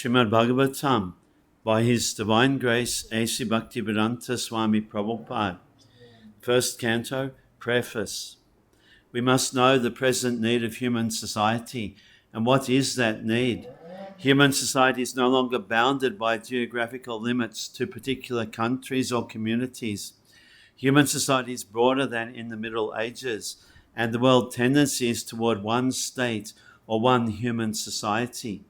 Srimad-Bhagavatam by His Divine Grace A.C. Bhaktivedanta Swami Prabhupada. First Canto, Preface. We must know the present need of human society. And what is that need? Human society is no longer bounded by geographical limits to particular countries or communities. Human society is broader than in the Middle Ages, and the world tendency is toward one state or one human society.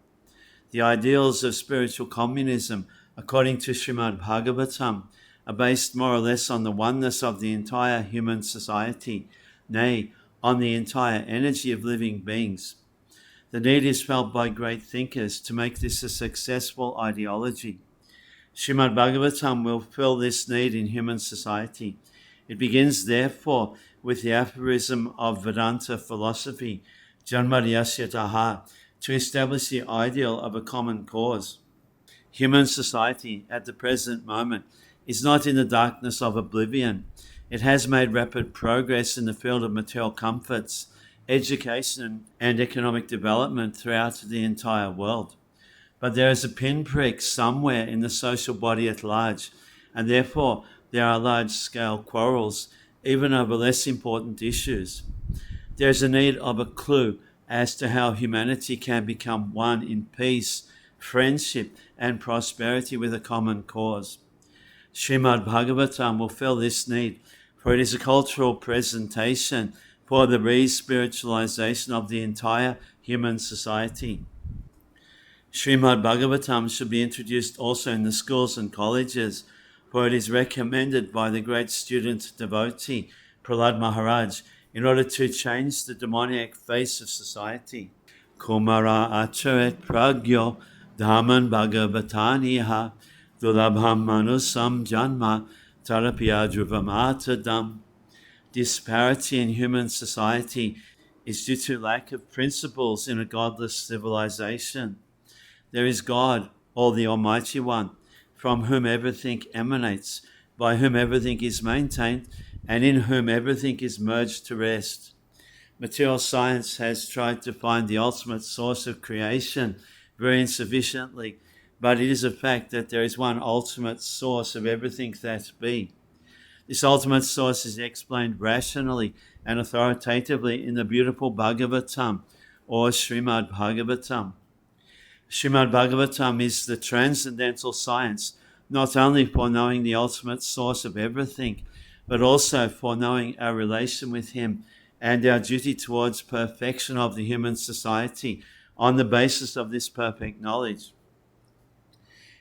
The ideals of spiritual communism, according to Srimad-Bhagavatam, are based more or less on the oneness of the entire human society, nay, on the entire energy of living beings. The need is felt by great thinkers to make this a successful ideology. Srimad-Bhagavatam will fill this need in human society. It begins, therefore, with the aphorism of Vedanta philosophy, Janmadhyasya Taha, to establish the ideal of a common cause. Human society at the present moment is not in the darkness of oblivion. It has made rapid progress in the field of material comforts, education and economic development throughout the entire world. But there is a pinprick somewhere in the social body at large, and therefore there are large-scale quarrels, even over less important issues. There is a need of a clue as to how humanity can become one in peace, friendship, and prosperity with a common cause. Srimad-Bhagavatam will fill this need, for it is a cultural presentation for the re-spiritualization of the entire human society. Srimad-Bhagavatam should be introduced also in the schools and colleges, for it is recommended by the great student devotee, Prahlad Maharaj, in order to change the demoniac face of society. Kumara acharet pragyo dhamman bhagavataniha dulabham manusam janma tarapya dhruvamatadam. Disparity in human society is due to lack of principles in a godless civilization. There is God, all the Almighty One, from whom everything emanates, by whom everything is maintained, and in whom everything is merged to rest. Material science has tried to find the ultimate source of creation very insufficiently, but it is a fact that there is one ultimate source of everything that be. This ultimate source is explained rationally and authoritatively in the beautiful Bhagavatam, or Srimad-Bhagavatam. Srimad-Bhagavatam is the transcendental science, not only for knowing the ultimate source of everything, but also for knowing our relation with Him and our duty towards perfection of the human society on the basis of this perfect knowledge.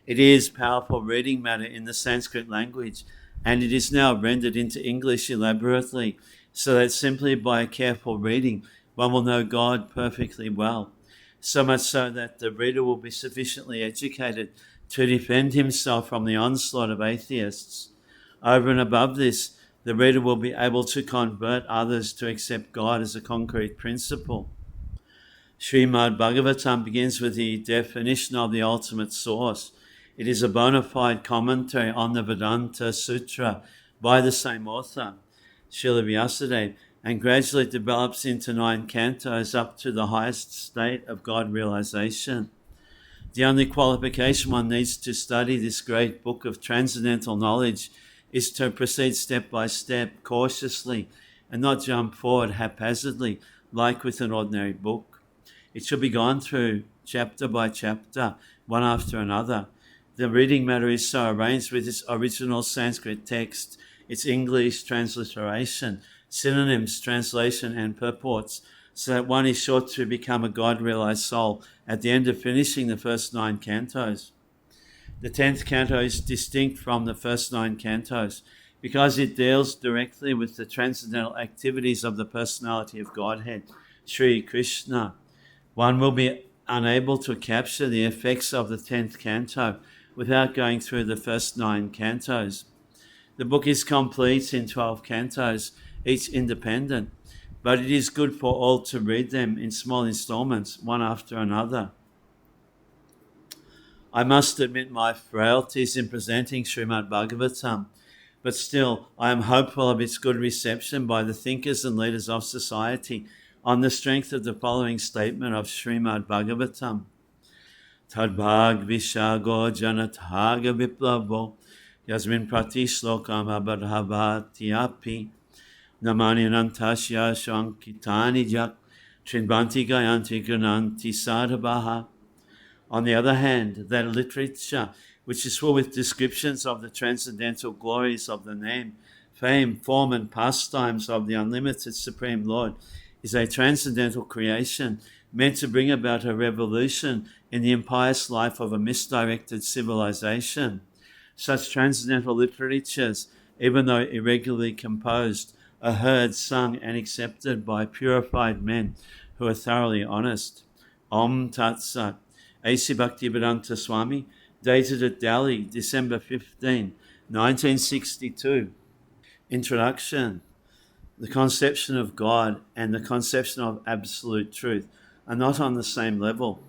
It is powerful reading matter in the Sanskrit language, and it is now rendered into English elaborately, so that simply by a careful reading one will know God perfectly well, so much so that the reader will be sufficiently educated to defend himself from the onslaught of atheists. Over and above this, the reader will be able to convert others to accept God as a concrete principle. Srimad-Bhagavatam begins with the definition of the ultimate source. It is a bona fide commentary on the Vedanta Sutra by the same author, Srila Vyasadeva, and gradually develops into 9 cantos up to the highest state of God realization. The only qualification one needs to study this great book of transcendental knowledge is to proceed step by step, cautiously, and not jump forward haphazardly like with an ordinary book. It should be gone through chapter by chapter, one after another. The reading matter is so arranged with its original Sanskrit text, its English transliteration, synonyms, translation, and purports, so that one is sure to become a God-realized soul at the end of finishing the first 9 cantos. The 10th canto is distinct from the first 9 cantos because it deals directly with the transcendental activities of the personality of Godhead, Sri Krishna. One will be unable to capture the effects of the 10th canto without going through the first 9 cantos. The book is complete in 12 cantos, each independent, but it is good for all to read them in small installments, one after another. I must admit my frailties in presenting Srimad-Bhagavatam, but still I am hopeful of its good reception by the thinkers and leaders of society on the strength of the following statement of Srimad-Bhagavatam. Tadbhag Vishago Janataga Viplavo Yasmin Pratishlokam Abadhavatiapi Namani Anantashya Shankitani Jak Trinbanti Gayanti Gananti Sadhabaha. On the other hand, that literature which is full with descriptions of the transcendental glories of the name, fame, form, and pastimes of the unlimited Supreme Lord is a transcendental creation meant to bring about a revolution in the impious life of a misdirected civilization. Such transcendental literatures, even though irregularly composed, are heard, sung, and accepted by purified men who are thoroughly honest. Om Tat Sat. A.C. Bhaktivedanta Swami, dated at Delhi, December 15, 1962. Introduction. The conception of God and the conception of absolute truth are not on the same level.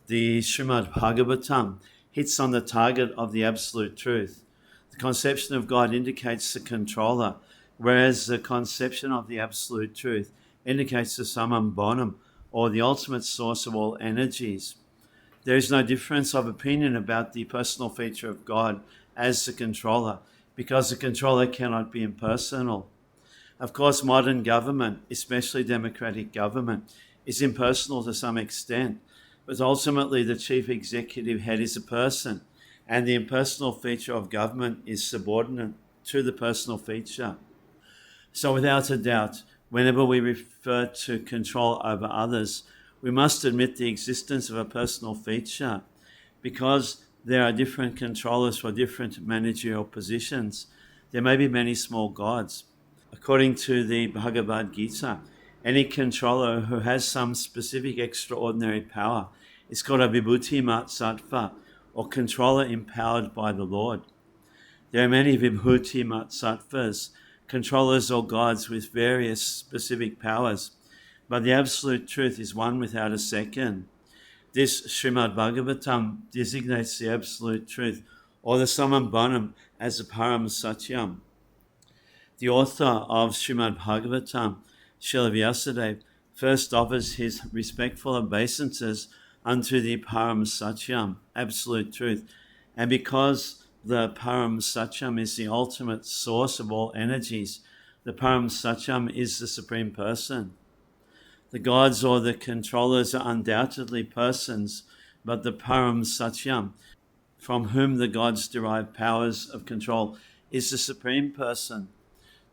The Srimad-Bhagavatam hits on the target of the absolute truth. The conception of God indicates the controller, whereas the conception of the absolute truth indicates the summum bonum, or the ultimate source of all energies. There is no difference of opinion about the personal feature of God as the controller, because the controller cannot be impersonal. Of course, modern government, especially democratic government, is impersonal to some extent, but ultimately the chief executive head is a person, and the impersonal feature of government is subordinate to the personal feature. So without a doubt, whenever we refer to control over others, we must admit the existence of a personal feature. Because there are different controllers for different managerial positions, there may be many small gods. According to the Bhagavad Gita, any controller who has some specific extraordinary power is called a Vibhuti Mat Sattva, or controller empowered by the Lord. There are many Vibhuti Mat Sattvas, controllers or gods with various specific powers, but the absolute truth is one without a second. This Srimad-Bhagavatam designates the absolute truth, or the summum bonum, as the Param Satyam. The author of Srimad-Bhagavatam, Srila Vyasadeva, first offers his respectful obeisances unto the Param Satyam, absolute truth, and because the Param Satyam is the ultimate source of all energies, the Param Satyam is the Supreme Person. The gods or the controllers are undoubtedly persons, but the Param Satyam, from whom the gods derive powers of control, is the Supreme Person.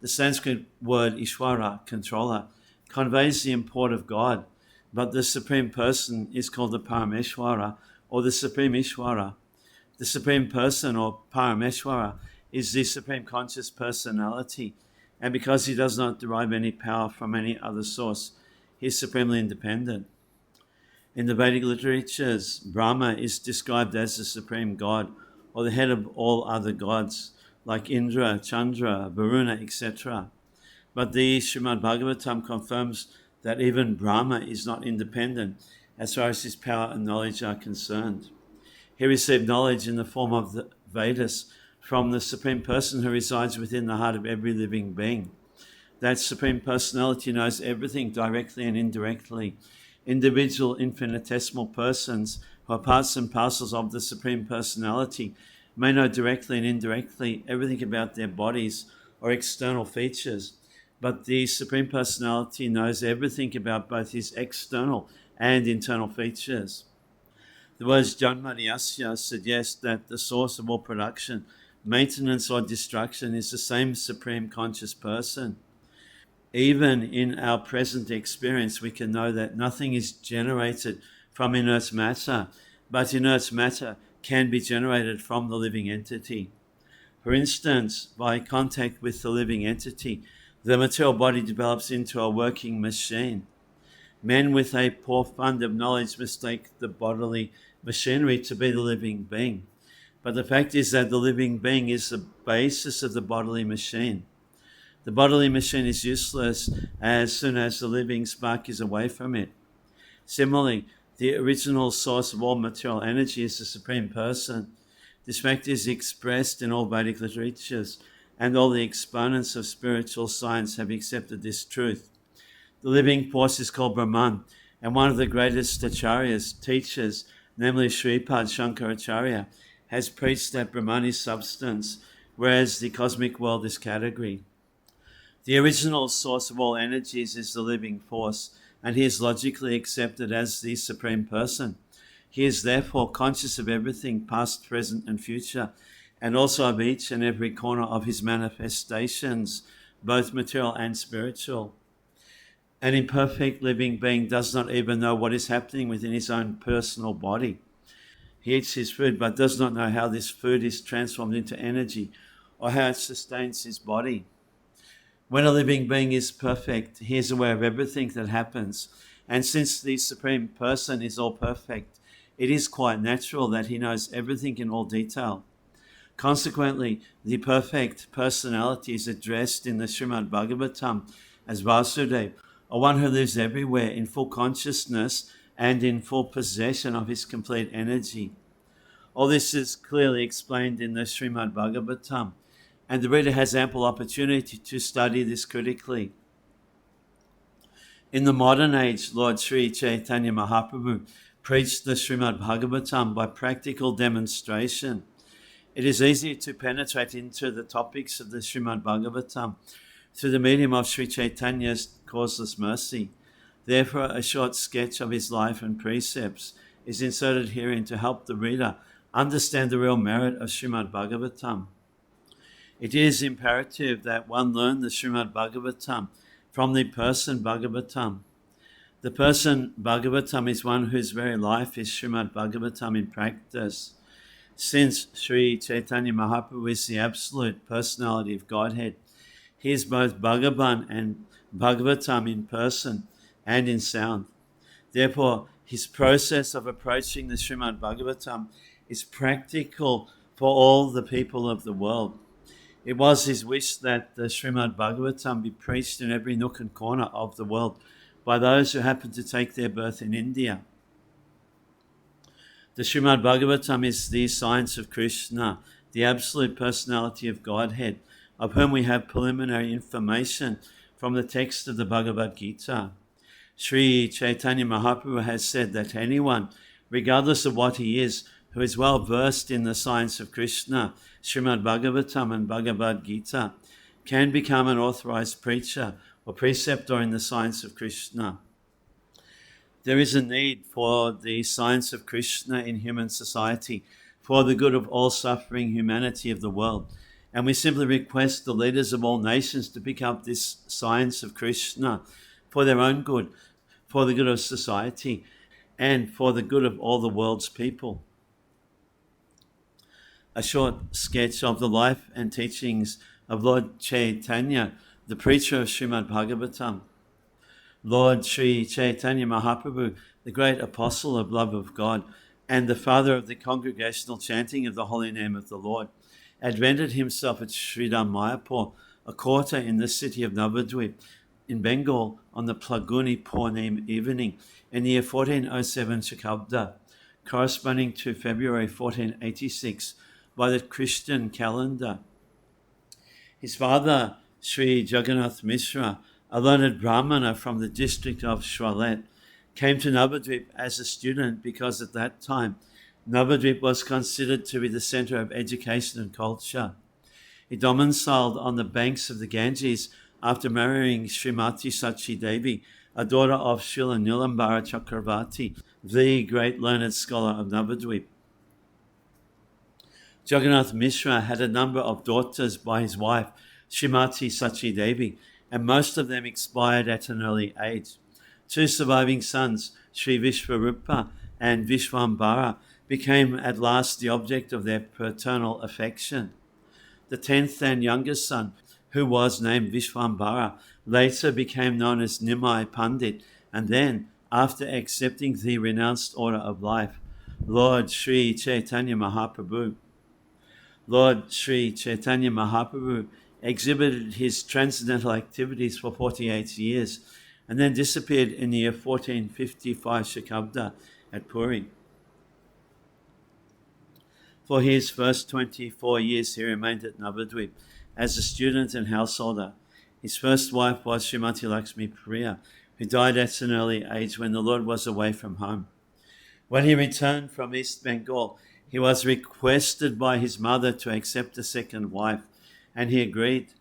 The Sanskrit word Ishvara, controller, conveys the import of God, but the Supreme Person is called the Parameshwara, or the Supreme Ishvara. The Supreme Person, or Parameshwara, is the Supreme Conscious Personality, and because he does not derive any power from any other source, he is supremely independent. In the Vedic literatures, Brahma is described as the Supreme God, or the head of all other gods, like Indra, Chandra, Varuna, etc. But the Srimad-Bhagavatam confirms that even Brahma is not independent as far as his power and knowledge are concerned. He received knowledge in the form of the Vedas from the Supreme Person who resides within the heart of every living being. That Supreme Personality knows everything directly and indirectly. Individual infinitesimal persons who are parts and parcels of the Supreme Personality may know directly and indirectly everything about their bodies or external features, but the Supreme Personality knows everything about both his external and internal features. The words Janmadhyasya suggest that the source of all production, maintenance, or destruction is the same Supreme Conscious Person. Even in our present experience, we can know that nothing is generated from inert matter, but inert matter can be generated from the living entity. For instance, by contact with the living entity, the material body develops into a working machine. Men with a poor fund of knowledge mistake the bodily machinery to be the living being. But the fact is that the living being is the basis of the bodily machine. The bodily machine is useless as soon as the living spark is away from it. Similarly, the original source of all material energy is the Supreme Person. This fact is expressed in all Vedic literatures, and all the exponents of spiritual science have accepted this truth. The living force is called Brahman, and one of the greatest acharyas, teachers, namely Sripad Shankaracharya, has preached that Brahman is substance, whereas the cosmic world is category. The original source of all energies is the living force, and he is logically accepted as the Supreme Person. He is therefore conscious of everything, past, present, and future, and also of each and every corner of his manifestations, both material and spiritual. An imperfect living being does not even know what is happening within his own personal body. He eats his food but does not know how this food is transformed into energy or how it sustains his body. When a living being is perfect, he is aware of everything that happens. And since the Supreme Person is all perfect, it is quite natural that he knows everything in all detail. Consequently, the perfect personality is addressed in the Srimad-Bhagavatam as Vasudev, or one who lives everywhere in full consciousness and in full possession of his complete energy. All this is clearly explained in the Srimad-Bhagavatam, and the reader has ample opportunity to study this critically. In the modern age, Lord Sri Chaitanya Mahaprabhu preached the Srimad-Bhagavatam by practical demonstration. It is easy to penetrate into the topics of the Srimad-Bhagavatam through the medium of Sri Chaitanya's causeless mercy. Therefore, a short sketch of his life and precepts is inserted herein to help the reader understand the real merit of Srimad-Bhagavatam. It is imperative that one learn the Srimad-Bhagavatam from the person Bhagavatam. The person Bhagavatam is one whose very life is Srimad-Bhagavatam in practice. Since Sri Chaitanya Mahaprabhu is the absolute personality of Godhead, he is both Bhagavan and Bhagavatam in person and in sound. Therefore, his process of approaching the Srimad-Bhagavatam is practical for all the people of the world. It was his wish that the Srimad-Bhagavatam be preached in every nook and corner of the world by those who happen to take their birth in India. The Srimad-Bhagavatam is the science of Krishna, the absolute personality of Godhead, of whom we have preliminary information from the text of the Bhagavad Gita. Sri Chaitanya Mahaprabhu has said that anyone, regardless of what he is, who is well versed in the science of Krishna, Srimad-Bhagavatam and Bhagavad Gita, can become an authorized preacher or preceptor in the science of Krishna. There is a need for the science of Krishna in human society, for the good of all suffering humanity of the world. And we simply request the leaders of all nations to pick up this science of Krishna for their own good, for the good of society, and for the good of all the world's people. A short sketch of the life and teachings of Lord Chaitanya, the preacher of Srimad-Bhagavatam. Lord Sri Chaitanya Mahaprabhu, the great apostle of love of God and the father of the congregational chanting of the holy name of the Lord, advented himself at Sridham Mayapur, a quarter in the city of Navadvip, in Bengal, on the Plaguni Purnim evening in the year 1407 Shakabda, corresponding to February 1486 by the Christian calendar. His father, Sri Jagannath Mishra, a learned Brahmana from the district of Shwalet, came to Navadvip as a student because at that time Navadvip was considered to be the center of education and culture. He domiciled on the banks of the Ganges after marrying Srimati Sachi Devi, a daughter of Srila Nilambara Chakravarti, the great learned scholar of Navadvip. Jagannath Mishra had a number of daughters by his wife, Srimati Sachi Devi, and most of them expired at an early age. Two surviving sons, Sri Vishwarupa and Vishwambara, became at last the object of their paternal affection. The 10th and youngest son, who was named Vishwambara, later became known as Nimai Pandit, and then, after accepting the renounced order of life, Lord Sri Chaitanya Mahaprabhu. Lord Sri Chaitanya Mahaprabhu exhibited his transcendental activities for 48 years and then disappeared in the year 1455 Shakabda at Puri. For his first 24 years he remained at Navadvip as a student and householder. His first wife was Srimati Lakshmi Priya, who died at an early age when the Lord was away from home. When he returned from East Bengal, he was requested by his mother to accept a second wife, and he agreed.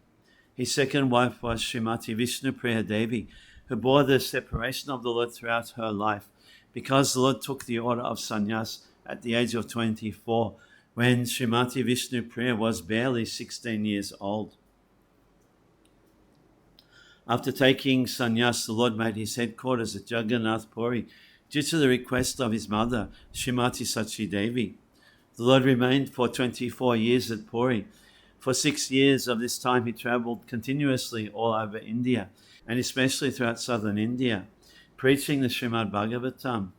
His second wife was Srimati Vishnupriya Devi, who bore the separation of the Lord throughout her life, because the Lord took the order of sannyas at the age of 24, when Srimati Vishnupriya was barely 16 years old. After taking sannyas, the Lord made his headquarters at Jagannath Puri, due to the request of his mother, Srimati Sachi Devi. The Lord remained for 24 years at Puri. For 6 years of this time, he travelled continuously all over India, and especially throughout southern India, preaching the Srimad-Bhagavatam.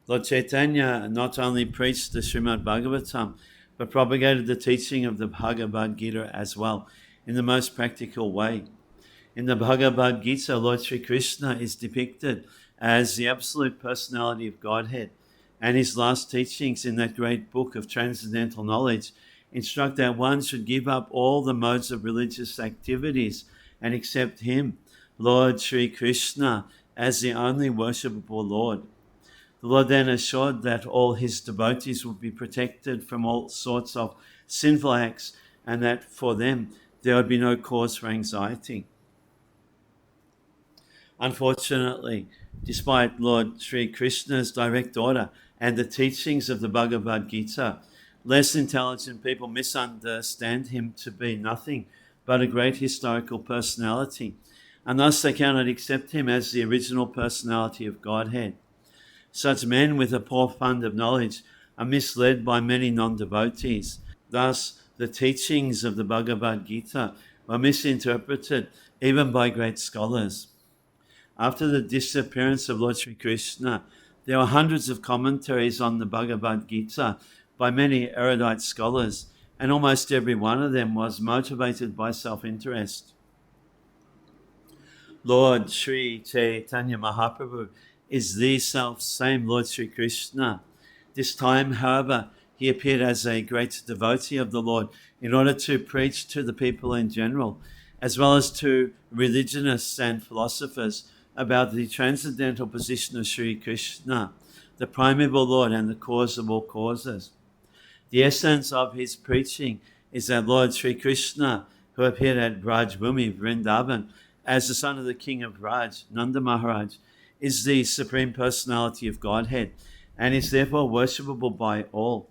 Lord Chaitanya not only preached the Srimad-Bhagavatam, but propagated the teaching of the Bhagavad Gita as well, in the most practical way. In the Bhagavad Gita, Lord Sri Krishna is depicted as the absolute personality of Godhead, and his last teachings in that great book of transcendental knowledge instruct that one should give up all the modes of religious activities and accept him, Lord Sri Krishna, as the only worshipable Lord. The Lord then assured that all his devotees would be protected from all sorts of sinful acts, and that for them there would be no cause for anxiety. Unfortunately, despite Lord Sri Krishna's direct order and the teachings of the Bhagavad Gita, less intelligent people misunderstand him to be nothing but a great historical personality, and thus they cannot accept him as the original personality of Godhead. Such men with a poor fund of knowledge are misled by many non-devotees. Thus, the teachings of the Bhagavad Gita were misinterpreted even by great scholars. After the disappearance of Lord Sri Krishna, there were hundreds of commentaries on the Bhagavad Gita by many erudite scholars, and almost every one of them was motivated by self-interest. Lord Sri Chaitanya Mahaprabhu is the self-same Lord Sri Krishna. This time, however, he appeared as a great devotee of the Lord in order to preach to the people in general, as well as to religionists and philosophers, about the transcendental position of Sri Krishna, the primeval Lord and the cause of all causes. The essence of his preaching is that Lord Sri Krishna, who appeared at Brajbhumi, Vrindavan, as the son of the king of Raj, Nanda Maharaj, is the Supreme Personality of Godhead, and is therefore worshipable by all.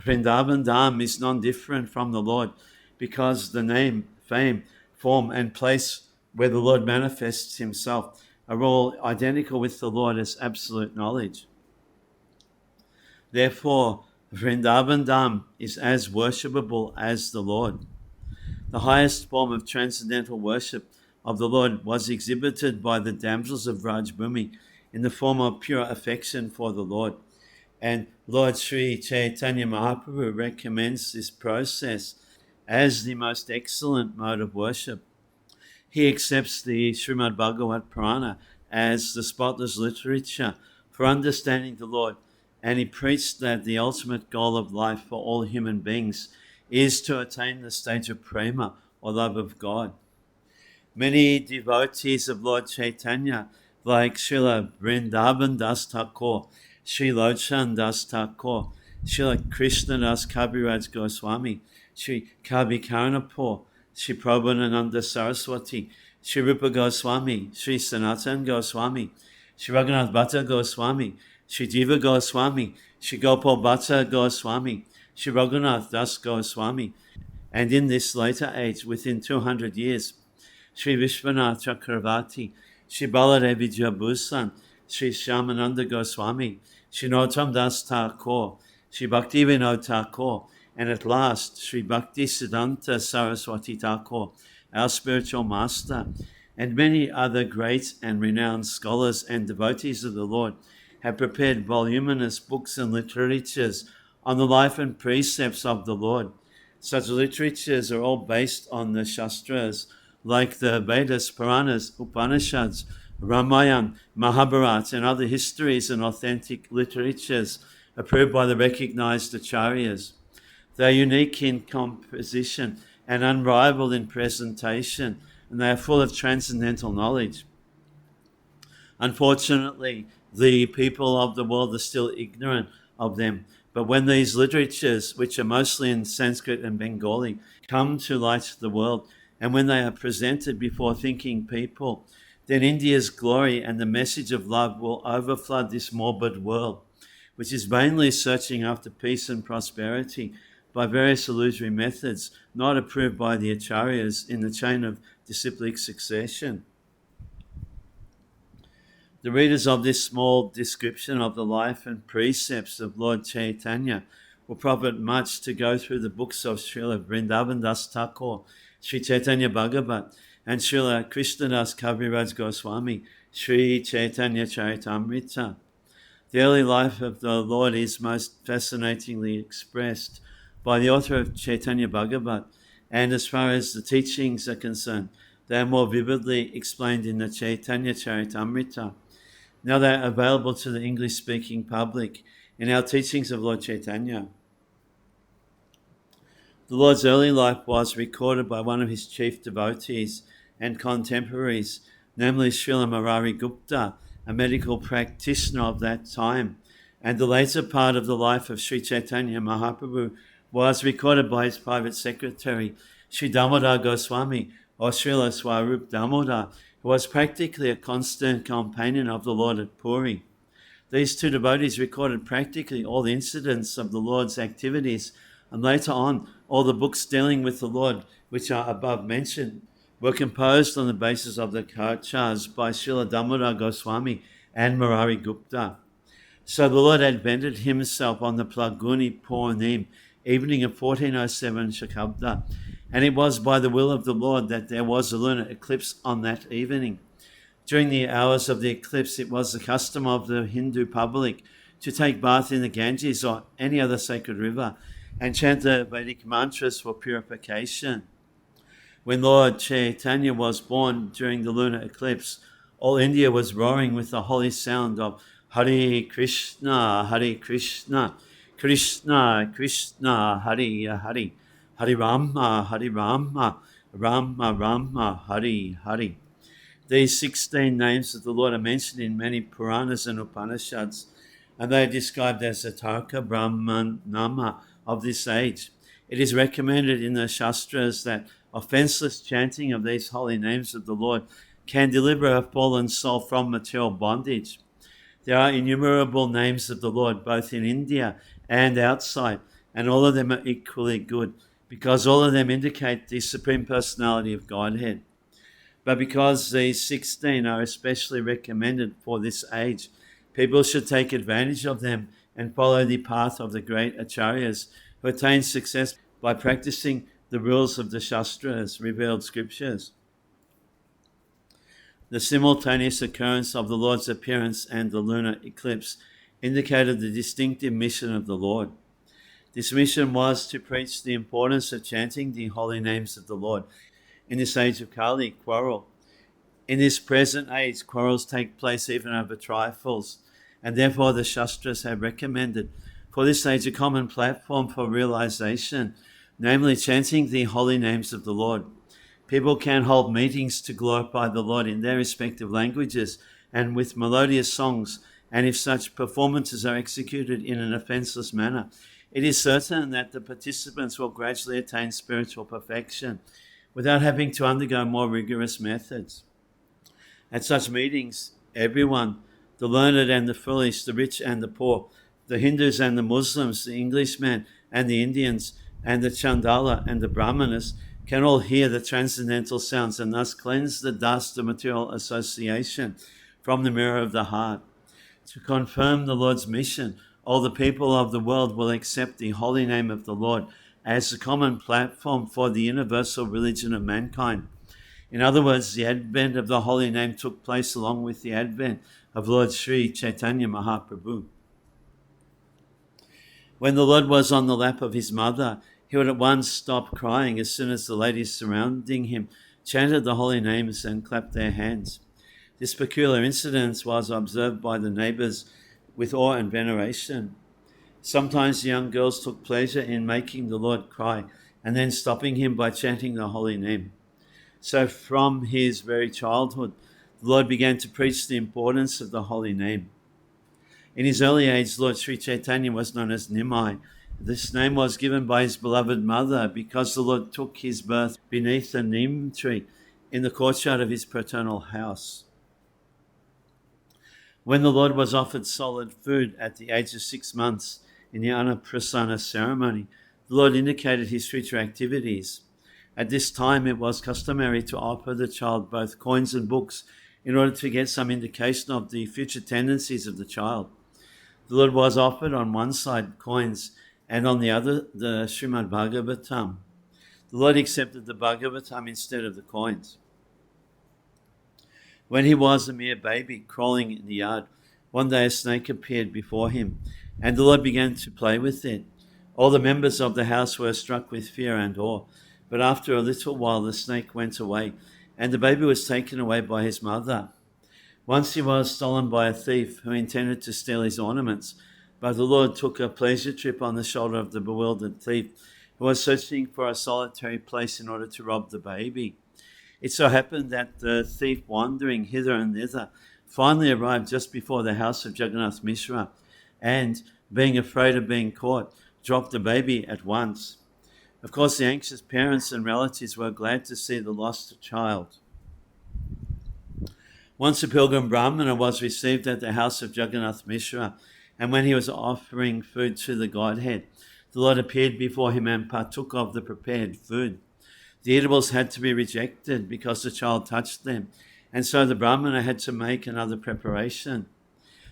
Vrindavan Dham is non-different from the Lord, because the name, fame, form, and place where the Lord manifests himself are all identical with the Lord as absolute knowledge. Therefore, Vrindavan Dham is as worshipable as the Lord. The highest form of transcendental worship of the Lord was exhibited by the damsels of Rajbhumi in the form of pure affection for the Lord. And Lord Sri Chaitanya Mahaprabhu recommends this process as the most excellent mode of worship. He accepts the Srimad-Bhagavatam Purana as the spotless literature for understanding the Lord, and he preached that the ultimate goal of life for all human beings is to attain the stage of prema, or love of God. Many devotees of Lord Chaitanya, like Srila Vrindavan Das Thakur, Sri Lochan Das Thakur, Srila Krishna Das Kaviraj Goswami, Sri Kavi Karnapur, Sri Prabhupada Saraswati, Sri Rupa Goswami, Sri Sanatan Goswami, Sri Raghunath Bhatta Goswami, Sri Jiva Goswami, Sri Gopal Bhatta Goswami, Sri Raghunath Das Goswami, and in this later age, within 200 years, Sri Vishwanath Chakravarti, Sri Baladevi Jabhusan, Sri Shyamananda Goswami, Sri Nautam Das Thakur, Sri Bhaktivedanta Thakur, and at last Sri Bhaktisiddhanta Saraswati Thakur, our spiritual master, and many other great and renowned scholars and devotees of the Lord have prepared voluminous books and literatures on the life and precepts of the Lord. Such literatures are all based on the Shastras, like the Vedas, Puranas, Upanishads, Ramayana, Mahabharata, and other histories and authentic literatures approved by the recognized acharyas. They are unique in composition and unrivaled in presentation, and they are full of transcendental knowledge. Unfortunately, The people of the world are still ignorant of them. But when these literatures, which are mostly in Sanskrit and Bengali, come to light the world, and when they are presented before thinking people, then India's glory and the message of love will overflood this morbid world, which is vainly searching after peace and prosperity by various illusory methods not approved by the acharyas in the chain of disciplic succession. The readers of this small description of the life and precepts of Lord Chaitanya will profit much to go through the books of Srila Vrindavan Das Thakur, Sri Chaitanya Bhagavat, and Srila Krishnadas Kaviraj Goswami, Sri Chaitanya Charitamrita. The early life of the Lord is most fascinatingly expressed by the author of Chaitanya Bhagavat, and as far as the teachings are concerned, they are more vividly explained in the Chaitanya Charitamrita. Now they are available to the English-speaking public in our teachings of Lord Chaitanya. The Lord's early life was recorded by one of his chief devotees and contemporaries, namely Srila Murari Gupta, a medical practitioner of that time, and the later part of the life of Sri Chaitanya Mahaprabhu was recorded by his private secretary, Sri Damodar Goswami, or Srila Swarup Damodar, who was practically a constant companion of the Lord at Puri. These two devotees recorded practically all the incidents of the Lord's activities, and later on, all the books dealing with the Lord, which are above mentioned, were composed on the basis of the Karchas by Srila Damodar Goswami and Murari Gupta. So the Lord advented himself on the Plaguni Purnim, evening of 1407 Shakabda, and it was by the will of the Lord that there was a lunar eclipse on that evening. During the hours of the eclipse, it was the custom of the Hindu public to take bath in the Ganges or any other sacred river and chant the Vedic mantras for purification. When Lord Chaitanya was born during the lunar eclipse, all India was roaring with the holy sound of Hare Krishna, Hare Krishna, Krishna Krishna, Hare Hare, Hare Rama, Hare Rama, Rama Rama, Hare Hare. These 16 names of the Lord are mentioned in many Puranas and Upanishads, and they are described as the Tarka Brahmanama of this age. It is recommended in the Shastras that offenseless chanting of these holy names of the Lord can deliver a fallen soul from material bondage. There are innumerable names of the Lord both in India and outside, and all of them are equally good because all of them indicate the Supreme Personality of Godhead. But because these 16 are especially recommended for this age, people should take advantage of them and follow the path of the great acharyas who attain success by practicing the rules of the Shastras, revealed scriptures. The simultaneous occurrence of the Lord's appearance and the lunar eclipse indicated the distinctive mission of the Lord. This mission was to preach the importance of chanting the holy names of the Lord. In this age of Kali, quarrel. In this present age, quarrels take place even over trifles, and therefore the Shastras have recommended for this age a common platform for realization, namely chanting the holy names of the Lord. People can hold meetings to glorify the Lord in their respective languages and with melodious songs, and if such performances are executed in an offenseless manner, it is certain that the participants will gradually attain spiritual perfection without having to undergo more rigorous methods. At such meetings, everyone, the learned and the foolish, the rich and the poor, the Hindus and the Muslims, the Englishmen and the Indians, and the Chandala and the Brahmanas, can all hear the transcendental sounds and thus cleanse the dust of material association from the mirror of the heart. To confirm the Lord's mission, all the people of the world will accept the holy name of the Lord as the common platform for the universal religion of mankind. In other words, the advent of the holy name took place along with the advent of Lord Sri Chaitanya Mahaprabhu. When the Lord was on the lap of his mother, he would at once stop crying as soon as the ladies surrounding him chanted the holy names and clapped their hands. This peculiar incident was observed by the neighbors with awe and veneration. Sometimes the young girls took pleasure in making the Lord cry and then stopping him by chanting the holy name. So from his very childhood, the Lord began to preach the importance of the holy name. In his early age, Lord Sri Chaitanya was known as Nimai. This name was given by his beloved mother because the Lord took his birth beneath a neem tree in the courtyard of his paternal house. When the Lord was offered solid food at the age of 6 months in the Annaprasana ceremony, the Lord indicated his future activities. At this time, it was customary to offer the child both coins and books in order to get some indication of the future tendencies of the child. The Lord was offered on one side coins and on the other the Srimad-Bhagavatam. The Lord accepted the Bhagavatam instead of the coins. When he was a mere baby crawling in the yard, one day a snake appeared before him, and the Lord began to play with it. All the members of the house were struck with fear and awe, but after a little while the snake went away, and the baby was taken away by his mother. Once he was stolen by a thief who intended to steal his ornaments, but the Lord took a pleasure trip on the shoulder of the bewildered thief, who was searching for a solitary place in order to rob the baby. It so happened that the thief, wandering hither and thither, finally arrived just before the house of Jagannath Mishra, and, being afraid of being caught, dropped the baby at once. Of course, the anxious parents and relatives were glad to see the lost child. Once a pilgrim Brahmana was received at the house of Jagannath Mishra, and when he was offering food to the Godhead, the Lord appeared before him and partook of the prepared food. The eatables had to be rejected because the child touched them, and so the Brahmana had to make another preparation.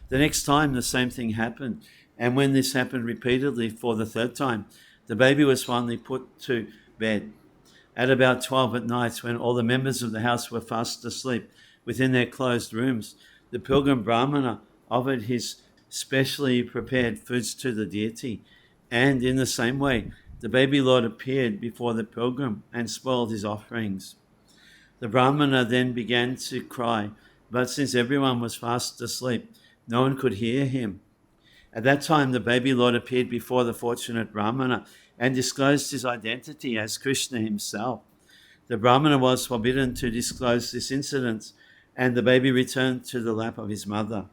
The next time the same thing happened, and when this happened repeatedly for the third time, the baby was finally put to bed. At about 12 at night, when all the members of the house were fast asleep within their closed rooms, the pilgrim Brahmana offered his specially prepared foods to the deity, and in the same way, the baby Lord appeared before the pilgrim and spoiled his offerings. The Brahmana then began to cry, but since everyone was fast asleep, no one could hear him. At that time, the baby Lord appeared before the fortunate Brahmana and disclosed his identity as Krishna himself. The Brahmana was forbidden to disclose this incident, and the baby returned to the lap of his mother.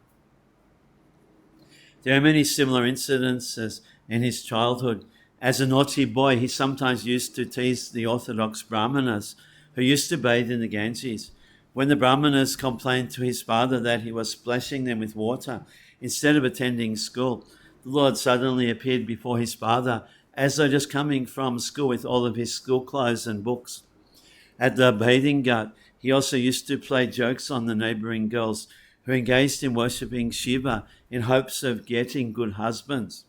There are many similar incidences in his childhood. As a naughty boy, he sometimes used to tease the orthodox Brahmanas who used to bathe in the Ganges. When the Brahmanas complained to his father that he was splashing them with water instead of attending school, the Lord suddenly appeared before his father as though just coming from school with all of his school clothes and books. At the bathing ghat, he also used to play jokes on the neighboring girls who engaged in worshipping Shiva in hopes of getting good husbands.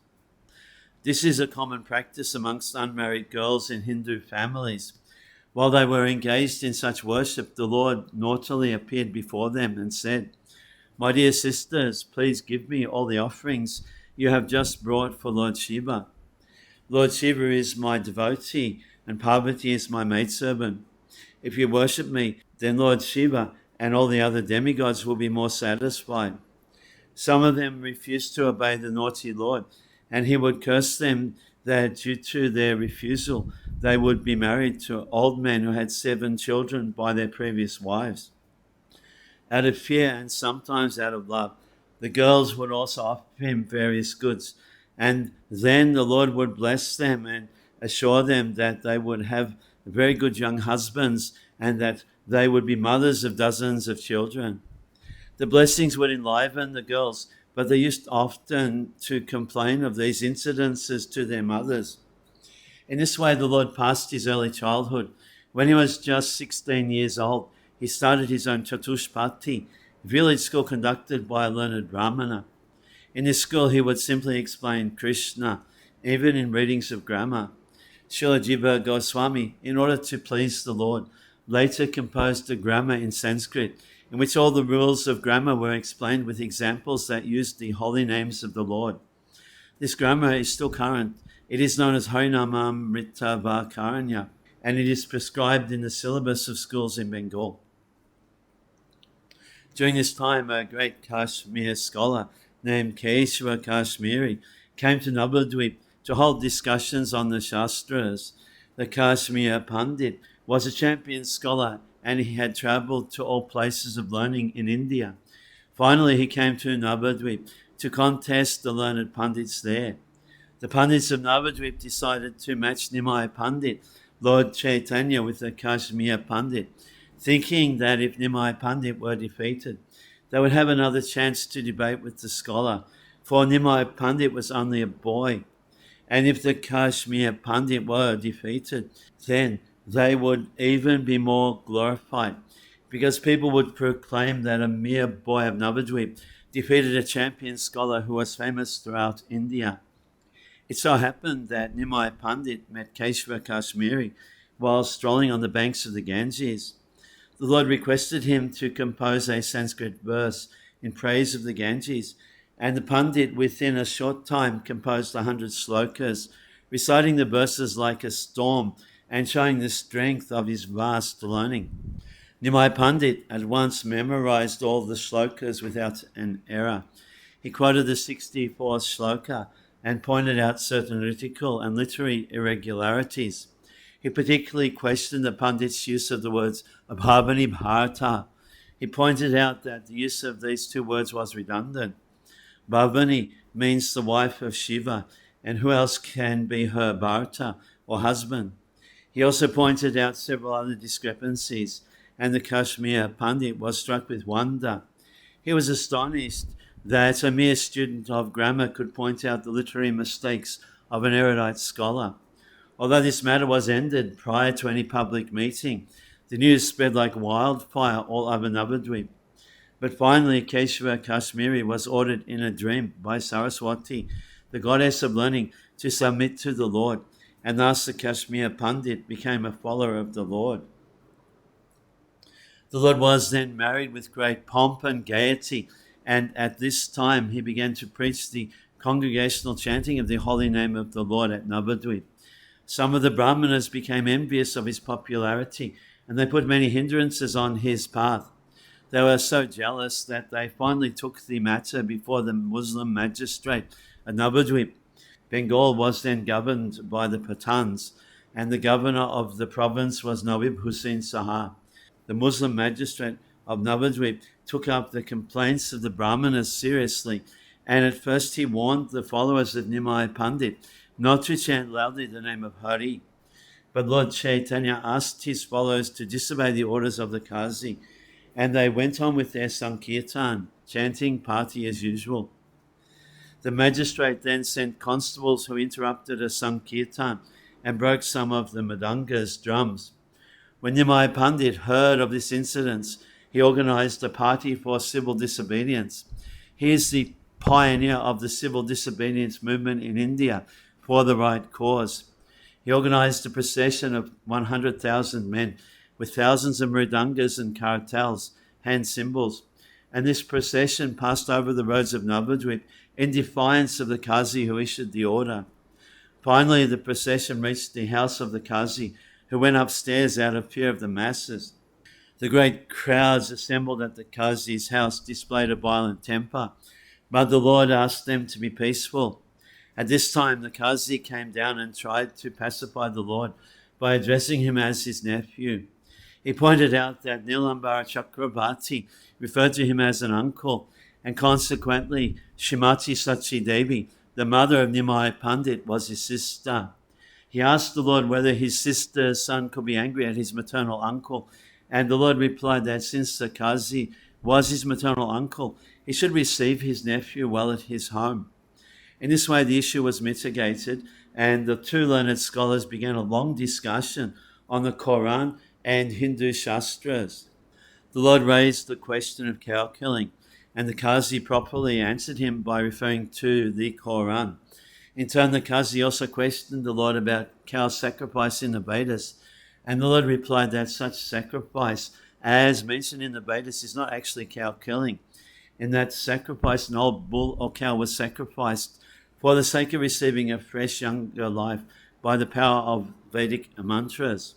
This is a common practice amongst unmarried girls in Hindu families. While they were engaged in such worship, the Lord naughtily appeared before them and said, "My dear sisters, please give me all the offerings you have just brought for Lord Shiva. Lord Shiva is my devotee and Parvati is my maidservant. If you worship me, then Lord Shiva and all the other demigods will be more satisfied." Some of them refused to obey the naughty Lord, and he would curse them that due to their refusal, they would be married to old men who had 7 children by their previous wives. Out of fear and sometimes out of love, the girls would also offer him various goods, and then the Lord would bless them and assure them that they would have very good young husbands and that they would be mothers of dozens of children. The blessings would enliven the girls, but they used often to complain of these incidences to their mothers. In this way, the Lord passed his early childhood. When he was just 16 years old, he started his own Chatushpati, village school conducted by a learned Brahmana. In this school, he would simply explain Krishna, even in readings of grammar. Srila Jiva Goswami, in order to please the Lord, later composed a grammar in Sanskrit, in which all the rules of grammar were explained with examples that used the holy names of the Lord. This grammar is still current. It is known as Harinamamrita Vakaranya, and it is prescribed in the syllabus of schools in Bengal. During this time, a great Kashmir scholar named Keshava Kashmiri came to Navadvip to hold discussions on the Shastras. The Kashmir Pandit was a champion scholar, and he had travelled to all places of learning in India. Finally, he came to Navadvip to contest the learned Pandits there. The Pandits of Navadvip decided to match Nimai Pandit, Lord Chaitanya, with the Kashmir Pandit, thinking that if Nimai Pandit were defeated, they would have another chance to debate with the scholar, for Nimai Pandit was only a boy. And if the Kashmir Pandit were defeated, then they would even be more glorified, because people would proclaim that a mere boy of Navadvip defeated a champion scholar who was famous throughout India. It so happened that Nimai Pandit met Keshava Kashmiri while strolling on the banks of the Ganges. The Lord requested him to compose a Sanskrit verse in praise of the Ganges, and the Pandit within a short time composed 100 slokas, reciting the verses like a storm and showing the strength of his vast learning. Nimai Pandit at once memorized all the slokas without an error. He quoted the 64th shloka and pointed out certain rhetorical and literary irregularities. He particularly questioned the Pandit's use of the words Abhavani Bharata. He pointed out that the use of these two words was redundant. Bhavani means the wife of Shiva, and who else can be her Bharata or husband? He also pointed out several other discrepancies, and the Kashmir Pandit was struck with wonder. He was astonished that a mere student of grammar could point out the literary mistakes of an erudite scholar. Although this matter was ended prior to any public meeting, the news spread like wildfire all over Navadvip. But finally, Keshava Kashmiri was ordered in a dream by Saraswati, the goddess of learning, to submit to the Lord, and thus the Kashmir Pandit became a follower of the Lord. The Lord was then married with great pomp and gaiety, and at this time he began to preach the congregational chanting of the holy name of the Lord at Navadvip. Some of the Brahmanas became envious of his popularity, and they put many hindrances on his path. They were so jealous that they finally took the matter before the Muslim magistrate at Navadvip. Bengal was then governed by the Pathans, and the governor of the province was Nawab Hussain Saha. The Muslim magistrate of Navadvip took up the complaints of the Brahmanas seriously, and at first he warned the followers of Nimai Pandit not to chant loudly the name of Hari. But Lord Chaitanya asked his followers to disobey the orders of the Qazi, and they went on with their Sankirtan, chanting party as usual. The magistrate then sent constables who interrupted a Sankirtan and broke some of the Madanga's drums. When Nimai Pandit heard of this incident, he organized a party for civil disobedience. He is the pioneer of the civil disobedience movement in India for the right cause. He organized a procession of 100,000 men with thousands of mridangas and kartals, hand cymbals, and this procession passed over the roads of Navadvip in defiance of the Qazi who issued the order. Finally, the procession reached the house of the Qazi, who went upstairs out of fear of the masses. The great crowds assembled at the Qazi's house displayed a violent temper, but the Lord asked them to be peaceful. At this time, the Qazi came down and tried to pacify the Lord by addressing him as his nephew. He pointed out that Nilambara Chakravarti referred to him as an uncle, and consequently Shrimati Sachi Devi, the mother of Nimai Pandit, was his sister. He asked the Lord whether his sister's son could be angry at his maternal uncle, and the Lord replied that since the Qazi was his maternal uncle, he should receive his nephew well at his home. In this way, the issue was mitigated, and the two learned scholars began a long discussion on the Quran and Hindu Shastras. The Lord raised the question of cow killing, and the Qazi properly answered him by referring to the Quran. In turn, the Qazi also questioned the Lord about cow sacrifice in the Vedas, and the Lord replied that such sacrifice, as mentioned in the Vedas, is not actually cow killing, in that sacrifice, an old bull or cow was sacrificed for the sake of receiving a fresh, younger life by the power of Vedic mantras.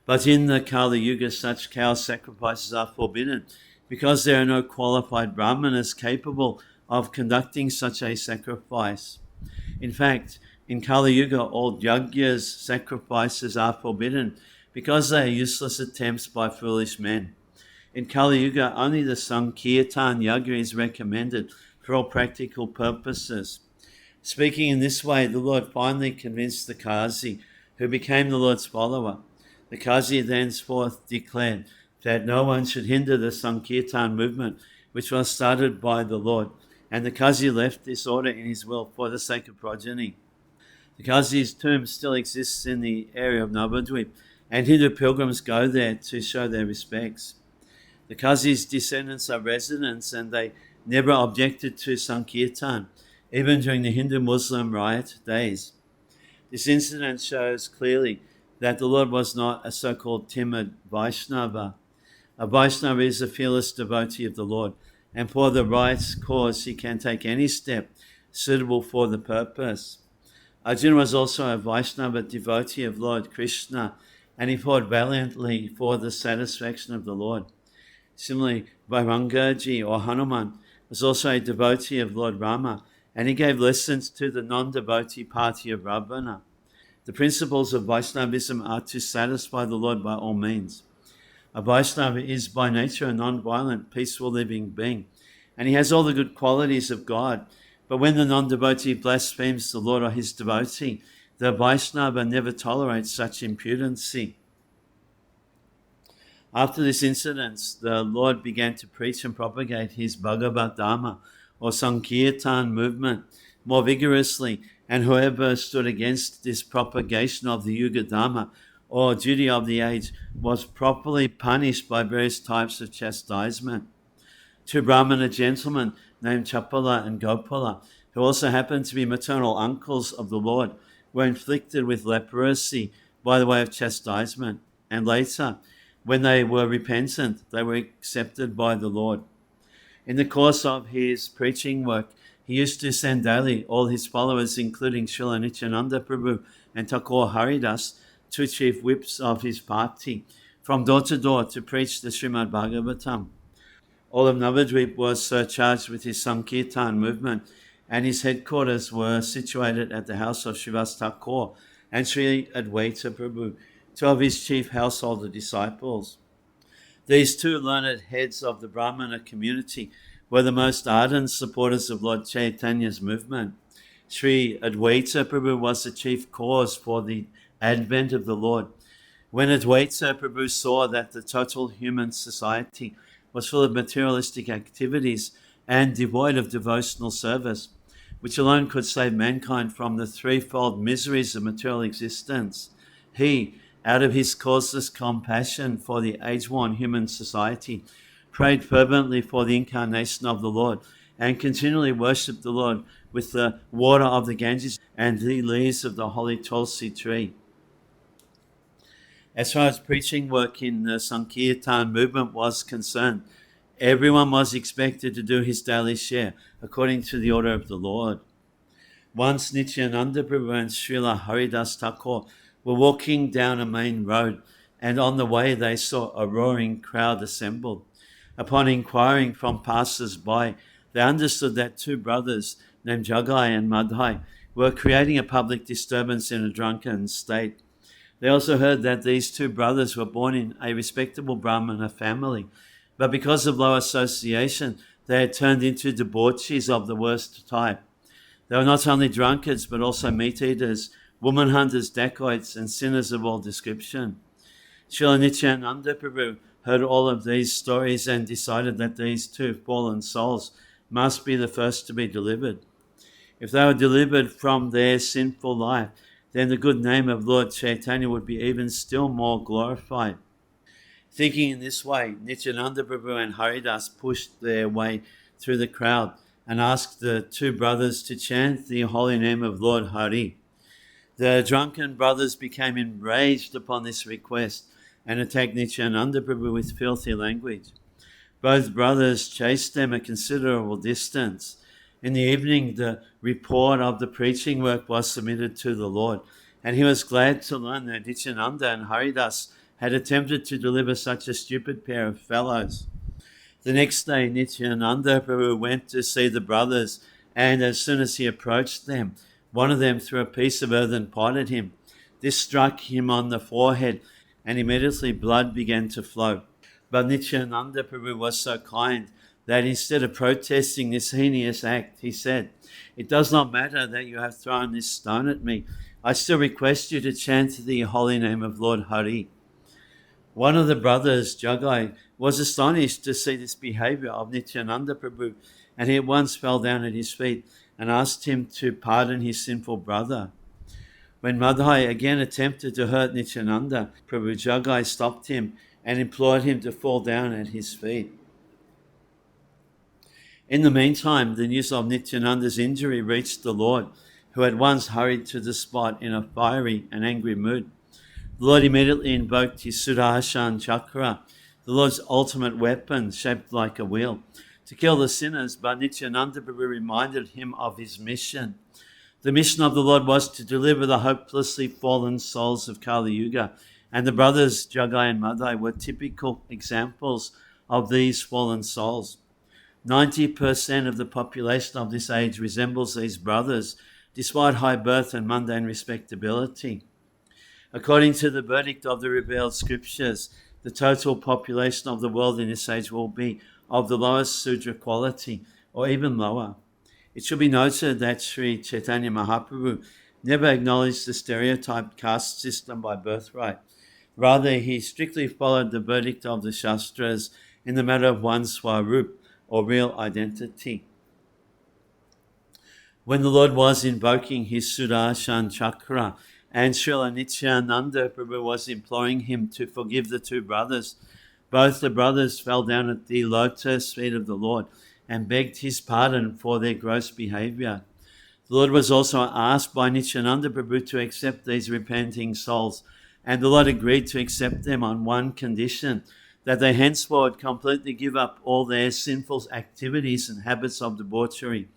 But in the Kali Yuga, such cow sacrifices are forbidden because there are no qualified brahmanas capable of conducting such a sacrifice. In fact, in Kali Yuga, all yagyas, sacrifices, are forbidden because they are useless attempts by foolish men. In Kali Yuga, only the Sankirtan Yagya is recommended for all practical purposes. Speaking in this way, the Lord finally convinced the Kazi, who became the Lord's follower. The Kazi thenceforth declared that no one should hinder the Sankirtan movement, which was started by the Lord, and the Kazi left this order in his will for the sake of progeny. The Kazi's tomb still exists in the area of Navadvip, and Hindu pilgrims go there to show their respects. The Kazi's descendants are residents, and they never objected to Sankirtan, even during the Hindu-Muslim riot days. This incident shows clearly that the Lord was not a so-called timid Vaishnava. A Vaishnava is a fearless devotee of the Lord, and for the right cause he can take any step suitable for the purpose. Arjuna was also a Vaishnava devotee of Lord Krishna, and he fought valiantly for the satisfaction of the Lord. Similarly, Vairangaji or Hanuman was also a devotee of Lord Rama, and he gave lessons to the non-devotee party of Ravana. The principles of Vaishnavism are to satisfy the Lord by all means. A Vaishnava is by nature a non-violent, peaceful living being, and he has all the good qualities of God. But when the non-devotee blasphemes the Lord or his devotee, the Vaishnava never tolerates such impudency. After this incident, the Lord began to preach and propagate his Bhagavad Dharma or Sankirtan movement more vigorously, and whoever stood against this propagation of the Yuga Dharma or duty of the age was properly punished by various types of chastisement. Two Brahmana gentlemen named Chapala and Gopala, who also happened to be maternal uncles of the Lord, were inflicted with leprosy by the way of chastisement, and later, when they were repentant, they were accepted by the Lord. In the course of his preaching work, he used to send daily all his followers, including Srila Nityananda Prabhu and Thakur Haridas, two chief whips of his party, from door to door to preach the Srimad-Bhagavatam. All of Navadvip was charged with his Sankirtan movement, and his headquarters were situated at the house of Srivas Thakur and Sri Advaita Prabhu, two of his chief householder disciples. These two learned heads of the Brahmana community were the most ardent supporters of Lord Chaitanya's movement. Sri Advaita Prabhu was the chief cause for the advent of the Lord. When Advaita Prabhu saw that the total human society was full of materialistic activities and devoid of devotional service, which alone could save mankind from the threefold miseries of material existence, he, out of his causeless compassion for the age-worn human society, prayed fervently for the incarnation of the Lord and continually worshipped the Lord with the water of the Ganges and the leaves of the holy Tulsi tree. As far as preaching work in the Sankirtan movement was concerned, everyone was expected to do his daily share according to the order of the Lord. Once Nityananda Prabhu and Srila Haridas Thakur were walking down a main road, and on the way they saw a roaring crowd assembled. Upon inquiring from passers-by, they understood that two brothers named Jagai and Madhai were creating a public disturbance in a drunken state. They also heard that these two brothers were born in a respectable Brahmana family, but because of low association, they had turned into debauchees of the worst type. They were not only drunkards, but also meat-eaters, woman hunters, dacoits, and sinners of all description. Srila Nityananda Prabhu heard all of these stories and decided that these two fallen souls must be the first to be delivered. If they were delivered from their sinful life, then the good name of Lord Chaitanya would be even still more glorified. Thinking in this way, Nityananda Prabhu and Haridas pushed their way through the crowd and asked the two brothers to chant the holy name of Lord Hari. The drunken brothers became enraged upon this request and attacked Nityananda Prabhu with filthy language. Both brothers chased them a considerable distance. In the evening, the report of the preaching work was submitted to the Lord, and he was glad to learn that Nityananda and Haridas had attempted to deliver such a stupid pair of fellows. The next day, Nityananda Prabhu went to see the brothers, and as soon as he approached them, one of them threw a piece of earthen pot at him. This struck him on the forehead, and immediately blood began to flow. But Nityananda Prabhu was so kind that instead of protesting this heinous act, he said, "It does not matter that you have thrown this stone at me. I still request you to chant the holy name of Lord Hari." One of the brothers, Jagai, was astonished to see this behavior of Nityananda Prabhu, and he at once fell down at his feet and asked him to pardon his sinful brother. When Madhai again attempted to hurt Nityananda, Prabhu Jagai stopped him and implored him to fall down at his feet. In the meantime, the news of Nityananda's injury reached the Lord, who at once hurried to the spot in a fiery and angry mood. The Lord immediately invoked his Sudarshan Chakra, the Lord's ultimate weapon shaped like a wheel, to kill the sinners, but Nityananda Prabhu reminded him of his mission. The mission of the Lord was to deliver the hopelessly fallen souls of Kali Yuga, and the brothers Jagai and Madhai were typical examples of these fallen souls. 90% of the population of this age resembles these brothers, despite high birth and mundane respectability. According to the verdict of the revealed scriptures, the total population of the world in this age will be of the lowest Sudra quality, or even lower. It should be noted that Sri Chaitanya Mahaprabhu never acknowledged the stereotyped caste system by birthright. Rather, he strictly followed the verdict of the Shastras in the matter of one's swarup, or real identity. When the Lord was invoking his Sudarshan Chakra, and Srila Nityananda Prabhu was imploring him to forgive the two brothers, both the brothers fell down at the lotus feet of the Lord and begged his pardon for their gross behavior. The Lord was also asked by Nityananda Prabhu to accept these repenting souls, and the Lord agreed to accept them on one condition, that they henceforward completely give up all their sinful activities and habits of debauchery.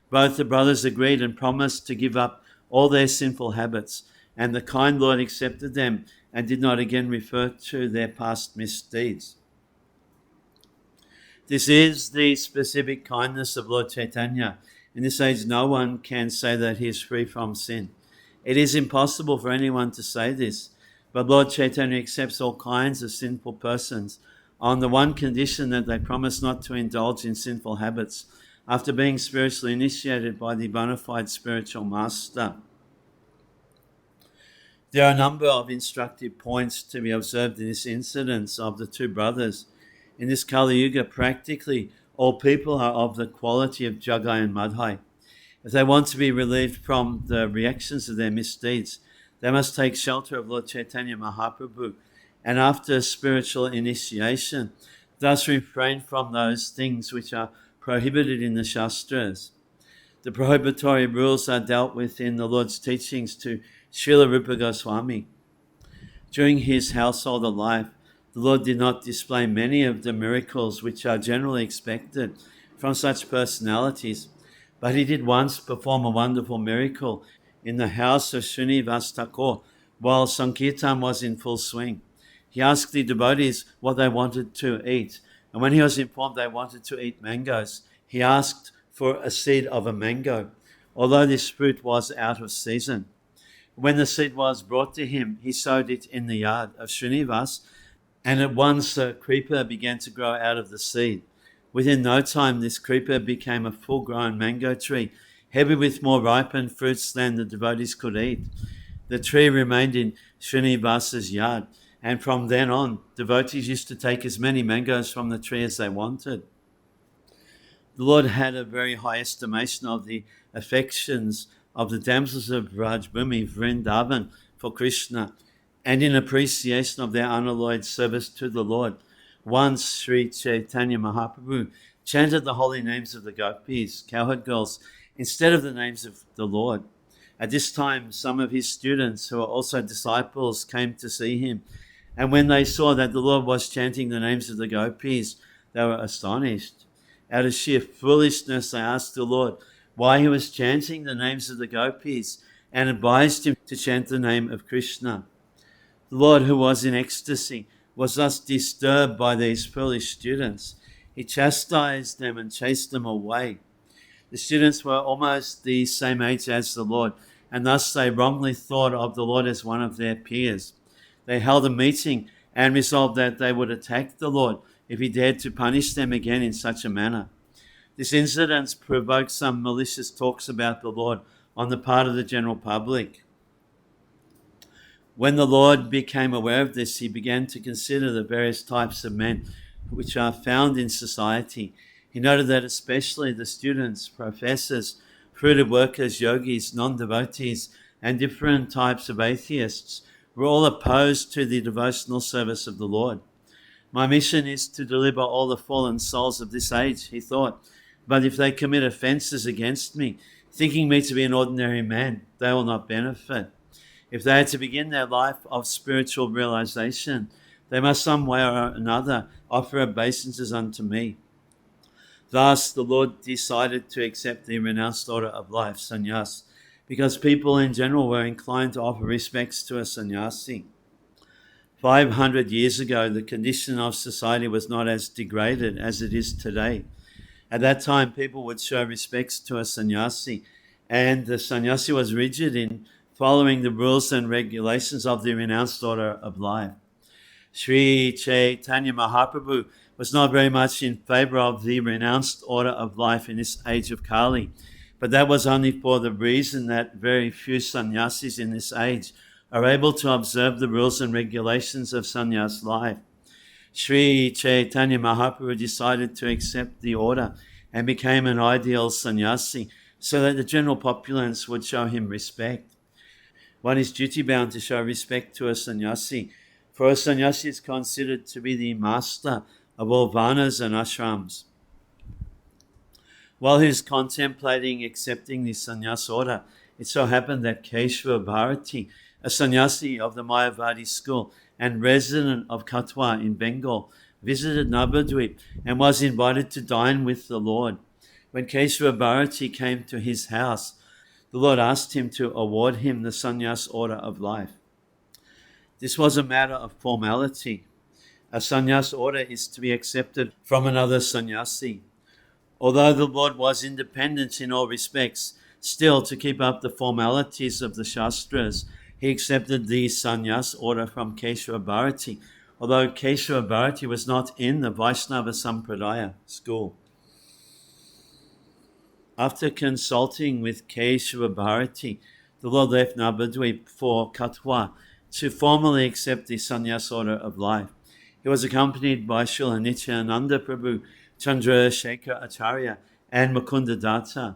Both the brothers agreed and promised to give up all their sinful habits, and the kind Lord accepted them and did not again refer to their past misdeeds. This is the specific kindness of Lord Chaitanya. In this age, no one can say that he is free from sin. It is impossible for anyone to say this, but Lord Chaitanya accepts all kinds of sinful persons on the one condition that they promise not to indulge in sinful habits after being spiritually initiated by the bona fide spiritual master. There are a number of instructive points to be observed in this incident of the two brothers. In this Kali Yuga, practically all people are of the quality of Jagai and Madhai. If they want to be relieved from the reactions of their misdeeds, they must take shelter of Lord Chaitanya Mahaprabhu, and after spiritual initiation, thus refrain from those things which are prohibited in the Shastras. The prohibitory rules are dealt with in the Lord's teachings to Srila Rupa Goswami. During his household life, the Lord did not display many of the miracles which are generally expected from such personalities, but he did once perform a wonderful miracle in the house of Srinivas Thakur while Sankirtan was in full swing. He asked the devotees what they wanted to eat, and when he was informed they wanted to eat mangoes, he asked for a seed of a mango, although this fruit was out of season. When the seed was brought to him, he sowed it in the yard of Srinivas, and at once a creeper began to grow out of the seed. Within no time, this creeper became a full-grown mango tree, heavy with more ripened fruits than the devotees could eat. The tree remained in Srinivas's yard, and from then on, devotees used to take as many mangoes from the tree as they wanted. The Lord had a very high estimation of the affections of the damsels of Rajbhumi, Vrindavan, for Krishna, and in appreciation of their unalloyed service to the Lord, once Sri Chaitanya Mahaprabhu chanted the holy names of the gopis, cowherd girls, instead of the names of the Lord. At this time, some of his students, who were also disciples, came to see him, and when they saw that the Lord was chanting the names of the gopis, they were astonished. Out of sheer foolishness, they asked the Lord why he was chanting the names of the gopis and advised him to chant the name of Krishna. The Lord, who was in ecstasy, was thus disturbed by these foolish students. He chastised them and chased them away. The students were almost the same age as the Lord, and thus they wrongly thought of the Lord as one of their peers. They held a meeting and resolved that they would attack the Lord if he dared to punish them again in such a manner. This incident provoked some malicious talks about the Lord on the part of the general public. When the Lord became aware of this, he began to consider the various types of men which are found in society. He noted that especially the students, professors, fruited workers, yogis, non-devotees, and different types of atheists were all opposed to the devotional service of the Lord. My mission is to deliver all the fallen souls of this age, he thought. But if they commit offences against me, thinking me to be an ordinary man, they will not benefit. If they are to begin their life of spiritual realization, they must some way or another offer obeisances unto me. Thus, the Lord decided to accept the renounced order of life, sannyas, because people in general were inclined to offer respects to a sannyasi. 500 years ago, the condition of society was not as degraded as it is today. At that time, people would show respects to a sannyasi, and the sannyasi was rigid in following the rules and regulations of the renounced order of life. Sri Chaitanya Mahaprabhu was not very much in favor of the renounced order of life in this age of Kali, but that was only for the reason that very few sannyasis in this age are able to observe the rules and regulations of sannyas life. Sri Chaitanya Mahaprabhu decided to accept the order and became an ideal sannyasi so that the general populace would show him respect. One is duty-bound to show respect to a sannyasi, for a sannyasi is considered to be the master of all varnas and ashrams. While he was contemplating accepting the sannyas order, it so happened that Keshava Bharati, a sannyasi of the Mayavadi school and resident of Katwa in Bengal, visited Navadvip and was invited to dine with the Lord. When Keshava Bharati came to his house, the Lord asked him to award him the sannyas order of life. This was a matter of formality. A sannyas order is to be accepted from another sannyasi. Although the Lord was independent in all respects, still to keep up the formalities of the Shastras, he accepted the sannyas order from Keshava Bharati, although Keshava Bharati was not in the Vaishnava Sampradaya school. After consulting with Keshava Bharati, the Lord left Navadvip for Katwa to formally accept the sannyas order of life. He was accompanied by Srila Nityananda Prabhu, Chandrasekhar Acharya, and Mukunda Datta.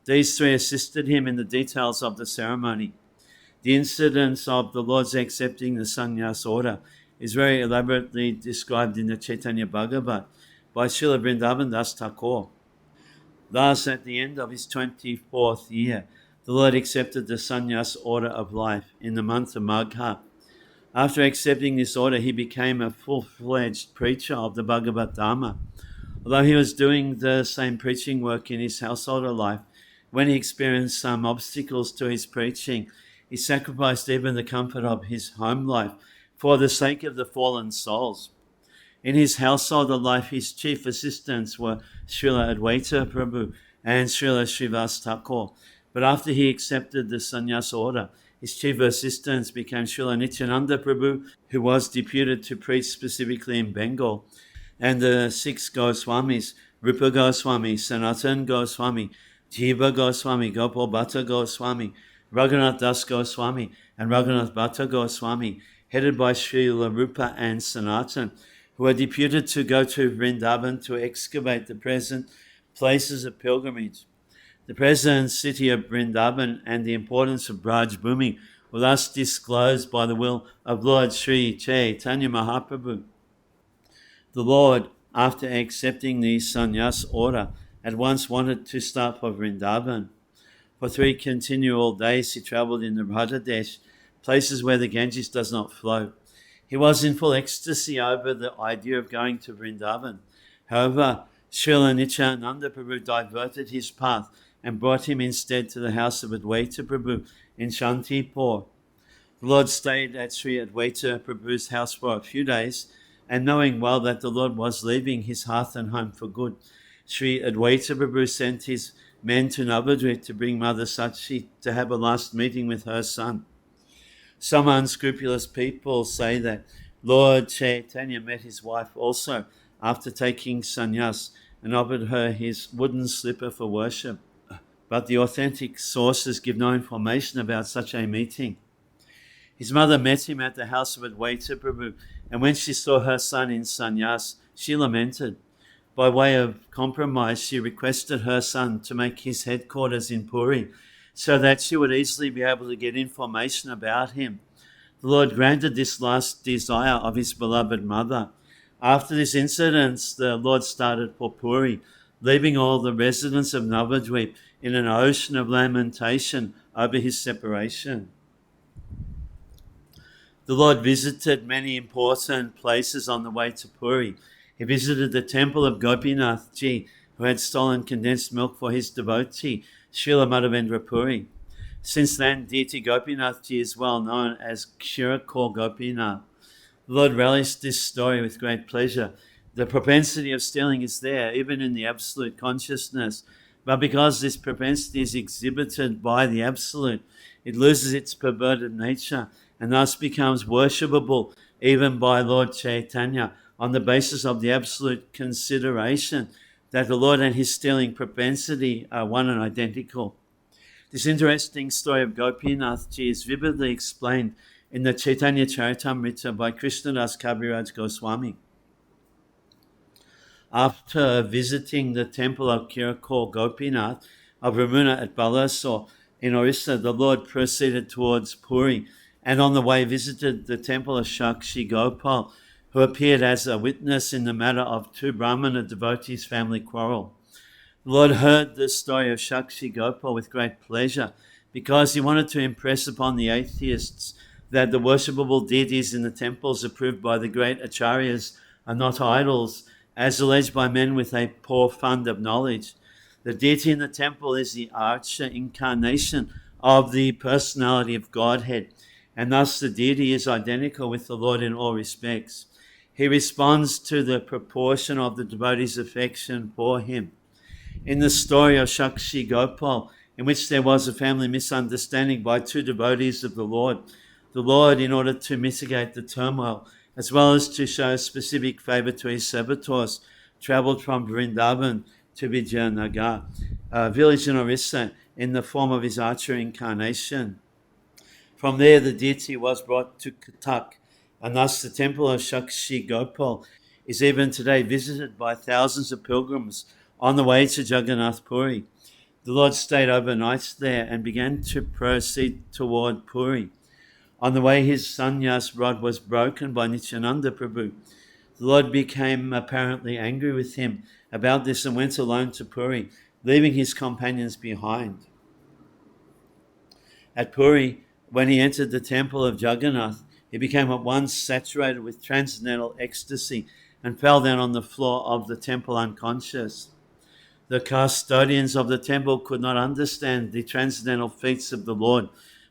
These three assisted him in the details of the ceremony. The incidents of the Lord's accepting the sannyas order is very elaborately described in the Chaitanya Bhagavat by Srila Vrindavan Das Thakur. Thus, at the end of his 24th year, the Lord accepted the sannyas order of life in the month of Magha. After accepting this order, he became a full-fledged preacher of the Bhagavad Dhamma. Although he was doing the same preaching work in his householder life, when he experienced some obstacles to his preaching, he sacrificed even the comfort of his home life for the sake of the fallen souls. In his householder life, his chief assistants were Srila Advaita Prabhu and Srila Srivas Thakur. But after he accepted the sannyas order, his chief assistants became Srila Nityananda Prabhu, who was deputed to preach specifically in Bengal, and the 6 Goswamis, Rupa Goswami, Sanatan Goswami, Jiva Goswami, Gopal Bhatta Goswami, Raghunath Das Goswami, and Raghunath Bhatta Goswami, headed by Srila Rupa and Sanatan, who were deputed to go to Vrindavan to excavate the present places of pilgrimage. The present city of Vrindavan and the importance of Braj Bhumi were thus disclosed by the will of Lord Sri Chaitanya Mahaprabhu. The Lord, after accepting the sannyas order, at once wanted to start for Vrindavan. For 3 continual days he travelled in the Radhadesh, places where the Ganges does not flow. He was in full ecstasy over the idea of going to Vrindavan. However, Srila Nityananda Prabhu diverted his path and brought him instead to the house of Advaita Prabhu in Shantipur. The Lord stayed at Sri Advaita Prabhu's house for a few days, and knowing well that the Lord was leaving his hearth and home for good, Sri Advaita Prabhu sent his men to Navadvip to bring Mother Sachi to have a last meeting with her son. Some unscrupulous people say that Lord Chaitanya met his wife also after taking sannyas and offered her his wooden slipper for worship. But the authentic sources give no information about such a meeting. His mother met him at the house of Advaita Prabhu, and when she saw her son in sannyas, she lamented. By way of compromise, she requested her son to make his headquarters in Puri, so that she would easily be able to get information about him. The Lord granted this last desire of his beloved mother. After this incident, the Lord started for Puri, leaving all the residents of Navadvip in an ocean of lamentation over his separation. The Lord visited many important places on the way to Puri. He visited the temple of Gopinath Ji, who had stolen condensed milk for his devotee, Srila Madhavendra Puri. Since then, deity Gopinath Ji is well known as Kshirakor Gopinath. The Lord relished this story with great pleasure. The propensity of stealing is there, even in the absolute consciousness. But because this propensity is exhibited by the absolute, it loses its perverted nature and thus becomes worshipable even by Lord Chaitanya on the basis of the absolute consideration that the Lord and his stealing propensity are one and identical. This interesting story of Gopinath Ji is vividly explained in the Chaitanya Charitamrita by Krishnadas Kaviraj Goswami. After visiting the temple of Kshirakor Gopinath of Ramuna at Balasore in Orissa, the Lord proceeded towards Puri, and on the way visited the temple of Shakshi Gopal, who appeared as a witness in the matter of two Brahmana devotees' family quarrel. The Lord heard the story of Shakshi Gopal with great pleasure because he wanted to impress upon the atheists that the worshipable deities in the temples approved by the great acharyas are not idols, as alleged by men with a poor fund of knowledge. The deity in the temple is the Archa incarnation of the personality of Godhead, and thus the deity is identical with the Lord in all respects. He responds to the proportion of the devotee's affection for him. In the story of Shakshi Gopal, in which there was a family misunderstanding by two devotees of the Lord, in order to mitigate the turmoil, as well as to show specific favor to his servitors, traveled from Vrindavan to Vijayanagar, a village in Orissa, in the form of his Archer incarnation. From there, the deity was brought to Cuttack, and thus the temple of Shakshi Gopal is even today visited by thousands of pilgrims on the way to Jagannath Puri. The Lord stayed overnight there and began to proceed toward Puri. On the way, his sannyas rod was broken by Nityananda Prabhu. The Lord became apparently angry with him about this and went alone to Puri, leaving his companions behind. At Puri, when he entered the temple of Jagannath, he became at once saturated with transcendental ecstasy and fell down on the floor of the temple unconscious. The custodians of the temple could not understand the transcendental feats of the Lord,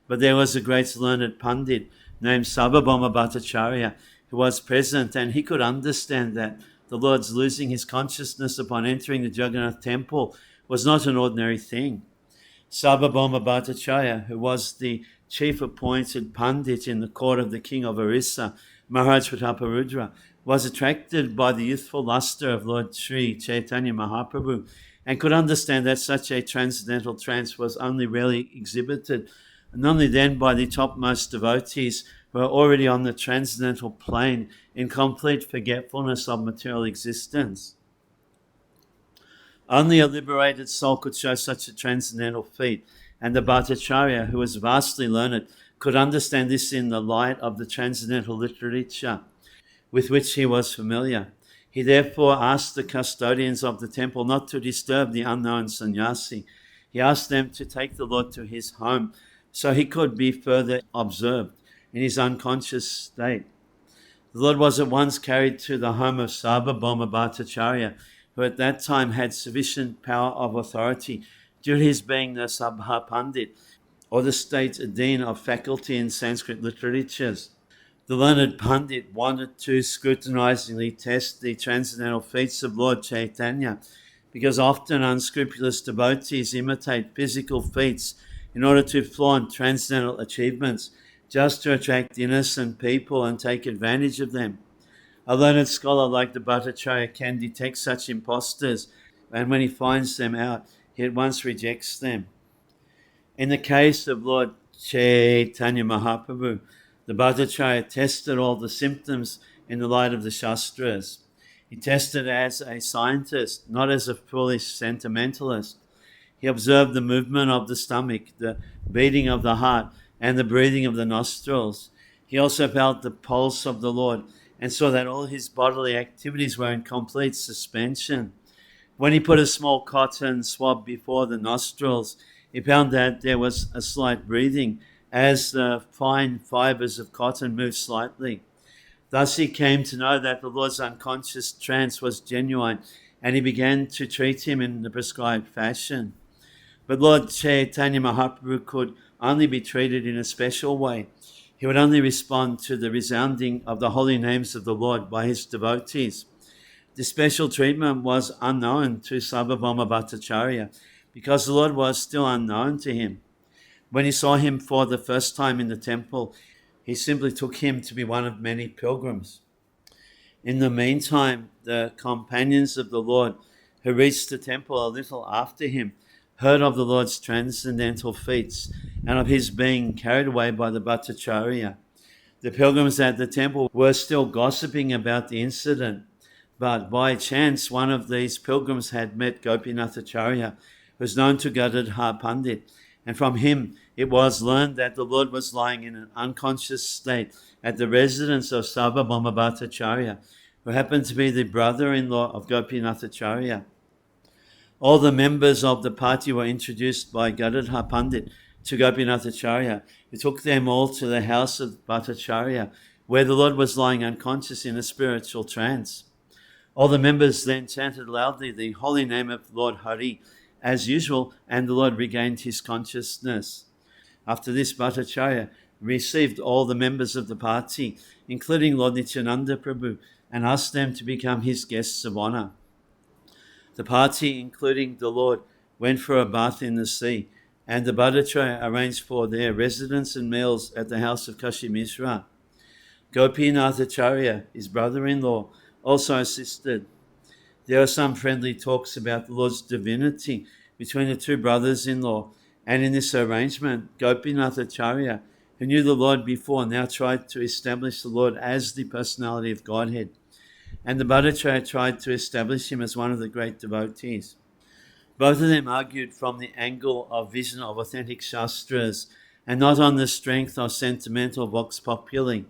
but there was a great learned Pandit named Sarvabhauma Bhattacharya who was present, and he could understand that the Lord's losing his consciousness upon entering the Jagannath temple was not an ordinary thing. Sarvabhauma Bhattacharya, who was the chief appointed Pandit in the court of the king of Orissa, Maharaj Prataparudra, was attracted by the youthful luster of Lord Sri Chaitanya Mahaprabhu and could understand that such a transcendental trance was only rarely exhibited, and only then by the topmost devotees who are already on the transcendental plane in complete forgetfulness of material existence. Only a liberated soul could show such a transcendental feat, and the Bhattacharya, who was vastly learned, could understand this in the light of the transcendental literature with which he was familiar. He therefore asked the custodians of the temple not to disturb the unknown sannyasi. He asked them to take the Lord to his home so he could be further observed in his unconscious state. The Lord was at once carried to the home of Sarvabhauma Bhattacharya, who at that time had sufficient power of authority due to his being the Sabha Pandit, or the state dean of faculty in Sanskrit literatures. The learned Pandit wanted to scrutinizingly test the transcendental feats of Lord Chaitanya, because often unscrupulous devotees imitate physical feats in order to flaunt transcendental achievements, just to attract innocent people and take advantage of them. A learned scholar like the Bhattacharya can detect such impostors, and when he finds them out, he at once rejects them. In the case of Lord Chaitanya Mahaprabhu, the Bhattacharya tested all the symptoms in the light of the Shastras. He tested as a scientist, not as a foolish sentimentalist. He observed the movement of the stomach, the beating of the heart, and the breathing of the nostrils. He also felt the pulse of the Lord and saw that all his bodily activities were in complete suspension. When he put a small cotton swab before the nostrils, he found that there was a slight breathing as the fine fibers of cotton moved slightly. Thus he came to know that the Lord's unconscious trance was genuine, and he began to treat him in the prescribed fashion. But Lord Chaitanya Mahaprabhu could only be treated in a special way. He would only respond to the resounding of the holy names of the Lord by his devotees. This special treatment was unknown to Sarvabhauma Bhattacharya because the Lord was still unknown to him. When he saw him for the first time in the temple, he simply took him to be one of many pilgrims. In the meantime, the companions of the Lord who reached the temple a little after him heard of the Lord's transcendental feats and of his being carried away by the Bhattacharya. The pilgrims at the temple were still gossiping about the incident, but by chance one of these pilgrims had met Gopinathacharya, who was known to Gadadhar Pandit, and from him it was learned that the Lord was lying in an unconscious state at the residence of Sarvabhauma Bhattacharya, who happened to be the brother-in-law of Gopinathacharya. All the members of the party were introduced by Gadadhar Pandit to Gopinathacharya, who took them all to the house of Bhattacharya, where the Lord was lying unconscious in a spiritual trance. All the members then chanted loudly the holy name of Lord Hari as usual, and the Lord regained his consciousness. After this, Bhattacharya received all the members of the party, including Lord Nityananda Prabhu, and asked them to become his guests of honor. The party, including the Lord, went for a bath in the sea, and the Bhattacharya arranged for their residence and meals at the house of Kashi Mishra. Gopinathacharya, his brother-in-law, also assisted. There are some friendly talks about the Lord's divinity between the two brothers-in-law, and in this arrangement, Gopinathacharya, who knew the Lord before, now tried to establish the Lord as the personality of Godhead, and the Bhattacharya tried to establish him as one of the great devotees. Both of them argued from the angle of vision of authentic Shastras, and not on the strength of sentimental vox populi.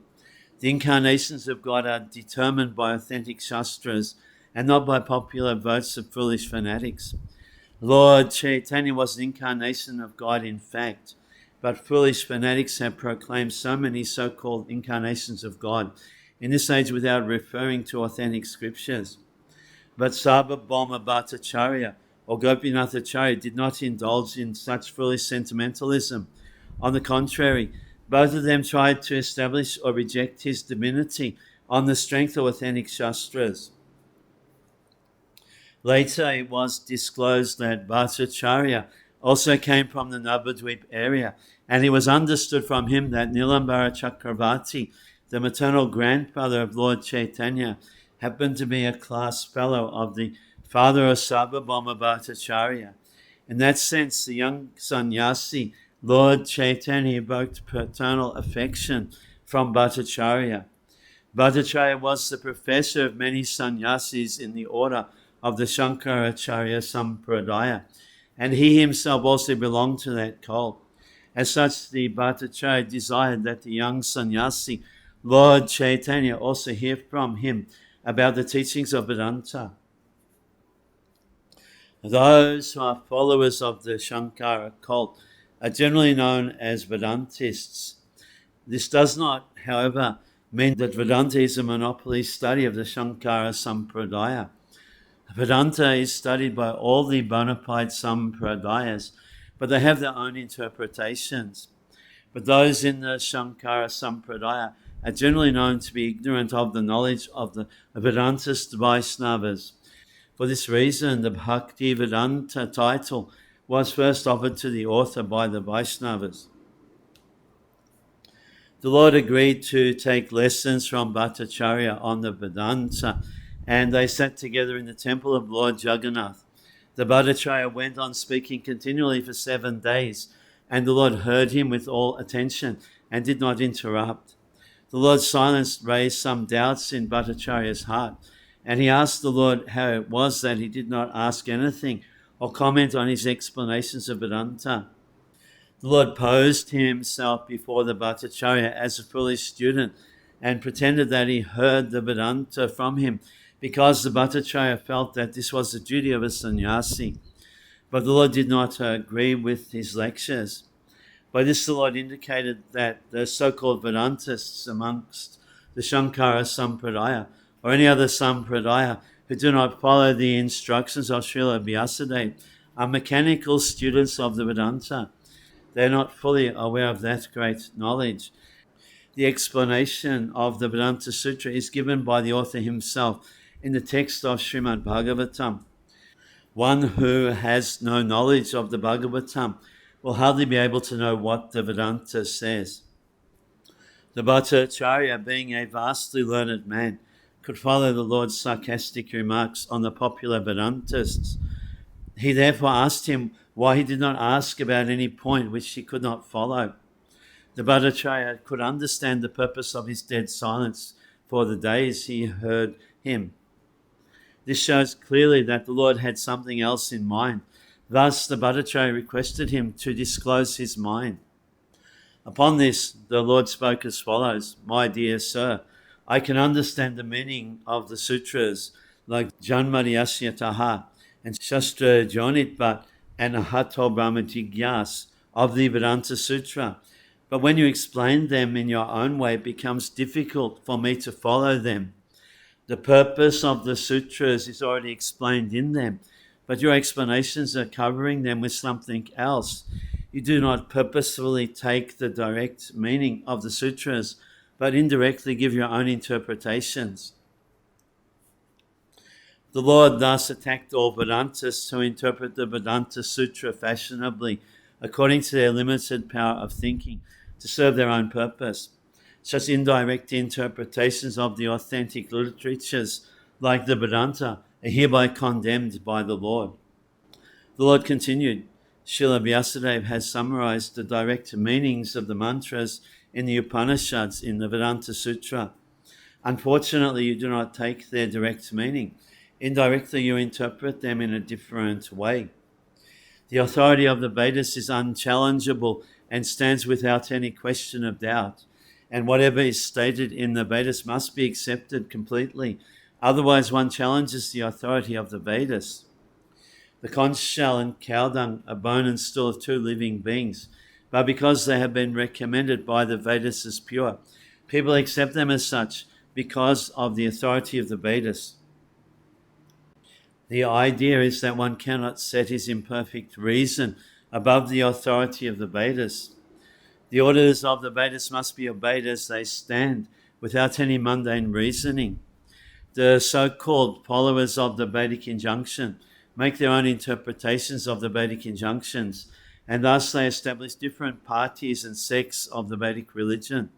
The incarnations of God are determined by authentic Shastras, and not by popular votes of foolish fanatics. Lord Chaitanya was an incarnation of God in fact, but foolish fanatics have proclaimed so many so-called incarnations of God in this age without referring to authentic scriptures. But Sarvabhauma Bhattacharya or Gopinathacharya did not indulge in such foolish sentimentalism. On the contrary, both of them tried to establish or reject his divinity on the strength of authentic Shastras. Later, it was disclosed that Bhattacharya also came from the Navadvip area, and it was understood from him that Nilambara Chakravarti, the maternal grandfather of Lord Chaitanya, happened to be a class fellow of the father of Sarvabhauma Bhattacharya. In that sense, the young sannyasi, Lord Chaitanya, evoked paternal affection from Bhattacharya. Bhattacharya was the professor of many sannyasis in the order of the Shankaracharya Sampradaya, and he himself also belonged to that cult. As such, the Bhattacharya desired that the young sannyasi, Lord Chaitanya, also hear from him about the teachings of Vedanta. Those who are followers of the Shankara cult are generally known as Vedantists. This does not, however, mean that Vedanta is a monopoly study of the Shankara Sampradaya. Vedanta is studied by all the bona fide Sampradayas, but they have their own interpretations. But those in the Shankara Sampradaya are generally known to be ignorant of the knowledge of the Vedantist Vaishnavas. For this reason, the Bhaktivedanta title was first offered to the author by the Vaishnavas. The Lord agreed to take lessons from Bhattacharya on the Vedanta, and they sat together in the temple of Lord Jagannath. The Bhattacharya went on speaking continually for 7 days, and the Lord heard him with all attention and did not interrupt. The Lord's silence raised some doubts in Bhattacharya's heart, and he asked the Lord how it was that he did not ask anything or comment on his explanations of Vedanta. The Lord posed himself before the Bhattacharya as a foolish student and pretended that he heard the Vedanta from him because the Bhattacharya felt that this was the duty of a sannyasi. But the Lord did not agree with his lectures. By this, the Lord indicated that the so-called Vedantists amongst the Shankara Sampradaya or any other Sampradaya who do not follow the instructions of Srila Vyasadeva are mechanical students of the Vedanta. They are not fully aware of that great knowledge. The explanation of the Vedanta Sutra is given by the author himself in the text of Srimad-Bhagavatam. One who has no knowledge of the Bhagavatam will hardly be able to know what the Vedanta says. The Bhattacharya, being a vastly learned man, could follow the Lord's sarcastic remarks on the popular Vedantists. He therefore asked him why he did not ask about any point which he could not follow. The Bhattacharya could understand the purpose of his dead silence for the days he heard him. This shows clearly that the Lord had something else in mind. Thus, the Bhattacharya requested him to disclose his mind. Upon this, the Lord spoke as follows: "My dear sir, I can understand the meaning of the sutras like Janmaryasya Taha and Shastra Jonitvat and Ahato Brahma Jigyas of the Vedanta Sutra. But when you explain them in your own way, it becomes difficult for me to follow them. The purpose of the sutras is already explained in them, but your explanations are covering them with something else. You do not purposefully take the direct meaning of the sutras, but indirectly give your own interpretations." The Lord thus attacked all Vedantists who interpret the Vedanta Sutra fashionably, according to their limited power of thinking, to serve their own purpose. Such indirect interpretations of the authentic literatures, like the Vedanta, are hereby condemned by the Lord. The Lord continued, "Srila Vyasadeva has summarized the direct meanings of the mantras in the Upanishads in the Vedanta Sutra. Unfortunately, you do not take their direct meaning. Indirectly, you interpret them in a different way. The authority of the Vedas is unchallengeable and stands without any question of doubt. And whatever is stated in the Vedas must be accepted completely. Otherwise, one challenges the authority of the Vedas. The conch shell and cow dung are bone and stool of two living beings, but because they have been recommended by the Vedas as pure, people accept them as such because of the authority of the Vedas. The idea is that one cannot set his imperfect reason above the authority of the Vedas. The orders of the Vedas must be obeyed as they stand, without any mundane reasoning. The so-called followers of the Vedic injunction make their own interpretations of the Vedic injunctions, and thus they establish different parties and sects of the Vedic religion.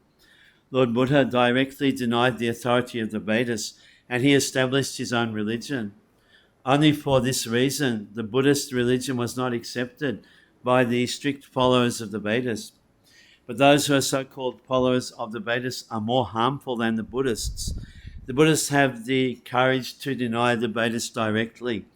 Lord Buddha directly denied the authority of the Vedas, and he established his own religion. Only for this reason, the Buddhist religion was not accepted by the strict followers of the Vedas. But those who are so-called followers of the Vedas are more harmful than the Buddhists. The Buddhists have the courage to deny the Vedas directly,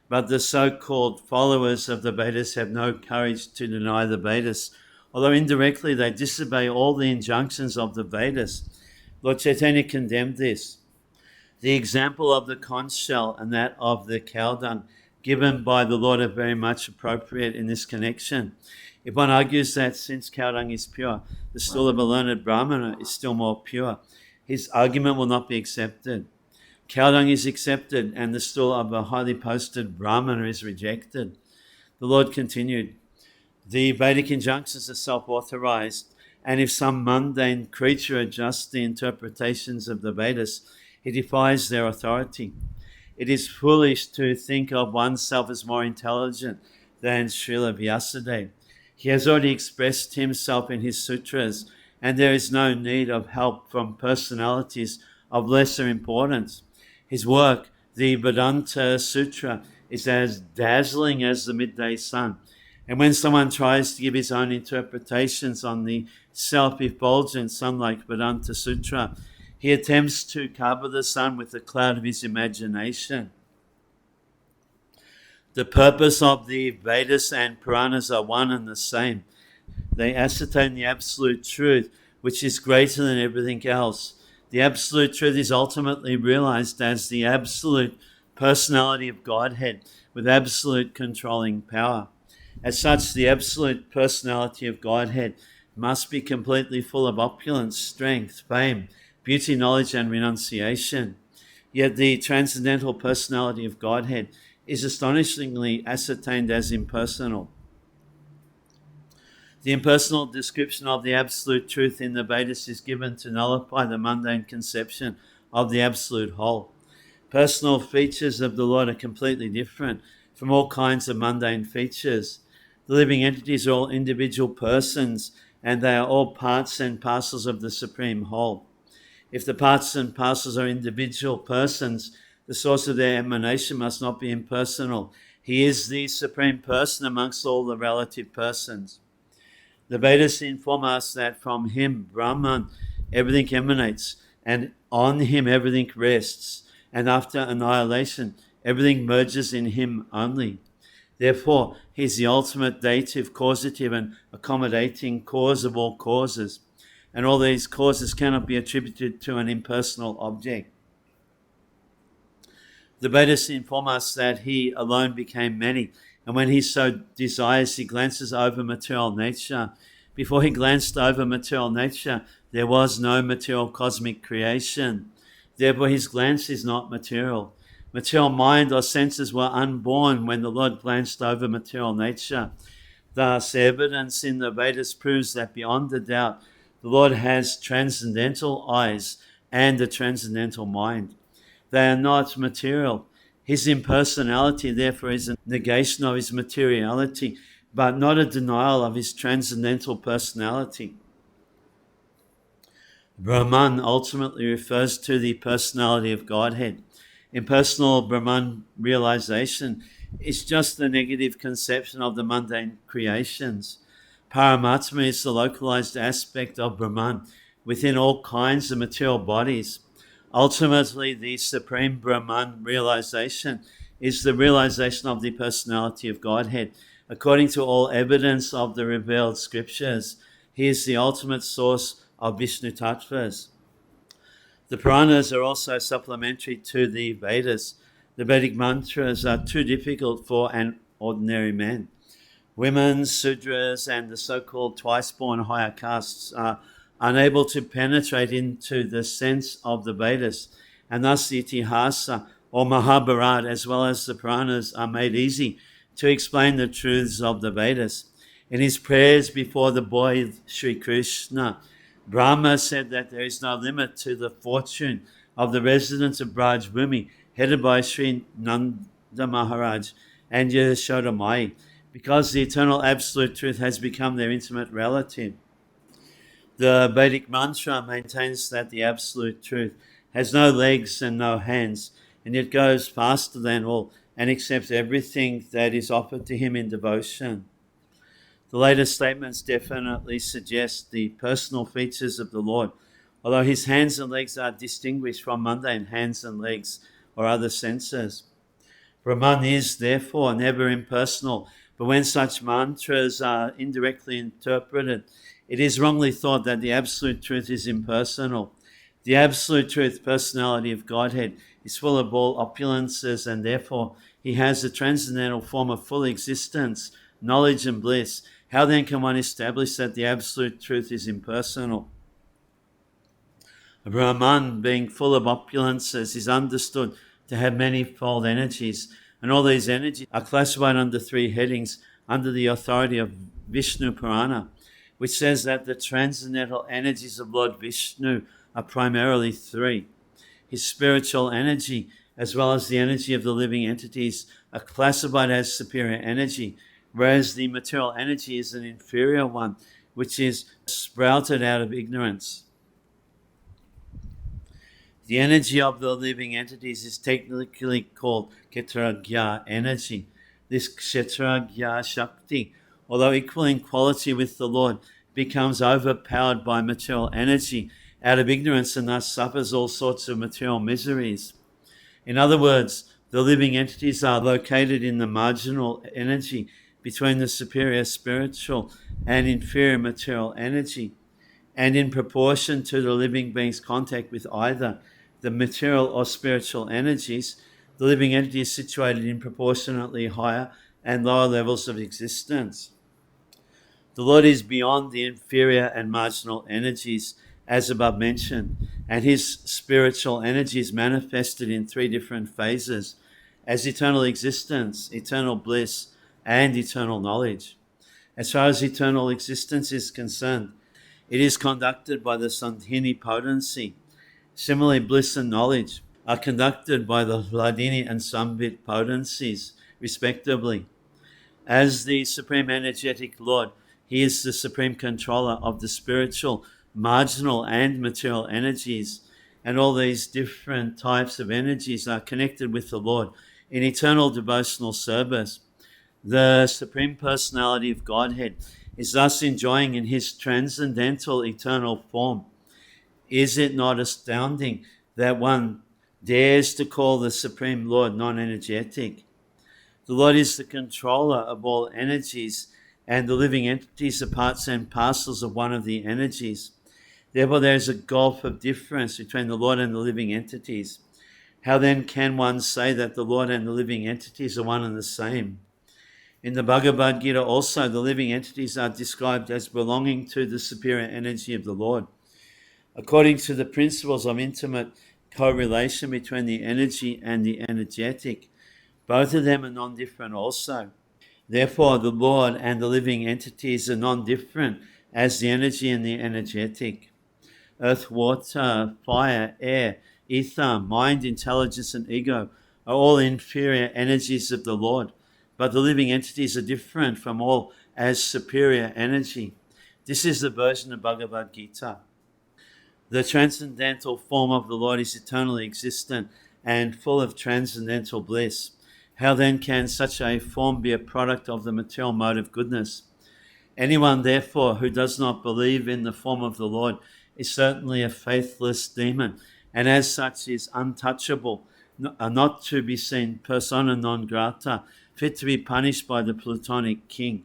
but the so-called followers of the Vedas have no courage to deny the Vedas, although indirectly they disobey all the injunctions of the Vedas. Lord Chaitanya condemned this. The example of the conch shell and that of the cow dung given by the Lord are very much appropriate in this connection. If one argues that since cow dung is pure, the stool of a learned Brahmana is still more pure, his argument will not be accepted. Cow dung is accepted and the stool of a highly posted Brahmana is rejected. The Lord continued, "The Vedic injunctions are self-authorized, and if some mundane creature adjusts the interpretations of the Vedas, he defies their authority. It is foolish to think of oneself as more intelligent than Srila Vyasadeva. He has already expressed himself in his sutras, and there is no need of help from personalities of lesser importance. His work, the Vedanta Sutra, is as dazzling as the midday sun. And when someone tries to give his own interpretations on the self-effulgent sun-like Vedanta Sutra, he attempts to cover the sun with the cloud of his imagination. The purpose of the Vedas and Puranas are one and the same. They ascertain the absolute truth, which is greater than everything else. The absolute truth is ultimately realized as the absolute personality of Godhead with absolute controlling power. As such, the absolute personality of Godhead must be completely full of opulence, strength, fame, beauty, knowledge, and renunciation. Yet the transcendental personality of Godhead is astonishingly ascertained as impersonal. The impersonal description of the absolute truth in the Vedas is given to nullify the mundane conception of the absolute whole. Personal features of the Lord are completely different from all kinds of mundane features. The living entities are all individual persons, and they are all parts and parcels of the supreme whole. If the parts and parcels are individual persons, the source of their emanation must not be impersonal. He is the supreme person amongst all the relative persons. The Vedas inform us that from him, Brahman, everything emanates, and on him everything rests, and after annihilation, everything merges in him only. Therefore, he is the ultimate dative, causative, and accommodating cause of all causes, and all these causes cannot be attributed to an impersonal object. The Vedas inform us that he alone became many, and when he so desires, he glances over material nature. Before he glanced over material nature, there was no material cosmic creation. Therefore, his glance is not material. Material mind or senses were unborn when the Lord glanced over material nature. Thus, evidence in the Vedas proves that beyond a doubt, the Lord has transcendental eyes and a transcendental mind. They are not material. His impersonality, therefore, is a negation of his materiality, but not a denial of his transcendental personality. Brahman ultimately refers to the personality of Godhead. Impersonal Brahman realization is just the negative conception of the mundane creations. Paramatma is the localized aspect of Brahman within all kinds of material bodies. Ultimately, the supreme Brahman realization is the realization of the personality of Godhead. According to all evidence of the revealed scriptures, he is the ultimate source of Vishnu Tattvas. The Puranas are also supplementary to the Vedas. The Vedic mantras are too difficult for an ordinary man. Women, Sudras, and the so-called twice-born higher castes are unable to penetrate into the sense of the Vedas, and thus the Itihasa or Mahabharata as well as the Puranas are made easy to explain the truths of the Vedas. In his prayers before the boy Sri Krishna, Brahma said that there is no limit to the fortune of the residents of Braj Bhumi, headed by Sri Nanda Maharaj and Yashoda Mai, because the eternal absolute truth has become their intimate relative. The Vedic mantra maintains that the absolute truth has no legs and no hands, and yet goes faster than all and accepts everything that is offered to him in devotion. The later statements definitely suggest the personal features of the Lord, although his hands and legs are distinguished from mundane hands and legs or other senses. Brahman is therefore never impersonal, but when such mantras are indirectly interpreted, it is wrongly thought that the absolute truth is impersonal. The absolute truth, personality of Godhead, is full of all opulences, and therefore he has a transcendental form of full existence, knowledge and bliss. How then can one establish that the absolute truth is impersonal? Brahman, being full of opulences, is understood to have manifold energies, and all these energies are classified under three headings under the authority of Vishnu Purana, which says that the transcendental energies of Lord Vishnu are primarily three. His spiritual energy, as well as the energy of the living entities, are classified as superior energy, whereas the material energy is an inferior one, which is sprouted out of ignorance. The energy of the living entities is technically called Kshetragya energy. This Kshetragya Shakti, although equal in quality with the Lord, becomes overpowered by material energy out of ignorance and thus suffers all sorts of material miseries. In other words, the living entities are located in the marginal energy between the superior spiritual and inferior material energy. And in proportion to the living being's contact with either the material or spiritual energies, the living entity is situated in proportionately higher and lower levels of existence. The Lord is beyond the inferior and marginal energies, as above mentioned, and his spiritual energy is manifested in three different phases: as eternal existence, eternal bliss, and eternal knowledge. As far as eternal existence is concerned, it is conducted by the Sandhini potency. Similarly, bliss and knowledge are conducted by the Hladini and Sambit potencies, respectively. As the Supreme Energetic Lord, he is the supreme controller of the spiritual, marginal, and material energies. And all these different types of energies are connected with the Lord in eternal devotional service. The Supreme Personality of Godhead is thus enjoying in his transcendental eternal form. Is it not astounding that one dares to call the Supreme Lord non-energetic? The Lord is the controller of all energies, and the living entities are parts and parcels of one of the energies. Therefore, there is a gulf of difference between the Lord and the living entities. How then can one say that the Lord and the living entities are one and the same? In the Bhagavad Gita also, the living entities are described as belonging to the superior energy of the Lord. According to the principles of intimate correlation between the energy and the energetic, both of them are non-different also. Therefore, the Lord and the living entities are non-different as the energy and the energetic. Earth, water, fire, air, ether, mind, intelligence, and ego are all inferior energies of the Lord, but the living entities are different from all as superior energy. This is the version of Bhagavad Gita. The transcendental form of the Lord is eternally existent and full of transcendental bliss. How then can such a form be a product of the material mode of goodness? Anyone, therefore, who does not believe in the form of the Lord is certainly a faithless demon, and as such is untouchable, not to be seen, persona non grata, fit to be punished by the Plutonic king.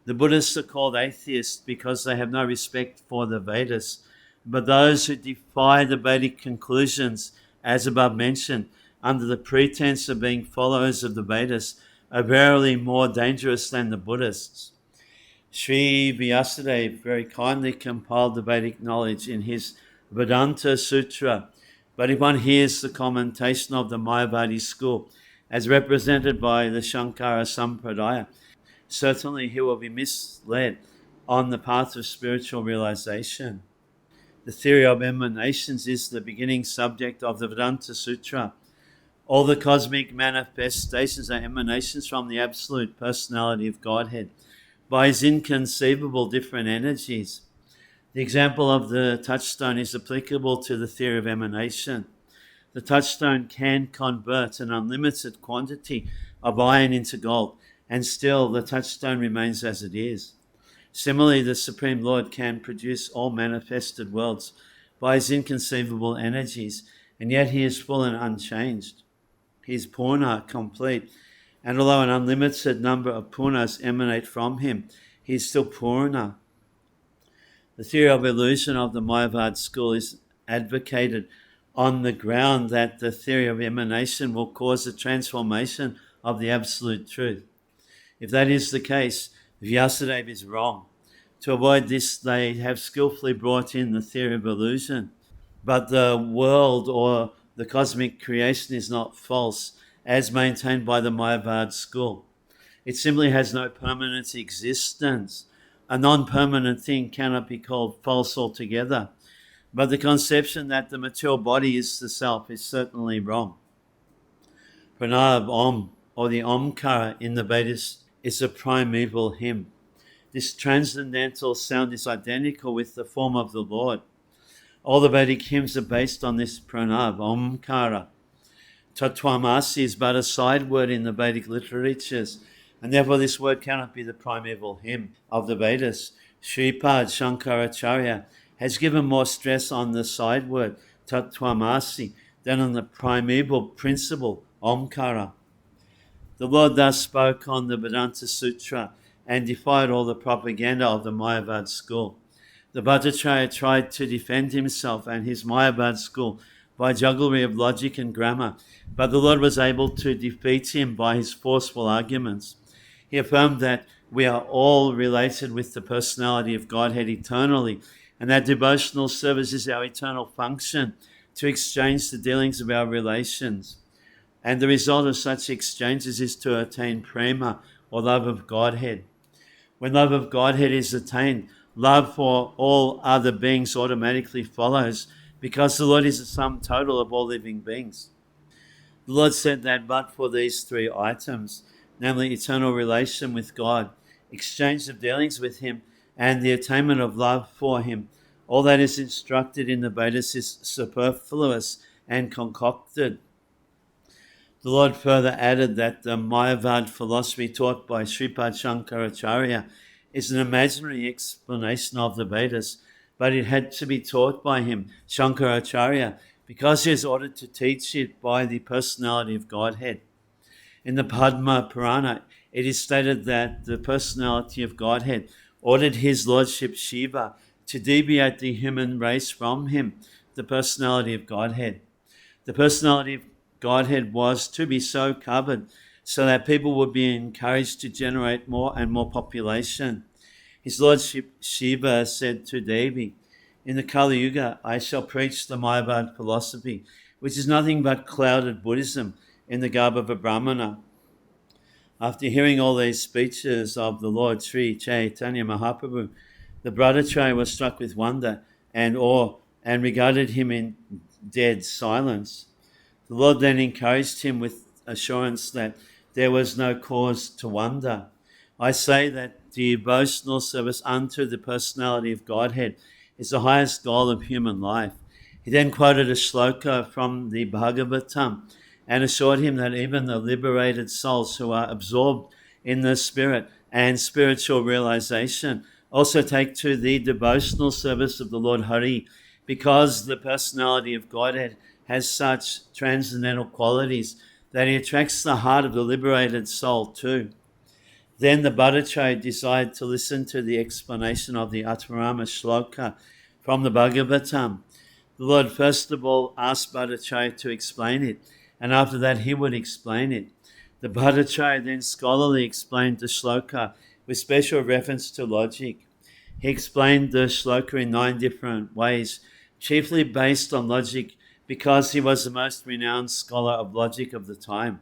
The Buddhists are called atheists because they have no respect for the Vedas, but those who defy the Vedic conclusions, as above mentioned, under the pretense of being followers of the Vedas, are verily more dangerous than the Buddhists. Sri Vyasadeva very kindly compiled the Vedic knowledge in his Vedanta Sutra, but if one hears the commentation of the Mayavadi school, as represented by the Shankara Sampradaya, certainly he will be misled on the path of spiritual realization. The theory of emanations is the beginning subject of the Vedanta Sutra. All the cosmic manifestations are emanations from the absolute personality of Godhead by his inconceivable different energies. The example of the touchstone is applicable to the theory of emanation. The touchstone can convert an unlimited quantity of iron into gold, and still the touchstone remains as it is. Similarly, the Supreme Lord can produce all manifested worlds by his inconceivable energies, and yet he is full and unchanged. He is Purna, complete, and although an unlimited number of Purnas emanate from him, he is still Purna. The theory of illusion of the Mayavad school is advocated on the ground that the theory of emanation will cause a transformation of the absolute truth. If that is the case, Vyasadeva is wrong. To avoid this, they have skillfully brought in the theory of illusion. But the world or the cosmic creation is not false, as maintained by the Mayavad school. It simply has no permanent existence. A non-permanent thing cannot be called false altogether. But the conception that the material body is the self is certainly wrong. Pranab Om, or the Omkara in the Vedas, is a primeval hymn. This transcendental sound is identical with the form of the Lord. All the Vedic hymns are based on this pranab, Omkara. Tattvamasi is but a side word in the Vedic literatures, and therefore this word cannot be the primeval hymn of the Vedas. Sripad Shankaracharya has given more stress on the side word, Tattvamasi, than on the primeval principle, Omkara. The Lord thus spoke on the Vedanta Sutra and defied all the propaganda of the Mayavad school. The Bhattacharya tried to defend himself and his Mayavad school by jugglery of logic and grammar, but the Lord was able to defeat him by his forceful arguments. He affirmed that we are all related with the personality of Godhead eternally, and that devotional service is our eternal function to exchange the dealings of our relations. And the result of such exchanges is to attain prema, or love of Godhead. When love of Godhead is attained, love for all other beings automatically follows, because the Lord is the sum total of all living beings. The Lord said that but for these three items, namely eternal relation with God, exchange of dealings with Him, and the attainment of love for Him, all that is instructed in the Vedas is superfluous and concocted. The Lord further added that the Mayavad philosophy taught by Sripad Shankaracharya is an imaginary explanation of the Vedas, but it had to be taught by him, Shankaracharya, because he is ordered to teach it by the personality of Godhead. In the Padma Purana, it is stated that the personality of Godhead ordered his lordship Shiva to deviate the human race from him, the personality of Godhead. The personality of Godhead was to be so covered so that people would be encouraged to generate more and more population. His lordship Shiva said to Devi, "In the Kali Yuga, I shall preach the Mayavad philosophy, which is nothing but clouded Buddhism in the garb of a Brahmana." After hearing all these speeches of the Lord Sri Chaitanya Mahaprabhu, the Bhattacharya was struck with wonder and awe and regarded him in dead silence. The Lord then encouraged him with assurance that there was no cause to wonder. I say that devotional service unto the personality of Godhead is the highest goal of human life. He then quoted a shloka from the Bhagavatam and assured him that even the liberated souls who are absorbed in the spirit and spiritual realization also take to the devotional service of the Lord Hari, because the personality of Godhead has such transcendental qualities that he attracts the heart of the liberated soul too. Then the Bhattacharya desired to listen to the explanation of the Atmarama shloka from the Bhagavatam. The Lord first of all asked Bhattacharya to explain it, and after that he would explain it. The Bhattacharya then scholarly explained the shloka with special reference to logic. He explained the shloka in 9 different ways, chiefly based on logic, because he was the most renowned scholar of logic of the time.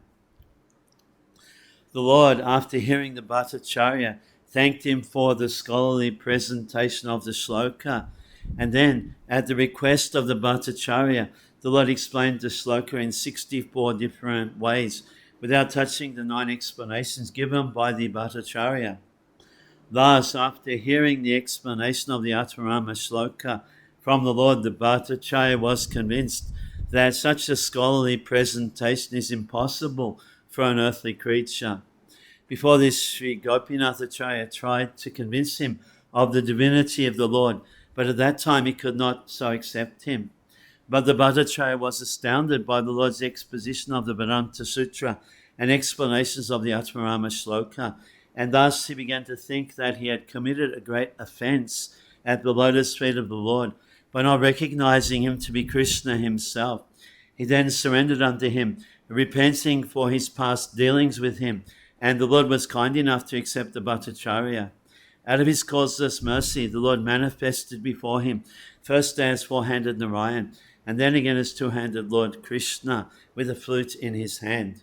The Lord, after hearing the Bhattacharya, thanked him for the scholarly presentation of the shloka, and then, at the request of the Bhattacharya, the Lord explained the shloka in 64 different ways, without touching the 9 explanations given by the Bhattacharya. Thus, after hearing the explanation of the Atmarama shloka from the Lord, the Bhattacharya was convinced that such a scholarly presentation is impossible for an earthly creature. Before this, Sri Gopinathacharya tried to convince him of the divinity of the Lord, but at that time he could not so accept him. But the Bhattacharya was astounded by the Lord's exposition of the Vedanta Sutra and explanations of the Atmarama shloka, and thus he began to think that he had committed a great offense at the lotus feet of the Lord by not recognizing him to be Krishna himself. He then surrendered unto him, repenting for his past dealings with him, and the Lord was kind enough to accept the Bhattacharya. Out of his causeless mercy, the Lord manifested before him, first as four-handed Narayan, and then again as two-handed Lord Krishna, with a flute in his hand.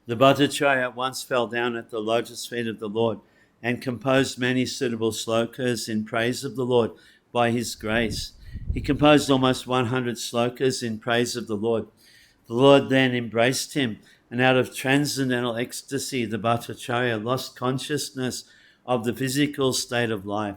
The Bhattacharya at once fell down at the lotus feet of the Lord and composed many suitable shlokas in praise of the Lord by his grace. He composed almost 100 shlokas in praise of the Lord. The Lord then embraced him, and out of transcendental ecstasy, the Bhattacharya lost consciousness of the physical state of life.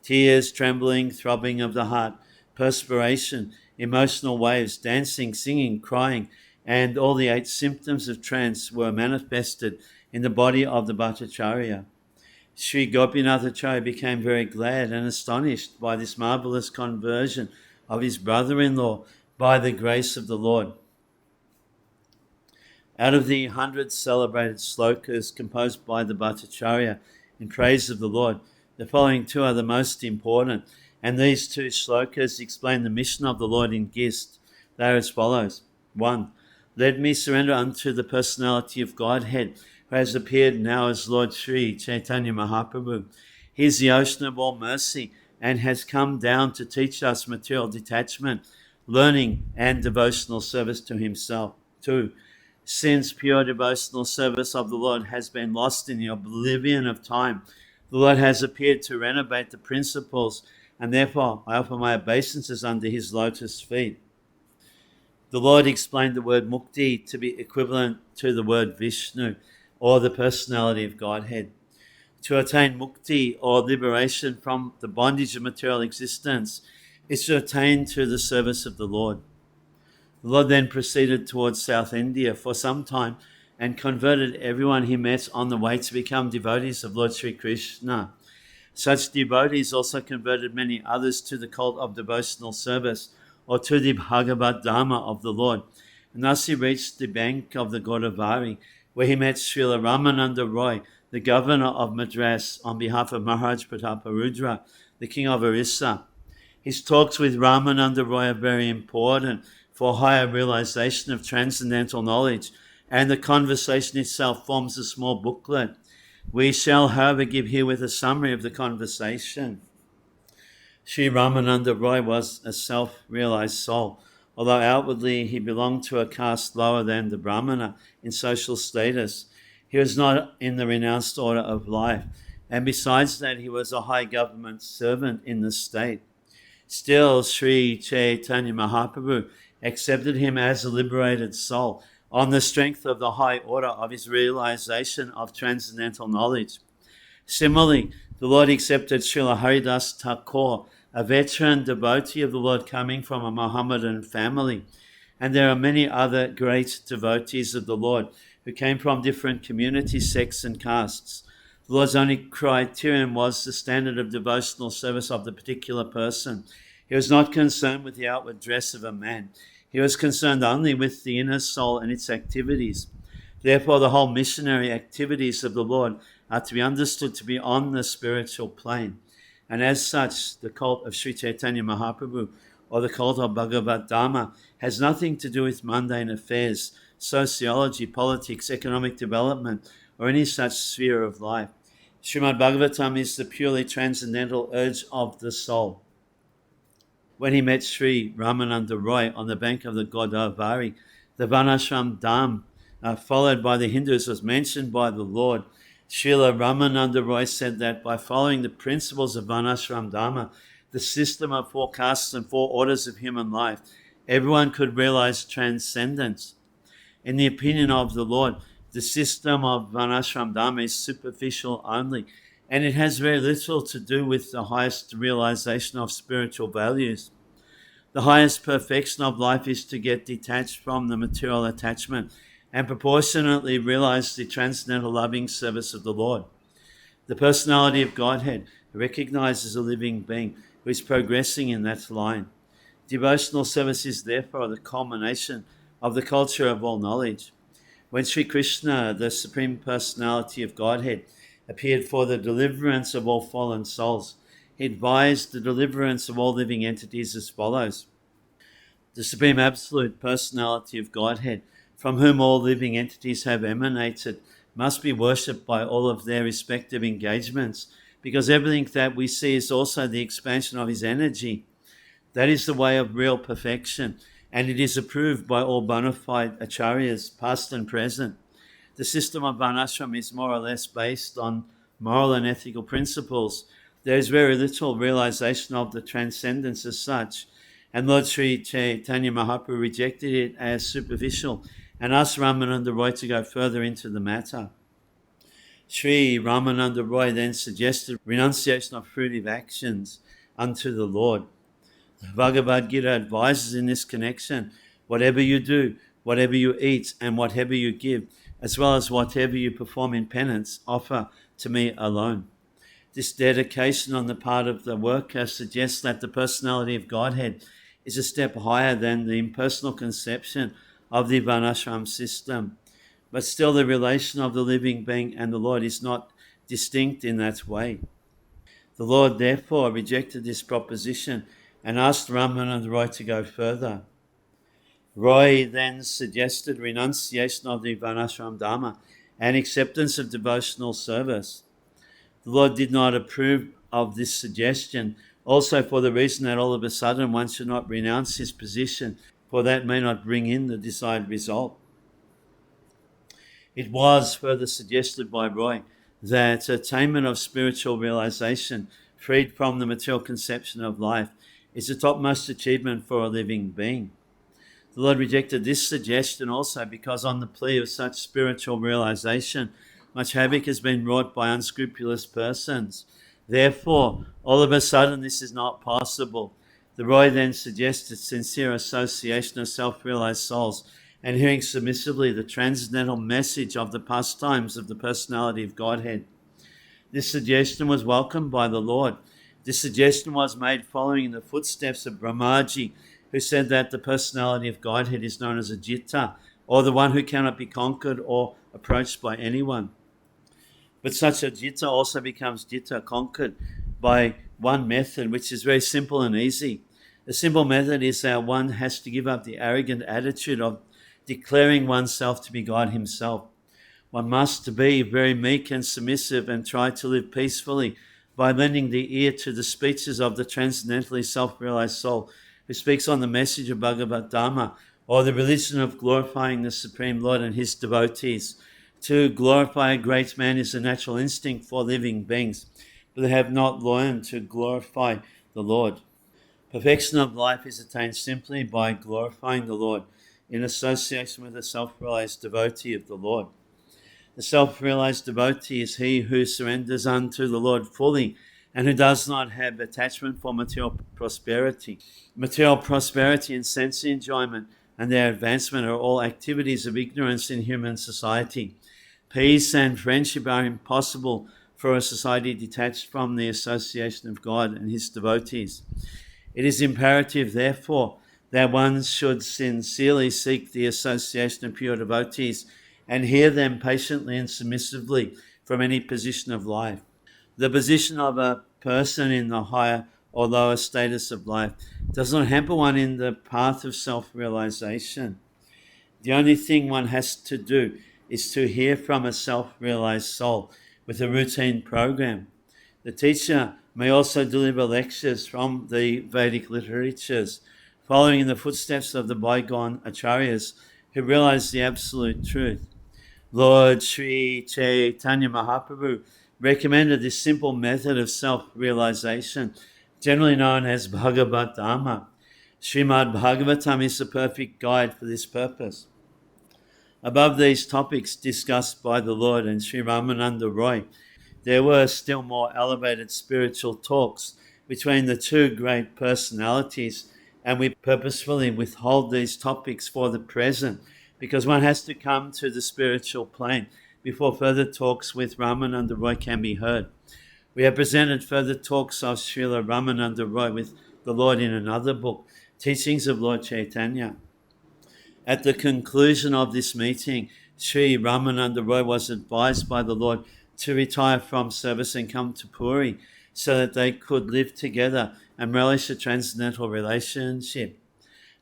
Tears, trembling, throbbing of the heart, perspiration, emotional waves, dancing, singing, crying, and all the 8 symptoms of trance were manifested in the body of the Bhattacharya. Sri Gopinathacharya became very glad and astonished by this marvelous conversion of his brother-in-law by the grace of the Lord. Out of the 100 celebrated slokas composed by the Bhattacharya in praise of the Lord, the following 2 are the most important, and these 2 slokas explain the mission of the Lord in Gist. They are as follows. 1. Let me surrender unto the personality of Godhead, who has appeared now as Lord Sri Chaitanya Mahaprabhu. He is the ocean of all mercy and has come down to teach us material detachment, learning, and devotional service to himself. 2. Since pure devotional service of the Lord has been lost in the oblivion of time, the Lord has appeared to renovate the principles, and therefore I offer my obeisances under his lotus feet. The Lord explained the word mukti to be equivalent to the word Vishnu, or the personality of Godhead. To attain mukti, or liberation from the bondage of material existence, is to attain to the service of the Lord. The Lord then proceeded towards South India for some time and converted everyone he met on the way to become devotees of Lord Sri Krishna. Such devotees also converted many others to the cult of devotional service, or to the Bhagavad Dharma of the Lord. And thus he reached the bank of the Godavari, where he met Srila Ramananda Roy, the governor of Madras, on behalf of Maharaj Prataparudra, the king of Orissa. His talks with Ramananda Roy are very important for higher realization of transcendental knowledge, and the conversation itself forms a small booklet. We shall, however, give herewith a summary of the conversation. Sri Ramananda Roy was a self-realized soul, although outwardly he belonged to a caste lower than the Brahmana in social status. He was not in the renounced order of life, and besides that, he was a high government servant in the state. Still, Sri Chaitanya Mahaprabhu accepted him as a liberated soul on the strength of the high order of his realization of transcendental knowledge. Similarly, the Lord accepted Srila Haridas Thakur, a veteran devotee of the Lord coming from a Mohammedan family. And there are many other great devotees of the Lord who came from different communities, sects, and castes. The Lord's only criterion was the standard of devotional service of the particular person. He was not concerned with the outward dress of a man. He was concerned only with the inner soul and its activities. Therefore, the whole missionary activities of the Lord are to be understood to be on the spiritual plane. And as such, the cult of Sri Chaitanya Mahaprabhu, or the cult of Bhagavad Dharma, has nothing to do with mundane affairs, sociology, politics, economic development, or any such sphere of life. Srimad-Bhagavatam is the purely transcendental urge of the soul. When he met Sri Ramananda Roy on the bank of the Godavari, the Varnashram Dham, followed by the Hindus, was mentioned by the Lord. Srila Ramananda Roy said that by following the principles of Varnashram Dharma, the system of 4 castes and 4 orders of human life, everyone could realize transcendence. In the opinion of the Lord, the system of Varnashram Dharma is superficial only, and it has very little to do with the highest realization of spiritual values. The highest perfection of life is to get detached from the material attachment and proportionately realize the transcendental loving service of the Lord. The personality of Godhead recognizes a living being who is progressing in that line. Devotional service is therefore the culmination of the culture of all knowledge. When Sri Krishna, the Supreme Personality of Godhead, appeared for the deliverance of all fallen souls, he advised the deliverance of all living entities as follows. The Supreme Absolute Personality of Godhead, from whom all living entities have emanated, must be worshipped by all of their respective engagements, because everything that we see is also the expansion of his energy. That is the way of real perfection, and it is approved by all bona fide acharyas, past and present. The system of Varnashram is more or less based on moral and ethical principles. There is very little realization of the transcendence as such, and Lord Sri Chaitanya Mahaprabhu rejected it as superficial and asked Ramananda Roy to go further into the matter. Sri Ramananda Roy then suggested renunciation of fruitive actions unto the Lord. The Bhagavad Gita advises in this connection, whatever you do, whatever you eat, and whatever you give, as well as whatever you perform in penance, offer to me alone. This dedication on the part of the worker suggests that the personality of Godhead is a step higher than the impersonal conception of the Varnashram system. But still the relation of the living being and the Lord is not distinct in that way. The Lord therefore rejected this proposition and asked Ramananda Roy to go further. Roy then suggested renunciation of the Varnashram Dharma and acceptance of devotional service. The Lord did not approve of this suggestion, also for the reason that all of a sudden one should not renounce his position, for that may not bring in the desired result. It was further suggested by Roy that attainment of spiritual realization, freed from the material conception of life, is the topmost achievement for a living being. The Lord rejected this suggestion also because on the plea of such spiritual realization, much havoc has been wrought by unscrupulous persons. Therefore, all of a sudden this is not possible. The Roy then suggested sincere association of self-realized souls and hearing submissively the transcendental message of the pastimes of the personality of Godhead. This suggestion was welcomed by the Lord. This suggestion was made following in the footsteps of Brahmaji, who said that the personality of Godhead is known as a Jitta, or the one who cannot be conquered or approached by anyone. But such a Jitta also becomes Jitta, conquered by one method, which is very simple and easy. The simple method is that one has to give up the arrogant attitude of declaring oneself to be God himself. One must be very meek and submissive and try to live peacefully by lending the ear to the speeches of the transcendentally self-realized soul who speaks on the message of Bhagavad Dharma, or the religion of glorifying the Supreme Lord and his devotees. To glorify a great man is a natural instinct for living beings, but they have not learned to glorify the Lord. Perfection of life is attained simply by glorifying the Lord in association with a self-realized devotee of the Lord. The self-realized devotee is he who surrenders unto the Lord fully and who does not have attachment for material prosperity. Material prosperity and sense enjoyment and their advancement are all activities of ignorance in human society. Peace and friendship are impossible for a society detached from the association of God and his devotees. It is imperative, therefore, that one should sincerely seek the association of pure devotees and hear them patiently and submissively from any position of life. The position of a person in the higher or lower status of life does not hamper one in the path of self-realization. The only thing one has to do is to hear from a self-realized soul with a routine program. The teacher may also deliver lectures from the Vedic literatures, following in the footsteps of the bygone acharyas who realized the absolute truth. Lord Sri Chaitanya Mahaprabhu recommended this simple method of self-realization, generally known as Bhagavad Dharma. Srimad-Bhagavatam is the perfect guide for this purpose. Above these topics discussed by the Lord and Sri Ramananda Roy, there were still more elevated spiritual talks between the two great personalities, and we purposefully withhold these topics for the present because one has to come to the spiritual plane before further talks with Ramananda Roy can be heard. We have presented further talks of Srila Ramananda Roy with the Lord in another book, Teachings of Lord Chaitanya. At the conclusion of this meeting, Sri Ramananda Roy was advised by the Lord to retire from service and come to Puri so that they could live together and relish a transcendental relationship.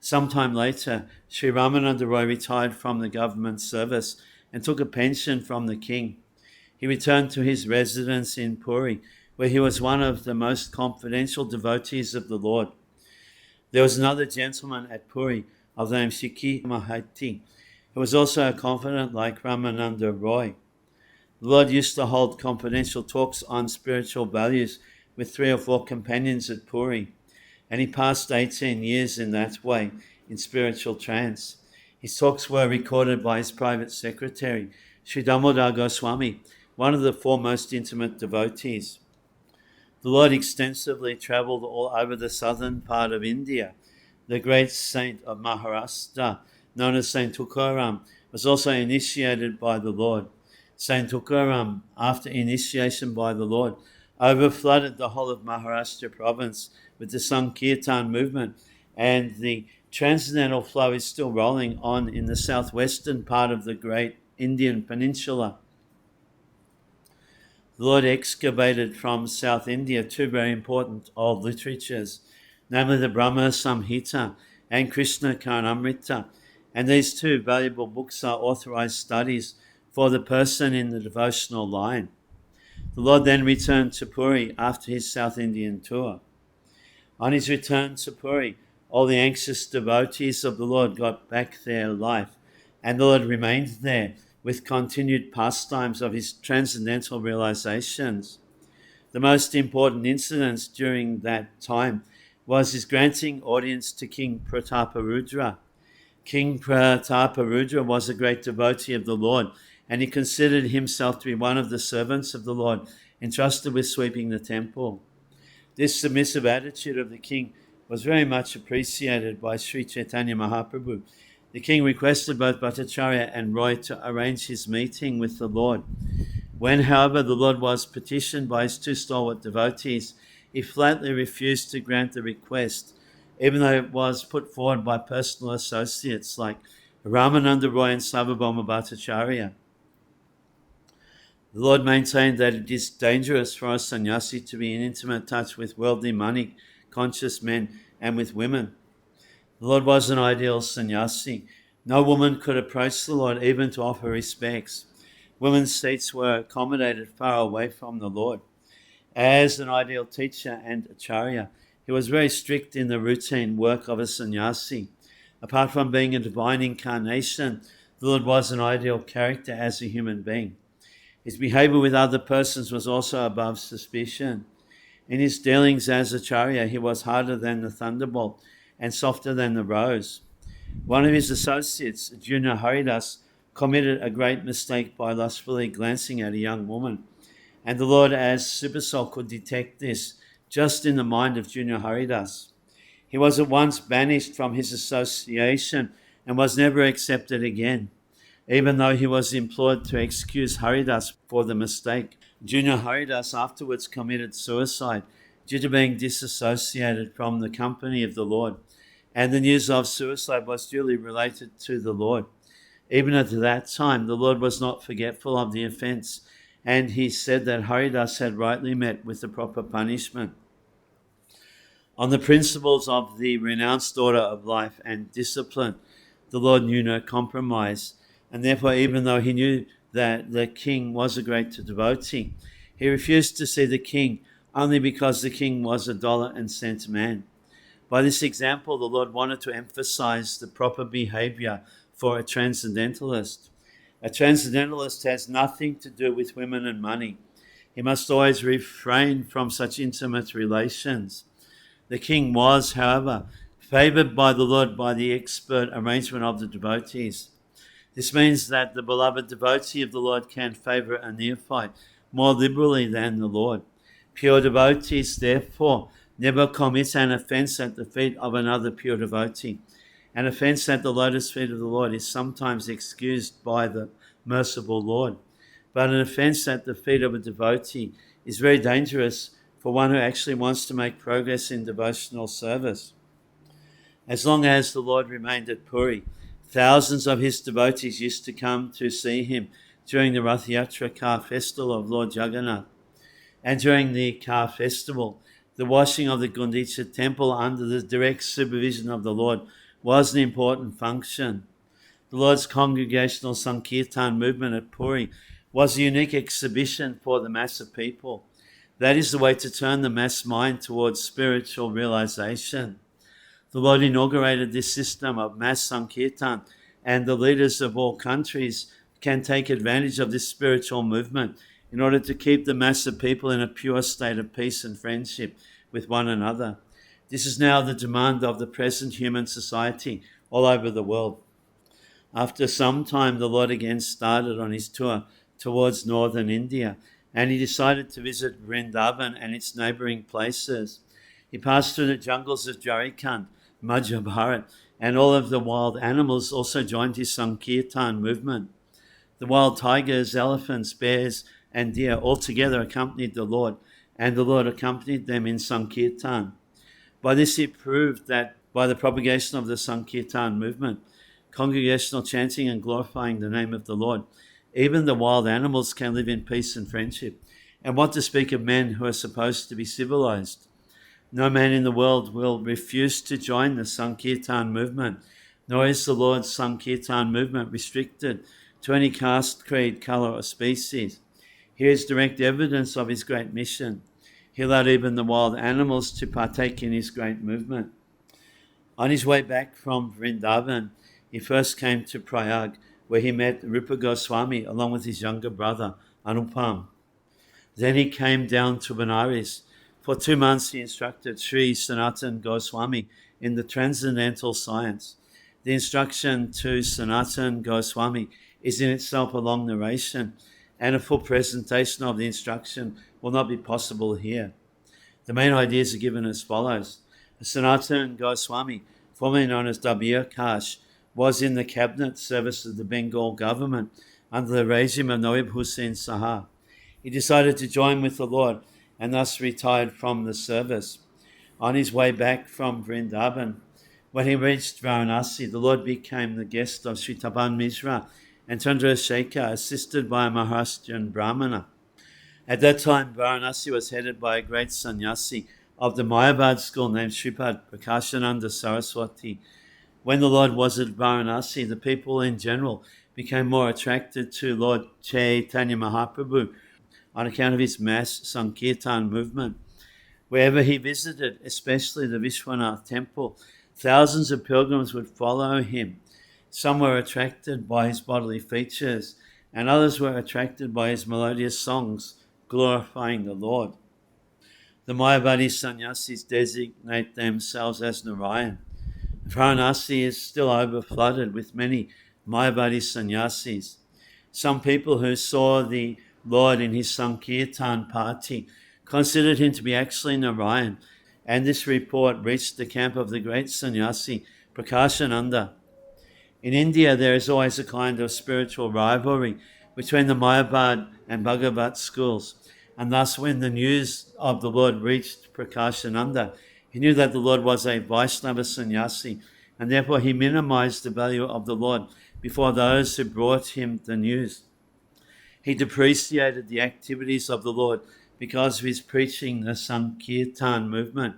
Sometime later, Sri Ramananda Roy retired from the government service and took a pension from the king. He returned to his residence in Puri, where he was one of the most confidential devotees of the Lord. There was another gentleman at Puri of the name Sikhi Mahati, who was also a confidant like Ramananda Roy. The Lord used to hold confidential talks on spiritual values with 3 or 4 companions at Puri, and he passed 18 years in that way in spiritual trance. His talks were recorded by his private secretary, Sri Damodar Goswami, one of the foremost intimate devotees. The Lord extensively travelled all over the southern part of India. The great saint of Maharashtra, known as Saint Tukaram, was also initiated by the Lord. Saint Tukaram, after initiation by the Lord, overflooded the whole of Maharashtra province with the Sankirtan movement, and the transcendental flow is still rolling on in the southwestern part of the great Indian peninsula. The Lord excavated from South India two very important old literatures, namely the Brahma Samhita and Krishna Karnamrita, and these two valuable books are authorized studies for the person in the devotional line. The Lord then returned to Puri after his South Indian tour. On his return to Puri, all the anxious devotees of the Lord got back their life, and the Lord remained there with continued pastimes of his transcendental realizations. The most important incidents during that time was his granting audience to King Prataparudra. King Prataparudra was a great devotee of the Lord, and he considered himself to be one of the servants of the Lord, entrusted with sweeping the temple. This submissive attitude of the king was very much appreciated by Sri Chaitanya Mahaprabhu. The king requested both Bhattacharya and Roy to arrange his meeting with the Lord. When, however, the Lord was petitioned by his two stalwart devotees, he flatly refused to grant the request, even though it was put forward by personal associates like Ramananda Roy and Sarvabhauma Bhattacharya. The Lord maintained that it is dangerous for a sannyasi to be in intimate touch with worldly money, conscious men, and with women. The Lord was an ideal sannyasi. No woman could approach the Lord even to offer respects. Women's seats were accommodated far away from the Lord. As an ideal teacher and acharya, he was very strict in the routine work of a sannyasi. Apart from being a divine incarnation, the Lord was an ideal character as a human being. His behavior with other persons was also above suspicion. In his dealings as acharya, he was harder than the thunderbolt and softer than the rose. One of his associates, Junior Haridas, committed a great mistake by lustfully glancing at a young woman, and the Lord as Supersoul could detect this just in the mind of Junior Haridas. He was at once banished from his association and was never accepted again, even though he was implored to excuse Haridas for the mistake. Junior Haridas afterwards committed suicide due to being disassociated from the company of the Lord, and the news of suicide was duly related to the Lord. Even at that time, the Lord was not forgetful of the offence, and he said that Haridas had rightly met with the proper punishment. On the principles of the renounced order of life and discipline, the Lord knew no compromise, and therefore, even though he knew that the king was a great devotee, he refused to see the king only because the king was a dollar and cent man. By this example, the Lord wanted to emphasize the proper behavior for a transcendentalist. A transcendentalist has nothing to do with women and money. He must always refrain from such intimate relations. The king was, however, favored by the Lord by the expert arrangement of the devotees. This means that the beloved devotee of the Lord can favor a neophyte more liberally than the Lord. Pure devotees, therefore, never commit an offense at the feet of another pure devotee. An offense at the lotus feet of the Lord is sometimes excused by the merciful Lord, but an offense at the feet of a devotee is very dangerous for one who actually wants to make progress in devotional service. As long as the Lord remained at Puri, thousands of his devotees used to come to see him during the Rath Yatra car festival of Lord Jagannath. And during the car festival, the washing of the Gundicha temple under the direct supervision of the Lord was an important function. The Lord's congregational Sankirtan movement at Puri was a unique exhibition for the mass of people. That is the way to turn the mass mind towards spiritual realization. The Lord inaugurated this system of mass Sankirtan, and the leaders of all countries can take advantage of this spiritual movement in order to keep the mass of people in a pure state of peace and friendship with one another. This is now the demand of the present human society all over the world. After some time, the Lord again started on his tour towards northern India, and he decided to visit Vrindavan and its neighboring places. He passed through the jungles of Jharkhand, Madhya Bharat, and all of the wild animals also joined his Sankirtan movement. The wild tigers, elephants, bears, and deer all together accompanied the Lord, and the Lord accompanied them in Sankirtan. By this he proved that by the propagation of the Sankirtan movement, congregational chanting and glorifying the name of the Lord, even the wild animals can live in peace and friendship. And what to speak of men who are supposed to be civilized? No man in the world will refuse to join the Sankirtan movement, nor is the Lord's Sankirtan movement restricted to any caste, creed, colour, or species. Here is direct evidence of his great mission. He allowed even the wild animals to partake in his great movement. On his way back from Vrindavan, he first came to Prayag, where he met Rupa Goswami along with his younger brother, Anupam. Then he came down to Benares. For 2 months he instructed Sri Sanatan Goswami in the transcendental science. The instruction to Sanatan Goswami is in itself a long narration, and a full presentation of the instruction will not be possible here. The main ideas are given as follows. Sanatan Goswami, formerly known as Dabir Kash, was in the cabinet service of the Bengal government under the regime of Nawab Hussain Saha. He decided to join with the Lord and thus retired from the service. On his way back from Vrindavan, when he reached Varanasi, the Lord became the guest of Sri Tapan Mishra and Chandrasekhar, assisted by a Maharashtrian Brahmana. At that time, Varanasi was headed by a great sannyasi of the Mayabad school named Sripad Prakashananda Saraswati. When the Lord was at Varanasi, the people in general became more attracted to Lord Chaitanya Mahaprabhu on account of his mass Sankirtan movement. Wherever he visited, especially the Vishwanath temple, thousands of pilgrims would follow him. Some were attracted by his bodily features, and others were attracted by his melodious songs glorifying the Lord. The Mayavadi sannyasis designate themselves as Narayan. Varanasi is still overflooded with many Mayavadi sannyasis. Some people who saw the Lord in his Sankirtan party considered him to be actually Narayan, and this report reached the camp of the great sannyasi Prakashananda. In India, there is always a kind of spiritual rivalry between the Mayabad and Bhagavat schools, and thus when the news of the Lord reached Prakashananda, he knew that the Lord was a Vaishnava sannyasi, and therefore he minimized the value of the Lord before those who brought him the news. He depreciated the activities of the Lord because of his preaching the Sankirtan movement,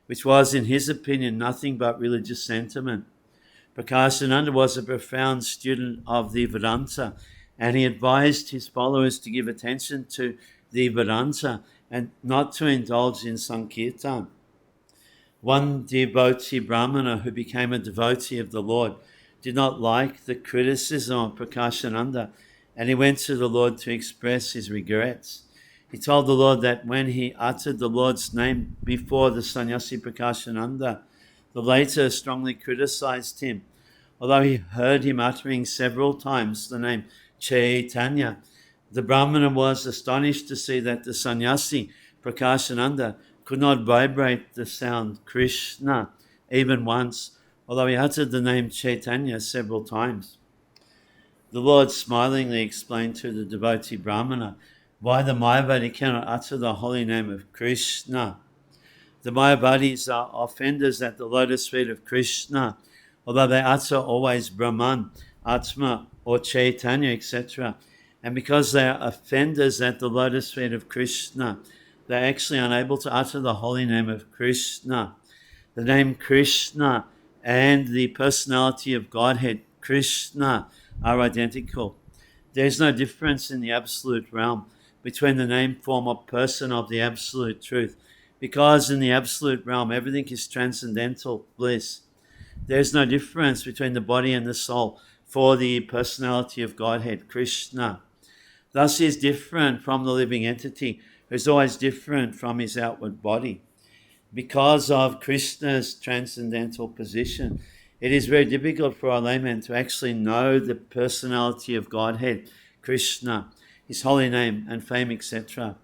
which was, in his opinion, nothing but religious sentiment. Prakashananda was a profound student of the Vedanta, and he advised his followers to give attention to the Vedanta and not to indulge in Sankirtan. One devotee Brahmana who became a devotee of the Lord did not like the criticism of Prakashananda, and he went to the Lord to express his regrets. He told the Lord that when he uttered the Lord's name before the sannyasi Prakashananda, the latter strongly criticized him. Although he heard him uttering several times the name Chaitanya, the Brahmana was astonished to see that the sannyasi Prakashananda could not vibrate the sound Krishna even once, although he uttered the name Chaitanya several times. The Lord smilingly explained to the devotee Brahmana why the Mayavadi cannot utter the holy name of Krishna. The Mayavadis are offenders at the lotus feet of Krishna, although they utter always Brahman, Atma, or Chaitanya, etc. And because they are offenders at the lotus feet of Krishna, they are actually unable to utter the holy name of Krishna. The name Krishna and the personality of Godhead, Krishna, are identical. There is no difference in the absolute realm between the name, form, or person of the absolute truth, because in the absolute realm everything is transcendental bliss. There is no difference between the body and the soul for the personality of Godhead, Krishna. Thus he is different from the living entity, who is always different from his outward body. Because of Krishna's transcendental position, it is very difficult for a layman to actually know the personality of Godhead, Krishna. his holy name and fame, etc.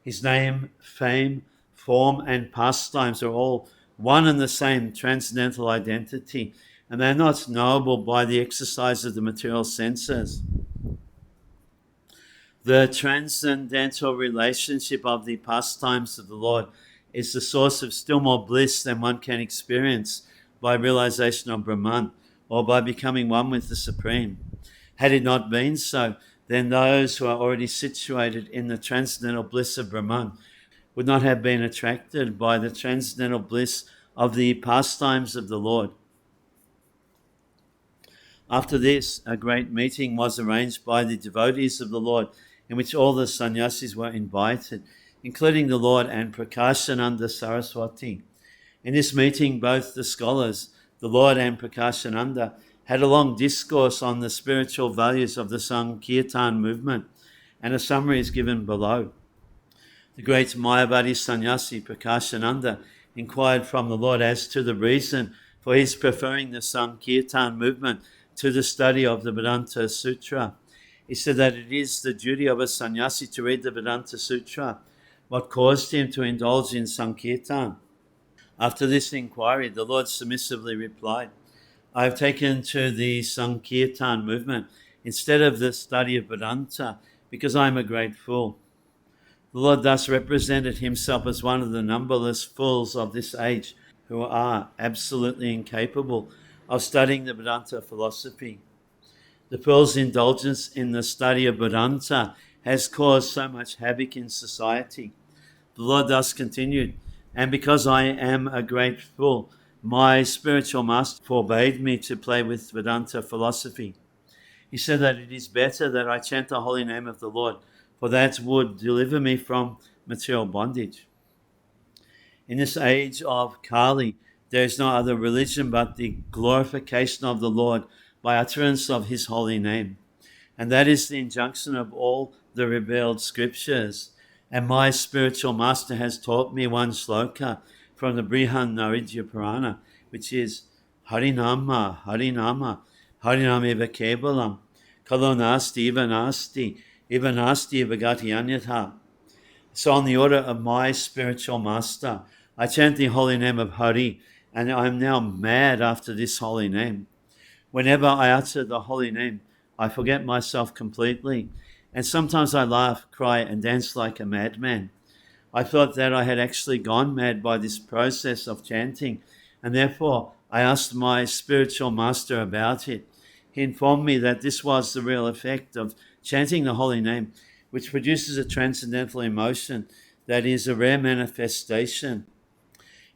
His name, fame, form, and pastimes are all one and the same transcendental identity, and they're not knowable by the exercise of the material senses. The transcendental relationship of the pastimes of the Lord is the source of still more bliss than one can experience by realization of Brahman or by becoming one with the Supreme. Had it not been so, then those who are already situated in the transcendental bliss of Brahman would not have been attracted by the transcendental bliss of the pastimes of the Lord. After this, a great meeting was arranged by the devotees of the Lord, in which all the sannyasis were invited, including the Lord and Prakashananda Saraswati. In this meeting, both the scholars, the Lord and Prakashananda, had a long discourse on the spiritual values of the Sankirtan movement, and a summary is given below. The great Mayavadi sannyasi Prakashananda inquired from the Lord as to the reason for his preferring the Sankirtan movement to the study of the Vedanta Sutra. He said that it is the duty of a sannyasi to read the Vedanta Sutra. What caused him to indulge in Sankirtan? After this inquiry, the Lord submissively replied, I have taken to the Sankirtan movement instead of the study of Vedanta because I am a great fool. The Lord thus represented himself as one of the numberless fools of this age who are absolutely incapable of studying the Vedanta philosophy. The fool's indulgence in the study of Vedanta has caused so much havoc in society. The Lord thus continued, and because I am a great fool, my spiritual master forbade me to play with Vedanta philosophy. He said that it is better that I chant the holy name of the Lord, for that would deliver me from material bondage. In this age of Kali, there is no other religion but the glorification of the Lord by utterance of his holy name. And that is the injunction of all the revealed scriptures. And my spiritual master has taught me one sloka from the Brihan Naridya Purana, which is Harinama, Harinama, Harinama eva kevalam, kalo nasti eva nasti eva gati anyatha. So on the order of my spiritual master, I chant the holy name of Hari, and I am now mad after this holy name. Whenever I utter the holy name, I forget myself completely, and sometimes I laugh, cry, and dance like a madman. I thought that I had actually gone mad by this process of chanting, and therefore I asked my spiritual master about it. He informed me that this was the real effect of chanting the holy name, which produces a transcendental emotion that is a rare manifestation.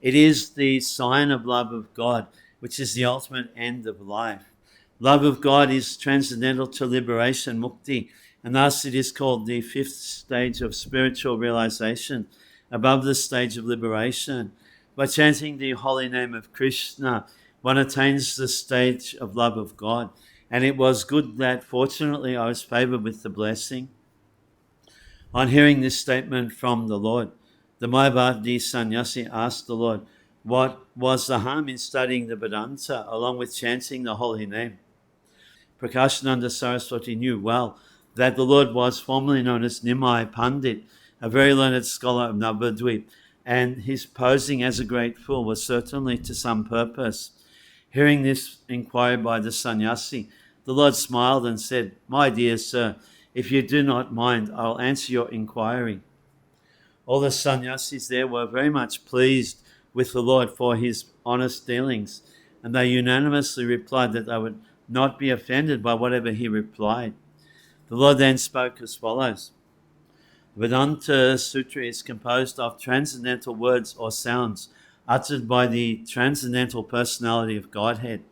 It is the sign of love of God, which is the ultimate end of life. Love of God is transcendental to liberation, mukti, and thus it is called the fifth stage of spiritual realization, above the stage of liberation. By chanting the holy name of Krishna, one attains the stage of love of God. And it was good that, fortunately, I was favored with the blessing. On hearing this statement from the Lord, the Mayavadi sannyasi asked the Lord, what was the harm in studying the Vedanta along with chanting the holy name? Prakashananda Saraswati knew well that the Lord was formerly known as Nimai Pandit, a very learned scholar of Navadvip, and his posing as a great fool was certainly to some purpose. Hearing this inquiry by the sannyasi, the Lord smiled and said, My dear sir, if you do not mind, I'll answer your inquiry. All the sannyasis there were very much pleased with the Lord for his honest dealings, and they unanimously replied that they would not be offended by whatever he replied. The Lord then spoke as follows. Vedanta Sutra is composed of transcendental words or sounds uttered by the transcendental personality of Godhead.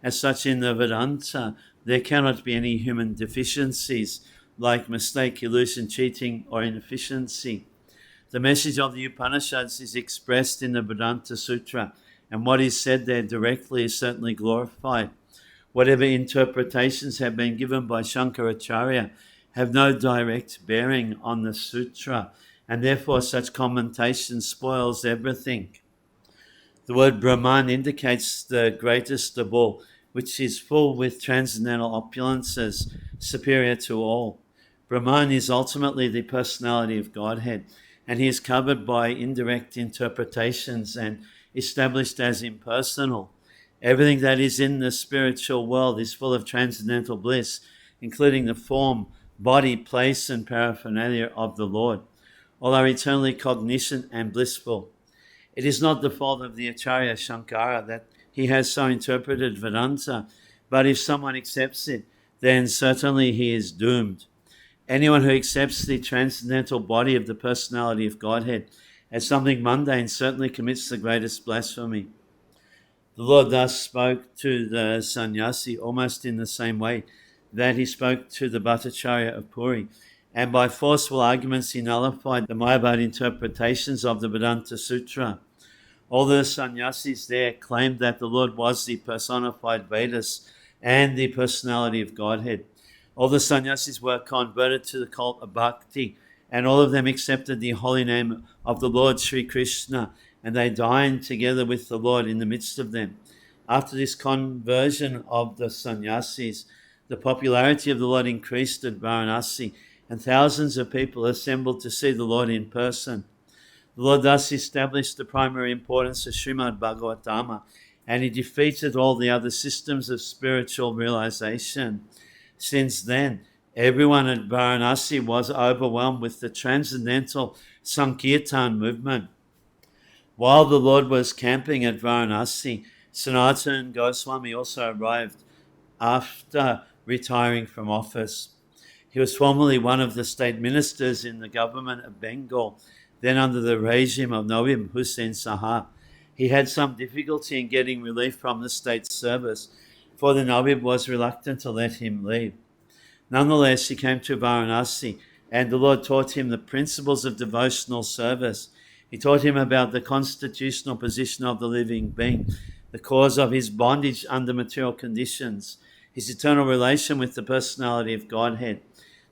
As such, in the Vedanta, there cannot be any human deficiencies like mistake, illusion, cheating, or inefficiency. The message of the Upanishads is expressed in the Vedanta Sutra, and what is said there directly is certainly glorified. Whatever interpretations have been given by Shankaracharya have no direct bearing on the sutra, and therefore such commentation spoils everything. The word Brahman indicates the greatest of all, which is full with transcendental opulences, superior to all. Brahman is ultimately the personality of Godhead, and he is covered by indirect interpretations and established as impersonal. Everything that is in the spiritual world is full of transcendental bliss, including the form, body, place, and paraphernalia of the Lord. All are eternally cognizant and blissful. It is not the fault of the Acharya Shankara that he has so interpreted Vedanta, but if someone accepts it, then certainly he is doomed. Anyone who accepts the transcendental body of the personality of Godhead as something mundane certainly commits the greatest blasphemy. The Lord thus spoke to the sannyasi almost in the same way that he spoke to the Bhattacharya of Puri, and by forceful arguments he nullified the Mayavad interpretations of the Vedanta Sutra. All the sannyasis there claimed that the Lord was the personified Vedas and the personality of Godhead. All the sannyasis were converted to the cult of bhakti, and all of them accepted the holy name of the Lord Sri Krishna, and they dined together with the Lord in the midst of them. After this conversion of the sannyasis, the popularity of the Lord increased at Varanasi, and thousands of people assembled to see the Lord in person. The Lord thus established the primary importance of Srimad-Bhagavatam, and he defeated all the other systems of spiritual realization. Since then, everyone at Varanasi was overwhelmed with the transcendental Sankirtan movement. While the Lord was camping at Varanasi, Sanatana Goswami also arrived after retiring from office. He was formerly one of the state ministers in the government of Bengal, then under the regime of Nawab Hussain Saha. He had some difficulty in getting relief from the state service, for the Nawab was reluctant to let him leave. Nonetheless, he came to Varanasi, and the Lord taught him the principles of devotional service. He taught him about the constitutional position of the living being, the cause of his bondage under material conditions, his eternal relation with the personality of Godhead,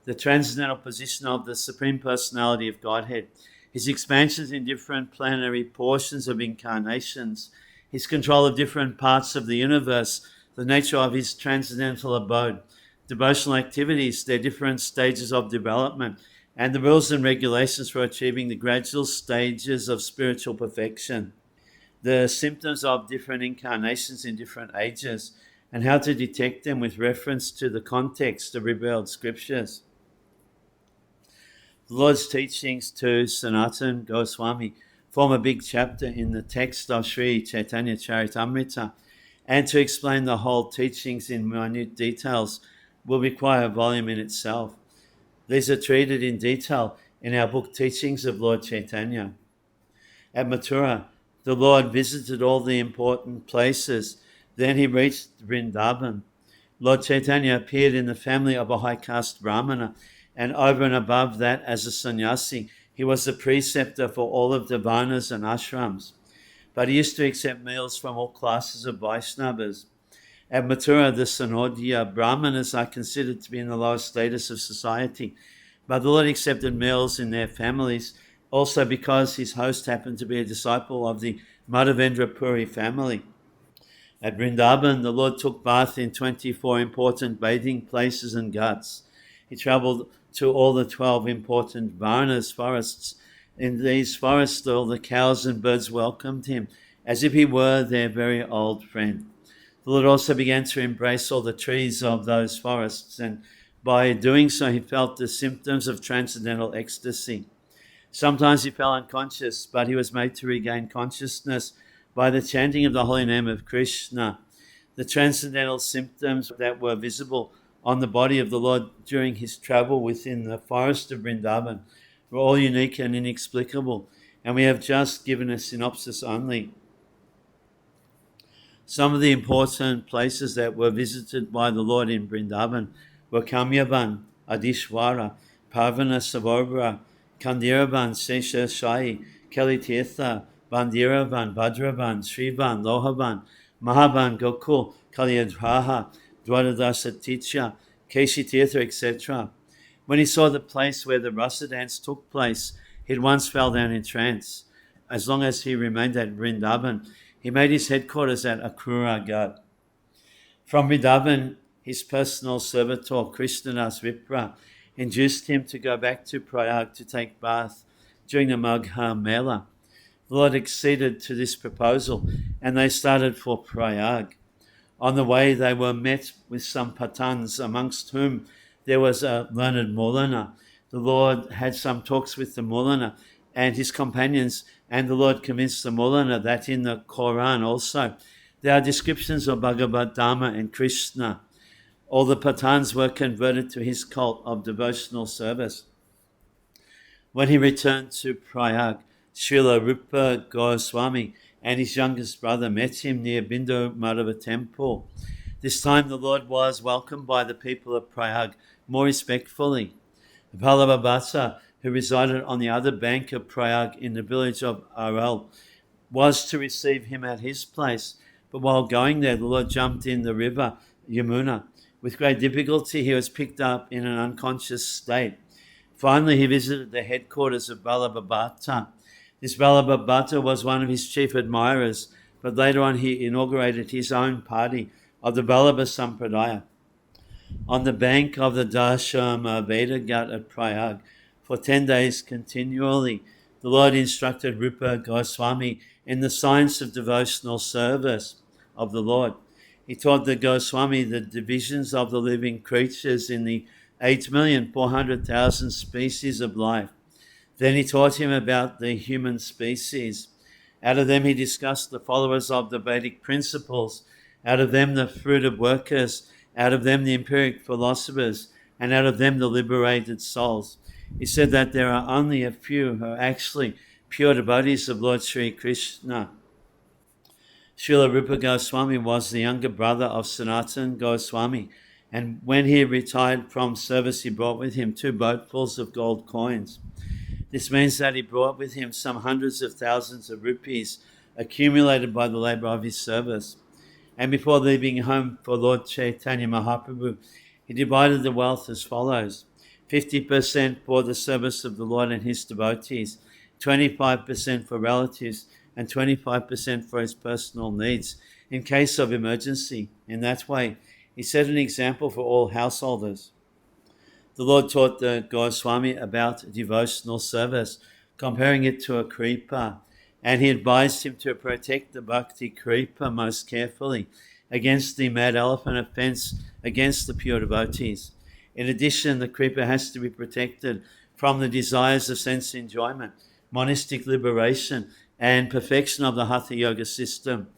the transcendental position of the Supreme Personality of Godhead, his expansions in different planetary portions of incarnations, his control of different parts of the universe, the nature of his transcendental abode, devotional activities, their different stages of development, and the rules and regulations for achieving the gradual stages of spiritual perfection, the symptoms of different incarnations in different ages, and how to detect them with reference to the context of revealed scriptures. The Lord's teachings to Sanatana Goswami form a big chapter in the text of Sri Chaitanya Charitamrita, and to explain the whole teachings in minute details will require a volume in itself. These are treated in detail in our book Teachings of Lord Chaitanya. At Mathura, the Lord visited all the important places. Then he reached Vrindavan. Lord Chaitanya appeared in the family of a high caste Brahmana, and over and above that, as a sannyasi, he was the preceptor for all of the varnas and ashrams. But he used to accept meals from all classes of Vaishnavas. At Mathura, the Sanodya Brahmanas are considered to be in the lowest status of society, but the Lord accepted meals in their families, also because his host happened to be a disciple of the Madhavendra Puri family. At Vrindavan, the Lord took bath in 24 important bathing places and ghats. He travelled to all the 12 important varnas forests. In these forests, all the cows and birds welcomed him, as if he were their very old friend. The Lord also began to embrace all the trees of those forests, and by doing so, he felt the symptoms of transcendental ecstasy. Sometimes he fell unconscious, but he was made to regain consciousness by the chanting of the holy name of Krishna. The transcendental symptoms that were visible on the body of the Lord during his travel within the forest of Vrindavan were all unique and inexplicable, and we have just given a synopsis only. Some of the important places that were visited by the Lord in Vrindavan were Kamyavan, Adishwara, Parvana Savobra, Kandiravan, Seshashayi, Kalitirtha, Bandiravan, Bhadravan, Srivan, Lohavan, Mahavan, Gokul, Kalyadraha, Dwadadasa Ticha, Keshitirtha, etc. When he saw the place where the rasa dance took place, he at once fell down in trance. As long as he remained at Vrindavan, he made his headquarters at Akrura Ghat. From Vrindavan, his personal servitor, Krishnadas Vipra, induced him to go back to Prayag to take bath during the Magha Mela. The Lord acceded to this proposal, and they started for Prayag. On the way, they were met with some Pathans, amongst whom there was a learned Maulana. The Lord had some talks with the Maulana and his companions, and the Lord convinced the Maulana that in the Quran also there are descriptions of Bhagavad Dharma and Krishna. All the Pathans were converted to his cult of devotional service. When he returned to Prayag, Srila Rupa Goswami and his youngest brother met him near Bindu Madhava temple. This time the Lord was welcomed by the people of Prayag more respectfully. Vallabha Bhatta, who resided on the other bank of Prayag in the village of Aral, was to receive him at his place, but while going there, the Lord jumped in the river Yamuna. With great difficulty, he was picked up in an unconscious state. Finally, he visited the headquarters of Vallabha Bhatta. This Vallabha Bhatta was one of his chief admirers, but later on he inaugurated his own party of the Vallabha Sampradaya. On the bank of the Dashama Veda Ghat at Prayag, for 10 days continually, the Lord instructed Rupa Goswami in the science of devotional service of the Lord. He taught the Goswami the divisions of the living creatures in the 8,400,000 species of life. Then he taught him about the human species. Out of them he discussed the followers of the Vedic principles. Out of them the fruit of workers. Out of them the empiric philosophers. And out of them the liberated souls. He said that there are only a few who are actually pure devotees of Lord Sri Krishna. Srila Rupa Goswami was the younger brother of Sanatan Goswami, and when he retired from service, he brought with him 2 boatfuls of gold coins. This means that he brought with him some hundreds of thousands of rupees accumulated by the labor of his service. And before leaving home for Lord Chaitanya Mahaprabhu, he divided the wealth as follows: 50% for the service of the Lord and his devotees, 25% for relatives, and 25% for his personal needs in case of emergency. In that way, he set an example for all householders. The Lord taught the Goswami about devotional service, comparing it to a creeper, and he advised him to protect the bhakti creeper most carefully against the mad elephant offense against the pure devotees. In addition, the creeper has to be protected from the desires of sense enjoyment, monastic liberation, and perfection of the Hatha Yoga system.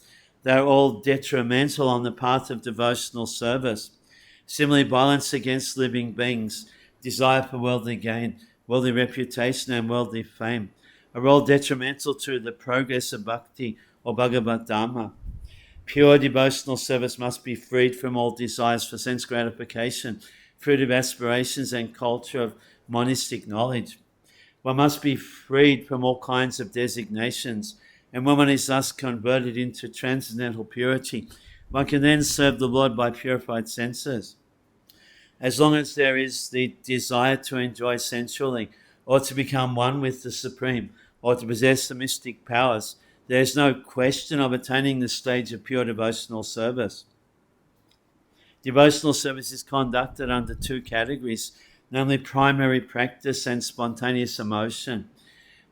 They are all detrimental on the path of devotional service. Similarly, violence against living beings, desire for worldly gain, worldly reputation, and worldly fame are all detrimental to the progress of bhakti or Bhagavad Dharma. Pure devotional service must be freed from all desires for sense gratification, fruit of aspirations, and culture of monastic knowledge. One must be freed from all kinds of designations, and when one is thus converted into transcendental purity, one can then serve the Lord by purified senses. As long as there is the desire to enjoy sensually, or to become one with the Supreme, or to possess the mystic powers, there is no question of attaining the stage of pure devotional service. Devotional service is conducted under 2 categories, namely primary practice and spontaneous emotion.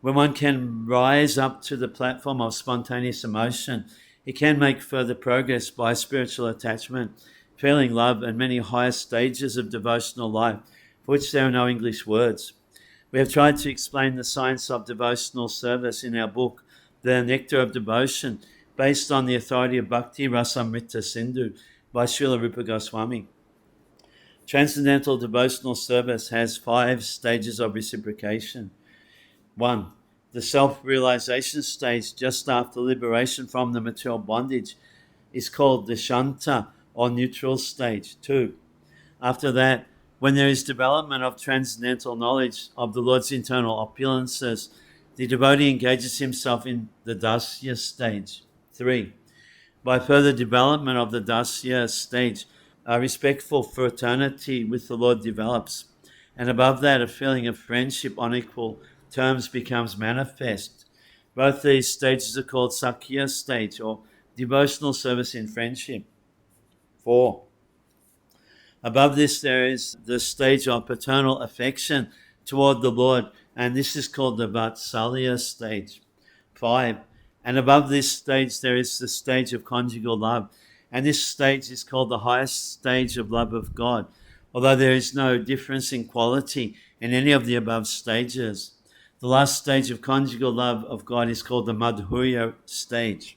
When one can rise up to the platform of spontaneous emotion, he can make further progress by spiritual attachment, feeling love, and many higher stages of devotional life, for which there are no English words. We have tried to explain the science of devotional service in our book, The Nectar of Devotion, based on the authority of Bhakti Rasamrita Sindhu by Srila Rupa Goswami. Transcendental devotional service has 5 stages of reciprocation. 1. The self-realization stage just after liberation from the material bondage is called the Shanta or neutral stage. 2. After that, when there is development of transcendental knowledge of the Lord's internal opulences, the devotee engages himself in the Dasya stage. 3. By further development of the Dasya stage, a respectful fraternity with the Lord develops, and above that a feeling of friendship on equal terms becomes manifest. Both these stages are called Sakya stage, or devotional service in friendship. 4. Above this, there is the stage of paternal affection toward the Lord, and this is called the Vatsalya stage. 5. And above this stage, there is the stage of conjugal love, and this stage is called the highest stage of love of God, although there is no difference in quality in any of the above stages. The last stage of conjugal love of God is called the Madhurya stage.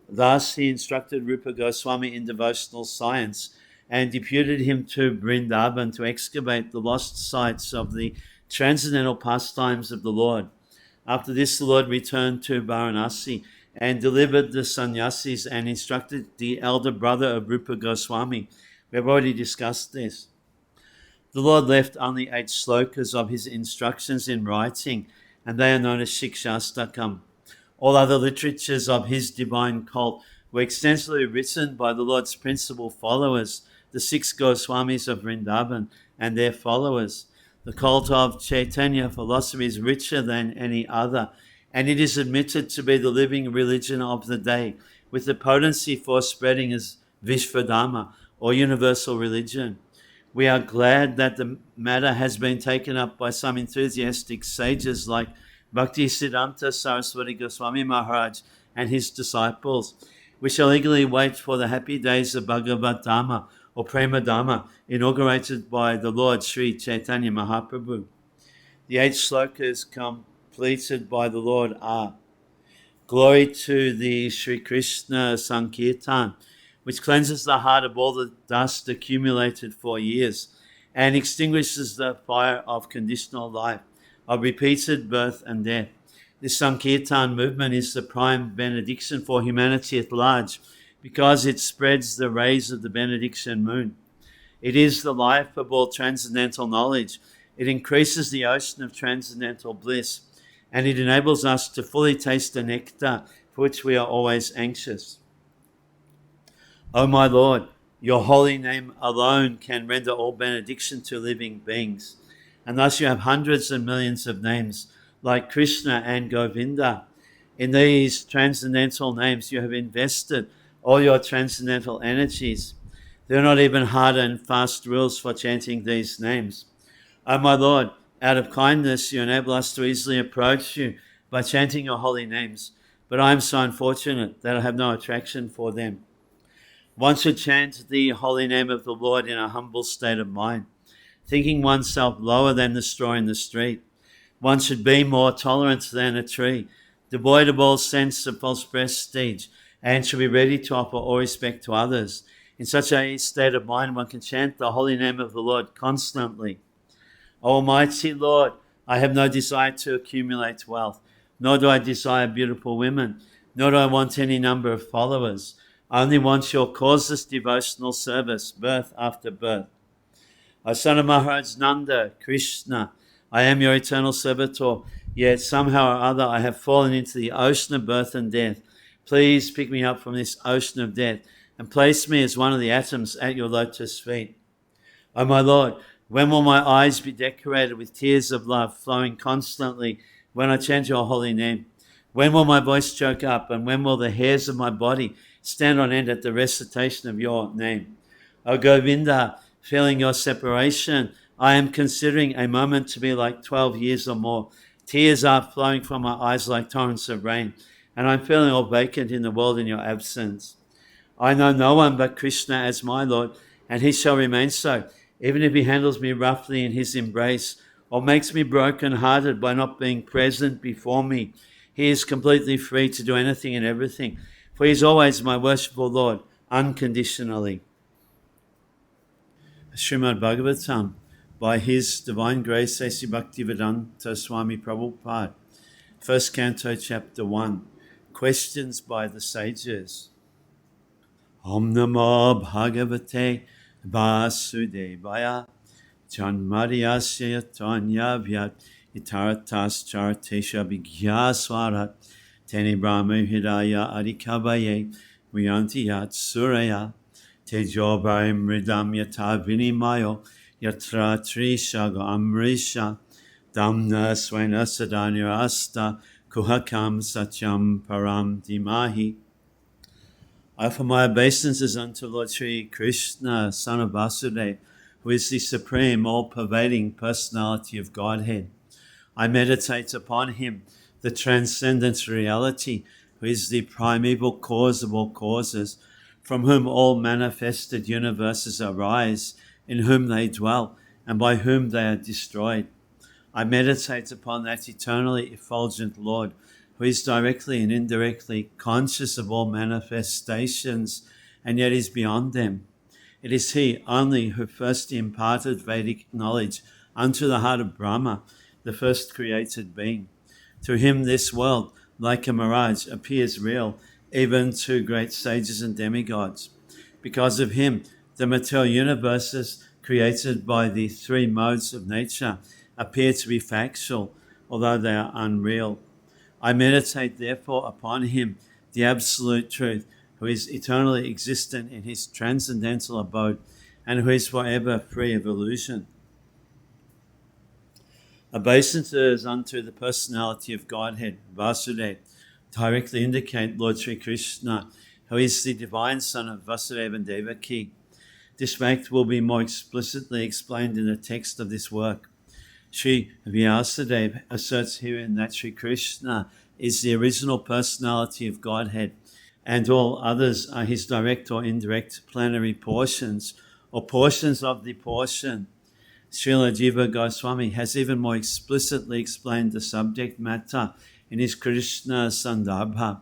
Thus, he instructed Rupa Goswami in devotional science and deputed him to Vrindavan to excavate the lost sites of the transcendental pastimes of the Lord. After this, the Lord returned to Varanasi and delivered the sannyasis and instructed the elder brother of Rupa Goswami. We have already discussed this. The Lord left only 8 slokas of his instructions in writing, and they are known as Shikshastakam. All other literatures of his divine cult were extensively written by the Lord's principal followers, the 6 Goswamis of Vrindavan and their followers. The cult of Chaitanya philosophy is richer than any other, and it is admitted to be the living religion of the day, with the potency for spreading as Vishvadharma, or universal religion. We are glad that the matter has been taken up by some enthusiastic sages like Bhaktivedanta Saraswati Goswami Maharaj and his disciples. We shall eagerly wait for the happy days of Bhagavad Dhamma or Prema Dhamma, inaugurated by the Lord Sri Chaitanya Mahaprabhu. The 8 slokas completed by the Lord are: Glory to the Sri Krishna Sankirtan, which cleanses the heart of all the dust accumulated for years and extinguishes the fire of conditional life, of repeated birth and death. This Sankirtan movement is the prime benediction for humanity at large because it spreads the rays of the benediction moon. It is the life of all transcendental knowledge. It increases the ocean of transcendental bliss, and it enables us to fully taste the nectar for which we are always anxious. O my Lord, your holy name alone can render all benediction to living beings. And thus you have hundreds and millions of names like Krishna and Govinda. In these transcendental names you have invested all your transcendental energies. There are not even hard and fast rules for chanting these names. O my Lord, out of kindness you enable us to easily approach you by chanting your holy names, but I am so unfortunate that I have no attraction for them. One should chant the holy name of the Lord in a humble state of mind, thinking oneself lower than the straw in the street. One should be more tolerant than a tree, devoid of all sense of false prestige, and should be ready to offer all respect to others. In such a state of mind, one can chant the holy name of the Lord constantly. Almighty Lord, I have no desire to accumulate wealth, nor do I desire beautiful women, nor do I want any number of followers. I only want your causeless devotional service, birth after birth. O son of Maharaj Nanda, Krishna, I am your eternal servitor, yet somehow or other I have fallen into the ocean of birth and death. Please pick me up from this ocean of death and place me as one of the atoms at your lotus feet. O my Lord, when will my eyes be decorated with tears of love flowing constantly when I chant your holy name? When will my voice choke up, and when will the hairs of my body stand on end at the recitation of your name? O Govinda, feeling your separation, I am considering a moment to be like 12 years or more. Tears are flowing from my eyes like torrents of rain, and I'm feeling all vacant in the world in your absence. I know no one but Krishna as my Lord, and he shall remain so, even if he handles me roughly in his embrace or makes me broken-hearted by not being present before me. He is completely free to do anything and everything, for he is always my worshipful Lord, unconditionally. Srimad-Bhagavatam, by His Divine Grace, A.C. Bhaktivedanta Swami Prabhupada, First Canto, Chapter 1, Questions by the Sages. Om Namo Bhagavate Vasudevaya Janmadhyasya Yatanyavya Itaratas Chartesha Vigyaswarat Teni Brahma Hidaya Adikavaye Muyanti Yat Suraya Tejo Mridam Yata Vinimayo Yatra Trishaga Amrisha Damna Swena Sadanyarasta Kuhakam Satyam Param Dimahi. I offer my obeisances unto Lord Sri Krishna, son of Vasudeva, who is the supreme, all-pervading personality of Godhead. I meditate upon him, the transcendent reality, who is the primeval cause of all causes, from whom all manifested universes arise, in whom they dwell, and by whom they are destroyed. I meditate upon that eternally effulgent Lord, who is directly and indirectly conscious of all manifestations, and yet is beyond them. It is he only who first imparted Vedic knowledge unto the heart of Brahma, the first created being. To him this world, like a mirage, appears real, even to great sages and demigods. Because of him, the material universes created by the three modes of nature appear to be factual, although they are unreal. I meditate therefore upon him, the absolute truth, who is eternally existent in his transcendental abode, and who is forever free of illusion. Obeisances unto the personality of Godhead, Vasudeva, directly indicate Lord Sri Krishna, who is the divine son of Vasudeva and Devaki. This fact will be more explicitly explained in the text of this work. Sri Vyasadeva asserts herein that Sri Krishna is the original personality of Godhead, and all others are his direct or indirect plenary portions, or portions of the portion. Srila Jiva Goswami has even more explicitly explained the subject matter in his Krishna Sandarbha,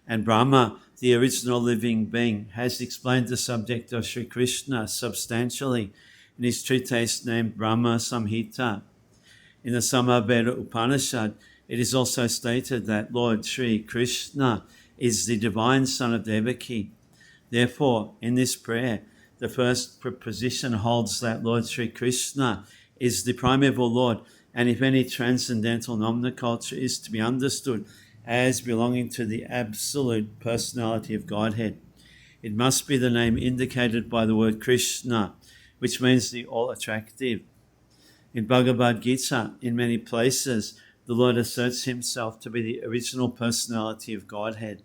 and Brahma, the original living being, has explained the subject of Sri Krishna substantially in his treatise named Brahma Samhita. In the Samaveda Upanishad, it is also stated that Lord Sri Krishna is the divine son of Devaki. Therefore, in this prayer, the first proposition holds that Lord Sri Krishna is the primeval Lord, and if any transcendental nomenclature is to be understood as belonging to the absolute personality of Godhead, it must be the name indicated by the word Krishna, which means the all-attractive. In Bhagavad Gita, in many places, the Lord asserts himself to be the original personality of Godhead,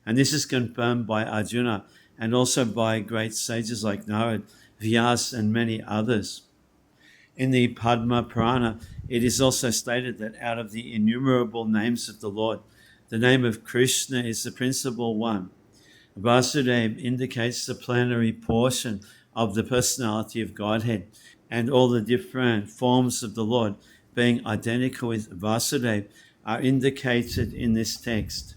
and this is confirmed by Arjuna and also by great sages like Narad, Vyas, and many others. In the Padma Purana, it is also stated that out of the innumerable names of the Lord, the name of Krishna is the principal one. Vasudeva indicates the plenary portion of the personality of Godhead, and all the different forms of the Lord, being identical with Vasudeva, are indicated in this text.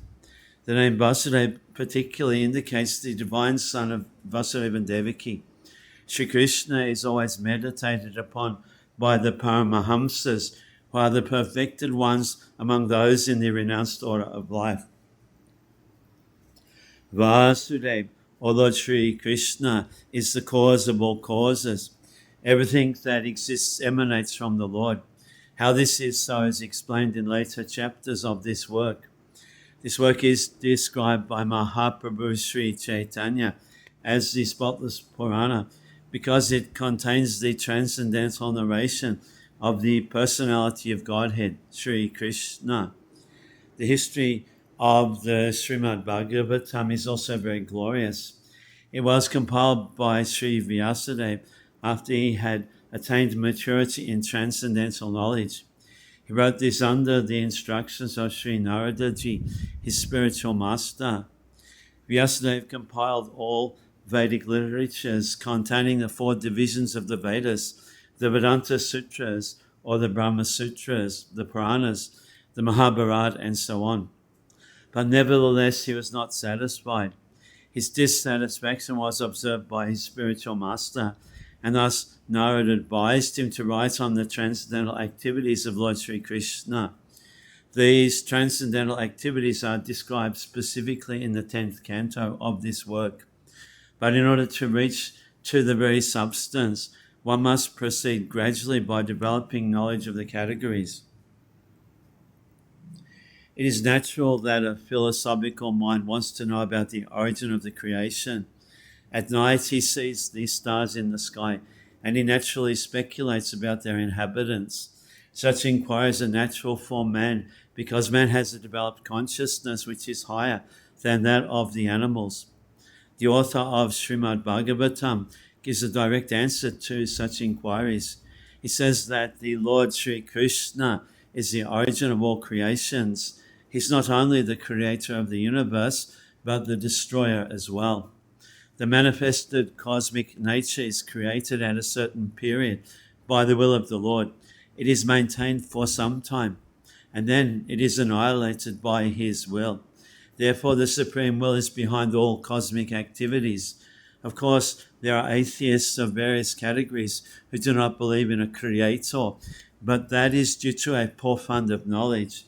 The name Vasudeva particularly indicates the divine son of Vasudeva and Devaki. Sri Krishna is always meditated upon by the Paramahamsas, who are the perfected ones among those in the renounced order of life. Vasudeva, or Lord Sri Krishna, is the cause of all causes. Everything that exists emanates from the Lord. How this is so is explained in later chapters of this work. This work is described by Mahaprabhu Sri Chaitanya as the spotless Purana because it contains the transcendental narration of the personality of Godhead, Sri Krishna. The history of the Srimad-Bhagavatam is also very glorious. It was compiled by Sri Vyasadeva after he had attained maturity in transcendental knowledge. He wrote this under the instructions of Sri Naradaji, his spiritual master. Vyasadeva compiled all Vedic literatures containing the four divisions of the Vedas, the Vedanta Sutras or the Brahma Sutras, the Puranas, the Mahabharata, and so on. But nevertheless, he was not satisfied. His dissatisfaction was observed by his spiritual master, and thus Narada advised him to write on the transcendental activities of Lord Sri Krishna. These transcendental activities are described specifically in the 10th canto of this work. But in order to reach to the very substance, one must proceed gradually by developing knowledge of the categories. It is natural that a philosophical mind wants to know about the origin of the creation. At night he sees these stars in the sky, and he naturally speculates about their inhabitants. Such inquiries are natural for man, because man has a developed consciousness which is higher than that of the animals. The author of Srimad-Bhagavatam gives a direct answer to such inquiries. He says that the Lord Sri Krishna is the origin of all creations. He's not only the creator of the universe, but the destroyer as well. The manifested cosmic nature is created at a certain period by the will of the Lord. It is maintained for some time, and then it is annihilated by his will. Therefore, the Supreme Will is behind all cosmic activities. Of course, there are atheists of various categories who do not believe in a creator, but that is due to a poor fund of knowledge.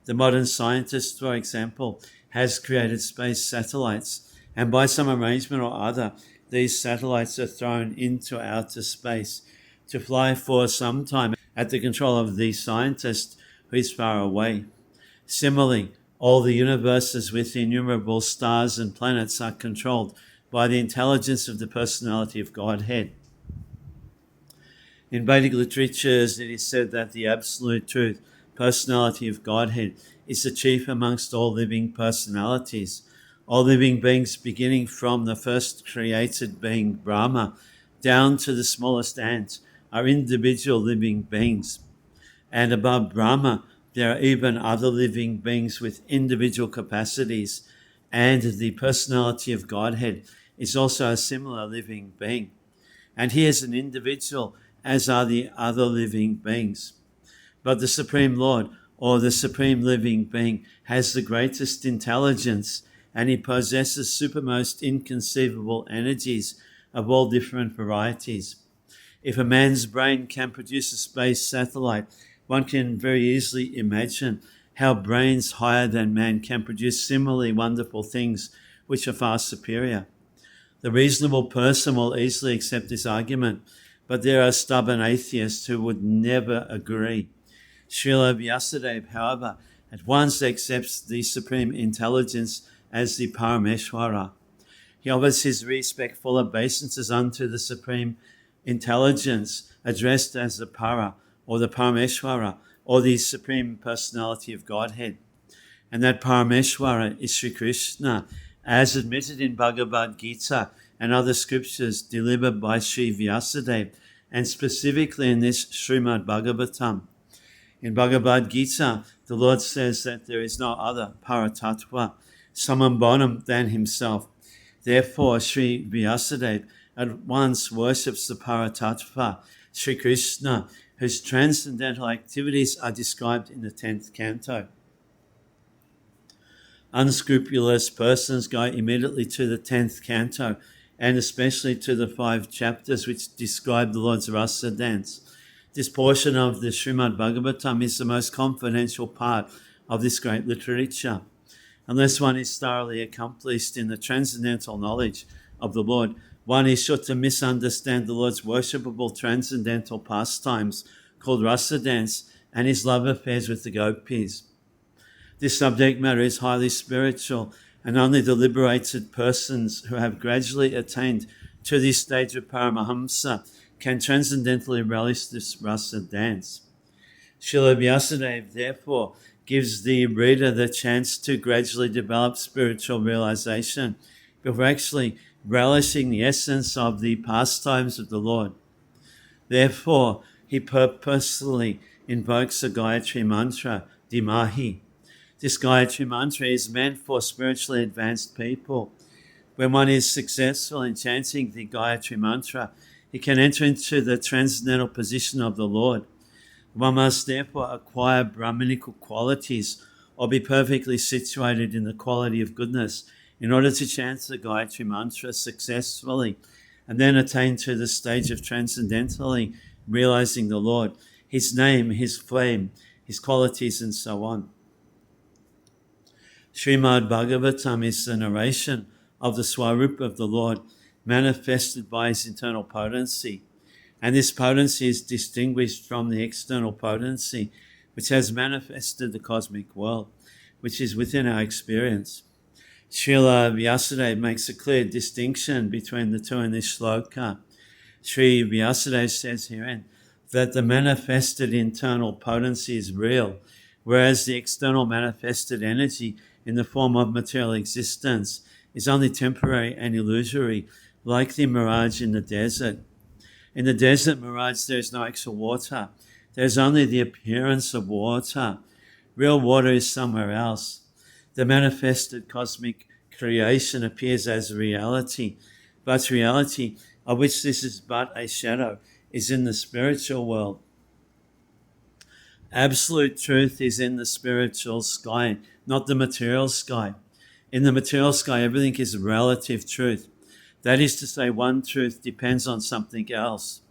The modern scientist, for example, has created space satellites, and by some arrangement or other, these satellites are thrown into outer space to fly for some time at the control of the scientist who is far away. Similarly, all the universes with innumerable stars and planets are controlled by the intelligence of the personality of Godhead. In Vedic literatures, it is said that the absolute truth, personality of Godhead, is the chief amongst all living personalities. All living beings, beginning from the first created being, Brahma, down to the smallest ant, are individual living beings. And above Brahma, there are even other living beings with individual capacities, and the personality of Godhead is also a similar living being. And he is an individual, as are the other living beings. But the Supreme Lord, or the Supreme Living Being, has the greatest intelligence, and he possesses supermost inconceivable energies of all different varieties. If a man's brain can produce a space satellite, one can very easily imagine how brains higher than man can produce similarly wonderful things which are far superior. The reasonable person will easily accept this argument, but there are stubborn atheists who would never agree. Srila Vyasadeva, however, at once accepts the Supreme Intelligence as the Parameshwara. He offers his respectful obeisances unto the Supreme Intelligence, addressed as the Para, or the Parameshwara, or the Supreme Personality of Godhead. And that Parameshwara is Sri Krishna, as admitted in Bhagavad Gita and other scriptures delivered by Sri Vyasadeva, and specifically in this Srimad-Bhagavatam. In Bhagavad Gita, the Lord says that there is no other Paratattva, summum bonum, than himself. Therefore, Sri Vyasadeva at once worships the Paratattva, Sri Krishna, whose transcendental activities are described in the 10th canto. Unscrupulous persons go immediately to the 10th canto, and especially to the 5 chapters which describe the Lord's rasa dance. This portion of the Srimad-Bhagavatam is the most confidential part of this great literature. Unless one is thoroughly accomplished in the transcendental knowledge of the Lord, one is sure to misunderstand the Lord's worshipable transcendental pastimes called rasa dance and his love affairs with the gopis. This subject matter is highly spiritual, and only the liberated persons who have gradually attained to this stage of Paramahamsa can transcendentally relish this rasa dance. Srila Vyasadeva therefore gives the reader the chance to gradually develop spiritual realization before actually relishing the essence of the pastimes of the Lord. Therefore, he purposely invokes a Gayatri mantra, Dimahi. This Gayatri mantra is meant for spiritually advanced people. When one is successful in chanting the Gayatri mantra, he can enter into the transcendental position of the Lord. One must therefore acquire Brahminical qualities or be perfectly situated in the quality of goodness in order to chant the Gayatri mantra successfully and then attain to the stage of transcendentally realizing the Lord, his name, his flame, his qualities, and so on. Srimad-Bhagavatam is the narration of the Swarup of the Lord manifested by his internal potency. And this potency is distinguished from the external potency which has manifested the cosmic world, which is within our experience. Srila Vyasadeva makes a clear distinction between the two in this shloka. Sri Vyasadeva says herein that the manifested internal potency is real, whereas the external manifested energy in the form of material existence is only temporary and illusory, like the mirage in the desert. In the desert mirage, there is no actual water. There's only the appearance of water. Real water is somewhere else. The manifested cosmic creation appears as reality, but reality, of which this is but a shadow, is in the spiritual world. Absolute truth is in the spiritual sky, not the material sky. In the material sky, everything is relative truth. That is to say, one truth depends on something else.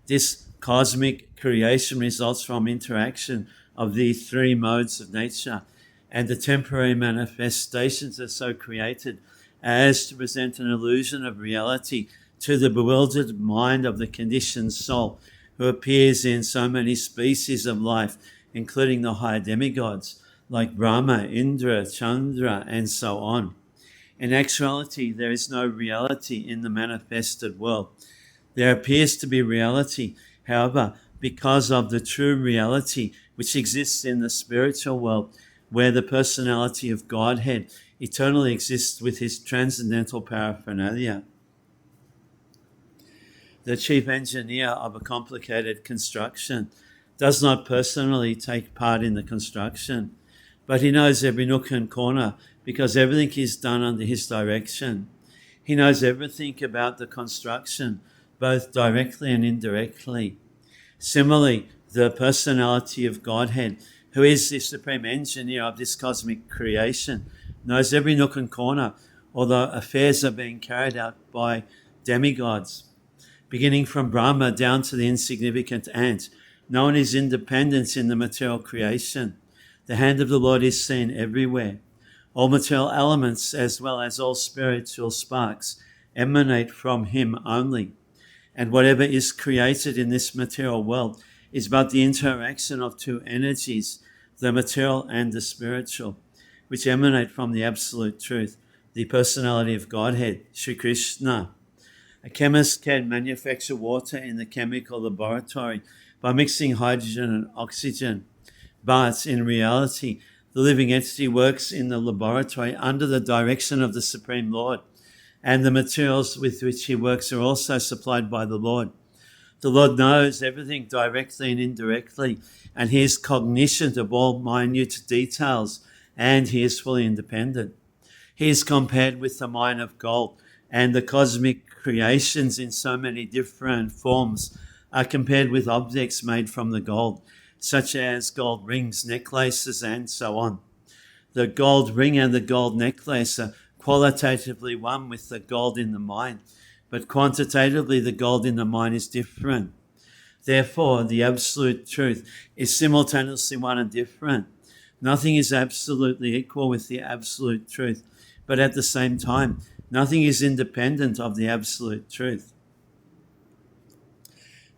This cosmic creation results from interaction of the three modes of nature, and the temporary manifestations are so created as to present an illusion of reality to the bewildered mind of the conditioned soul, who appears in so many species of life, including the higher demigods like Brahma, Indra, Chandra, and so on. In actuality, there is no reality in the manifested world. There appears to be reality, however, because of the true reality which exists in the spiritual world, where the personality of Godhead eternally exists with his transcendental paraphernalia. The chief engineer of a complicated construction does not personally take part in the construction, but he knows every nook and corner because everything is done under his direction. He knows everything about the construction, both directly and indirectly. Similarly, the personality of Godhead, who is the supreme engineer of this cosmic creation, knows every nook and corner, although affairs are being carried out by demigods. Beginning from Brahma down to the insignificant ant, no one is independent in the material creation. The hand of the Lord is seen everywhere. All material elements, as well as all spiritual sparks, emanate from him only. And whatever is created in this material world is but the interaction of two energies, the material and the spiritual, which emanate from the absolute truth, the personality of Godhead, Sri Krishna. A chemist can manufacture water in the chemical laboratory by mixing hydrogen and oxygen. But in reality, the living entity works in the laboratory under the direction of the Supreme Lord, and the materials with which he works are also supplied by the Lord. The Lord knows everything directly and indirectly, and he is cognizant of all minute details, and he is fully independent. He is compared with the mine of gold, and the cosmic creations in so many different forms are compared with objects made from the gold, such as gold rings, necklaces, and so on. The gold ring and the gold necklace are qualitatively one with the gold in the mine, but quantitatively the gold in the mine is different. Therefore, the absolute truth is simultaneously one and different. Nothing is absolutely equal with the absolute truth, but at the same time, nothing is independent of the absolute truth.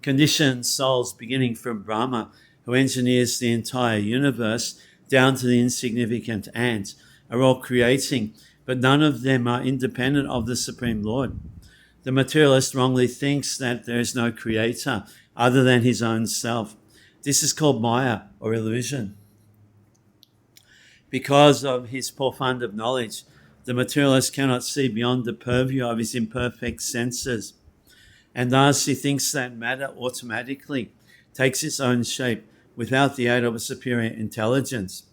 Conditioned souls, beginning from Brahma, who engineers the entire universe, down to the insignificant ant, are all creating, but none of them are independent of the Supreme Lord. The materialist wrongly thinks that there is no creator other than his own self. This is called Maya, or illusion. Because of his poor fund of knowledge, the materialist cannot see beyond the purview of his imperfect senses, and thus he thinks that matter automatically takes its own shape without the aid of a superior intelligence.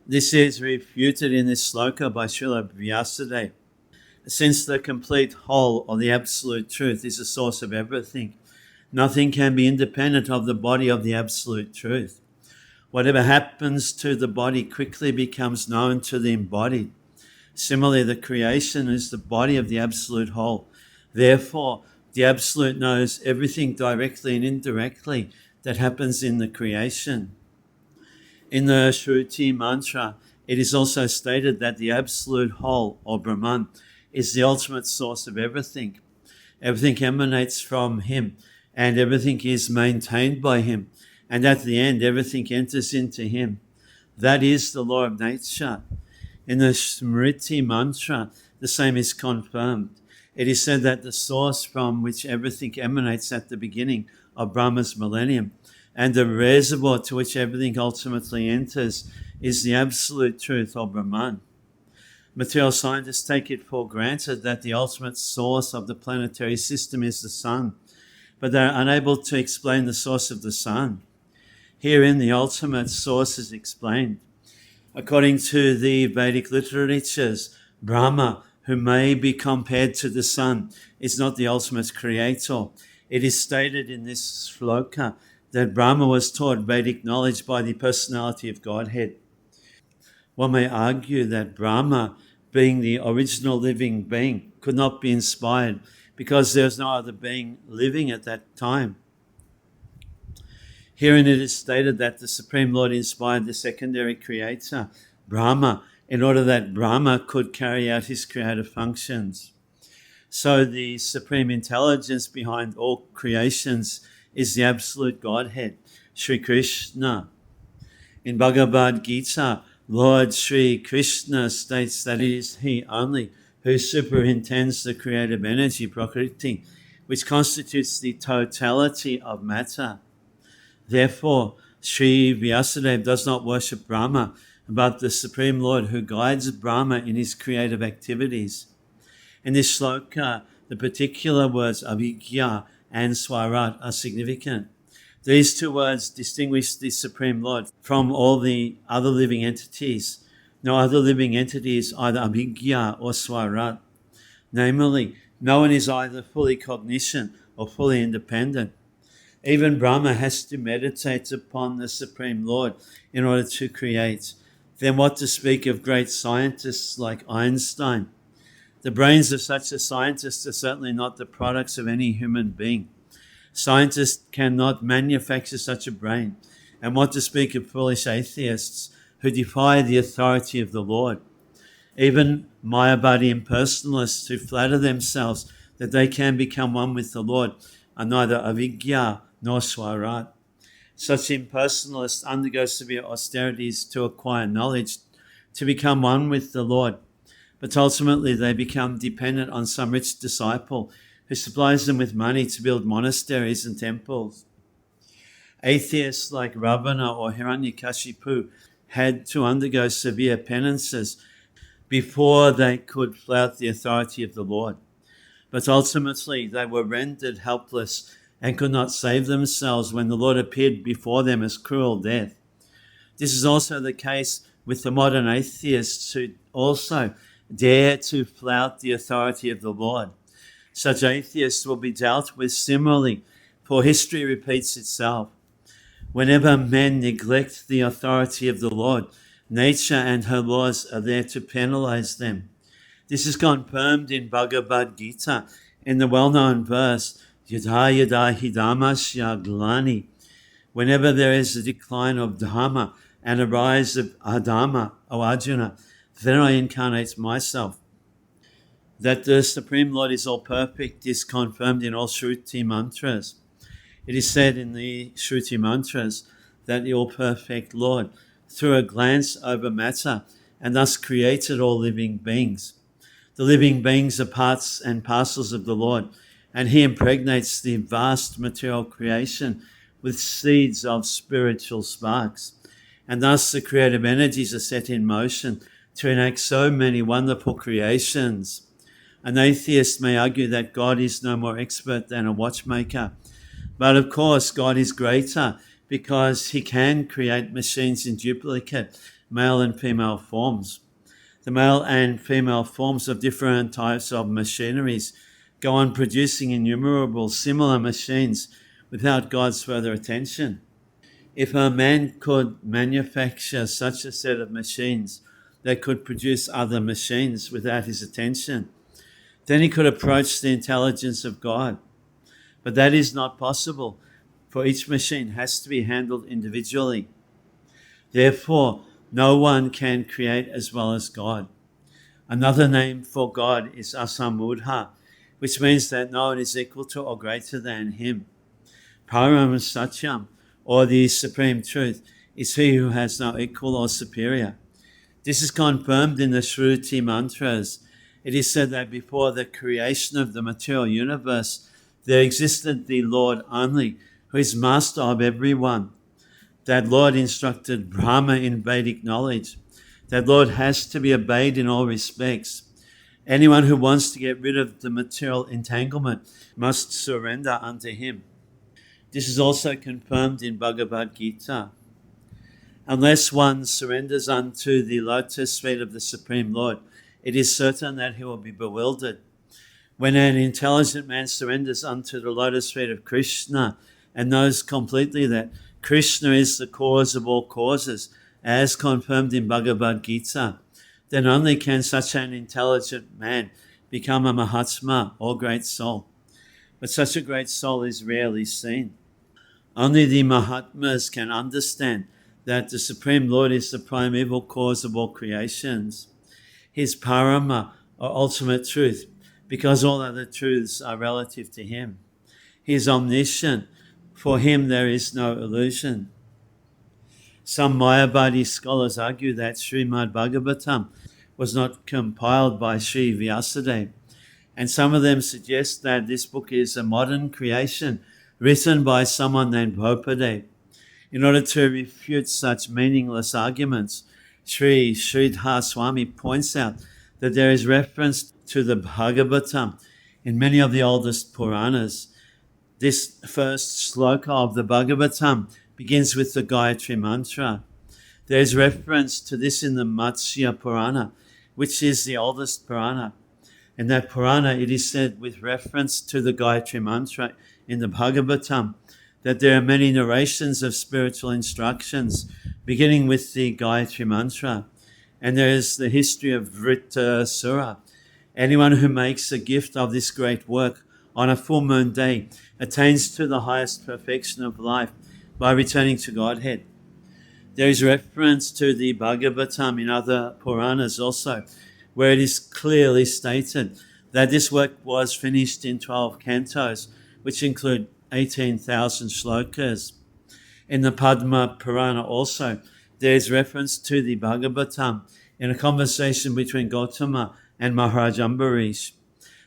This is refuted in this sloka by Srila Vyasadeva. Since the complete whole or the absolute truth is the source of everything, nothing can be independent of the body of the absolute truth. Whatever happens to the body quickly becomes known to the embodied. Similarly, the creation is the body of the absolute whole. Therefore, the absolute knows everything directly and indirectly that happens in the creation. In the Shruti mantra, it is also stated that the absolute whole, or Brahman, is the ultimate source of everything. Everything emanates from him, and everything is maintained by him, and at the end, everything enters into him. That is the law of nature. In the Smriti mantra, the same is confirmed. It is said that the source from which everything emanates at the beginning of Brahma's millennium, and the reservoir to which everything ultimately enters, is the absolute truth of Brahman. Material scientists take it for granted that the ultimate source of the planetary system is the sun, but they are unable to explain the source of the sun. Herein, the ultimate source is explained. According to the Vedic literatures, Brahma, who may be compared to the sun, is not the ultimate creator. It is stated in this shloka that Brahma was taught Vedic knowledge by the personality of Godhead. One may argue that Brahma, being the original living being, could not be inspired because there was no other being living at that time. Herein it is stated that the Supreme Lord inspired the secondary creator, Brahma, in order that Brahma could carry out his creative functions. So the supreme intelligence behind all creations is the absolute Godhead, Sri Krishna. In Bhagavad Gita, Lord Sri Krishna states that it is He only who superintends the creative energy, Prakriti, which constitutes the totality of matter. Therefore, Sri Vyasadeva does not worship Brahma, but the Supreme Lord who guides Brahma in his creative activities. In this shloka, the particular words avijja and swarat are significant. These two words distinguish the Supreme Lord from all the other living entities. No other living entity is either avijja or swarat. Namely, no one is either fully cognition or fully independent. Even Brahma has to meditate upon the Supreme Lord in order to create. Then what to speak of great scientists like Einstein? The brains of such a scientist are certainly not the products of any human being. Scientists cannot manufacture such a brain. And what to speak of foolish atheists who defy the authority of the Lord? Even Mayavadi impersonalists who flatter themselves that they can become one with the Lord are neither avijja nor swarat. Such impersonalists undergo severe austerities to acquire knowledge, to become one with the Lord. But ultimately they become dependent on some rich disciple who supplies them with money to build monasteries and temples. Atheists like Ravana or Hiranyakashipu had to undergo severe penances before they could flout the authority of the Lord. But ultimately they were rendered helpless and could not save themselves when the Lord appeared before them as cruel death. This is also the case with the modern atheists who also dare to flout the authority of the Lord. Such atheists will be dealt with similarly, for history repeats itself. Whenever men neglect the authority of the Lord, nature and her laws are there to penalize them. This is confirmed in Bhagavad Gita in the well-known verse, Yada yada hi dhammasya glani. Whenever there is a decline of dharma and a rise of adharma, O Arjuna, then I incarnate myself. That the Supreme Lord is all perfect is confirmed in all Shruti mantras. It is said in the Shruti mantras that the all-perfect Lord threw a glance over matter and thus created all living beings. The living beings are parts and parcels of the Lord, and He impregnates the vast material creation with seeds of spiritual sparks. And thus the creative energies are set in motion to enact so many wonderful creations. An atheist may argue that God is no more expert than a watchmaker. But of course, God is greater because He can create machines in duplicate, male and female forms. The male and female forms of different types of machineries go on producing innumerable similar machines without God's further attention. If a man could manufacture such a set of machines that could produce other machines without His attention, then he could approach the intelligence of God. But that is not possible, for each machine has to be handled individually. Therefore, no one can create as well as God. Another name for God is Asamudha, which means that no one is equal to or greater than Him. Param Satyam, or the Supreme Truth, is He who has no equal or superior. This is confirmed in the Shruti mantras. It is said that before the creation of the material universe, there existed the Lord only, who is master of everyone. That Lord instructed Brahma in Vedic knowledge. That Lord has to be obeyed in all respects. Anyone who wants to get rid of the material entanglement must surrender unto him. This is also confirmed in Bhagavad Gita. Unless one surrenders unto the lotus feet of the Supreme Lord, it is certain that he will be bewildered. When an intelligent man surrenders unto the lotus feet of Krishna and knows completely that Krishna is the cause of all causes, as confirmed in Bhagavad Gita, then only can such an intelligent man become a Mahatma or great soul. But such a great soul is rarely seen. Only the Mahatmas can understand that the Supreme Lord is the primeval cause of all creations, his parama or ultimate truth, because all other truths are relative to him. He is omniscient. For him there is no illusion. Some Mayavadi scholars argue that Srimad-Bhagavatam was not compiled by Sri Vyasadeva, and some of them suggest that this book is a modern creation written by someone named Prabhupada. In order to refute such meaningless arguments, Sri Sridhar Swami points out that there is reference to the Bhagavatam in many of the oldest Puranas. This first sloka of the Bhagavatam begins with the Gayatri Mantra. There is reference to this in the Matsya Purana, which is the oldest Purana. In that Purana, it is said with reference to the Gayatri Mantra in the Bhagavatam that there are many narrations of spiritual instructions, beginning with the Gayatri Mantra. And there is the history of Vritasura. Anyone who makes a gift of this great work on a full moon day attains to the highest perfection of life by returning to Godhead. There is reference to the Bhagavatam in other Puranas also, where it is clearly stated that this work was finished in 12 cantos, which include 18,000 shlokas. In the Padma Purana also, there is reference to the Bhagavatam in a conversation between Gautama and Maharaj Ambarish.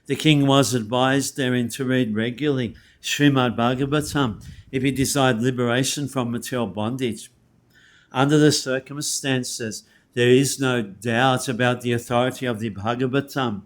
The king was advised therein to read regularly Srimad-Bhagavatam if he desired liberation from material bondage. Under the circumstances, there is no doubt about the authority of the Bhagavatam.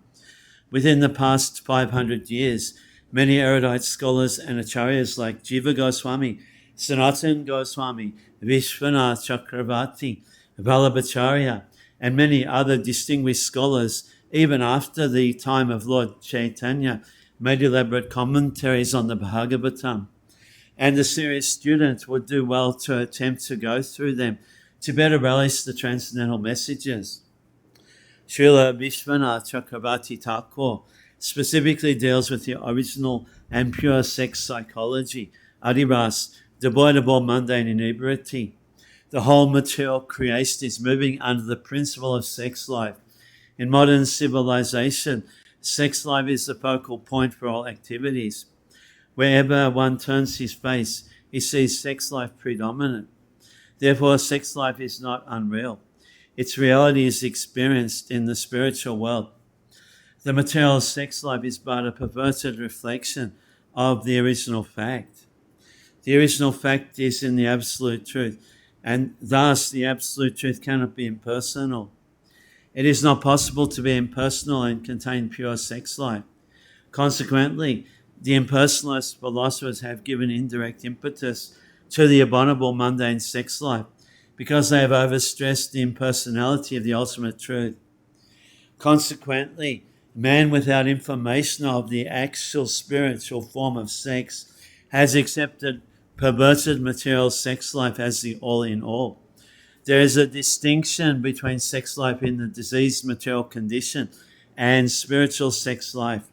Within the past 500 years, many erudite scholars and acharyas like Jiva Goswami, Sanatan Goswami, Vishwanath Chakravarti, Vallabhacharya, and many other distinguished scholars, even after the time of Lord Chaitanya, made elaborate commentaries on the Bhagavatam. And the serious student would do well to attempt to go through them to better relish the transcendental messages. Srila Vishwanath Chakravarti Thakur specifically deals with the original and pure sex psychology, adiras, devoid of all mundane inebriety. The whole material creation is moving under the principle of sex life. In modern civilization, sex life is the focal point for all activities. Wherever one turns his face, he sees sex life predominant. Therefore, sex life is not unreal. Its reality is experienced in the spiritual world. The material sex life is but a perverted reflection of the original fact. The original fact is in the absolute truth, and thus the absolute truth cannot be impersonal. It is not possible to be impersonal and contain pure sex life. Consequently, the impersonalist philosophers have given indirect impetus to the abominable mundane sex life because they have overstressed the impersonality of the ultimate truth. Consequently, man without information of the actual spiritual form of sex has accepted perverted material sex life as the all-in-all. There is a distinction between sex life in the diseased material condition and spiritual sex life.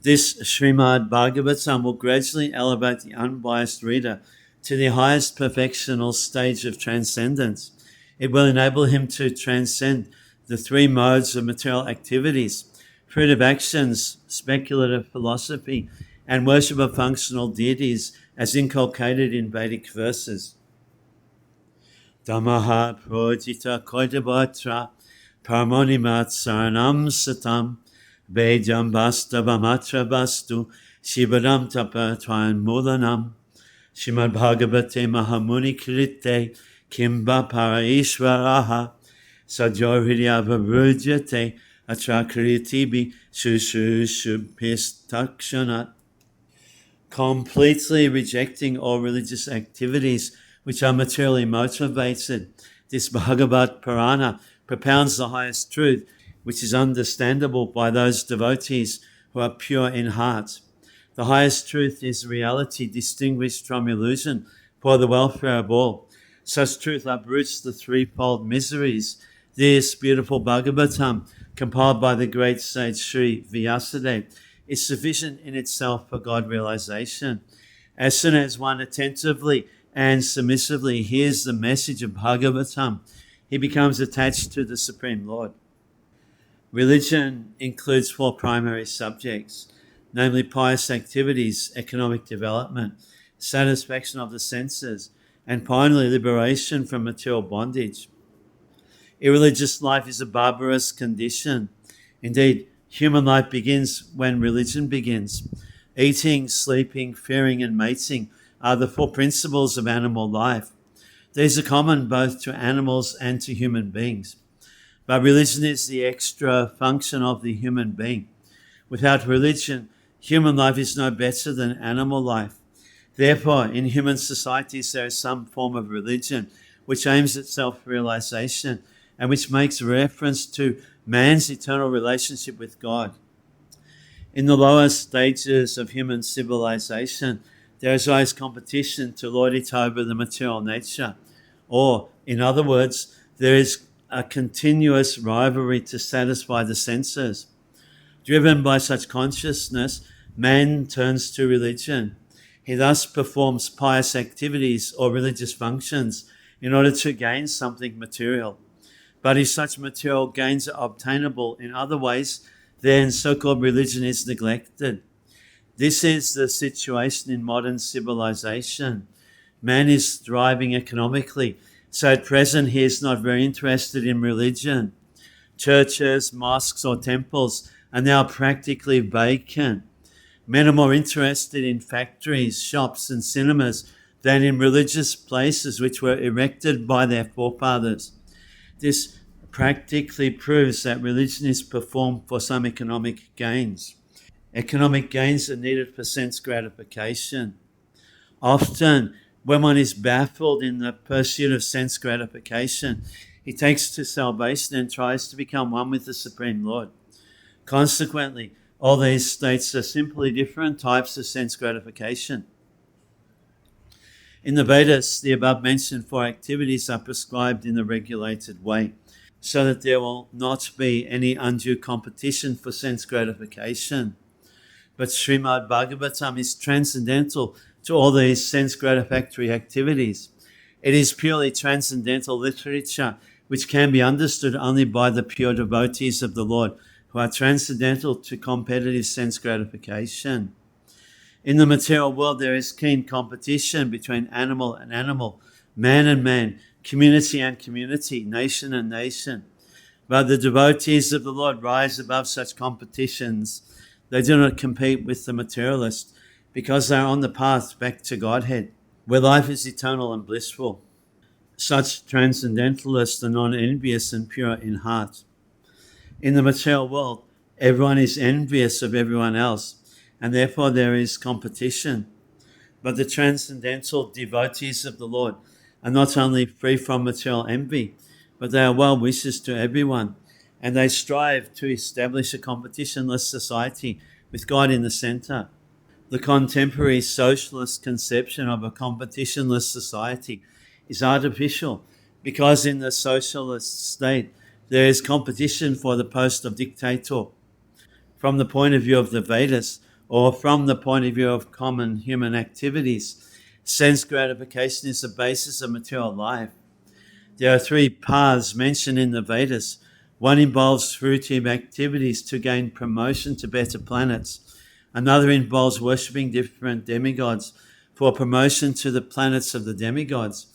This Srimad-Bhagavatam will gradually elevate the unbiased reader to the highest perfectional stage of transcendence. It will enable him to transcend the three modes of material activities, fruitive actions, speculative philosophy, and worship of functional deities as inculcated in Vedic verses. Dhammaha projita koidabhatra parmonimat saranam satam Vedam Vastavamatra Vastu Shivadam Tapa Twan Mulanam Srimad-Bhagavate Mahamuni Krite Kimba para Ishvaraha Sajohridyavavrujyate Atrakritibi Shushushubhistakshanat. Completely rejecting all religious activities which are materially motivated. This Bhagavat Purana propounds the highest truth, which is understandable by those devotees who are pure in heart. The highest truth is reality distinguished from illusion for the welfare of all. Such truth uproots the threefold miseries. This beautiful Bhagavatam, compiled by the great sage Sri Vyasadeva, is sufficient in itself for God realization. As soon as one attentively and submissively hears the message of Bhagavatam, he becomes attached to the Supreme Lord. Religion includes four primary subjects, namely pious activities, economic development, satisfaction of the senses, and finally liberation from material bondage. Irreligious life is a barbarous condition. Indeed, human life begins when religion begins. Eating, sleeping, fearing, and mating are the four principles of animal life. These are common both to animals and to human beings. But religion is the extra function of the human being. Without religion, human life is no better than animal life. Therefore, in human societies, there is some form of religion which aims at self-realization and which makes reference to man's eternal relationship with God. In the lower stages of human civilization, there is always competition to lord it over the material nature. Or, in other words, there is a continuous rivalry to satisfy the senses. Driven by such consciousness, man turns to religion. He thus performs pious activities or religious functions in order to gain something material. But if such material gains are obtainable in other ways, then so-called religion is neglected. This is the situation in modern civilization. Man is thriving economically, so at present he is not very interested in religion. Churches, mosques, or temples are now practically vacant. Men are more interested in factories, shops, and cinemas than in religious places which were erected by their forefathers. This practically proves that religion is performed for some economic gains. Economic gains are needed for sense gratification. Often, when one is baffled in the pursuit of sense gratification, he takes to salvation and tries to become one with the Supreme Lord. Consequently, all these states are simply different types of sense gratification. In the Vedas, the above-mentioned four activities are prescribed in a regulated way, so that there will not be any undue competition for sense gratification. But Srimad-Bhagavatam is transcendental to all these sense gratifactory activities. It is purely transcendental literature which can be understood only by the pure devotees of the Lord, who are transcendental to competitive sense gratification. In the material world, there is keen competition between animal and animal, man and man, community and community, nation and nation. But the devotees of the Lord rise above such competitions. They do not compete with the materialist because they are on the path back to Godhead, where life is eternal and blissful. Such transcendentalists are non-envious and pure in heart. In the material world, everyone is envious of everyone else, and therefore there is competition. But the transcendental devotees of the Lord are not only free from material envy, but they are well wishers to everyone, and they strive to establish a competitionless society with God in the center. The contemporary socialist conception of a competitionless society is artificial because in the socialist state there is competition for the post of dictator. From the point of view of the Vedas, or from the point of view of common human activities, sense gratification is the basis of material life. There are three paths mentioned in the Vedas. One involves fruitive activities to gain promotion to better planets. Another involves worshipping different demigods for promotion to the planets of the demigods.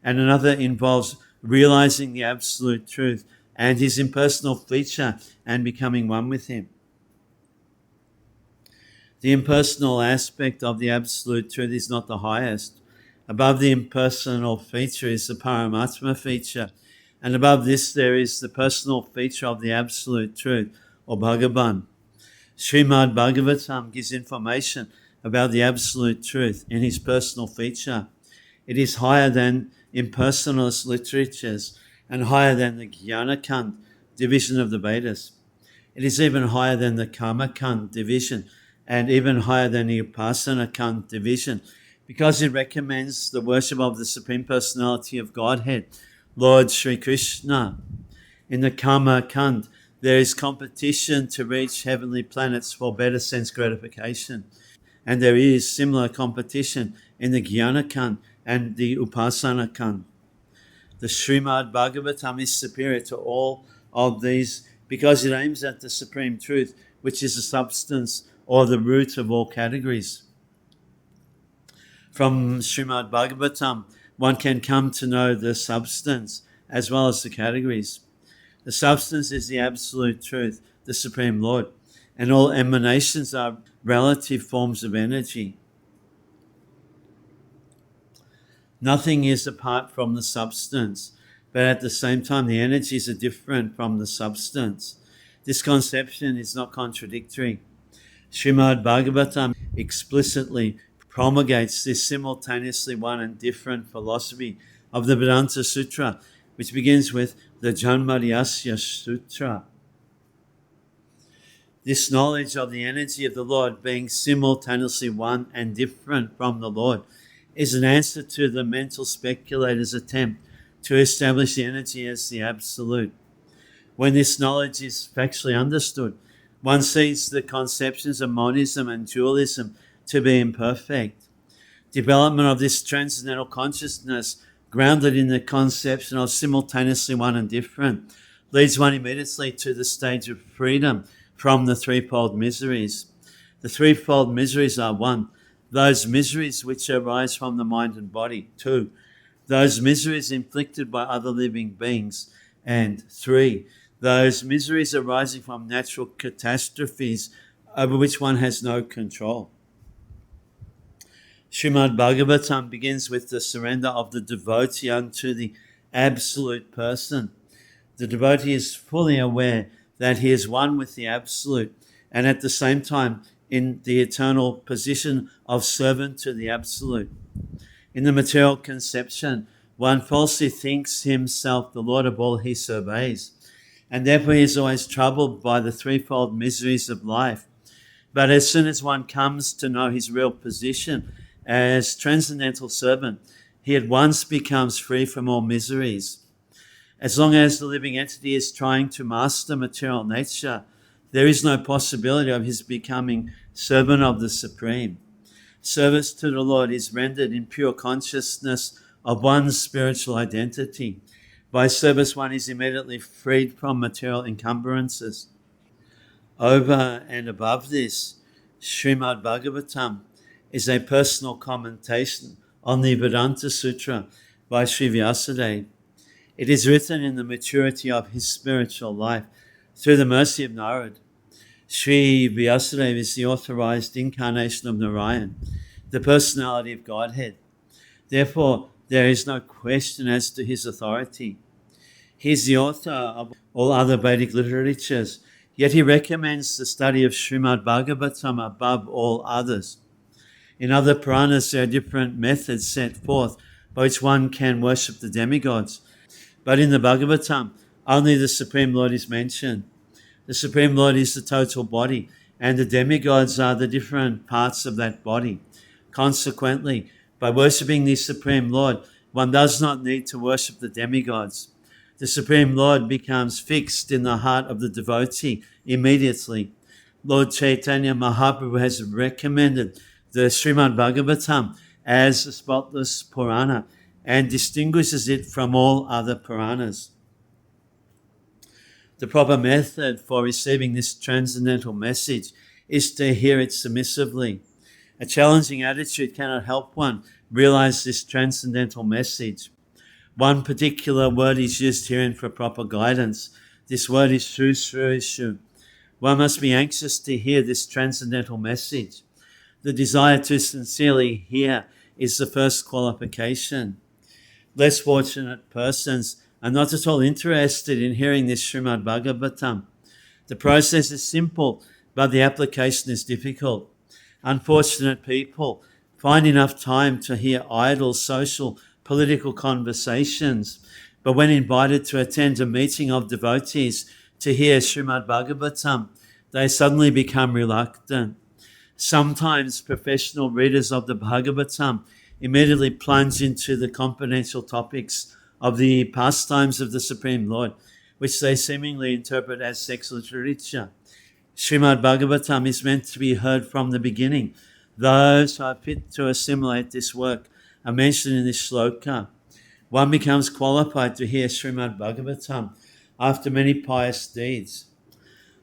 And another involves realizing the absolute truth and his impersonal feature and becoming one with him. The impersonal aspect of the absolute truth is not the highest. Above the impersonal feature is the Paramatma feature, and above this there is the personal feature of the Absolute Truth, or Bhagavan. Srimad-Bhagavatam gives information about the Absolute Truth in his personal feature. It is higher than impersonalist literatures and higher than the Jnana-Kand division of the Vedas. It is even higher than the Karma-Kand division and even higher than the Upasana-Kand division, because it recommends the worship of the Supreme Personality of Godhead, Lord Sri Krishna. In the Karma-Kand, there is competition to reach heavenly planets for better sense gratification. And there is similar competition in the Jnana-Kand and the Upasana-Kand. The Srimad-Bhagavatam is superior to all of these because it aims at the Supreme Truth, which is the substance or the root of all categories. From Srimad-Bhagavatam, one can come to know the substance as well as the categories. The substance is the Absolute Truth, the Supreme Lord, and all emanations are relative forms of energy. Nothing is apart from the substance, but at the same time the energies are different from the substance. This conception is not contradictory. Srimad-Bhagavatam explicitly promulgates this simultaneously one and different philosophy of the Vedanta Sutra, which begins with the Janmadhyasya Sutra. This knowledge of the energy of the Lord being simultaneously one and different from the Lord is an answer to the mental speculator's attempt to establish the energy as the absolute. When this knowledge is factually understood, one sees the conceptions of monism and dualism to be imperfect. Development of this transcendental consciousness, grounded in the conception of simultaneously one and different, leads one immediately to the stage of freedom from the threefold miseries. The threefold miseries are: 1, those miseries which arise from the mind and body; 2, those miseries inflicted by other living beings; and 3, those miseries arising from natural catastrophes over which one has no control. Srimad-Bhagavatam begins with the surrender of the devotee unto the Absolute Person. The devotee is fully aware that he is one with the Absolute, and at the same time in the eternal position of servant to the Absolute. In the material conception, one falsely thinks himself the Lord of all he surveys, and therefore he is always troubled by the threefold miseries of life. But as soon as one comes to know his real position as transcendental servant, he at once becomes free from all miseries. As long as the living entity is trying to master material nature, there is no possibility of his becoming servant of the Supreme. Service to the Lord is rendered in pure consciousness of one's spiritual identity. By service, one is immediately freed from material encumbrances. Over and above this, Srimad-Bhagavatam is a personal commentation on the Vedanta Sutra by Sri Vyasadeva. It is written in the maturity of his spiritual life through the mercy of Narad. Sri Vyasadeva is the authorized incarnation of Narayan, the personality of Godhead. Therefore, there is no question as to his authority. He is the author of all other Vedic literatures, yet he recommends the study of Srimad-Bhagavatam above all others. In other Puranas, there are different methods set forth by which one can worship the demigods, but in the Bhagavatam, only the Supreme Lord is mentioned. The Supreme Lord is the total body, and the demigods are the different parts of that body. Consequently, by worshipping the Supreme Lord, one does not need to worship the demigods. The Supreme Lord becomes fixed in the heart of the devotee immediately. Lord Chaitanya Mahaprabhu has recommended the Srimad-Bhagavatam as a spotless Purana and distinguishes it from all other Puranas. The proper method for receiving this transcendental message is to hear it submissively. A challenging attitude cannot help one realize this transcendental message. One particular word is used herein for proper guidance. This word is Shushrushu. One must be anxious to hear this transcendental message. The desire to sincerely hear is the first qualification. Less fortunate persons are not at all interested in hearing this Srimad-Bhagavatam. The process is simple, but the application is difficult. Unfortunate people find enough time to hear idle social, political conversations, but when invited to attend a meeting of devotees to hear Srimad-Bhagavatam, they suddenly become reluctant. Sometimes professional readers of the Bhagavatam immediately plunge into the confidential topics of the pastimes of the Supreme Lord, which they seemingly interpret as sex literature. Srimad-Bhagavatam is meant to be heard from the beginning. Those who are fit to assimilate this work are mentioned in this shloka. One becomes qualified to hear Srimad-Bhagavatam after many pious deeds.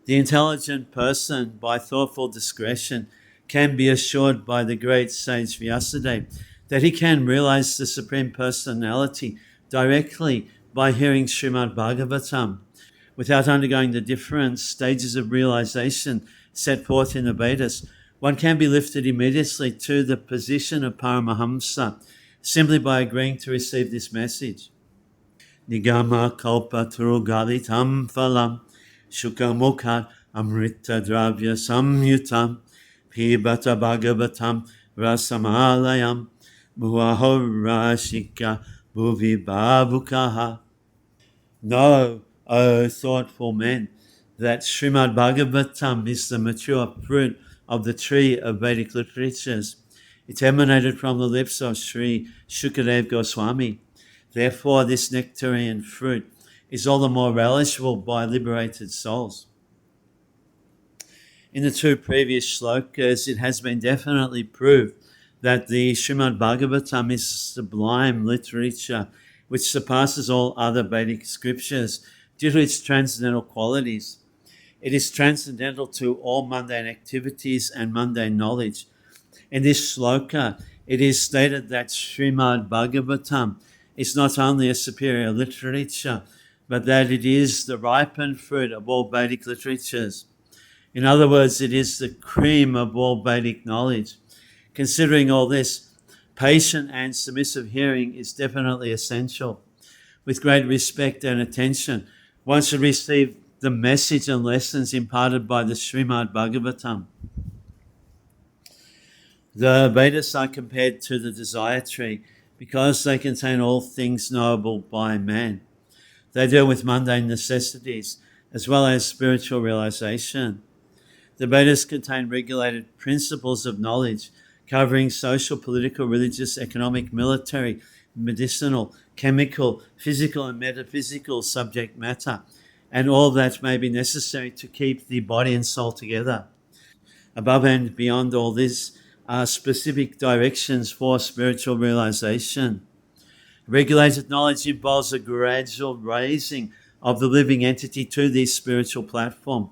The intelligent person, by thoughtful discretion, can be assured by the great sage Vyasadeva that he can realize the Supreme Personality directly by hearing Srimad-Bhagavatam. Without undergoing the different stages of realization set forth in the Vedas, one can be lifted immediately to the position of Paramahamsa simply by agreeing to receive this message. Nigama kalpatru galitam phalam shukamukhat amrita dravya samyutam pibata bhagavatam rasamalayam muahorashika bhuvi bhavukaha. Know, O thoughtful men, that Srimad-Bhagavatam is the mature fruit of the tree of Vedic literatures. It emanated from the lips of Sri Shukadeva Goswami. Therefore, this nectarian fruit is all the more relishable by liberated souls. In the two previous shlokas, it has been definitely proved that the Srimad-Bhagavatam is sublime literature which surpasses all other Vedic scriptures due to its transcendental qualities. It is transcendental to all mundane activities and mundane knowledge. In this shloka, it is stated that Srimad-Bhagavatam is not only a superior literature, but that it is the ripened fruit of all Vedic literatures. In other words, it is the cream of all Vedic knowledge. Considering all this, patient and submissive hearing is definitely essential. With great respect and attention, one should receive the message and lessons imparted by the Srimad-Bhagavatam. The Vedas are compared to the desire tree because they contain all things knowable by man. They deal with mundane necessities as well as spiritual realization. The Vedas contain regulated principles of knowledge covering social, political, religious, economic, military, medicinal, chemical, physical and metaphysical subject matter, and all that may be necessary to keep the body and soul together. Above and beyond all this are specific directions for spiritual realization. Regulated knowledge involves a gradual raising of the living entity to this spiritual platform.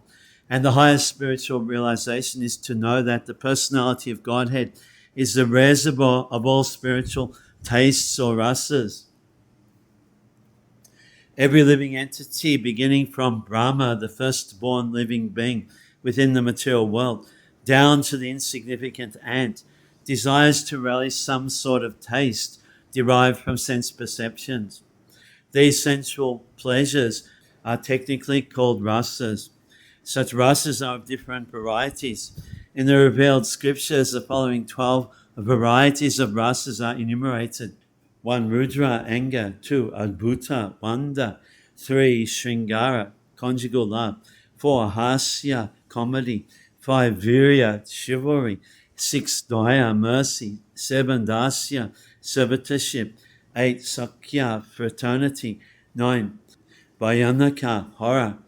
And the highest spiritual realization is to know that the personality of Godhead is the reservoir of all spiritual tastes or rasas. Every living entity, beginning from Brahma, the firstborn living being within the material world, down to the insignificant ant, desires to relish some sort of taste derived from sense perceptions. These sensual pleasures are technically called rasas. Such rasas are of different varieties. In the revealed scriptures, the following 12 varieties of rasas are enumerated. 1. Rudra, anger. 2. Adbhuta, wonder. 3. Shringara, conjugal love. 4. Hasya, comedy. 5. Virya, chivalry. 6. Daya, mercy. 7. Dasya, servitorship. 8. Sakya, fraternity. 9. Bhayanaka, horror.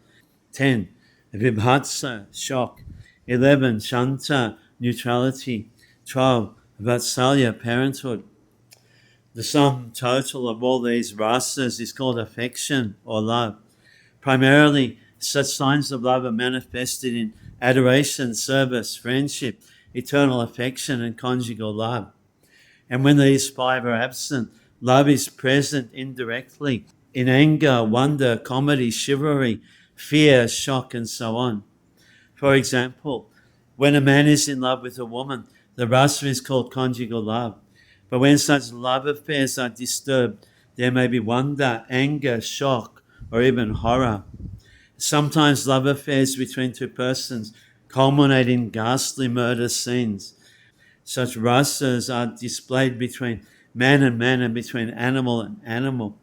10. Vibhatsa, shock. 11. Shanta, neutrality. 12. Vatsalya, parenthood. The sum total of all these rasas is called affection or love. Primarily, such signs of love are manifested in adoration, service, friendship, eternal affection, and conjugal love. And when these 5 are absent, love is present indirectly in anger, wonder, comedy, chivalry, fear, shock, and so on. For example, when a man is in love with a woman, the rasa is called conjugal love. But when such love affairs are disturbed, there may be wonder, anger, shock, or even horror. Sometimes love affairs between two persons culminate in ghastly murder scenes. Such rasas are displayed between man and between animal and animal.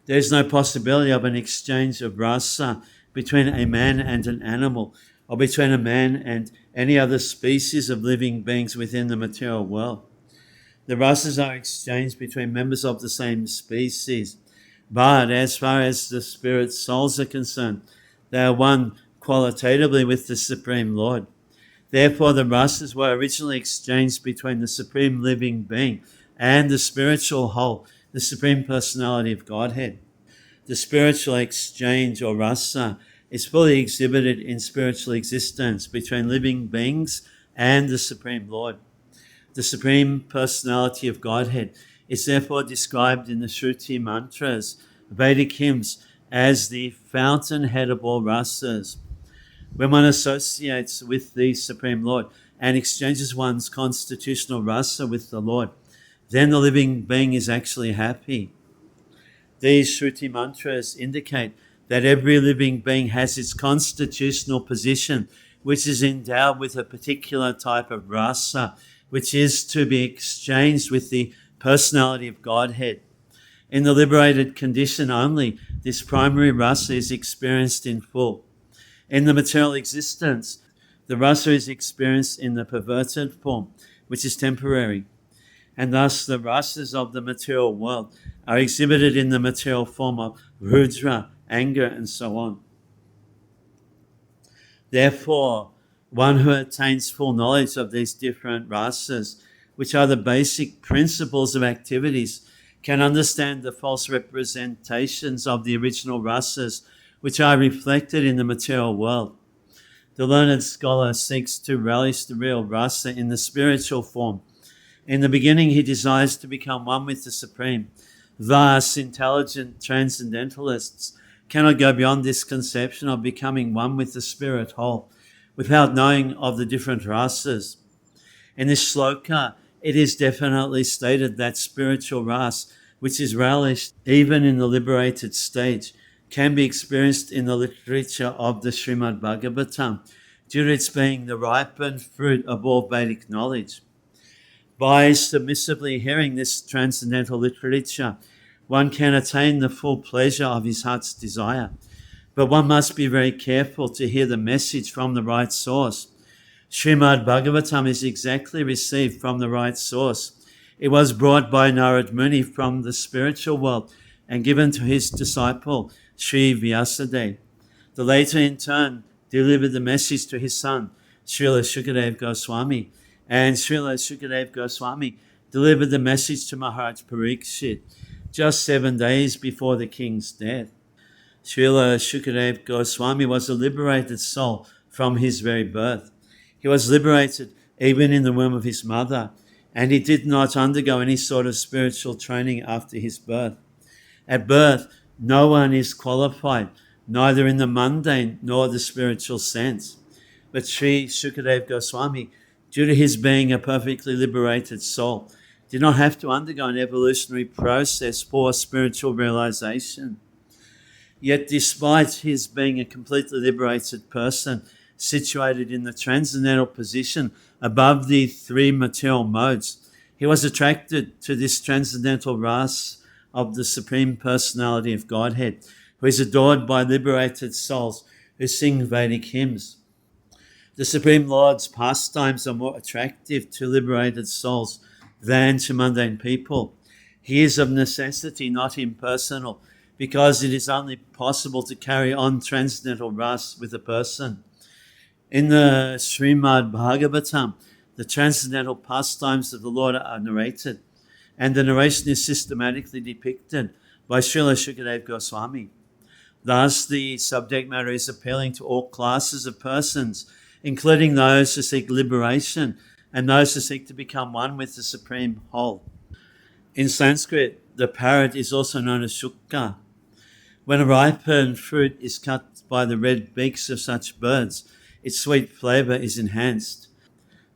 There is no possibility of an exchange of rasa between a man and an animal, or between a man and any other species of living beings within the material world. The rasas are exchanged between members of the same species, but as far as the spirit souls are concerned, they are one qualitatively with the Supreme Lord. Therefore, the rasas were originally exchanged between the Supreme Living Being and the spiritual whole, the Supreme Personality of Godhead. The spiritual exchange, or rasa, is fully exhibited in spiritual existence between living beings and the Supreme Lord. The Supreme Personality of Godhead is therefore described in the Shruti mantras, Vedic hymns, as the fountainhead of all rasas. When one associates with the Supreme Lord and exchanges one's constitutional rasa with the Lord, then the living being is actually happy. These Shruti mantras indicate that every living being has its constitutional position, which is endowed with a particular type of rasa, which is to be exchanged with the personality of Godhead. In the liberated condition only, this primary rasa is experienced in full. In the material existence, the rasa is experienced in the perverted form, which is temporary. And thus the rasas of the material world are exhibited in the material form of rudra, anger, and so on. Therefore, one who attains full knowledge of these different rasas, which are the basic principles of activities, can understand the false representations of the original rasas, which are reflected in the material world. The learned scholar seeks to relish the real rasa in the spiritual form. In the beginning, he desires to become one with the Supreme. Thus, intelligent transcendentalists cannot go beyond this conception of becoming one with the spirit whole without knowing of the different rasas. In this shloka, it is definitely stated that spiritual ras, which is relished even in the liberated stage, can be experienced in the literature of the Srimad-Bhagavatam, due to its being the ripened fruit of all Vedic knowledge. By submissively hearing this transcendental literature, one can attain the full pleasure of his heart's desire. But one must be very careful to hear the message from the right source. Srimad-Bhagavatam is exactly received from the right source. It was brought by Narad Muni from the spiritual world and given to his disciple, Sri Vyasadeva. The latter, in turn, delivered the message to his son, Srila Shukadeva Goswami, and Srila Shukadeva Goswami delivered the message to Maharaj Parikshit just 7 days before the king's death. Srila Shukadeva Goswami was a liberated soul from his very birth. He was liberated even in the womb of his mother, and he did not undergo any sort of spiritual training after his birth. At birth, no one is qualified, neither in the mundane nor the spiritual sense. But Sri Shukadeva Goswami, due to his being a perfectly liberated soul, did not have to undergo an evolutionary process for spiritual realization. Yet despite his being a completely liberated person, situated in the transcendental position above the three material modes, he was attracted to this transcendental ras of the Supreme Personality of Godhead, who is adored by liberated souls who sing Vedic hymns. The Supreme Lord's pastimes are more attractive to liberated souls than to mundane people. He is of necessity not impersonal, because it is only possible to carry on transcendental ras with a person. In the Srimad-Bhagavatam, the transcendental pastimes of the Lord are narrated, and the narration is systematically depicted by Srila Shukadeva Goswami. Thus, the subject matter is appealing to all classes of persons, including those who seek liberation and those who seek to become one with the Supreme Whole. In Sanskrit, the parrot is also known as shukka. When a ripened fruit is cut by the red beaks of such birds, its sweet flavour is enhanced.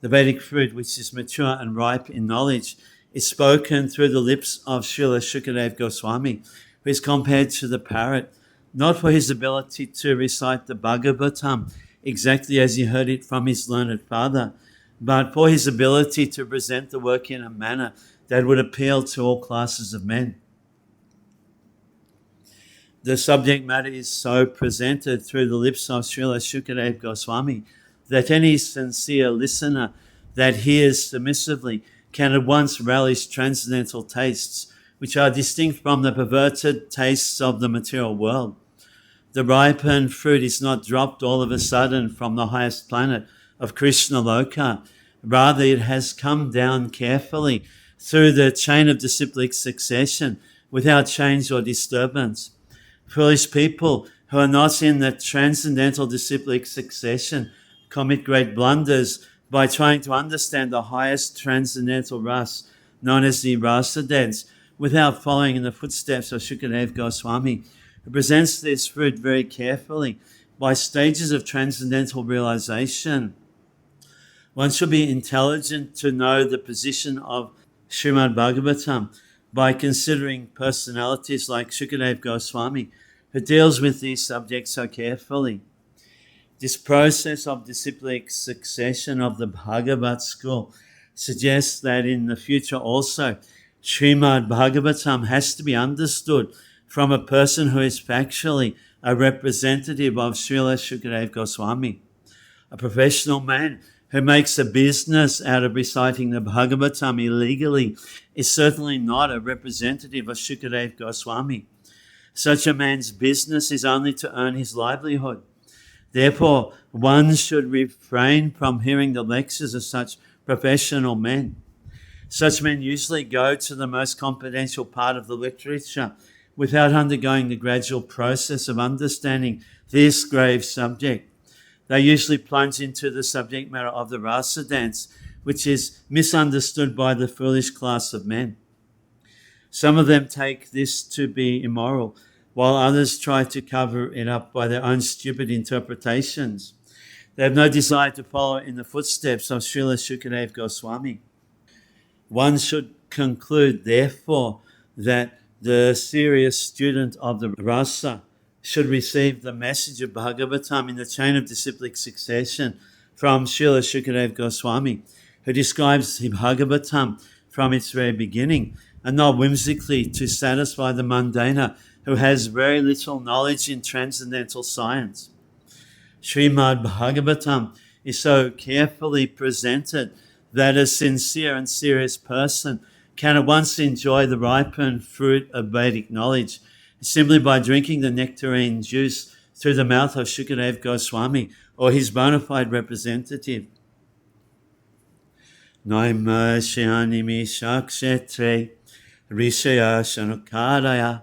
The Vedic fruit, which is mature and ripe in knowledge, is spoken through the lips of Srila Shukadeva Goswami, who is compared to the parrot, not for his ability to recite the Bhagavatam exactly as he heard it from his learned father, but for his ability to present the work in a manner that would appeal to all classes of men. The subject matter is so presented through the lips of Srila Shukadeva Goswami that any sincere listener that hears submissively can at once relish transcendental tastes, which are distinct from the perverted tastes of the material world. The ripened fruit is not dropped all of a sudden from the highest planet of Krishna Loka. Rather, it has come down carefully through the chain of disciplic succession without change or disturbance. Foolish people who are not in the transcendental disciplic succession commit great blunders by trying to understand the highest transcendental ras, known as the rasa dance, without following in the footsteps of Shukadeva Goswami, who presents this fruit very carefully by stages of transcendental realization. One should be intelligent to know the position of Srimad-Bhagavatam by considering personalities like Shukadeva Goswami, who deals with these subjects so carefully. This process of disciplic succession of the Bhagavat school suggests that in the future also, Srimad-Bhagavatam has to be understood from a person who is factually a representative of Srila Shukadeva Goswami. A professional man who makes a business out of reciting the Bhagavatam illegally is certainly not a representative of Shukadeva Goswami. Such a man's business is only to earn his livelihood. Therefore, one should refrain from hearing the lectures of such professional men. Such men usually go to the most confidential part of the literature without undergoing the gradual process of understanding this grave subject. They usually plunge into the subject matter of the rasa dance, which is misunderstood by the foolish class of men. Some of them take this to be immoral, while others try to cover it up by their own stupid interpretations. They have no desire to follow in the footsteps of Srila Shukadeva Goswami. One should conclude, therefore, that the serious student of the rasa should receive the message of Bhagavatam in the chain of disciplic succession from Srila Shukadeva Goswami, who describes the Bhagavatam from its very beginning, and not whimsically to satisfy the mundaner who has very little knowledge in transcendental science. Srimad-Bhagavatam is so carefully presented that a sincere and serious person can at once enjoy the ripened fruit of Vedic knowledge simply by drinking the nectarine juice through the mouth of Shukadeva Goswami or his bona fide representative. Naima Shyanimi Shakshetre Rishaya Shanukaraya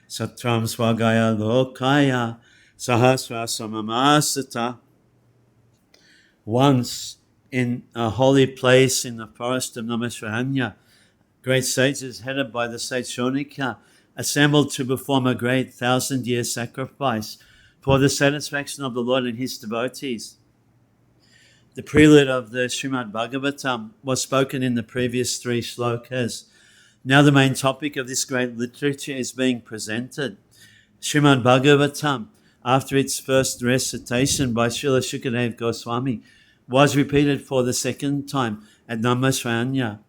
Satram Swagaya Lokaya Sahasra Samamasata. Once in a holy place in the forest of Namashranya, great sages headed by the sage Shonika assembled to perform a great 1,000-year sacrifice for the satisfaction of the Lord and his devotees. The prelude of the Srimad-Bhagavatam was spoken in the previous 3 shlokas. Now the main topic of this great literature is being presented. Srimad-Bhagavatam, after its first recitation by Srila Shukadeva Goswami, was repeated for the second time at Namashranya.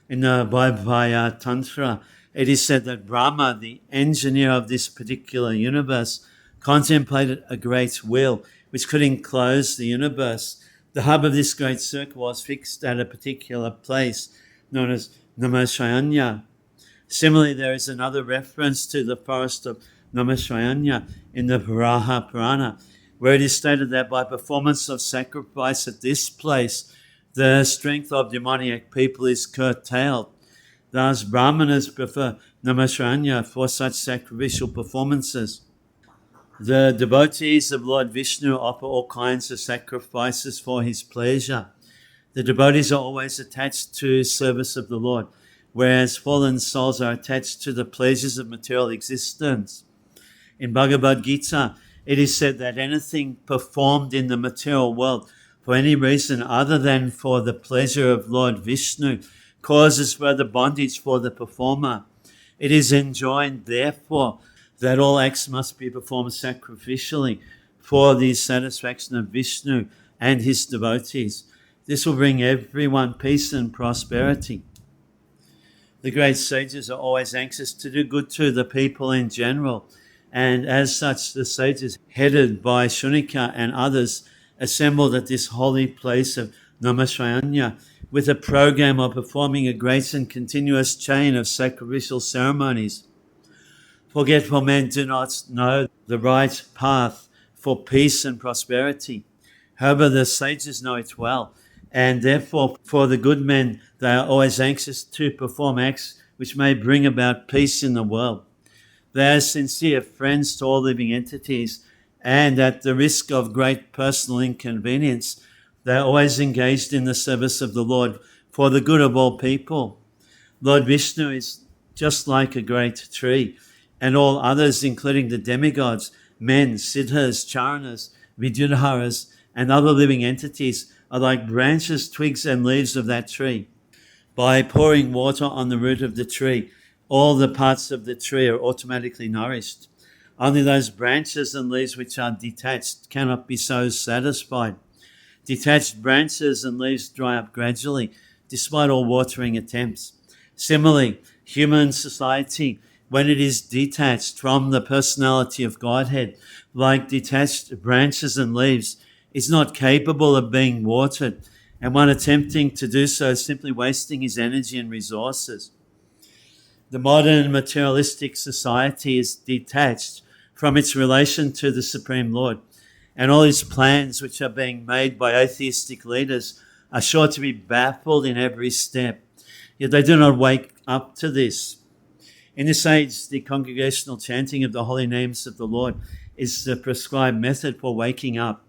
In the Vaibhaya Tantra, it is said that Brahma, the engineer of this particular universe, contemplated a great wheel which could enclose the universe. The hub of this great circle was fixed at a particular place known as Namashranya. Similarly, there is another reference to the forest of Namashranya in the Varaha Purana, where it is stated that by performance of sacrifice at this place, the strength of demoniac people is curtailed. Thus, Brahmanas prefer Namashranya for such sacrificial performances. The devotees of Lord Vishnu offer all kinds of sacrifices for his pleasure. The devotees are always attached to service of the Lord, whereas fallen souls are attached to the pleasures of material existence. In Bhagavad Gita, it is said that anything performed in the material world for any reason other than for the pleasure of Lord Vishnu causes further bondage for the performer. It is enjoined, therefore, that all acts must be performed sacrificially for the satisfaction of Vishnu and his devotees. This will bring everyone peace and prosperity. The great sages are always anxious to do good to the people in general, and as such, the sages, headed by Shunika and others, assembled at this holy place of Namaskayanya with a program of performing a great and continuous chain of sacrificial ceremonies. Forgetful men do not know the right path for peace and prosperity. However, the sages know it well, and therefore for the good men they are always anxious to perform acts which may bring about peace in the world. They are sincere friends to all living entities, and at the risk of great personal inconvenience, they are always engaged in the service of the Lord for the good of all people. Lord Vishnu is just like a great tree, and all others, including the demigods, men, siddhas, charanas, vidyudharas, and other living entities, are like branches, twigs, and leaves of that tree. By pouring water on the root of the tree, all the parts of the tree are automatically nourished. Only those branches and leaves which are detached cannot be so satisfied. Detached branches and leaves dry up gradually, despite all watering attempts. Similarly, human society, when it is detached from the personality of Godhead, like detached branches and leaves, is not capable of being watered, and one attempting to do so is simply wasting his energy and resources. The modern materialistic society is detached from its relation to the Supreme Lord, and all his plans which are being made by atheistic leaders are sure to be baffled in every step. Yet they do not wake up to this. In this age, the congregational chanting of the holy names of the Lord is the prescribed method for waking up.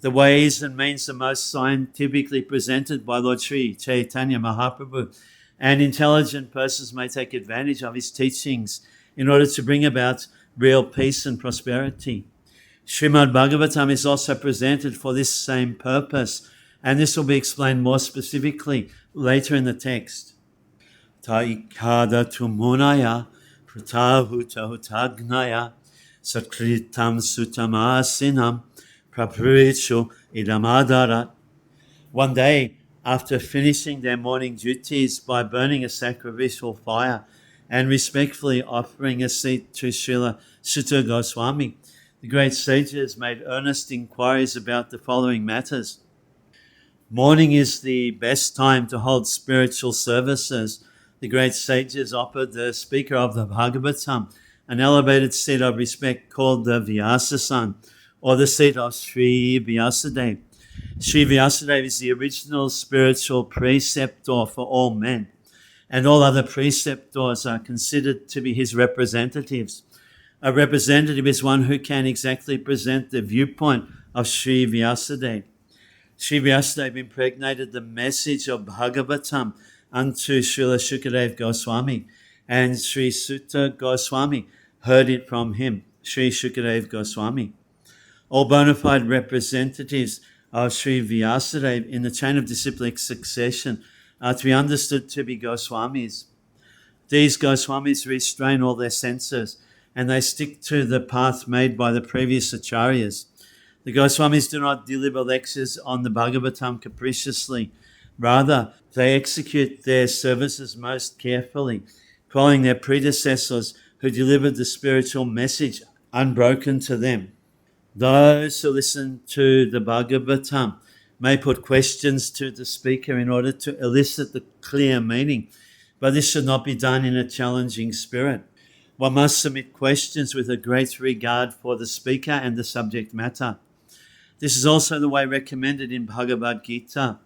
The ways and means are most scientifically presented by Lord Sri Chaitanya Mahaprabhu, and intelligent persons may take advantage of his teachings in order to bring about real peace and prosperity. Srimad-Bhagavatam is also presented for this same purpose, and this will be explained more specifically later in the text. Taikada tumunaya pratahutahutagnaya satkritam sutamasinam praprichu idamadarat. One day, after finishing their morning duties by burning a sacrificial fire and respectfully offering a seat to Srila Sutta Goswami, the great sages made earnest inquiries about the following matters. Morning is the best time to hold spiritual services. The great sages offered the speaker of the Bhagavatam an elevated seat of respect called the Vyasasan, or the seat of Sri Vyasadeva. Sri Vyasadeva is the original spiritual preceptor for all men, and all other preceptors are considered to be his representatives. A representative is one who can exactly present the viewpoint of Sri Vyasadeva. Sri Vyasadeva impregnated the message of Bhagavatam unto Srila Shukadeva Goswami, and Sri Sutta Goswami heard it from him, Sri Shukadeva Goswami. All bona fide representatives of Sri Vyasadeva in the chain of disciplic succession are to be understood to be Goswamis. These Goswamis restrain all their senses, and they stick to the path made by the previous acharyas. The Goswamis do not deliver lectures on the Bhagavatam capriciously. Rather, they execute their services most carefully, following their predecessors who delivered the spiritual message unbroken to them. Those who listen to the Bhagavatam may put questions to the speaker in order to elicit the clear meaning, but this should not be done in a challenging spirit. One must submit questions with a great regard for the speaker and the subject matter. This is also the way recommended in Bhagavad Gita.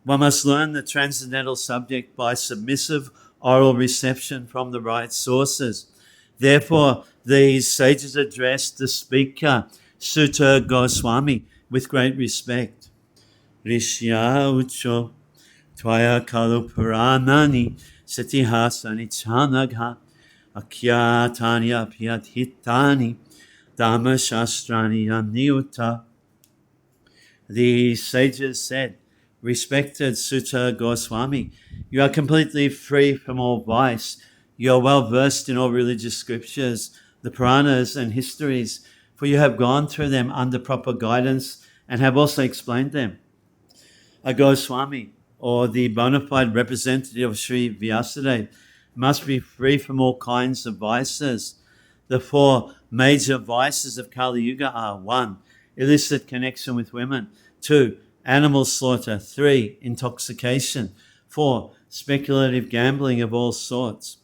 One must learn the transcendental subject by submissive oral reception from the right sources. Therefore, these sages addressed the speaker, Sutta Goswami, with great respect. Rishya ucho tvaya kalu puranani satihasani chanagha akyatani apyathitani dhamma shastrani aniyuta. The sages said, Respected Sutta Goswami, You are completely free from all vice. You are well versed in all religious scriptures, the Puranas and histories, for you have gone through them under proper guidance and have also explained them. A Goswami, or the bona fide representative of Sri Vyasadeva, must be free from all kinds of vices. The four major vices of Kali Yuga are: 1. Illicit connection with women; 2. Animal slaughter; 3. Intoxication; 4. Speculative gambling of all sorts.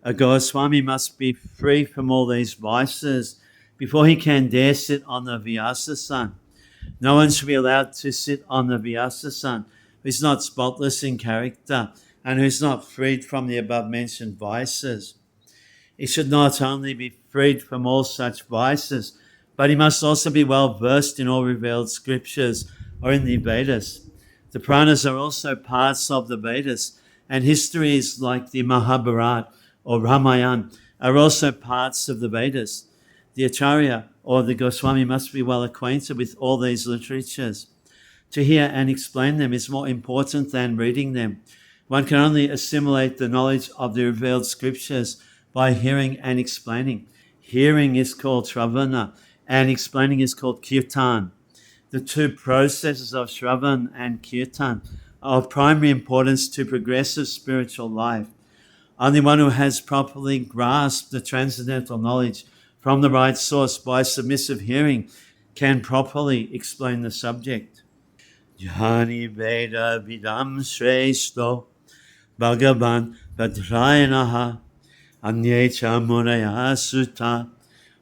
A Goswami must be free from all these vices before he can dare sit on the Vyasa-san. No one should be allowed to sit on the Vyasa-san who is not spotless in character and who is not freed from the above-mentioned vices. He should not only be freed from all such vices, but he must also be well versed in all revealed scriptures or in the Vedas. The Puranas are also parts of the Vedas, and histories like the Mahabharata or Ramayana are also parts of the Vedas. The Acharya or the Goswami must be well acquainted with all these literatures. To hear and explain them is more important than reading them. One can only assimilate the knowledge of the revealed scriptures by hearing and explaining. Hearing is called Shravana and explaining is called Kirtan. The two processes of Shravan and Kirtan are of primary importance to progressive spiritual life. Only one who has properly grasped the transcendental knowledge from the right source by submissive hearing can properly explain the subject. Jnani Veda Vidam Shreshto Bhagavan Bhadrayanaha Anyecha Muraya Sutta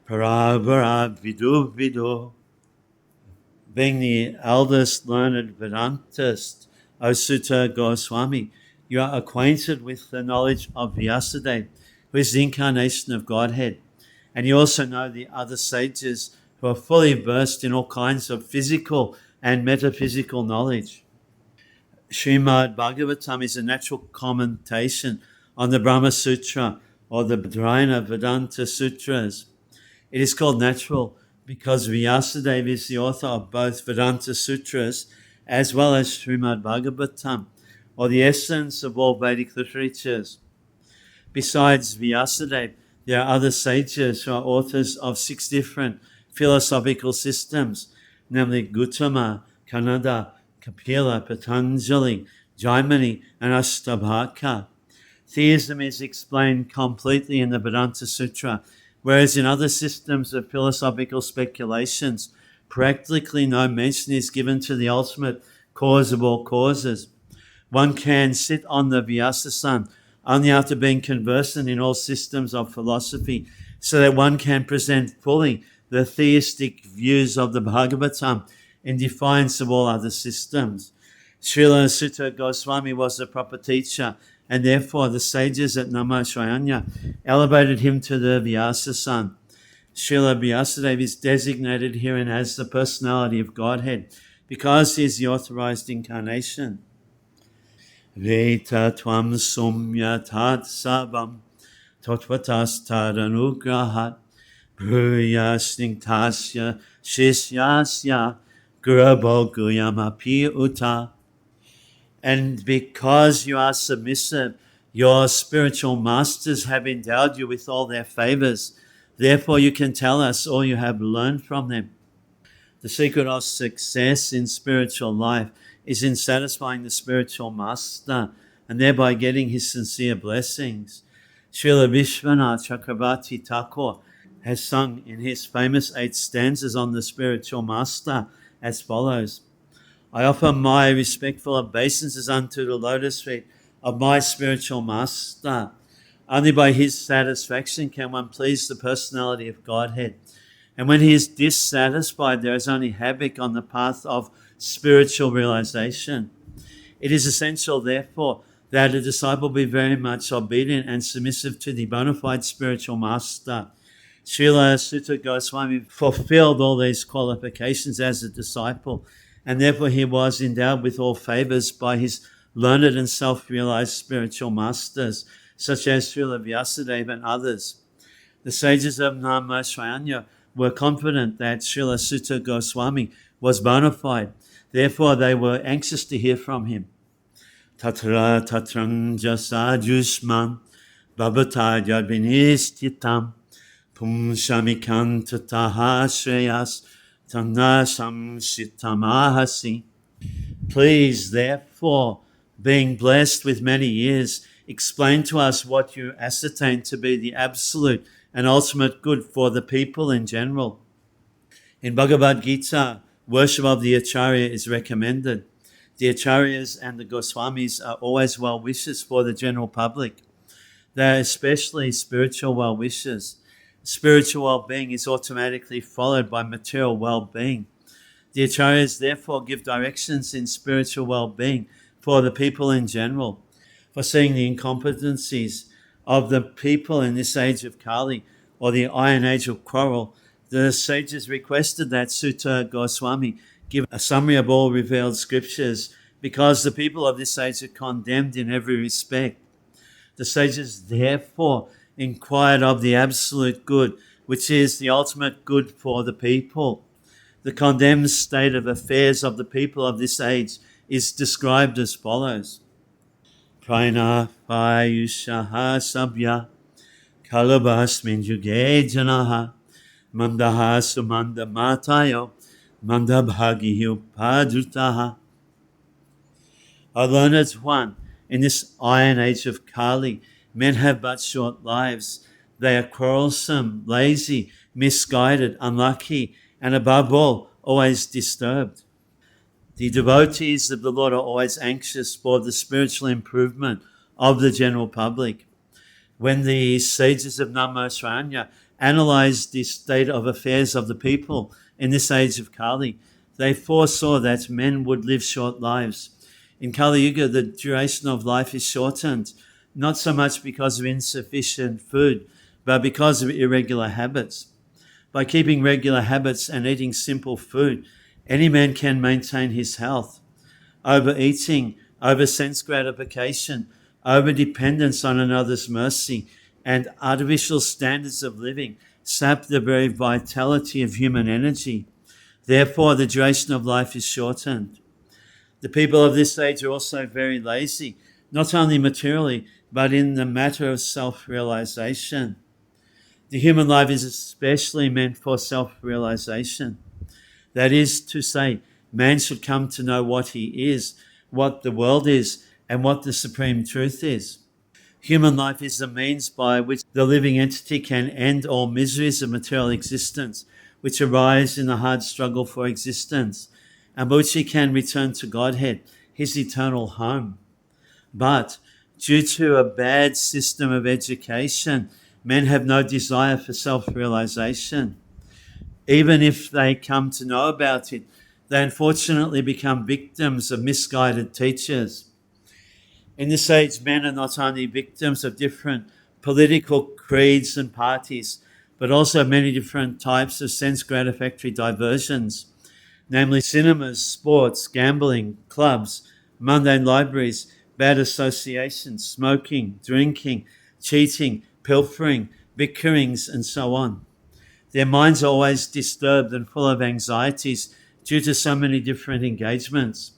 Parabara Vidu Vidu. Being the eldest learned Vedantist, O Sutta Goswami, you are acquainted with the knowledge of Vyasadeva, who is the incarnation of Godhead. And you also know the other sages who are fully versed in all kinds of physical and metaphysical knowledge. Srimad-Bhagavatam is a natural commentation on the Brahma Sutra or the Dvaina Vedanta Sutras. It is called natural because Vyasadeva is the author of both Vedanta Sutras as well as Srimad-Bhagavatam, or the essence of all Vedic literatures. Besides Vyasadeva, there are other sages who are authors of 6 different philosophical systems, namely Gautama, Kanada, Kapila, Patanjali, Jaimini, and Astabhaka. Theism is explained completely in the Vedanta Sutra, whereas in other systems of philosophical speculations, practically no mention is given to the ultimate cause of all causes. One can sit on the Vyasa-san only after being conversant in all systems of philosophy, so that one can present fully the theistic views of the Bhagavatam in defiance of all other systems. Srila Sutta Goswami was a proper teacher, and therefore the sages at Namashrayanya elevated him to the Vyasa-san. Srila Vyasadeva is designated herein as the personality of Godhead because he is the authorized incarnation. Veta tvam sumya tat savam totvatas tadanugrahat bhuya sniktasya shisyasya gurabo guyamapi uta. And because you are submissive, your spiritual masters have endowed you with all their favors. Therefore, you can tell us all you have learned from them. The secret of success in spiritual life is in satisfying the spiritual master and thereby getting his sincere blessings. Srila Vishwanath Chakravarti Thakur has sung in his famous 8 stanzas on the spiritual master as follows: I offer my respectful obeisances unto the lotus feet of my spiritual master. Only by his satisfaction can one please the personality of Godhead. And when he is dissatisfied, there is only havoc on the path of spiritual realization. It is essential, therefore, that a disciple be very much obedient and submissive to the bona fide spiritual master. Srila Sutta Goswami fulfilled all these qualifications as a disciple, and therefore he was endowed with all favors by his learned and self-realized spiritual masters, such as Srila Vyasadeva and others. The sages of Namashrayanya were confident that Srila Sutta Goswami was bona fide. Therefore, they were anxious to hear from him. Tatra tatrang jasa jushman Bhavataya vinistitam Pum shamikanta taha shreyas Tanasam shitamahasi. Please, therefore, being blessed with many years, explain to us what you ascertain to be the absolute and ultimate good for the people in general. In Bhagavad Gita, worship of the Acharya is recommended. The Acharyas and the Goswamis are always well-wishers for the general public. They are especially spiritual well-wishers. Spiritual well-being is automatically followed by material well-being. The Acharyas therefore give directions in spiritual well-being for the people in general. Foreseeing the incompetencies of the people in this age of Kali, or the Iron Age of quarrel, the sages requested that Sutta Goswami give a summary of all revealed scriptures, because the people of this age are condemned in every respect. The sages therefore inquired of the absolute good, which is the ultimate good for the people. The condemned state of affairs of the people of this age is described as follows. Praina Vayushaha Sabya Kalabasmin Yuge Janaha Mandaha Sumanda Matayo Mandabhagihyu Padrutaha. O learned one, in this iron age of Kali, men have but short lives. They are quarrelsome, lazy, misguided, unlucky, and above all, always disturbed. The devotees of the Lord are always anxious for the spiritual improvement of the general public. When the sages of Namasranya analyzed the state of affairs of the people in this age of Kali, they foresaw that men would live short lives. In Kali Yuga, the duration of life is shortened, not so much because of insufficient food, but because of irregular habits. By keeping regular habits and eating simple food, any man can maintain his health. Overeating, over sense gratification, over dependence on another's mercy, and artificial standards of living sap the very vitality of human energy. Therefore, the duration of life is shortened. The people of this age are also very lazy, not only materially, but in the matter of self-realization. The human life is especially meant for self-realization. That is to say, man should come to know what he is, what the world is, and what the supreme truth is. Human life is the means by which the living entity can end all miseries of material existence, which arise in the hard struggle for existence, and by which he can return to Godhead, his eternal home. But due to a bad system of education, men have no desire for self-realization. Even if they come to know about it, they unfortunately become victims of misguided teachers. In this age, men are not only victims of different political creeds and parties, but also many different types of sense gratificatory diversions, namely cinemas, sports, gambling, clubs, mundane libraries, bad associations, smoking, drinking, cheating, pilfering, bickerings, and so on. Their minds are always disturbed and full of anxieties due to so many different engagements.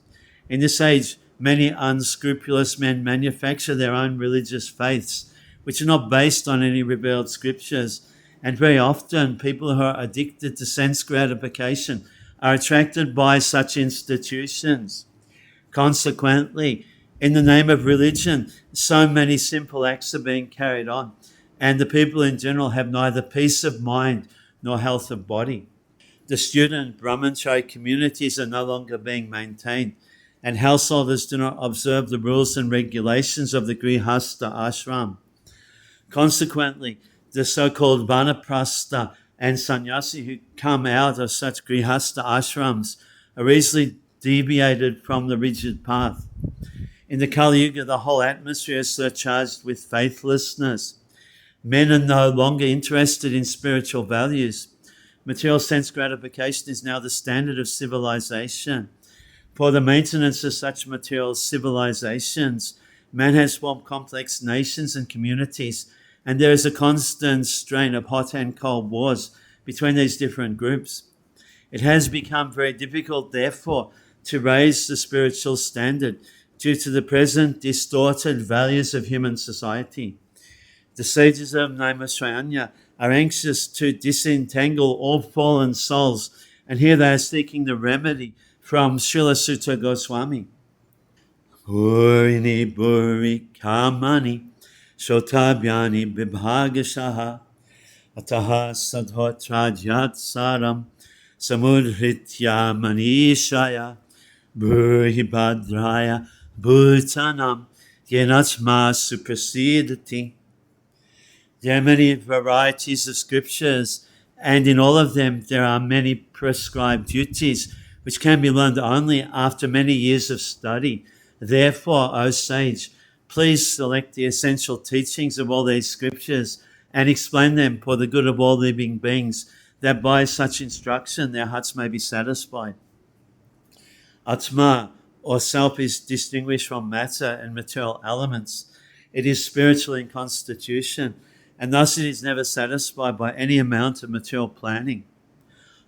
In this age, many unscrupulous men manufacture their own religious faiths, which are not based on any revealed scriptures, and very often people who are addicted to sense gratification are attracted by such institutions. Consequently, in the name of religion, so many simple acts are being carried on, and the people in general have neither peace of mind nor health of body. The student brahmachari communities are no longer being maintained, and householders do not observe the rules and regulations of the grihastha ashram. Consequently, the so-called vanaprastha and sannyasi who come out of such grihastha ashrams are easily deviated from the rigid path. In the Kali Yuga, the whole atmosphere is surcharged with faithlessness. Men are no longer interested in spiritual values. Material sense gratification is now the standard of civilization. For the maintenance of such material civilizations, man has formed complex nations and communities, and there is a constant strain of hot and cold wars between these different groups. It has become very difficult, therefore, to raise the spiritual standard due to the present distorted values of human society. The sages of Naimisharanya are anxious to disentangle all fallen souls, and here they are seeking the remedy from Srila Sutta Goswami. Purini Buri Kamani Shotabhyani Vibhagashaha Ataha Sadhotrajyat Saram Samudhritya Manishaya Burhibhadraya Bhutanam Yenatma Suprasidati. There are many varieties of scriptures, and in all of them there are many prescribed duties which can be learned only after many years of study. Therefore, O sage, please select the essential teachings of all these scriptures and explain them for the good of all living beings, that by such instruction their hearts may be satisfied. Atma, or self, is distinguished from matter and material elements. It is spiritual in constitution, and thus it is never satisfied by any amount of material planning.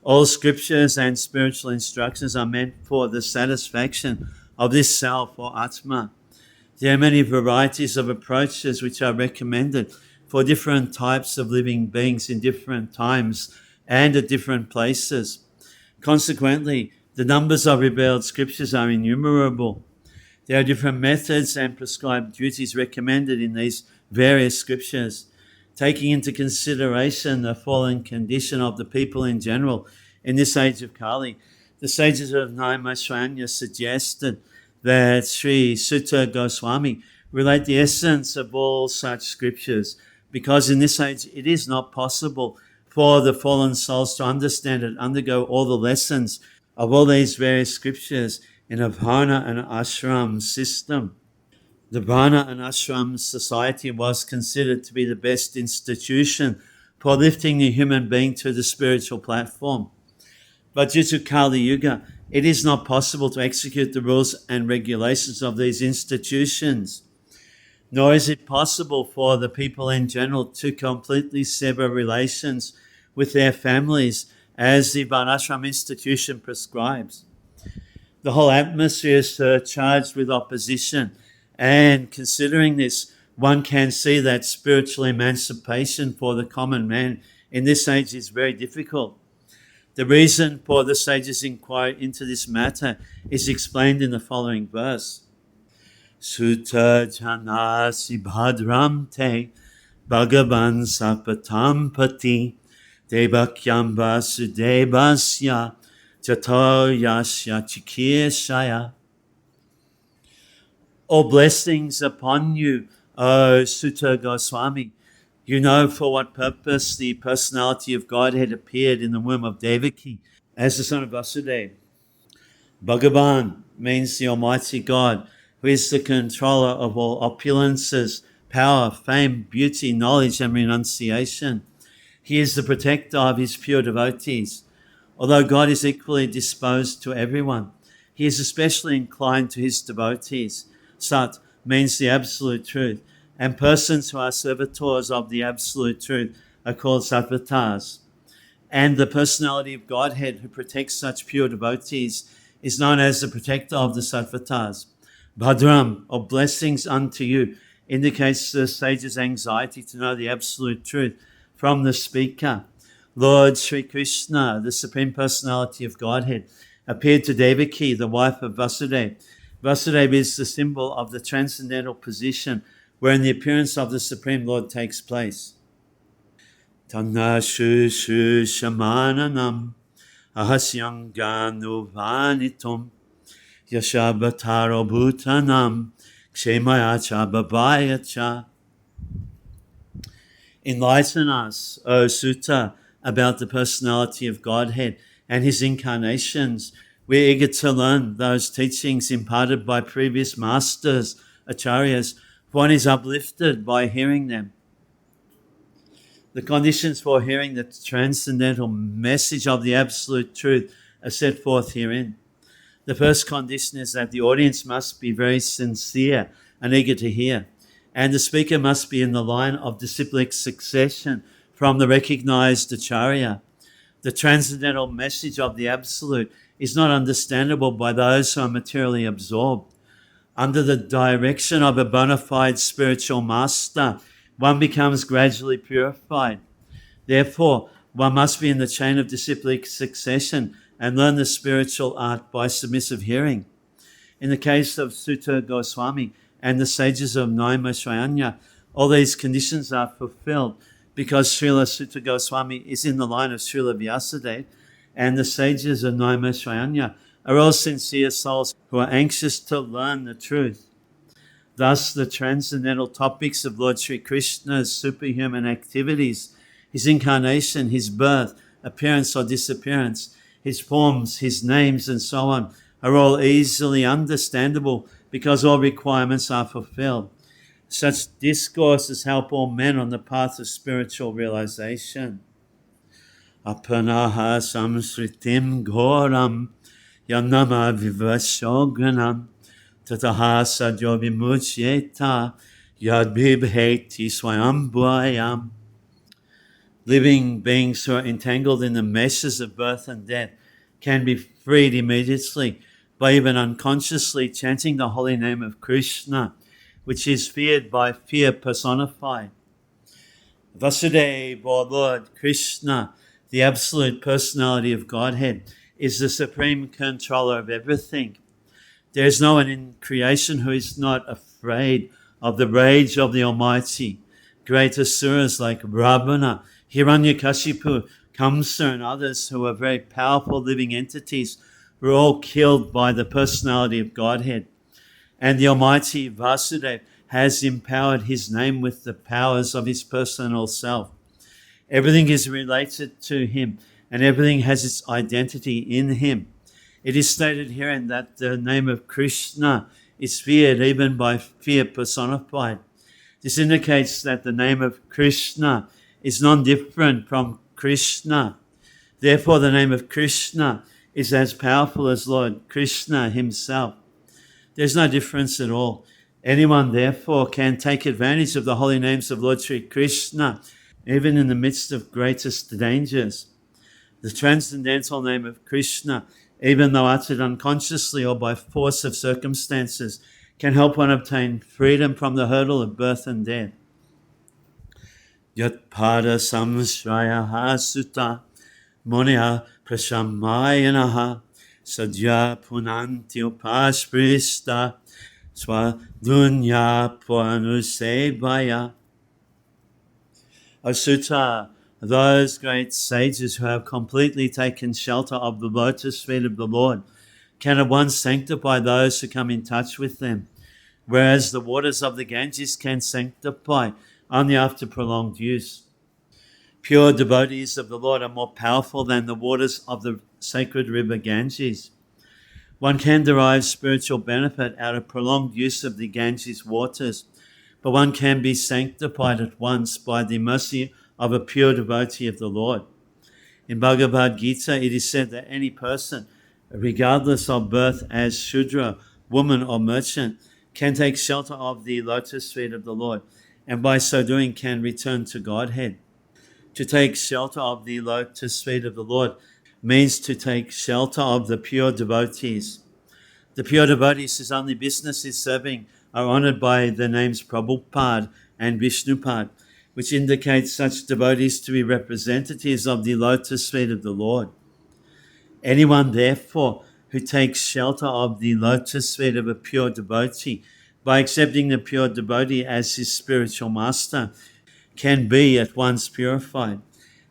All scriptures and spiritual instructions are meant for the satisfaction of this self, or Atma. There are many varieties of approaches which are recommended for different types of living beings in different times and at different places. Consequently, the numbers of revealed scriptures are innumerable. There are different methods and prescribed duties recommended in these various scriptures. Taking into consideration the fallen condition of the people in general in this age of Kali, the sages of Naimisharanya suggested that Sri Sutta Goswami relate the essence of all such scriptures, because in this age it is not possible for the fallen souls to understand and undergo all the lessons of all these various scriptures in a Varna and Ashram system. The Varna and Ashram society was considered to be the best institution for lifting the human being to the spiritual platform. But due to Kali Yuga, it is not possible to execute the rules and regulations of these institutions, nor is it possible for the people in general to completely sever relations with their families as the Varnashram institution prescribes. The whole atmosphere is charged with opposition, and considering this, one can see that spiritual emancipation for the common man in this age is very difficult. The reason for the sages' inquiry into this matter is explained in the following verse. Sutta janasi bhadram te bhagavan sapatam pati devakyam vasudevasya jatoyasya chikirshaya. All blessings upon you, O Sutta Goswami. You know for what purpose the personality of Godhead appeared in the womb of Devaki as the son of Vasudeva. Bhagavan means the Almighty God, who is the controller of all opulences, power, fame, beauty, knowledge, and renunciation. He is the protector of his pure devotees. Although God is equally disposed to everyone, he is especially inclined to his devotees. Sat means the absolute truth, and persons who are servitors of the absolute truth are called sattvatas. And the personality of Godhead who protects such pure devotees is known as the protector of the sattvatas. Bhadram, or blessings unto you, indicates the sage's anxiety to know the absolute truth from the speaker. Lord Sri Krishna, the Supreme Personality of Godhead, appeared to Devaki, the wife of Vasudeva. Vasudeva is the symbol of the transcendental position wherein the appearance of the Supreme Lord takes place. Tanashu shu shamananam ahasyanganuvanitum yashabataro bhutanam kshemayacha babayacha. Enlighten us, O Sutta, about the personality of Godhead and his incarnations. We're eager to learn those teachings imparted by previous masters, acharyas. One is uplifted by hearing them. The conditions for hearing the transcendental message of the absolute truth are set forth herein. The first condition is that the audience must be very sincere and eager to hear, and the speaker must be in the line of disciplic succession from the recognized acharya. The transcendental message of the absolute is not understandable by those who are materially absorbed. Under the direction of a bona fide spiritual master, one becomes gradually purified. Therefore, one must be in the chain of disciplic succession and learn the spiritual art by submissive hearing. In the case of Sutta Goswami and the sages of Naimisharanya, all these conditions are fulfilled because Srila Sutta Goswami is in the line of Srila Vyasadeva, and the sages of Naimisharanya are all sincere souls who are anxious to learn the truth. Thus, the transcendental topics of Lord Sri Krishna's superhuman activities, his incarnation, his birth, appearance or disappearance, his forms, his names, and so on, are all easily understandable because all requirements are fulfilled. Such discourses help all men on the path of spiritual realization. Apanaha samsritim ghoram yanama vivashoganam tataha sadyo vimuchyeta yadbibheti swayambhayam. Living beings who are entangled in the meshes of birth and death can be freed immediately by even unconsciously chanting the holy name of Krishna, which is feared by fear personified. Vasudeva, or Lord Krishna, the absolute personality of Godhead, is the supreme controller of everything. There is no one in creation who is not afraid of the rage of the Almighty. Great asuras like Ravana, Hiranyakashipu, Kamsa, and others who are very powerful living entities were all killed by the personality of Godhead. And the Almighty Vasudeva has empowered his name with the powers of his personal self. Everything is related to him, and everything has its identity in him. It is stated herein that the name of Krishna is feared even by fear personified. This indicates that the name of Krishna is non-different from Krishna. Therefore, the name of Krishna is as powerful as Lord Krishna himself. There's no difference at all. Anyone, therefore, can take advantage of the holy names of Lord Sri Krishna, even in the midst of greatest dangers. The transcendental name of Krishna, even though uttered unconsciously or by force of circumstances, can help one obtain freedom from the hurdle of birth and death. Yat pada samshraya sutta monia prashamayanaha sadya punanti upasprista swadunya puanusevaya. O Sutta, those great sages who have completely taken shelter of the lotus feet of the Lord can at once sanctify those who come in touch with them, whereas the waters of the Ganges can sanctify only after prolonged use. Pure devotees of the Lord are more powerful than the waters of the sacred river Ganges. One can derive spiritual benefit out of prolonged use of the Ganges waters, but one can be sanctified at once by the mercy of a pure devotee of the Lord. In Bhagavad Gita, it is said that any person, regardless of birth as Shudra, woman or merchant, can take shelter of the lotus feet of the Lord, and by so doing can return to Godhead. To take shelter of the lotus feet of the Lord means to take shelter of the pure devotees. The pure devotees whose only business is serving are honored by the names Prabhupada and Vishnupad, which indicates such devotees to be representatives of the lotus feet of the Lord. Anyone, therefore, who takes shelter of the lotus feet of a pure devotee by accepting the pure devotee as his spiritual master can be at once purified.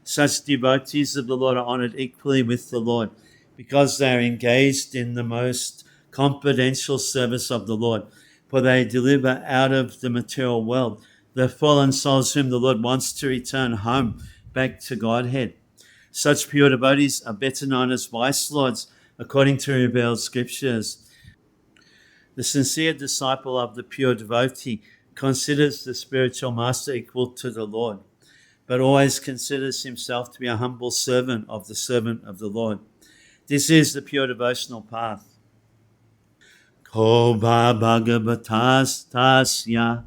Such devotees of the Lord are honored equally with the Lord because they are engaged in the most confidential service of the Lord, for they deliver out of the material world the fallen souls whom the Lord wants to return home back to Godhead. Such pure devotees are better known as vice lords according to revealed scriptures. The sincere disciple of the pure devotee considers the spiritual master equal to the Lord, but always considers himself to be a humble servant of the Lord. This is the pure devotional path. Ko bhagavatas tasya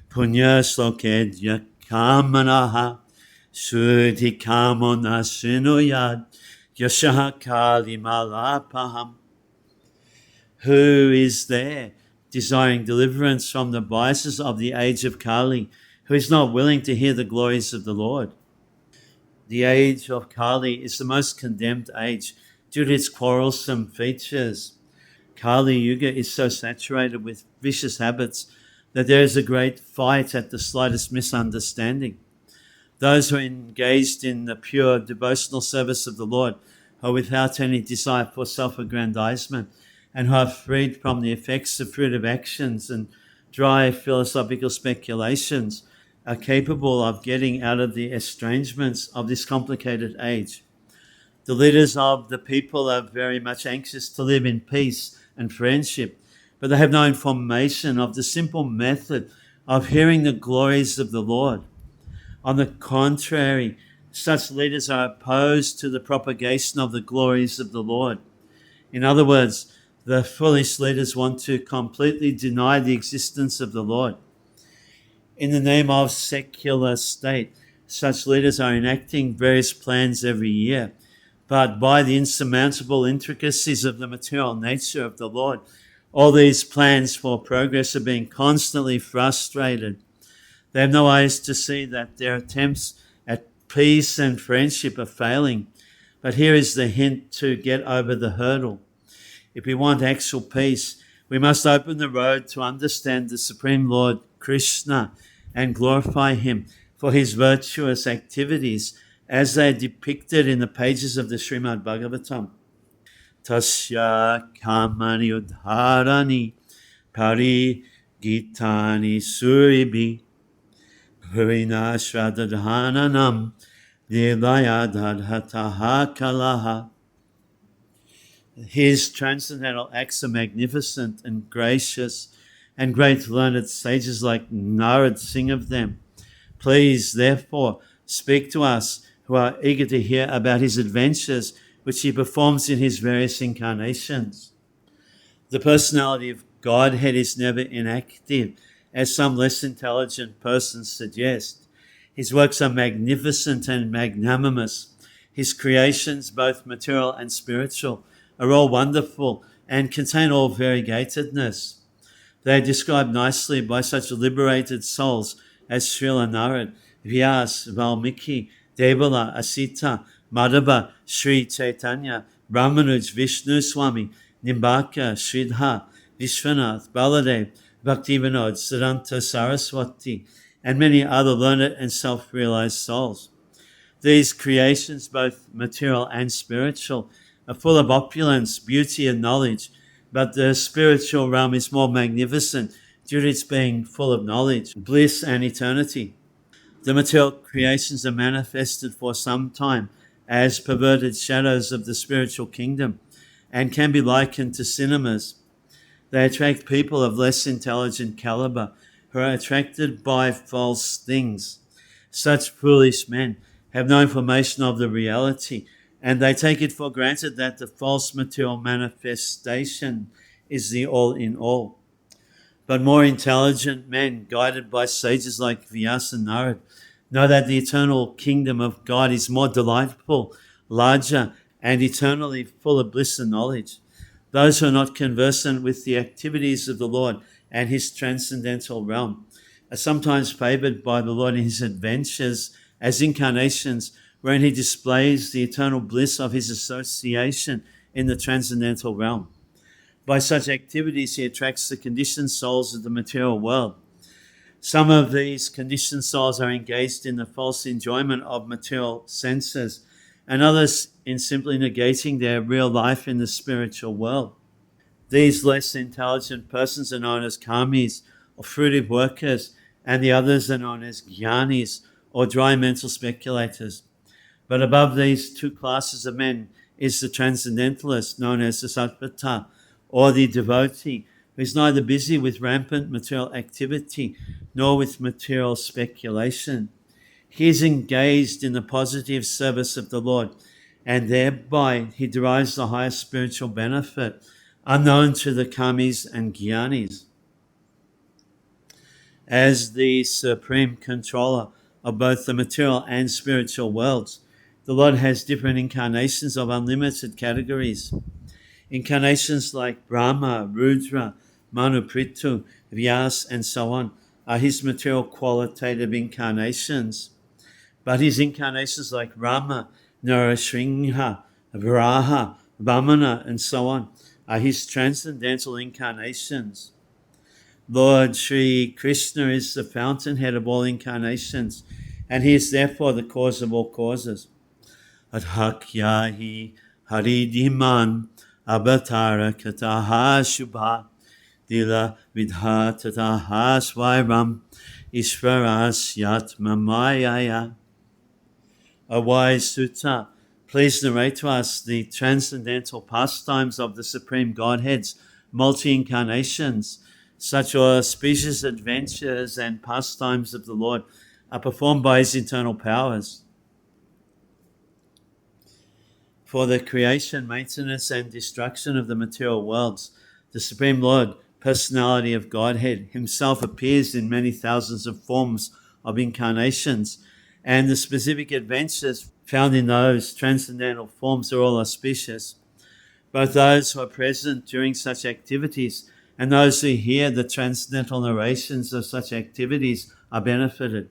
punya slokedya kamanaha shuddhi kamona shinuyad yashaha kali malapaham. Who is there desiring deliverance from the biases of the age of Kali, who is not willing to hear the glories of the Lord. The age of Kali is the most condemned age due to its quarrelsome features. Kali Yuga is so saturated with vicious habits that there is a great fight at the slightest misunderstanding. Those who are engaged in the pure devotional service of the Lord are without any desire for self-aggrandizement and who are freed from the effects of fruitive actions and dry philosophical speculations are capable of getting out of the estrangements of this complicated age. The leaders of the people are very much anxious to live in peace and friendship, but they have no information of the simple method of hearing the glories of the Lord. On the contrary, such leaders are opposed to the propagation of the glories of the Lord. In other words, the foolish leaders want to completely deny the existence of the Lord. In the name of secular state, such leaders are enacting various plans every year, but by the insurmountable intricacies of the material nature of the Lord, all these plans for progress are being constantly frustrated. They have no eyes to see that their attempts at peace and friendship are failing. But here is the hint to get over the hurdle. If we want actual peace, we must open the road to understand the Supreme Lord Krishna and glorify him for his virtuous activities as they are depicted in the pages of the Srimad-Bhagavatam. Tasya kamani udharani pari gitani suribi Bhurina Shradadhananam Lilaya Dadhataha Kalaha. His transcendental acts are magnificent and gracious, and great learned sages like Narad sing of them. Please, therefore, speak to us who are eager to hear about his adventures which he performs in his various incarnations. The personality of Godhead is never inactive, as some less intelligent persons suggest. His works are magnificent and magnanimous. His creations, both material and spiritual, are all wonderful and contain all variegatedness. They are described nicely by such liberated souls as Srila Narad, Vyas, Valmiki, Devala, Asita, Madhava, Sri Chaitanya, Ramanuj, Vishnu Swami, Nimbaka, Sridhar, Vishwanath, Baladev, Bhaktivedanta, Siddhanta Saraswati, and many other learned and self-realized souls. These creations, both material and spiritual, are full of opulence, beauty, and knowledge, but the spiritual realm is more magnificent due to its being full of knowledge, bliss, and eternity. The material creations are manifested for some time as perverted shadows of the spiritual kingdom and can be likened to cinemas. They attract people of less intelligent caliber who are attracted by false things. Such foolish men have no information of the reality, and they take it for granted that the false material manifestation is the all-in-all. But more intelligent men, guided by sages like Vyasa and Narad, know that the eternal kingdom of God is more delightful, larger, and eternally full of bliss and knowledge. Those who are not conversant with the activities of the Lord and his transcendental realm are sometimes favored by the Lord in his adventures as incarnations wherein he displays the eternal bliss of his association in the transcendental realm. By such activities, he attracts the conditioned souls of the material world. Some of these conditioned souls are engaged in the false enjoyment of material senses, and others in simply negating their real life in the spiritual world. These less intelligent persons are known as kamis, or fruitive workers, and the others are known as jnanis, or dry mental speculators. But above these two classes of men is the transcendentalist, known as the sattvata, or the devotee, who is neither busy with rampant material activity nor with material speculation. He is engaged in the positive service of the Lord, and thereby he derives the highest spiritual benefit, unknown to the kamis and jnanis. As the supreme controller of both the material and spiritual worlds, the Lord has different incarnations of unlimited categories. Incarnations like Brahma, Rudra, Manu, Prithu, Vyas, and so on are his material qualitative incarnations. But his incarnations like Rama, Narasingha, Varaha, Vamana, and so on are his transcendental incarnations. Lord Sri Krishna is the fountainhead of all incarnations, and he is therefore the cause of all causes. Adhakyahi Haridiman Avatara Kataha Shubha Dila Vidha Tataha Swairam Ishvaras Yatma Mayaya. A wise sutta, please narrate to us the transcendental pastimes of the Supreme Godhead's multi-incarnations. Such auspicious adventures and pastimes of the Lord are performed by his internal powers. For the creation, maintenance, and destruction of the material worlds, the Supreme Lord, personality of Godhead, himself appears in many thousands of forms of incarnations, and the specific adventures found in those transcendental forms are all auspicious. Both those who are present during such activities and those who hear the transcendental narrations of such activities are benefited.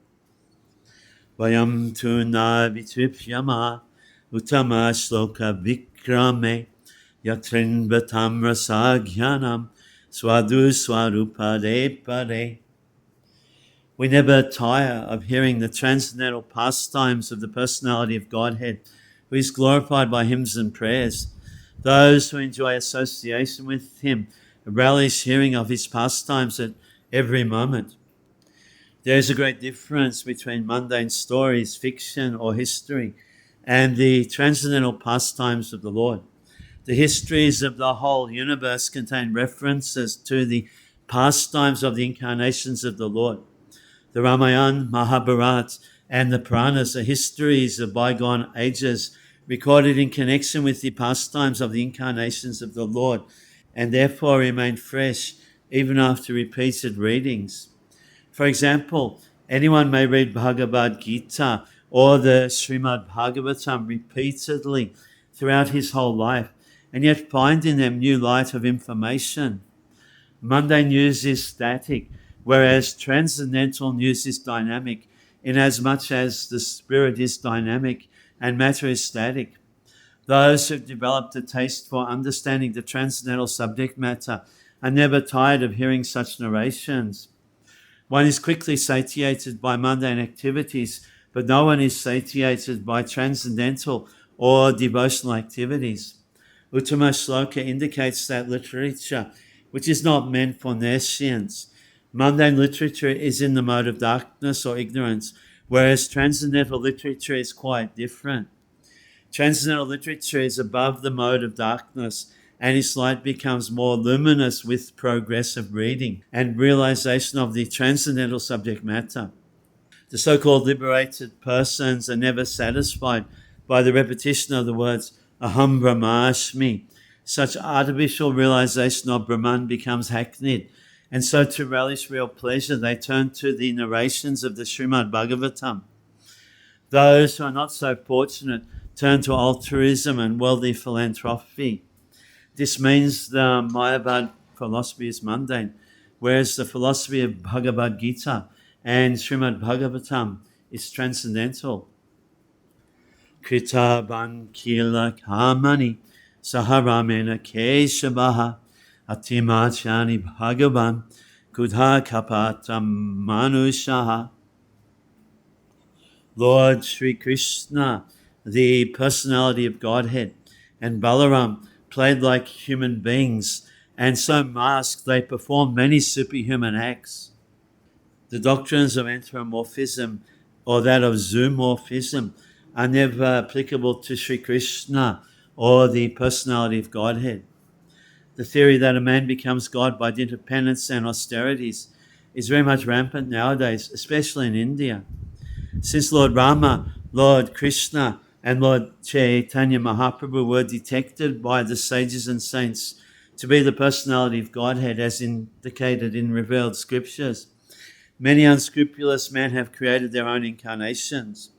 Vayam tu na vitripyama Uttama shloka vikrame yatrin batam rasagyanam swadu swarupade pade. We never tire of hearing the transcendental pastimes of the personality of Godhead, who is glorified by hymns and prayers. Those who enjoy association with him relish hearing of his pastimes at every moment. There is a great difference between mundane stories, fiction, or history, and the transcendental pastimes of the Lord. The histories of the whole universe contain references to the pastimes of the incarnations of the Lord. The Ramayana, Mahabharata, and the Puranas are histories of bygone ages recorded in connection with the pastimes of the incarnations of the Lord, and therefore remain fresh even after repeated readings. For example, anyone may read Bhagavad Gita or the Srimad-Bhagavatam repeatedly throughout his whole life, and yet find in them new light of information. Mundane news is static, whereas transcendental news is dynamic, inasmuch as the spirit is dynamic and matter is static. Those who have developed a taste for understanding the transcendental subject matter are never tired of hearing such narrations. One is quickly satiated by mundane activities, but no one is satiated by transcendental or devotional activities. Uttama Shloka indicates that literature, which is not meant for nescience, mundane literature is in the mode of darkness or ignorance, whereas transcendental literature is quite different. Transcendental literature is above the mode of darkness, and its light becomes more luminous with progressive reading and realization of the transcendental subject matter. The so-called liberated persons are never satisfied by the repetition of the words Aham Brahmasmi. Such artificial realization of Brahman becomes hackneyed, and so to relish real pleasure they turn to the narrations of the Srimad-Bhagavatam. Those who are not so fortunate turn to altruism and worldly philanthropy. This means the Mayavad philosophy is mundane, whereas the philosophy of Bhagavad Gita and Srimad-Bhagavatam is transcendental. Krita Bankila Kamani Saharamena Keshabaha Atimachani Bhagavan Kudha Kapatam Manushaha. Lord Sri Krishna, the personality of Godhead, and Balaram played like human beings, and so masked they performed many superhuman acts. The doctrines of anthropomorphism or that of zoomorphism are never applicable to Sri Krishna or the personality of Godhead. The theory that a man becomes God by dint of penance and austerities is very much rampant nowadays, especially in India. Since Lord Rama, Lord Krishna, and Lord Chaitanya Mahaprabhu were detected by the sages and saints to be the personality of Godhead as indicated in revealed scriptures, many unscrupulous men have created their own incarnations.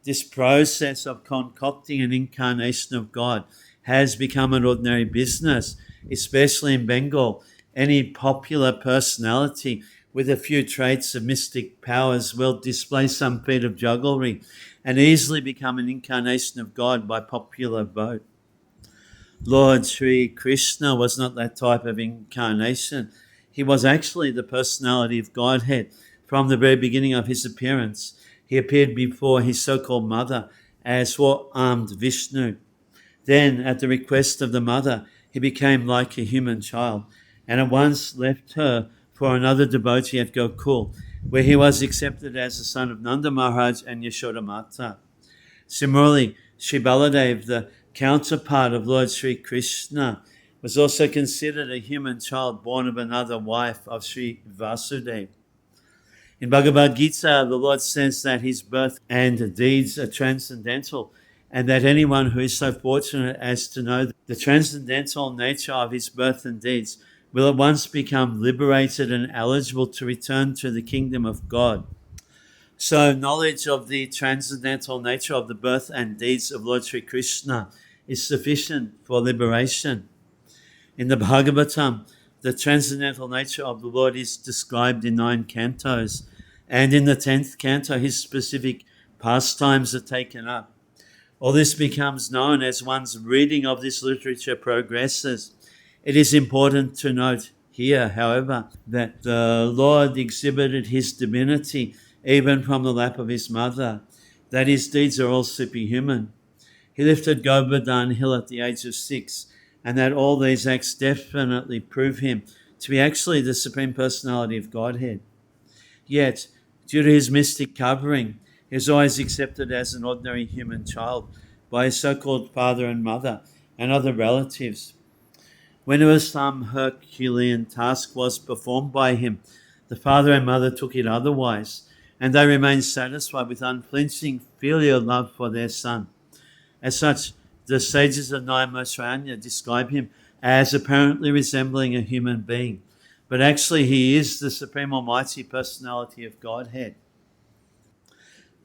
This process of concocting an incarnation of God has become an ordinary business, especially in Bengal, Any popular personality with a few traits of mystic powers will display some feat of jugglery and easily become an incarnation of God by popular vote. Lord Sri Krishna was not that type of incarnation. He was actually the personality of Godhead from the very beginning of his appearance. He appeared before his so-called mother as four-armed Vishnu. Then, at the request of the mother, he became like a human child and at once left her for another devotee at Gokul, where he was accepted as the son of Nanda Maharaj and Yashoda Mata. Similarly, Sri Baladev, the counterpart of Lord Sri Krishna, was also considered a human child born of another wife of Sri Vasudeva. In Bhagavad Gita, the Lord says that his birth and deeds are transcendental, and that anyone who is so fortunate as to know the transcendental nature of his birth and deeds will at once become liberated and eligible to return to the kingdom of God. So knowledge of the transcendental nature of the birth and deeds of Lord Sri Krishna is sufficient for liberation. In the Bhagavatam, the transcendental nature of the Lord is described in 9 cantos, and in the 10th canto his specific pastimes are taken up. All this becomes known as one's reading of this literature progresses. It is important to note here, however, that the Lord exhibited his divinity even from the lap of his mother, that his deeds are all superhuman. He lifted Govardhan Hill at the age of 6, and that all these acts definitely prove him to be actually the Supreme Personality of Godhead. Yet, due to his mystic covering, he is always accepted as an ordinary human child by his so-called father and mother and other relatives. Whenever some Herculean task was performed by him, the father and mother took it otherwise, and they remained satisfied with unflinching filial love for their son. As such, the sages of Naimashranya describe him as apparently resembling a human being, but actually he is the Supreme Almighty Personality of Godhead.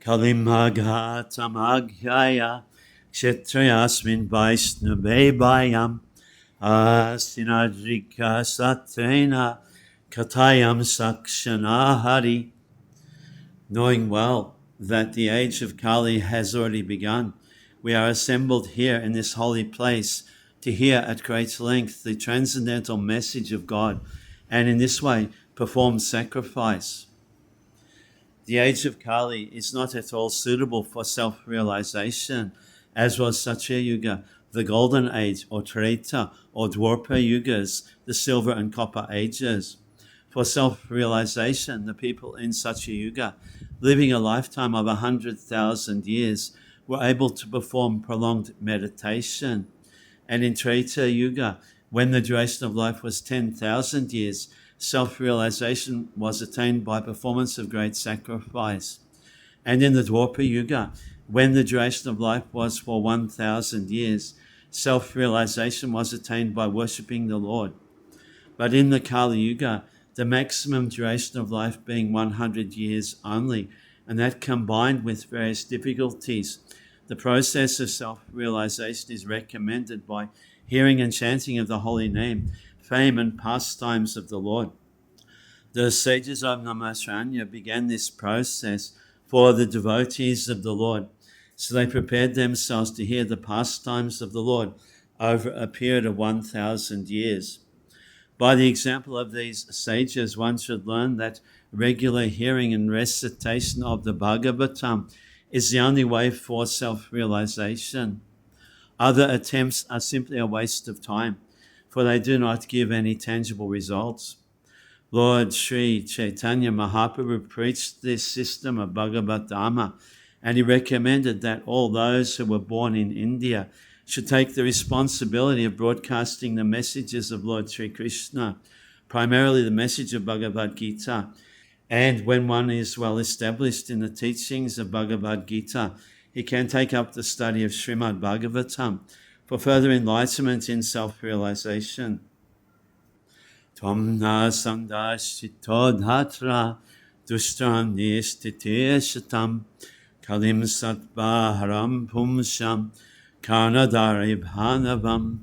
Kalimaghatamagyaya kshetrayasmin vaishnave bayam asinadrika satrena katayam sakshanahari. Knowing well that the age of Kali has already begun, we are assembled here in this holy place to hear at great length the transcendental message of God, and in this way perform sacrifice. The age of Kali is not at all suitable for self-realization, as was Satya Yuga, the Golden Age, or Treta, or Dwarpa Yugas, the Silver and Copper Ages. For self-realization, the people in Satya Yuga, living a lifetime of 100,000 years, were able to perform prolonged meditation. And in Treta Yuga, when the duration of life was 10,000 years, self-realization was attained by performance of great sacrifice. And in the Dwarpa Yuga, when the duration of life was for 1,000 years, self-realization was attained by worshipping the Lord. But in the Kali Yuga, the maximum duration of life being 100 years only, and that combined with various difficulties, the process of self-realization is recommended by hearing and chanting of the holy name, fame and pastimes of the Lord. The sages of Namashranya began this process for the devotees of the Lord, so they prepared themselves to hear the pastimes of the Lord over a period of 1,000 years. By the example of these sages, one should learn that regular hearing and recitation of the Bhagavatam is the only way for self-realization. Other attempts are simply a waste of time, for they do not give any tangible results. Lord Sri Chaitanya Mahaprabhu preached this system of Bhagavatama, and he recommended that all those who were born in India should take the responsibility of broadcasting the messages of Lord Sri Krishna, primarily the message of Bhagavad Gita. And when one is well established in the teachings of Bhagavad Gita, he can take up the study of Srimad-Bhagavatam for further enlightenment in self-realization. Tvamna sandashito dhatra dushtam nishtiteshatam kalim satvaharam pumsham karnadari bhanavam.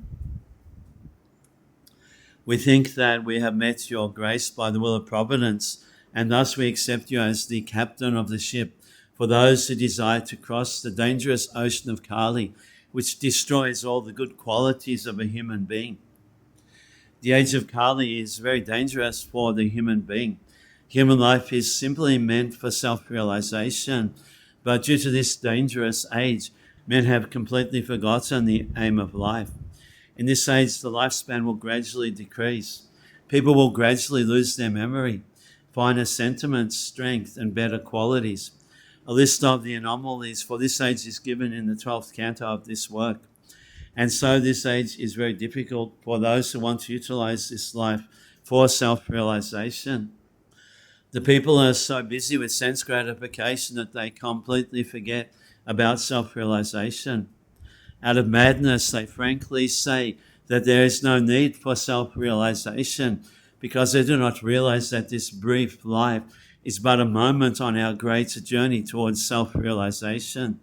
We think that we have met your grace by the will of providence, and thus we accept you as the captain of the ship for those who desire to cross the dangerous ocean of Kali, which destroys all the good qualities of a human being. The age of Kali is very dangerous for the human being. Human life is simply meant for self-realization, but due to this dangerous age, men have completely forgotten the aim of life. In this age, the lifespan will gradually decrease. People will gradually lose their memory, finer sentiments, strength, and better qualities. A list of the anomalies for this age is given in the 12th canto of this work. And so this age is very difficult for those who want to utilize this life for self-realization. The people are so busy with sense gratification that they completely forget about self-realization. Out of madness, they frankly say that there is no need for self-realization because they do not realize that this brief life is but a moment on our greater journey towards self-realization.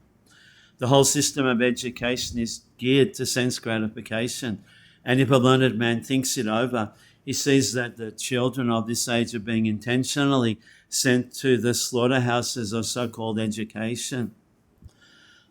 The whole system of education is geared to sense gratification, and if a learned man thinks it over, he sees that the children of this age are being intentionally sent to the slaughterhouses of so-called education.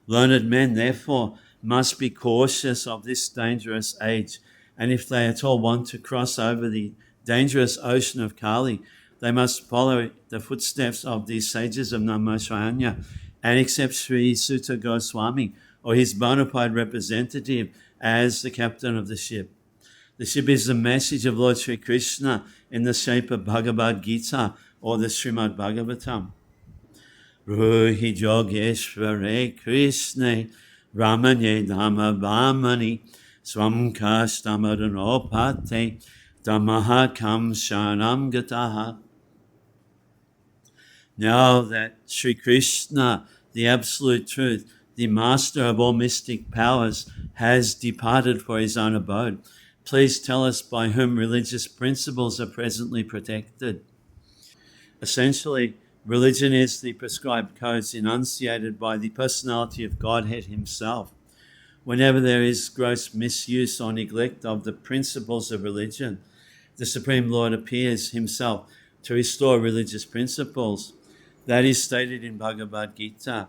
Learned men, therefore, must be cautious of this dangerous age, and if they at all want to cross over the dangerous ocean of Kali, they must follow the footsteps of these sages of Namaskar and accept Sri Sutta Goswami or his bona fide representative as the captain of the ship. The ship is the message of Lord Sri Krishna in the shape of Bhagavad Gita or the Srimad-Bhagavatam. Ruhi Jogeshware Krishna Ramanye Dhamma Vamani Swam Kashtamadhanopate Dhammaha Kam Shanam Gataha. Now that Sri Krishna, the Absolute Truth, the Master of all mystic powers, has departed for his own abode, please tell us by whom religious principles are presently protected. Essentially, religion is the prescribed codes enunciated by the personality of Godhead himself. Whenever there is gross misuse or neglect of the principles of religion, the Supreme Lord appears himself to restore religious principles. That is stated in Bhagavad Gita.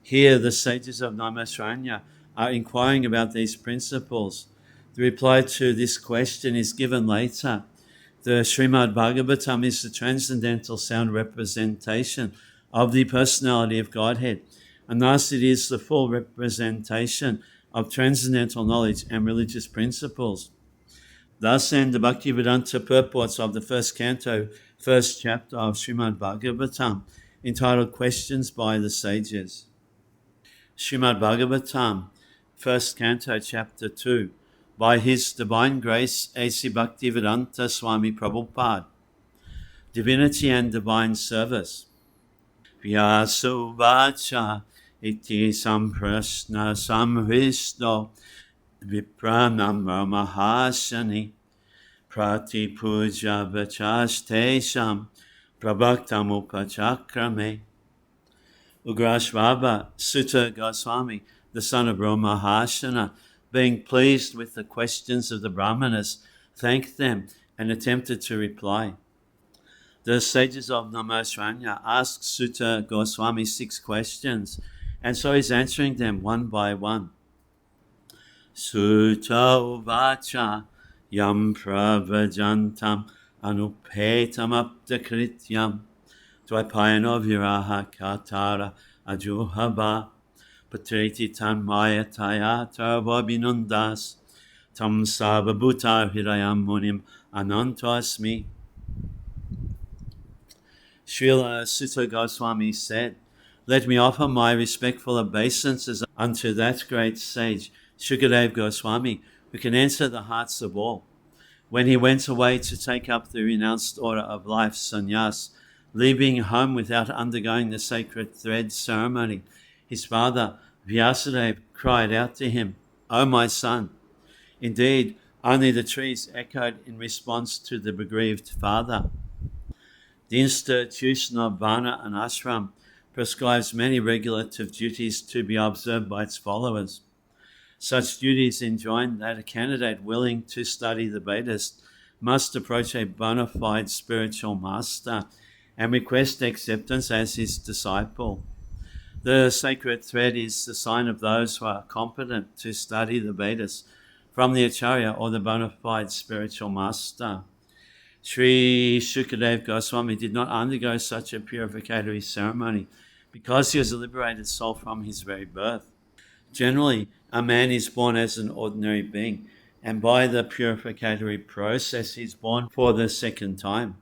Here, the sages of Namaskar are inquiring about these principles. The reply to this question is given later. The Srimad-Bhagavatam is the transcendental sound representation of the personality of Godhead, and thus it is the full representation of transcendental knowledge and religious principles. Thus end the Bhaktivedanta purports of the first canto, first chapter of Srimad-Bhagavatam, entitled Questions by the Sages. Srimad-Bhagavatam, first canto, chapter 2. By His Divine Grace, A.C. Bhaktivedanta Swami Prabhupada. Divinity and Divine Service. Vyaso vacha iti samprasna samhristo vipranamra mahashani prati puja vachashtesham prabhaktam upachakrame. Ugrashvaba Sutta Goswami, the son of Brahmahashana, being pleased with the questions of the Brahmanas, thanked them and attempted to reply. The sages of Namaskar asked Sutta Goswami 6 questions, and so he's answering them one by one. Sutta uvacha yam pravajantam anupetam aptakrityam dvaipayano viraha katara ajuhaba patriti tanmaya tayata vabinundas tam sababhuta hridayam munim anantasmi. Srila Sutta Goswami said, "Let me offer my respectful obeisances unto that great sage, Shukadev Goswami, who can answer the hearts of all. When he went away to take up the renounced order of life, sannyas, leaving home without undergoing the sacred thread ceremony, his father, Vyasadeva, cried out to him, 'O my son!' Indeed, only the trees echoed in response to the bereaved father. The institution of Varna and Ashram prescribes many regulative duties to be observed by its followers. Such duties enjoin that a candidate willing to study the Vedas must approach a bona fide spiritual master and request acceptance as his disciple. The sacred thread is the sign of those who are competent to study the Vedas from the Acharya or the bona fide spiritual master. Sri Shukadev Goswami did not undergo such a purificatory ceremony because he was a liberated soul from his very birth. Generally, a man is born as an ordinary being, and by the purificatory process, he is born for the second time.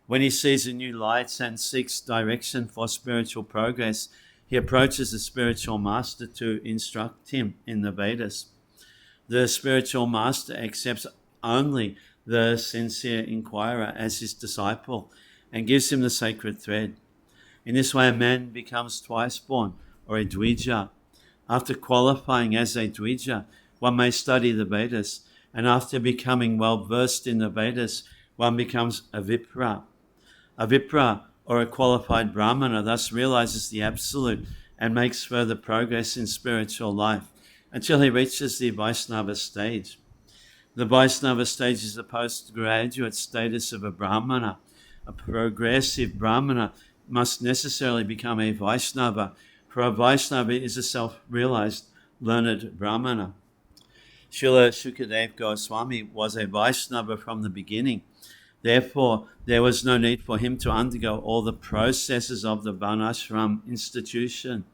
When he sees a new light and seeks direction for spiritual progress, he approaches the spiritual master to instruct him in the Vedas. The spiritual master accepts only the sincere inquirer as his disciple and gives him the sacred thread. In this way, a man becomes twice born, or a Dvija. After qualifying as a Dvija, one may study the Vedas, and after becoming well versed in the Vedas, one becomes a Vipra. A Vipra, or a qualified Brahmana, thus realizes the Absolute and makes further progress in spiritual life until he reaches the Vaishnava stage. The Vaishnava stage is the postgraduate status of a Brahmana. A progressive Brahmana must necessarily become a Vaishnava, for a Vaishnava is a self-realized learned Brahmana. Srila Shukadev Goswami was a Vaishnava from the beginning. Therefore, there was no need for him to undergo all the processes of the Varnashram institution.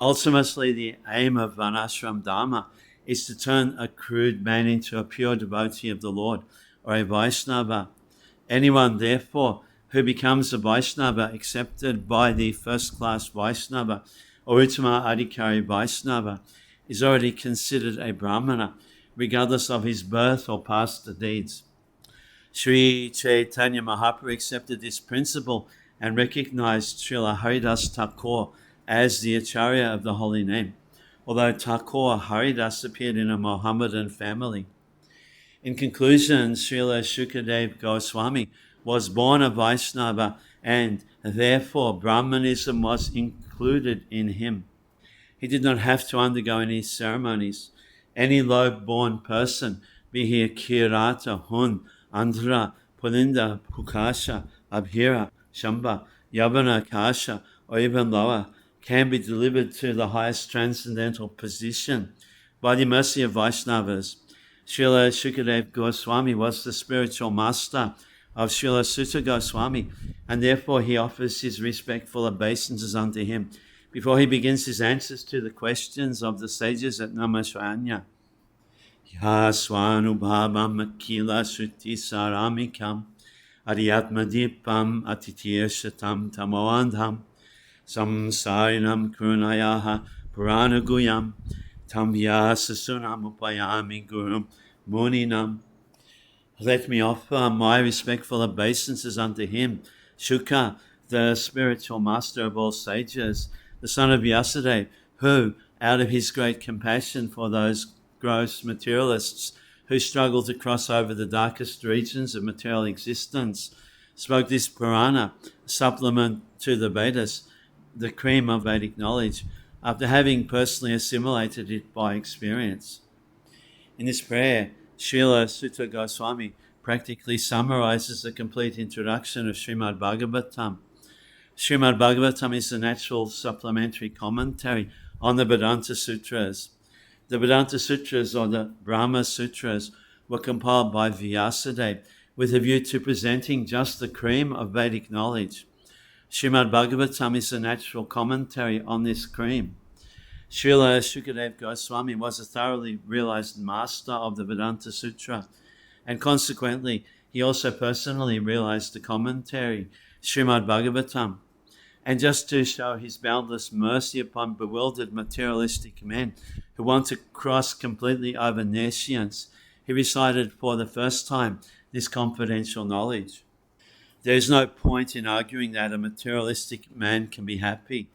Ultimately, the aim of Varnashram Dharma is to turn a crude man into a pure devotee of the Lord, or a Vaishnava. Anyone, therefore, who becomes a Vaishnava accepted by the first-class Vaishnava, or Uttama Adhikari Vaishnava, is already considered a Brahmana, regardless of his birth or past deeds. Sri Chaitanya Mahaprabhu accepted this principle and recognized Srila Haridas Thakur as the Acharya of the holy name, although Thakur Haridas appeared in a Mohammedan family. In conclusion, Srila Shukadev Goswami was born a Vaishnava, and therefore Brahmanism was included in him. He did not have to undergo any ceremonies. Any low-born person, be he a Kirata, Hun, Andhra, Pulinda, Pukasha, Abhira, Shamba, Yavana, Kasha, or even lower, can be delivered to the highest transcendental position by the mercy of Vaishnavas. Srila Shukadev Goswami was the spiritual master of Srila Sutta Goswami, and therefore he offers his respectful obeisances unto him before he begins his answers to the questions of the sages at Namashvanya. Ya swanubhavam akila sruti saramikam aryatmadipam atityeshatam tamoandham samsarinam kurunayaha puranaguyam tam vyasasunam upayami gurum muninam. Let me offer my respectful obeisances unto him, Shuka, the spiritual master of all sages, the son of Vyasadeva, who, out of his great compassion for those gross materialists who struggle to cross over the darkest regions of material existence, spoke this Purana, supplement to the Vedas, the cream of Vedic knowledge, after having personally assimilated it by experience. In this prayer, Srila Sutta Goswami practically summarizes the complete introduction of Srimad-Bhagavatam. Srimad-Bhagavatam is the natural supplementary commentary on the Vedanta Sutras. The Vedanta Sutras, or the Brahma Sutras, were compiled by Vyasadeva with a view to presenting just the cream of Vedic knowledge. Srimad-Bhagavatam is the natural commentary on this cream. Srila Shukadev Goswami was a thoroughly realized master of the Vedanta Sutra, and consequently, he also personally realized the commentary, Srimad-Bhagavatam. And just to show his boundless mercy upon bewildered materialistic men who want to cross completely over nescience, he recited for the first time this confidential knowledge. There is no point in arguing that a materialistic man can be happy.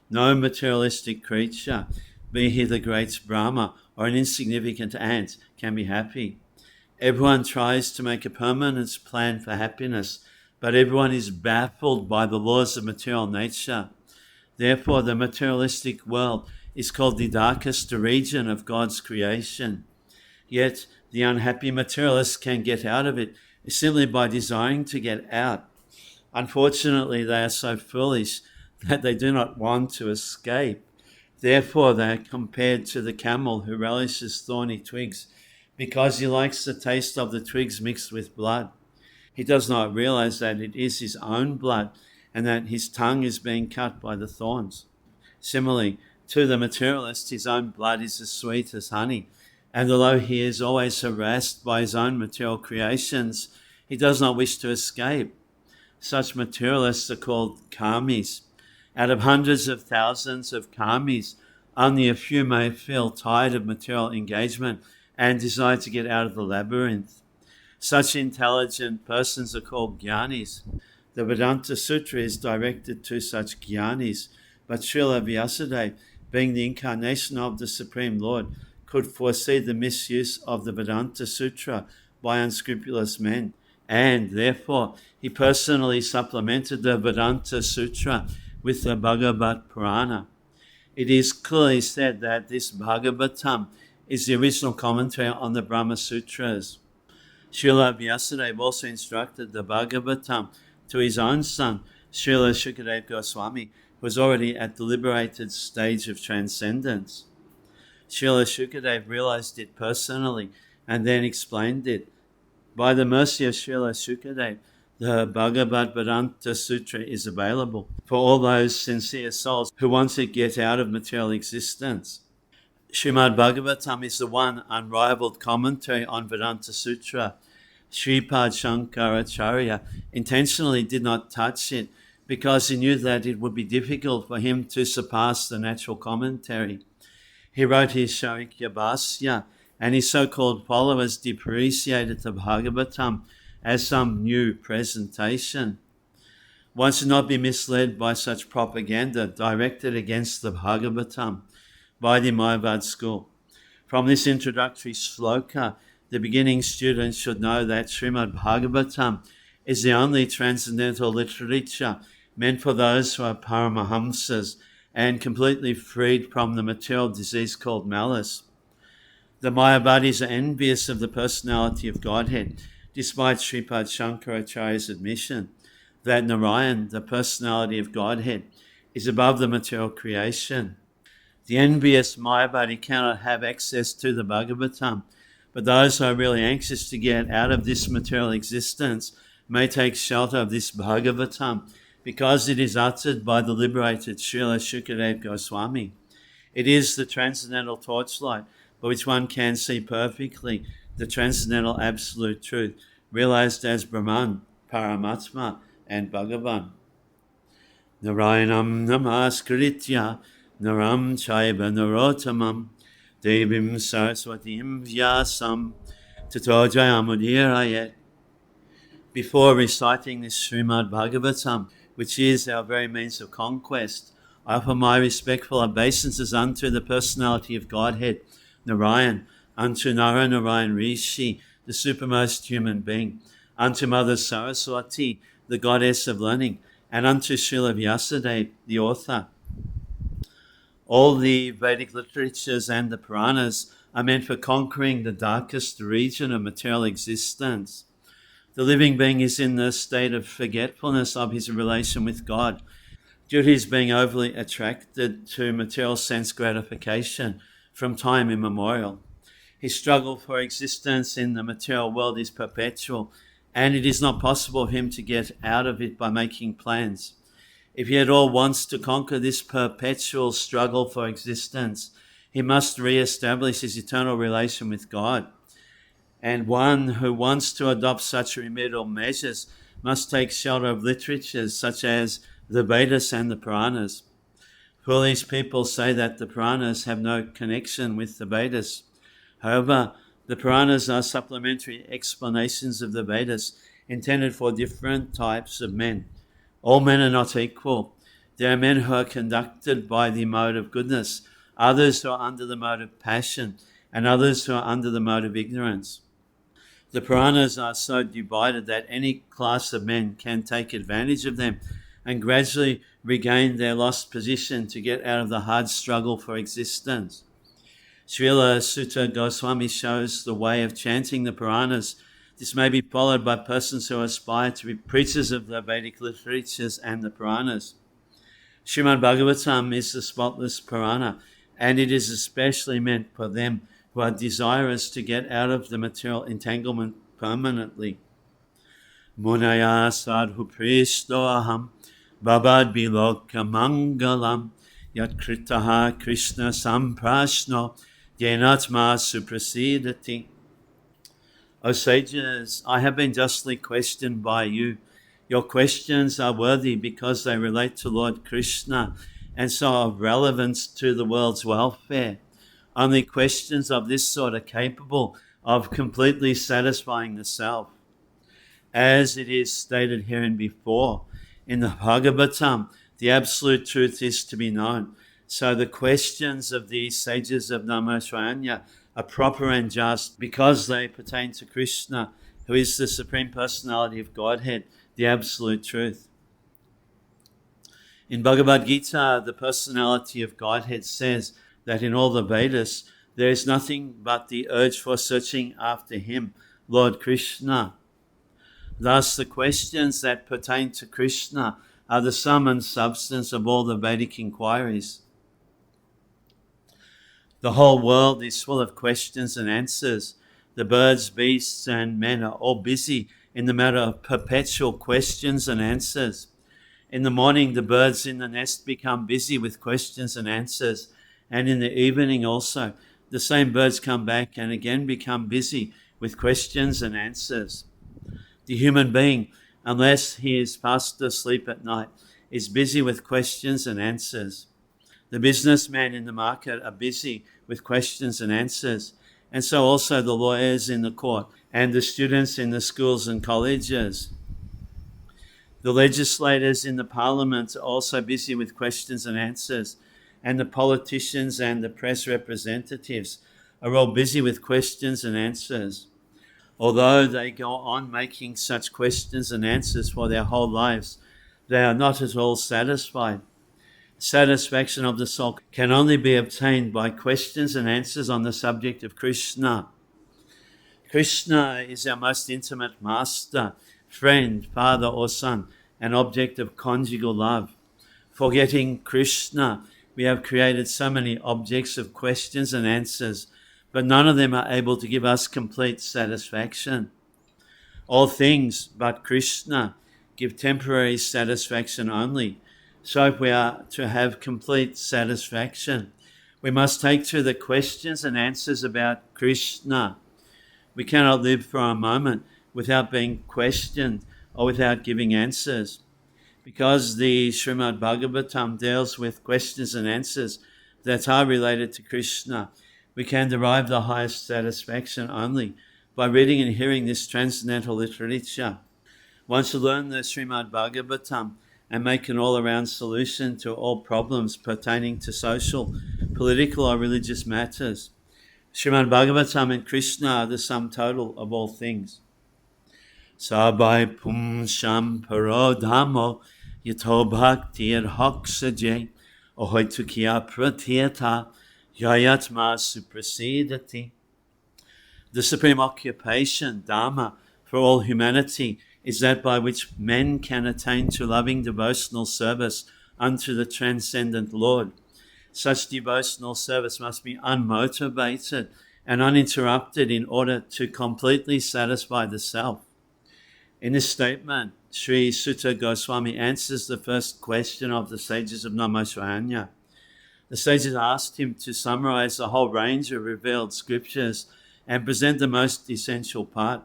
No materialistic creature, be he the great Brahma or an insignificant ant, can be happy. Everyone tries to make a permanent plan for happiness, but everyone is baffled by the laws of material nature. Therefore, the materialistic world is called the darkest region of God's creation. Yet, the unhappy materialist can get out of it simply by desiring to get out. Unfortunately, they are so foolish that they do not want to escape. Therefore, they are compared to the camel who relishes thorny twigs because he likes the taste of the twigs mixed with blood. He does not realize that it is his own blood and that his tongue is being cut by the thorns. Similarly, to the materialist, his own blood is as sweet as honey, and although he is always harassed by his own material creations, he does not wish to escape. Such materialists are called karmis. Out of hundreds of thousands of karmis, only a few may feel tired of material engagement and desire to get out of the labyrinth. Such intelligent persons are called jnanis. The Vedanta Sutra is directed to such jnanis, but Srila Vyasadeva, being the incarnation of the Supreme Lord, could foresee the misuse of the Vedanta Sutra by unscrupulous men, and therefore he personally supplemented the Vedanta Sutra with the Bhagavad Purana. It is clearly said that this Bhagavatam is the original commentary on the Brahma Sutras. Srila Vyasadeva also instructed the Bhagavatam to his own son, Srila Shukadeva Goswami, who was already at the liberated stage of transcendence. Srila Shukadeva realized it personally and then explained it. By the mercy of Srila Shukadeva, the Bhagavad Vedanta Sutra is available for all those sincere souls who want to get out of material existence. Srimad-Bhagavatam is the one unrivaled commentary on Vedanta Sutra. Sripad Shankaracharya intentionally did not touch it because he knew that it would be difficult for him to surpass the natural commentary. He wrote his Sharikya Bhasya, and his so-called followers depreciated the Bhagavatam as some new presentation. One should not be misled by such propaganda directed against the Bhagavatam by the Mayavad school. From this introductory sloka, the beginning students should know that Srimad-Bhagavatam is the only transcendental literature meant for those who are Paramahamsas and completely freed from the material disease called malice. The Mayavadis are envious of the personality of Godhead, despite Sripad Shankaracharya's admission that Narayan, the personality of Godhead, is above the material creation. The envious Mayavadi cannot have access to the Bhagavatam, but those who are really anxious to get out of this material existence may take shelter of this Bhagavatam because it is uttered by the liberated Srila Shukadeva Goswami. It is the transcendental torchlight by which one can see perfectly the transcendental absolute truth, realized as Brahman, Paramatma, and Bhagavan. Narayanam namaskritya naram chaiva narotamam devim saraswatim vyasam tato jayamudirayet. Before reciting this Srimad-Bhagavatam, which is our very means of conquest, I offer my respectful obeisances unto the personality of Godhead, Narayan, unto Nara Narayan Rishi, the supermost human being, unto Mother Saraswati, the goddess of learning, and unto Srila Vyasadeva, the author. All the Vedic literatures and the Puranas are meant for conquering the darkest region of material existence. The living being is in the state of forgetfulness of his relation with God, due to his being overly attracted to material sense gratification from time immemorial. His struggle for existence in the material world is perpetual, and it is not possible for him to get out of it by making plans. If he at all wants to conquer this perpetual struggle for existence, he must re-establish his eternal relation with God. And one who wants to adopt such remedial measures must take shelter of literatures such as the Vedas and the Puranas. Foolish people say that the Puranas have no connection with the Vedas. However, the Puranas are supplementary explanations of the Vedas intended for different types of men. All men are not equal. There are men who are conducted by the mode of goodness, others who are under the mode of passion, and others who are under the mode of ignorance. The Puranas are so divided that any class of men can take advantage of them and gradually regain their lost position to get out of the hard struggle for existence. Srila Sutta Goswami shows the way of chanting the Puranas This may be followed by persons who aspire to be preachers of the Vedic literatures and the Puranas. Srimad-Bhagavatam is the spotless Purana, and it is especially meant for them who are desirous to get out of the material entanglement permanently. Munaya sadhu pristoaham babad biloka mangalam yat kritaha krishna samprashno yenatma suprasidati. O sages, I have been justly questioned by you. Your questions are worthy because they relate to Lord Krishna and so of relevance to the world's welfare. Only questions of this sort are capable of completely satisfying the self. As it is stated hereinbefore, in the Bhagavatam, the absolute truth is to be known. So the questions of these sages of Namaskar are proper and just because they pertain to Krishna, who is the Supreme Personality of Godhead, the absolute truth. In Bhagavad Gita, the personality of Godhead says that in all the Vedas, there is nothing but the urge for searching after him, Lord Krishna. Thus, the questions that pertain to Krishna are the sum and substance of all the Vedic inquiries. The whole world is full of questions and answers. The birds, beasts, and men are all busy in the matter of perpetual questions and answers. In the morning, the birds in the nest become busy with questions and answers, and in the evening also, the same birds come back and again become busy with questions and answers. The human being, unless he is fast asleep at night, is busy with questions and answers. The businessmen in the market are busy with questions and answers, and so also the lawyers in the court and the students in the schools and colleges. The legislators in the parliament are also busy with questions and answers, and the politicians and the press representatives are all busy with questions and answers. Although they go on making such questions and answers for their whole lives, they are not at all satisfied. Satisfaction of the soul can only be obtained by questions and answers on the subject of Krishna. Krishna is our most intimate master, friend, father or son, an object of conjugal love. Forgetting Krishna, we have created so many objects of questions and answers, but none of them are able to give us complete satisfaction. All things but Krishna give temporary satisfaction only. So if we are to have complete satisfaction, we must take to the questions and answers about Krishna. We cannot live for a moment without being questioned or without giving answers. Because the Srimad-Bhagavatam deals with questions and answers that are related to Krishna, we can derive the highest satisfaction only by reading and hearing this transcendental literature. Once you learn the Srimad-Bhagavatam and make an all-around solution to all problems pertaining to social, political or religious matters, Srimad-Bhagavatam and Krishna are the sum total of all things. Sabai pum sham parodhamo yato bhaktir hoksaje ahoitukia pratyata yayatma suprasidati. The supreme occupation, Dharma, for all humanity is that by which men can attain to loving devotional service unto the transcendent Lord. Such devotional service must be unmotivated and uninterrupted in order to completely satisfy the self. In this statement, Sri Sutta Goswami answers the first question of the sages of Namaskar. The sages asked him to summarize the whole range of revealed scriptures and present the most essential part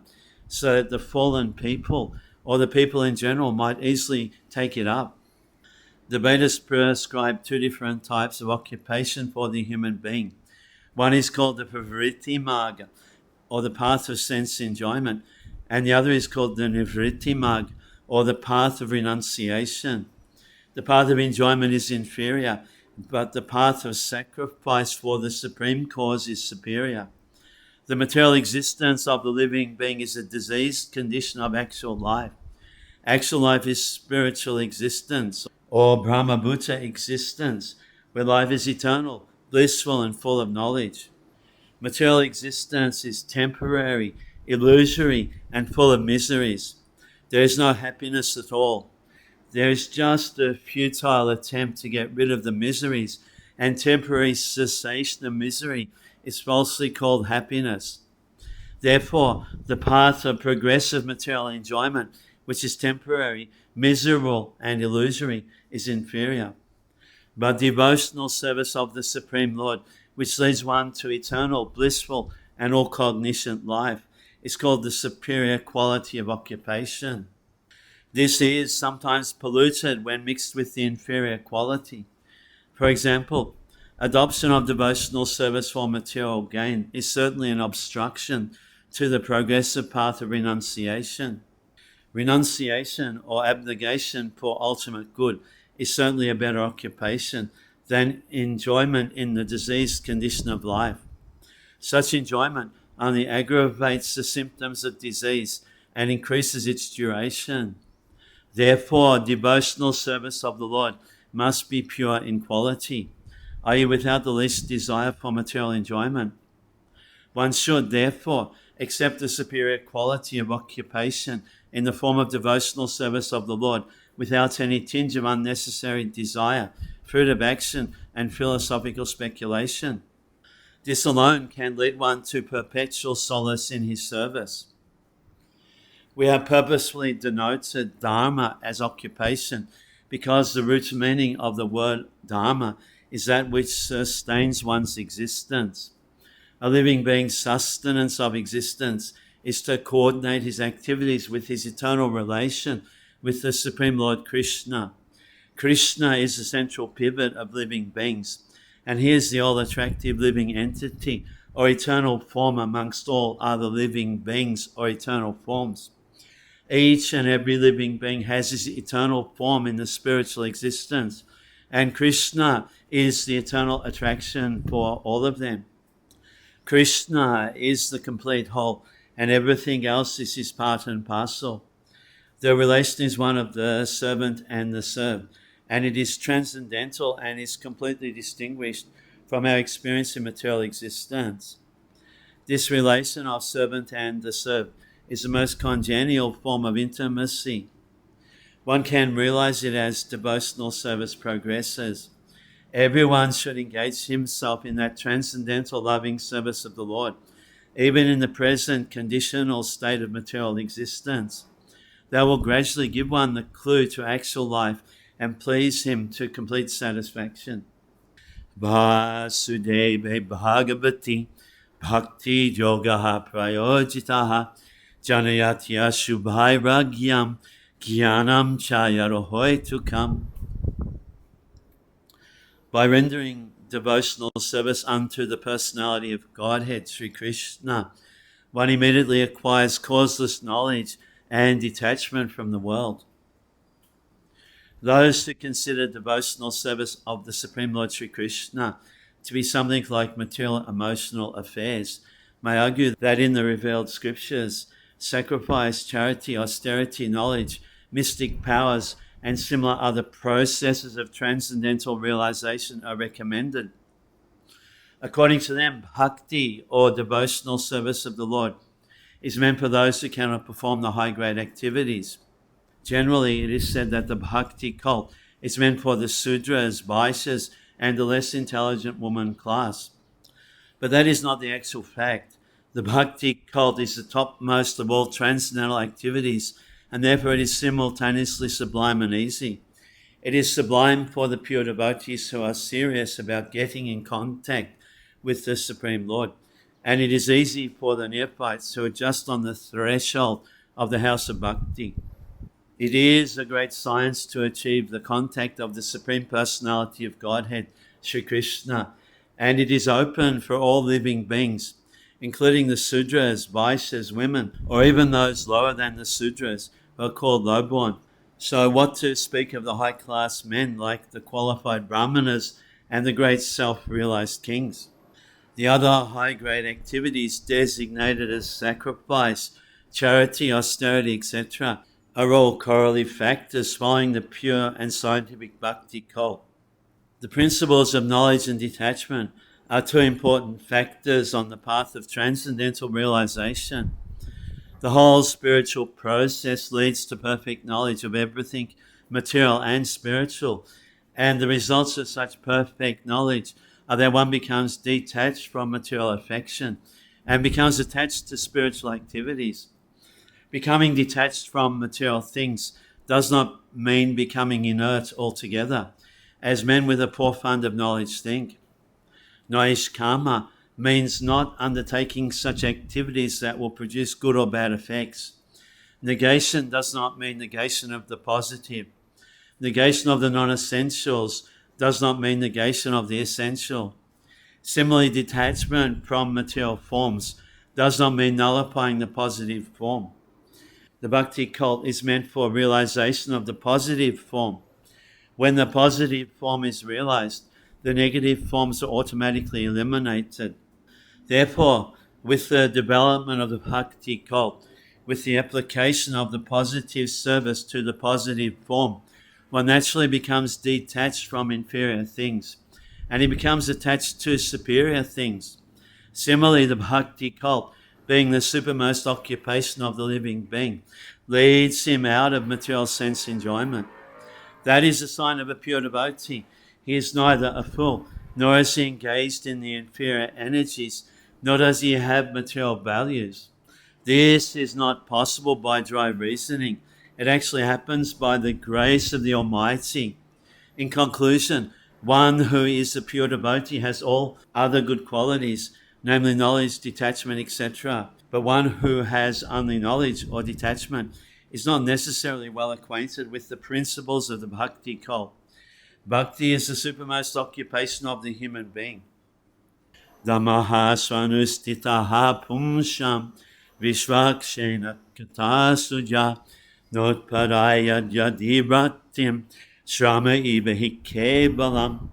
so that the fallen people or the people in general might easily take it up. The Vedas prescribe two different types of occupation for the human being. One is called the Pravritti Marga, or the path of sense enjoyment, and the other is called the Nivritti Marga, or the path of renunciation. The path of enjoyment is inferior, but the path of sacrifice for the supreme cause is superior. The material existence of the living being is a diseased condition of actual life. Actual life is spiritual existence, or Brahmabhuta existence, where life is eternal, blissful and full of knowledge. Material existence is temporary illusory, and full of miseries. There is no happiness at all. There is just a futile attempt to get rid of the miseries, and temporary cessation of misery is falsely called happiness. Therefore, the path of progressive material enjoyment, which is temporary, miserable, and illusory, is inferior. But devotional service of the Supreme Lord, which leads one to eternal, blissful, and all-cognizant life, is called the superior quality of occupation. This is sometimes polluted when mixed with the inferior quality. For example, adoption of devotional service for material gain is certainly an obstruction to the progressive path of renunciation. Renunciation or abnegation for ultimate good is certainly a better occupation than enjoyment in the diseased condition of life. Such enjoyment only aggravates the symptoms of disease and increases its duration. Therefore, devotional service of the Lord must be pure in quality, i.e., without the least desire for material enjoyment. One should, therefore, accept the superior quality of occupation in the form of devotional service of the Lord without any tinge of unnecessary desire, fruit of action, and philosophical speculation. This alone can lead one to perpetual solace in his service. We have purposefully denoted dharma as occupation because the root meaning of the word dharma is that which sustains one's existence. A living being's sustenance of existence is to coordinate his activities with his eternal relation with the Supreme Lord Krishna. Krishna is the central pivot of living beings, and he is the all-attractive living entity or eternal form amongst all other living beings or eternal forms. Each and every living being has his eternal form in the spiritual existence, and Krishna is the eternal attraction for all of them. Krishna is the complete whole, and everything else is his part and parcel. The relation is one of the servant and the served, and it is transcendental and is completely distinguished from our experience in material existence. This relation of servant and the served is the most congenial form of intimacy. One can realize it as devotional service progresses. Everyone should engage himself in that transcendental loving service of the Lord, even in the present conditional state of material existence. That will gradually give one the clue to actual life and please him to complete satisfaction. Vasudeva Bhagavati Bhakti Yogaha Prayojitaha Janayatya Shubhairagyam Gyanam Chayarohoitukam. By rendering devotional service unto the personality of Godhead, Sri Krishna, one immediately acquires causeless knowledge and detachment from the world. Those who consider devotional service of the Supreme Lord Sri Krishna to be something like material emotional affairs may argue that in the revealed scriptures, sacrifice, charity, austerity, knowledge, mystic powers, and similar other processes of transcendental realization are recommended. According to them, bhakti, or devotional service of the Lord, is meant for those who cannot perform the high-grade activities. Generally, it is said that the bhakti cult is meant for the sudras, vaishyas, and the less intelligent woman class. But that is not the actual fact. The bhakti cult is the topmost of all transcendental activities, and therefore it is simultaneously sublime and easy. It is sublime for the pure devotees who are serious about getting in contact with the Supreme Lord, and it is easy for the neophytes who are just on the threshold of the house of bhakti. It is a great science to achieve the contact of the Supreme Personality of Godhead, Sri Krishna, and it is open for all living beings, including the sudras, vaishyas, women, or even those lower than the sudras who are called lowborn. So what to speak of the high-class men like the qualified brahmanas and the great self-realized kings? The other high-grade activities designated as sacrifice, charity, austerity, etc., are all correlative factors following the pure and scientific bhakti cult. The principles of knowledge and detachment are two important factors on the path of transcendental realization. The whole spiritual process leads to perfect knowledge of everything material and spiritual. And the results of such perfect knowledge are that one becomes detached from material affection and becomes attached to spiritual activities. Becoming detached from material things does not mean becoming inert altogether, as men with a poor fund of knowledge think. Noish karma means not undertaking such activities that will produce good or bad effects. Negation does not mean negation of the positive. Negation of the non-essentials does not mean negation of the essential. Similarly, detachment from material forms does not mean nullifying the positive form. The bhakti cult is meant for realization of the positive form. When the positive form is realized, the negative forms are automatically eliminated. Therefore, with the development of the bhakti cult, with the application of the positive service to the positive form, one naturally becomes detached from inferior things, and he becomes attached to superior things. Similarly, the bhakti cult, being the supermost occupation of the living being, leads him out of material sense enjoyment. That is a sign of a pure devotee. He is neither a fool, nor is he engaged in the inferior energies, nor does he have material values. This is not possible by dry reasoning. It actually happens by the grace of the Almighty. In conclusion, one who is a pure devotee has all other good qualities, namely knowledge, detachment, etc. But one who has only knowledge or detachment is not necessarily well acquainted with the principles of the bhakti cult. Bhakti is the supermost occupation of the human being. Dhammaha svanustitaha pumsham vishvakshena katasuja notparaya yadivratim shrama ivahi kevalam.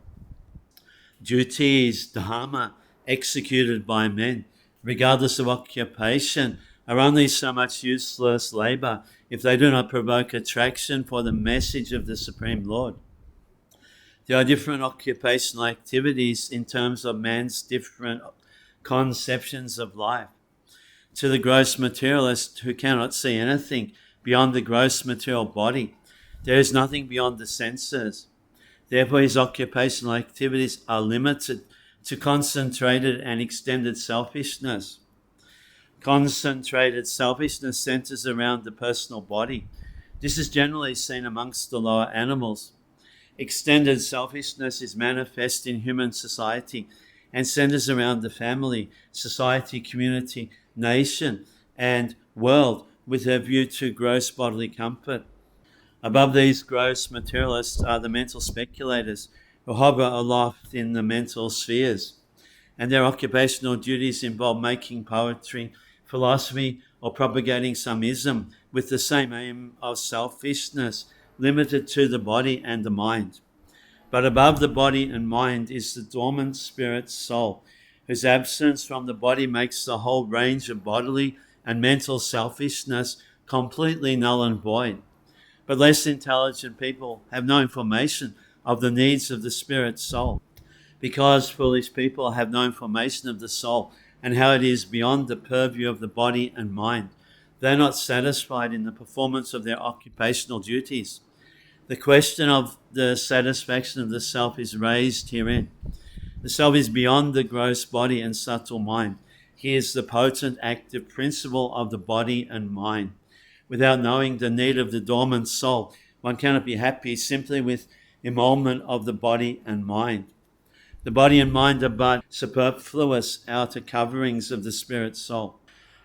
Duty is dharma executed by men, regardless of occupation, are only so much useless labor if they do not provoke attraction for the message of the Supreme Lord. There are different occupational activities in terms of man's different conceptions of life. To the gross materialist who cannot see anything beyond the gross material body, there is nothing beyond the senses. Therefore, his occupational activities are limited to concentrated and extended selfishness. Concentrated selfishness centers around the personal body. This is generally seen amongst the lower animals. Extended selfishness is manifest in human society and centers around the family, society, community, nation, and world with a view to gross bodily comfort. Above these gross materialists are the mental speculators who hover aloft in the mental spheres, and their occupational duties involve making poetry, philosophy, or propagating some ism with the same aim of selfishness, limited to the body and the mind. But above the body and mind is the dormant spirit soul, whose absence from the body makes the whole range of bodily and mental selfishness completely null and void. But less intelligent people have no information of the needs of the spirit soul, because foolish people have no information of the soul and how it is beyond the purview of the body and mind. They're not satisfied in the performance of their occupational duties. The question of the satisfaction of the self is raised herein. The self is beyond the gross body and subtle mind. He is the potent active principle of the body and mind. Without knowing the need of the dormant soul, one cannot be happy simply with emolument of the body and mind. The body and mind are but superfluous outer coverings of the spirit soul.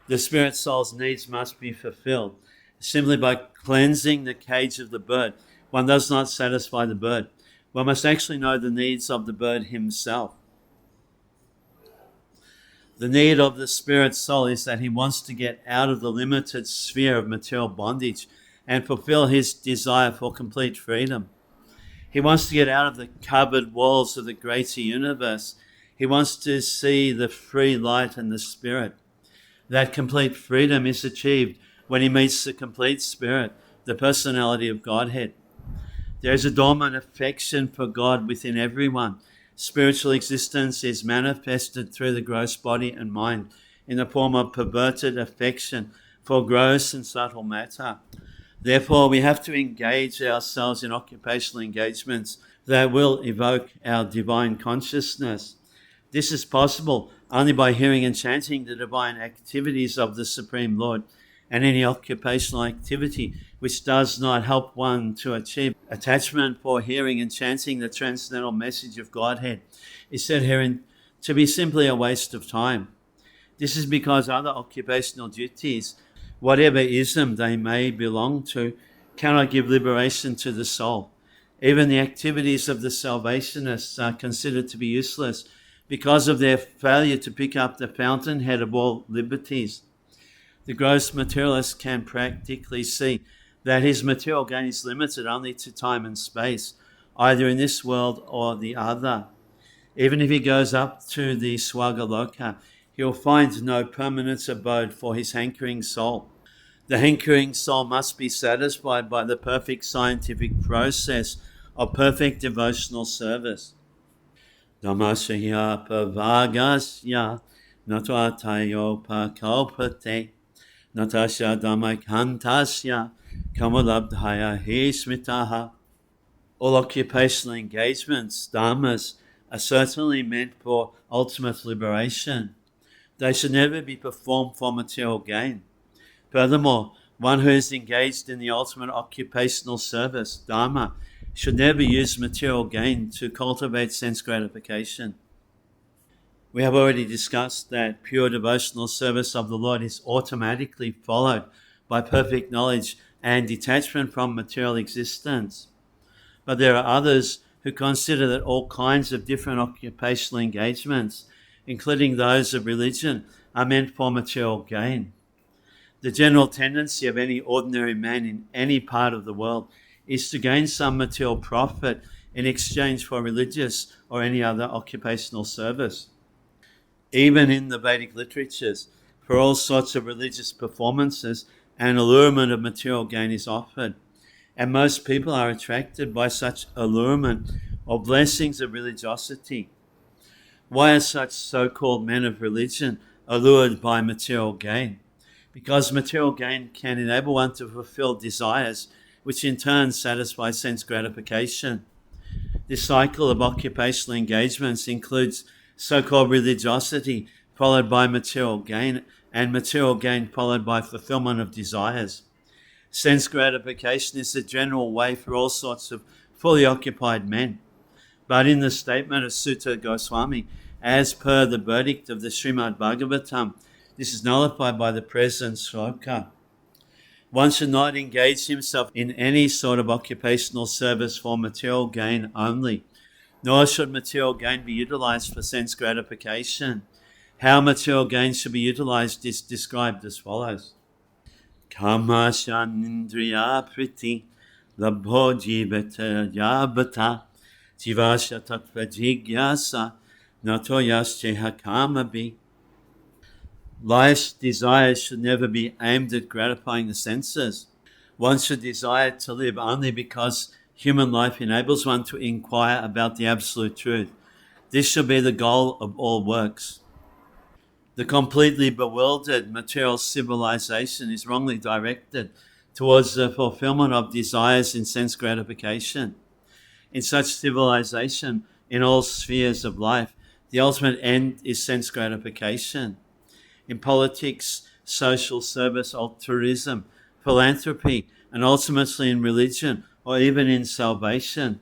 The spirit soul's needs must be fulfilled. Simply by cleansing the cage of the bird, one does not satisfy the bird. One must actually know the needs of the bird himself. The need of the spirit soul is that he wants to get out of the limited sphere of material bondage and fulfill his desire for complete freedom. He wants to get out of the covered walls of the greater universe. He wants to see the free light and the spirit. That complete freedom is achieved when he meets the complete spirit, the personality of Godhead. There is a dormant affection for God within everyone. Spiritual existence is manifested through the gross body and mind in the form of perverted affection for gross and subtle matter. Therefore, we have to engage ourselves in occupational engagements that will evoke our divine consciousness. This is possible only by hearing and chanting the divine activities of the Supreme Lord, and any occupational activity which does not help one to achieve attachment for hearing and chanting the transcendental message of Godhead is said herein to be simply a waste of time. This is because other occupational duties, whatever ism they may belong to, cannot give liberation to the soul. Even the activities of the Salvationists are considered to be useless because of their failure to pick up the fountainhead of all liberties. The gross materialist can practically see that his material gain is limited only to time and space, either in this world or the other. Even if he goes up to the Swagaloka, he will find no permanent abode for his hankering soul. The hankering soul must be satisfied by the perfect scientific process of perfect devotional service. Dhamasya pavagasya natatayo pakalpate natasya dhammakantasya kamalabdhaya he smitaha. All occupational engagements, dharmas, are certainly meant for ultimate liberation. They should never be performed for material gain. Furthermore, one who is engaged in the ultimate occupational service, dharma, should never use material gain to cultivate sense gratification. We have already discussed that pure devotional service of the Lord is automatically followed by perfect knowledge and detachment from material existence. But there are others who consider that all kinds of different occupational engagements, including those of religion, are meant for material gain. The general tendency of any ordinary man in any part of the world is to gain some material profit in exchange for religious or any other occupational service. Even in the Vedic literatures, for all sorts of religious performances, an allurement of material gain is offered, and most people are attracted by such allurement or blessings of religiosity. Why are such so-called men of religion allured by material gain? Because material gain can enable one to fulfill desires, which in turn satisfy sense gratification. This cycle of occupational engagements includes so-called religiosity followed by material gain, and material gain followed by fulfillment of desires. Sense gratification is the general way for all sorts of fully occupied men. But in the statement of Sutta Goswami, as per the verdict of the Srimad-Bhagavatam, this is nullified by the present sloka. One should not engage himself in any sort of occupational service for material gain only, nor should material gain be utilized for sense gratification. How material gain should be utilized is described as follows. Kamasyanindriya priti labho jivata yabata jivasya tattva jigyasa natoyasceha kamabi. Life's desires should never be aimed at gratifying the senses. One should desire to live only because human life enables one to inquire about the absolute truth. This should be the goal of all works. The completely bewildered material civilization is wrongly directed towards the fulfillment of desires in sense gratification. In such civilization, in all spheres of life, the ultimate end is sense gratification. In politics, social service, altruism, philanthropy, and ultimately in religion, or even in salvation,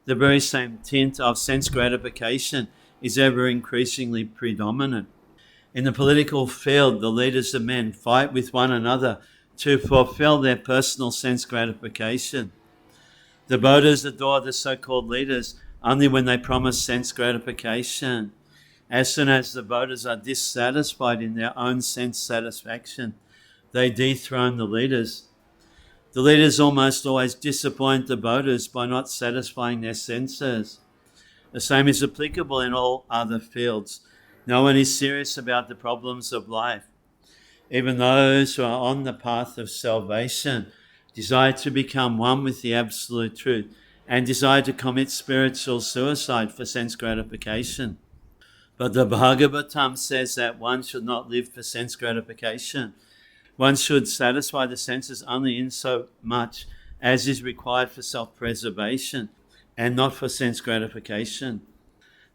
the very same tint of sense gratification is ever increasingly predominant. In the political field, the leaders of men fight with one another to fulfill their personal sense gratification. The voters adore the so-called leaders only when they promise sense gratification. As soon as the voters are dissatisfied in their own sense satisfaction, they dethrone the leaders. The leaders almost always disappoint the voters by not satisfying their senses. The same is applicable in all other fields. No one is serious about the problems of life. Even those who are on the path of salvation desire to become one with the absolute truth and desire to commit spiritual suicide for sense gratification. But the Bhagavatam says that one should not live for sense gratification. One should satisfy the senses only in so much as is required for self-preservation and not for sense gratification.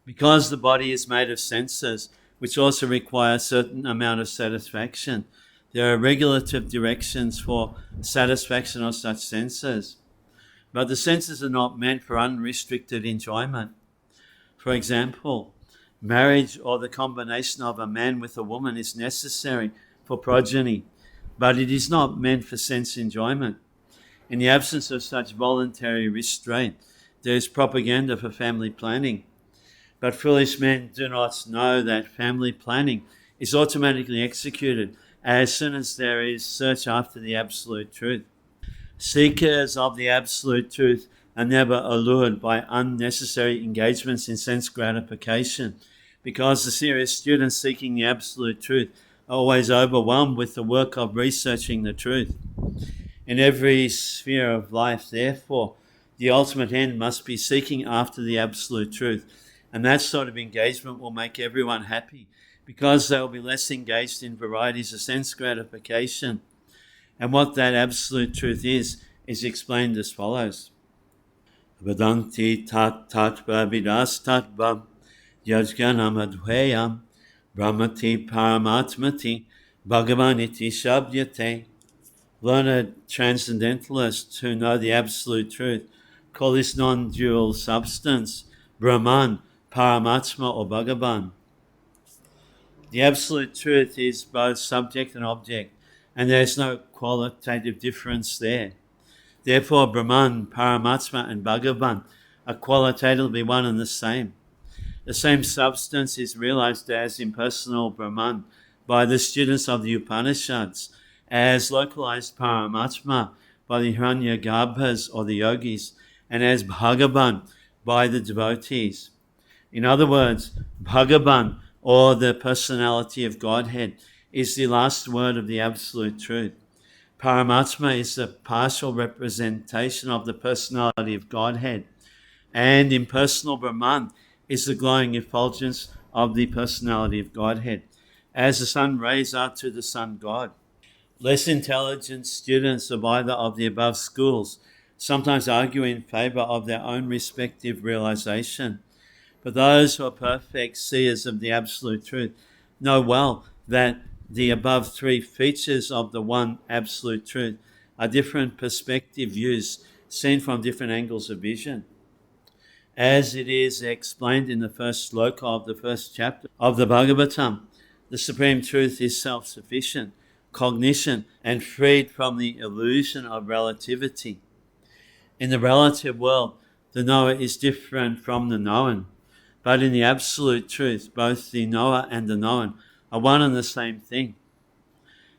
Because the body is made of senses, which also require a certain amount of satisfaction, there are regulative directions for satisfaction of such senses. But the senses are not meant for unrestricted enjoyment. For example, marriage or the combination of a man with a woman is necessary for progeny, but it is not meant for sense enjoyment. In the absence of such voluntary restraint, there is propaganda for family planning. But foolish men do not know that family planning is automatically executed as soon as there is search after the absolute truth. Seekers of the absolute truth are never allured by unnecessary engagements in sense gratification, because the serious students seeking the absolute truth are always overwhelmed with the work of researching the truth. In every sphere of life, therefore, the ultimate end must be seeking after the absolute truth. And that sort of engagement will make everyone happy, because they will be less engaged in varieties of sense gratification. And what that absolute truth is explained as follows. Vedanti tat tatva vidas tatvam yajganam adhvayam brahmati paramatmati bhagavaniti shabdyate. Learned transcendentalists who know the absolute truth call this non-dual substance Brahman, Paramatma or Bhagavan. The absolute truth is both subject and object, and there is no qualitative difference there. Therefore, Brahman, Paramatma and Bhagavan are qualitatively one and the same. The same substance is realized as impersonal Brahman by the students of the Upanishads, as localized Paramatma by the Hiranyagarbhas or the yogis, and as Bhagavan by the devotees. In other words, Bhagavan, or the personality of Godhead, is the last word of the absolute truth. Paramatma is the partial representation of the personality of Godhead, and impersonal Brahman is the glowing effulgence of the personality of Godhead, as the sun rays are to the sun God. Less intelligent students of either of the above schools sometimes argue in favor of their own respective realization. But those who are perfect seers of the absolute truth know well that the above three features of the one absolute truth are different perspective views seen from different angles of vision. As it is explained in the first sloka of the first chapter of the Bhagavatam, the supreme truth is self-sufficient, cognition, and freed from the illusion of relativity. In the relative world, the knower is different from the known. But in the absolute truth, both the knower and the known are one and the same thing.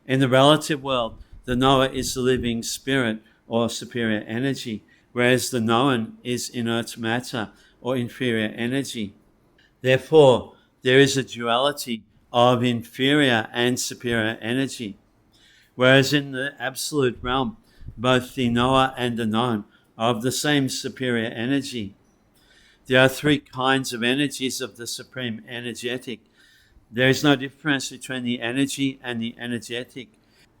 In the relative world, the knower is the living spirit or superior energy, whereas the known is inert matter or inferior energy. Therefore, there is a duality of inferior and superior energy. Whereas in the absolute realm, both the knower and the known are of the same superior energy. There are three kinds of energies of the supreme energetic. There is no difference between the energy and the energetic,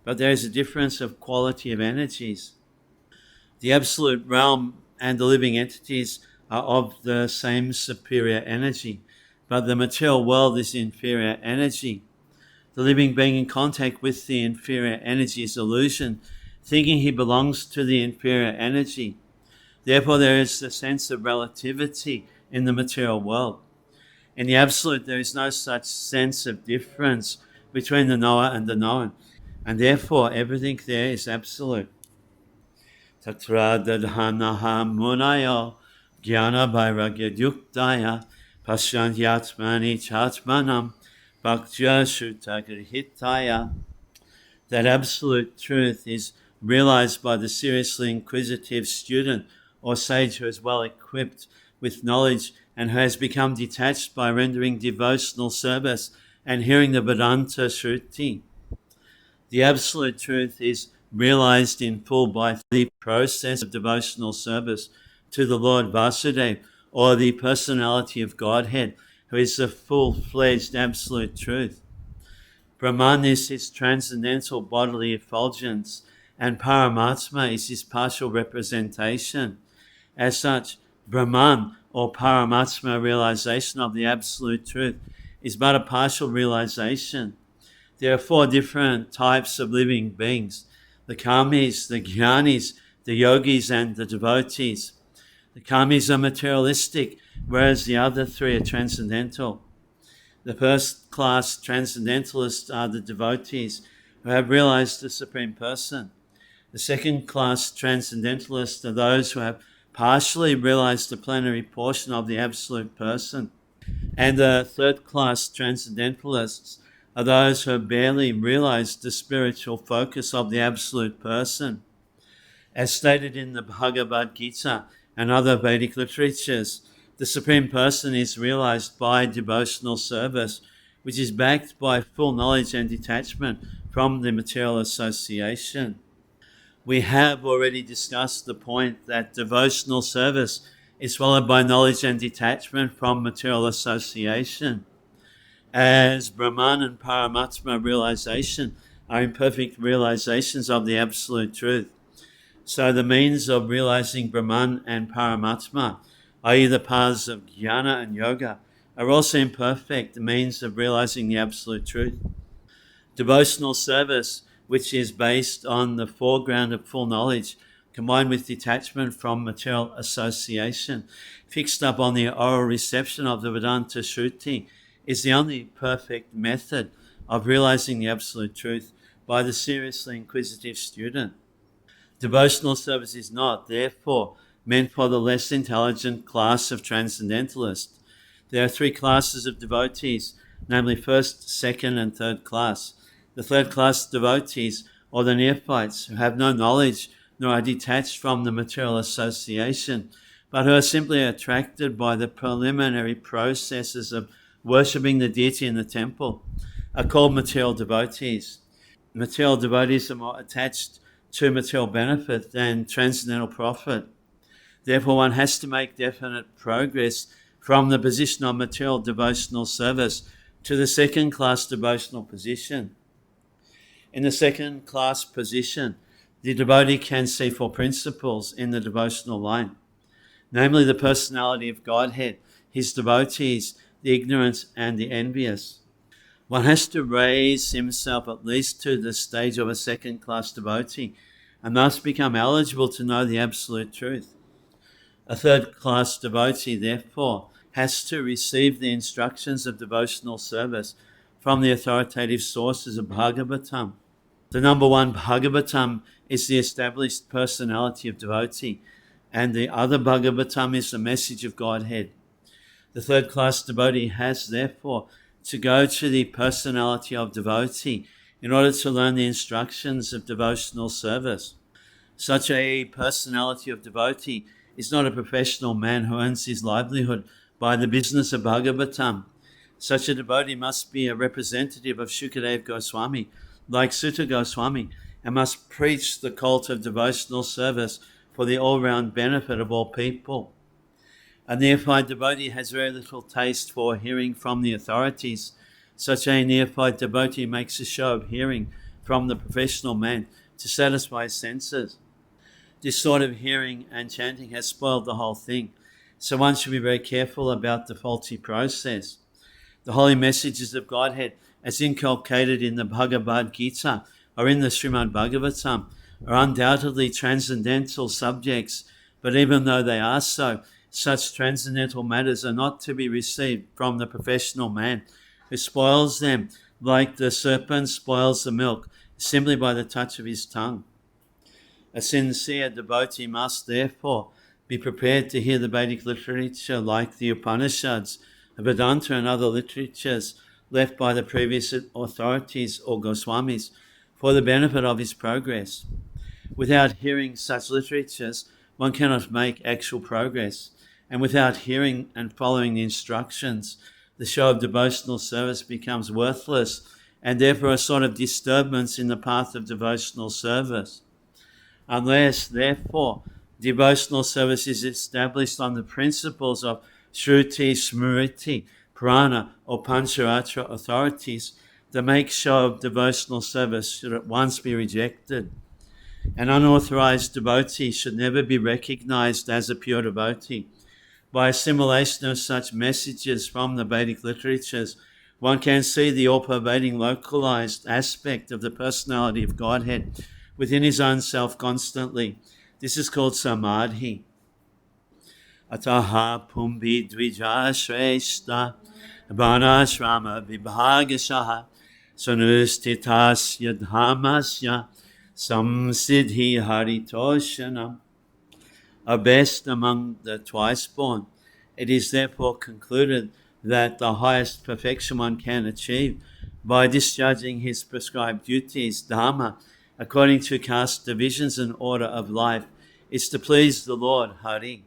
but there is a difference of quality of energies. The absolute realm and the living entities are of the same superior energy, but the material world is inferior energy. The living being in contact with the inferior energy is illusion, thinking he belongs to the inferior energy. Therefore, there is the sense of relativity in the material world. In the absolute, there is no such sense of difference between the knower and the known, and therefore everything there is absolute. Tatra dadhanaha munayo jnana vairagya yuktaya pasyantyatmani chatmanam bhaktya shuttagrihitaya. That absolute truth is realized by the seriously inquisitive student or sage who is well equipped with knowledge and who has become detached by rendering devotional service and hearing the Vedanta Shruti. The absolute truth is realized in full by the process of devotional service to the Lord Vasudeva, or the personality of Godhead, who is the full-fledged absolute truth. Brahman is his transcendental bodily effulgence, and Paramatma is his partial representation. As such, Brahman, or Paramatma realization of the Absolute Truth, is but a partial realization. There are 4 different types of living beings: the Kamis, the Jnanis, the Yogis, and the devotees. The Kamis are materialistic, whereas the other 3 are transcendental. The first-class transcendentalists are the devotees who have realized the Supreme Person. The second-class transcendentalists are those who have partially realized the plenary portion of the Absolute Person. And the third-class transcendentalists are those who have barely realized the spiritual focus of the Absolute Person. As stated in the Bhagavad Gita and other Vedic literatures, the Supreme Person is realized by devotional service, which is backed by full knowledge and detachment from the material association. We have already discussed the point that devotional service is followed by knowledge and detachment from material association. As Brahman and Paramatma realization are imperfect realizations of the Absolute Truth, so the means of realizing Brahman and Paramatma, i.e. the paths of jnana and yoga, are also imperfect means of realizing the Absolute Truth. Devotional service, which is based on the foreground of full knowledge, combined with detachment from material association, fixed up on the oral reception of the Vedanta Shruti, is the only perfect method of realizing the Absolute Truth by the seriously inquisitive student. Devotional service is not, therefore, meant for the less intelligent class of transcendentalists. There are 3 classes of devotees, namely first, second, and third class. The third class devotees, or the neophytes, who have no knowledge nor are detached from the material association, but who are simply attracted by the preliminary processes of worshipping the deity in the temple, are called material devotees. Material devotees are more attached to material benefit than transcendental profit. Therefore, one has to make definite progress from the position of material devotional service to the second class devotional position. In the second class position, the devotee can see 4 principles in the devotional line, namely the personality of Godhead, his devotees, the ignorant, and the envious. One has to raise himself at least to the stage of a second class devotee and thus become eligible to know the Absolute Truth. A third class devotee, therefore, has to receive the instructions of devotional service from the authoritative sources of Bhagavatam. The number 1 Bhagavatam is the established personality of devotee, and the other Bhagavatam is the message of Godhead. The third class devotee has, therefore, to go to the personality of devotee in order to learn the instructions of devotional service. Such a personality of devotee is not a professional man who earns his livelihood by the business of Bhagavatam. Such a devotee must be a representative of Shukadeva Goswami, like Sutta Goswami, and must preach the cult of devotional service for the all-round benefit of all people. A neophyte devotee has very little taste for hearing from the authorities. Such a neophyte devotee makes a show of hearing from the professional man to satisfy his senses. This sort of hearing and chanting has spoiled the whole thing, so one should be very careful about the faulty process. The holy messages of Godhead, as inculcated in the Bhagavad Gita or in the Srimad-Bhagavatam, are undoubtedly transcendental subjects, but even though they are so, such transcendental matters are not to be received from the professional man who spoils them like the serpent spoils the milk simply by the touch of his tongue. A sincere devotee must therefore be prepared to hear the Vedic literature like the Upanishads, Vedanta and other literatures left by the previous authorities or Goswamis for the benefit of his progress. Without hearing such literatures, one cannot make actual progress, and without hearing and following the instructions, the show of devotional service becomes worthless and therefore a sort of disturbance in the path of devotional service. Unless, therefore, devotional service is established on the principles of Shruti, Smriti, Prana, or Pancharatra authorities, The make show of devotional service should at once be rejected. An unauthorized devotee should never be recognized as a pure devotee. By assimilation of such messages from the Vedic literatures, one can see the all-pervading localized aspect of the personality of Godhead within his own self constantly. This is called samadhi. Ataha pumbi dvija shreshta varnashrama vibhagashaha sanustitasya dhammasya samsiddhi haritoshanam. Are best among the twice born. It is therefore concluded that the highest perfection one can achieve by discharging his prescribed duties, dharma, according to caste divisions and order of life, is to please the Lord, Hari.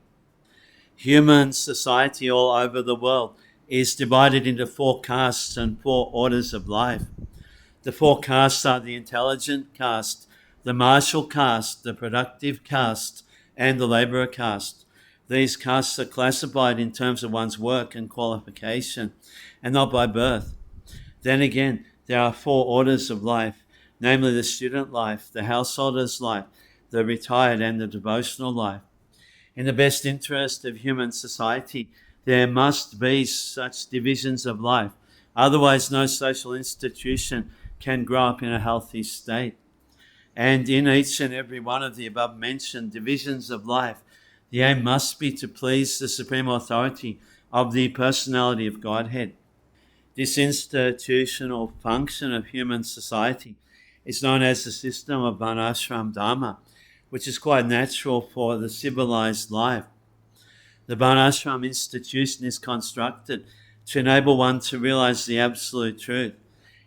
Human society all over the world is divided into 4 castes and 4 orders of life. The 4 castes are the intelligent caste, the martial caste, the productive caste, and the labourer caste. These castes are classified in terms of one's work and qualification, and not by birth. Then again, there are 4 orders of life, namely the student life, the householder's life, the retired, and the devotional life. In the best interest of human society, there must be such divisions of life. Otherwise, no social institution can grow up in a healthy state. And in each and every one of the above-mentioned divisions of life, the aim must be to please the supreme authority of the personality of Godhead. This institutional function of human society is known as the system of Varnashram Dharma, which is quite natural for the civilized life. The Varnashram institution is constructed to enable one to realize the absolute truth.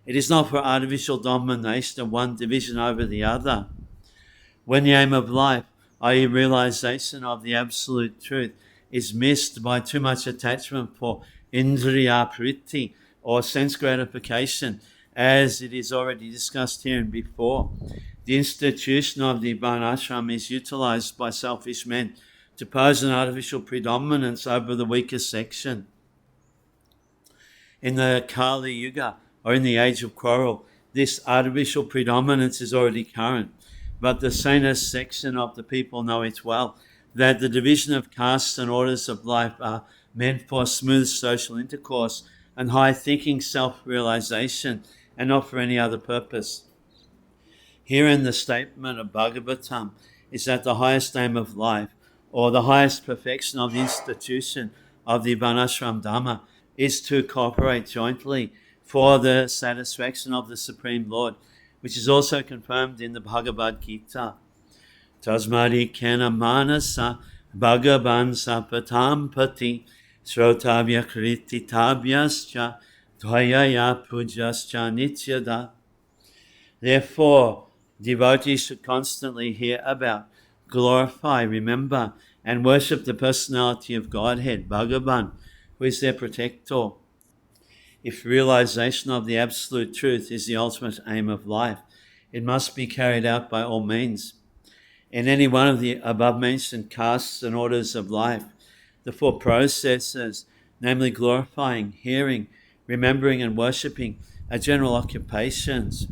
It is not for artificial domination of one division over the other. When the aim of life, i.e. realization of the absolute truth, is missed by too much attachment for indriya priti, or sense gratification, as it is already discussed here and before, the institution of the Varnashram is utilized by selfish men to pose an artificial predominance over the weaker section. In the Kali Yuga, or in the age of quarrel, this artificial predominance is already current, but the sanest section of the people know it well, that the division of castes and orders of life are meant for smooth social intercourse and high-thinking self-realization, and not for any other purpose. Herein the statement of Bhagavatam is that the highest aim of life, or the highest perfection of the institution of the Varnashram Dharma, is to cooperate jointly for the satisfaction of the Supreme Lord, which is also confirmed in the Bhagavad Gita. Tasmadi kena manasa bhagavan sapatam pati srotavya kriti tabyascha dvayaya pujascha nityada. Therefore, devotees should constantly hear about, glorify, remember, and worship the personality of Godhead, Bhagavan, who is their protector. If realization of the absolute truth is the ultimate aim of life, it must be carried out by all means. In any one of the above-mentioned castes and orders of life, the 4 processes, namely glorifying, hearing, remembering, and worshipping, are general occupations.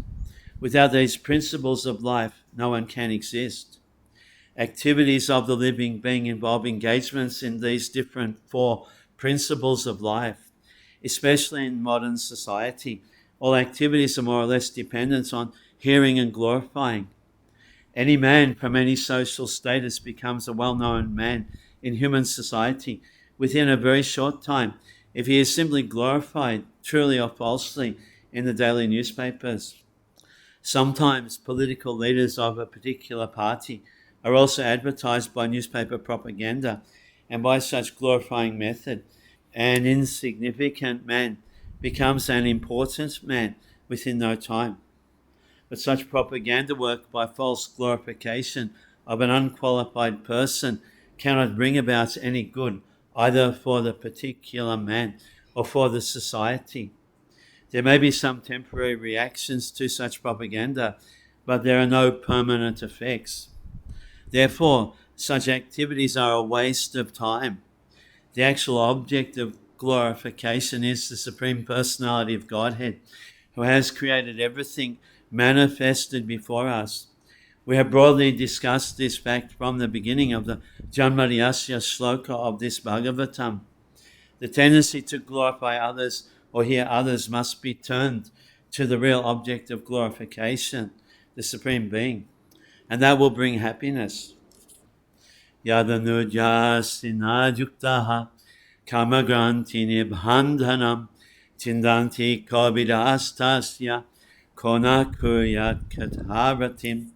Without these principles of life, no one can exist. Activities of the living being involve engagements in these different 4 principles of life. Especially in modern society, all activities are more or less dependent on hearing and glorifying. Any man from any social status becomes a well-known man in human society within a very short time if he is simply glorified, truly or falsely, in the daily newspapers. Sometimes political leaders of a particular party are also advertised by newspaper propaganda, and by such glorifying method, an insignificant man becomes an important man within no time. But such propaganda work by false glorification of an unqualified person cannot bring about any good, either for the particular man or for the society. There may be some temporary reactions to such propaganda, but there are no permanent effects. Therefore, such activities are a waste of time. The actual object of glorification is the Supreme Personality of Godhead, who has created everything manifested before us. We have broadly discussed this fact from the beginning of the Janmadhyasya shloka of this Bhagavatam. The tendency to glorify others or hear others must be turned to the real object of glorification, the Supreme Being, and that will bring happiness. Yadanujyasinajuktaha kamagranti nibhandhanam chindanti kavidastasya konakuyat kataratim.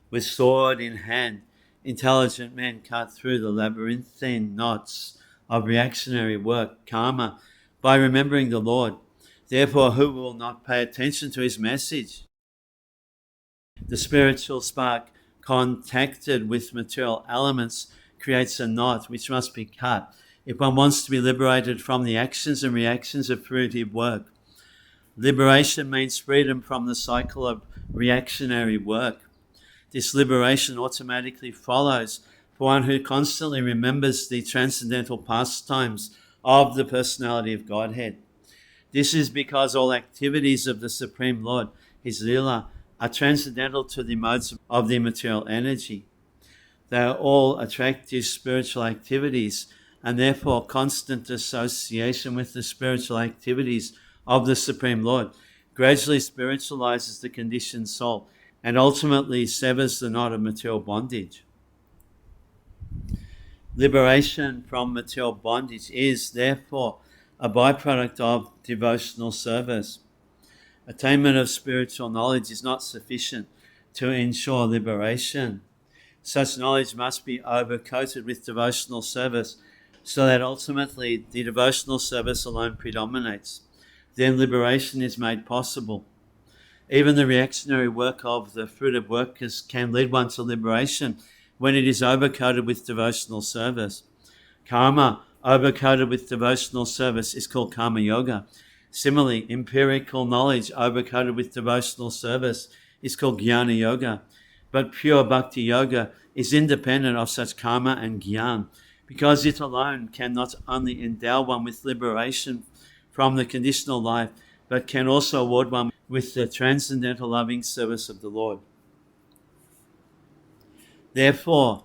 With sword in hand, intelligent men cut through the labyrinthine knots of reactionary work, karma, by remembering the Lord. Therefore, who will not pay attention to his message? The spiritual spark contacted with material elements creates a knot which must be cut if one wants to be liberated from the actions and reactions of fruitive work. Liberation means freedom from the cycle of reactionary work. This liberation automatically follows for one who constantly remembers the transcendental pastimes of the personality of Godhead. This is because all activities of the Supreme Lord, his Leela, are transcendental to the modes of the material energy. They are all attractive spiritual activities, and therefore constant association with the spiritual activities of the Supreme Lord gradually spiritualizes the conditioned soul and ultimately severs the knot of material bondage. Liberation from material bondage is, therefore, a byproduct of devotional service. Attainment of spiritual knowledge is not sufficient to ensure liberation. Such knowledge must be overcoated with devotional service so that ultimately the devotional service alone predominates. Then liberation is made possible. Even the reactionary work of the fruitive workers can lead one to liberation when it is overcoated with devotional service. Karma overcoated with devotional service is called karma yoga. Similarly, empirical knowledge overcoated with devotional service is called jnana yoga. But pure bhakti yoga is independent of such karma and jnana, because it alone can not only endow one with liberation from the conditional life, but can also award one with the transcendental loving service of the Lord. Therefore,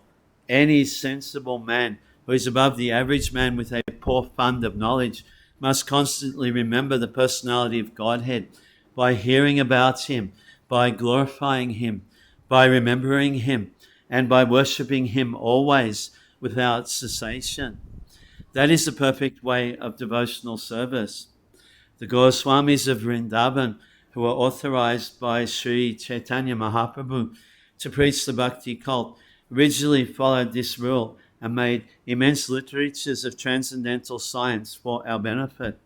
any sensible man who is above the average man with a poor fund of knowledge must constantly remember the personality of Godhead by hearing about him, by glorifying him, by remembering him, and by worshipping him always without cessation. That is the perfect way of devotional service. The Goswamis of Vrindavan, who were authorized by Sri Chaitanya Mahaprabhu to preach the bhakti cult, originally followed this rule and made immense literatures of transcendental science for our benefit.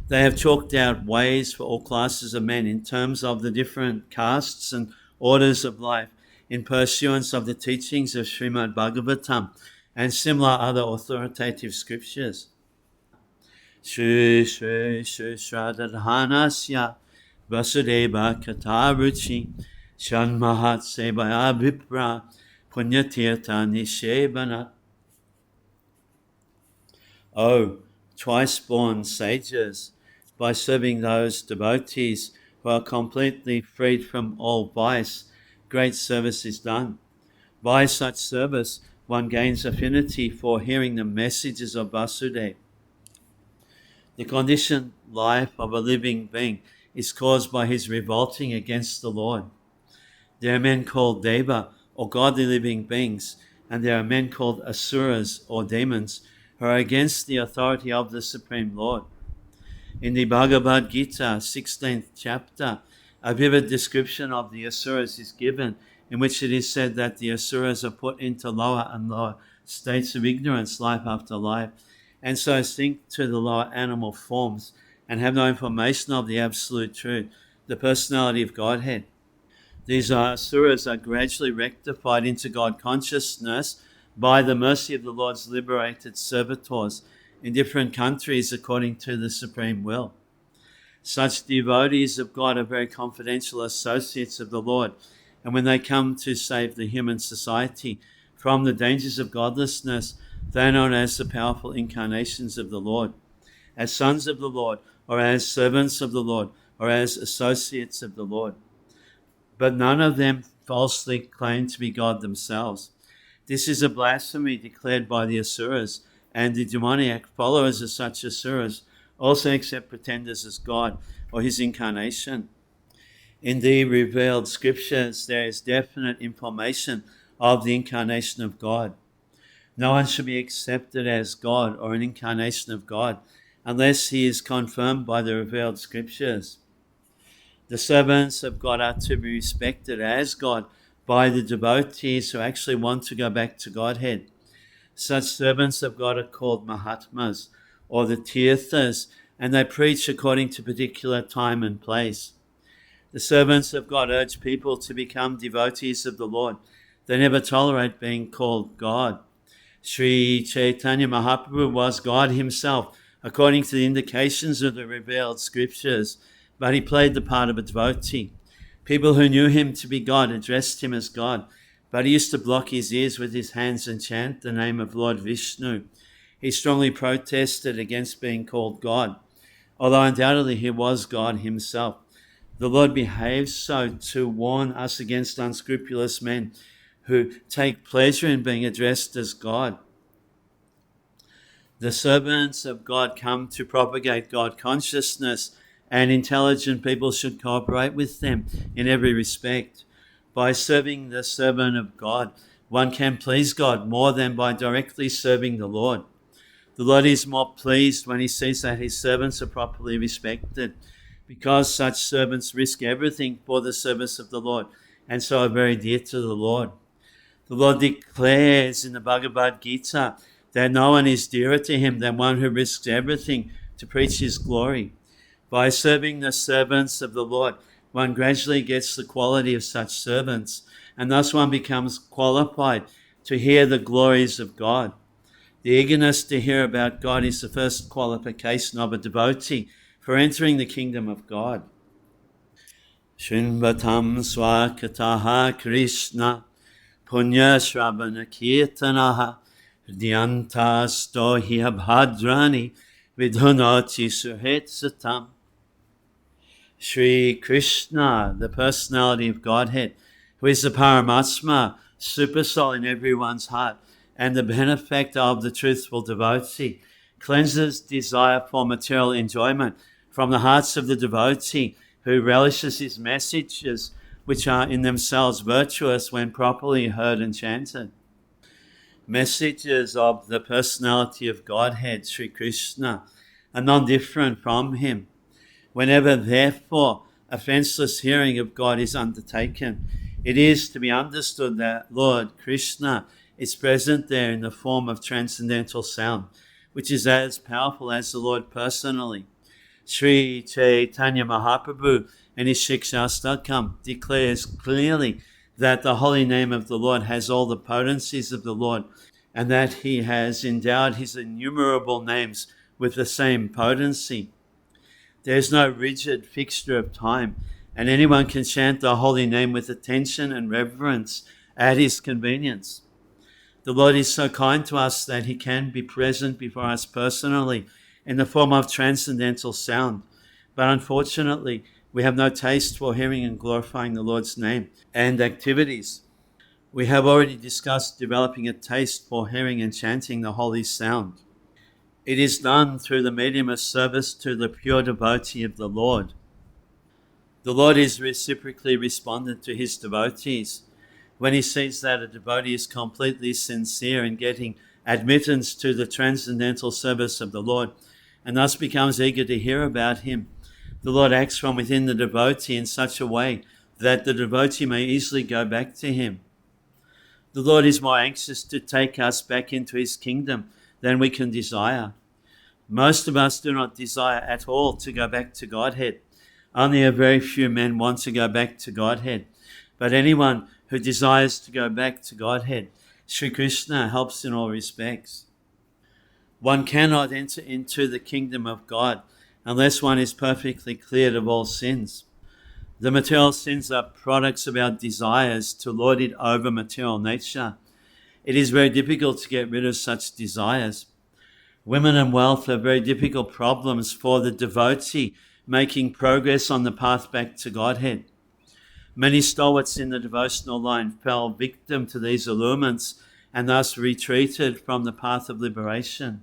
They have chalked out ways for all classes of men in terms of the different castes and orders of life in pursuance of the teachings of Srimad-Bhagavatam and similar other authoritative scriptures. Shri Shri Shri Shradhanasya Vasudeva Kataruchi Shanmahat Sevaya Vipra Punyatirtha Nishebana. O twice born sages, by serving those devotees who are completely freed from all vice, great service is done. By such service, one gains affinity for hearing the messages of Vasudeva. The conditioned life of a living being is caused by his revolting against the Lord. There are men called Deva, or godly living beings, and there are men called Asuras, or demons, who are against the authority of the Supreme Lord. In the Bhagavad Gita, 16th chapter, a vivid description of the Asuras is given, in which it is said that the Asuras are put into lower and lower states of ignorance, life after life, and so sink to the lower animal forms and have no information of the absolute truth, the personality of Godhead. These Asuras are gradually rectified into God consciousness by the mercy of the Lord's liberated servitors in different countries according to the supreme will. Such devotees of God are very confidential associates of the Lord, and when they come to save the human society from the dangers of godlessness, they are known as the powerful incarnations of the Lord. As sons of the Lord, or as servants of the Lord, or as associates of the Lord. But none of them falsely claim to be God themselves. This is a blasphemy declared by the Asuras, and the demoniac followers of such Asuras also accept pretenders as God or his incarnation. In the revealed scriptures, there is definite information of the incarnation of God. No one should be accepted as God or an incarnation of God unless he is confirmed by the revealed scriptures. The servants of God are to be respected as God by the devotees who actually want to go back to Godhead. Such servants of God are called Mahatmas or the Tirthas, and they preach according to particular time and place. The servants of God urge people to become devotees of the Lord. They never tolerate being called God. Sri Chaitanya Mahaprabhu was God himself, according to the indications of the revealed scriptures, but he played the part of a devotee. People who knew him to be God addressed him as God, but he used to block his ears with his hands and chant the name of Lord Vishnu. He strongly protested against being called God, although undoubtedly he was God himself. The Lord behaves so to warn us against unscrupulous men who take pleasure in being addressed as God. The servants of God come to propagate God consciousness, and intelligent people should cooperate with them in every respect. By serving the servant of God, one can please God more than by directly serving the Lord. The Lord is more pleased when he sees that his servants are properly respected, because such servants risk everything for the service of the Lord and so are very dear to the Lord. The Lord declares in the Bhagavad Gita that no one is dearer to him than one who risks everything to preach his glory. By serving the servants of the Lord, one gradually gets the quality of such servants, and thus one becomes qualified to hear the glories of God. The eagerness to hear about God is the first qualification of a devotee for entering the kingdom of God. Shrinvatam swakataha Krishna Punya Shravana Kirtanaha Hdyantasto Bhadrani Vidhunati Suhet Satam. Sri Krishna, the personality of Godhead, who is the Paramatma, supersoul in everyone's heart, and the benefactor of the truthful devotee, cleanses desire for material enjoyment from the hearts of the devotee who relishes his messages, which are in themselves virtuous when properly heard and chanted. Messages of the personality of Godhead, Sri Krishna, are non-different from him. Whenever, therefore, offenceless hearing of God is undertaken, it is to be understood that Lord Krishna is present there in the form of transcendental sound, which is as powerful as the Lord personally. Sri Chaitanya Mahaprabhu in his Shikshastakam declares clearly that the holy name of the Lord has all the potencies of the Lord, and that he has endowed his innumerable names with the same potency. There is no rigid fixture of time, and anyone can chant the holy name with attention and reverence at his convenience. The Lord is so kind to us that he can be present before us personally in the form of transcendental sound. But unfortunately, we have no taste for hearing and glorifying the Lord's name and activities. We have already discussed developing a taste for hearing and chanting the holy sound. It is done through the medium of service to the pure devotee of the Lord. The Lord is reciprocally respondent to his devotees. When he sees that a devotee is completely sincere in getting admittance to the transcendental service of the Lord, and thus becomes eager to hear about him, the Lord acts from within the devotee in such a way that the devotee may easily go back to him. The Lord is more anxious to take us back into his kingdom than we can desire. Most of us do not desire at all to go back to Godhead. Only a very few men want to go back to Godhead. But anyone who desires to go back to Godhead, Sri Krishna helps in all respects. One cannot enter into the kingdom of God unless one is perfectly cleared of all sins. The material sins are products of our desires to lord it over material nature. It is very difficult to get rid of such desires. Women and wealth are very difficult problems for the devotee making progress on the path back to Godhead. Many stalwarts in the devotional line fell victim to these allurements and thus retreated from the path of liberation.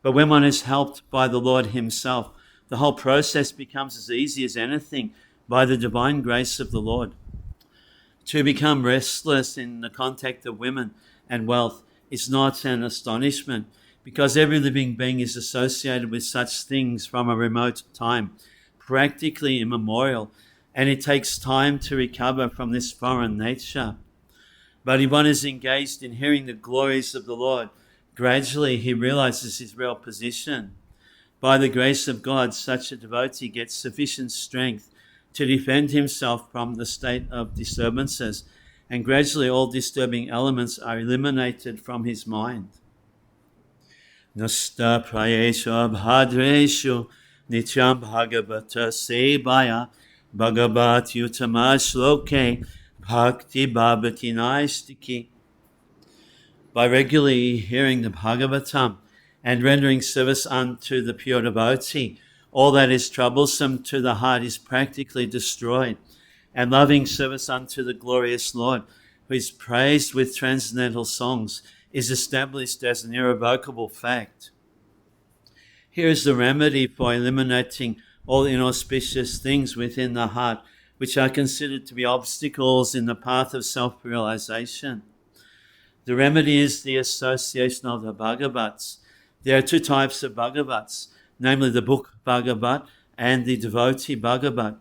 But when one is helped by the Lord himself, the whole process becomes as easy as anything by the divine grace of the Lord. To become restless in the contact of women and wealth is not an astonishment, because every living being is associated with such things from a remote time, practically immemorial, and it takes time to recover from this foreign nature. But if one is engaged in hearing the glories of the Lord, gradually he realizes his real position. By the grace of God, such a devotee gets sufficient strength to defend himself from the state of disturbances, and gradually all disturbing elements are eliminated from his mind. Nasta prayeshu bhadreshu nityam bhagavata sevaya bhagavat utama shloke bhakti bhavati naistiki. By regularly hearing the Bhagavatam and rendering service unto the pure devotee, all that is troublesome to the heart is practically destroyed, and loving service unto the glorious Lord, who is praised with transcendental songs, is established as an irrevocable fact. Here is the remedy for eliminating all inauspicious things within the heart, which are considered to be obstacles in the path of self-realization. The remedy is the association of the Bhagavats. There are two types of Bhagavats, namely the book Bhagavat and the devotee Bhagavat.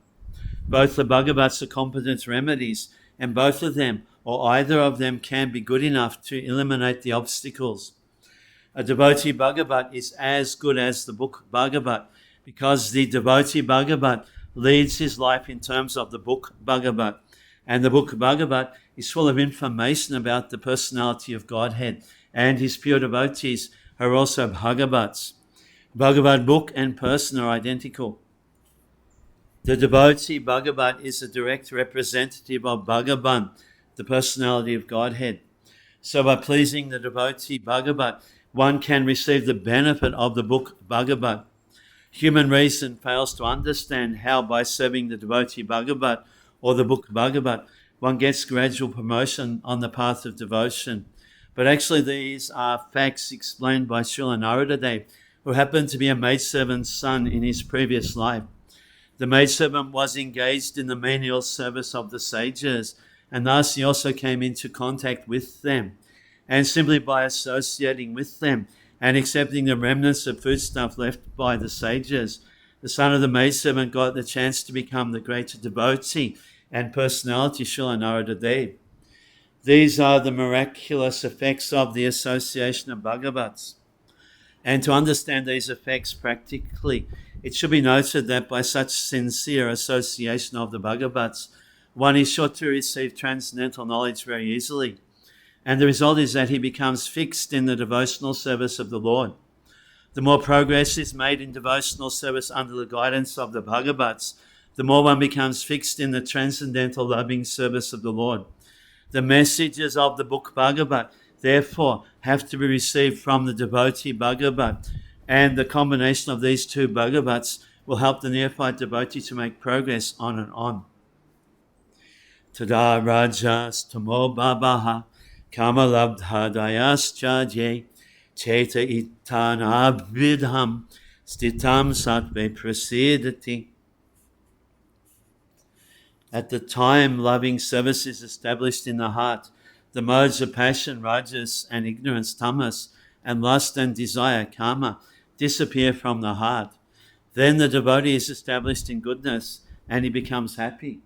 Both the Bhagavats are competent remedies, and both of them, or either of them, can be good enough to eliminate the obstacles. A devotee Bhagavat is as good as the book Bhagavat, because the devotee Bhagavat leads his life in terms of the book Bhagavat, and the book Bhagavat is full of information about the personality of Godhead, and his pure devotees are also Bhagavats. Bhagavat book and person are identical. The devotee Bhagavat is a direct representative of Bhagavan, the personality of Godhead. So by pleasing the devotee Bhagavat, one can receive the benefit of the book Bhagavat. Human reason fails to understand how by serving the devotee Bhagavat or the book Bhagavat, one gets gradual promotion on the path of devotion. But actually these are facts explained by Srila Narada, who happened to be a maidservant's son in his previous life. The maidservant was engaged in the menial service of the sages, and thus he also came into contact with them. And simply by associating with them and accepting the remnants of foodstuff left by the sages, the son of the maidservant got the chance to become the greater devotee and personality Srila Narada. These are the miraculous effects of the association of Bhagavats. And to understand these effects practically, it should be noted that by such sincere association of the Bhagavats, one is sure to receive transcendental knowledge very easily. And the result is that he becomes fixed in the devotional service of the Lord. The more progress is made in devotional service under the guidance of the Bhagavats, the more one becomes fixed in the transcendental loving service of the Lord. The messages of the book Bhagavat, therefore, have to be received from the devotee Bhagavat, and the combination of these two Bhagavats will help the neophyte devotee to make progress on and on. Tada rajas tamo babaha kamalabdha dayascha cheta itanabvidham stitam sattve prasidati. At the time loving service is established in the heart, the modes of passion, rajas, and ignorance, tamas, and lust and desire, kama, disappear from the heart. Then the devotee is established in goodness and he becomes happy.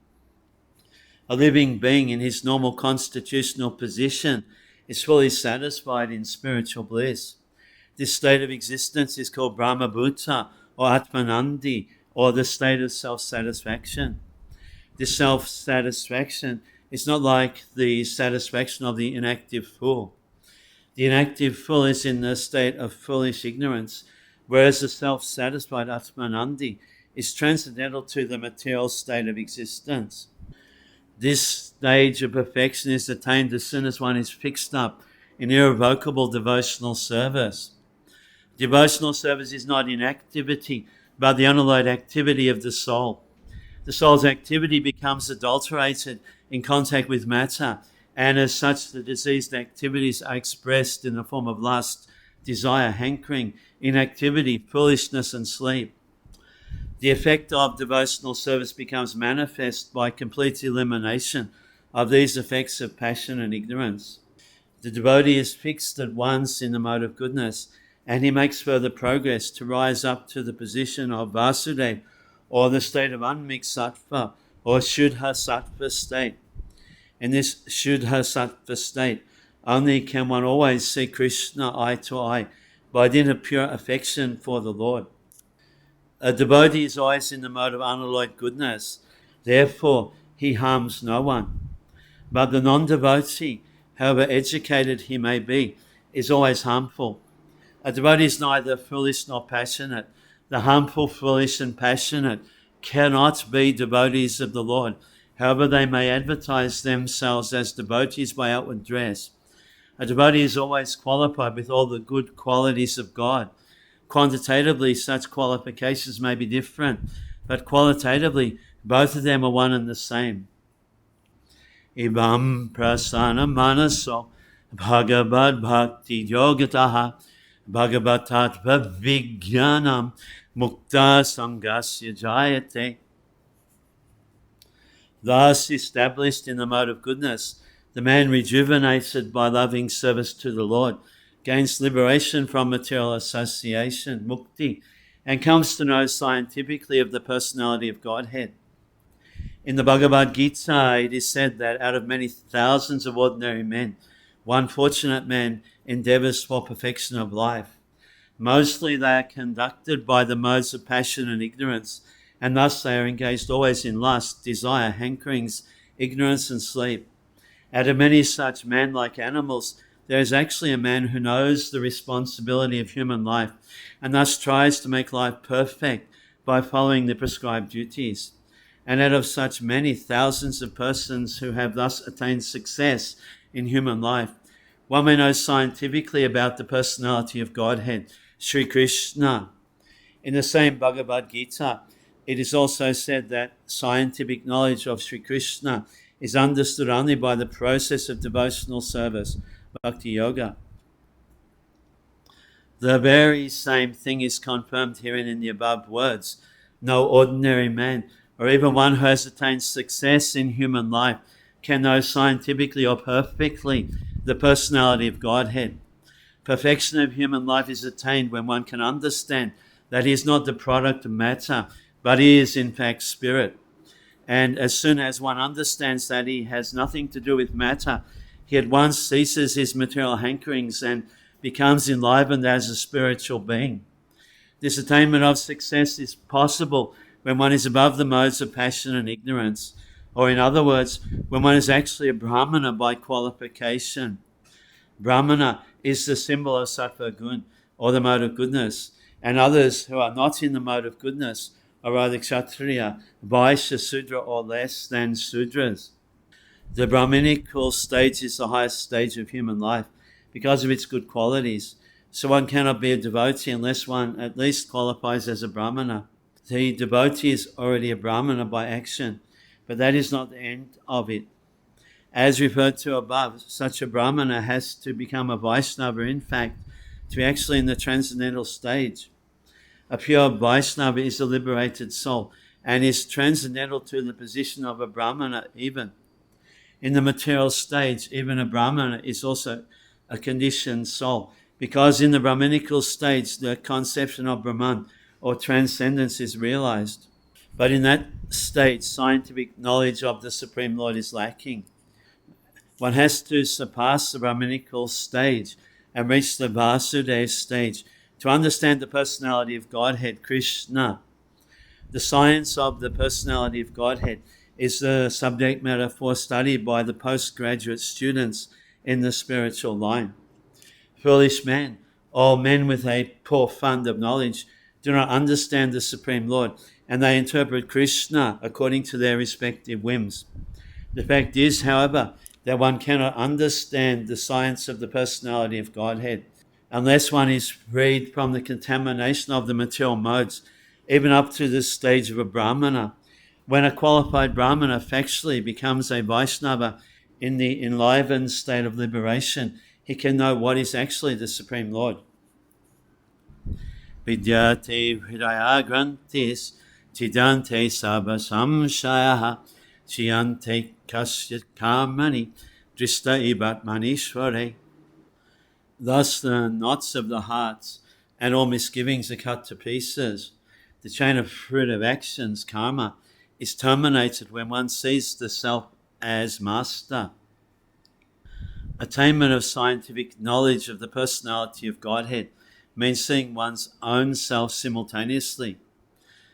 A living being in his normal constitutional position is fully satisfied in spiritual bliss. This state of existence is called Brahmabhuta or Atmanandi, or the state of self-satisfaction. This self-satisfaction is not like the satisfaction of the inactive fool. The inactive fool is in the state of foolish ignorance, whereas the self-satisfied Atmanandi is transcendental to the material state of existence. This stage of perfection is attained as soon as one is fixed up in irrevocable devotional service. Devotional service is not inactivity, but the unalloyed activity of the soul. The soul's activity becomes adulterated in contact with matter, and as such the diseased activities are expressed in the form of lust, desire, hankering, inactivity, foolishness and sleep. The effect of devotional service becomes manifest by complete elimination of these effects of passion and ignorance. The devotee is fixed at once in the mode of goodness, and he makes further progress to rise up to the position of Vasudeva, or the state of unmixed sattva, or Shuddha sattva state. In this Shuddha sattva state, only can one always see Krishna eye to eye by dint of pure affection for the Lord. A devotee is always in the mode of unalloyed goodness, therefore he harms no one. But the non-devotee, however educated he may be, is always harmful. A devotee is neither foolish nor passionate. The harmful, foolish and passionate cannot be devotees of the Lord, however they may advertise themselves as devotees by outward dress. A devotee is always qualified with all the good qualities of God. Quantitatively, such qualifications may be different, but qualitatively, both of them are one and the same. Ivam prasana manaso bhagavad bhakti yogataha bhagavatatva vijnanam mukta sangasya jayate. Thus established in the mode of goodness, the man rejuvenated by loving service to the Lord gains liberation from material association, mukti, and comes to know scientifically of the personality of Godhead. In the Bhagavad Gita, it is said that out of many thousands of ordinary men, one fortunate man endeavors for perfection of life. Mostly they are conducted by the modes of passion and ignorance, and thus they are engaged always in lust, desire, hankerings, ignorance and sleep. Out of many such men, like animals, there is actually a man who knows the responsibility of human life and thus tries to make life perfect by following the prescribed duties. And out of such many thousands of persons who have thus attained success in human life, one may know scientifically about the personality of Godhead, Sri Krishna. In the same Bhagavad Gita, it is also said that scientific knowledge of Sri Krishna is understood only by the process of devotional service, Bhakti Yoga. The very same thing is confirmed herein in the above words. No ordinary man, or even one who has attained success in human life, can know scientifically or perfectly the personality of Godhead. Perfection of human life is attained when one can understand that he is not the product of matter, but he is in fact spirit. And as soon as one understands that he has nothing to do with matter, he at once ceases his material hankerings and becomes enlivened as a spiritual being. This attainment of success is possible when one is above the modes of passion and ignorance, or in other words, when one is actually a Brahmana by qualification. Brahmana is the symbol of sattva gun, or the mode of goodness, and others who are not in the mode of goodness are either Kshatriya, Vaishya, Sudra, or less than Sudras. The Brahminical stage is the highest stage of human life because of its good qualities. So one cannot be a devotee unless one at least qualifies as a Brahmana. The devotee is already a Brahmana by action, but that is not the end of it. As referred to above, such a Brahmana has to become a Vaishnava, in fact, to be actually in the transcendental stage. A pure Vaishnava is a liberated soul and is transcendental to the position of a Brahmana even. In the material stage, even a Brahmana is also a conditioned soul, because in the Brahminical stage, the conception of Brahman or transcendence is realized. But in that stage, scientific knowledge of the Supreme Lord is lacking. One has to surpass the Brahminical stage and reach the Vasudeva stage to understand the personality of Godhead, Krishna. The science of the personality of Godhead is the subject matter for study by the postgraduate students in the spiritual line. Foolish men, or men with a poor fund of knowledge, do not understand the Supreme Lord, and they interpret Krishna according to their respective whims. The fact is, however, that one cannot understand the science of the personality of Godhead unless one is freed from the contamination of the material modes even up to the stage of a Brahmana. When a qualified Brahmana factually becomes a Vaishnava in the enlivened state of liberation, he can know what is actually the Supreme Lord. Vidyate hridaya grantis chidante sabha samshayaha chiyante kasya kamani drista ibatmanishvare. Thus the knots of the hearts and all misgivings are cut to pieces. The chain of fruit of actions, karma, is terminated when one sees the self as master. Attainment of scientific knowledge of the personality of Godhead means seeing one's own self simultaneously.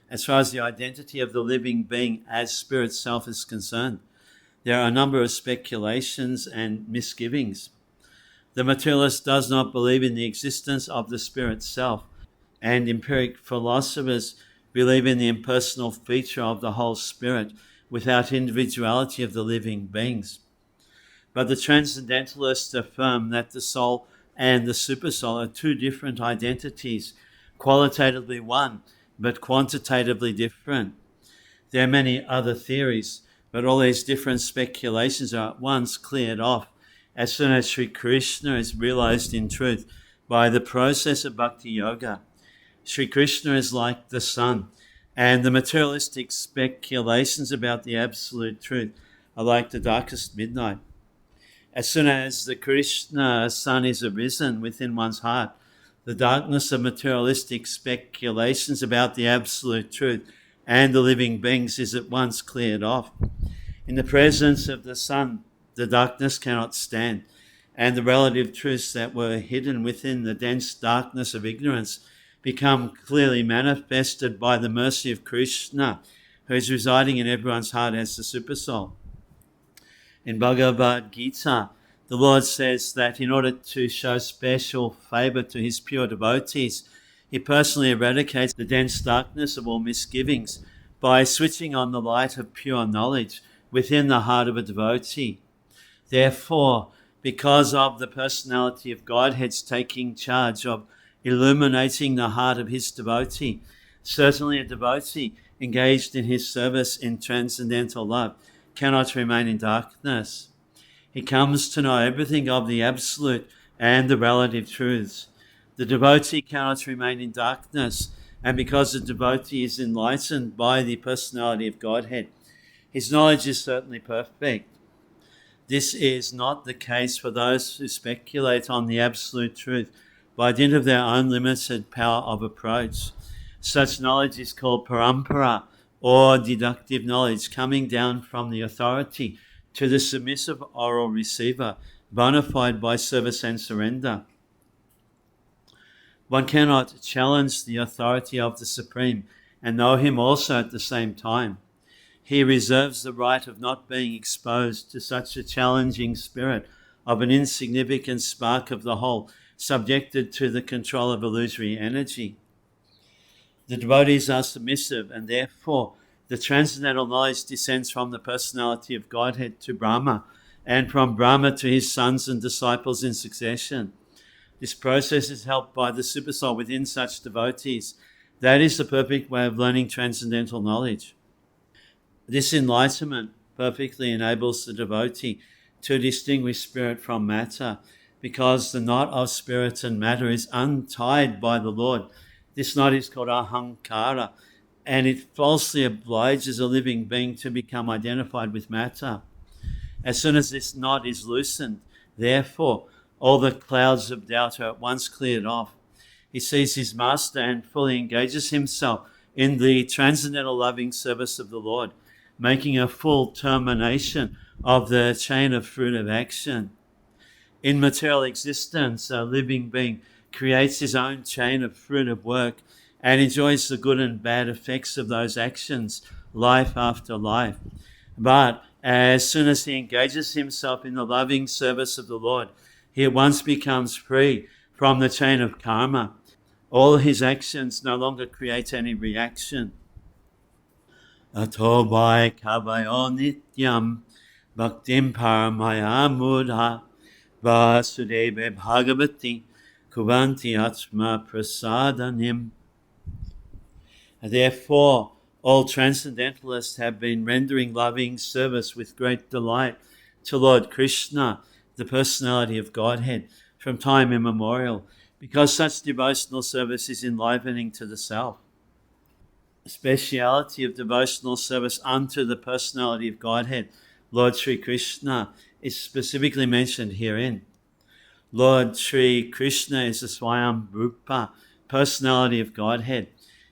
As far as the identity of the living being as spirit self is concerned, there are a number of speculations and misgivings. The materialist does not believe in the existence of the spirit self, and empiric philosophers believe in the impersonal feature of the whole spirit without individuality of the living beings. But the transcendentalists affirm that the soul and the supersoul are two different identities, qualitatively one, but quantitatively different. There are many other theories, but all these different speculations are at once cleared off as soon as Sri Krishna is realized in truth by the process of bhakti yoga. Sri Krishna is like the sun, and the materialistic speculations about the absolute truth are like the darkest midnight. As soon as the Krishna sun is arisen within one's heart, the darkness of materialistic speculations about the absolute truth and the living beings is at once cleared off. In the presence of the sun, the darkness cannot stand, and the relative truths that were hidden within the dense darkness of ignorance become clearly manifested by the mercy of Krishna, who is residing in everyone's heart as the Supersoul. In Bhagavad Gita, the Lord says that in order to show special favor to his pure devotees, he personally eradicates the dense darkness of all misgivings by switching on the light of pure knowledge within the heart of a devotee. Therefore, because of the personality of Godhead's taking charge of illuminating the heart of his devotee, certainly a devotee engaged in his service in transcendental love cannot remain in darkness. He comes to know everything of the absolute and the relative truths. The devotee cannot remain in darkness, and because the devotee is enlightened by the personality of Godhead, his knowledge is certainly perfect. This is not the case for those who speculate on the absolute truth by dint of their own limited power of approach. Such knowledge is called parampara, or deductive knowledge, coming down from the authority to the submissive oral receiver, bona fide by service and surrender. One cannot challenge the authority of the Supreme and know him also at the same time. He reserves the right of not being exposed to such a challenging spirit of an insignificant spark of the whole, subjected to the control of illusory energy. The devotees are submissive, and therefore the transcendental knowledge descends from the personality of Godhead to Brahma, and from Brahma to his sons and disciples in succession. This process is helped by the Supersoul within such devotees. That is the perfect way of learning transcendental knowledge. This enlightenment perfectly enables the devotee to distinguish spirit from matter, because the knot of spirit and matter is untied by the Lord. This knot is called ahankara, and it falsely obliges a living being to become identified with matter. As soon as this knot is loosened, therefore, all the clouds of doubt are at once cleared off. He sees his master and fully engages himself in the transcendental loving service of the Lord, making a full termination of the chain of fruit of action. In material existence, a living being creates his own chain of fruit of work and enjoys the good and bad effects of those actions, life after life. But as soon as he engages himself in the loving service of the Lord, he at once becomes free from the chain of karma. All his actions no longer create any reaction. Ato vai kavayo nityam bhaktim paramaya mudha vasudeva bhagavati kuvanti atma prasadanim. Therefore, all transcendentalists have been rendering loving service with great delight to Lord Krishna, the personality of Godhead, from time immemorial, because such devotional service is enlivening to the self. The speciality of devotional service unto the personality of Godhead, Lord Sri Krishna, is specifically mentioned herein. Lord Sri Krishna is the Swayam Rupa, personality of Godhead,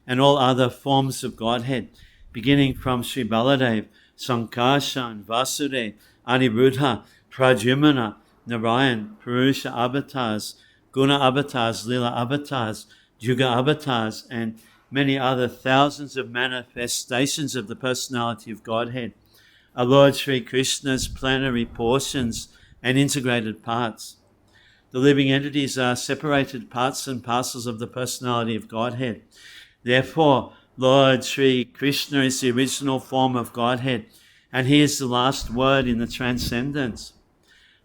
and all other forms of Godhead, beginning from Sri Baladev, Sankarshan, Vasudev, Aniruddha, Pradyumna, Narayan, Purusha avatars, Guna avatars, Lila avatars, Juga avatars, and many other thousands of manifestations of the personality of Godhead are Lord Sri Krishna's plenary portions and integrated parts. The living entities are separated parts and parcels of the personality of Godhead. Therefore, Lord Sri Krishna is the original form of Godhead, and he is the last word in the transcendence.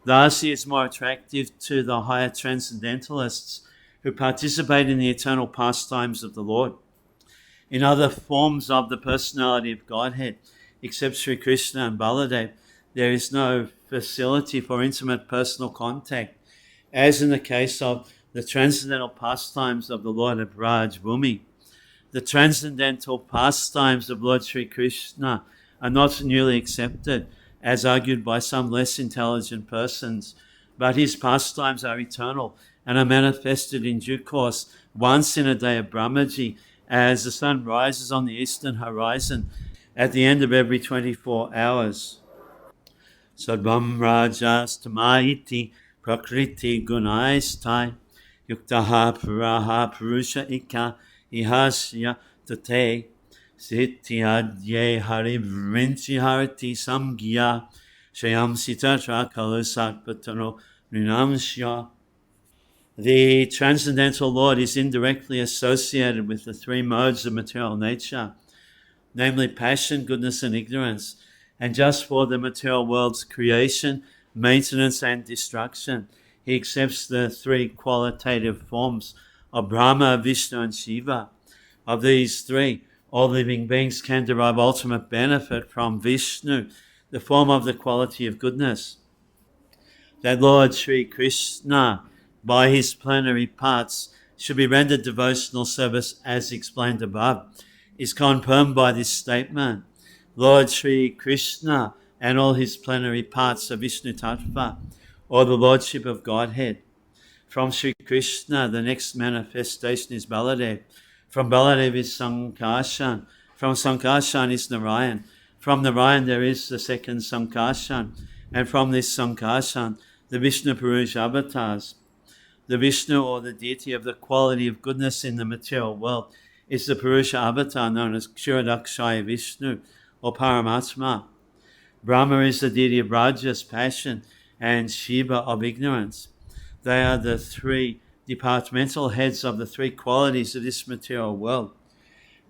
Thus, he is more attractive to the higher transcendentalists who participate in the eternal pastimes of the Lord. In other forms of the personality of Godhead, except Sri Krishna and Baladev, there is no facility for intimate personal contact, as in the case of the transcendental pastimes of the Lord of Raj Bhumi. The transcendental pastimes of Lord Sri Krishna are not newly accepted, as argued by some less intelligent persons, but his pastimes are eternal and are manifested in due course once in a day of Brahmaji, as the sun rises on the eastern horizon at the end of every 24 hours. Sadvam Rajastamaiti Prakriti Gunaistai Yuktaha Puraha Purusha Ika Ihasya Tate Sityadye Hari Vrinchi Harati Samgya Shayam Sitatra Kalusatpatano Rinamshya. The Transcendental Lord is indirectly associated with the three modes of material nature, namely passion, goodness, and ignorance, and just for the material world's creation, maintenance, and destruction, he accepts the three qualitative forms of Brahma, Vishnu, and Shiva. Of these three, all living beings can derive ultimate benefit from Vishnu, the form of the quality of goodness. That Lord Sri Krishna, by his plenary parts, should be rendered devotional service as explained above, is confirmed by this statement. Lord Sri Krishna and all his plenary parts are Vishnu Tattva, or the Lordship of Godhead. From Sri Krishna, the next manifestation is Baladev. From Baladev is Sankarshan. From Sankarshan is Narayan. From Narayan there is the second Sankarshan. And from this Sankarshan, the Vishnu Purusha avatars. The Vishnu, or the deity of the quality of goodness in the material world, is the Purusha avatar known as Kshuradakshaya Vishnu, or Paramatma. Brahma is the deity of Rajas, passion, and Shiva of ignorance. They are the three departmental heads of the three qualities of this material world.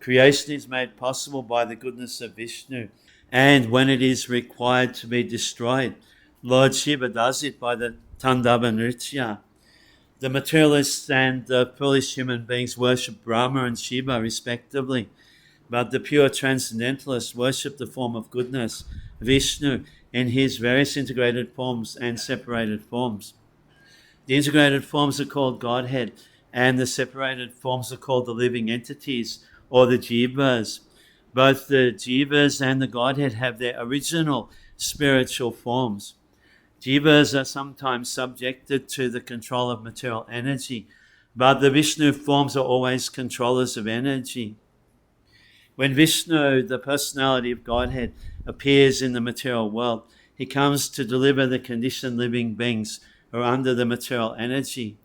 Creation is made possible by the goodness of Vishnu, and when it is required to be destroyed, Lord Shiva does it by the Tandava Nritya. The materialists and the foolish human beings worship Brahma and Shiva respectively, but the pure transcendentalists worship the form of goodness, Vishnu, in his various integrated forms and separated forms. The integrated forms are called Godhead, and the separated forms are called the living entities, or the jivas. Both the jivas and the Godhead have their original spiritual forms. Jivas are sometimes subjected to the control of material energy, but the Vishnu forms are always controllers of energy. When Vishnu, the personality of Godhead, appears in the material world, he comes to deliver the conditioned living beings who are under the material energy.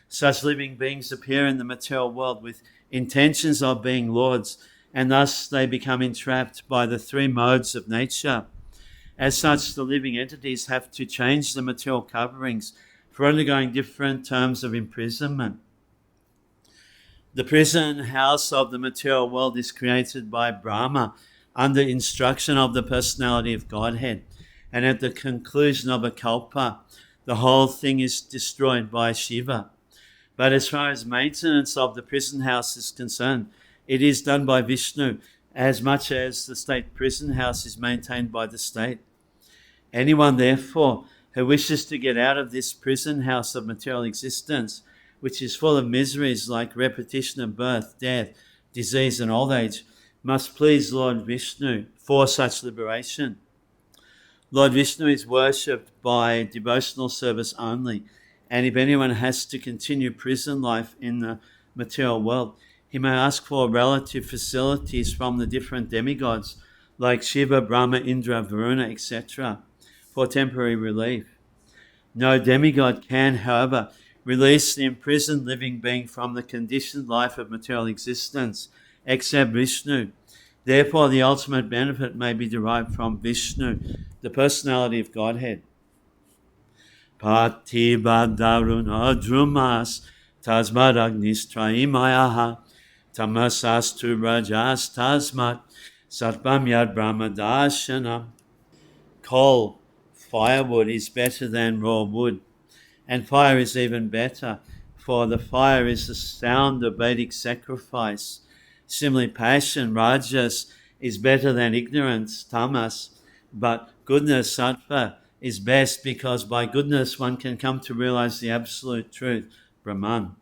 Such living beings appear in the material world with intentions of being lords, and thus they become entrapped by the three modes of nature. As such, the living entities have to change the material coverings for undergoing different terms of imprisonment. The prison house of the material world is created by Brahma under instruction of the personality of Godhead, and at the conclusion of a kalpa, the whole thing is destroyed by Shiva. But as far as maintenance of the prison house is concerned, it is done by Vishnu, as much as the state prison house is maintained by the state. Anyone, therefore, who wishes to get out of this prison house of material existence, which is full of miseries like repetition of birth, death, disease, and old age, must please Lord Vishnu for such liberation. Lord Vishnu is worshipped by devotional service only, and if anyone has to continue prison life in the material world, he may ask for relative facilities from the different demigods like Shiva, Brahma, Indra, Varuna, etc. for temporary relief. No demigod can, however, release the imprisoned living being from the conditioned life of material existence, except Vishnu. Therefore, the ultimate benefit may be derived from Vishnu, the personality of Godhead. Patibadaruna drumas tasmad agnistraimayaha tamasastu rajas tasmat satvam yad brahmadashanam. Coal, firewood, is better than raw wood, and fire is even better, for the fire is the sound of Vedic sacrifice. Similarly, passion, rajas, is better than ignorance, tamas, but goodness, sattva, is best because by goodness one can come to realize the absolute truth, Brahman.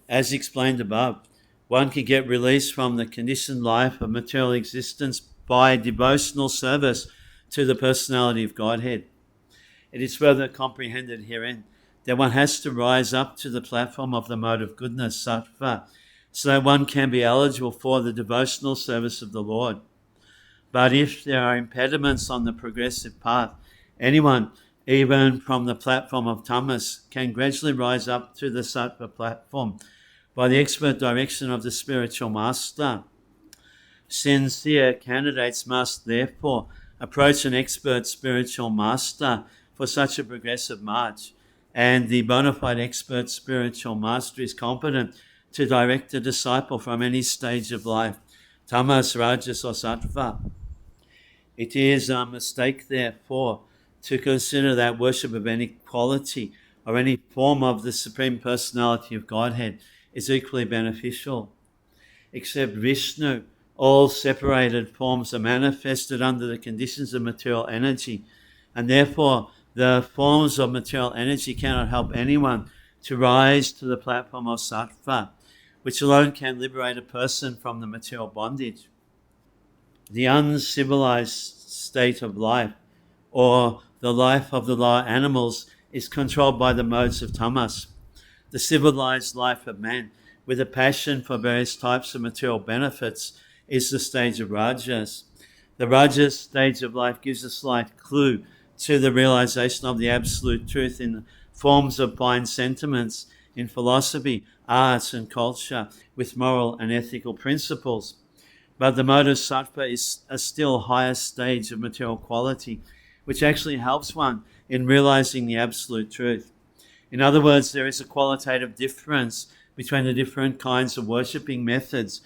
As explained above, one can get release from the conditioned life of material existence by devotional service to the personality of Godhead. It is further comprehended herein that one has to rise up to the platform of the mode of goodness, sattva, so that one can be eligible for the devotional service of the Lord. But if there are impediments on the progressive path, anyone, even from the platform of tamas, can gradually rise up to the sattva platform by the expert direction of the spiritual master. Sincere candidates must therefore approach an expert spiritual master for such a progressive march, and the bona fide expert spiritual master is competent to direct a disciple from any stage of life, tamas, rajas, or sattva. It is a mistake, therefore, to consider that worship of any quality or any form of the Supreme Personality of Godhead is equally beneficial. Except Vishnu, all separated forms are manifested under the conditions of material energy, and therefore the forms of material energy cannot help anyone to rise to the platform of sattva, which alone can liberate a person from the material bondage. The uncivilized state of life, or the life of the lower animals, is controlled by the modes of tamas. The civilized life of man, with a passion for various types of material benefits, is the stage of rajas. The rajas stage of life gives a slight clue to the realization of the absolute truth in the forms of fine sentiments in philosophy, arts, and culture, with moral and ethical principles. But the mode of sattva is a still higher stage of material quality, which actually helps one in realizing the absolute truth. In other words, there is a qualitative difference between the different kinds of worshipping methods,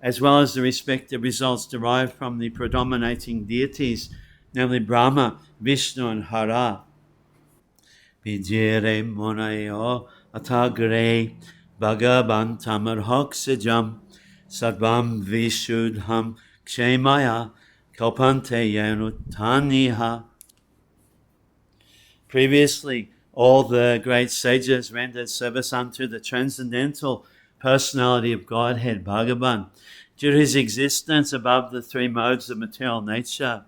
as well as the respective results derived from the predominating deities, namely Brahma, Vishnu, and Hara. Vijere monayo atagre bhagavantam arhoksajam sarvam vishudham kshemaya kalpante yanutaniha. Previously, all the great sages rendered service unto the transcendental personality of Godhead, Bhagavan, due to his existence above the three modes of material nature.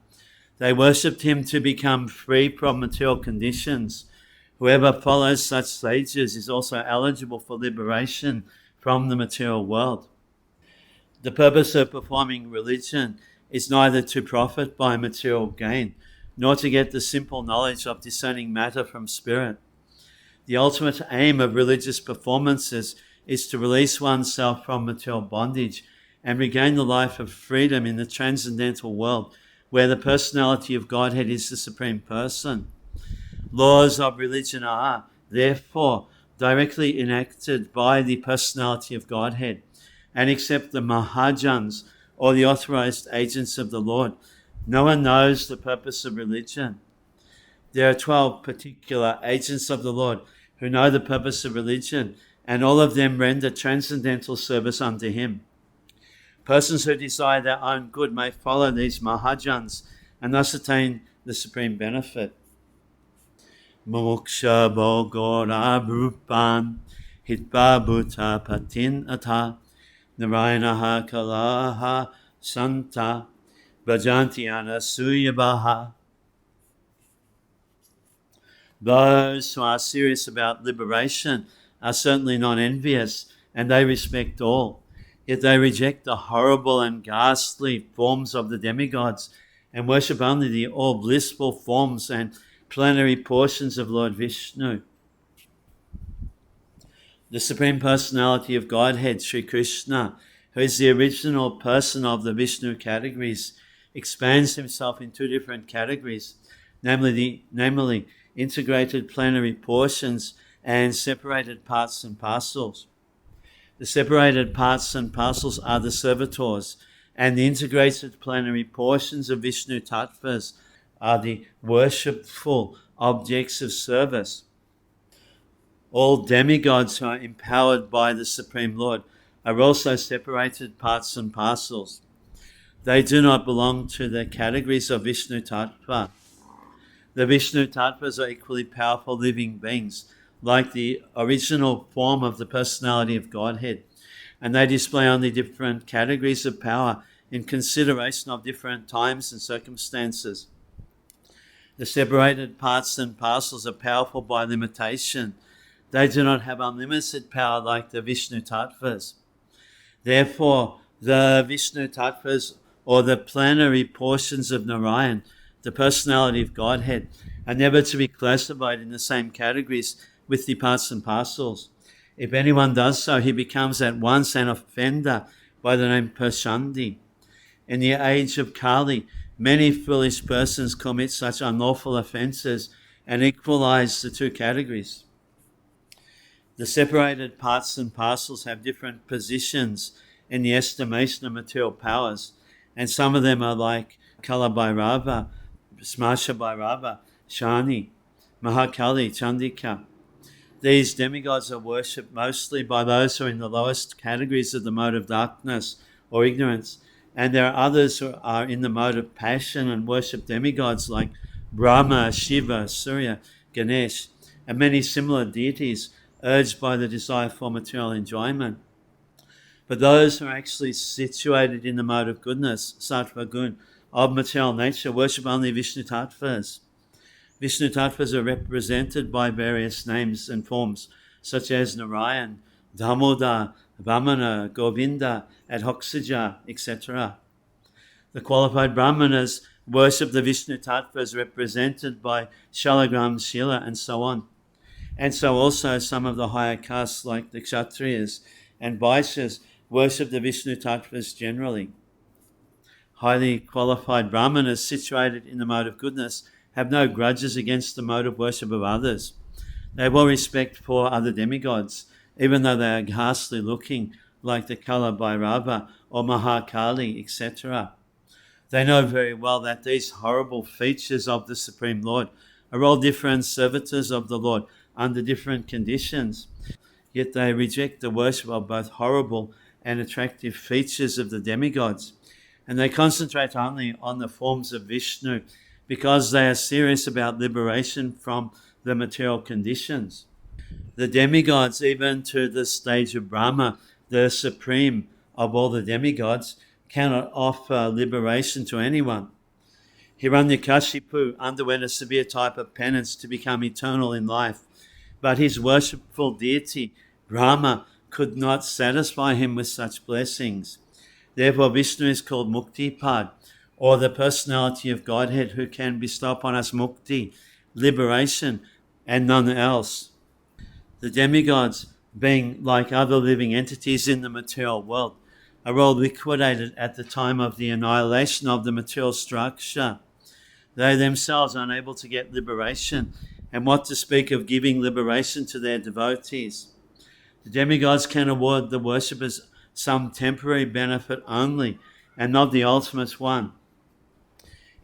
They worshipped him to become free from material conditions. Whoever follows such sages is also eligible for liberation from the material world. The purpose of performing religion is neither to profit by material gain, nor to get the simple knowledge of discerning matter from spirit. The ultimate aim of religious performances is to release oneself from material bondage and regain the life of freedom in the transcendental world, where the personality of Godhead is the Supreme Person. Laws of religion are, therefore, directly enacted by the personality of Godhead, and except the Mahajans, or the authorized agents of the Lord, no one knows the purpose of religion. There are 12 particular agents of the Lord who know the purpose of religion, and all of them render transcendental service unto him. Persons who desire their own good may follow these Mahajans and thus attain the supreme benefit. Moksha Bhogora Bhupan Hitva Bhuta Patin Ata Narayanaha Kalaha Santa Bhajanti Anasuyabaha. Those who are serious about liberation are certainly not envious, and they respect all. Yet they reject the horrible and ghastly forms of the demigods and worship only the all blissful forms and plenary portions of Lord Vishnu. The Supreme Personality of Godhead, Sri Krishna, who is the original person of the Vishnu categories, expands himself in two different categories, namely integrated plenary portions and separated parts and parcels. The separated parts and parcels are the servitors, and the integrated plenary portions of Vishnu Tattvas are the worshipful objects of service. All demigods who are empowered by the Supreme Lord are also separated parts and parcels. They do not belong to the categories of Vishnu Tattva. The Vishnu Tattvas are equally powerful living beings, like the original form of the personality of Godhead, and they display only different categories of power in consideration of different times and circumstances. The separated parts and parcels are powerful by limitation. They do not have unlimited power like the Vishnu Tattvas. Therefore, the Vishnu Tattvas, or the plenary portions of Narayan, the personality of Godhead, are never to be classified in the same categories with the parts and parcels. If anyone does so, he becomes at once an offender by the name Pershandi. In the age of Kali, many foolish persons commit such unlawful offences and equalize the two categories. The separated parts and parcels have different positions in the estimation of material powers, and some of them are like Kala Bhairava, Smasha Bhairava, Shani, Mahakali, Chandika. These demigods are worshipped mostly by those who are in the lowest categories of the mode of darkness or ignorance, and there are others who are in the mode of passion and worship demigods like Brahma, Shiva, Surya, Ganesh, and many similar deities urged by the desire for material enjoyment. But those who are actually situated in the mode of goodness, Sattva Gun, of material nature, worship only Vishnu Tattvas. Vishnu Tattvas are represented by various names and forms, such as Narayan, Damodar, Vamana, Govinda, Adhokshaja, etc. The qualified Brahmanas worship the Vishnu Tattvas represented by Shalagram, Shila, and so on. And so also some of the higher castes like the Kshatriyas and Vaishyas worship the Vishnu Tattvas generally. Highly qualified Brahmanas situated in the mode of goodness have no grudges against the mode of worship of others. They have all respect for other demigods, even though they are ghastly looking like the Kala Bhairava or Mahakali, etc. They know very well that these horrible features of the Supreme Lord are all different servitors of the Lord under different conditions, yet they reject the worship of both horrible and attractive features of the demigods, and they concentrate only on the forms of Vishnu because they are serious about liberation from the material conditions. The demigods, even to the stage of Brahma, the supreme of all the demigods, cannot offer liberation to anyone. Hiranyakashipu underwent a severe type of penance to become eternal in life, but his worshipful deity, Brahma, could not satisfy him with such blessings. Therefore, Vishnu is called Muktipad, or the personality of Godhead who can bestow upon us mukti, liberation, and none else. The demigods, being like other living entities in the material world, are all liquidated at the time of the annihilation of the material structure. They themselves are unable to get liberation, and what to speak of giving liberation to their devotees. The demigods can award the worshippers some temporary benefit only, and not the ultimate one.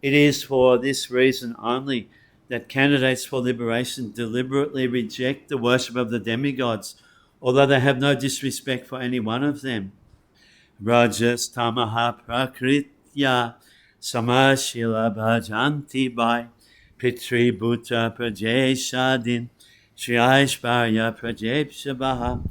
It is for this reason only that candidates for liberation deliberately reject the worship of the demigods, although they have no disrespect for any one of them. Rajastamaha Prakritya Samashila Bhajanti Bai Pitri Bhuta Prajeshadin Shri Aishvarya Prajepshabaha.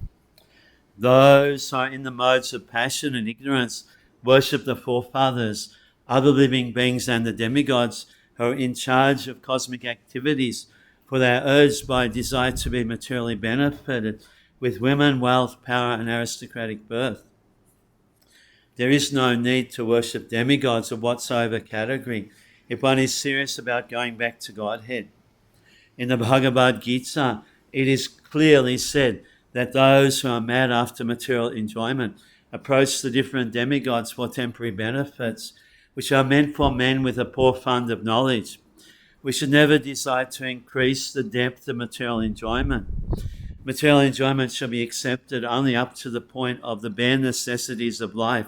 Those who are in the modes of passion and ignorance worship the forefathers, other living beings, and the demigods who are in charge of cosmic activities, for they are urged by a desire to be materially benefited with women, wealth, power, and aristocratic birth. There is no need to worship demigods of whatsoever category if one is serious about going back to Godhead. In the Bhagavad Gita, it is clearly said that those who are mad after material enjoyment approach the different demigods for temporary benefits, which are meant for men with a poor fund of knowledge. We should never desire to increase the depth of material enjoyment. Material enjoyment shall be accepted only up to the point of the bare necessities of life,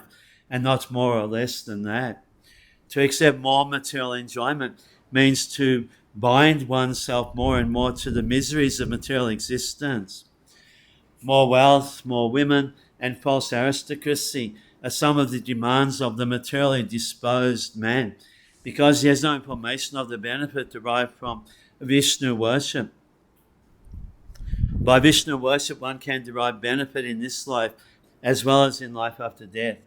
and not more or less than that. To accept more material enjoyment means to bind oneself more and more to the miseries of material existence. More wealth, more women, and false aristocracy are some of the demands of the materially disposed man, because he has no information of the benefit derived from Vishnu worship. By Vishnu worship, one can derive benefit in this life as well as in life after death.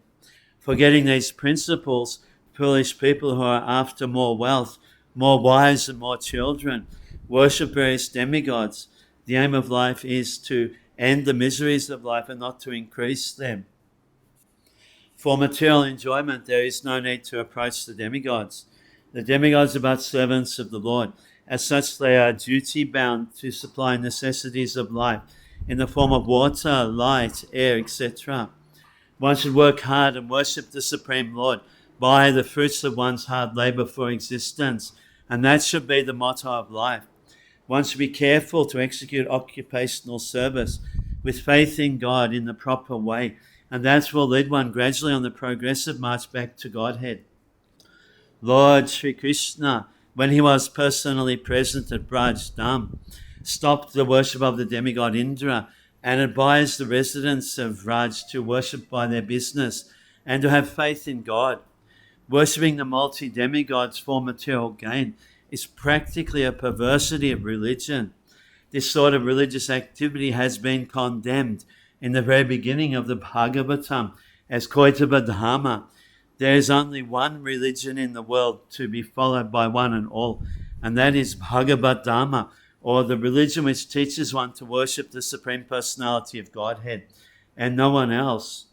Forgetting these principles, foolish people who are after more wealth, more wives, and more children worship various demigods. The aim of life is to end the miseries of life and not to increase them. For material enjoyment, there is no need to approach the demigods. The demigods are but servants of the Lord. As such, they are duty-bound to supply necessities of life in the form of water, light, air, etc. One should work hard and worship the Supreme Lord by the fruits of one's hard labor for existence, and that should be the motto of life. One should be careful to execute occupational service with faith in God in the proper way, and that will lead one gradually on the progressive march back to Godhead. Lord Sri Krishna, when he was personally present at Braj Dham, stopped the worship of the demigod Indra and advised the residents of Raj to worship by their business and to have faith in God. Worshipping the multi-demigods for material gain is practically a perversity of religion. This sort of religious activity has been condemned in the very beginning of the Bhagavatam as Kaitava Dharma. There is only one religion in the world to be followed by one and all, and that is Bhagavad Dharma, or the religion which teaches one to worship the Supreme Personality of Godhead and no one else.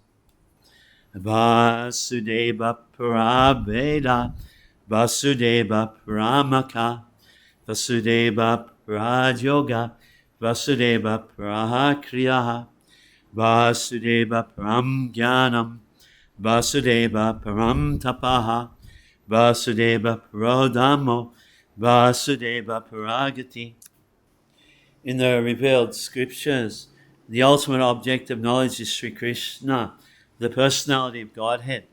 Vasudeva Parabheda, Vasudeva Paramaka, Vasudeva Parajyoga, Vasudeva Parakriyaha, Vasudeva Param Jnanam, Vasudeva Param Tapaha, Vasudeva Parodhammo, Vasudeva Paragati. In the revealed scriptures, the ultimate object of knowledge is Sri Krishna, the personality of Godhead.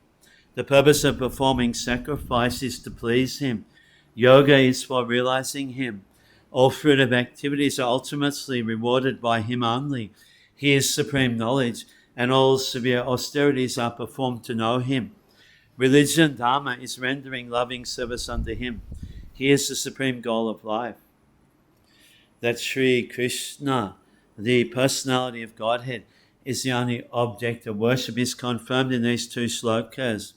The purpose of performing sacrifice is to please him. Yoga is for realizing him. All fruitive activities are ultimately rewarded by him only. He is supreme knowledge, and all severe austerities are performed to know him. Religion, Dharma, is rendering loving service unto him. He is the supreme goal of life. That Sri Krishna, the personality of Godhead, is the only object of worship is confirmed in these two slokas.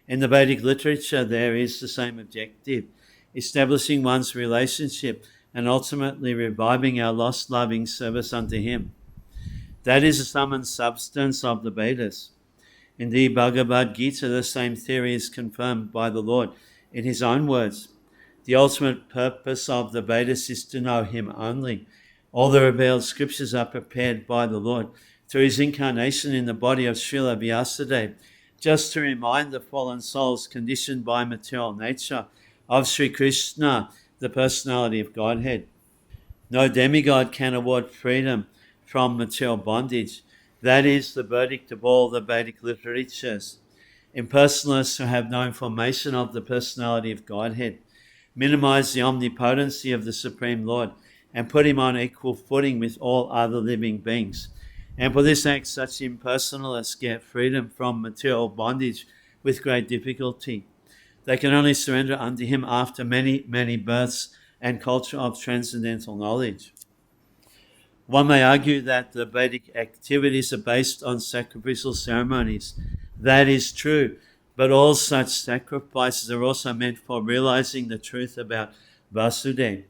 In the Vedic literature, there is the same objective, establishing one's relationship and ultimately reviving our lost loving service unto him. That is the sum and substance of the Vedas. In the Bhagavad Gita, the same theory is confirmed by the Lord in his own words. The ultimate purpose of the Vedas is to know him only. All the revealed scriptures are prepared by the Lord through his incarnation in the body of Srila Vyasadeva, just to remind the fallen souls conditioned by material nature of Sri Krishna, the personality of Godhead. No demigod can award freedom from material bondage. That is the verdict of all the Vedic literatures. Impersonalists who have no information of the personality of Godhead minimize the omnipotency of the Supreme Lord and put him on equal footing with all other living beings. And for this act, such impersonalists get freedom from material bondage with great difficulty. They can only surrender unto him after many, many births and culture of transcendental knowledge. One may argue that the Vedic activities are based on sacrificial ceremonies. That is true, but all such sacrifices are also meant for realizing the truth about Vasudeva.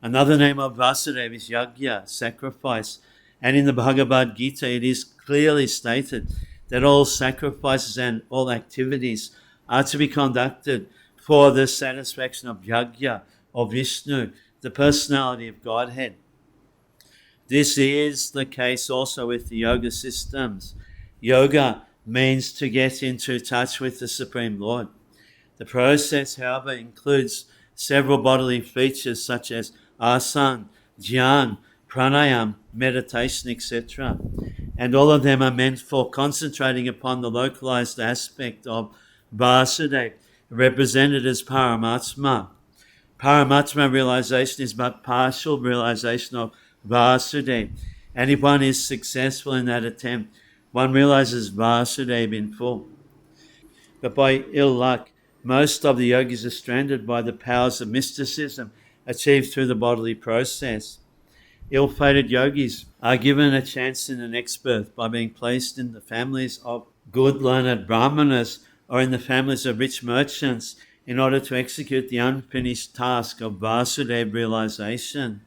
Another name of Vasudeva is Yajna, sacrifice, and in the Bhagavad Gita it is clearly stated that all sacrifices and all activities are to be conducted for the satisfaction of Yajna, of Vishnu, the personality of Godhead. This is the case also with the yoga systems. Yoga means to get into touch with the Supreme Lord. The process, however, includes several bodily features such as asana, dhyan, pranayam, meditation, etc. And all of them are meant for concentrating upon the localized aspect of Vasudeva, represented as Paramatma. Paramatma realization is but partial realization of Vasudeva. And if one is successful in that attempt, one realizes Vasudeva in full. But by ill luck, most of the yogis are stranded by the powers of mysticism achieved through the bodily process. Ill-fated yogis are given a chance in the next birth by being placed in the families of good learned brahmanas or in the families of rich merchants in order to execute the unfinished task of Vasudeva realization.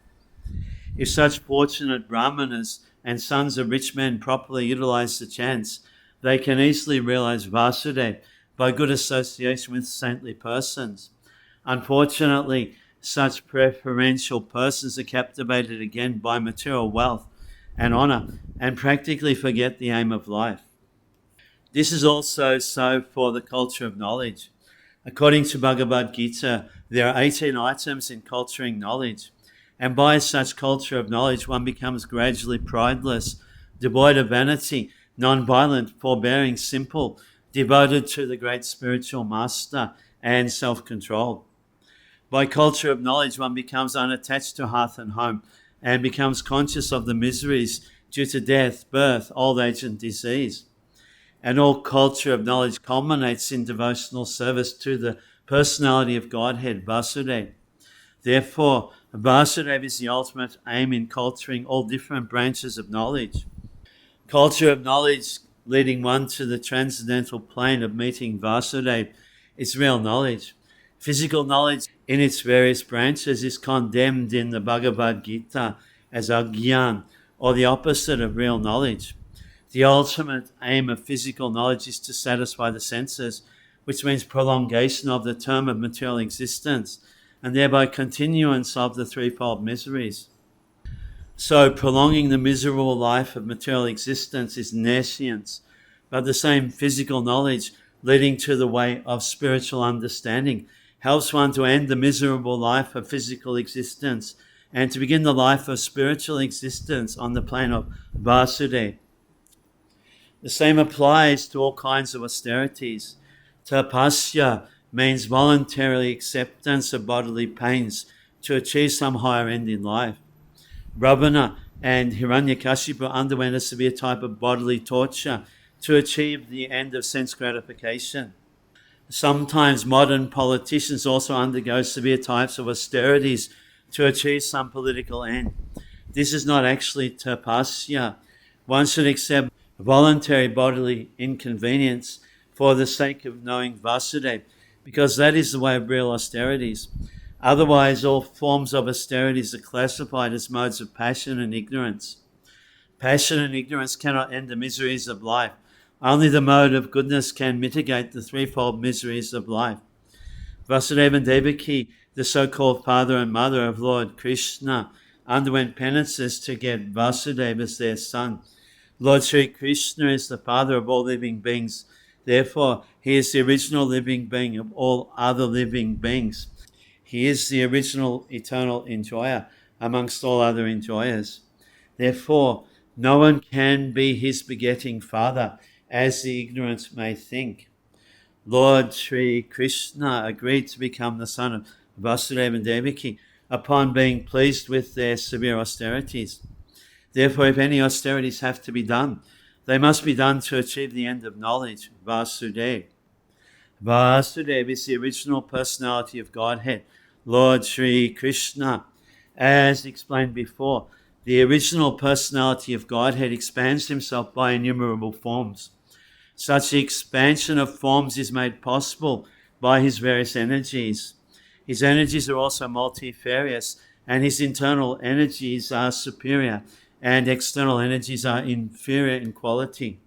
If such fortunate brahmanas and sons of rich men properly utilize the chance, they can easily realize Vasudeva by good association with saintly persons. Unfortunately, such preferential persons are captivated again by material wealth and honor and practically forget the aim of life. This is also so for the culture of knowledge. According to Bhagavad Gita, there are 18 items in culturing knowledge, and by such culture of knowledge one becomes gradually prideless, devoid of vanity, non-violent, forbearing, simple, devoted to the great spiritual master, and self-controlled. By culture of knowledge, one becomes unattached to hearth and home and becomes conscious of the miseries due to death, birth, old age, and disease. And all culture of knowledge culminates in devotional service to the personality of Godhead, Vasudeva. Therefore, Vasudeva is the ultimate aim in culturing all different branches of knowledge. Culture of knowledge leading one to the transcendental plane of meeting Vasudeva is real knowledge. Physical knowledge in its various branches is condemned in the Bhagavad Gita as ajnan, or the opposite of real knowledge. The ultimate aim of physical knowledge is to satisfy the senses, which means prolongation of the term of material existence, and thereby continuance of the threefold miseries. So prolonging the miserable life of material existence is nescience, but the same physical knowledge leading to the way of spiritual understanding helps one to end the miserable life of physical existence and to begin the life of spiritual existence on the plane of Vasudeva. The same applies to all kinds of austerities. Tapasya means voluntarily acceptance of bodily pains to achieve some higher end in life. Ravana and Hiranyakashipu underwent a severe type of bodily torture to achieve the end of sense gratification. Sometimes modern politicians also undergo severe types of austerities to achieve some political end. This is not actually tapasya. One should accept voluntary bodily inconvenience for the sake of knowing Vasudeva, because that is the way of real austerities. Otherwise, all forms of austerities are classified as modes of passion and ignorance. Passion and ignorance cannot end the miseries of life. Only the mode of goodness can mitigate the threefold miseries of life. Vasudeva and Devaki, the so-called father and mother of Lord Krishna, underwent penances to get Vasudeva as their son. Lord Sri Krishna is the father of all living beings. Therefore, he is the original living being of all other living beings. He is the original eternal enjoyer amongst all other enjoyers. Therefore, no one can be his begetting father, as the ignorant may think. Lord Sri Krishna agreed to become the son of Vasudeva and Devaki upon being pleased with their severe austerities. Therefore, if any austerities have to be done, they must be done to achieve the end of knowledge, Vasudeva. Vasudeva is the original personality of Godhead, Lord Sri Krishna. As explained before, the original personality of Godhead expands himself by innumerable forms. Such expansion of forms is made possible by his various energies. His energies are also multifarious, and his internal energies are superior, and external energies are inferior in quality.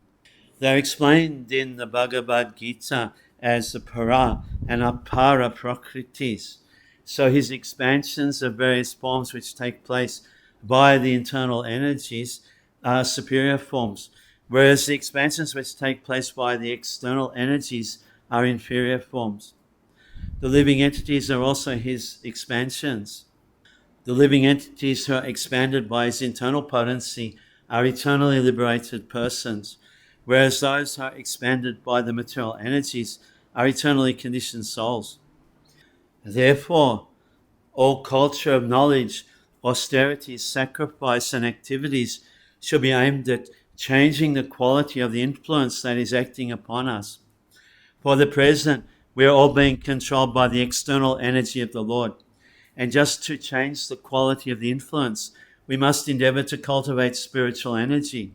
They're explained in the Bhagavad Gita as the para and apara prakritis. So his expansions of various forms which take place by the internal energies are superior forms, whereas the expansions which take place by the external energies are inferior forms. The living entities are also his expansions. The living entities who are expanded by his internal potency are eternally liberated persons, whereas those who are expanded by the material energies are eternally conditioned souls. Therefore, all culture of knowledge, austerities, sacrifice, and activities should be aimed at changing the quality of the influence that is acting upon us. For the present, we are all being controlled by the external energy of the Lord. And just to change the quality of the influence, we must endeavor to cultivate spiritual energy.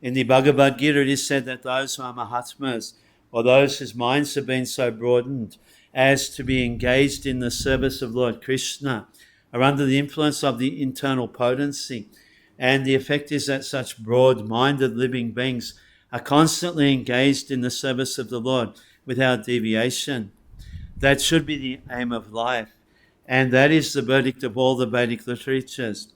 In the Bhagavad Gita, it is said that those who are Mahatmas, or those whose minds have been so broadened as to be engaged in the service of Lord Krishna, are under the influence of the internal potency. And the effect is that such broad-minded living beings are constantly engaged in the service of the Lord without deviation. That should be the aim of life. And that is the verdict of all the Vedic literatures.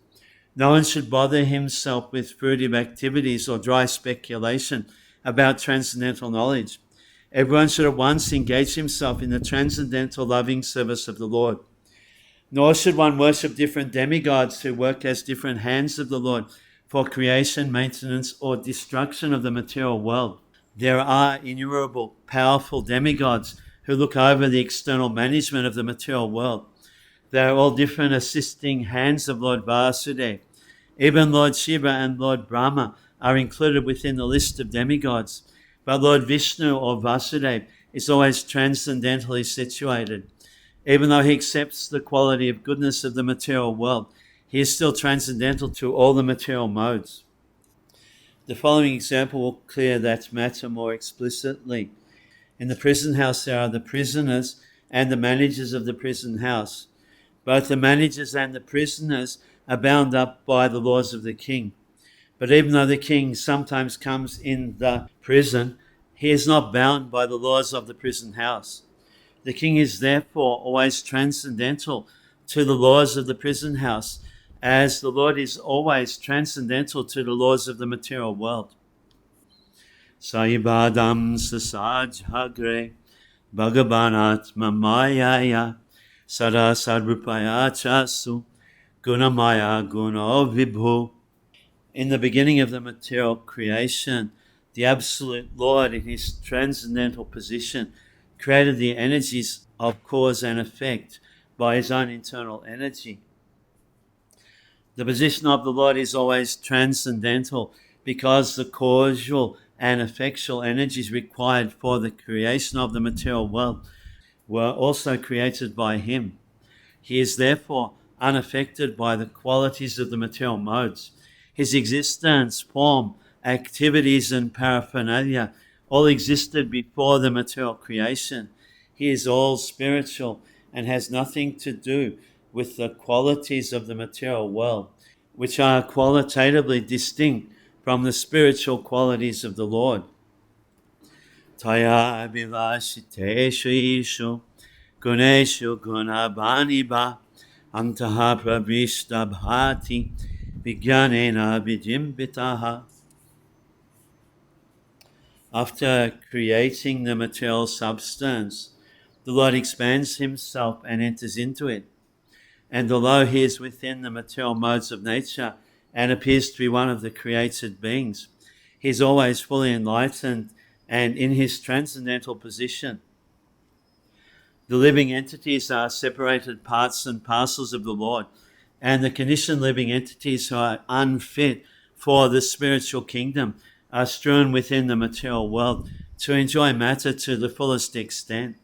No one should bother himself with fruitive activities or dry speculation about transcendental knowledge. Everyone should at once engage himself in the transcendental loving service of the Lord. Nor should one worship different demigods who work as different hands of the Lord for creation, maintenance, or destruction of the material world. There are innumerable powerful demigods who look over the external management of the material world. They are all different assisting hands of Lord Vasudeva. Even Lord Shiva and Lord Brahma are included within the list of demigods. But Lord Vishnu or Vasudeva is always transcendentally situated. Even though he accepts the quality of goodness of the material world, he is still transcendental to all the material modes. The following example will clear that matter more explicitly. In the prison house there are the prisoners and the managers of the prison house. Both the managers and the prisoners are bound up by the laws of the king. But even though the king sometimes comes in the prison, he is not bound by the laws of the prison house. The king is therefore always transcendental to the laws of the prison house, as the Lord is always transcendental to the laws of the material world. Saibadam sasajhagre bhagavanatma mayaya Sada Sadrupaya Chasu Gunamaya Guno Vibhu. In the beginning of the material creation, the Absolute Lord, in his transcendental position, created the energies of cause and effect by his own internal energy. The position of the Lord is always transcendental because the causal and effectual energies required for the creation of the material world were also created by him. He is therefore unaffected by the qualities of the material modes. His existence, form, activities, and paraphernalia all existed before the material creation. He is all spiritual and has nothing to do with the qualities of the material world, which are qualitatively distinct from the spiritual qualities of the Lord. Taya vivashiteshu ishu guneshu gunabhaniba antaha pravishta bhati vijnanena vijimbitaha. After creating the material substance, the Lord expands himself and enters into it. And although he is within the material modes of nature and appears to be one of the created beings, he is always fully enlightened and in his transcendental position. The living entities are separated parts and parcels of the Lord, and the conditioned living entities who are unfit for the spiritual kingdom are strewn within the material world to enjoy matter to the fullest extent.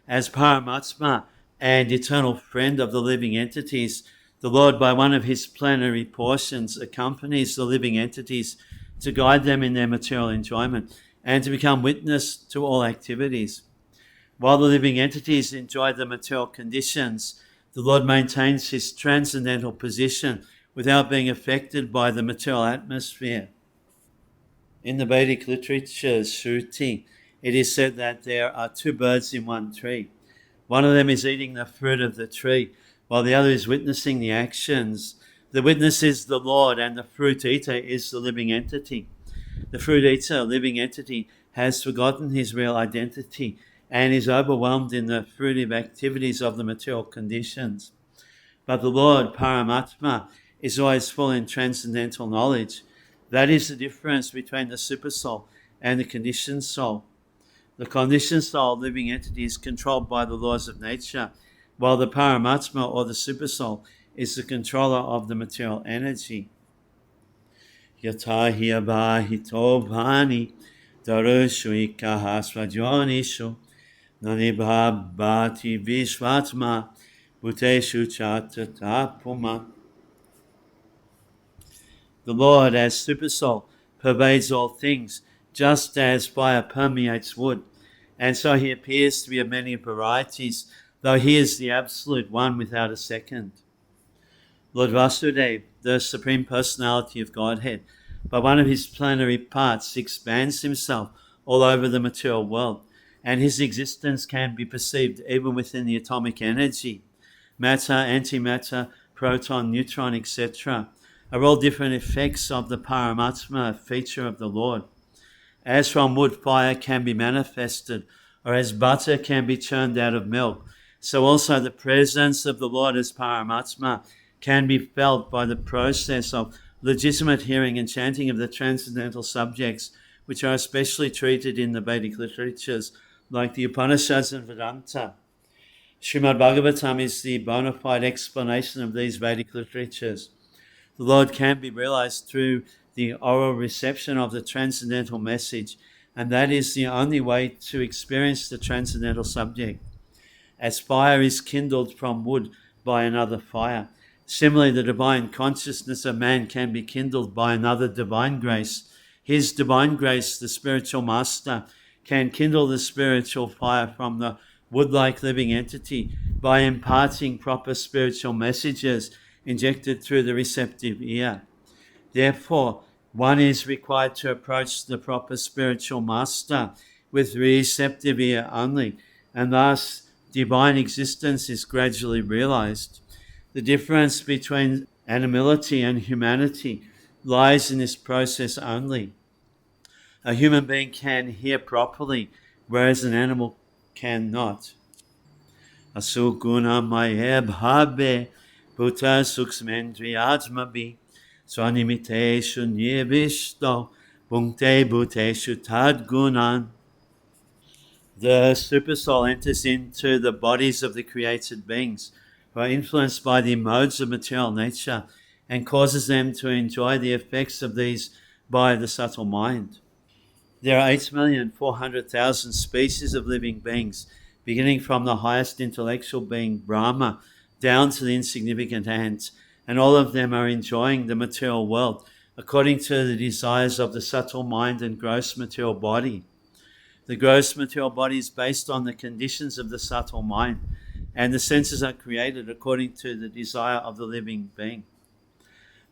As Paramatma and eternal friend of the living entities, the Lord, by one of his plenary portions, accompanies the living entities to guide them in their material enjoyment and to become witness to all activities. While the living entities enjoy the material conditions, the Lord maintains his transcendental position without being affected by the material atmosphere. In the Vedic literatures, Shruti, it is said that there are two birds in one tree. One of them is eating the fruit of the tree, while the other is witnessing the actions. The witness is the Lord, and the fruit eater is the living entity. The fruit eater, living entity, has forgotten his real identity and is overwhelmed in the fruitive activities of the material conditions. But the Lord, Paramatma, is always full in transcendental knowledge. That is the difference between the supersoul and the conditioned soul. The conditioned soul, living entity, is controlled by the laws of nature, while the Paramatma, or the supersoul, is the controller of the material energy. Yata hiyabahito bhani darushu ikahasvajonishu nanibhabhati vishvatma bhuteshu chatatapuma. The Lord, as supersoul, pervades all things, just as fire permeates wood, and so he appears to be of many varieties, though he is the absolute one without a second. Lord Vasudeva, the Supreme Personality of Godhead, by one of his plenary parts, expands himself all over the material world, and his existence can be perceived even within the atomic energy. Matter, antimatter, proton, neutron, etc. are all different effects of the Paramatma feature of the Lord. As from wood fire can be manifested, or as butter can be churned out of milk, so also the presence of the Lord as Paramatma can be felt by the process of legitimate hearing and chanting of the transcendental subjects, which are especially treated in the Vedic literatures, like the Upanishads and Vedanta. Srimad-Bhagavatam is the bona fide explanation of these Vedic literatures. The Lord can be realized through the oral reception of the transcendental message, and that is the only way to experience the transcendental subject. As fire is kindled from wood by another fire, similarly the divine consciousness of man can be kindled by another divine grace. His divine grace, the spiritual master, can kindle the spiritual fire from the wood-like living entity by imparting proper spiritual messages injected through the receptive ear. Therefore, one is required to approach the proper spiritual master with receptive ear only, and thus divine existence is gradually realized. The difference between animality and humanity lies in this process only. A human being can hear properly, whereas an animal cannot. Asuguna maye bhabe bhuta suksmendriyatmabi swanimiteteshu nirvishto bhunkte bhuteshu tadgunan. The supersoul enters into the bodies of the created beings who are influenced by the modes of material nature and causes them to enjoy the effects of these by the subtle mind. There are 8,400,000 species of living beings, beginning from the highest intellectual being, Brahma, down to the insignificant ants, and all of them are enjoying the material world according to the desires of the subtle mind and gross material body. The gross material body is based on the conditions of the subtle mind, and the senses are created according to the desire of the living being.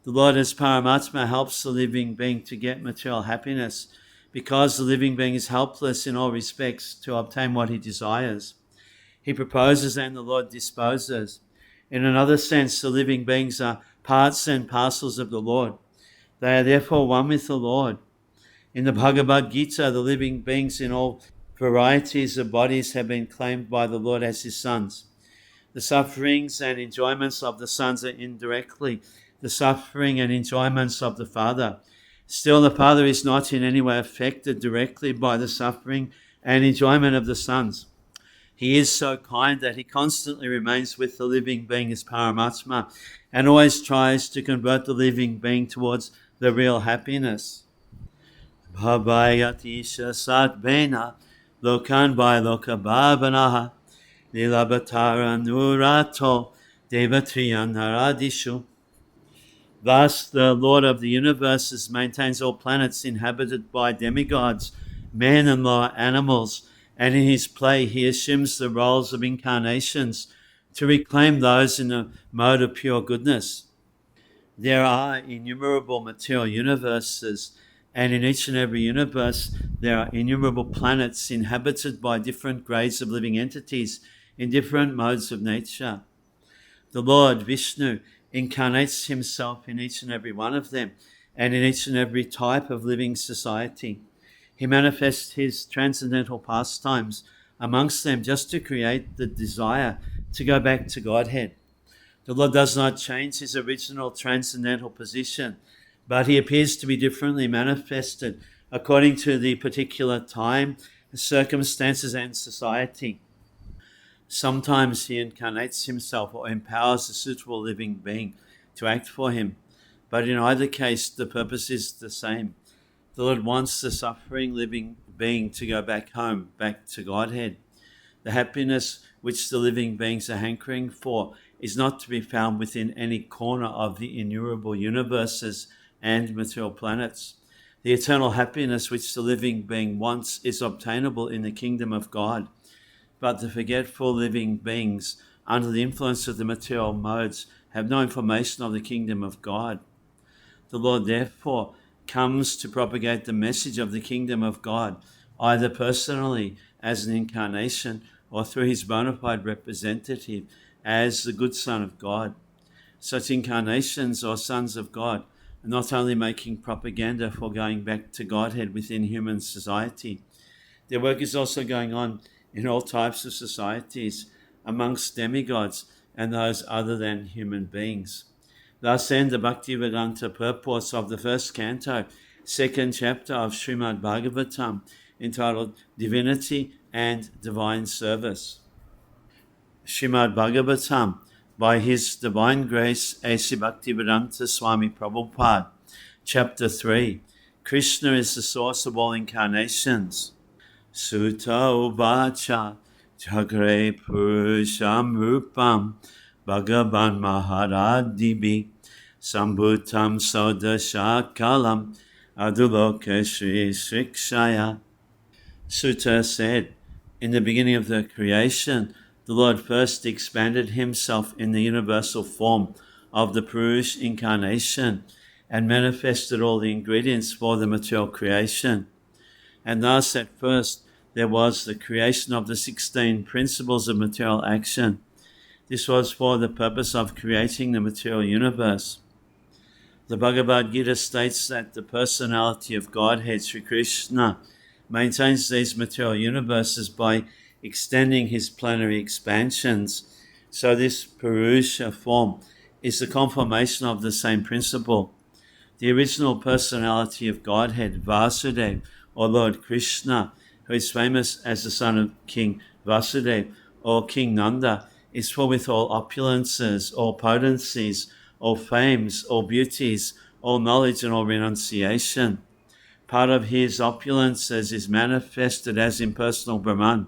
The Lord as Paramatma helps the living being to get material happiness because the living being is helpless in all respects to obtain what he desires. He proposes and the Lord disposes. In another sense, the living beings are parts and parcels of the Lord. They are therefore one with the Lord. In the Bhagavad Gita, the living beings in all varieties of bodies have been claimed by the Lord as his sons. The sufferings and enjoyments of the sons are indirectly the suffering and enjoyments of the Father. Still, the Father is not in any way affected directly by the suffering and enjoyment of the sons. He is so kind that he constantly remains with the living being as Paramatma and always tries to convert the living being towards the real happiness. Bhavayatisha satvena lokan by loka bhavanaha lilabatara nurato devatriya. Thus, the Lord of the universes maintains all planets inhabited by demigods, men and lower animals, and in his play he assumes the roles of incarnations to reclaim those in a mode of pure goodness. There are innumerable material universes, and in each and every universe there are innumerable planets inhabited by different grades of living entities in different modes of nature. The Lord Vishnu incarnates himself in each and every one of them and in each and every type of living society. He manifests his transcendental pastimes amongst them just to create the desire to go back to Godhead. The Lord does not change his original transcendental position, but he appears to be differently manifested according to the particular time, circumstances, and society. Sometimes he incarnates himself or empowers a suitable living being to act for him, but in either case the purpose is the same. The Lord wants the suffering living being to go back home, back to Godhead. The happiness which the living beings are hankering for is not to be found within any corner of the innumerable universes and material planets. The eternal happiness which the living being wants is obtainable in the kingdom of God. But the forgetful living beings, under the influence of the material modes, have no information of the kingdom of God. The Lord, therefore, comes to propagate the message of the kingdom of God, either personally as an incarnation or through his bona fide representative as the good Son of God. Such incarnations or sons of God are not only making propaganda for going back to Godhead within human society, their work is also going on in all types of societies, amongst demigods and those other than human beings. Thus end the Bhaktivedanta purports of the first canto, second chapter of Srimad-Bhagavatam, entitled Divinity and Divine Service. Srimad-Bhagavatam, by His Divine Grace, A.C. Bhaktivedanta Swami Prabhupada, Chapter 3, Krishna is the source of all incarnations. Sutta uvacha jagre purusham rupam bhagavan maharadibi sambhutam sodashakalam aduloka shri shikshaya. Sutta said, in the beginning of the creation, the Lord first expanded himself in the universal form of the Purush incarnation and manifested all the ingredients for the material creation. And thus at first there was the creation of the 16 principles of material action. This was for the purpose of creating the material universe. The Bhagavad Gita states that the personality of Godhead, Sri Krishna, maintains these material universes by extending his plenary expansions. So this Purusha form is the confirmation of the same principle. The original personality of Godhead, Vasudeva, or Lord Krishna, who is famous as the son of King Vasudeva or King Nanda, is full with all opulences, all potencies, all fames, all beauties, all knowledge and all renunciation. Part of his opulences is manifested as impersonal Brahman,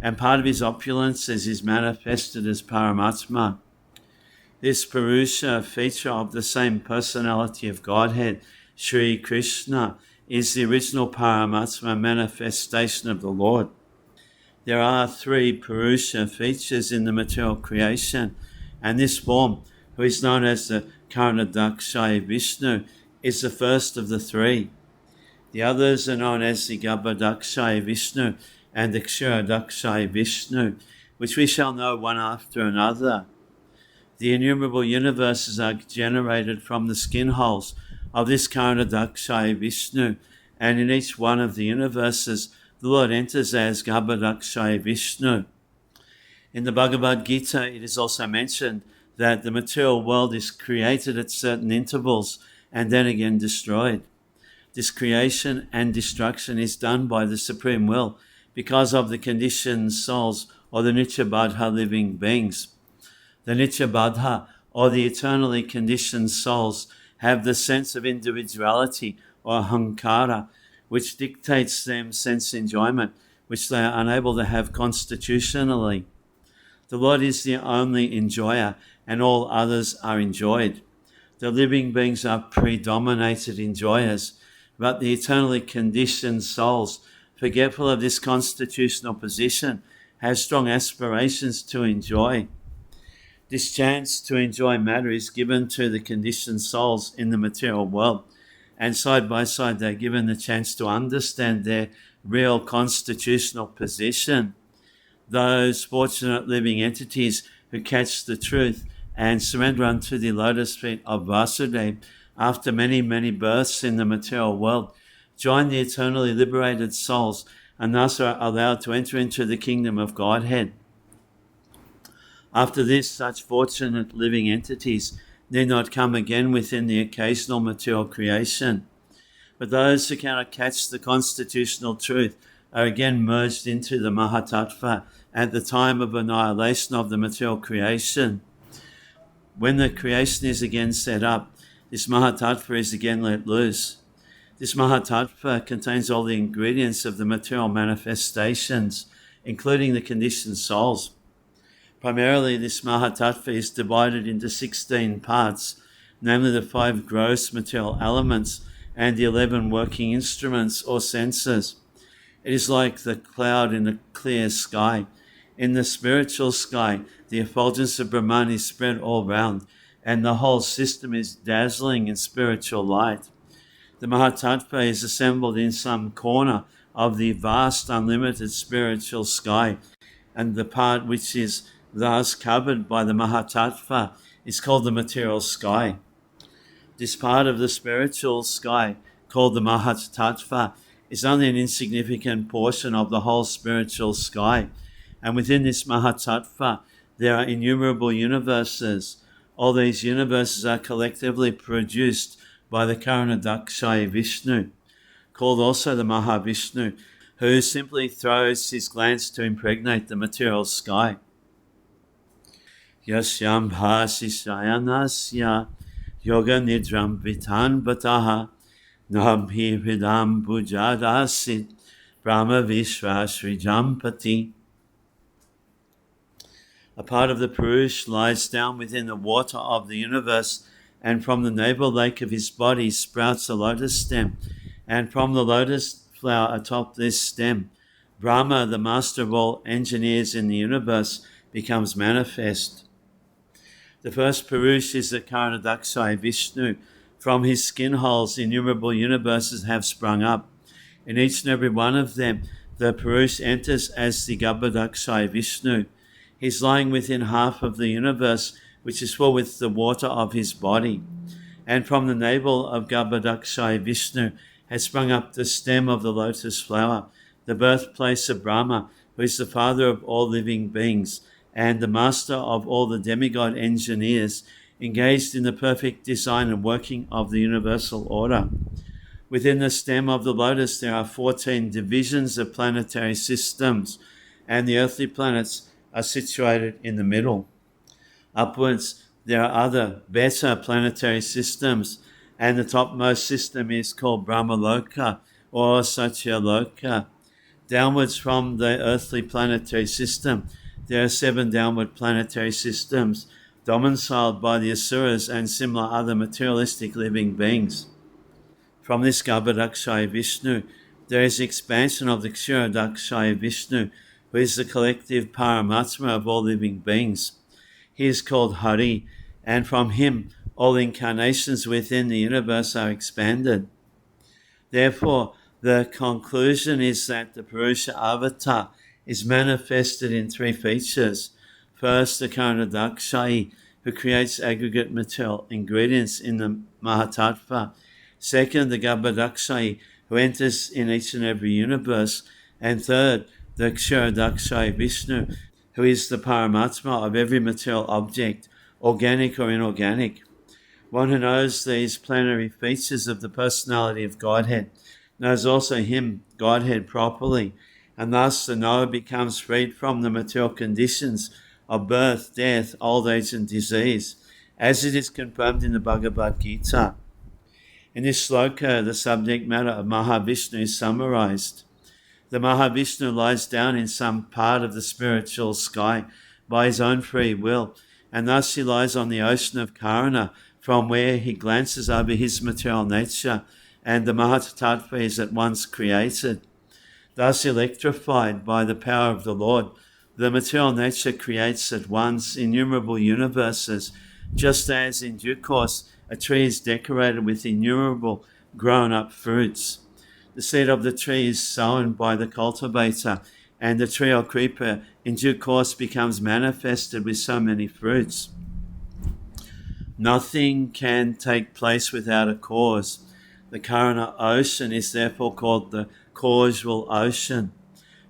and part of his opulences is manifested as Paramatma. This Purusha feature of the same personality of Godhead, Sri Krishna, is the original Paramatma manifestation of the Lord. There are 3 Purusha features in the material creation, and this form, who is known as the Karanadakshayi Vishnu, is the first of the 3. The others are known as the Garbhadakshayi Vishnu and the Kshirodakshayi Vishnu, which we shall know one after another. The innumerable universes are generated from the skin holes of this Karanadakshayi Vishnu, and in each one of the universes, the Lord enters as Garbhadakshayi Vishnu. In the Bhagavad Gita, it is also mentioned that the material world is created at certain intervals and then again destroyed. This creation and destruction is done by the Supreme Will because of the conditioned souls or the Nityabadha living beings. The Nityabadha, or the eternally conditioned souls, have the sense of individuality or ahankara, which dictates them sense enjoyment, which they are unable to have constitutionally. The Lord is the only enjoyer, and all others are enjoyed. The living beings are predominated enjoyers, but the eternally conditioned souls, forgetful of this constitutional position, have strong aspirations to enjoy. This chance to enjoy matter is given to the conditioned souls in the material world, and side by side they're given the chance to understand their real constitutional position. Those fortunate living entities who catch the truth and surrender unto the lotus feet of Vasudeva after many, many births in the material world, join the eternally liberated souls and thus are allowed to enter into the kingdom of Godhead. After this, such fortunate living entities need not come again within the occasional material creation. But those who cannot catch the constitutional truth are again merged into the Mahatattva at the time of annihilation of the material creation. When the creation is again set up, this Mahatattva is again let loose. This Mahatattva contains all the ingredients of the material manifestations, including the conditioned souls. Primarily, this Mahatattva is divided into 16 parts, namely the 5 gross material elements and the 11 working instruments or senses. It is like the cloud in a clear sky. In the spiritual sky, the effulgence of Brahman is spread all round, and the whole system is dazzling in spiritual light. The Mahatattva is assembled in some corner of the vast, unlimited spiritual sky, and the part which is thus covered by the Mahatattva is called the material sky. This part of the spiritual sky, called the Mahatattva, is only an insignificant portion of the whole spiritual sky, and within this Mahatattva there are innumerable universes. All these universes are collectively produced by the Karanadakshaya Vishnu, called also the Mahavishnu, who simply throws his glance to impregnate the material sky. Yasyam bhasi shayanasya yoga nidram vitan bataha nabhi hridam bhujadasit brahma vishva srijampati. A part of the Purush lies down within the water of the universe, and from the navel lake of his body sprouts a lotus stem, and from the lotus flower atop this stem, Brahma, the master of all engineers in the universe, becomes manifest. The first Purush is the Karanadakshaya Vishnu. From his skin holes, innumerable universes have sprung up. In each and every one of them, the Purush enters as the Garbhodakshaya Vishnu. He's lying within half of the universe, which is full with the water of his body. And from the navel of Garbhodakshaya Vishnu has sprung up the stem of the lotus flower, the birthplace of Brahma, who is the father of all living beings, and the master of all the demigod engineers, engaged in the perfect design and working of the universal order. Within the stem of the lotus there are 14 divisions of planetary systems, and the earthly planets are situated in the middle. Upwards there are other, better planetary systems, and the topmost system is called Brahmaloka or Satyaloka. Downwards from the earthly planetary system, there are 7 downward planetary systems, domiciled by the Asuras and similar other materialistic living beings. From this Garbhodakshaya Vishnu, there is expansion of the Kshirodakshaya Vishnu, who is the collective Paramatma of all living beings. He is called Hari, and from him all incarnations within the universe are expanded. Therefore, the conclusion is that the Purusha Avatar is manifested in 3 features. First, the Karanadakshaya, who creates aggregate material ingredients in the Mahatattva. Second, the Garbhodakshaya, who enters in each and every universe. And third, the Kshirodakshaya Vishnu, who is the Paramatma of every material object, organic or inorganic. One who knows these plenary features of the personality of Godhead knows also him, Godhead, properly, and thus the knower becomes freed from the material conditions of birth, death, old age and disease, as it is confirmed in the Bhagavad Gita. In this sloka, the subject matter of Mahavishnu is summarized. The Mahavishnu lies down in some part of the spiritual sky by his own free will, and thus he lies on the ocean of Karuna, from where he glances over his material nature, and the Mahatattva is at once created. Thus electrified by the power of the Lord, the material nature creates at once innumerable universes, just as in due course a tree is decorated with innumerable grown-up fruits. The seed of the tree is sown by the cultivator, and the tree or creeper in due course becomes manifested with so many fruits. Nothing can take place without a cause. The Karuna ocean is therefore called the causal ocean.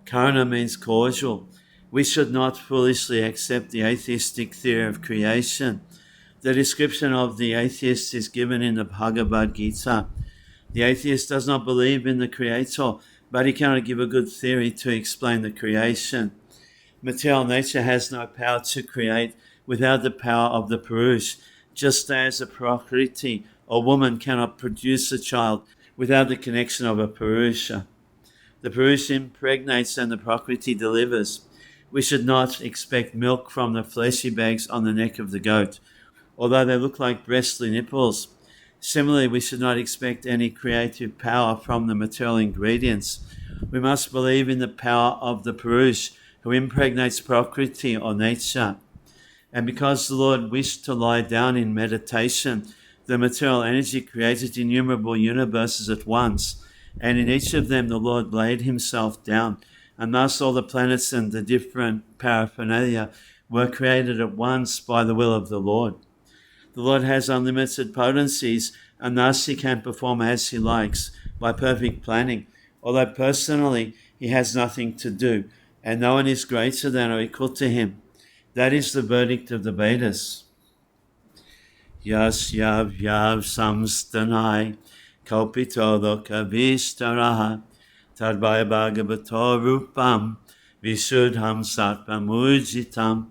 Karuna means causal. We should not foolishly accept the atheistic theory of creation. The description of the atheist is given in the Bhagavad Gita. The atheist does not believe in the Creator, but he cannot give a good theory to explain the creation. Material nature has no power to create without the power of the Purush, just as a Prakriti or woman cannot produce a child without the connection of a Purusha. The Purusha impregnates and the Prakriti delivers. We should not expect milk from the fleshy bags on the neck of the goat, although they look like breastly nipples. Similarly, we should not expect any creative power from the material ingredients. We must believe in the power of the Purush, who impregnates Prakriti or nature. And because the Lord wished to lie down in meditation, the material energy created innumerable universes at once, and in each of them the Lord laid himself down, and thus all the planets and the different paraphernalia were created at once by the will of the Lord. The Lord has unlimited potencies, and thus he can perform as he likes by perfect planning, although personally he has nothing to do, and no one is greater than or equal to him. That is the verdict of the Vedas. Yasya vyav samstanai kalpito loka vistaraha tadvaya bhagavato rupam visudham sattvam ujitam.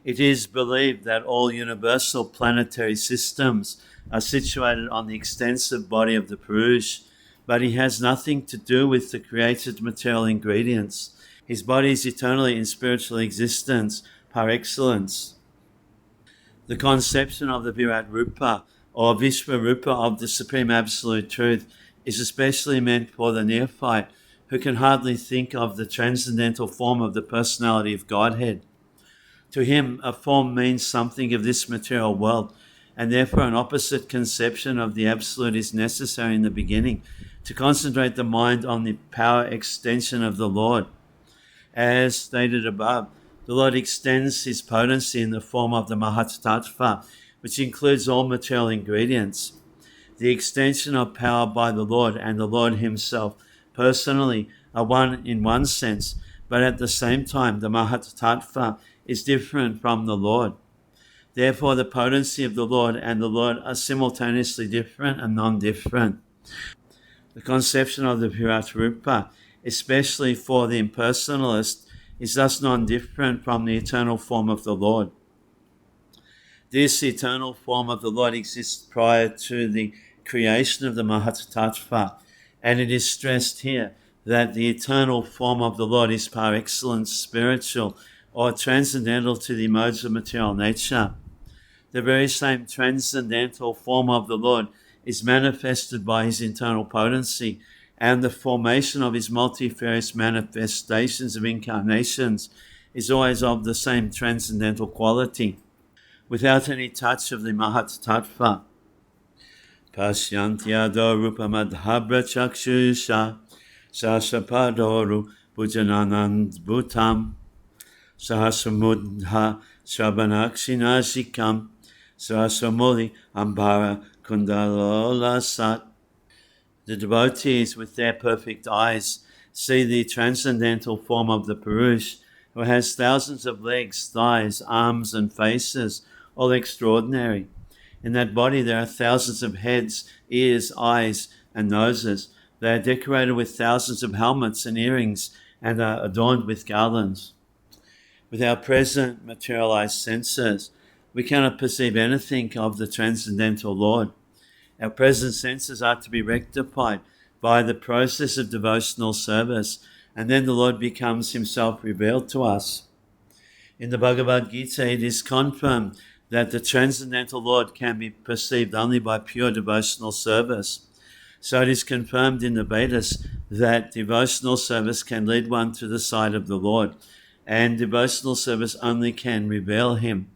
It is believed that all universal planetary systems are situated on the extensive body of the Purush, but he has nothing to do with the created material ingredients. His body is eternally in spiritual existence par excellence. The conception of the Virat Rupa or Vishvarupa of the Supreme Absolute Truth is especially meant for the neophyte who can hardly think of the transcendental form of the personality of Godhead. To him, a form means something of this material world, and therefore an opposite conception of the Absolute is necessary in the beginning to concentrate the mind on the power extension of the Lord. As stated above, the Lord extends his potency in the form of the Mahatattva, which includes all material ingredients. The extension of power by the Lord and the Lord himself personally are one in one sense, but at the same time the Mahatattva is different from the Lord. Therefore, the potency of the Lord and the Lord are simultaneously different and non-different. The conception of the Virat Rupa, especially for the impersonalist, is thus non-different from the eternal form of the Lord. This eternal form of the Lord exists prior to the creation of the Mahatattva, and it is stressed here that the eternal form of the Lord is par excellence spiritual or transcendental to the modes of material nature. The very same transcendental form of the Lord is manifested by his internal potency, and the formation of his multifarious manifestations of incarnations is always of the same transcendental quality, without any touch of the Mahatattva. Pasyantyado rupamadhabra chakshusha sasapadoru pujananand bhutam sahasamudha shabanakshinashikam sahasamuli ambara kundalola sat. The devotees with their perfect eyes see the transcendental form of the Purush, who has thousands of legs, thighs, arms and faces, all extraordinary. In that body there are thousands of heads, ears, eyes and noses, They are decorated with thousands of helmets and earrings and are adorned with garlands. With our present materialized senses, we cannot perceive anything of the Transcendental Lord. Our present senses are to be rectified by the process of devotional service, and then the Lord becomes himself revealed to us. In the Bhagavad Gita, it is confirmed that the Transcendental Lord can be perceived only by pure devotional service. So it is confirmed in the Vedas that devotional service can lead one to the side of the Lord, and devotional service only can reveal him.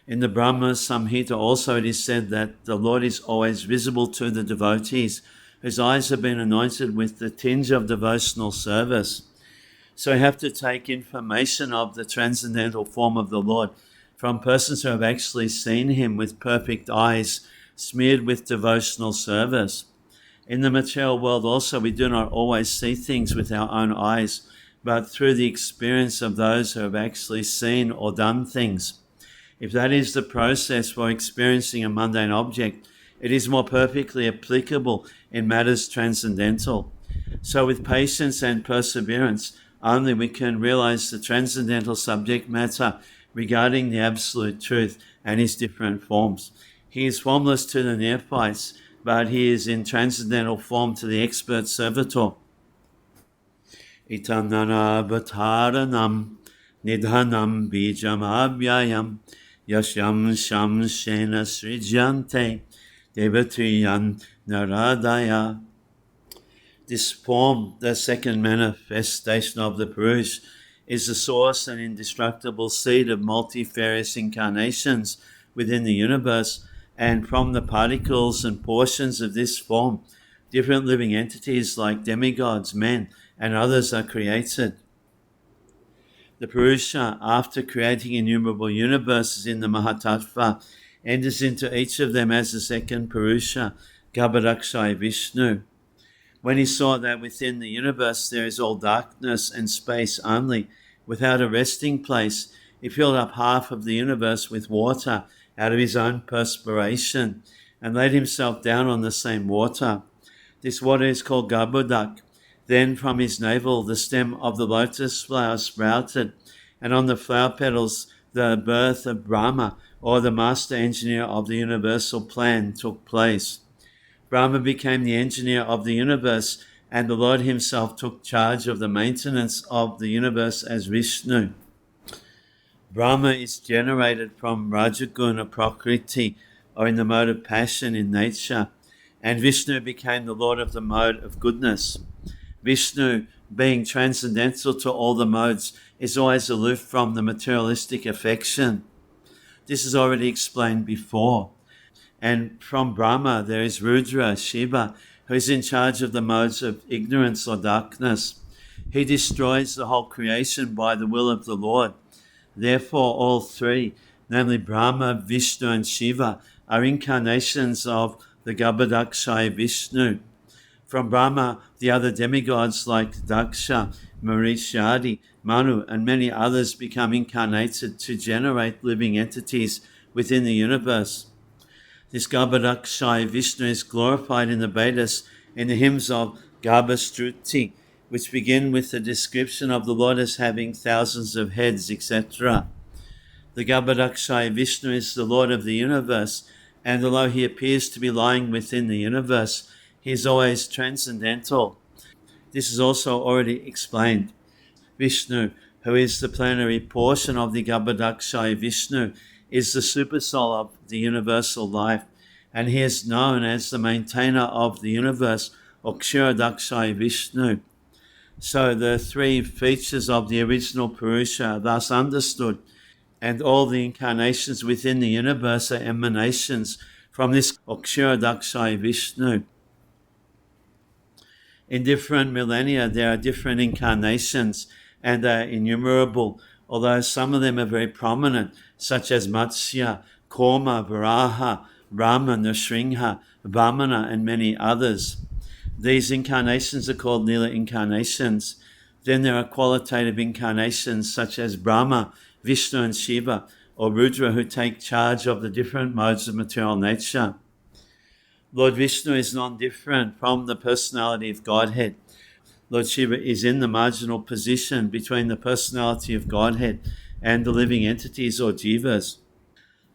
In the Brahma Samhita also it is said that the Lord is always visible to the devotees whose eyes have been anointed with the tinge of devotional service. So we have to take information of the transcendental form of the Lord from persons who have actually seen him with perfect eyes smeared with devotional service. In the material world also we do not always see things with our own eyes, but through the experience of those who have actually seen or done things. If that is the process for experiencing a mundane object, it is more perfectly applicable in matters transcendental. So with patience and perseverance, only we can realize the transcendental subject matter regarding the absolute truth and his different forms. He is formless to the neophytes, but he is in transcendental form to the expert servitor. Itam nana bhataranam nidhanam bijam abhyayam yashyam sham shena srijante devatriyan naradaya. This form, the second manifestation of the Purush, is the source and indestructible seed of multifarious incarnations within the universe, and from the particles and portions of this form, different living entities like demigods, men, and others are created. The Purusha, after creating innumerable universes in the Mahatattva, enters into each of them as the second Purusha, Garbhodakshaya Vishnu. When he saw that within the universe there is all darkness and space only, without a resting place, he filled up half of the universe with water out of his own perspiration and laid himself down on the same water. This water is called Garbhodak. Then from his navel the stem of the lotus flower sprouted, and on the flower petals the birth of Brahma, or the master engineer of the universal plan, took place. Brahma became the engineer of the universe, and the Lord himself took charge of the maintenance of the universe as Vishnu. Brahma is generated from Rajaguna Prakriti, or in the mode of passion in nature, and Vishnu became the Lord of the mode of goodness. Vishnu, being transcendental to all the modes, is always aloof from the materialistic affection. This is already explained before. And from Brahma there is Rudra, Shiva, who is in charge of the modes of ignorance or darkness. He destroys the whole creation by the will of the Lord. Therefore all three, namely Brahma, Vishnu and Shiva, are incarnations of the Garbhodakshaya Vishnu. From Brahma, the other demigods like Daksha, Marishyadi, Manu and many others become incarnated to generate living entities within the universe. This Garbhodakshaya Vishnu is glorified in the Vedas in the hymns of Garbhastruti, which begin with the description of the Lord as having thousands of heads, etc. The Garbhodakshaya Vishnu is the Lord of the universe, and although he appears to be lying within the universe, he is always transcendental. This is also already explained. Vishnu, who is the plenary portion of the Garbhodakshaya Vishnu, is the supersoul of the universal life, and he is known as the maintainer of the universe, or Kshirodakshaya Vishnu. So the three features of the original Purusha are thus understood, and all the incarnations within the universe are emanations from this Kshirodakshaya Vishnu. In different millennia there are different incarnations, and they are innumerable, although some of them are very prominent, such as Matsya, Korma, Varaha, Rama, Nrsimha, Vamana, and many others. These incarnations are called Nila incarnations. Then there are qualitative incarnations such as Brahma, Vishnu and Shiva, or Rudra, who take charge of the different modes of material nature. Lord Vishnu is non-different from the personality of Godhead. Lord Shiva is in the marginal position between the personality of Godhead and the living entities or jivas.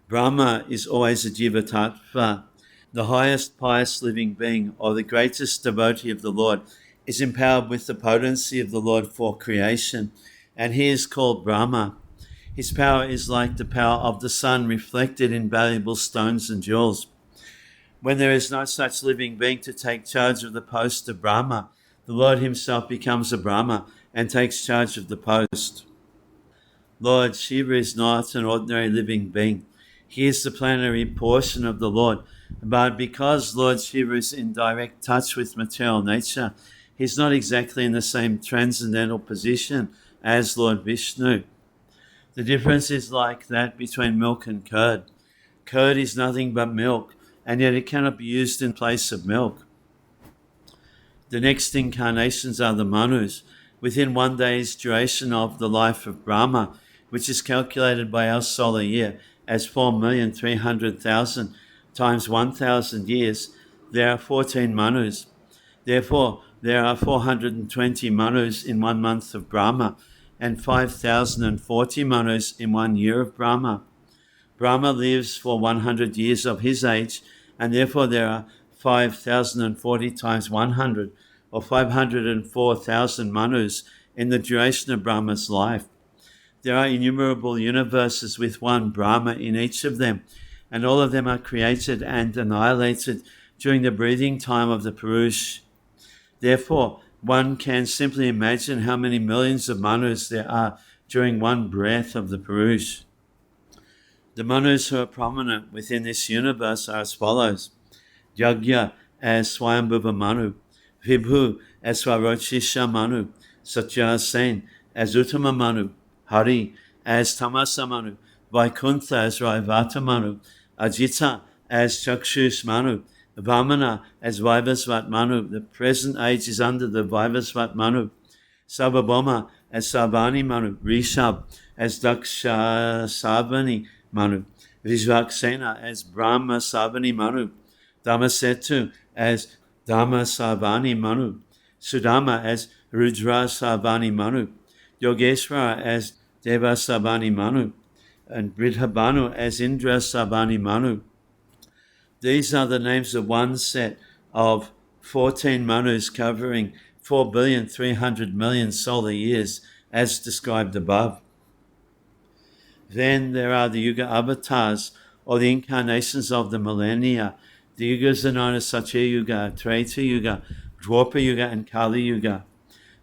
Brahma is always a jiva tattva. The highest pious living being or the greatest devotee of the Lord is empowered with the potency of the Lord for creation, and he is called Brahma. His power is like the power of the sun reflected in valuable stones and jewels. When there is no such living being to take charge of the post of Brahma, the Lord himself becomes a Brahma and takes charge of the post. Lord Shiva is not an ordinary living being. He is the plenary portion of the Lord. But because Lord Shiva is in direct touch with material nature, he's not exactly in the same transcendental position as Lord Vishnu. The difference is like that between milk and curd. Curd is nothing but milk, and yet it cannot be used in place of milk. The next incarnations are the Manus, within 1 day's duration of the life of Brahma, which is calculated by our solar year as 4,300,000 times 1,000 years. There are 14 Manus. Therefore, there are 420 Manus in 1 month of Brahma and 5,040 Manus in 1 year of Brahma. Brahma lives for 100 years of his age, and therefore there are 5,040 times 100, or 504,000 Manus in the duration of Brahma's life. There are innumerable universes with one Brahma in each of them, and all of them are created and annihilated during the breathing time of the Purush. Therefore, one can simply imagine how many millions of Manus there are during one breath of the Purush. The Manus who are prominent within this universe are as follows: Yagya as Swayambhuva Manu, Vibhu as Swarochisha Manu, Satyasen as Uttama Manu, Hari as Tamasa Manu, Vaikuntha as Raivata Manu, Ajita as Chakshus Manu, Vamana as Vaivasvat Manu. The present age is under the Vaivasvat Manu. Sarvabhauma as Sarvani Manu, Rishab as Daksha Sarvani Manu, Vishvaksena as Brahma Sarvani Manu, Dhammasetu as Dhamma Sarvani Manu, Sudama as Rudra Sarvani Manu, Yogeshwara as Deva Sarvani Manu, and Bridhabhanu as Indra Sarvani Manu. These are the names of one set of 14 Manus covering 4,300,000,000 solar years as described above. Then there are the Yuga avatars, or the incarnations of the millennia. The Yugas are known as Satya Yuga, Treta Yuga, Dwapara Yuga, and Kali Yuga.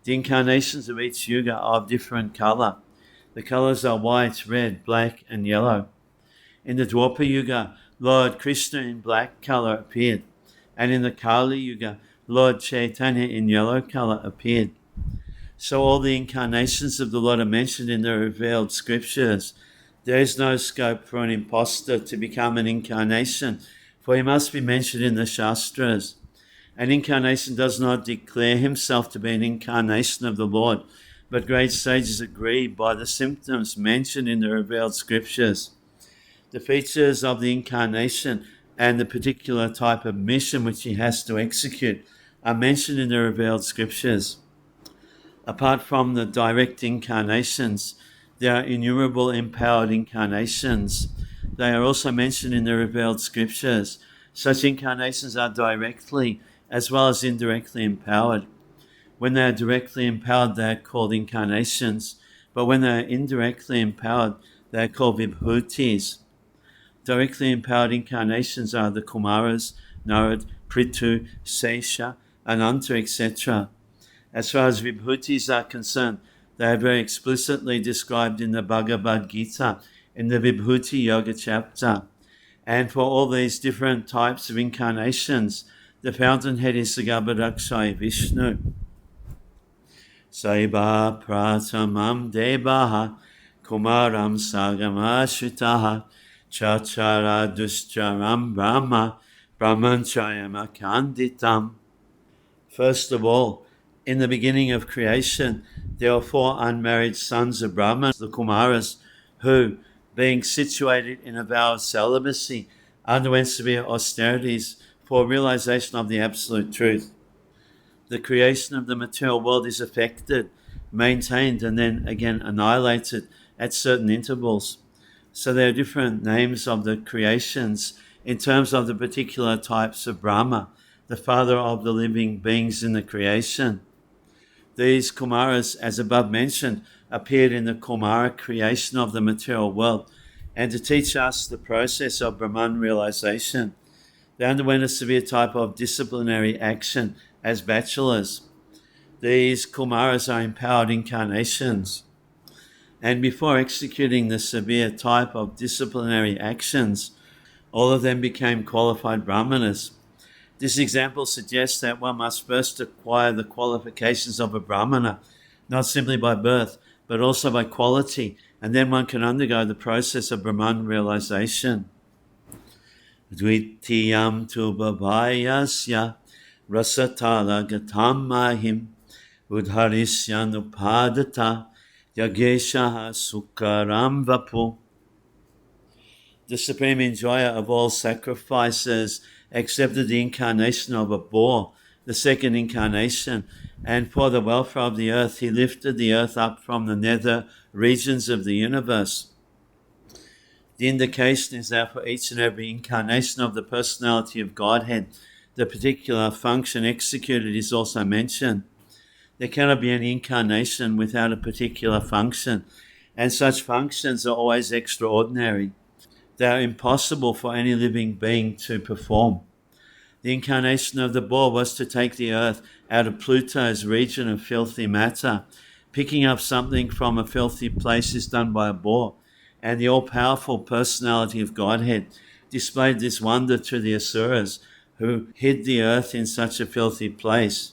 The incarnations of each Yuga are of different color. The colors are white, red, black, and yellow. In the Dwapara Yuga, Lord Krishna in black color appeared, and in the Kali Yuga, Lord Chaitanya in yellow color appeared. So all the incarnations of the Lord are mentioned in the revealed scriptures. There is no scope for an impostor to become an incarnation, for he must be mentioned in the Shastras. An incarnation does not declare himself to be an incarnation of the Lord, but great sages agree by the symptoms mentioned in the revealed scriptures. The features of the incarnation and the particular type of mission which he has to execute are mentioned in the revealed scriptures. Apart from the direct incarnations, there are innumerable empowered incarnations. They are also mentioned in the revealed scriptures. Such incarnations are directly as well as indirectly empowered. When they are directly empowered, they are called incarnations, but when they are indirectly empowered, they are called vibhutis. Directly empowered incarnations are the Kumaras, Narad, Prithu, Sesha, Ananta, etc. As far as vibhutis are concerned, they are very explicitly described in the Bhagavad Gita in the Vibhuti Yoga chapter. And for all these different types of incarnations, the fountainhead is the Garbhodakshaya Vishnu. Saiba pratamam devaha kumaram sagamashitaha chachara duscharam brahma brahmanchayama kanditam. First of all, in the beginning of creation, there were 4 unmarried sons of Brahma, the Kumaras, who, being situated in a vow of celibacy, underwent severe austerities for realization of the absolute truth. The creation of the material world is affected, maintained, and then again annihilated at certain intervals. So there are different names of the creations in terms of the particular types of Brahma, the father of the living beings in the creation. These Kumaras, as above mentioned, appeared in the Kumara creation of the material world, and to teach us the process of Brahman realization. They underwent a severe type of disciplinary action as bachelors. These Kumaras are empowered incarnations, and before executing the severe type of disciplinary actions, all of them became qualified Brahmanas. This example suggests that one must first acquire the qualifications of a Brahmana, not simply by birth, but also by quality, and then one can undergo the process of Brahman realization. Dvitiyam tu bhavayasya rasatala gatam mahim udharisyanupadata yageshaha sukaram vapu. The supreme enjoyer of all sacrifices accepted the incarnation of a boar, the second incarnation, and for the welfare of the earth, he lifted the earth up from the nether regions of the universe. The indication is that for each and every incarnation of the personality of Godhead, the particular function executed is also mentioned. There cannot be any incarnation without a particular function, and such functions are always extraordinary. They are impossible for any living being to perform. The incarnation of the boar was to take the earth out of Pluto's region of filthy matter. Picking up something from a filthy place is done by a boar, and the all-powerful personality of Godhead displayed this wonder to the Asuras, who hid the earth in such a filthy place.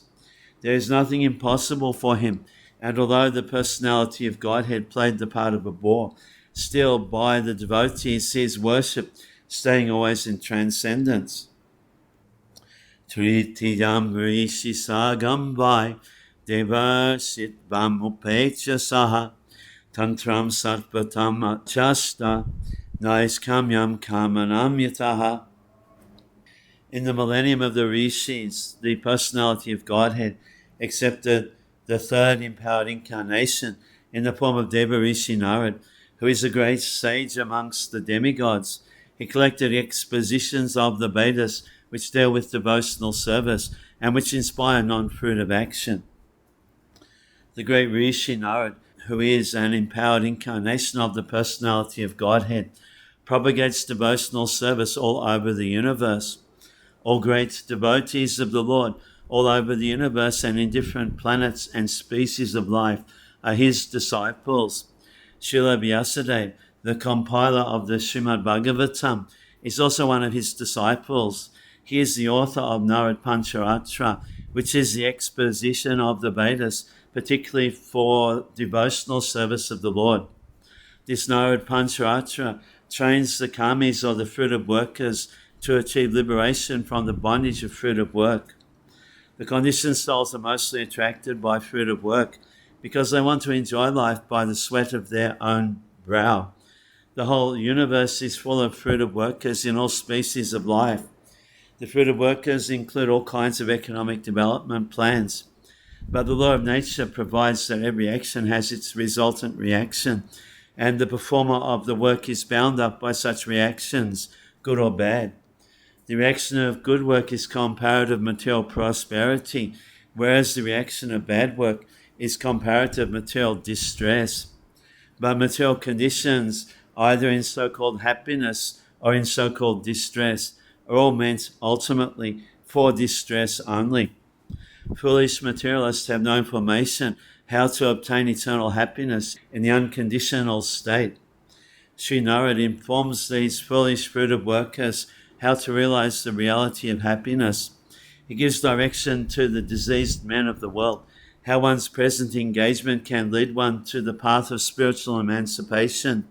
There is nothing impossible for him, and although the personality of Godhead played the part of a boar, still by the devotees he is worshipped, staying always in transcendence. Tritiyam rishi sagam vai deva sitvam upecha saha tantram sarpatam achasta naiskamyam kamanam yataha. In the millennium of the rishis, the personality of Godhead accepted the third empowered incarnation in the form of Deva Rishi Narad, who is a great sage amongst the demigods. He collected expositions of the Vedas which deal with devotional service and which inspire non-fruitive action. The great Rishi Narad, who is an empowered incarnation of the personality of Godhead, propagates devotional service all over the universe. All great devotees of the Lord all over the universe and in different planets and species of life are his disciples. Srila Vyasadeva, the compiler of the Srimad-Bhagavatam, is also one of his disciples. He is the author of Narad Pancharatra, which is the exposition of the Vedas, particularly for devotional service of the Lord. This Narad Pancharatra trains the karmis or the fruitive workers to achieve liberation from the bondage of fruitive work. The conditioned souls are mostly attracted by fruitive work because they want to enjoy life by the sweat of their own brow. The whole universe is full of fruitive workers in all species of life. The fruitive workers include all kinds of economic development plans, but the law of nature provides that every action has its resultant reaction, and the performer of the work is bound up by such reactions, good or bad. The reaction of good work is comparative material prosperity, whereas the reaction of bad work is comparative material distress. But material conditions, either in so-called happiness or in so-called distress, are all meant ultimately for distress only. Foolish materialists have no information how to obtain eternal happiness in the unconditional state. Sri Narad informs these foolish fruitive workers how to realize the reality of happiness. He gives direction to the diseased men of the world, how one's present engagement can lead one to the path of spiritual emancipation.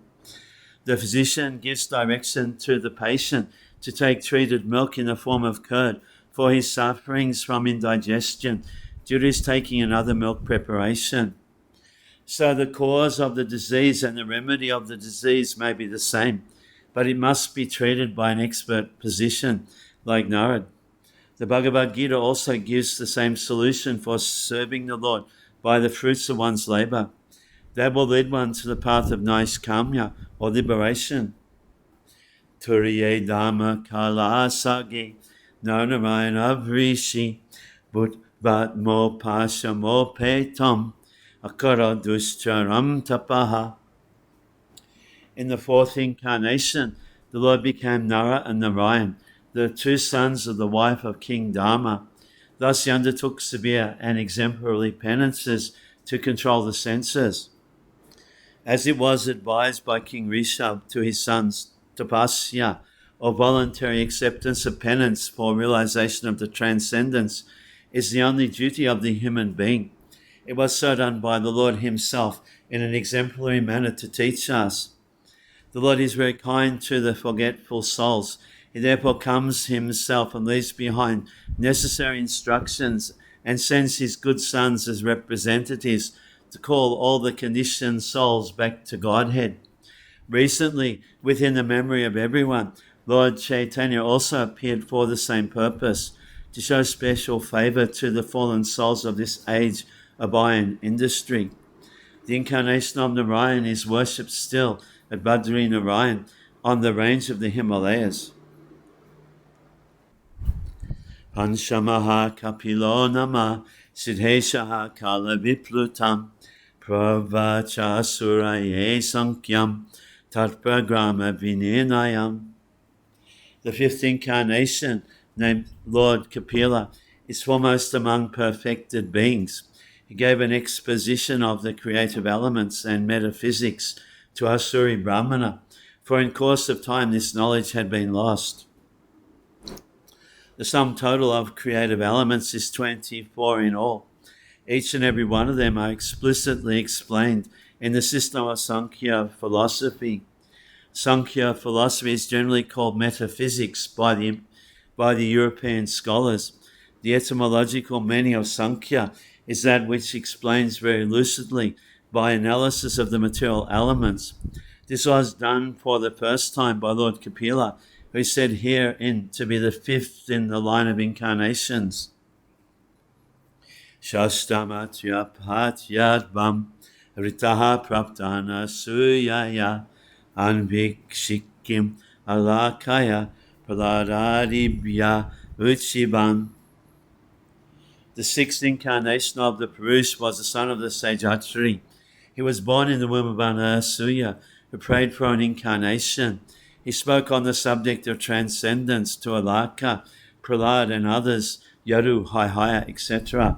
The physician gives direction to the patient to take treated milk in the form of curd for his sufferings from indigestion due to his taking another milk preparation. So the cause of the disease and the remedy of the disease may be the same, but it must be treated by an expert physician like Narad. The Bhagavad Gita also gives the same solution for serving the Lord by the fruits of one's labor. That will lead one to the path of Naishkamya, or liberation. Turiye Dhamma Kala Sagi Narayana Vrishi Bhutvat Mo Pasha Mo Petam Akara Dushcharam Tapaha. In the fourth incarnation, the Lord became Nara and Narayan, the two sons of the wife of King Dharma. Thus he undertook severe and exemplary penances to control the senses. As it was advised by King Rishabh to his sons, tapasya, or voluntary acceptance of penance for realization of the transcendence, is the only duty of the human being. It was so done by the Lord himself in an exemplary manner to teach us. The Lord is very kind to the forgetful souls. He therefore comes himself and leaves behind necessary instructions and sends his good sons as representatives to call all the conditioned souls back to Godhead. Recently, within the memory of everyone, Lord Chaitanya also appeared for the same purpose, to show special favor to the fallen souls of this age of iron industry. The incarnation of Narayan is worshipped still at Badri Narayan on the range of the Himalayas. Panchamaha Kapilo Nama Siddheshaha Kala Viplutam Pravacha Suraye Sankyam Tatpagrama Vinenayam. The fifth incarnation, named Lord Kapila, is foremost among perfected beings. He gave an exposition of the creative elements and metaphysics to Asuri Brahmana, for in course of time this knowledge had been lost. The sum total of creative elements is 24 in all. Each and every one of them are explicitly explained in the system of Sankhya philosophy. Sankhya philosophy is generally called metaphysics by the European scholars. The etymological meaning of Sankhya is that which explains very lucidly by analysis of the material elements. This was done for the first time by Lord Kapila, who is said herein to be the fifth in the line of incarnations. Shastamatya Patyadvam Ritaha Praptana Suyaya Anvikshikim Alakaya Praladadibhya Uchiban. The sixth incarnation of the Purush was the son of the sage Atri. He was born in the womb of Anasuya, who prayed for an incarnation. He spoke on the subject of transcendence to Alaka, Prahlad and others, Yaru, Haihaya, etc.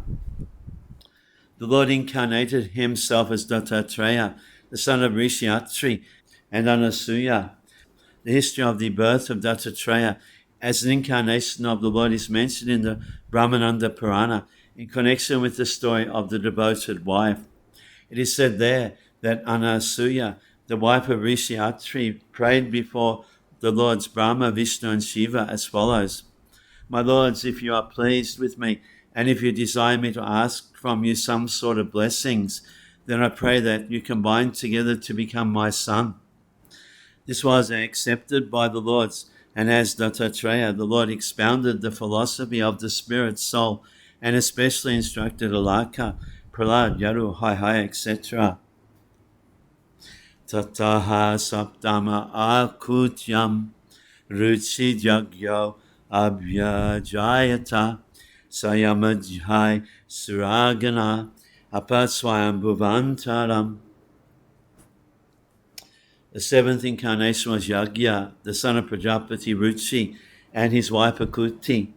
The Lord incarnated himself as Dattatreya, the son of Rishi Atri and Anasuya. The history of the birth of Dattatreya as an incarnation of the Lord is mentioned in the Brahmananda Purana in connection with the story of the devoted wife. It is said there that Anasuya, the wife of Rishi Atri, prayed before the Lords Brahma, Vishnu and Shiva as follows: My lords, if you are pleased with me, and if you desire me to ask from you some sort of blessings, then I pray that you combine together to become my son. This was accepted by the lords, and as Dattatreya, the Lord expounded the philosophy of the spirit soul, and especially instructed Alaka, Prahlad, Yaru, Haihaya, etc. Tataha saptama akutyam ruchi jagyo abhyajayata sayamadhyai suragana apaswayam bhuvantaram. The seventh incarnation was Yagya, the son of Prajapati Ruchi, and his wife Akuti.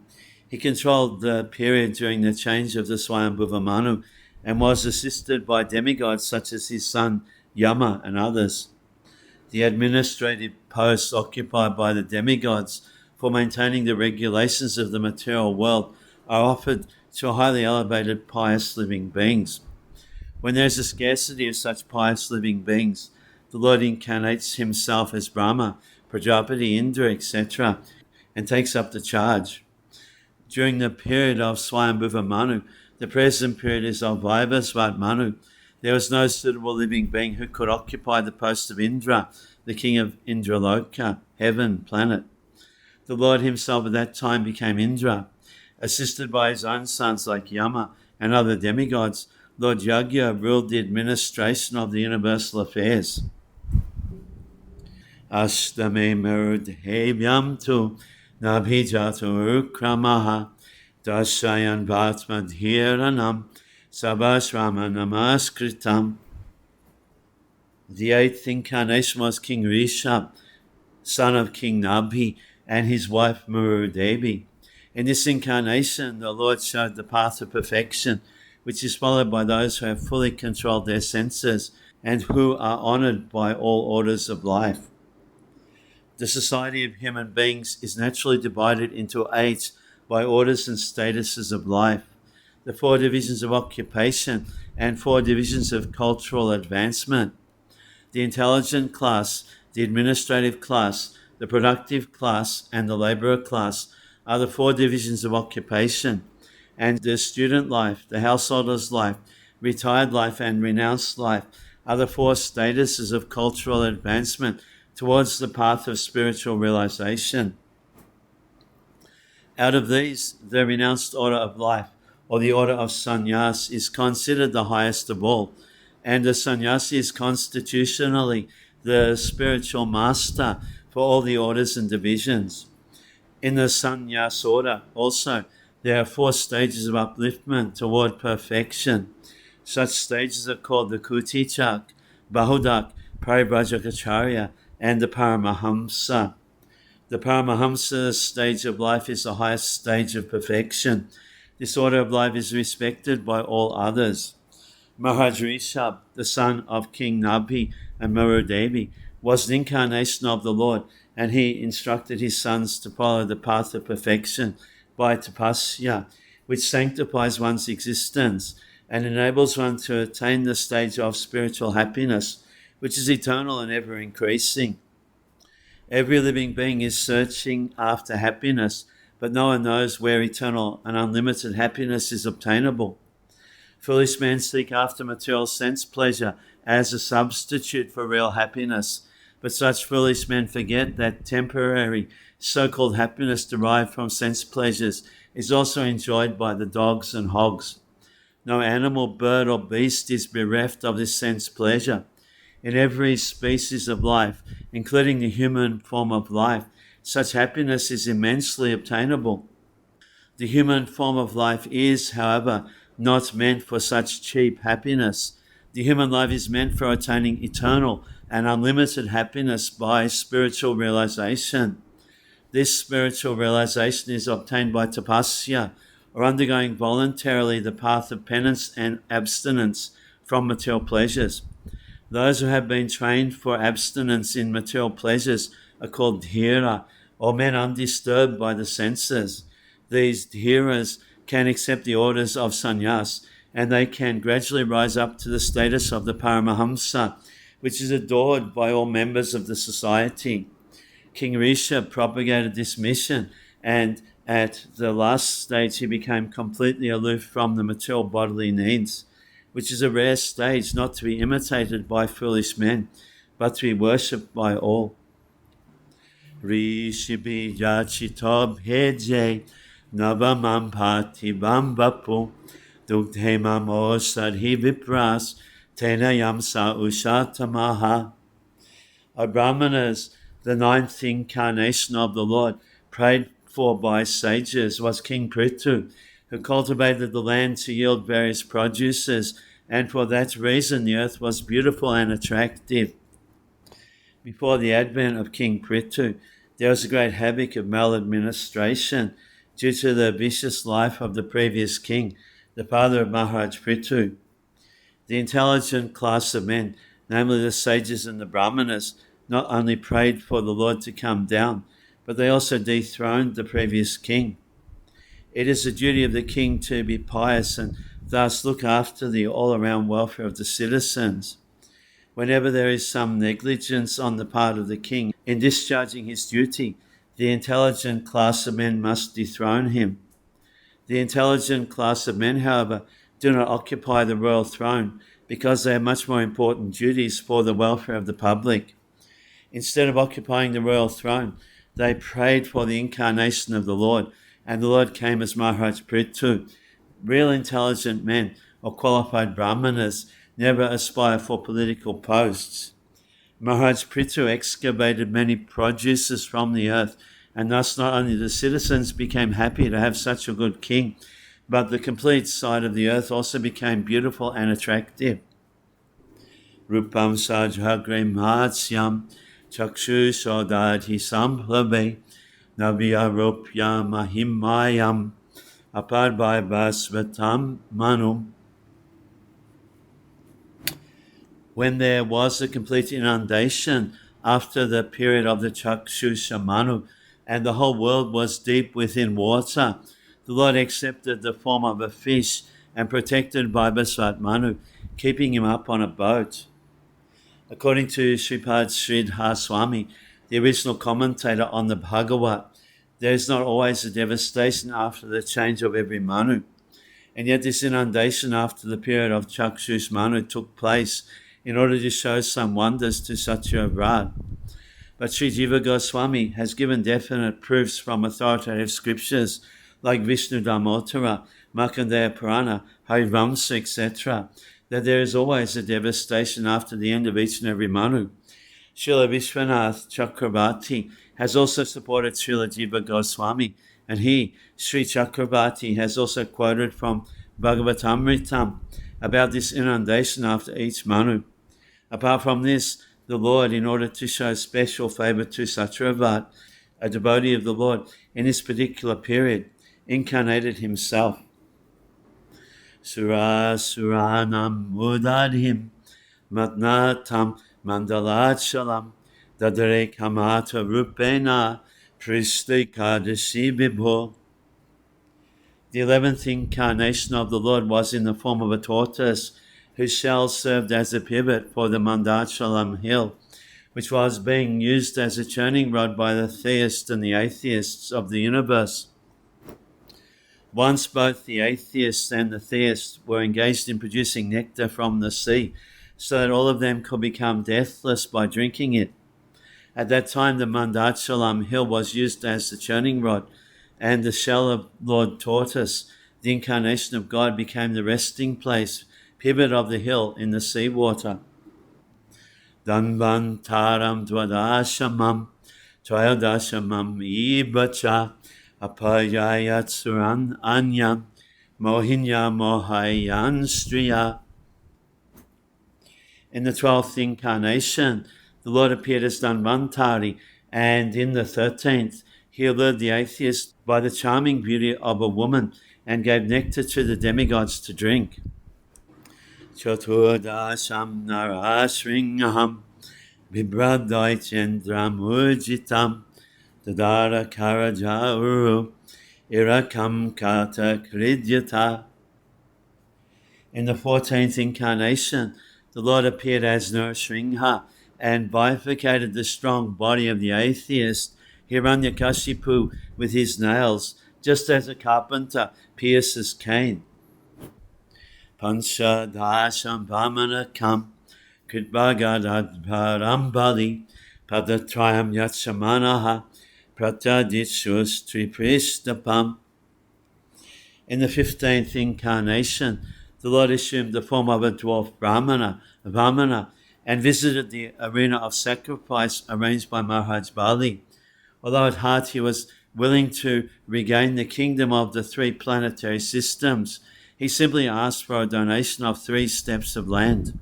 He controlled the period during the change of the Swayambhuva Manu and was assisted by demigods such as his son Yama and others. The administrative posts occupied by the demigods for maintaining the regulations of the material world are offered to highly elevated pious living beings. When there is a scarcity of such pious living beings, the Lord incarnates himself as Brahma, Prajapati, Indra, etc., and takes up the charge. During the period of Swayambhuva Manu, the present period is of Vaivasvat Manu, there was no suitable living being who could occupy the post of Indra, the king of Indraloka, heaven, planet. The Lord himself at that time became Indra, Assisted by his own sons like Yama and other demigods, Lord Yagya ruled the administration of the universal affairs. Ashtame Merudhevyam tu Nabhijatu Ukramaha Dashayan Bhatmadhiranam Sabasrama Namaskritam. The eighth incarnation was King Rishabh, son of King Nabhi, and his wife Murudevi. In this incarnation, the Lord showed the path of perfection, which is followed by those who have fully controlled their senses and who are honored by all orders of life. The society of human beings is naturally divided into 8 by orders and statuses of life. The 4 divisions of occupation and 4 divisions of cultural advancement. The intelligent class, the administrative class, the productive class, and the laborer class are the 4 divisions of occupation, and the student life, the householder's life, retired life, and renounced life are the 4 statuses of cultural advancement towards the path of spiritual realization. Out of these, the renounced order of life, or the order of sannyas, is considered the highest of all, and the sannyasi is constitutionally the spiritual master for all the orders and divisions. In the sannyas order also, there are 4 stages of upliftment toward perfection. Such stages are called the Kutichak, Bahudak, Paribrajacharya, and the Paramahamsa. The Paramahamsa stage of life is the highest stage of perfection. This order of life is respected by all others. Maharaj Rishabh, the son of King Nabhi and Murudevi, was an incarnation of the Lord, and he instructed his sons to follow the path of perfection by tapasya, which sanctifies one's existence and enables one to attain the stage of spiritual happiness, which is eternal and ever increasing. Every living being is searching after happiness, but no one knows where eternal and unlimited happiness is obtainable. Foolish men seek after material sense pleasure as a substitute for real happiness, but such foolish men forget that temporary so-called happiness derived from sense pleasures is also enjoyed by the dogs and hogs. No animal, bird, or beast is bereft of this sense pleasure. In every species of life, including the human form of life, such happiness is immensely obtainable. The human form of life is, however, not meant for such cheap happiness. The human life is meant for attaining eternal and unlimited happiness by spiritual realization. This spiritual realization is obtained by tapasya, or undergoing voluntarily the path of penance and abstinence from material pleasures. Those who have been trained for abstinence in material pleasures are called dhira, or men undisturbed by the senses. These dhiras can accept the orders of sannyas, and they can gradually rise up to the status of the Paramahamsa, which is adored by all members of the society. King Rishabh propagated this mission, and at the last stage he became completely aloof from the material bodily needs, which is a rare stage not to be imitated by foolish men, but to be worshipped by all. Rishibi yachitob heje navamam patibam vapu dugdhemam osadhi vipras tenayam sa ushatamaha. O Brahmanas, the 9th incarnation of the Lord, prayed for by sages, was King Prithu, who cultivated the land to yield various produces, and for that reason the earth was beautiful and attractive. Before the advent of King Prithu, there was a great havoc of maladministration due to the vicious life of the previous king, the father of Maharaj Prithu. The intelligent class of men, namely the sages and the Brahmanas, not only prayed for the Lord to come down, but they also dethroned the previous king. It is the duty of the king to be pious and thus look after the all-around welfare of the citizens. Whenever there is some negligence on the part of the king in discharging his duty, the intelligent class of men must dethrone him. The intelligent class of men, however, do not occupy the royal throne because they have much more important duties for the welfare of the public. Instead of occupying the royal throne, they prayed for the incarnation of the Lord and the Lord came as Maharaj Prithu. Real intelligent men or qualified brahmanas never aspire for political posts. Maharaj Prithu excavated many produces from the earth, and thus not only the citizens became happy to have such a good king, but the complete side of the earth also became beautiful and attractive. Rupam sajhagre matsyam chakshu sodadhi samplabe navyaropya mahimayam aparbhai manum. When there was a complete inundation after the period of the Chakshusha Manu, and the whole world was deep within water, the Lord accepted the form of a fish and protected Vaibhasvat Manu, keeping him up on a boat. According to Sripad Sridhar Swami, the original commentator on the Bhagavat, there is not always a devastation after the change of every Manu. And yet this inundation after the period of Chakshush Manu took place in order to show some wonders to Satyavrat. But Sri Jiva Goswami has given definite proofs from authoritative scriptures like Vishnu Dharmottara, Markandeya Purana, Harivamsa, etc., that there is always a devastation after the end of each and every Manu. Srila Vishwanath Chakrabarti has also supported Srila Jiva Goswami, and he, Sri Chakrabarti, has also quoted from Bhagavatamritam about this inundation after each Manu. Apart from this, the Lord, in order to show special favour to Satyavrat, a devotee of the Lord, in this particular period, incarnated himself. Sura Suranam Mudadhim Matnatam Mandalachalam Dadare Kamata Rupena Pristikadashi Vibho. The 11th incarnation of the Lord was in the form of a tortoise, whose shell served as a pivot for the Mandachalam hill, which was being used as a churning rod by the theists and the atheists of the universe. Once both the atheists and the theists were engaged in producing nectar from the sea, so that all of them could become deathless by drinking it. At that time, the Mandachalam hill was used as the churning rod, and the shell of Lord Tortoise, the incarnation of God, became the resting place, pivot of the hill in the seawater. Danvantaram dvadashamam trayadashamam ibacha apayayatsuran anyam mohinya mohayan striya. In the 12th incarnation, the Lord appeared as Danvantari, and in the 13th, he allured the atheists by the charming beauty of a woman and gave nectar to the demigods to drink. Chaturdasham narashringaham vibradaityendram urjitam dadara karajauru irakam kata kridyata. In the 14th incarnation, the Lord appeared as Nrsimha and bifurcated the strong body of the atheist Hiranyakashipu with his nails, just as a carpenter pierces cane. Pancha dasham vamanakam kritbagadadharambali padatrayam yatsamanaha prataditsus tripristapam. In the 15th incarnation, the Lord assumed the form of a dwarf Vamana, and visited the arena of sacrifice arranged by Maharaj Bali. Although at heart he was willing to regain the kingdom of the 3 planetary systems, he simply asked for a donation of 3 steps of land.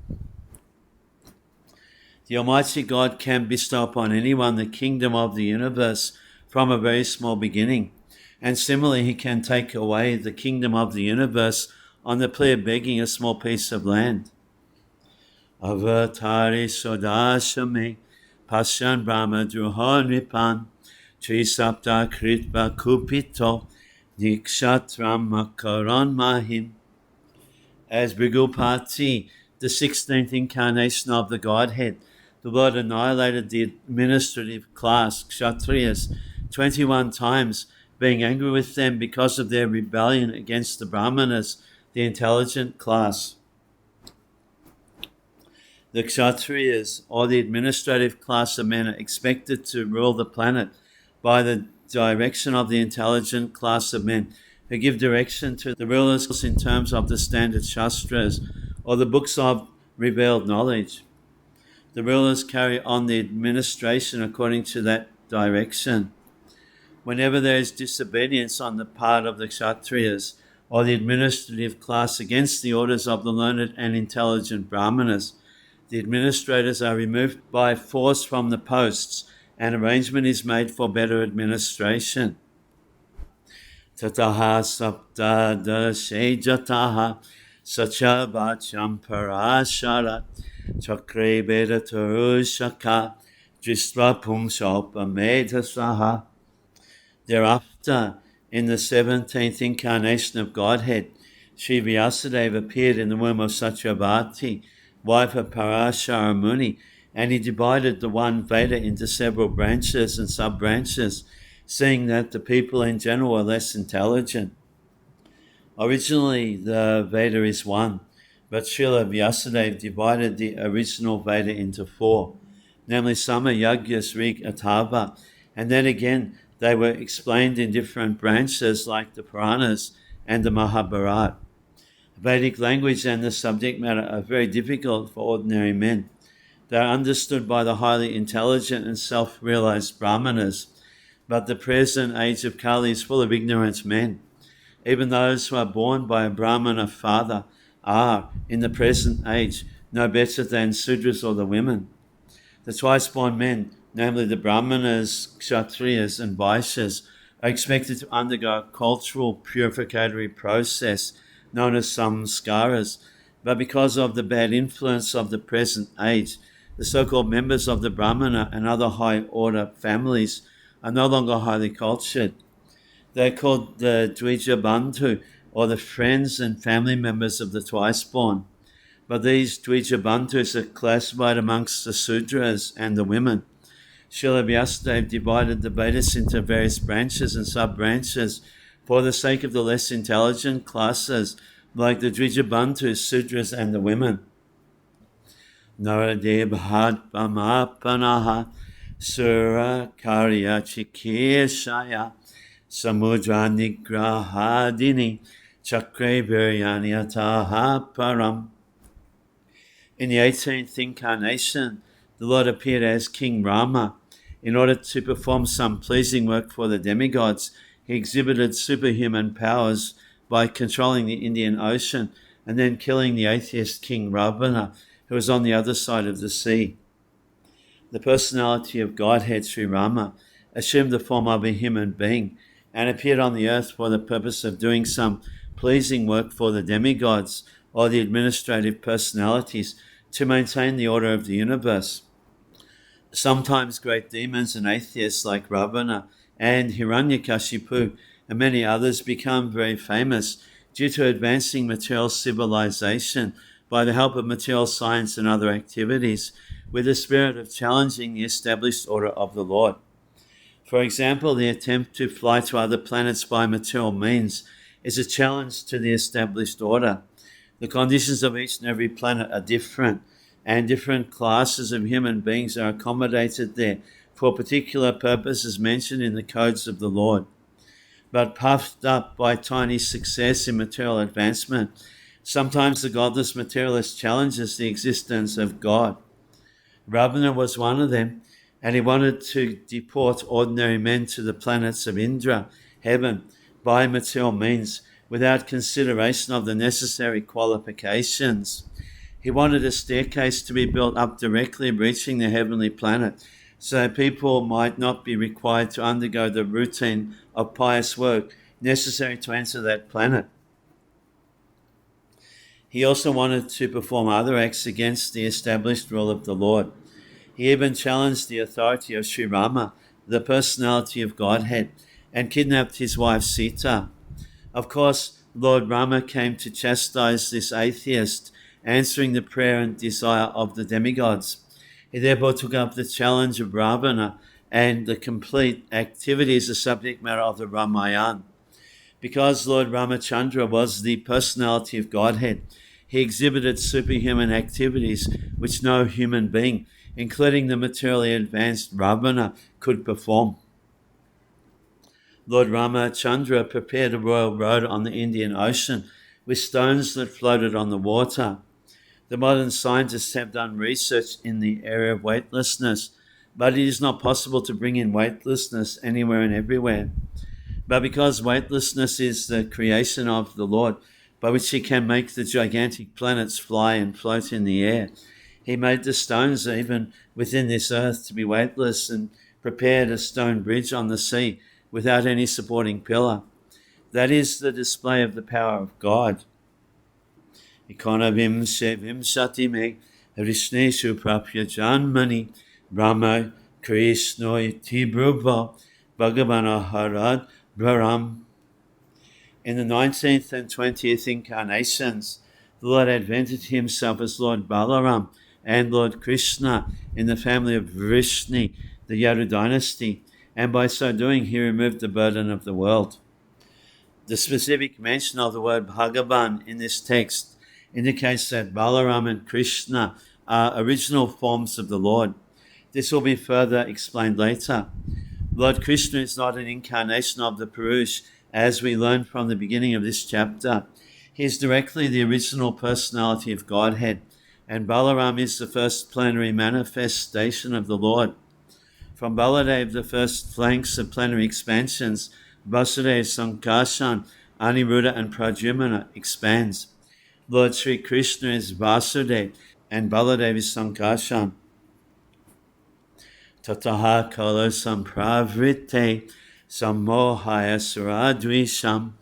The Almighty God can bestow upon anyone the kingdom of the universe from a very small beginning, and similarly he can take away the kingdom of the universe on the plea of begging a small piece of land. Avatari sodashame pasyan brahma druhonipan trisapta kritva kupito dikshatram makaran mahim. As Brigupati, the 16th incarnation of the Godhead, the Lord annihilated the administrative class, Kshatriyas, 21 times, being angry with them because of their rebellion against the Brahmanas, the intelligent class. The Kshatriyas, or the administrative class of men, are expected to rule the planet by the direction of the intelligent class of men who give direction to the rulers in terms of the standard shastras or the books of revealed knowledge. The rulers carry on the administration according to that direction. Whenever there is disobedience on the part of the Kshatriyas or the administrative class against the orders of the learned and intelligent Brahmanas, the administrators are removed by force from the posts and arrangement is made for better administration. Tataha sapta dashe jataha sacha vacham parashara chakre veda tarushaka drisva pumshopa medhasaha. Thereafter, in the 17th incarnation of Godhead, Sri Vyasadeva appeared in the womb of Satyavati, wife of Parashara Muni, and he divided the one Veda into several branches and sub-branches, seeing that the people in general were less intelligent. Originally, the Veda is one, but Srila Vyasadeva divided the original Veda into four, namely Sama, Yajna, Rig, Atharva, and then again they were explained in different branches like the Puranas and the Mahabharata. Vedic language and the subject matter are very difficult for ordinary men. They are understood by the highly intelligent and self-realized Brahmanas, but the present age of Kali is full of ignorant men. Even those who are born by a Brahmana father are, in the present age, no better than Sudras or the women. The twice-born men, namely the Brahmanas, Kshatriyas and Vaishyas, are expected to undergo a cultural purificatory process known as samskaras, but because of the bad influence of the present age, the so-called members of the Brahmana and other high-order families are no longer highly cultured. They're called the Dvija Bandhu, or the friends and family members of the twice-born. But these Dvija Bandhus are classified amongst the Sudras and the women. Srila Vyasadeva divided the Vedas into various branches and sub-branches for the sake of the less intelligent classes, like the Dvija Bandhus, Sudras, and the women. Naradebhat Pamapanaha Sura Karya Chikeshaya Samudra Nigrahadini Chakre Viryanyataha Param. In the 18th incarnation, the Lord appeared as King Rama. In order to perform some pleasing work for the demigods, he exhibited superhuman powers by controlling the Indian Ocean and then killing the atheist King Ravana, who was on the other side of the sea. The personality of Godhead, Sri Rama, assumed the form of a human being and appeared on the earth for the purpose of doing some pleasing work for the demigods or the administrative personalities to maintain the order of the universe. Sometimes great demons and atheists like Ravana and Hiranyakashipu and many others become very famous due to advancing material civilization by the help of material science and other activities, with the spirit of challenging the established order of the Lord. For example, the attempt to fly to other planets by material means is a challenge to the established order. The conditions of each and every planet are different, and different classes of human beings are accommodated there for particular purposes mentioned in the codes of the Lord. But puffed up by tiny success in material advancement, sometimes the godless materialist challenges the existence of God. Ravana was one of them, and he wanted to deport ordinary men to the planets of Indra, heaven, by material means, without consideration of the necessary qualifications. He wanted a staircase to be built up directly reaching the heavenly planet, so people might not be required to undergo the routine of pious work necessary to enter that planet. He also wanted to perform other acts against the established rule of the Lord. He even challenged the authority of Sri Rama, the personality of Godhead, and kidnapped his wife Sita. Of course, Lord Rama came to chastise this atheist, answering the prayer and desire of the demigods. He therefore took up the challenge of Ravana and the complete activities, the subject matter of the Ramayana. Because Lord Ramachandra was the personality of Godhead, he exhibited superhuman activities which no human being, including the materially advanced Ravana, could perform. Lord Ramachandra prepared a royal road on the Indian Ocean with stones that floated on the water. The modern scientists have done research in the area of weightlessness, but it is not possible to bring in weightlessness anywhere and everywhere. But because weightlessness is the creation of the Lord, by which he can make the gigantic planets fly and float in the air, he made the stones even within this earth to be weightless and prepared a stone bridge on the sea without any supporting pillar. That is the display of the power of God. Ikonavimse vimsati me Rishneshu prapya janmani Brahma Krishno iti brubha Bhagavana harad Braram. In the 19th and 20th incarnations, the Lord advented himself as Lord Balaram and Lord Krishna in the family of Vrishni, the Yadu dynasty, and by so doing he removed the burden of the world. The specific mention of the word Bhagavan in this text indicates that Balaram and Krishna are original forms of the Lord. This will be further explained later. Lord Krishna is not an incarnation of the Purush, as we learn from the beginning of this chapter. He is directly the original personality of Godhead, and Balaram is the first plenary manifestation of the Lord. From Baladev, the first flanks of plenary expansions, Vasudev, Sankarshan, Aniruddha and Pradyumna expands. Lord Sri Krishna is Vasudev and Baladev is Sankarshan. Tataha kala sampravrite sammohaya suradvisham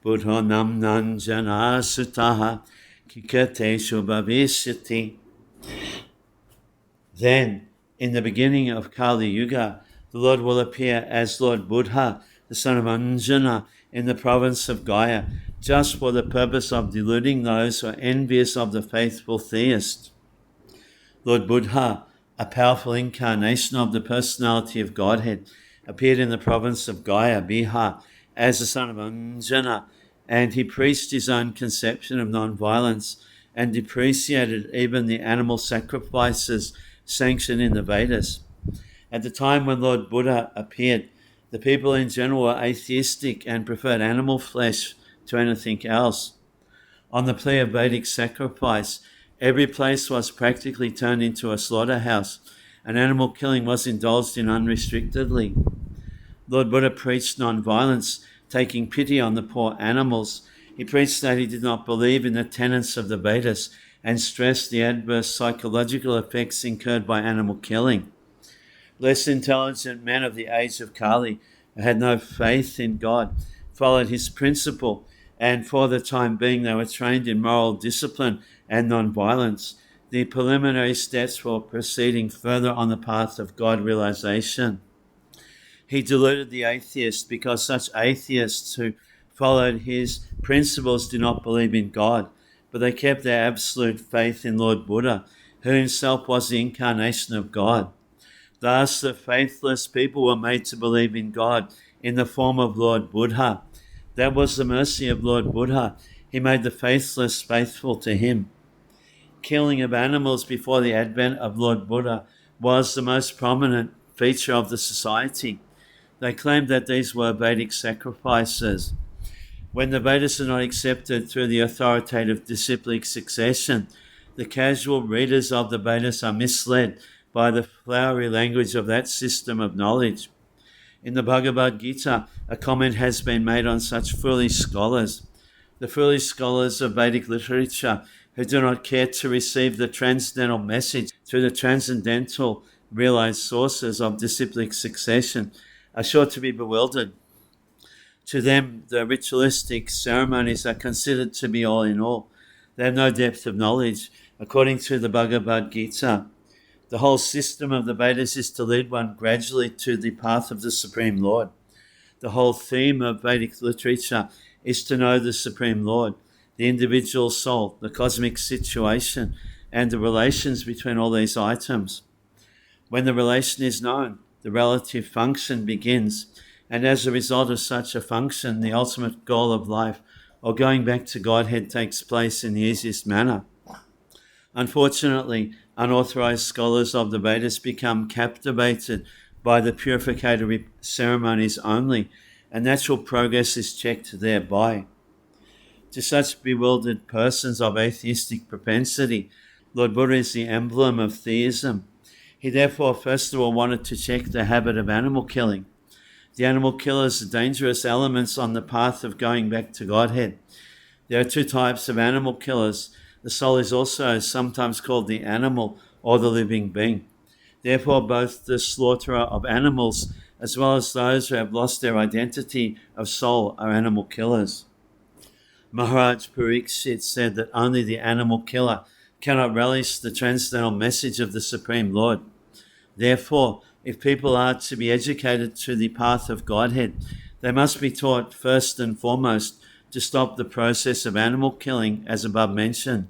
buddhonam nanjana sutaha kikate shubhavishyati. Then, in the beginning of Kali Yuga, the Lord will appear as Lord Buddha, the son of Anjana, in the province of Gaya, just for the purpose of deluding those who are envious of the faithful theist. Lord Buddha, a powerful incarnation of the personality of Godhead, appeared in the province of Gaya, Bihar, as the son of Anjana, and he preached his own conception of non-violence and depreciated even the animal sacrifices sanctioned in the Vedas. At the time when Lord Buddha appeared, the people in general were atheistic and preferred animal flesh to anything else. On the plea of Vedic sacrifice, every place was practically turned into a slaughterhouse, and animal killing was indulged in unrestrictedly. Lord Buddha preached non-violence, taking pity on the poor animals. He preached that he did not believe in the tenets of the Vedas and stressed the adverse psychological effects incurred by animal killing. Less intelligent men of the age of Kali, who had no faith in God, followed his principle, and for the time being they were trained in moral discipline and non-violence, the preliminary steps for proceeding further on the path of God realization. He deluded the atheists because such atheists who followed his principles did not believe in God, but they kept their absolute faith in Lord Buddha, who himself was the incarnation of God. Thus, the faithless people were made to believe in God in the form of Lord Buddha. That was the mercy of Lord Buddha. He made the faithless faithful to him. Killing of animals before the advent of Lord Buddha was the most prominent feature of the society. They claimed that these were Vedic sacrifices. When the Vedas are not accepted through the authoritative disciplic succession, the casual readers of the Vedas are misled by the flowery language of that system of knowledge. In the Bhagavad Gita, a comment has been made on such foolish scholars. The foolish scholars of Vedic literature who do not care to receive the transcendental message through the transcendental realized sources of disciplic succession are sure to be bewildered. To them, the ritualistic ceremonies are considered to be all in all. They have no depth of knowledge. According to the Bhagavad Gita, the whole system of the Vedas is to lead one gradually to the path of the Supreme Lord. The whole theme of Vedic literature is to know the Supreme Lord, the individual soul, the cosmic situation, and the relations between all these items. When the relation is known, the relative function begins, and as a result of such a function, the ultimate goal of life, or going back to Godhead, takes place in the easiest manner. Unfortunately, unauthorized scholars of the Vedas become captivated by the purificatory ceremonies only, and natural progress is checked thereby. To such bewildered persons of atheistic propensity, Lord Buddha is the emblem of theism. He therefore first of all wanted to check the habit of animal killing. The animal killers are dangerous elements on the path of going back to Godhead. There are two types of animal killers. The soul is also sometimes called the animal or the living being. Therefore, both the slaughterer of animals as well as those who have lost their identity of soul are animal killers. Maharaj Parikshit said that only the animal killer cannot relish the transcendental message of the Supreme Lord. Therefore, if people are to be educated to the path of Godhead, they must be taught first and foremost to stop the process of animal killing as above mentioned.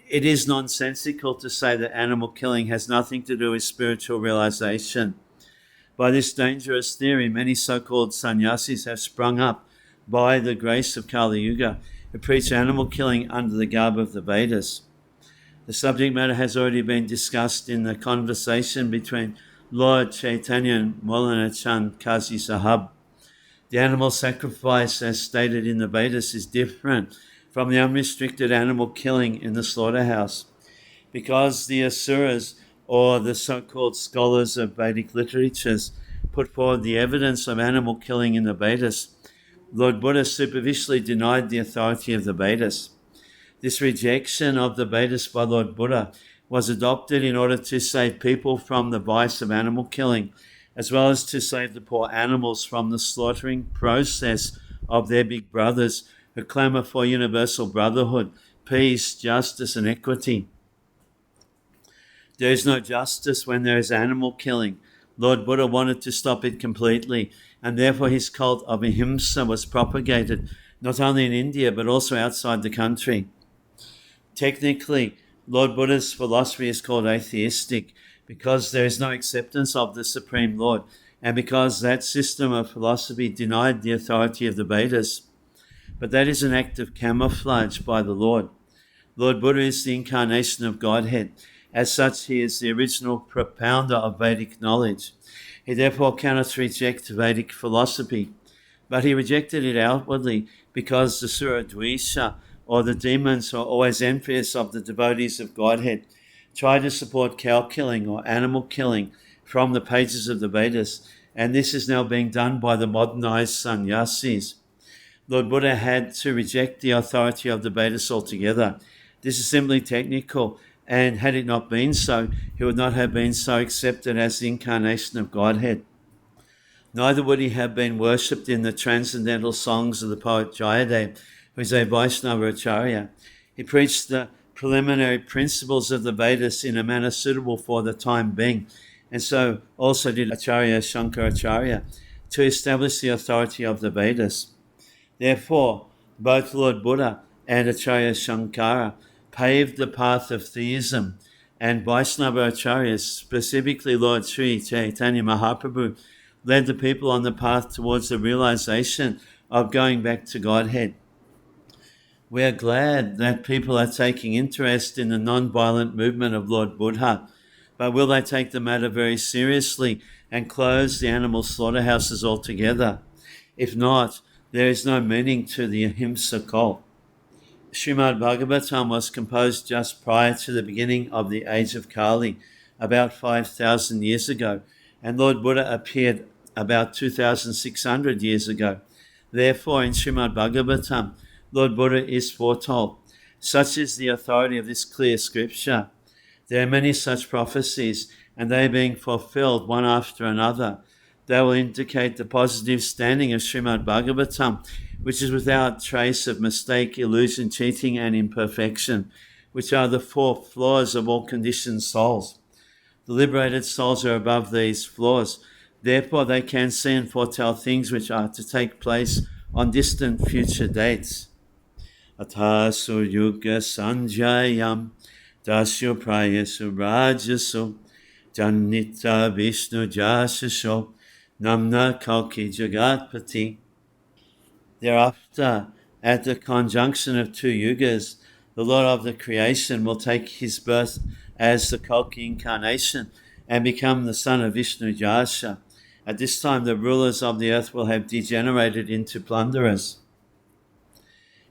It is nonsensical to say that animal killing has nothing to do with spiritual realization. By this dangerous theory, many so-called sannyasis have sprung up by the grace of Kali Yuga who preach animal killing under the garb of the Vedas. The subject matter has already been discussed in the conversation between Lord Chaitanya and Maulana Chand Kazi Sahab. The animal sacrifice, as stated in the Vedas, is different from the unrestricted animal killing in the slaughterhouse. Because the Asuras, or the so-called scholars of Vedic literatures, put forward the evidence of animal killing in the Vedas, Lord Buddha superficially denied the authority of the Vedas. This rejection of the Vedas by Lord Buddha was adopted in order to save people from the vice of animal killing, as well as to save the poor animals from the slaughtering process of their big brothers who clamour for universal brotherhood, peace, justice, and equity. There is no justice when there is animal killing. Lord Buddha wanted to stop it completely, and therefore his cult of ahimsa was propagated not only in India but also outside the country. Technically, Lord Buddha's philosophy is called atheistic because there is no acceptance of the Supreme Lord, and because that system of philosophy denied the authority of the Vedas. But that is an act of camouflage by the Lord. Lord Buddha is the incarnation of Godhead. As such, he is the original propounder of Vedic knowledge. He therefore cannot reject Vedic philosophy, but he rejected it outwardly because the Sura Dvesha, or the demons who are always envious of the devotees of Godhead, try to support cow killing or animal killing from the pages of the Vedas, and this is now being done by the modernized sannyasis. Lord Buddha had to reject the authority of the Vedas altogether. This is simply technical, and had it not been so, he would not have been so accepted as the incarnation of Godhead. Neither would he have been worshipped in the transcendental songs of the poet Jayadev, who is a Vaishnava Acharya. He preached the preliminary principles of the Vedas in a manner suitable for the time being, and so also did Acharya Shankaracharya, to establish the authority of the Vedas. Therefore, both Lord Buddha and Acharya Shankara paved the path of theism, and Vaishnava Acharyas, specifically Lord Sri Chaitanya Mahaprabhu, led the people on the path towards the realization of going back to Godhead. We are glad that people are taking interest in the non-violent movement of Lord Buddha, but will they take the matter very seriously and close the animal slaughterhouses altogether? If not, there is no meaning to the ahimsa cult. Srimad-Bhagavatam was composed just prior to the beginning of the age of Kali, about 5,000 years ago, and Lord Buddha appeared about 2,600 years ago. Therefore, in Srimad-Bhagavatam, Lord Buddha is foretold. Such is the authority of this clear scripture. There are many such prophecies, and they being fulfilled one after another, they will indicate the positive standing of Srimad-Bhagavatam, which is without trace of mistake, illusion, cheating, and imperfection, which are the four flaws of all conditioned souls. The liberated souls are above these flaws. Therefore, they can see and foretell things which are to take place on distant future dates. Atasu yuga sanjayam dasyo prayasu rajasu janita vishnu jasasho namna kalki jagatpati. Thereafter, at the conjunction of two yugas, the Lord of the creation will take his birth as the Kalki incarnation and become the son of Vishnu Jasha. At this time, the rulers of the earth will have degenerated into plunderers.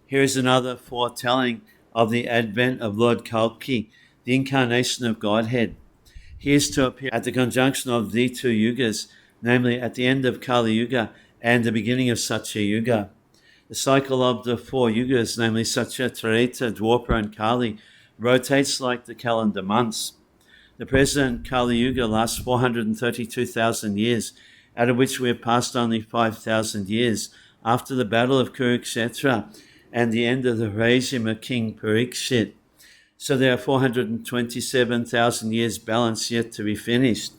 Here is another foretelling of the advent of Lord Kalki, the incarnation of Godhead. He is to appear at the conjunction of the two yugas, namely at the end of Kali Yuga and the beginning of Satya Yuga. The cycle of the four yugas, namely Satya, Treta, Dwapara, and Kali, rotates like the calendar months. The present Kali Yuga lasts 432,000 years, out of which we have passed only 5,000 years after the battle of Kurukshetra and the end of the regime of King Parikshit. So there are 427,000 years balance yet to be finished.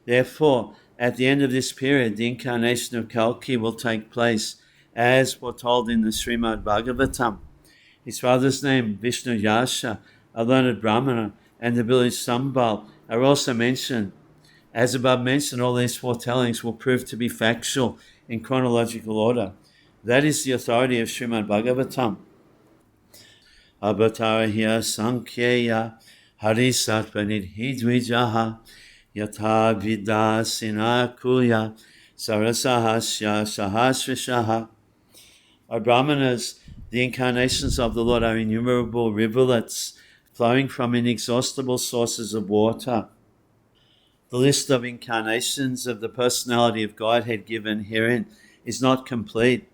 Therefore, at the end of this period, the incarnation of Kalki will take place, as foretold in the Srimad-Bhagavatam. His father's name, Vishnu Yasha, a learned Brahmana, and the village Sambal are also mentioned. As above mentioned, all these foretellings will prove to be factual in chronological order. That is the authority of Srimad-Bhagavatam. Avatarahya Sankhyeya Harisatvanidhidvijaha Yatha Vidasina Kuya Sarasahasya Sahasrishaha. Our Brahmanas, the incarnations of the Lord, are innumerable rivulets flowing from inexhaustible sources of water. The list of incarnations of the personality of Godhead given herein is not complete.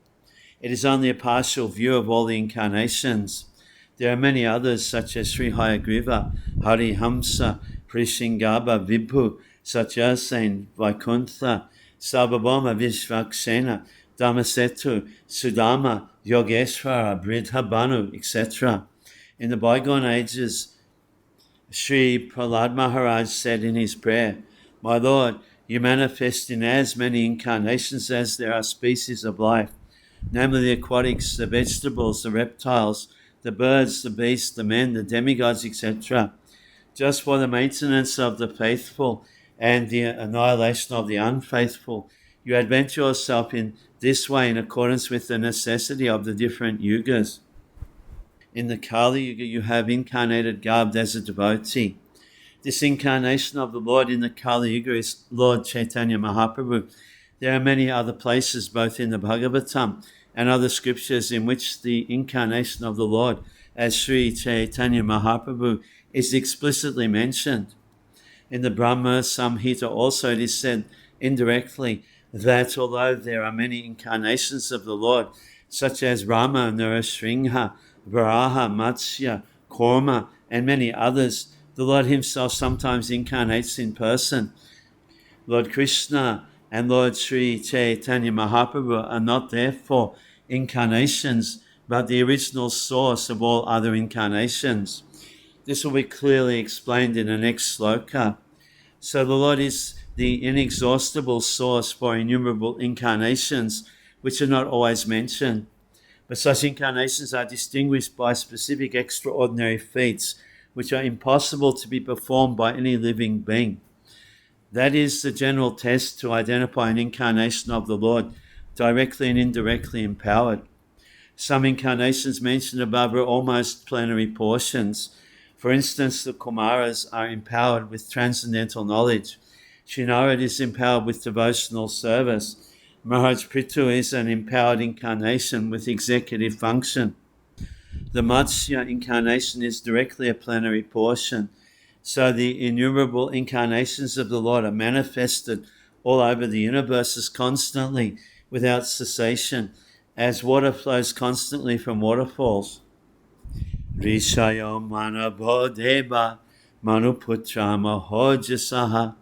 It is only a partial view of all the incarnations. There are many others, such as Sri Hayagriva, Hari Hamsa, Prishingaba, Vibhu, Satyasen, Vaikuntha, Sababoma, Vishvaksena, Dhammasetu, Sudama, Yogeshwara, Bridhabhanu, etc. In the bygone ages, Sri Prahlad Maharaj said in his prayer, "My Lord, you manifest in as many incarnations as there are species of life, namely the aquatics, the vegetables, the reptiles, the birds, the beasts, the men, the demigods, etc. Just for the maintenance of the faithful and the annihilation of the unfaithful, you advent yourself in this way in accordance with the necessity of the different yugas. In the Kali Yuga, you have incarnated garbed as a devotee. This incarnation of the Lord in the Kali Yuga is Lord Chaitanya Mahaprabhu. There are many other places, both in the Bhagavatam and other scriptures, in which the incarnation of the Lord as Sri Chaitanya Mahaprabhu is explicitly mentioned. In the Brahma Samhita also it is said indirectly that although there are many incarnations of the Lord, such as Rama, Narasingha, Varaha, Matsya, Korma, and many others, the Lord himself sometimes incarnates in person. Lord Krishna and Lord Sri Chaitanya Mahaprabhu are not therefore incarnations, but the original source of all other incarnations. This will be clearly explained in the next sloka. So the Lord is the inexhaustible source for innumerable incarnations, which are not always mentioned. But such incarnations are distinguished by specific extraordinary feats, which are impossible to be performed by any living being. That is the general test to identify an incarnation of the Lord, directly and indirectly empowered. Some incarnations mentioned above are almost plenary portions. For instance, the Kumaras are empowered with transcendental knowledge. Sri Narad is empowered with devotional service. Maharaj Prithu is an empowered incarnation with executive function. The Matsya incarnation is directly a plenary portion. So the innumerable incarnations of the Lord are manifested all over the universes constantly, without cessation, as water flows constantly from waterfalls. Rishayo manabodeba manuputra mahojasaha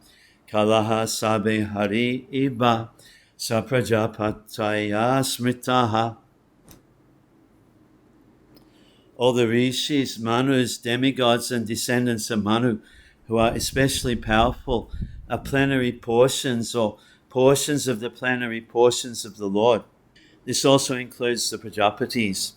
kalaha sabe hari iba saprajapataya smritaha. All the rishis, manus, demigods, and descendants of Manu, who are especially powerful, are plenary portions or portions of the plenary portions of the Lord. This also includes the Prajapatis.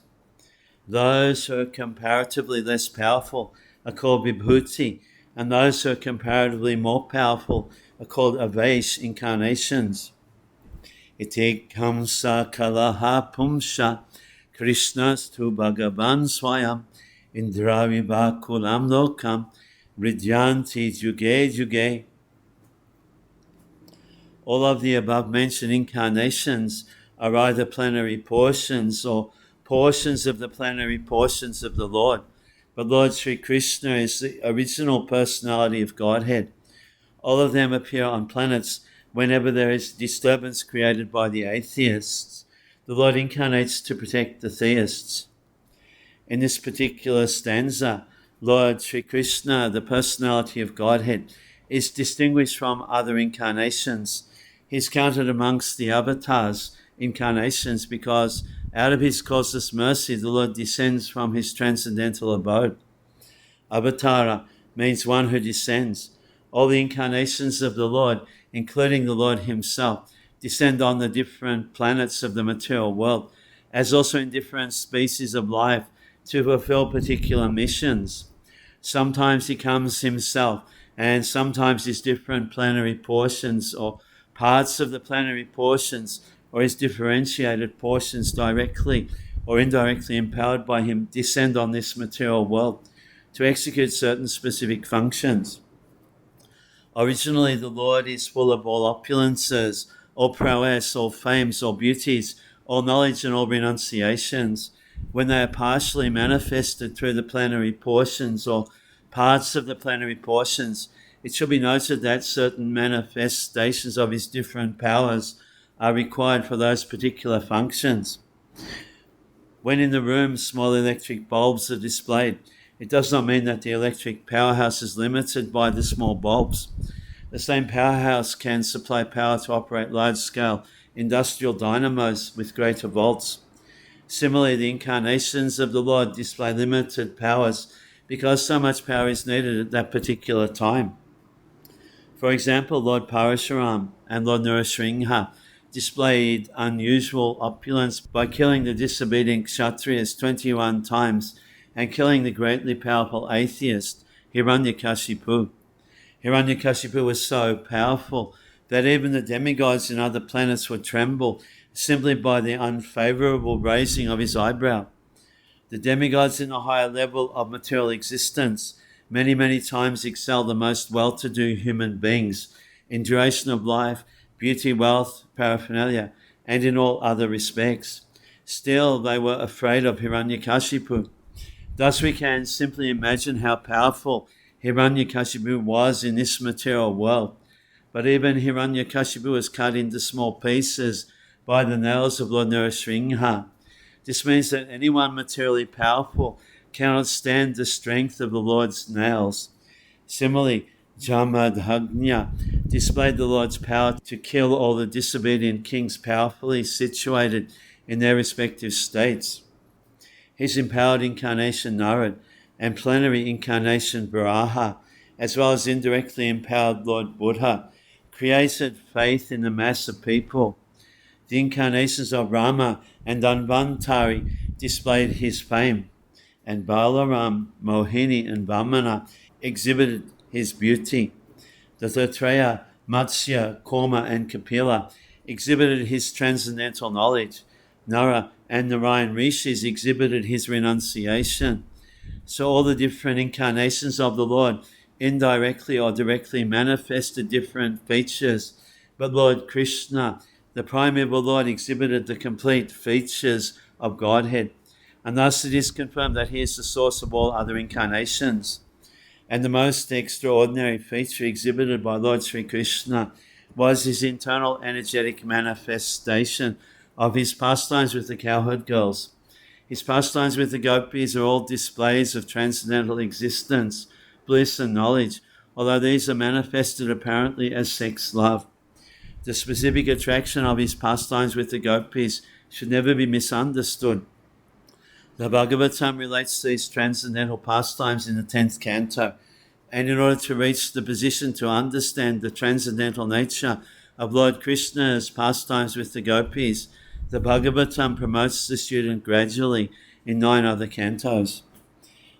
Those who are comparatively less powerful are called Vibhuti, and those who are comparatively more powerful are called Avesh incarnations. Ite kamsa kalaha pumsha Krishnastu Bhagavan Swayam Indraviva Kulam Lokam Ridyanti Juge Juge. All of the above-mentioned incarnations are either plenary portions or portions of the plenary portions of the Lord. But Lord Sri Krishna is the original personality of Godhead. All of them appear on planets whenever there is disturbance created by the atheists. The Lord incarnates to protect the theists. In this particular stanza, Lord Sri Krishna, the personality of Godhead, is distinguished from other incarnations. He's counted amongst the avatars, incarnations, because out of his causeless mercy, the Lord descends from his transcendental abode. Avatara means one who descends. All the incarnations of the Lord, including the Lord himself, descend on the different planets of the material world, as also in different species of life, to fulfill particular missions. Sometimes he comes himself, and sometimes his different plenary portions or parts of the plenary portions or his differentiated portions directly or indirectly empowered by him descend on this material world to execute certain specific functions. Originally, the Lord is full of all opulences, all prowess, all fames, all beauties, all knowledge and all renunciations. When they are partially manifested through the plenary portions or parts of the plenary portions, it should be noted that certain manifestations of his different powers are required for those particular functions. When in the room small electric bulbs are displayed, it does not mean that the electric powerhouse is limited by the small bulbs. The same powerhouse can supply power to operate large-scale industrial dynamos with greater volts. Similarly, the incarnations of the Lord display limited powers because so much power is needed at that particular time. For example, Lord Parashuram and Lord Nrsimha displayed unusual opulence by killing the disobedient Kshatriyas 21 times and killing the greatly powerful atheist Hiranyakashipu. Hiranyakashipu was so powerful that even the demigods in other planets would tremble simply by the unfavorable raising of his eyebrow. The demigods in the higher level of material existence many, many times excel the most well-to-do human beings in duration of life, beauty, wealth, paraphernalia, and in all other respects. Still, they were afraid of Hiranyakashipu. Thus we can simply imagine how powerful Hiranyakashipu was in this material world. But even Hiranyakashipu was cut into small pieces by the nails of Lord Nrsimha. This means that anyone materially powerful cannot stand the strength of the Lord's nails. Similarly, Jamadagnya displayed the Lord's power to kill all the disobedient kings powerfully situated in their respective states. His empowered incarnation Narad and plenary incarnation Varaha, as well as indirectly empowered Lord Buddha, created faith in the mass of people. The incarnations of Rama and Dhanvantari displayed his fame, and Balaram, Mohini, and Vamana exhibited his beauty. The Dattatreya, Matsya, Korma, and Kapila exhibited his transcendental knowledge. Nara and Narayan Rishis exhibited his renunciation. So all the different incarnations of the Lord indirectly or directly manifested different features. But Lord Krishna, the primeval Lord, exhibited the complete features of Godhead. And thus it is confirmed that he is the source of all other incarnations. And the most extraordinary feature exhibited by Lord Sri Krishna was his internal energetic manifestation of his pastimes with the cowherd girls. His pastimes with the gopis are all displays of transcendental existence, bliss and knowledge, although these are manifested apparently as sex love. The specific attraction of his pastimes with the gopis should never be misunderstood. The Bhagavatam relates these transcendental pastimes in the 10th canto, and in order to reach the position to understand the transcendental nature of Lord Krishna's pastimes with the gopis, the Bhagavatam promotes the student gradually in 9 other cantos.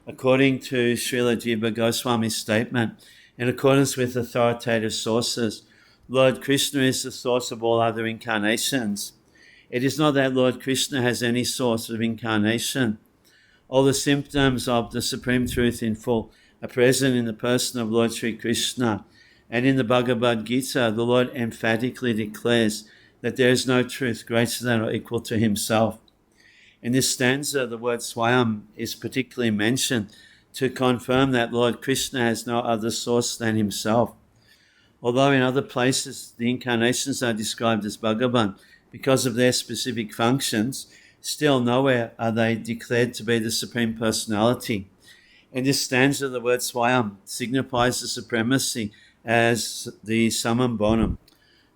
According to Srila Jiva Goswami's statement, in accordance with authoritative sources, Lord Krishna is the source of all other incarnations. It is not that Lord Krishna has any source of incarnation. All the symptoms of the Supreme Truth in full are present in the person of Lord Sri Krishna, And in the Bhagavad Gita, the Lord emphatically declares that there is no truth greater than or equal to himself. In this stanza, the word Swayam is particularly mentioned to confirm that Lord Krishna has no other source than himself. Although in other places the incarnations are described as Bhagavan because of their specific functions, still nowhere are they declared to be the Supreme Personality. In this stanza, the word Swayam signifies the supremacy as the Samam Bonam.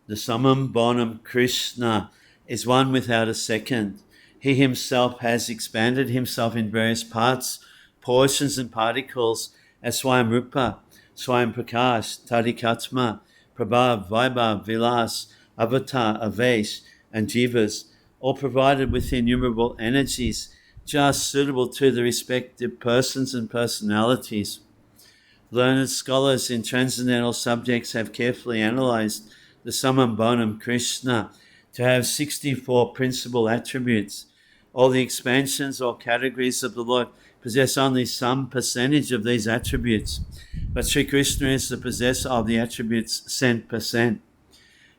The Samam Bonam Krishna is one without a second. He himself has expanded himself in various parts, portions and particles as Swayam Rupa, Swayam Prakash, Tadikatma, Prabhav, Vaibhav, Vilas, Avatar, Avesh, and Jivas, all provided with innumerable energies just suitable to the respective persons and personalities. Learned scholars in transcendental subjects have carefully analyzed the Samam Bonam Krishna to have 64 principal attributes. All the expansions or categories of the Lord possess only some percentage of these attributes, but Sri Krishna is the possessor of the attributes 100%.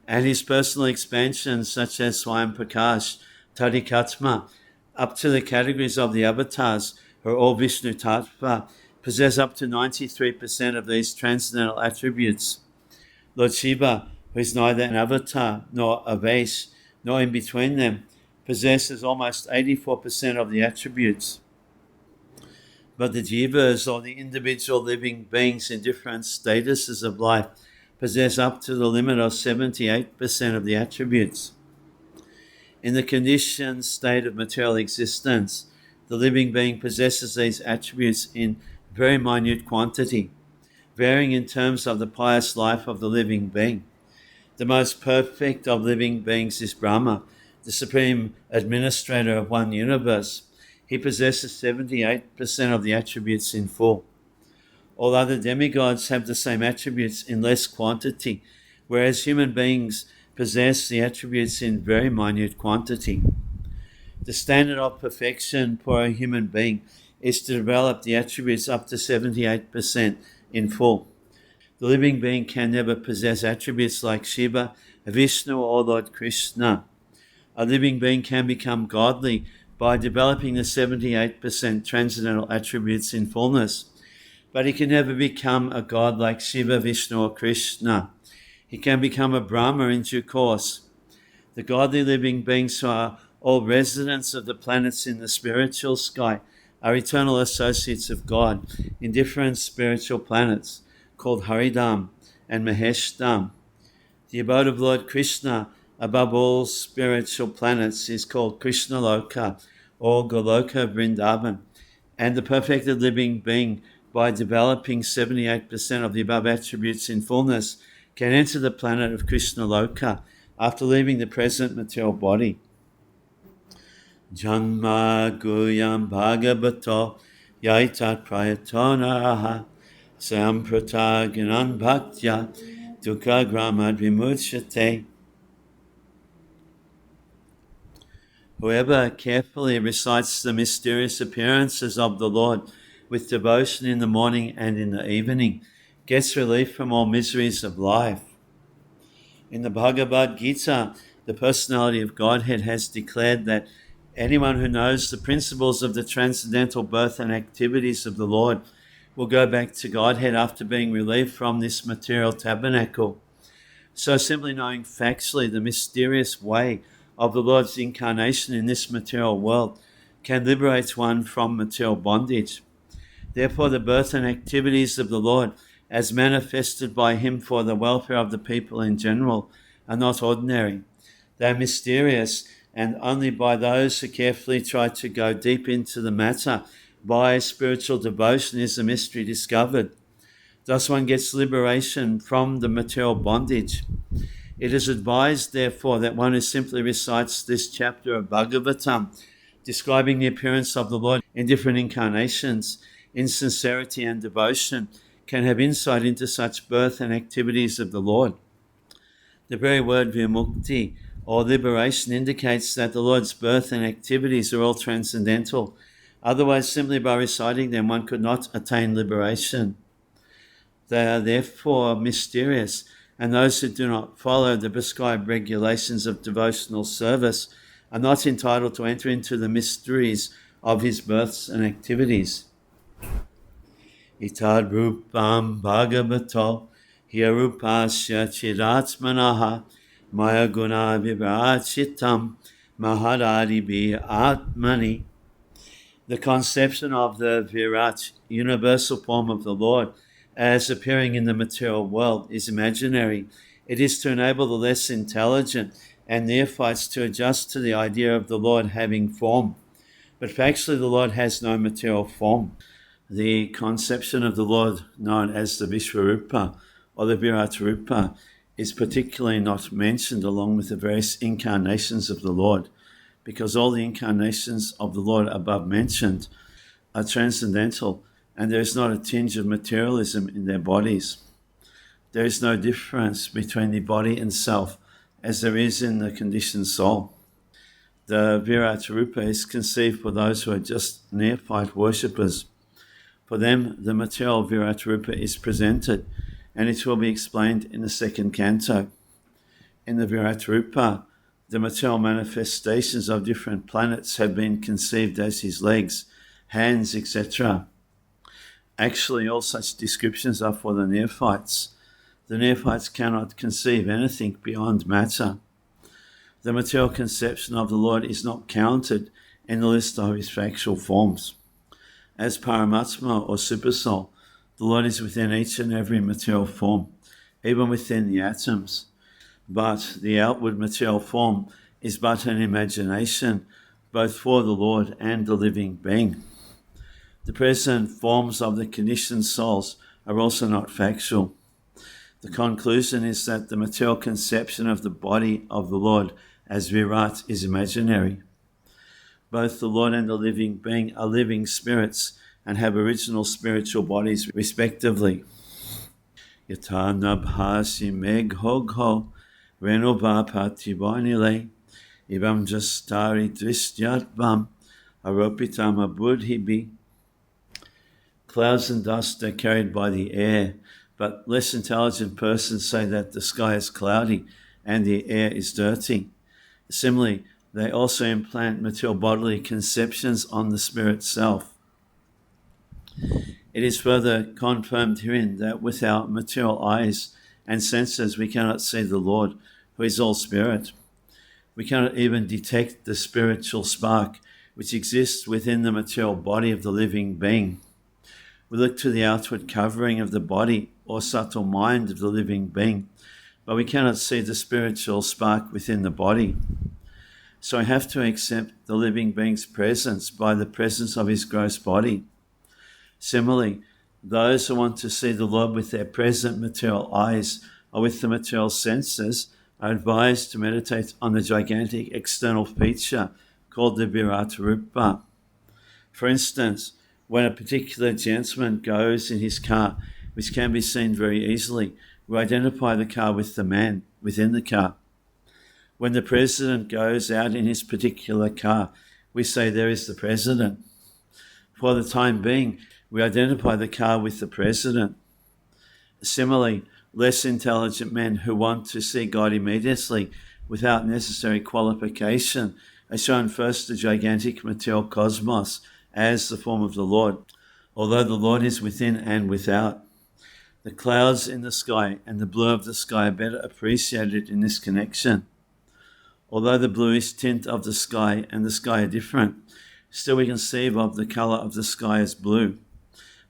And his personal expansions such as Swayam Prakash, Tadikatma, up to the categories of the avatars, who are all Vishnu Tattva, possess up to 93% of these transcendental attributes. Lord Shiva, who is neither an avatar nor a Vesh, nor in between them, possesses almost 84% of the attributes. But the jivas, or the individual living beings in different statuses of life, possess up to the limit of 78% of the attributes. In the conditioned state of material existence, the living being possesses these attributes in very minute quantity, varying in terms of the pious life of the living being. The most perfect of living beings is Brahma, the supreme administrator of one universe. He possesses 78% of the attributes in full. All other demigods have the same attributes in less quantity, whereas human beings possess the attributes in very minute quantity. The standard of perfection for a human being is to develop the attributes up to 78% in full. The living being can never possess attributes like Shiva, Vishnu, or Lord Krishna. A living being can become godly by developing the 78% transcendental attributes in fullness, but he can never become a god like Shiva, Vishnu, or Krishna. He can become a Brahma in due course. The godly living beings who are all residents of the planets in the spiritual sky are eternal associates of God in different spiritual planets called Haridam and Maheshdam. The abode of Lord Krishna above all spiritual planets is called Krishna Loka or Goloka Vrindavan, and the perfected living being, by developing 78% of the above attributes in fullness, can enter the planet of Krishna Loka after leaving the present material body. Janma Guyam Bhagavato Yaitat Prayatona Samprata Gyanan Bhaktya Dukkha Gramad Vimuchyate. Whoever carefully recites the mysterious appearances of the Lord with devotion in the morning and in the evening gets relief from all miseries of life. In the Bhagavad Gita, the personality of Godhead has declared that anyone who knows the principles of the transcendental birth and activities of the Lord will go back to Godhead after being relieved from this material tabernacle. So simply knowing factually the mysterious way of the Lord's incarnation in this material world can liberate one from material bondage. Therefore, the birth and activities of the Lord, as manifested by him for the welfare of the people in general, are not ordinary. They are mysterious, and only by those who carefully try to go deep into the matter by spiritual devotion is the mystery discovered. Thus one gets liberation from the material bondage. It is advised, therefore, that one who simply recites this chapter of Bhagavatam, describing the appearance of the Lord in different incarnations, in sincerity and devotion, can have insight into such birth and activities of the Lord. The very word vimukti, or liberation, indicates that the Lord's birth and activities are all transcendental. Otherwise, simply by reciting them, one could not attain liberation. They are therefore mysterious, and those who do not follow the prescribed regulations of devotional service are not entitled to enter into the mysteries of his births and activities. Itad rupam bhagavato hirupasya chiratmanaha maya guna virachitam mahadadi bi atmani. The conception of the Virat, universal form of the Lord, as appearing in the material world is imaginary. It is to enable the less intelligent and neophytes to adjust to the idea of the Lord having form. But factually, the Lord has no material form. The conception of the Lord, known as the Vishvarupa or the Virat Rupa, is particularly not mentioned along with the various incarnations of the Lord, because all the incarnations of the Lord above mentioned are transcendental, and there is not a tinge of materialism in their bodies. There is no difference between the body and self, as there is in the conditioned soul. The Virat Rupa is conceived for those who are just neophyte worshippers. For them, the material Virat Rupa is presented, and it will be explained in the second canto. In the Virat Rupa, the material manifestations of different planets have been conceived as his legs, hands, etc. Actually, all such descriptions are for the neophytes. The neophytes cannot conceive anything beyond matter. The material conception of the Lord is not counted in the list of his factual forms. As Paramatma or Supersoul, the Lord is within each and every material form, even within the atoms. But the outward material form is but an imagination, both for the Lord and the living being. The present forms of the conditioned souls are also not factual. The conclusion is that the material conception of the body of the Lord as Virat is imaginary. Both the Lord and the living being are living spirits and have original spiritual bodies respectively. Yata nabhasi meghogho renova pativanile ivam jastari drishyatvam aropitam abudhibi. Clouds and dust are carried by the air, but less intelligent persons say that the sky is cloudy and the air is dirty. Similarly, they also implant material bodily conceptions on the spirit self. It is further confirmed herein that with our material eyes and senses we cannot see the Lord, who is all spirit. We cannot even detect the spiritual spark which exists within the material body of the living being. We look to the outward covering of the body or subtle mind of the living being, but we cannot see the spiritual spark within the body. So I have to accept the living being's presence by the presence of his gross body. Similarly, those who want to see the Lord with their present material eyes or with the material senses are advised to meditate on the gigantic external feature called the Virat Rupa. For instance, when a particular gentleman goes in his car, which can be seen very easily, we identify the car with the man within the car. When the president goes out in his particular car, we say there is the president. For the time being, we identify the car with the president. Similarly, less intelligent men who want to see God immediately without necessary qualification are shown first the gigantic material cosmos as the form of the Lord, although the Lord is within and without. The clouds in the sky and the blue of the sky are better appreciated in this connection. Although the bluish tint of the sky and the sky are different, still we conceive of the colour of the sky as blue.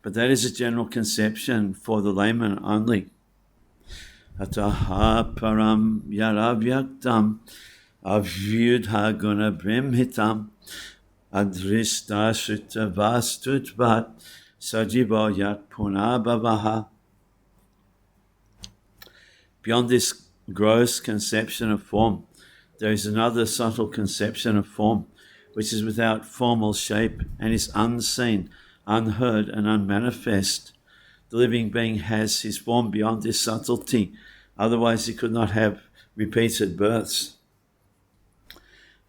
But that is a general conception for the layman only. Ataha param yaravyaktam avyudha guna brahmitam adrista shrita vastutvat sajiva yat punabhavaha. Beyond this gross conception of form, there is another subtle conception of form, which is without formal shape and is unseen, unheard, and unmanifest. The living being has his form beyond this subtlety, otherwise he could not have repeated births.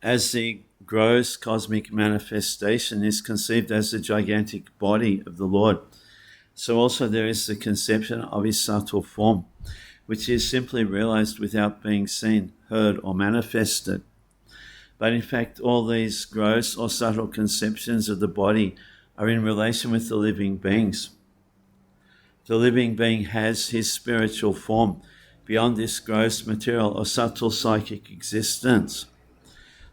As the gross cosmic manifestation is conceived as the gigantic body of the Lord, So also there is the conception of his subtle form, which is simply realized without being seen, heard, or manifested. But in fact, all these gross or subtle conceptions of the body are in relation with the living beings. The living being has his spiritual form beyond this gross material or subtle psychic existence.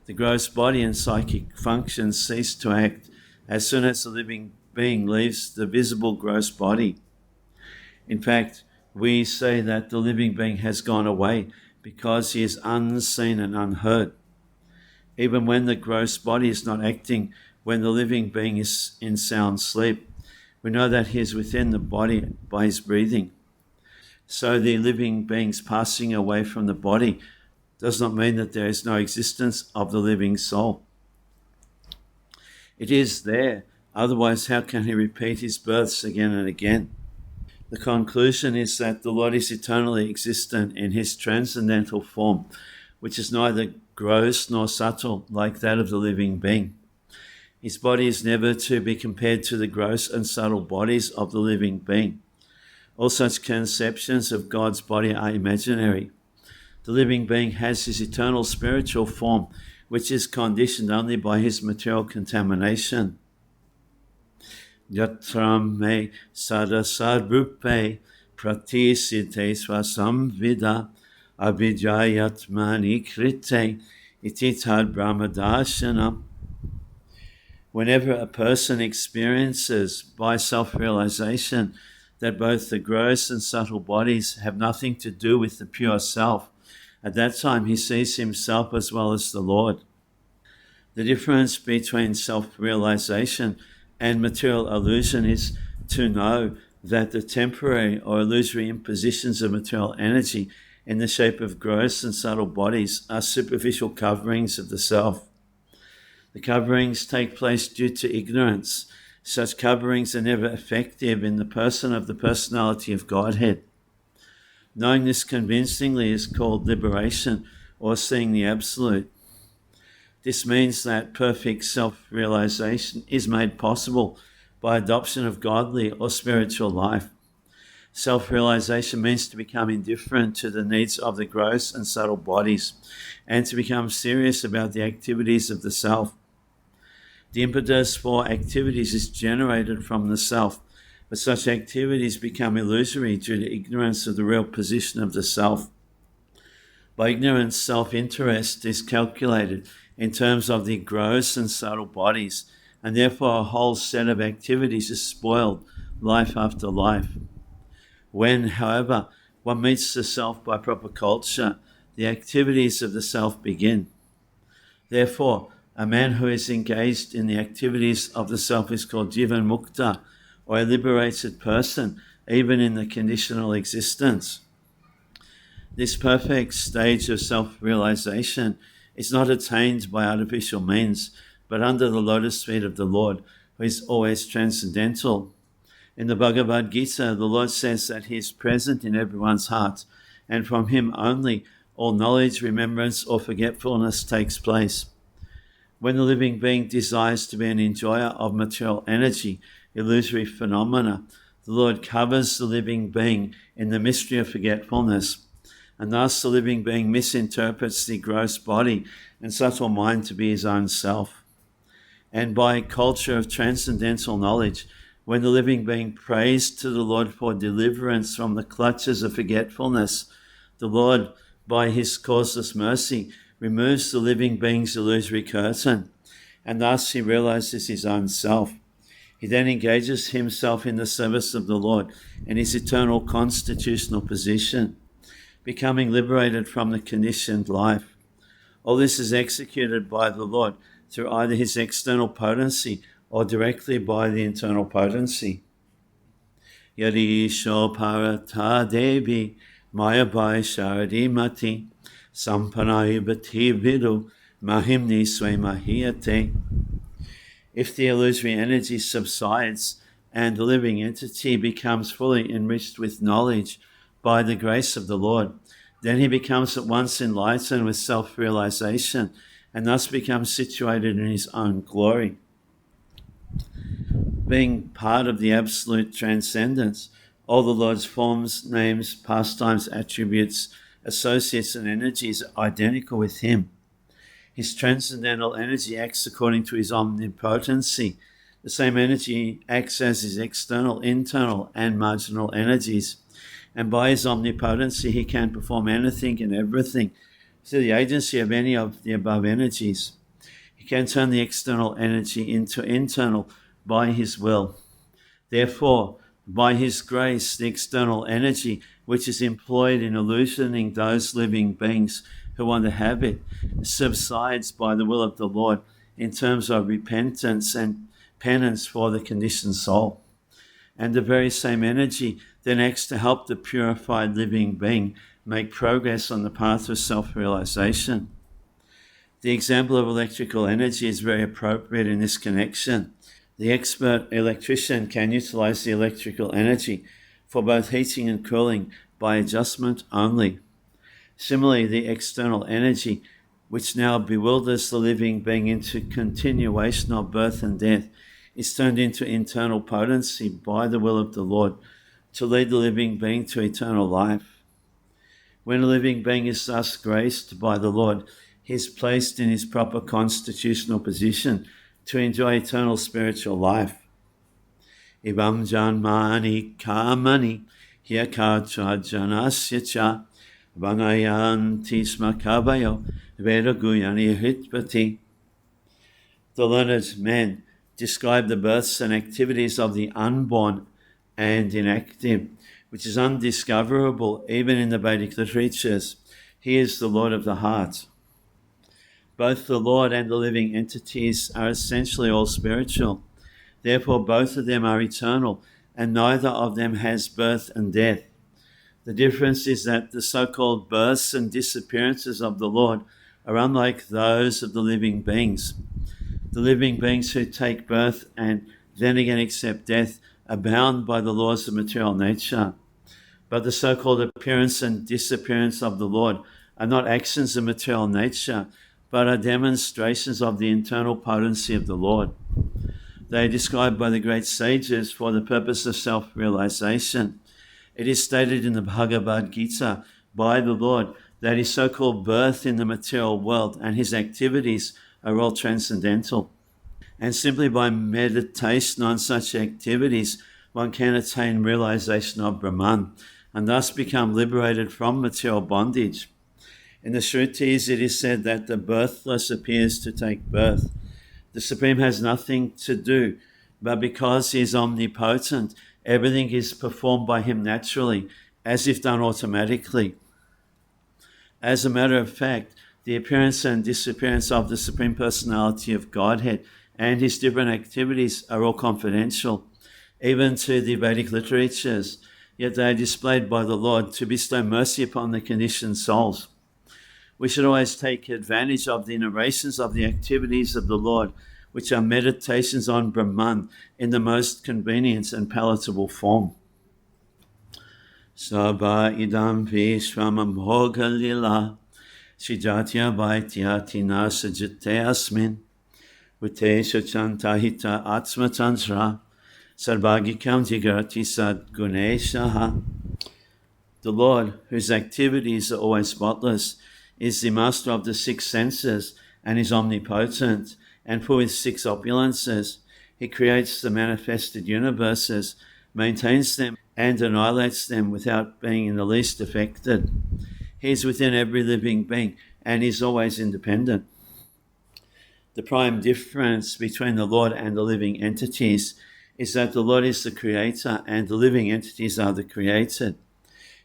The gross body and psychic functions cease to act as soon as the living being leaves the visible gross body. In fact, we say that the living being has gone away because he is unseen and unheard. Even when the gross body is not acting, when the living being is in sound sleep, we know that he is within the body by his breathing. So the living being's passing away from the body does not mean that there is no existence of the living soul. It is there, otherwise how can he repeat his births again and again? The conclusion is that the Lord is eternally existent in his transcendental form, which is neither gross nor subtle like that of the living being. His body is never to be compared to the gross and subtle bodies of the living being. All such conceptions of God's body are imaginary. The living being has his eternal spiritual form, which is conditioned only by his material contamination. Yatram me sadasarrupe pratisite swasamvida abhijayatmani krite ititad brahmadarshanam. Whenever a person experiences by self-realization that both the gross and subtle bodies have nothing to do with the pure self, at that time he sees himself as well as the Lord. The difference between self-realization and material illusion is to know that the temporary or illusory impositions of material energy in the shape of gross and subtle bodies are superficial coverings of the self. The coverings take place due to ignorance. Such coverings are never effective in the person of the personality of Godhead. Knowing this convincingly is called liberation or seeing the Absolute. This means that perfect self-realization is made possible by adoption of godly or spiritual life. Self-realization means to become indifferent to the needs of the gross and subtle bodies and to become serious about the activities of the self. The impetus for activities is generated from the self, but such activities become illusory due to ignorance of the real position of the self. By ignorance, self-interest is calculated in terms of the gross and subtle bodies, and therefore a whole set of activities is spoiled life after life. When, however, one meets the self by proper culture, the activities of the self begin. Therefore, a man who is engaged in the activities of the self is called Jivan Mukta, or a liberated person, even in the conditional existence. This perfect stage of self-realization is not attained by artificial means, but under the lotus feet of the Lord, who is always transcendental. In the Bhagavad Gita, the Lord says that he is present in everyone's heart, and from him only all knowledge, remembrance, or forgetfulness takes place. When the living being desires to be an enjoyer of material energy, illusory phenomena, the Lord covers the living being in the mystery of forgetfulness, and thus the living being misinterprets the gross body and subtle mind to be his own self. And by culture of transcendental knowledge, when the living being prays to the Lord for deliverance from the clutches of forgetfulness, the Lord, by his causeless mercy, removes the living being's illusory curtain, and thus he realizes his own self. He then engages himself in the service of the Lord in his eternal constitutional position, becoming liberated from the conditioned life. All this is executed by the Lord through either his external potency or directly by the internal potency. Yadi Shoparata Devi Mayabai Sharadi Mati Sampanayubati Vidu Mahimni Swemahiyate. If the illusory energy subsides and the living entity becomes fully enriched with knowledge by the grace of the Lord, then he becomes at once enlightened with self-realization and thus becomes situated in his own glory. Being part of the absolute transcendence, all the Lord's forms, names, pastimes, attributes, associates, and energies are identical with him. His transcendental energy acts according to his omnipotency. The same energy acts as his external, internal, and marginal energies. And by his omnipotency, he can perform anything and everything through the agency of any of the above energies. He can turn the external energy into internal by his will. Therefore, by his grace, the external energy, which is employed in illusioning those living beings who want to have it, subsides by the will of the Lord in terms of repentance and penance for the conditioned soul. And the very same energy then acts to help the purified living being make progress on the path of self-realization. The example of electrical energy is very appropriate in this connection. The expert electrician can utilize the electrical energy for both heating and cooling by adjustment only. Similarly, the external energy, which now bewilders the living being into continuation of birth and death, is turned into internal potency by the will of the Lord to lead the living being to eternal life. When a living being is thus graced by the Lord, he is placed in his proper constitutional position to enjoy eternal spiritual life. Ivam janmani kamani hyakacha janasya cha vanayanti smakabayo vedaguyani hitpati. The learned men describe the births and activities of the unborn and inactive, which is undiscoverable even in the Vedic literatures. He is the Lord of the heart. Both the Lord and the living entities are essentially all spiritual. Therefore, both of them are eternal, and neither of them has birth and death. The difference is that the so-called births and disappearances of the Lord are unlike those of the living beings. The living beings who take birth and then again accept death are bound by the laws of material nature. But the so-called appearance and disappearance of the Lord are not actions of material nature, but are demonstrations of the internal potency of the Lord. They are described by the great sages for the purpose of self-realization. It is stated in the Bhagavad Gita by the Lord that his so-called birth in the material world and his activities are all transcendental. And simply by meditation on such activities, one can attain realization of Brahman and thus become liberated from material bondage. In the Shrutis, it is said that the birthless appears to take birth. The Supreme has nothing to do, but because he is omnipotent, everything is performed by him naturally, as if done automatically. As a matter of fact, the appearance and disappearance of the Supreme Personality of Godhead and his different activities are all confidential, even to the Vedic literatures, yet they are displayed by the Lord to bestow mercy upon the conditioned souls. We should always take advantage of the narrations of the activities of the Lord, which are meditations on Brahman in the most convenient and palatable form. Sabha idam vishvamam bhoga lila shijatya vaityatina sajite asmin utesha chantahita atmatantra sarvagikam jigarati sadguneshaha. The Lord, whose activities are always spotless, is the master of the six senses and is omnipotent, and for his six opulences, he creates the manifested universes, maintains them, and annihilates them without being in the least affected. He is within every living being and is always independent. The prime difference between the Lord and the living entities is that the Lord is the creator and the living entities are the created.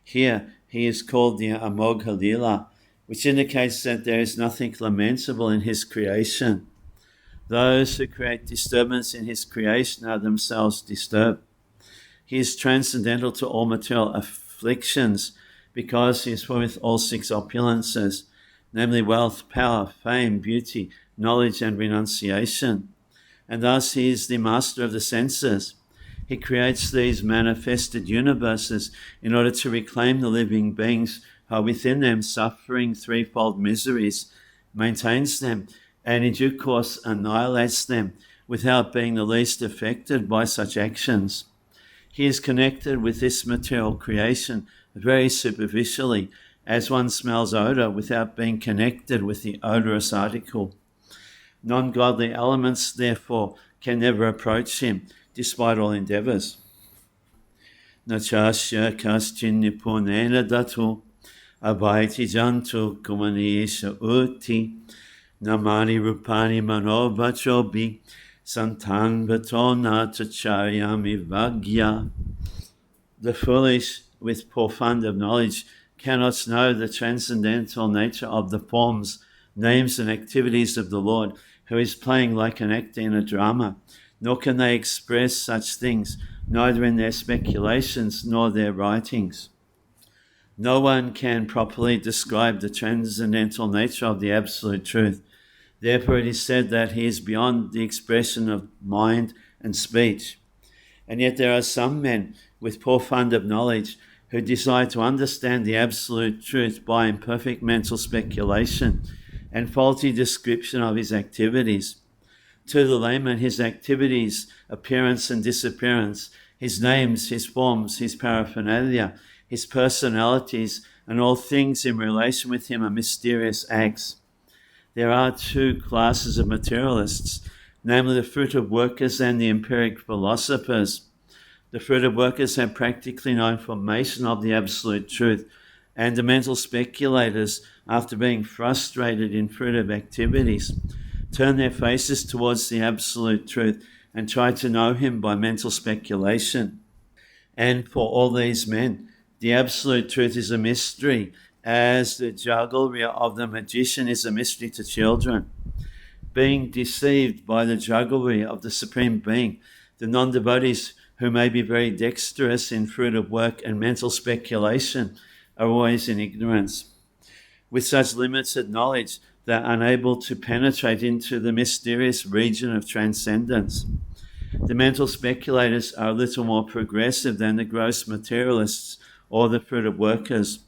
Here, he is called the Amogha Lila, which indicates that there is nothing lamentable in his creation. Those who create disturbance in his creation are themselves disturbed. He is transcendental to all material afflictions because he is with all six opulences, namely wealth, power, fame, beauty, knowledge, and renunciation. And thus he is the master of the senses. He creates these manifested universes in order to reclaim the living beings who are within them suffering threefold miseries, maintains them, and in due course annihilates them without being the least affected by such actions. He is connected with this material creation very superficially, as one smells odor without being connected with the odorous article. Non-godly elements, therefore, can never approach him, despite all endeavors. Nachasya kaschin nipunena datu, abhaiti jantu kumanisha uti, namani rupani manobachobi, santan batona tacharyami vagya. The foolish, with poor fund of knowledge, cannot know the transcendental nature of the forms, names, and activities of the Lord, who is playing like an actor in a drama, nor can they express such things, neither in their speculations nor their writings. No one can properly describe the transcendental nature of the Absolute Truth. Therefore it is said that he is beyond the expression of mind and speech. And yet there are some men with poor fund of knowledge who desire to understand the Absolute Truth by imperfect mental speculation and faulty description of his activities. To the layman, his activities, appearance and disappearance, his names, his forms, his paraphernalia, his personalities, and all things in relation with him are mysterious acts. There are two classes of materialists, namely the fruitive workers and the empiric philosophers. The fruitive workers have practically no information of the Absolute Truth, and the mental speculators, after being frustrated in fruitive activities, turn their faces towards the Absolute Truth and try to know him by mental speculation. And for all these men, the Absolute Truth is a mystery, as the jugglery of the magician is a mystery to children. Being deceived by the jugglery of the Supreme Being, the non-devotees, who may be very dexterous in fruitive work and mental speculation, are always in ignorance. With such limited knowledge, they are unable to penetrate into the mysterious region of transcendence. The mental speculators are a little more progressive than the gross materialists or the fruitive workers,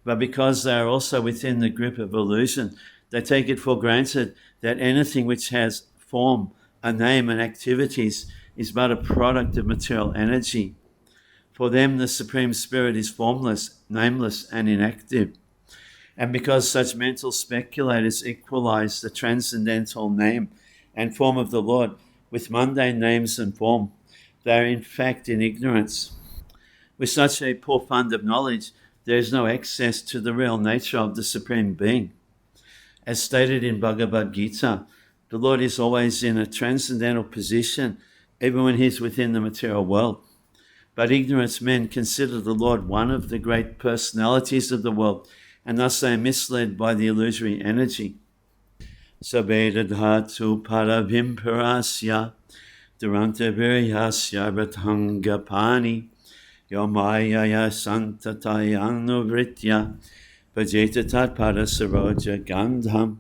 but because they are also within the grip of illusion, they take it for granted that anything which has form, a name, and activities is but a product of material energy. For them, the Supreme Spirit is formless, nameless, and inactive. And because such mental speculators equalize the transcendental name and form of the Lord with mundane names and form, they are in fact in ignorance. With such a poor fund of knowledge, there is no access to the real nature of the Supreme Being. As stated in Bhagavad Gita, the Lord is always in a transcendental position, even when he is within the material world. But ignorant men consider the Lord one of the great personalities of the world, and thus they are misled by the illusory energy. Sabeda dhatu paravimparasya duranta viryasya ratangapani yomayaya santatayanu bhajeta tatpada saroja gandham.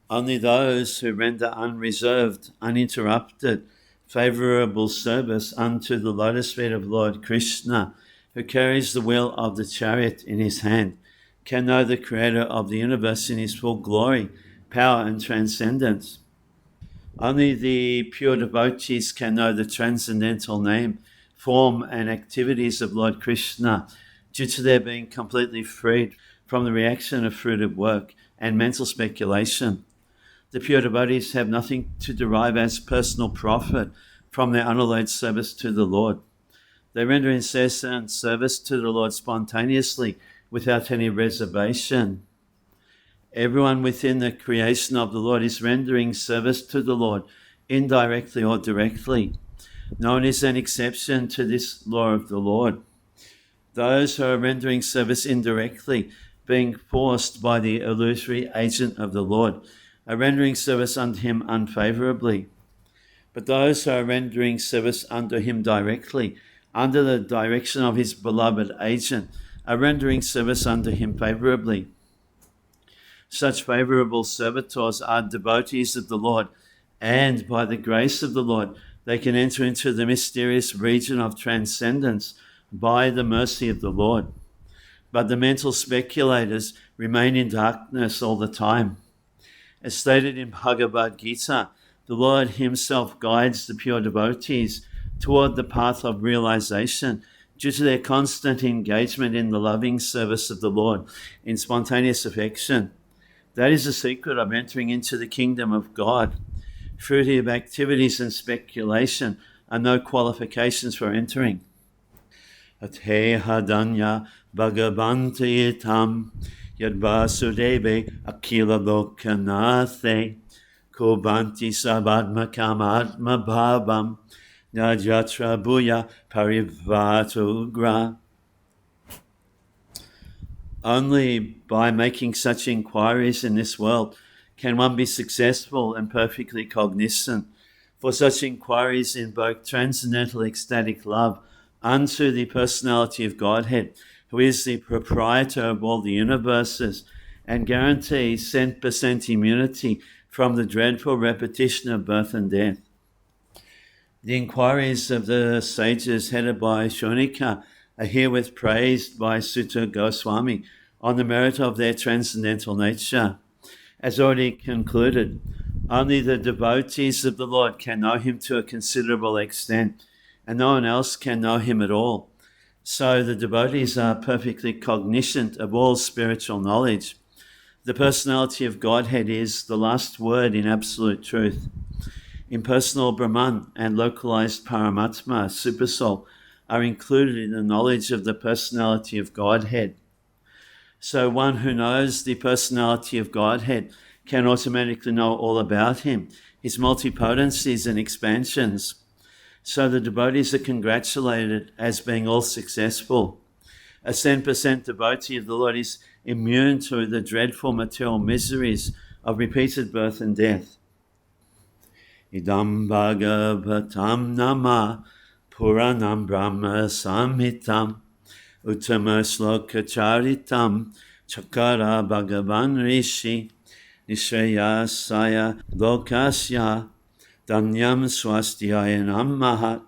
Only those who render unreserved, uninterrupted, favourable service unto the lotus feet of Lord Krishna, who carries the wheel of the chariot in his hand, can know the Creator of the universe in his full glory, power and transcendence. Only the pure devotees can know the transcendental name, form and activities of Lord Krishna, due to their being completely freed from the reaction of fruitive work and mental speculation. The pure devotees have nothing to derive as personal profit from their unalloyed service to the Lord. They render incessant service to the Lord spontaneously, without any reservation. Everyone within the creation of the Lord is rendering service to the Lord, indirectly or directly. No one is an exception to this law of the Lord. Those who are rendering service indirectly, being forced by the illusory agent of the Lord, are rendering service unto him unfavourably. But those who are rendering service unto him directly, under the direction of his beloved agent, are rendering service unto him favourably. Such favourable servitors are devotees of the Lord, and by the grace of the Lord, they can enter into the mysterious region of transcendence by the mercy of the Lord. But the mental speculators remain in darkness all the time. As stated in Bhagavad Gita, The Lord himself guides the pure devotees toward the path of realization due to their constant engagement in the loving service of the Lord in spontaneous affection. That is the secret of entering into the kingdom of God. Fruitive activities and speculation are no qualifications for entering. Ate hadanya bhagavantayitam yad vasudeve akila lokanathe kubanti sabadmakam atma bhavam najatra bhuya parivatugra. Only by making such inquiries in this world can one be successful and perfectly cognizant, for such inquiries invoke transcendental ecstatic love unto the personality of Godhead, who is the proprietor of all the universes, and guarantees 100% immunity from the dreadful repetition of birth and death. The inquiries of the sages headed by Shonika are herewith praised by Sutta Goswami on the merit of their transcendental nature. As already concluded, only the devotees of the Lord can know him to a considerable extent, and no one else can know him at all. So the devotees are perfectly cognizant of all spiritual knowledge. The personality of Godhead is the last word in absolute truth. Impersonal Brahman and localized Paramatma, Supersoul, are included in the knowledge of the personality of Godhead. So one who knows the personality of Godhead can automatically know all about him, his multipotencies and expansions. So the devotees are congratulated as being all successful. A 10% devotee of the Lord is immune to the dreadful material miseries of repeated birth and death. Idam Bhagavatam Nama Puranam Brahma Samhitam Uttama Shloka Charitam Chakara Bhagavan Rishi Nishrayasaya Lokasya Danyam Swastiayanam Mahat.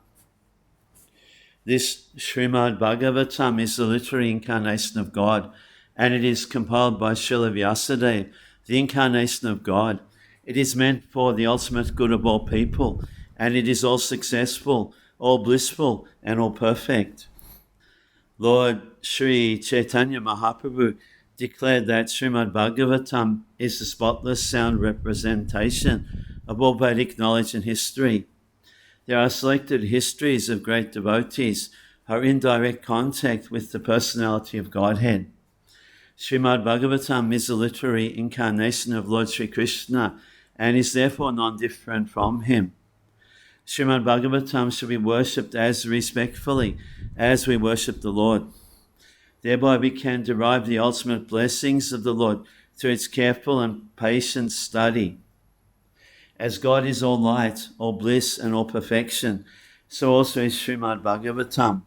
This Srimad-Bhagavatam is the literary incarnation of God, and it is compiled by Srila Vyasadeva, the incarnation of God. It is meant for the ultimate good of all people, and it is all successful, all blissful, and all perfect. Lord Sri Chaitanya Mahaprabhu declared that Srimad-Bhagavatam is the spotless sound representation of all Vedic knowledge and history. There are selected histories of great devotees who are in direct contact with the personality of Godhead. Srimad-Bhagavatam is a literary incarnation of Lord Sri Krishna and is therefore non-different from him. Srimad-Bhagavatam should be worshipped as respectfully as we worship the Lord. Thereby we can derive the ultimate blessings of the Lord through its careful and patient study. As God is all light, all bliss, and all perfection, so also is Srimad-Bhagavatam.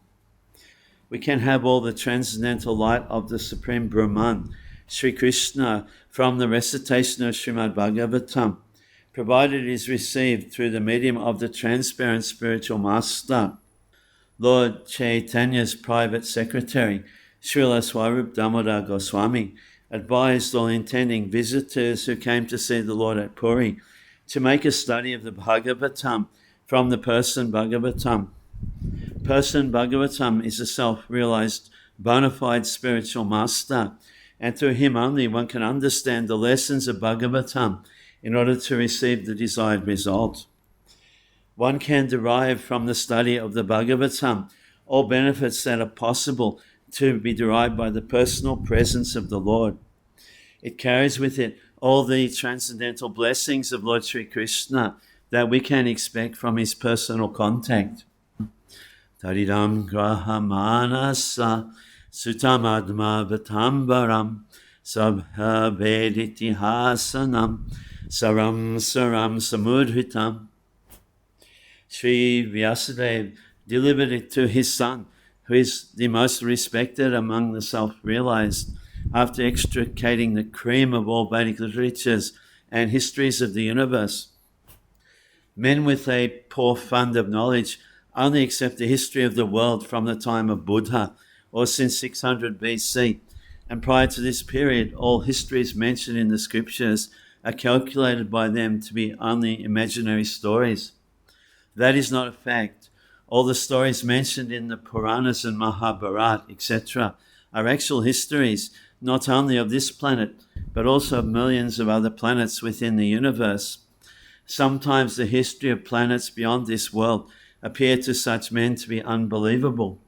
We can have all the transcendental light of the Supreme Brahman, Sri Krishna, from the recitation of Srimad-Bhagavatam, provided it is received through the medium of the transparent spiritual master. Lord Chaitanya's private secretary, Srila Swarup Damodar Goswami, advised all intending visitors who came to see the Lord at Puri to make a study of the Bhagavatam from the Person Bhagavatam. Person Bhagavatam is a self-realized, bona fide spiritual master, and through him only one can understand the lessons of Bhagavatam in order to receive the desired result. One can derive from the study of the Bhagavatam all benefits that are possible to be derived by the personal presence of the Lord. It carries with it all the transcendental blessings of Lord Sri Krishna that we can expect from his personal contact. Taridam grahamanasa sutamadma vatambaram sabha vediti hasanam saram samudhitam. Sri Vyasadeva delivered it to his son, who is the most respected among the self-realized, after extricating the cream of all Vedic literatures and histories of the universe. Men with a poor fund of knowledge only accept the history of the world from the time of Buddha, or since 600 BC, and prior to this period, all histories mentioned in the scriptures are calculated by them to be only imaginary stories. That is not a fact. All the stories mentioned in the Puranas and Mahabharata, etc., are actual histories, not only of this planet, but also of millions of other planets within the universe. Sometimes the history of planets beyond this world appear to such men to be unbelievable,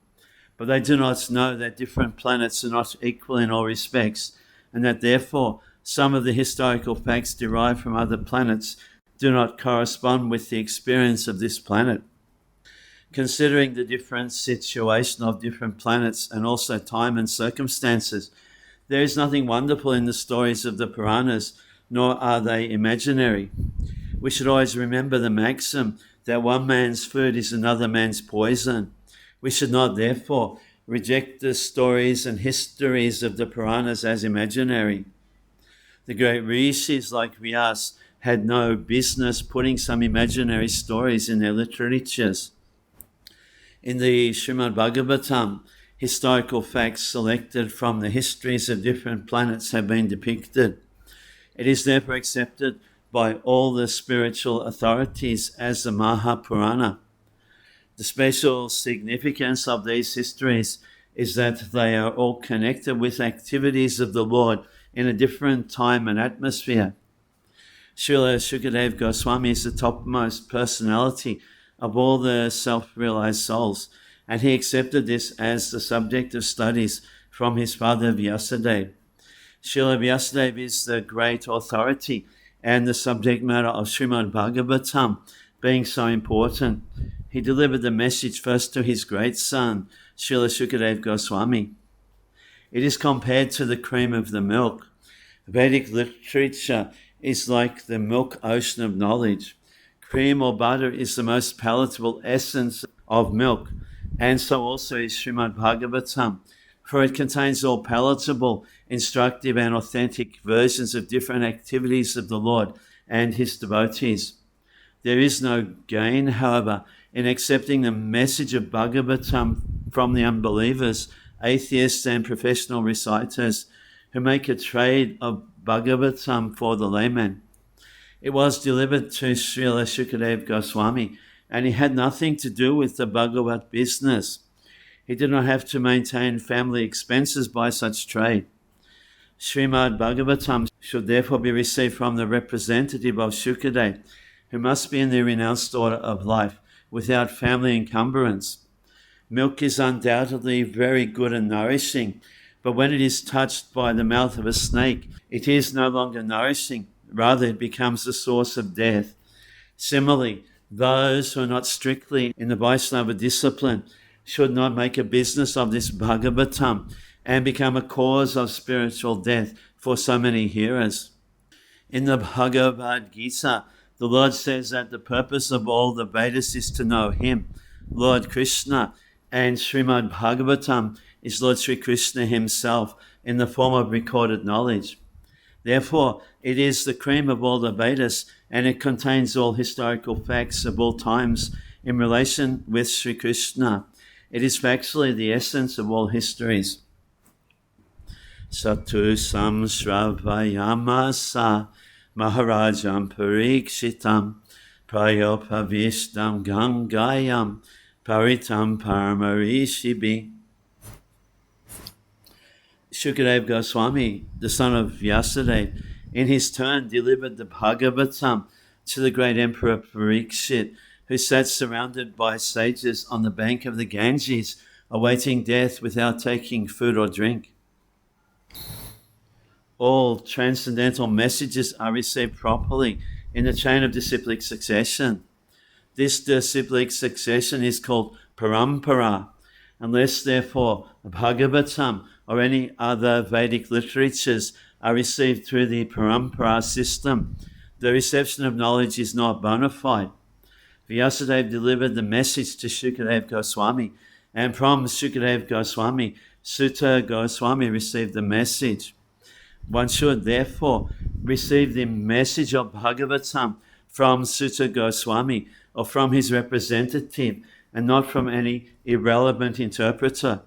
but they do not know that different planets are not equal in all respects, and that therefore some of the historical facts derived from other planets do not correspond with the experience of this planet. Considering the different situation of different planets and also time and circumstances, there is nothing wonderful in the stories of the Puranas, nor are they imaginary. We should always remember the maxim that one man's food is another man's poison. We should not, therefore, reject the stories and histories of the Puranas as imaginary. The great rishis like Vyas had no business putting some imaginary stories in their literatures. In the Srimad-Bhagavatam, historical facts selected from the histories of different planets have been depicted. It is therefore accepted by all the spiritual authorities as the Mahapurana. The special significance of these histories is that they are all connected with activities of the Lord in a different time and atmosphere. Srila Shukadev Goswami is the topmost personality of all the self-realized souls, and he accepted this as the subject of studies from his father Vyasadeva. Srila Vyasadeva is the great authority, and the subject matter of Srimad-Bhagavatam being so important, he delivered the message first to his great son, Srila Shukadev Goswami. It is compared to the cream of the milk. Vedic literature is like the milk ocean of knowledge. Cream or butter is the most palatable essence of milk, and so also is Srimad-Bhagavatam, for it contains all palatable, instructive and authentic versions of different activities of the Lord and his devotees. There is no gain, however, in accepting the message of Bhagavatam from the unbelievers, atheists and professional reciters who make a trade of Bhagavatam for the layman. It was delivered to Srila Shukadev Goswami, and he had nothing to do with the Bhagavat business. He did not have to maintain family expenses by such trade. Srimad-Bhagavatam should therefore be received from the representative of Shukadev, who must be in the renounced order of life, without family encumbrance. Milk is undoubtedly very good and nourishing, but when it is touched by the mouth of a snake, it is no longer nourishing. Rather, it becomes the source of death. Similarly, those who are not strictly in the Vaishnava discipline should not make a business of this Bhagavatam and become a cause of spiritual death for so many hearers. In the Bhagavad Gita, the Lord says that the purpose of all the Vedas is to know Him, Lord Krishna, and Srimad Bhagavatam is Lord Sri Krishna himself in the form of recorded knowledge. Therefore, it is the cream of all the Vedas, and it contains all historical facts of all times in relation with Sri Krishna. It is factually the essence of all histories. Satu samshravayamasa Maharajam parikshitam prayopavishtam gangayam paritam paramarishibi. Shukadev Goswami, the son of Vyasadeva, in his turn delivered the Bhagavatam to the great Emperor Parikshit, who sat surrounded by sages on the bank of the Ganges, awaiting death without taking food or drink. All transcendental messages are received properly in the chain of disciplic succession. This disciplic succession is called parampara. Unless, therefore, Bhagavatam or any other Vedic literatures are received through the parampara system, the reception of knowledge is not bona fide. Vyasadeva delivered the message to Shukadev Goswami, and from Shukadev Goswami, Sutta Goswami received the message. One should therefore receive the message of Bhagavatam from Sutta Goswami or from his representative, and not from any irrelevant interpreter.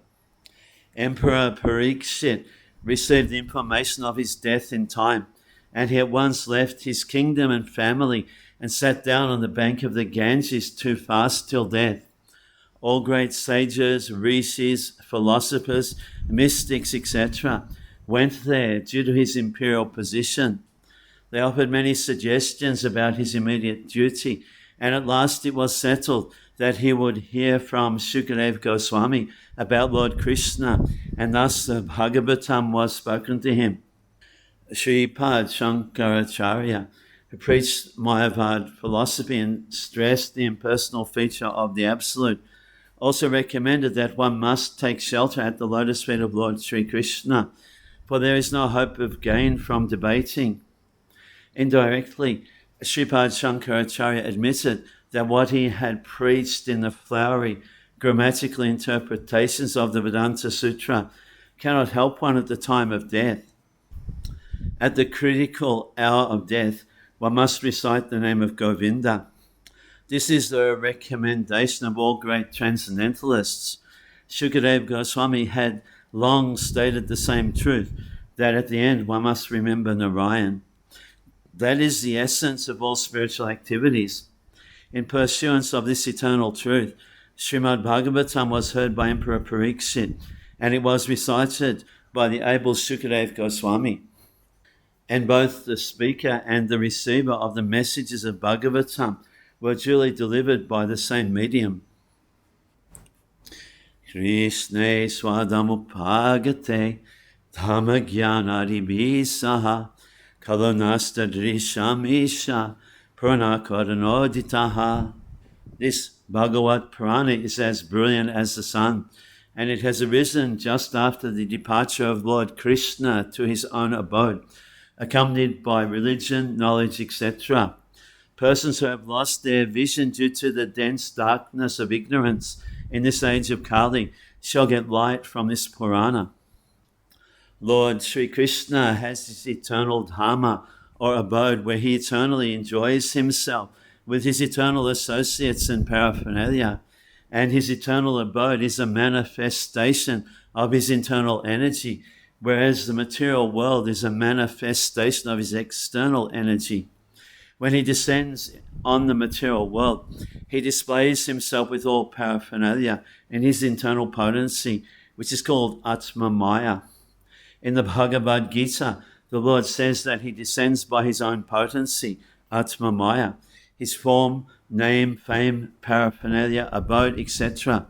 Emperor Parikshit received the information of his death in time, and he at once left his kingdom and family and sat down on the bank of the Ganges to fast till death. All great sages, rishis, philosophers, mystics, etc., went there due to his imperial position. They offered many suggestions about his immediate duty, and at last it was settled that he would hear from Shukadeva Goswami about Lord Krishna, and thus the Bhagavatam was spoken to him. Sripad Shankaracharya, who preached Mayavad philosophy and stressed the impersonal feature of the Absolute, also recommended that one must take shelter at the lotus feet of Lord Sri Krishna, for there is no hope of gain from debating. Indirectly, Sripad Shankaracharya admitted that what he had preached in the flowery grammatical interpretations of the Vedanta Sutra cannot help one at the time of death. At the critical hour of death, one must recite the name of Govinda. This is the recommendation of all great transcendentalists. Shukadeva Goswami had long stated the same truth, that at the end one must remember Narayan. That is the essence of all spiritual activities. In pursuance of this eternal truth, Srimad-Bhagavatam was heard by Emperor Pariksit, and it was recited by the able Shukadeva Goswami. And both the speaker and the receiver of the messages of Bhagavatam were duly delivered by the same medium. Krishna swadamupagate dhamagyanadibhisaha kalonastadrishamisha pranakaranoditaha. This Bhagavat Purana is as brilliant as the sun, and it has arisen just after the departure of Lord Krishna to his own abode, accompanied by religion, knowledge, etc. Persons who have lost their vision due to the dense darkness of ignorance in this age of Kali shall get light from this Purana. Lord Sri Krishna has his eternal Dhamma, or abode, where he eternally enjoys himself with his eternal associates and paraphernalia, and his eternal abode is a manifestation of his internal energy, whereas the material world is a manifestation of his external energy. When he descends on the material world, he displays himself with all paraphernalia in his internal potency, which is called Atma Maya. In the Bhagavad Gita, the Lord says that he descends by his own potency, Atma Maya. His form, name, fame, paraphernalia, abode, etc.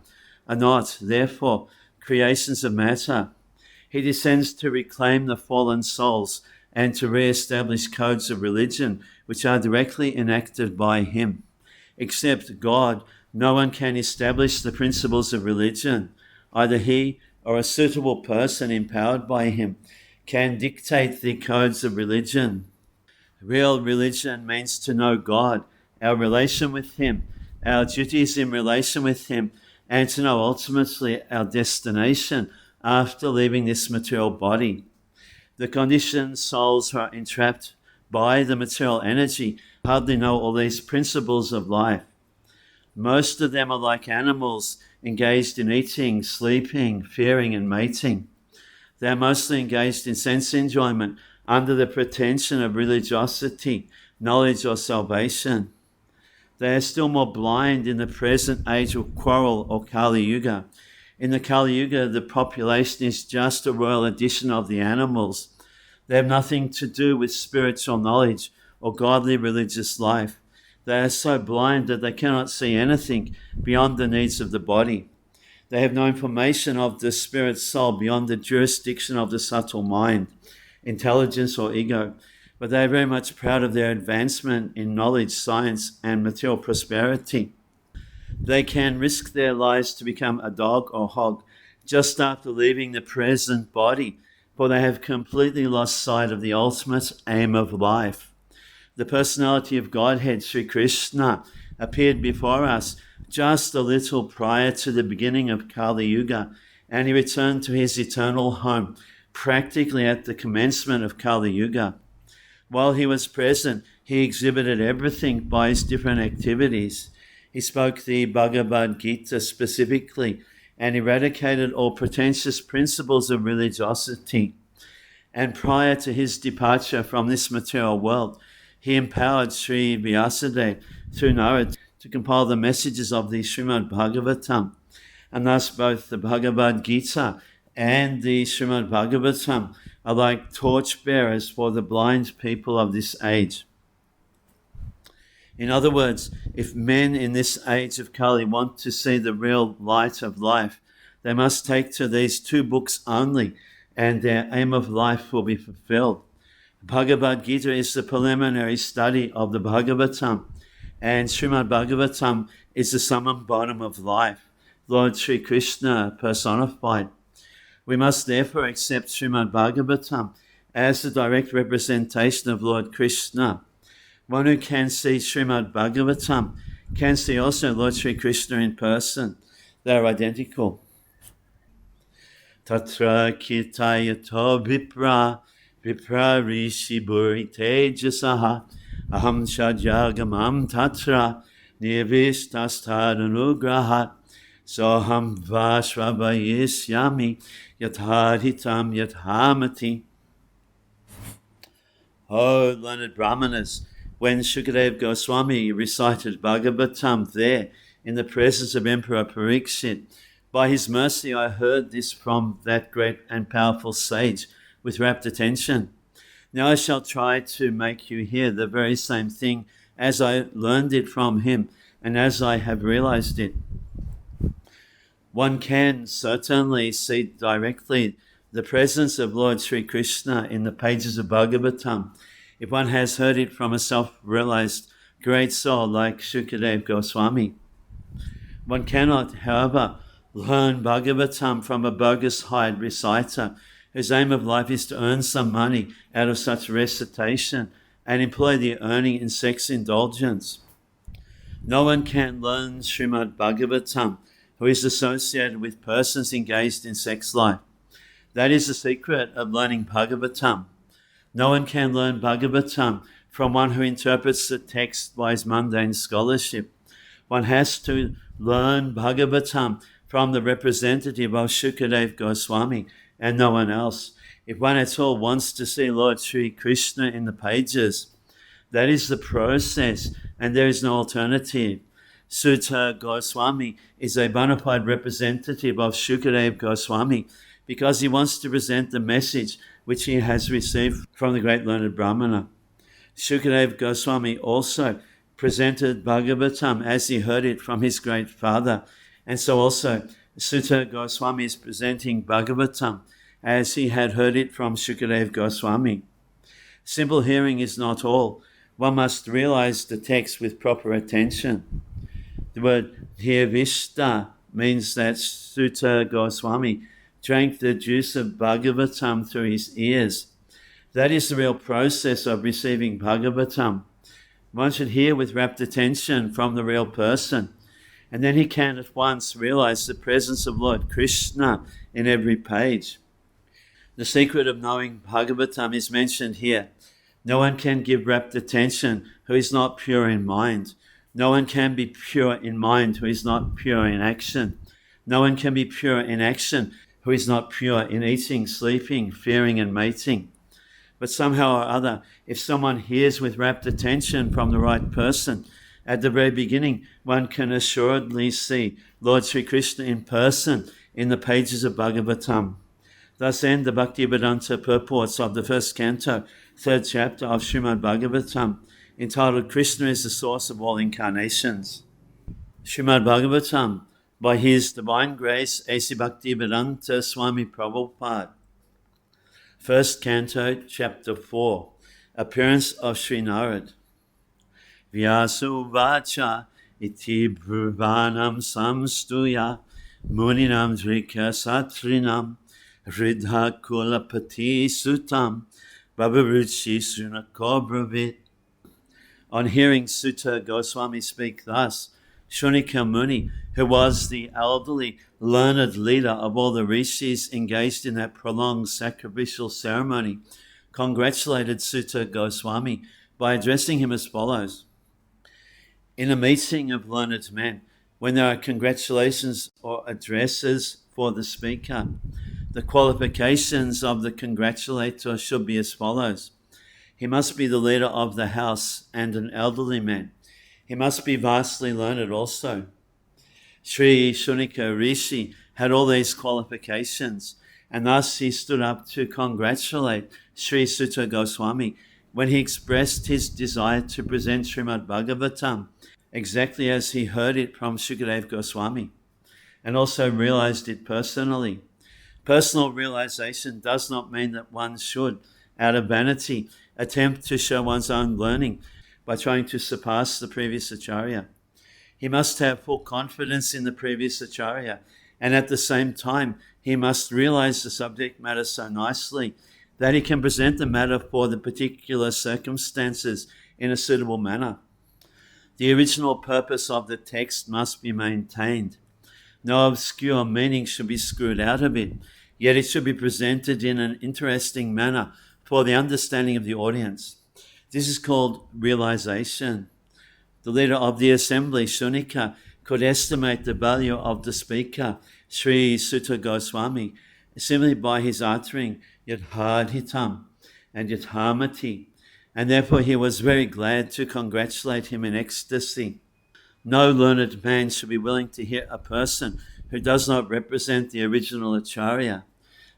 are not, therefore, creations of matter. He descends to reclaim the fallen souls and to re-establish codes of religion which are directly enacted by him. Except God, no one can establish the principles of religion. Either he or a suitable person empowered by him can dictate the codes of religion. Real religion means to know God, our relation with him, our duties in relation with him, and to know ultimately our destination after leaving this material body. The conditioned souls who are entrapped by the material energy hardly know all these principles of life. Most of them are like animals engaged in eating, sleeping, fearing, and mating. They are mostly engaged in sense enjoyment under the pretension of religiosity, knowledge, or salvation. They are still more blind in the present age of quarrel or Kali Yuga. In the Kali Yuga, the population is just a royal addition of the animals. They have nothing to do with spiritual knowledge or godly religious life. They are so blind that they cannot see anything beyond the needs of the body. They have no information of the spirit soul beyond the jurisdiction of the subtle mind, intelligence, or ego. But they are very much proud of their advancement in knowledge, science, and material prosperity. They can risk their lives to become a dog or hog just after leaving the present body, for they have completely lost sight of the ultimate aim of life. The personality of Godhead, Sri Krishna, appeared before us just a little prior to the beginning of Kali Yuga, and he returned to his eternal home practically at the commencement of Kali Yuga. While he was present, he exhibited everything by his different activities. He spoke the Bhagavad Gita specifically and eradicated all pretentious principles of religiosity. And prior to his departure from this material world, he empowered Sri Vyasadeva through Narad to compile the messages of the Srimad-Bhagavatam. And thus both the Bhagavad Gita and the Srimad-Bhagavatam are like torchbearers for the blind people of this age. In other words, if men in this age of Kali want to see the real light of life, they must take to these two books only, and their aim of life will be fulfilled. Bhagavad Gita is the preliminary study of the Bhagavatam, and Srimad-Bhagavatam is the sum and bottom of life, Lord Sri Krishna personified. We must therefore accept Srimad-Bhagavatam as the direct representation of Lord Krishna. One who can see Srimad-Bhagavatam can see also Lord Sri Krishna in person. They are identical. Tatra kirtayato vipra rishi buri tejasaha aham shajagamam tatra nirvishtastanugrahat soham vashrabayisyami yathadhitam yathamati. Oh, learned Brahmanas, when Shukadeva Goswami recited Bhagavatam there in the presence of Emperor Pariksit, by his mercy I heard this from that great and powerful sage with rapt attention. Now I shall try to make you hear the very same thing as I learned it from him and as I have realized it. One can certainly see directly the presence of Lord Sri Krishna in the pages of Bhagavatam if one has heard it from a self-realized great soul like Shukadeva Goswami. One cannot, however, learn Bhagavatam from a bogus hired reciter whose aim of life is to earn some money out of such recitation and employ the earning in sex indulgence. No one can learn Srimad-Bhagavatam who is associated with persons engaged in sex life. That is the secret of learning Bhagavatam. No one can learn Bhagavatam from one who interprets the text by his mundane scholarship. One has to learn Bhagavatam from the representative of Shukadeva Goswami and no one else. If one at all wants to see Lord Sri Krishna in the pages, that is the process and there is no alternative. Sutta Goswami is a bona fide representative of Shukadeva Goswami because he wants to present the message which he has received from the great learned Brahmana. Shukadeva Goswami also presented Bhagavatam as he heard it from his great father, and so also Sutta Goswami is presenting Bhagavatam as he had heard it from Shukadeva Goswami. Simple hearing is not all. One must realize the text with proper attention. The word Nirvishta means that Sutta Goswami drank the juice of Bhagavatam through his ears. That is the real process of receiving Bhagavatam. One should hear with rapt attention from the real person, and then he can at once realize the presence of Lord Krishna in every page. The secret of knowing Bhagavatam is mentioned here. No one can give rapt attention who is not pure in mind. No one can be pure in mind who is not pure in action. No one can be pure in action who is not pure in eating, sleeping, fearing, and mating. But somehow or other, if someone hears with rapt attention from the right person, at the very beginning, one can assuredly see Lord Sri Krishna in person in the pages of Bhagavatam. Thus end the Bhaktivedanta purports of the first canto, third chapter of Srimad-Bhagavatam, entitled Krishna is the source of all incarnations. Srimad-Bhagavatam, by His Divine Grace, A.C. Bhaktivedanta Swami Prabhupada. First Canto, Chapter 4, Appearance of Sri Narad. Vyasuvacha iti bhruvanam samstuya muninam drika satrinam hridha kulapati sutam babaruchi sunakobravit. On hearing Sutta Goswami speak thus, Shunika Muni, who was the elderly, learned leader of all the rishis engaged in that prolonged sacrificial ceremony, congratulated Sutta Goswami by addressing him as follows. In a meeting of learned men, when there are congratulations or addresses for the speaker, The qualifications of the congratulator should be as follows. He must be the leader of the house and an elderly man. He must be vastly learned also. Sri Shunika Rishi had all these qualifications, and thus he stood up to congratulate Sri Sutta Goswami when he expressed his desire to present Srimad-Bhagavatam exactly as he heard it from Shukadeva Goswami, and also realized it personally. Personal realization does not mean that one should, out of vanity, attempt to show one's own learning by trying to surpass the previous acharya. He must have full confidence in the previous acharya, and at the same time, he must realize the subject matter so nicely that he can present the matter for the particular circumstances in a suitable manner. The original purpose of the text must be maintained. No obscure meaning should be screwed out of it, yet it should be presented in an interesting manner for the understanding of the audience. This is called realization. The leader of the assembly, Shunika, could estimate the value of the speaker, Sri Sutta Goswami, simply by his uttering Yadhadhitam and Yadhamati, and therefore he was very glad to congratulate him in ecstasy. No learned man should be willing to hear a person who does not represent the original acharya.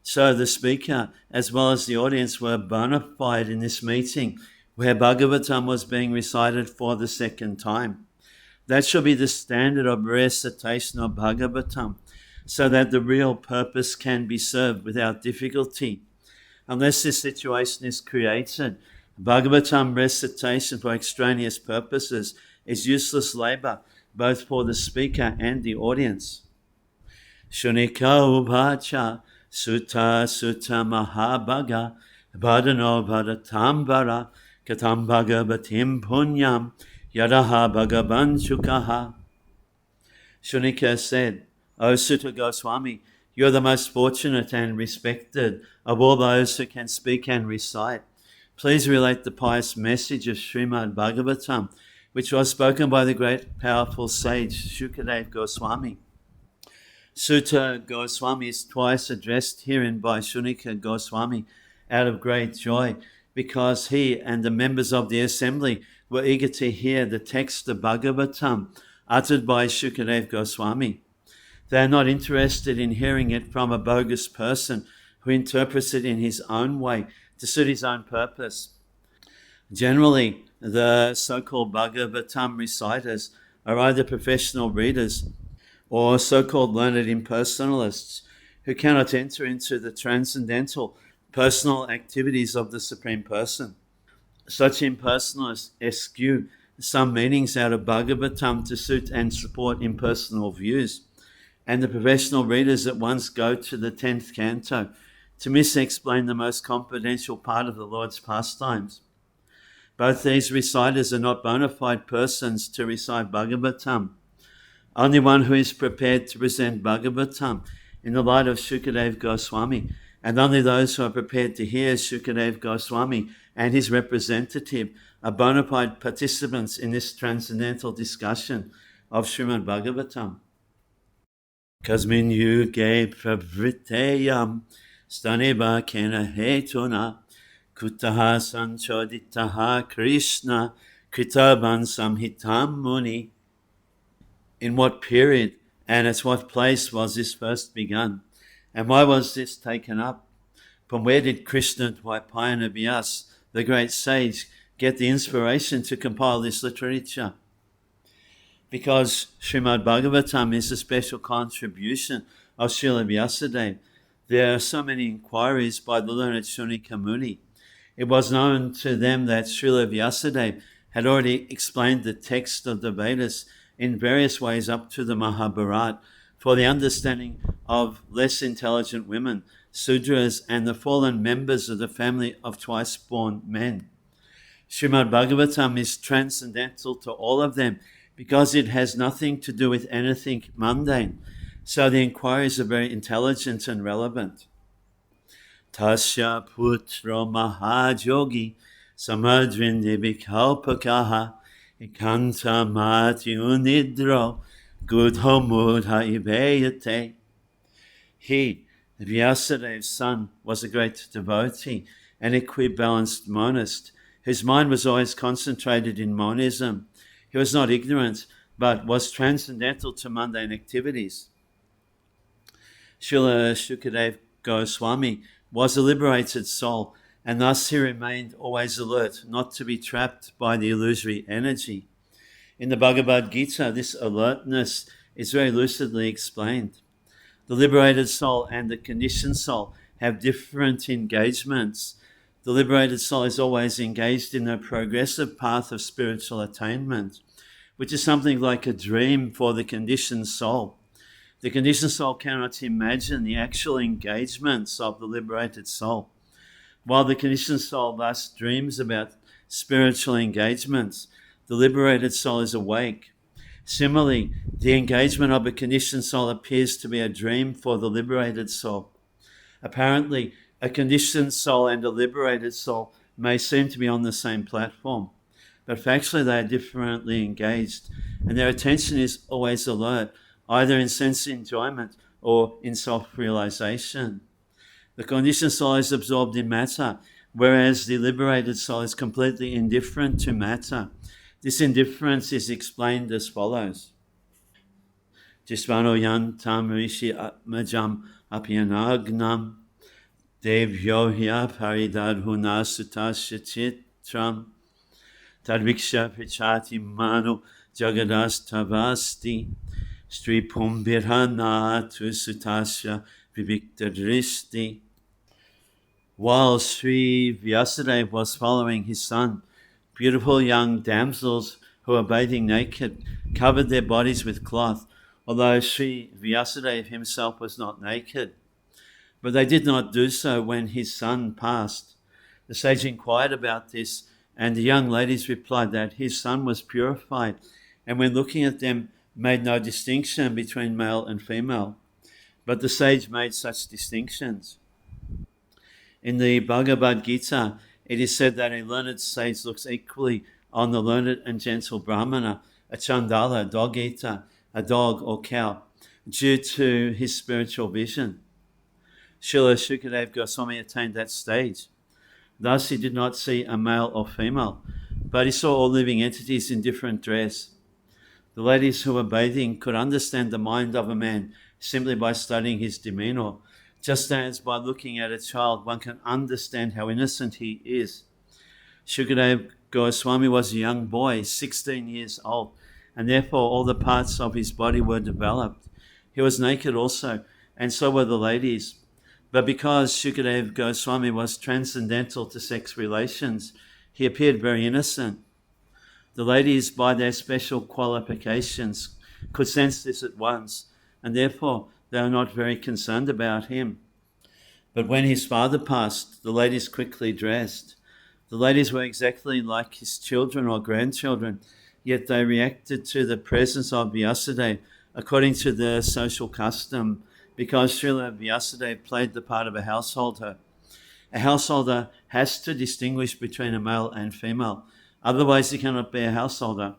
So the speaker, as well as the audience, were bona fide in this meeting, where Bhagavatam was being recited for the second time. That should be the standard of recitation of Bhagavatam, so that the real purpose can be served without difficulty. Unless this situation is created, Bhagavatam recitation for extraneous purposes is useless labor, both for the speaker and the audience. Shunika uvacha sutta sutta mahabhaga badano badatambara katam bhagavatim punyam yadaha bhagavan shukaha. Shunika said, O Sutta Goswami, you are the most fortunate and respected of all those who can speak and recite. Please relate the pious message of Srimad-Bhagavatam, which was spoken by the great powerful sage Shukadeva Goswami. Sutta Goswami is twice addressed herein by Shunika Goswami out of great joy, because he and the members of the assembly were eager to hear the text of Bhagavatam uttered by Shukadeva Goswami. They are not interested in hearing it from a bogus person who interprets it in his own way to suit his own purpose. Generally, the so-called Bhagavatam reciters are either professional readers or so-called learned impersonalists who cannot enter into the transcendental personal activities of the Supreme Person. Such impersonalists eschew some meanings out of Bhagavatam to suit and support impersonal views, and the professional readers at once go to the 10th canto to misexplain the most confidential part of the Lord's pastimes. Both these reciters are not bona fide persons to recite Bhagavatam. Only one who is prepared to present Bhagavatam in the light of Shukadeva Goswami, and only those who are prepared to hear Shukadeva Goswami and his representative are bona fide participants in this transcendental discussion of Srimad-Bhagavatam. Kasmin yuge pravriteyam staneba kena hetuna kutaha sanchoditaha Krishna kritavan samhitam muni. In what period and at what place was this first begun? And why was this taken up? From where did Krishna Dvaipayana Vyas, the great sage, get the inspiration to compile this literature? Because Srimad-Bhagavatam is a special contribution of Srila Vyasadeva, there are so many inquiries by the learned Shunika Muni. It was known to them that Srila Vyasadeva had already explained the text of the Vedas in various ways up to the Mahabharata for the understanding of less intelligent women, Sudras, and the fallen members of the family of twice-born men. Srimad-Bhagavatam is transcendental to all of them because it has nothing to do with anything mundane, so the inquiries are very intelligent and relevant. Tasya putro mahajogi samadrindi vikalpakaha ikanta mati unidro gudho mudha ibeyate. He, Vyasadev's son was a great devotee, an equibalanced monist, whose mind was always concentrated in monism. He was not ignorant, but was transcendental to mundane activities. Srila Shukadev Goswami was a liberated soul, and thus he remained always alert, not to be trapped by the illusory energy. In the Bhagavad Gita, this alertness is very lucidly explained. The liberated soul and the conditioned soul have different engagements. The liberated soul is always engaged in a progressive path of spiritual attainment, which is something like a dream for the conditioned soul. The conditioned soul cannot imagine the actual engagements of the liberated soul. While the conditioned soul thus dreams about spiritual engagements, the liberated soul is awake. Similarly, the engagement of a conditioned soul appears to be a dream for the liberated soul. Apparently, a conditioned soul and a liberated soul may seem to be on the same platform, but factually they are differently engaged, and their attention is always alert, either in sense enjoyment or in self-realization. The conditioned soul is absorbed in matter, whereas the liberated soul is completely indifferent to matter. This indifference is explained as follows. Jisvano yantam rishi atmajam apyanagnam devyohya paridadhuna sutasya chitram tadviksha pichati manu jagadas Sri Pumbirhana tu sutasya vivikta dristi. While Sri Vyasadeva was following his son, beautiful young damsels who were bathing naked covered their bodies with cloth, although Sri Vyasadeva himself was not naked. But they did not do so when his son passed. The sage inquired about this, and the young ladies replied that his son was purified, and when looking at them, made no distinction between male and female. But the sage made such distinctions. In the Bhagavad Gita, it is said that a learned sage looks equally on the learned and gentle Brahmana, a Chandala, dog-eater, a dog or cow, due to his spiritual vision. Srila Shukadev Goswami attained that stage. Thus he did not see a male or female, but he saw all living entities in different dress. The ladies who were bathing could understand the mind of a man simply by studying his demeanor, just as by looking at a child one can understand how innocent he is. Shukadev Goswami was a young boy, 16 years old, and therefore all the parts of his body were developed. He was naked also, and so were the ladies. But because Shukadev Goswami was transcendental to sex relations, he appeared very innocent. The ladies, by their special qualifications, could sense this at once, and therefore they were not very concerned about him. But when his father passed, the ladies quickly dressed. The ladies were exactly like his children or grandchildren, yet they reacted to the presence of Vyasadeva according to their social custom, because Srila Vyasadeva played the part of a householder. A householder has to distinguish between a male and female. Otherwise, he cannot be a householder.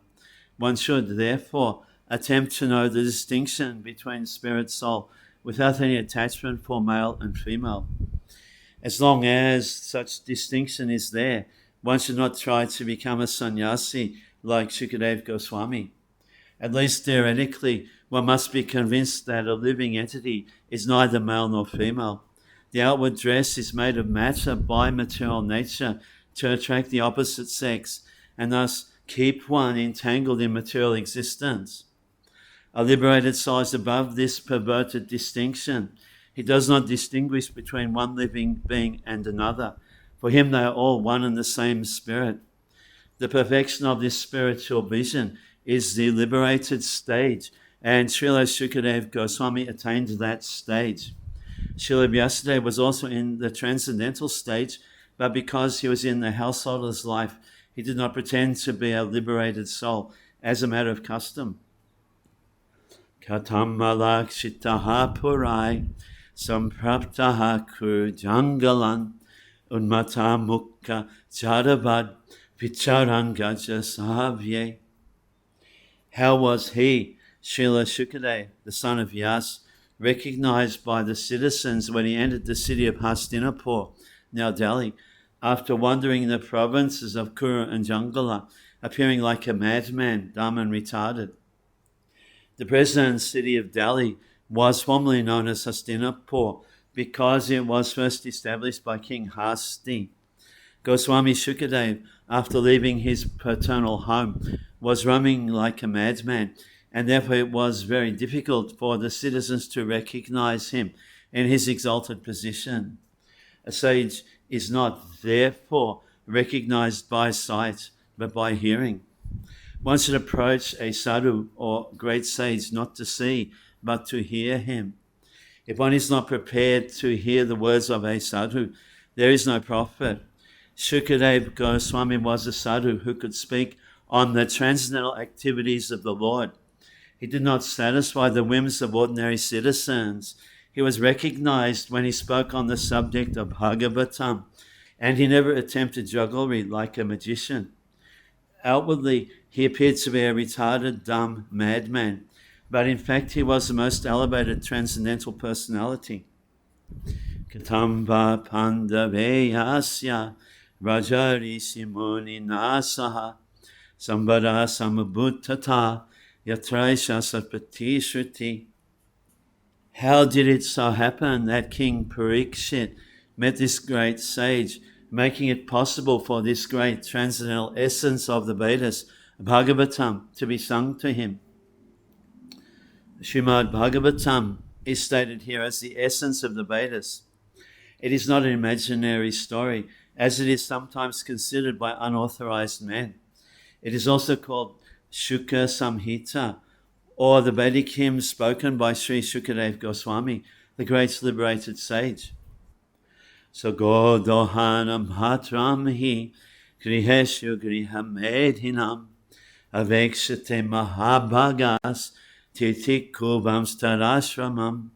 One should, therefore, attempt to know the distinction between spirit soul without any attachment for male and female. As long as such distinction is there, one should not try to become a sannyasi like Shukadev Goswami. At least theoretically, one must be convinced that a living entity is neither male nor female. The outward dress is made of matter by material nature to attract the opposite sex, and thus keep one entangled in material existence. A liberated soul is above this perverted distinction. He does not distinguish between one living being and another. For him they are all one and the same spirit. The perfection of this spiritual vision is the liberated stage, and Srila Shukadev Goswami attained that stage. Srila Vyasadeva was also in the transcendental stage, but because he was in the householder's life, he did not pretend to be a liberated soul as a matter of custom. Katam malakshitaha purai sampraptaha kurjangalan unmata mukha charavad vicharanga How was he, Srila Shukadev, the son of Vyas, recognized by the citizens when he entered the city of Hastinapur, now Delhi, after wandering in the provinces of Kuru and Jangala, appearing like a madman, dumb and retarded. The present city of Delhi was formerly known as Hastinapur because it was first established by King Hasti. Goswami Shukadev, after leaving his paternal home, was roaming like a madman, and therefore it was very difficult for the citizens to recognize him in his exalted position. A sage is not therefore recognized by sight, but by hearing. One should approach a sadhu or great sage not to see, but to hear him. If one is not prepared to hear the words of a sadhu, there is no profit. Shukadev Goswami was a sadhu who could speak on the transcendental activities of the Lord. He did not satisfy the whims of ordinary citizens. He was recognized when he spoke on the subject of Bhagavatam, and he never attempted jugglery like a magician. Outwardly, he appeared to be a retarded, dumb madman, but in fact he was the most elevated transcendental personality. Katamba Pandaveyasya Rajari Simuni Nasaha Sambara Samabhuttata Yatraisha Sapati Shruti. How did it so happen that King Parikshit met this great sage, making it possible for this great transcendental essence of the Vedas, Bhagavatam, to be sung to him? Srimad-Bhagavatam is stated here as the essence of the Vedas. It is not an imaginary story, as it is sometimes considered by unauthorized men. It is also called Shuka Samhita, or the Vedic hymns spoken by Sri Shukadev Goswami, the great liberated sage. So Godohanam Hatramhi Griheshu Grihamedhinam Avekshate Mahabhagas Titikubam Starashramam.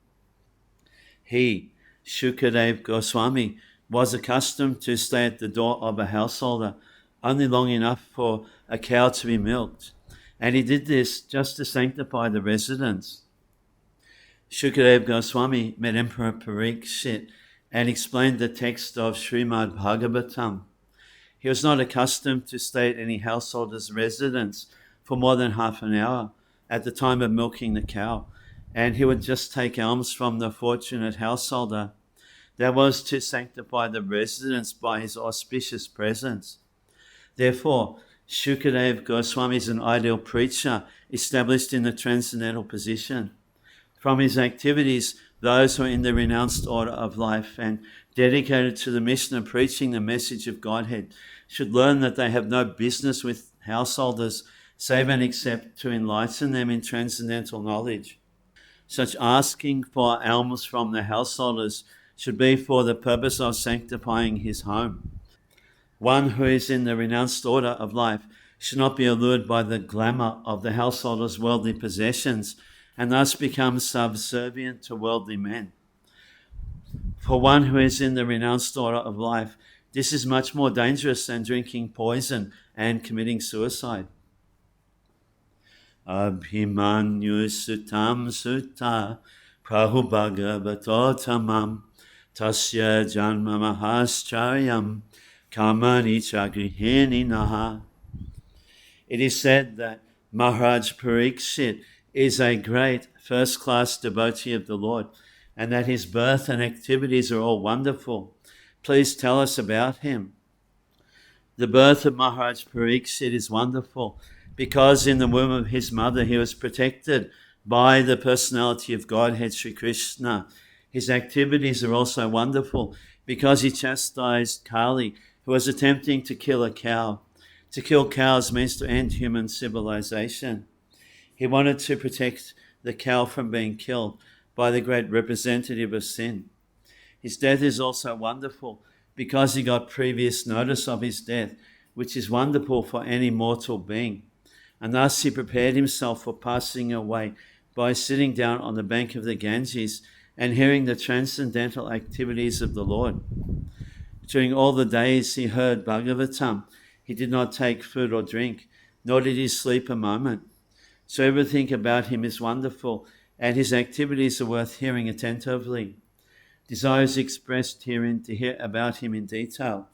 He, Shukadev Goswami, was accustomed to stay at the door of a householder only long enough for a cow to be milked, and he did this just to sanctify the residence. Shukadev Goswami met Emperor Parikshit and explained the text of Srimad-Bhagavatam. He was not accustomed to stay at any householder's residence for more than half an hour at the time of milking the cow, and he would just take alms from the fortunate householder. That was to sanctify the residence by his auspicious presence. Therefore, Shukadev Goswami is an ideal preacher established in the transcendental position. From his activities, those who are in the renounced order of life and dedicated to the mission of preaching the message of Godhead should learn that they have no business with householders save and except to enlighten them in transcendental knowledge. Such asking for alms from the householders should be for the purpose of sanctifying his home. One who is in the renounced order of life should not be allured by the glamour of the householder's worldly possessions and thus become subservient to worldly men. For one who is in the renounced order of life, this is much more dangerous than drinking poison and committing suicide. Abhimanyu sutam sutta prahubhagavatotamam tasya janma mahaschayam kamani chagrihini naha. It is said that Maharaj Parikshit is a great first-class devotee of the Lord and that his birth and activities are all wonderful. Please tell us about him. The birth of Maharaj Parikshit is wonderful because in the womb of his mother he was protected by the personality of Godhead, Sri Krishna. His activities are also wonderful because he chastised Kali, who was attempting to kill a cow. To kill cows means to end human civilization. He wanted to protect the cow from being killed by the great representative of sin. His death is also wonderful because he got previous notice of his death, which is wonderful for any mortal being. And thus he prepared himself for passing away by sitting down on the bank of the Ganges and hearing the transcendental activities of the Lord. During all the days he heard Bhagavatam, he did not take food or drink, nor did he sleep a moment. So everything about him is wonderful and his activities are worth hearing attentively. Desires expressed herein to hear about him in detail.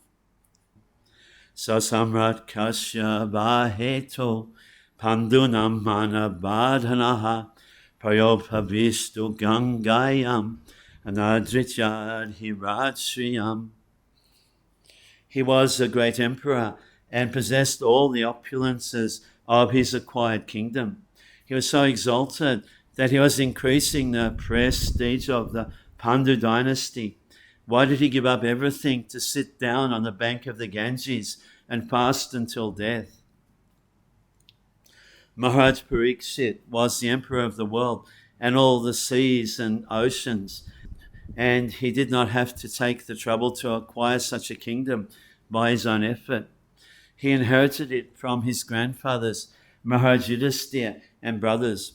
Sasamrat kasya baheto pandunam manabadhanaha prayophavistu gangayam anadrityad hirachriyam. He was a great emperor and possessed all the opulences of his acquired kingdom. He was so exalted that he was increasing the prestige of the Pandu dynasty. Why did he give up everything to sit down on the bank of the Ganges and fast until death? Maharaj Parikshit was the emperor of the world and all the seas and oceans, and he did not have to take the trouble to acquire such a kingdom by his own effort. He inherited it from his grandfathers, Maharaj Yudhisthira and brothers.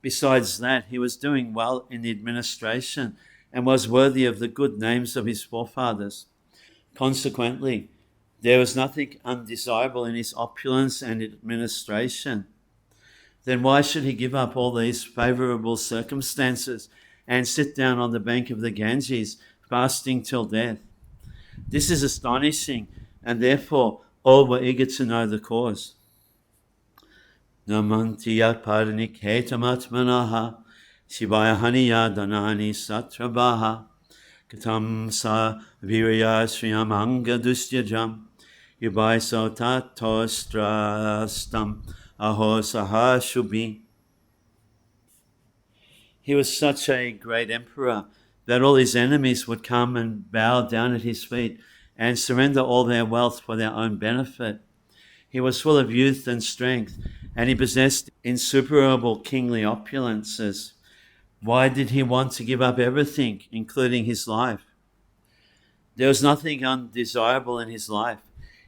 Besides that, he was doing well in the administration and was worthy of the good names of his forefathers. Consequently, there was nothing undesirable in his opulence and administration. Then why should he give up all these favorable circumstances and sit down on the bank of the Ganges, fasting till death? This is astonishing, and therefore all were eager to know the cause. Namanti parniketamatmanaha Shivaya haniya danani satrabaha Katam sa virya shriyamanga dustyajam Yubai sotatostrastam aho sahashubhi. He was such a great emperor that all his enemies would come and bow down at his feet and surrender all their wealth for their own benefit. He was full of youth and strength, and he possessed insuperable kingly opulences. Why did he want to give up everything, including his life? There was nothing undesirable in his life.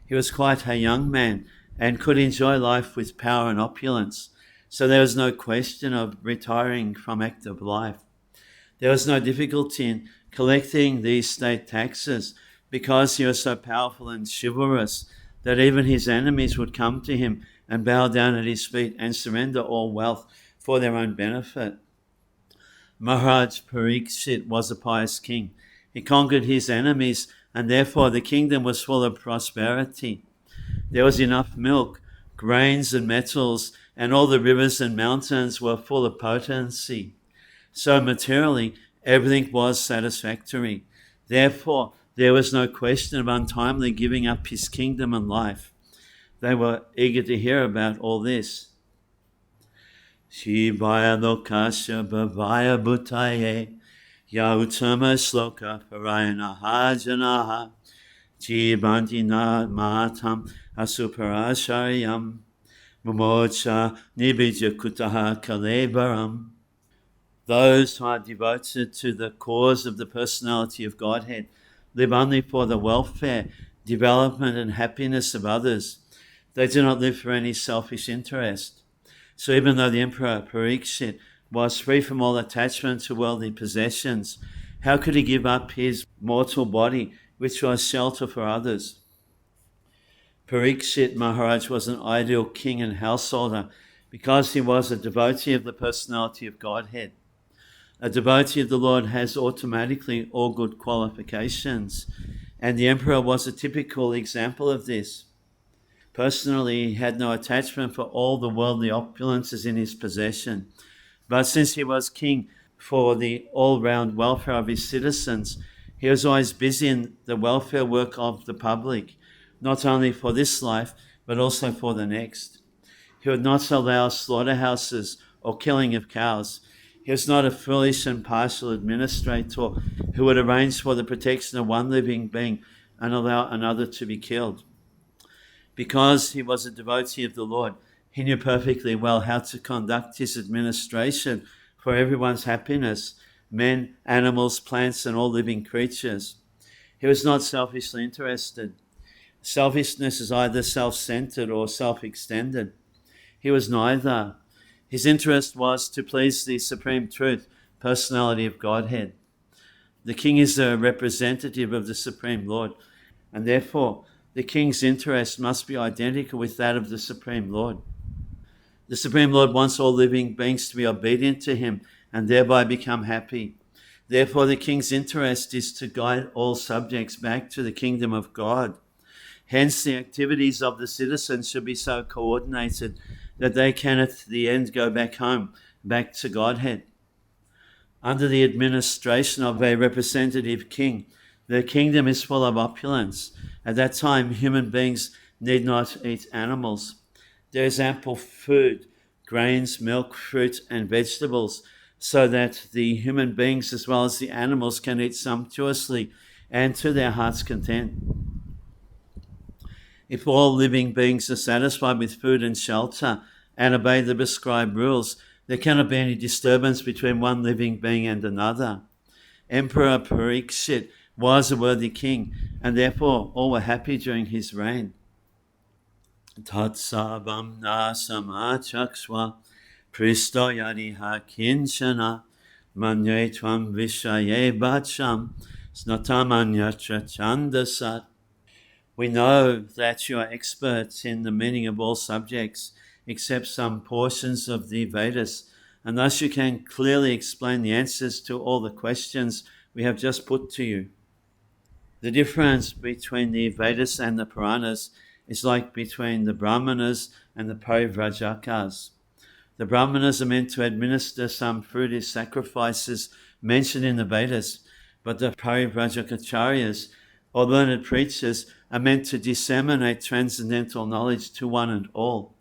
He was quite a young man and could enjoy life with power and opulence, so there was no question of retiring from active life. There was no difficulty in collecting these state taxes because he was so powerful and chivalrous that even his enemies would come to him and bow down at his feet and surrender all wealth for their own benefit. Maharaj Parikshit was a pious king. He conquered his enemies, and therefore the kingdom was full of prosperity. There was enough milk, grains and metals, and all the rivers and mountains were full of potency. So materially, everything was satisfactory. Therefore, there was no question of untimely giving up his kingdom and life. They were eager to hear about all this. Shivaya lokasya bhavaya bhutaye ya uttama sloka parayanaha janaha jivanti na matam asuparasharyam mumocha nibija kutaha kalevaram. Those who are devoted to the cause of the personality of Godhead live only for the welfare, development, and happiness of others. They do not live for any selfish interest. So even though the Emperor Parikshit was free from all attachment to worldly possessions, how could he give up his mortal body, which was shelter for others? Parikshit Maharaj was an ideal king and householder because he was a devotee of the personality of Godhead. A devotee of the Lord has automatically all good qualifications, and the emperor was a typical example of this. Personally, he had no attachment for all the worldly opulences in his possession, but since he was king for the all-round welfare of his citizens, he was always busy in the welfare work of the public, not only for this life, but also for the next. He would not allow slaughterhouses or killing of cows. He was not a foolish and partial administrator who would arrange for the protection of one living being and allow another to be killed. Because he was a devotee of the Lord, he knew perfectly well how to conduct his administration for everyone's happiness, men, animals, plants, and all living creatures. He was not selfishly interested. Selfishness is either self-centered or self-extended. He was neither. His interest was to please the Supreme Truth, personality of Godhead. The king is a representative of the Supreme Lord, and therefore the king's interest must be identical with that of the Supreme Lord. The Supreme Lord wants all living beings to be obedient to him, and thereby become happy. Therefore, the king's interest is to guide all subjects back to the kingdom of God. Hence, the activities of the citizens should be so coordinated that they can at the end go back home, back to Godhead. Under the administration of a representative king, the kingdom is full of opulence. At that time, human beings need not eat animals. There is ample food, grains, milk, fruit, and vegetables, so that the human beings as well as the animals can eat sumptuously and to their heart's content. If all living beings are satisfied with food and shelter and obey the prescribed rules, there cannot be any disturbance between one living being and another. Emperor Parikshit was a worthy king, and therefore all were happy during his reign. Tatsavam nasamachaksva pristoyadiha kinchana manye tvam vishaye bacham snatamanyatra chandasat. We know that you are experts in the meaning of all subjects, except some portions of the Vedas, and thus you can clearly explain the answers to all the questions we have just put to you. The difference between the Vedas and the Puranas is like between the Brahmanas and the Parivrajaka's. The Brahmanas are meant to administer some fruitive sacrifices mentioned in the Vedas, but the Parivrajakacharyas, or learned preachers, are meant to disseminate transcendental knowledge to one and all.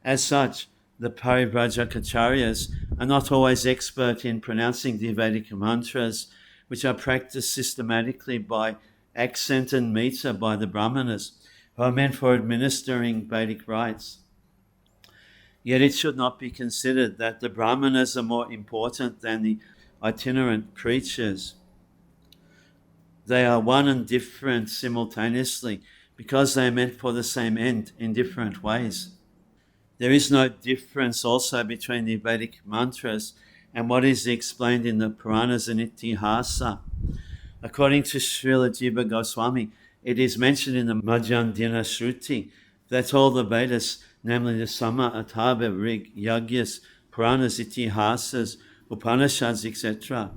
As such, the Parivrajakacharyas are not always expert in pronouncing the Vedic mantras, which are practiced systematically by accent and meter by the Brahmanas, who are meant for administering Vedic rites. Yet it should not be considered that the Brahmanas are more important than the itinerant preachers. They are one and different simultaneously because they are meant for the same end in different ways. There is no difference also between the Vedic mantras and what is explained in the Puranas and Itihasa. According to Srila Jiva Goswami, it is mentioned in the Madhyandina Shruti that all the Vedas, namely the Sama, Atharva, Rig, Yagyas, Puranas, Itihasas, Upanishads, etc.,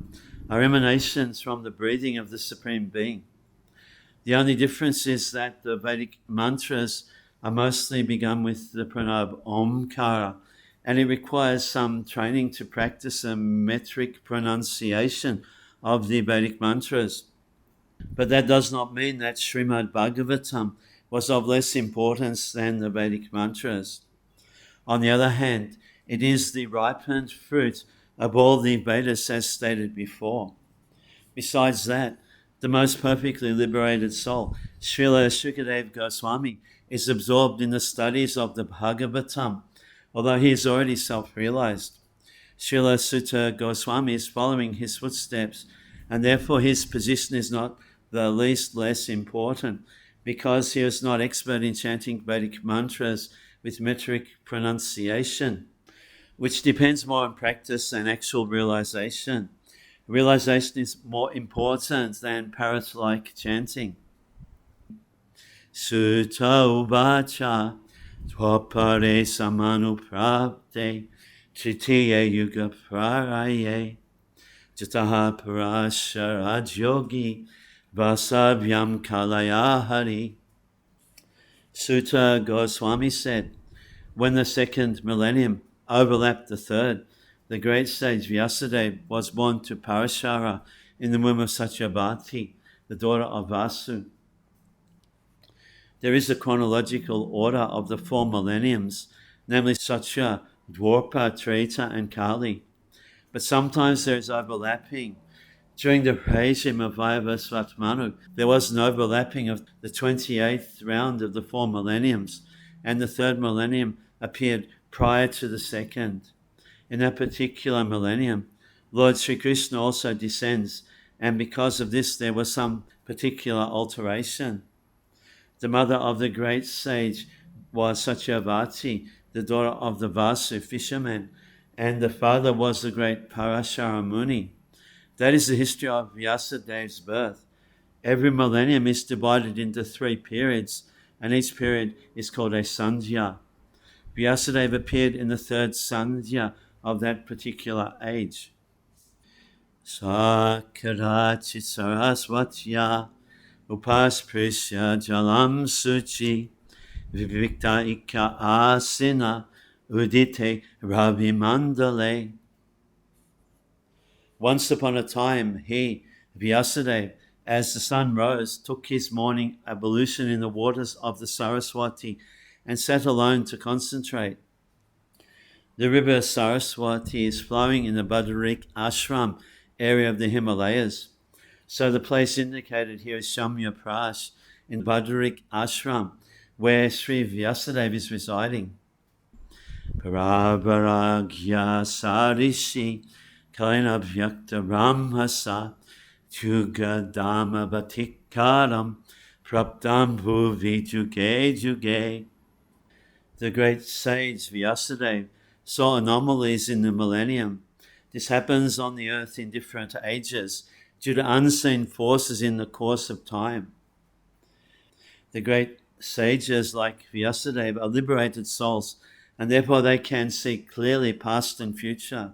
are emanations from the breathing of the Supreme Being. The only difference is that the Vedic mantras are mostly begun with the pranab Omkara, and it requires some training to practice a metric pronunciation of the Vedic mantras. But that does not mean that Srimad-Bhagavatam was of less importance than the Vedic mantras. On the other hand, it is the ripened fruit of all the Vedas as stated before. Besides that, the most perfectly liberated soul, Srila Shukadev Goswami, is absorbed in the studies of the Bhagavatam, although he is already self-realized. Srila Sutta Goswami is following his footsteps, and therefore his position is not the least less important, because he is not expert in chanting Vedic mantras with metric pronunciation, which depends more on practice than actual realization. Realization is more important than parrot-like chanting. Sutta uvacha tvapare samanuprapte tritiye yuga praraye jataha parasharajyogi vasavyam kalayahari. Sutta Goswami said, when the second millennium overlapped the third, the great sage Vyasadeva was born to Parashara in the womb of Satyavati, the daughter of Vasu. There is a chronological order of the 4 millenniums, namely Satya, Dwarpa, Treta, and Kali. But sometimes there is overlapping. During the regime of Vayavasvat Manu, there was an overlapping of the 28th round of the 4 millenniums, and the 3rd millennium appeared prior to the 2nd. In that particular millennium, Lord Sri Krishna also descends, and because of this there was some particular alteration. The mother of the great sage was Satyavati, the daughter of the Vasu fisherman, and the father was the great Parashara Muni. That is the history of Vyasadev's birth. Every millennium is divided into 3 periods, and each period is called a Sandhya. Vyasadeva appeared in the 3rd Sandhya of that particular age. Sakarachit Saraswatya Upasprisya Jalam Suchi Vivikta Ikka Asina Udite Ravi Mandale. Once upon a time, he, Vyasadeva, as the sun rose, took his morning ablution in the waters of the Saraswati and sat alone to concentrate. The river Saraswati is flowing in the Badarik Ashram area of the Himalayas. So the place indicated here is Shamya Prash in Badarik Ashram, where Sri Vyasadeva is residing. Parabaragya Sarishi Kaina Vyakta Brahmasa Jugadama Batikaram Praptam Bhuvi Juge Juge. The great sage Vyasadeva saw anomalies in the millennium. This happens on the earth in different ages due to unseen forces in the course of time. The great sages like Vyasadeva are liberated souls, and therefore they can see clearly past and future.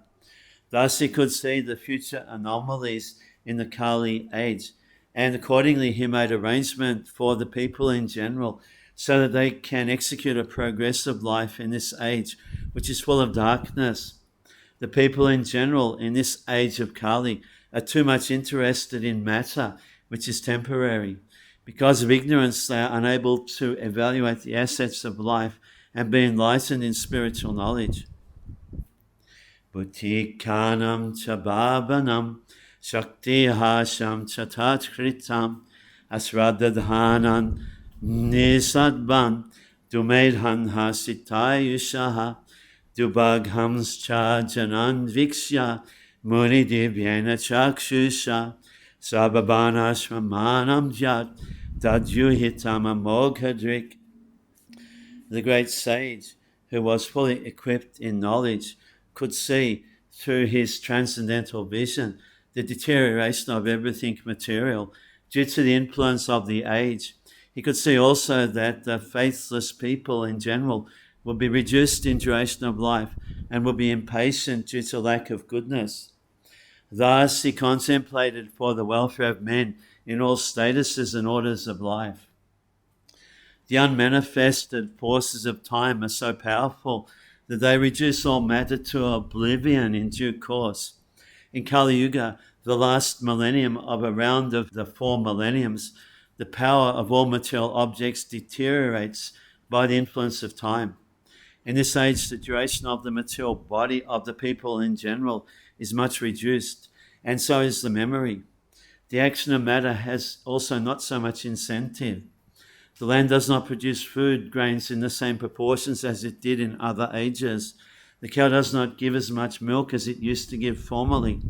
Thus he could see the future anomalies in the Kali age, and accordingly he made arrangement for the people in general so that they can execute a progressive life in this age, which is full of darkness. The people in general in this age of Kali are too much interested in matter, which is temporary. Because of ignorance, they are unable to evaluate the assets of life and be enlightened in spiritual knowledge. Bhutikanam cha bhavanam shakti hasham cha tatkritam asradadhanan nisadban dumedhan hasitayushaha dubaghams cha janan vikshya muni divyena chakshusha sabhabanashmamanam jat dadyuhitama moghadrik. The great sage, who was fully equipped in knowledge, could see through his transcendental vision the deterioration of everything material due to the influence of the age. He could see also that the faithless people in general will be reduced in duration of life and will be impatient due to lack of goodness. Thus he contemplated for the welfare of men in all statuses and orders of life. The unmanifested forces of time are so powerful that they reduce all matter to oblivion in due course. In Kali Yuga, the last millennium of a round of the 4 millenniums, the power of all material objects deteriorates by the influence of time. In this age, the duration of the material body of the people in general is much reduced, and so is the memory. The action of matter has also not so much incentive. The land does not produce food grains in the same proportions as it did in other ages. The cow does not give as much milk as it used to give formerly.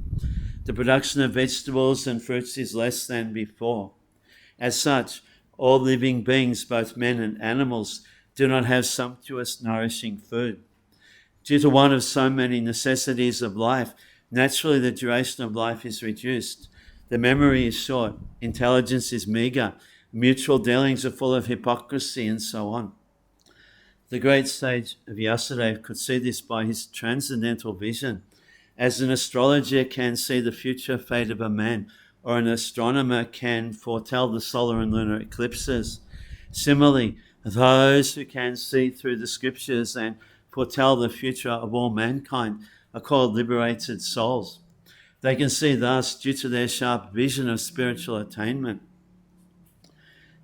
The production of vegetables and fruits is less than before. As such, all living beings, both men and animals, do not have sumptuous, nourishing food. Due to one of so many necessities of life, naturally the duration of life is reduced. The memory is short, intelligence is meager, mutual dealings are full of hypocrisy, and so on. The great sage Vyasadeva could see this by his transcendental vision. As an astrologer can see the future fate of a man, or an astronomer can foretell the solar and lunar eclipses. Similarly, those who can see through the scriptures and foretell the future of all mankind are called liberated souls. They can see thus due to their sharp vision of spiritual attainment.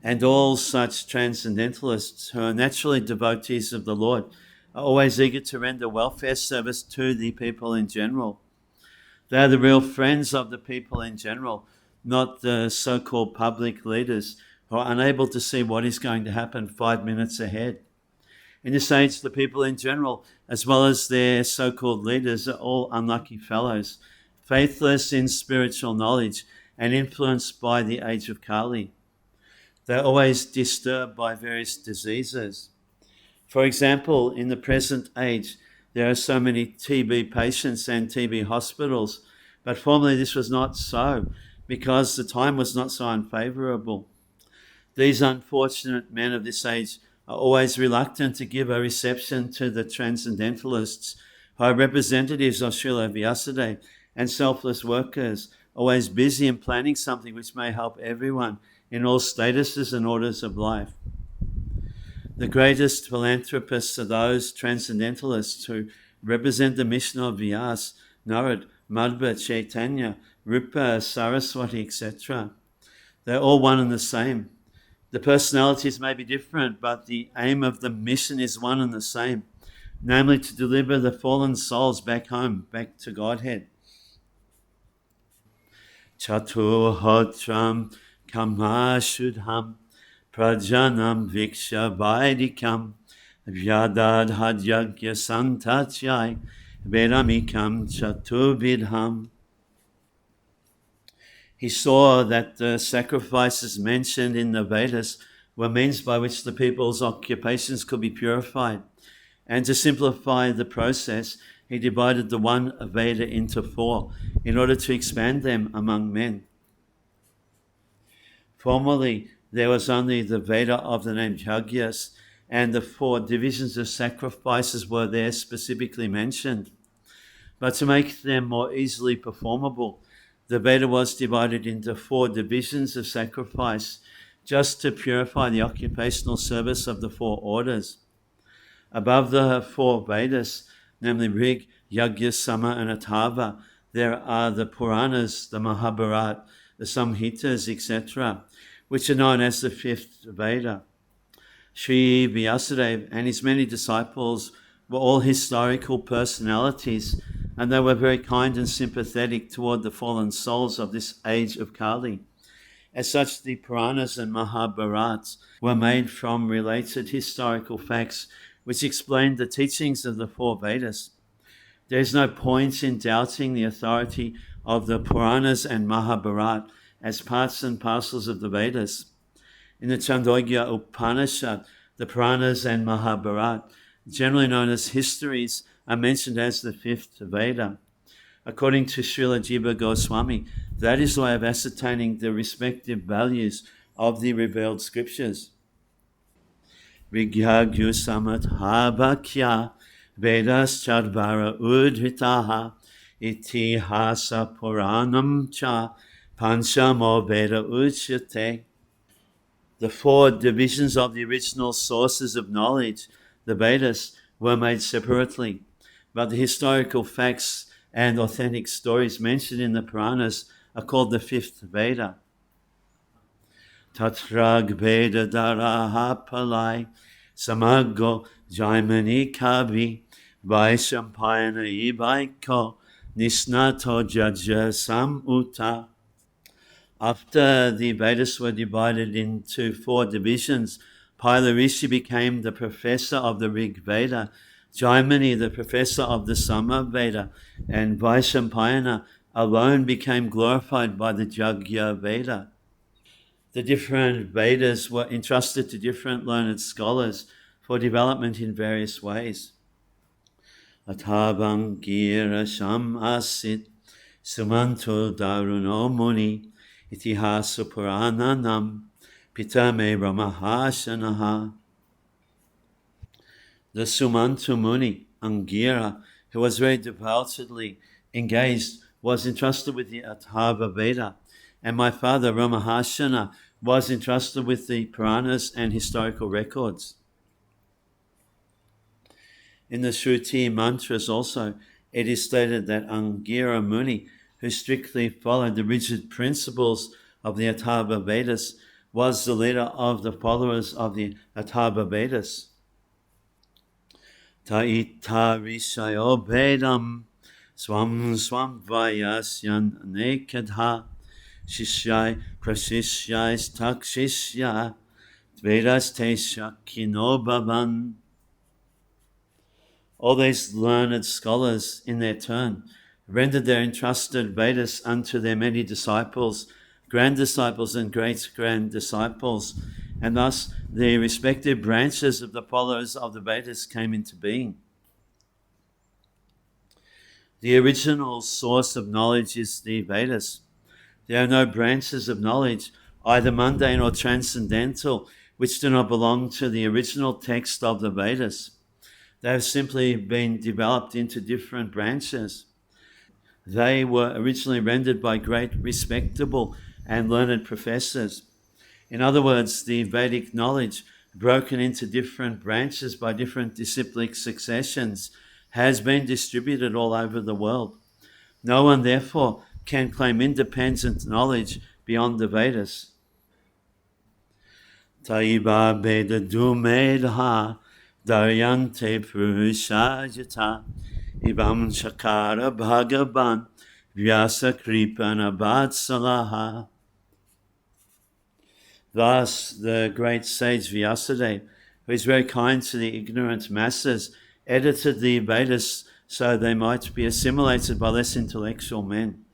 And all such transcendentalists who are naturally devotees of the Lord are always eager to render welfare service to the people in general. They are the real friends of the people in general, not the so-called public leaders who are unable to see what is going to happen 5 minutes ahead. In this age, the people in general, as well as their so-called leaders, are all unlucky fellows, faithless in spiritual knowledge and influenced by the age of Kali. They're always disturbed by various diseases. For example, in the present age, there are so many TB patients and TB hospitals, but formerly this was not so because the time was not so unfavorable. These unfortunate men of this age are always reluctant to give a reception to the transcendentalists who are representatives of Srila Vyasadeva and selfless workers, always busy in planning something which may help everyone in all statuses and orders of life. The greatest philanthropists are those transcendentalists who represent the mission of Vyas, Narad, Madhva, Chaitanya, Rupa, Saraswati, etc. They're all one and the same. The personalities may be different, but the aim of the mission is one and the same, namely to deliver the fallen souls back home, back to Godhead. Chaturhotram kamashudham prajanam viksha vaidikam vyadad hadyagya santachyai vedamikam chaturvidham. He saw that the sacrifices mentioned in the Vedas were means by which the people's occupations could be purified. And to simplify the process, he divided the one Veda into 4 in order to expand them among men. Formerly, there was only the Veda of the name Yagyas, and the 4 divisions of sacrifices were there specifically mentioned. But to make them more easily performable, the Veda was divided into 4 divisions of sacrifice, just to purify the occupational service of the 4 orders. Above the 4 Vedas, namely Rig, Yagya, Sama, and Atharva, there are the Puranas, the Mahabharata, the Samhitas, etc., which are known as the 5th Veda. Sri Vyasadeva and his many disciples were all historical personalities, and they were very kind and sympathetic toward the fallen souls of this age of Kali. As such, the Puranas and Mahabharats were made from related historical facts which explained the teachings of the 4 Vedas. There is no point in doubting the authority of the Puranas and Mahabharata as parts and parcels of the Vedas. In the Chandogya Upanishad, the Puranas and Mahabharata, generally known as histories, are mentioned as the 5th Veda. According to Srila Jiva Goswami, that is the way of ascertaining the respective values of the revealed scriptures. Vigyagyu samadhabhakya Vedas chadvara udhitaha itihasa puranam cha panchamo Veda uchyate. The 4 divisions of the original sources of knowledge, the Vedas, were made separately, but the historical facts and authentic stories mentioned in the Puranas are called the 5th Veda. Tatrag Veda Daraha Palai Samago Jaimani Kavi Vaishampayana Ivaiko Nisnato Jaja Samuta. After the Vedas were divided into 4 divisions, Paila Rishi became the professor of the Rig Veda, Jaimani the professor of the Sama Veda, and Vaishampayana alone became glorified by the Jagya Veda. The different Vedas were entrusted to different learned scholars for development in various ways. Athabam gira sham asit sumanto daruno muni itihasa purananam pitame ramahashanaha. The Sumantu Muni, Angira, who was very devoutedly engaged, was entrusted with the Atharva Veda, and my father Ramahashana was entrusted with the Puranas and historical records. In the Shruti mantras also, it is stated that Angira Muni, who strictly followed the rigid principles of the Atharva Vedas, was the leader of the followers of the Atharva Vedas. Taita Rishayo Vedam Swam Swam Vayasyan Nekadha Shishyai Prashishyai Stakshishya Vedas Te Shakino Bhavan. All these learned scholars, in their turn, rendered their entrusted Vedas unto their many disciples, grand disciples and great-grand disciples, and thus the respective branches of the followers of the Vedas came into being. The original source of knowledge is the Vedas. There are no branches of knowledge, either mundane or transcendental, which do not belong to the original text of the Vedas. They have simply been developed into different branches. They were originally rendered by great, respectable, and learned professors. In other words, the Vedic knowledge, broken into different branches by different disciplic successions, has been distributed all over the world. No one, therefore, can claim independent knowledge beyond the Vedas. Taiba Veda Dumedha Daryante Purushajata Ibam Shakara Bhagavan Vyasa Kripana Vatsalaha. Thus, the great sage Vyasadeva, who is very kind to the ignorant masses, edited the Vedas so they might be assimilated by less intellectual men.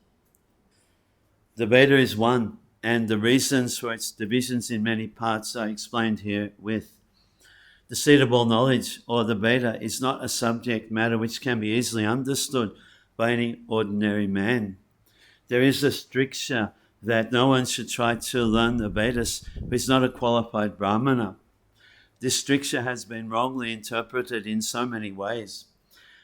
The Veda is one, and the reasons for its divisions in many parts are explained herewith. The seed of all knowledge, or the Veda, is not a subject matter which can be easily understood by any ordinary man. There is a stricture that no one should try to learn the Vedas who is not a qualified Brahmana. This stricture has been wrongly interpreted in so many ways.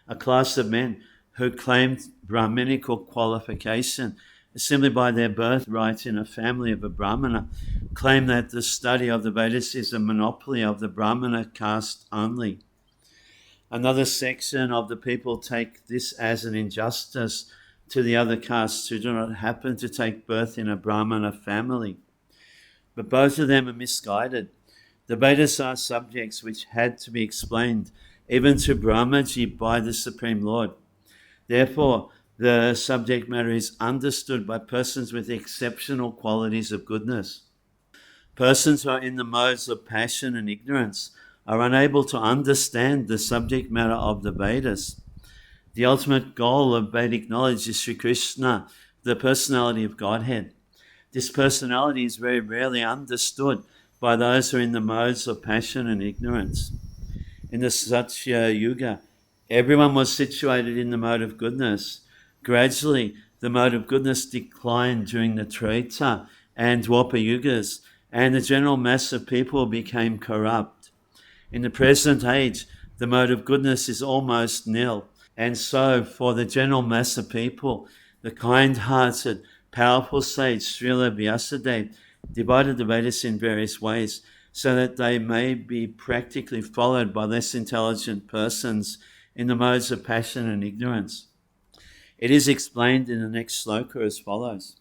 A class of men who claimed Brahminical qualification simply by their birthright in a family of a Brahmana claim that the study of the Vedas is a monopoly of the Brahmana caste only. Another section of the people take this as an injustice to the other castes who do not happen to take birth in a Brahmana family. But both of them are misguided. The Vedas are subjects which had to be explained even to Brahmaji by the Supreme Lord. Therefore, the subject matter is understood by persons with exceptional qualities of goodness. Persons who are in the modes of passion and ignorance are unable to understand the subject matter of the Vedas. The ultimate goal of Vedic knowledge is Sri Krishna, the personality of Godhead. This personality is very rarely understood by those who are in the modes of passion and ignorance. In the Satya Yuga, everyone was situated in the mode of goodness. Gradually, the mode of goodness declined during the Treta and Dwapara Yugas, and the general mass of people became corrupt. In the present age, the mode of goodness is almost nil, and so for the general mass of people, the kind-hearted, powerful sage Srila Vyasadeva divided the Vedas in various ways so that they may be practically followed by less intelligent persons in the modes of passion and ignorance. It is explained in the next sloka as follows.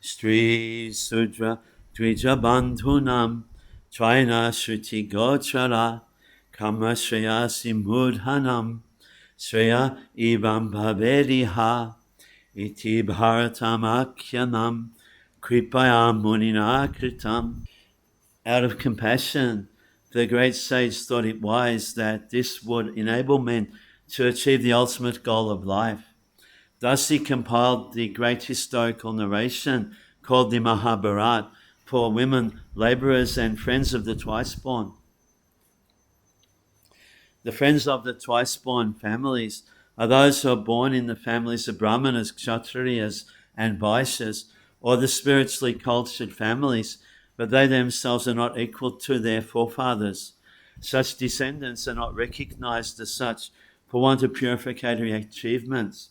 Stri Sudra Dvija Bandhunam Traina Shruti Gochara Kama Shreya Simudhanam Shreya Ivam Bhavediha Iti Bharatam Akyanam Kripaya Munina Kritam. Out of compassion, the great sage thought it wise that this would enable men to achieve the ultimate goal of life. Thus he compiled the great historical narration called the Mahabharata for women, labourers and friends of the twice-born. The friends of the twice-born families are those who are born in the families of Brahmanas, Kshatriyas and Vaishyas, or the spiritually cultured families, but they themselves are not equal to their forefathers. Such descendants are not recognized as such for want of purificatory achievements.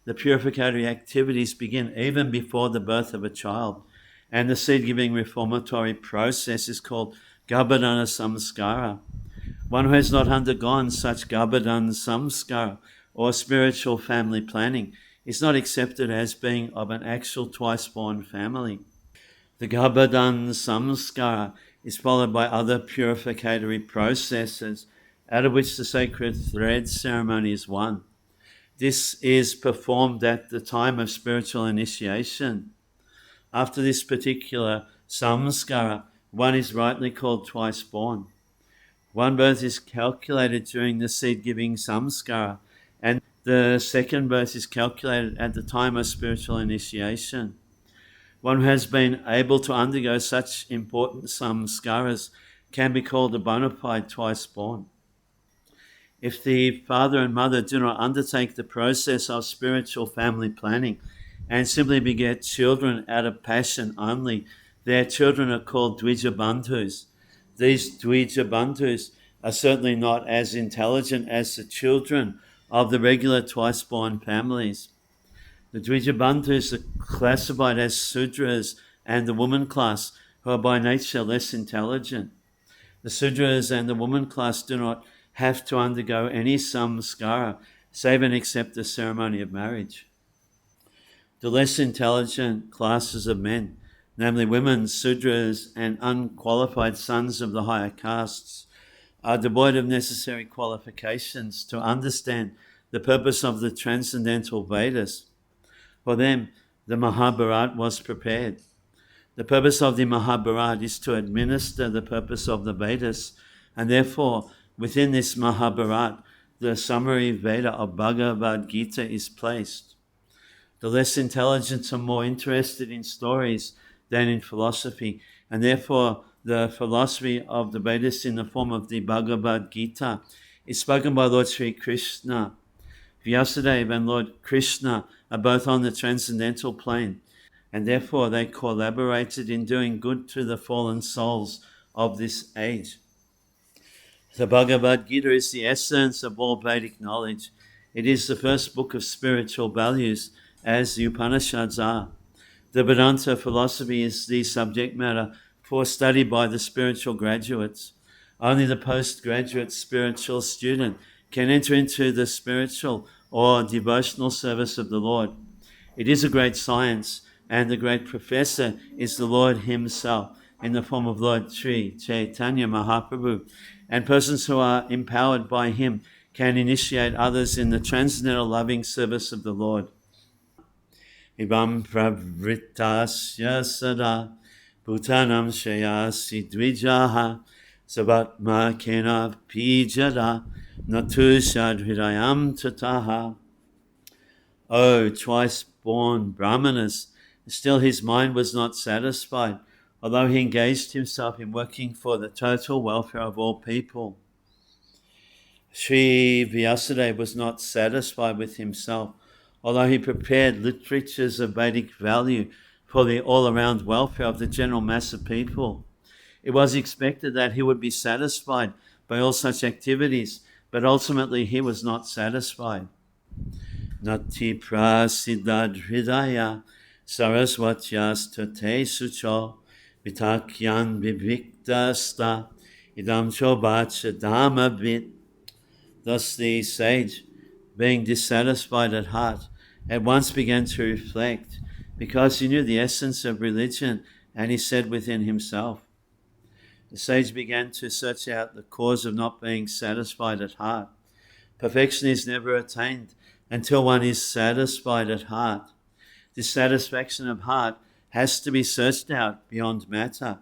The purificatory activities begin even before the birth of a child, and the seed-giving reformatory process is called Garbhadana Samskara. One who has not undergone such Garbhadana Samskara or spiritual family planning is not accepted as being of an actual twice-born family. The Garbhadana Samskara is followed by other purificatory processes, out of which the sacred thread ceremony is one. This is performed at the time of spiritual initiation. After this particular samskara, one is rightly called twice born. One birth is calculated during the seed-giving samskara, and the second birth is calculated at the time of spiritual initiation. One who has been able to undergo such important samskaras can be called a bona fide twice born. If the father and mother do not undertake the process of spiritual family planning and simply beget children out of passion only, their children are called Dvija Bandhus. These Dvija Bandhus are certainly not as intelligent as the children of the regular twice-born families. The Dvijabandhus are classified as Sudras and the woman class, who are by nature less intelligent. The Sudras and the woman class do not have to undergo any samskara, save and except the ceremony of marriage. The less intelligent classes of men, namely women, Sudras, and unqualified sons of the higher castes, are devoid of necessary qualifications to understand the purpose of the transcendental Vedas. For them, the Mahabharat was prepared. The purpose of the Mahabharat is to administer the purpose of the Vedas, and therefore, within this Mahabharat, the summary Veda of Bhagavad Gita is placed. The less intelligent are more interested in stories than in philosophy, and therefore the philosophy of the Vedas in the form of the Bhagavad Gita is spoken by Lord Sri Krishna. Vyasadeva and Lord Krishna are both on the transcendental plane, and therefore they collaborated in doing good to the fallen souls of this age. The Bhagavad Gita is the essence of all Vedic knowledge. It is the first book of spiritual values, as the Upanishads are. The Vedanta philosophy is the subject matter for study by the spiritual graduates. Only the postgraduate spiritual student can enter into the spiritual or devotional service of the Lord. It is a great science, and the great professor is the Lord himself in the form of Lord Sri Chaitanya Mahaprabhu. And persons who are empowered by him can initiate others in the transcendental loving service of the Lord. Ibam pravritasya sada bhutanam shayasi dvijaha savatma kena pijada natusha hridayam tataha. O twice born Brahmanas, still his mind was not satisfied, although he engaged himself in working for the total welfare of all people. Sri Vyasadeva was not satisfied with himself, although he prepared literatures of Vedic value for the all-around welfare of the general mass of people. It was expected that he would be satisfied by all such activities, but ultimately he was not satisfied. Nati prasidad hridaya sarasvatyas tate sucho vitakyan viviktasta idam chobacha dhamabit. Thus the sage, being dissatisfied at heart, at once began to reflect, because he knew the essence of religion, and he said within himself. The sage began to search out the cause of not being satisfied at heart. Perfection is never attained until one is satisfied at heart. This satisfaction of heart has to be searched out beyond matter.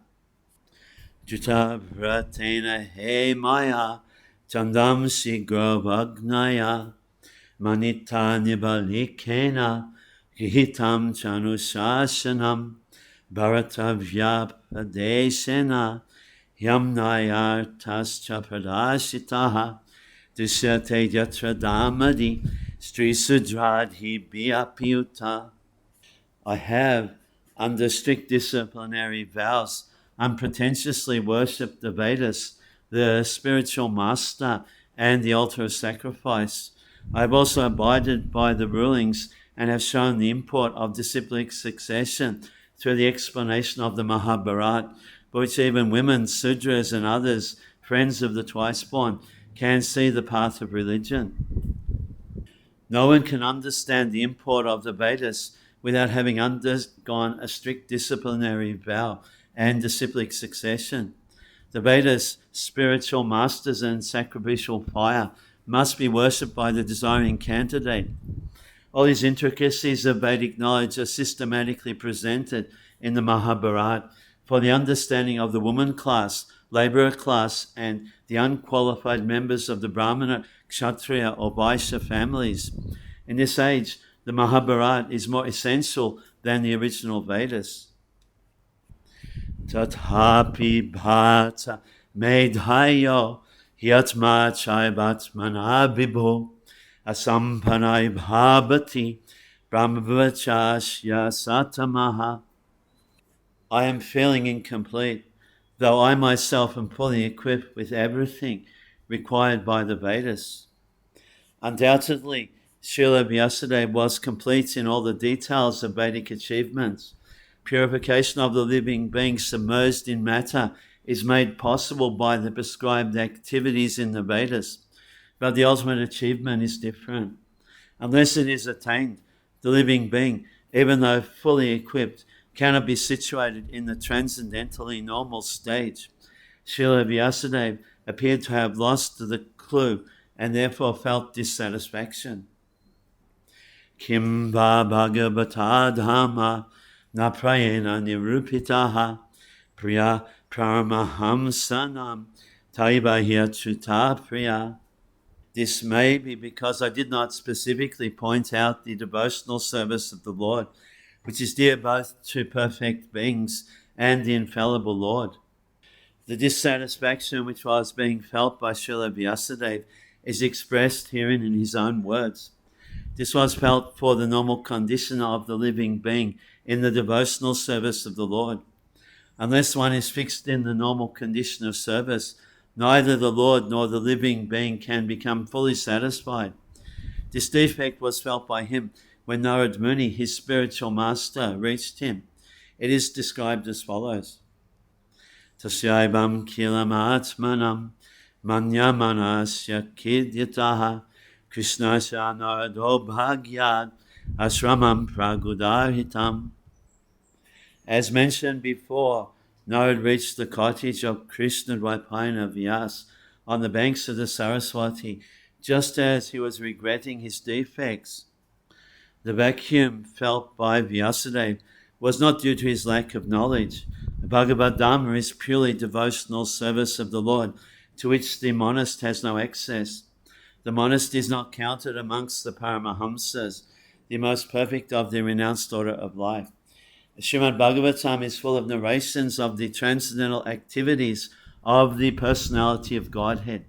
Juta vratena he maya chandam sigravagnaya manita nibalikena gihitam chanushasanam bharatavyapadesena yamnayartascha pradashitaha Dushyate yatra damadi Sri Sudradhi Bhyapyuta. I have, under strict disciplinary vows, unpretentiously worshipped the Vedas, the spiritual master, and the altar of sacrifice. I have also abided by the rulings and have shown the import of disciplic succession through the explanation of the Mahabharat, by which even women, Sudras, and others, friends of the twice-born, can see the path of religion. No one can understand the import of the Vedas without having undergone a strict disciplinary vow and disciplic succession. The Vedas, spiritual masters and sacrificial fire, must be worshipped by the desiring candidate. All these intricacies of Vedic knowledge are systematically presented in the Mahabharat for the understanding of the woman class, labourer class, and the unqualified members of the Brahmana, Kshatriya, or Vaishya families. In this age, the Mahabharat is more essential than the original Vedas. Tathapi bhata medhayo hyatma chaivatmana vibho asampanai bhavati brahmavachasya satamaha. I am feeling incomplete, though I myself am fully equipped with everything required by the Vedas. Undoubtedly, Srila Vyasadeva was complete in all the details of Vedic achievements. Purification of the living being submerged in matter is made possible by the prescribed activities in the Vedas, but the ultimate achievement is different. Unless it is attained, the living being, even though fully equipped, cannot be situated in the transcendentally normal stage. Srila Vyasadeva appeared to have lost the clue and therefore felt dissatisfaction. Kim va bhagavata dhamma na prayena nirupitaha priya paramahamsanam taiva hiachuta priya. This may be because I did not specifically point out the devotional service of the Lord, which is dear both to perfect beings and the infallible Lord. The dissatisfaction which was being felt by Srila Vyasadeva is expressed herein in his own words. This was felt for the normal condition of the living being in the devotional service of the Lord. Unless one is fixed in the normal condition of service, neither the Lord nor the living being can become fully satisfied. This defect was felt by him when Narad Muni, his spiritual master, reached him. It is described as follows. Tasyaivam kilam atmanam manyamanasya kidyataha krishnasya narado bhagyad ashramam pragudarhitam. As mentioned before, Narad reached the cottage of Krishna Dvaipayana Vyas on the banks of the Saraswati, just as he was regretting his defects. The vacuum felt by Vyasadeva was not due to his lack of knowledge. The Bhagavad Dhamma is purely devotional service of the Lord, to which the monist has no access. The monist is not counted amongst the Paramahamsas, the most perfect of the renounced order of life. The Srimad-Bhagavatam is full of narrations of the transcendental activities of the personality of Godhead.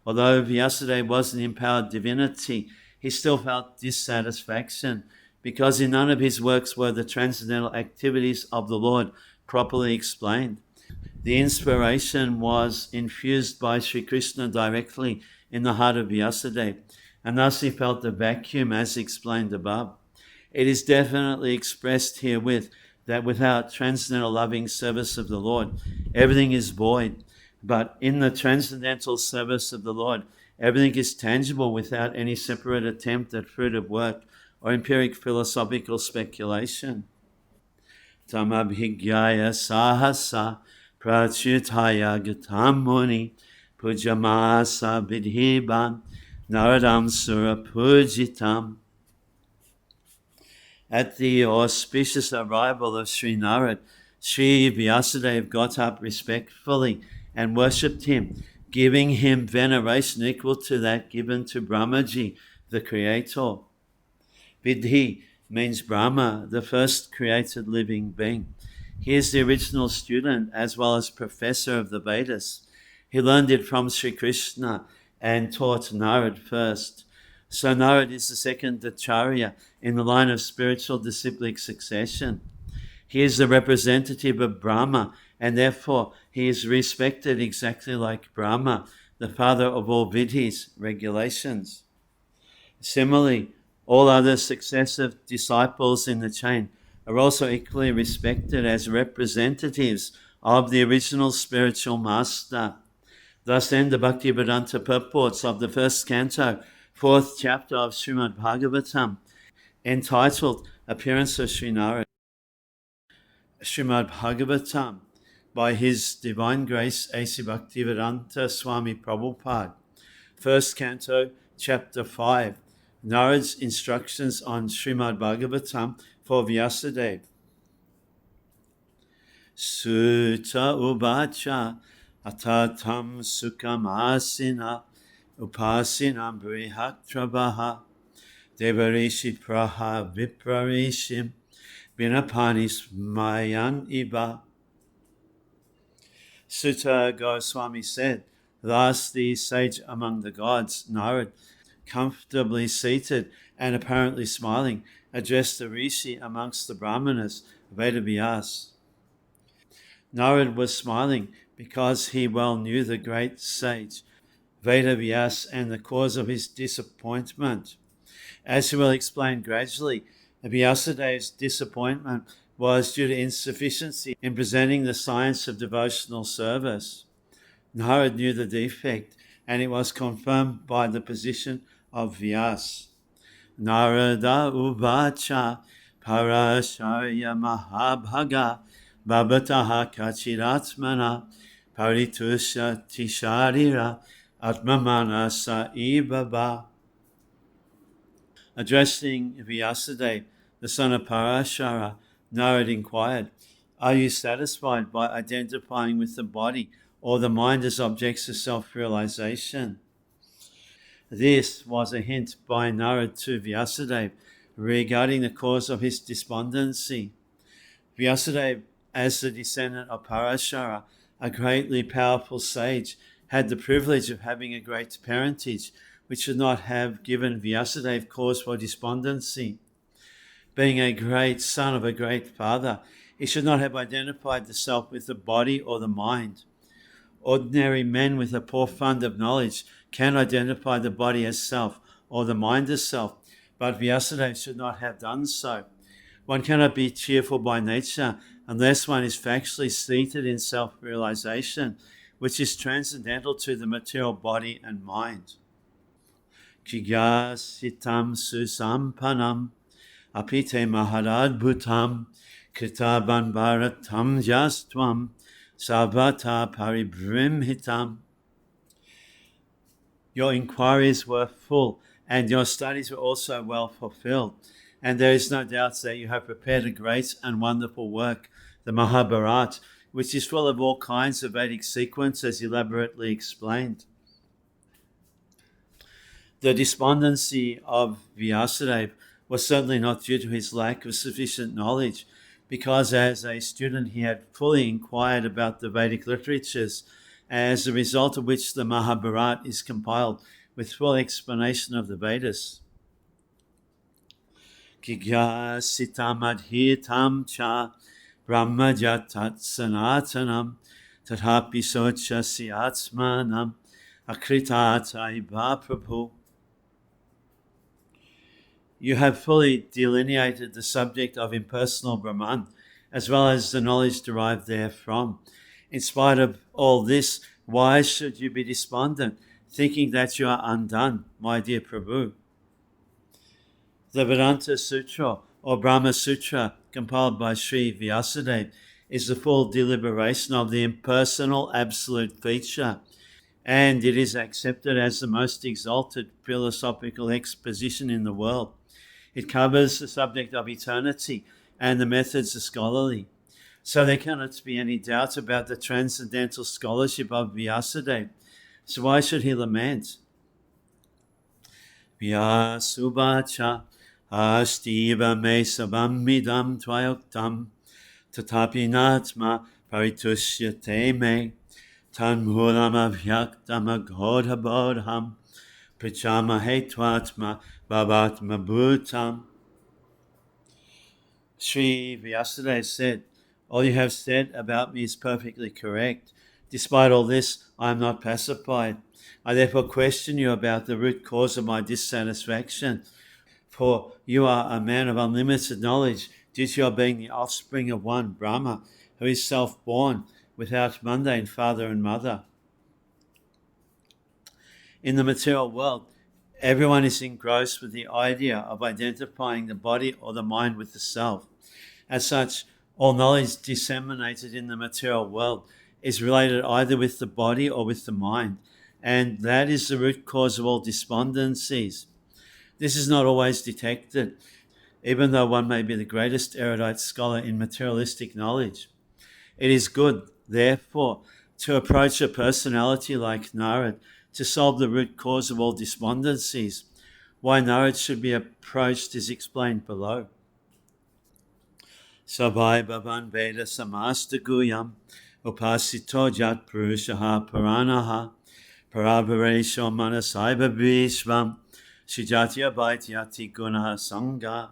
Although Vyasadeva was an empowered divinity, he still felt dissatisfaction because in none of his works were the transcendental activities of the Lord properly explained. The inspiration was infused by Sri Krishna directly in the heart of Vyasadeva, and thus he felt the vacuum as explained above. It is definitely expressed herewith that without transcendental loving service of the Lord, everything is void. But in the transcendental service of the Lord, everything is tangible without any separate attempt at fruitive work or empiric philosophical speculation. Tamabhigyaya sahasa prachutaya gatam muni pujamasa vidhiban naradam sura pujitam. At the auspicious arrival of Sri Narad, Sri Vyasadeva got up respectfully and worshipped him, giving him veneration equal to that given to Brahmaji, the creator. Vidhi means Brahma, the first created living being. He is the original student as well as professor of the Vedas. He learned it from Sri Krishna and taught Narad first. So Narad is the second Acharya in the line of spiritual disciplic succession. He is the representative of Brahma, and therefore he is respected exactly like Brahma, the father of all vidhis, regulations. Similarly, all other successive disciples in the chain are also equally respected as representatives of the original spiritual master. Thus end the Bhaktivedanta purports of the first canto, fourth chapter of Srimad-Bhagavatam, entitled Appearance of Sri Narad. Srimad-Bhagavatam, by His Divine Grace A.C. Bhaktivedanta Swami Prabhupada. First canto, chapter 5, Narad's instructions on Srimad-Bhagavatam for Vyasadeva. Sutta ubacha atatam sukhamasina upasinam brihaktrabaha devarishi praha viprarishim vinapanis mayan iba. Sutta Goswami said, thus the sage among the gods, Narad, comfortably seated and apparently smiling, addressed the rishi amongst the brahmanas, Vedavyas. Narad was smiling because he well knew the great sage, Vedavyas, and the cause of his disappointment. As we will explain gradually, Vyasadev's disappointment was due to insufficiency in presenting the science of devotional service. Narad knew the defect, and it was confirmed by the position of Vyas. Narada uvacha parasharya mahabhaga babataha kachiratmana paritusha tisharira atmamanasa ibaba. Addressing Vyasadeva, the son of Parashara, Narad inquired, "Are you satisfied by identifying with the body or the mind as objects of self-realization?" This was a hint by Narad to Vyasadeva regarding the cause of his despondency. Vyasadeva, as the descendant of Parashara, a greatly powerful sage, had the privilege of having a great parentage, which should not have given Vyasadeva cause for despondency. Being a great son of a great father, he should not have identified the self with the body or the mind. Ordinary men with a poor fund of knowledge can identify the body as self or the mind as self, but Vyasadeva should not have done so. One cannot be cheerful by nature unless one is factually seated in self-realization, which is transcendental to the material body and mind. Kigyasitam susampanam apite maharadbhutam kritaban bharatam jastvam Savata paribrimhitam. Your inquiries were full, and your studies were also well fulfilled. And there is no doubt that you have prepared a great and wonderful work, the Mahabharata, which is full of all kinds of Vedic sequences elaborately explained. The despondency of Vyasadeva was certainly not due to his lack of sufficient knowledge, because as a student he had fully inquired about the Vedic literatures, as a result of which the Mahabharata is compiled with full explanation of the Vedas. Kigyasitam adhitam cha brahmajatat sanatanam tathapi sochasi atmanam akritata prabhu. You have fully delineated the subject of impersonal Brahman, as well as the knowledge derived therefrom. In spite of all this, why should you be despondent, thinking that you are undone, my dear Prabhu? The Vedanta Sutra, or Brahma Sutra, compiled by Sri Vyasadeva, is the full deliberation of the impersonal absolute feature, and it is accepted as the most exalted philosophical exposition in the world. It covers the subject of eternity and the methods of scholarly. So there cannot be any doubt about the transcendental scholarship of Vyasadeva. So why should he lament? Vyasubacha astiva me sabam midam tvayoktam tatapi natma paritusyate me tanmulam avyaktam agodhabodham Prichama hetvatma babatma bhutam. Sri Vyasadeva said, "All you have said about me is perfectly correct. Despite all this, I am not pacified. I therefore question you about the root cause of my dissatisfaction. For you are a man of unlimited knowledge, due to your being the offspring of one Brahma, who is self-born, without mundane father and mother. In the material world, everyone is engrossed with the idea of identifying the body or the mind with the self. As such, all knowledge disseminated in the material world is related either with the body or with the mind, and that is the root cause of all despondencies. This is not always detected, even though one may be the greatest erudite scholar in materialistic knowledge. It is good, therefore, to approach a personality like Narad to solve the root cause of all despondencies. Why Narad should be approached is explained below. Sabai Bhavan Veda Samasta Guyam Upasito Jat Purushaha Paranaha Paravaresho Manasaiva Vishvam Shijatya Bhaityati Gunaha Sangha.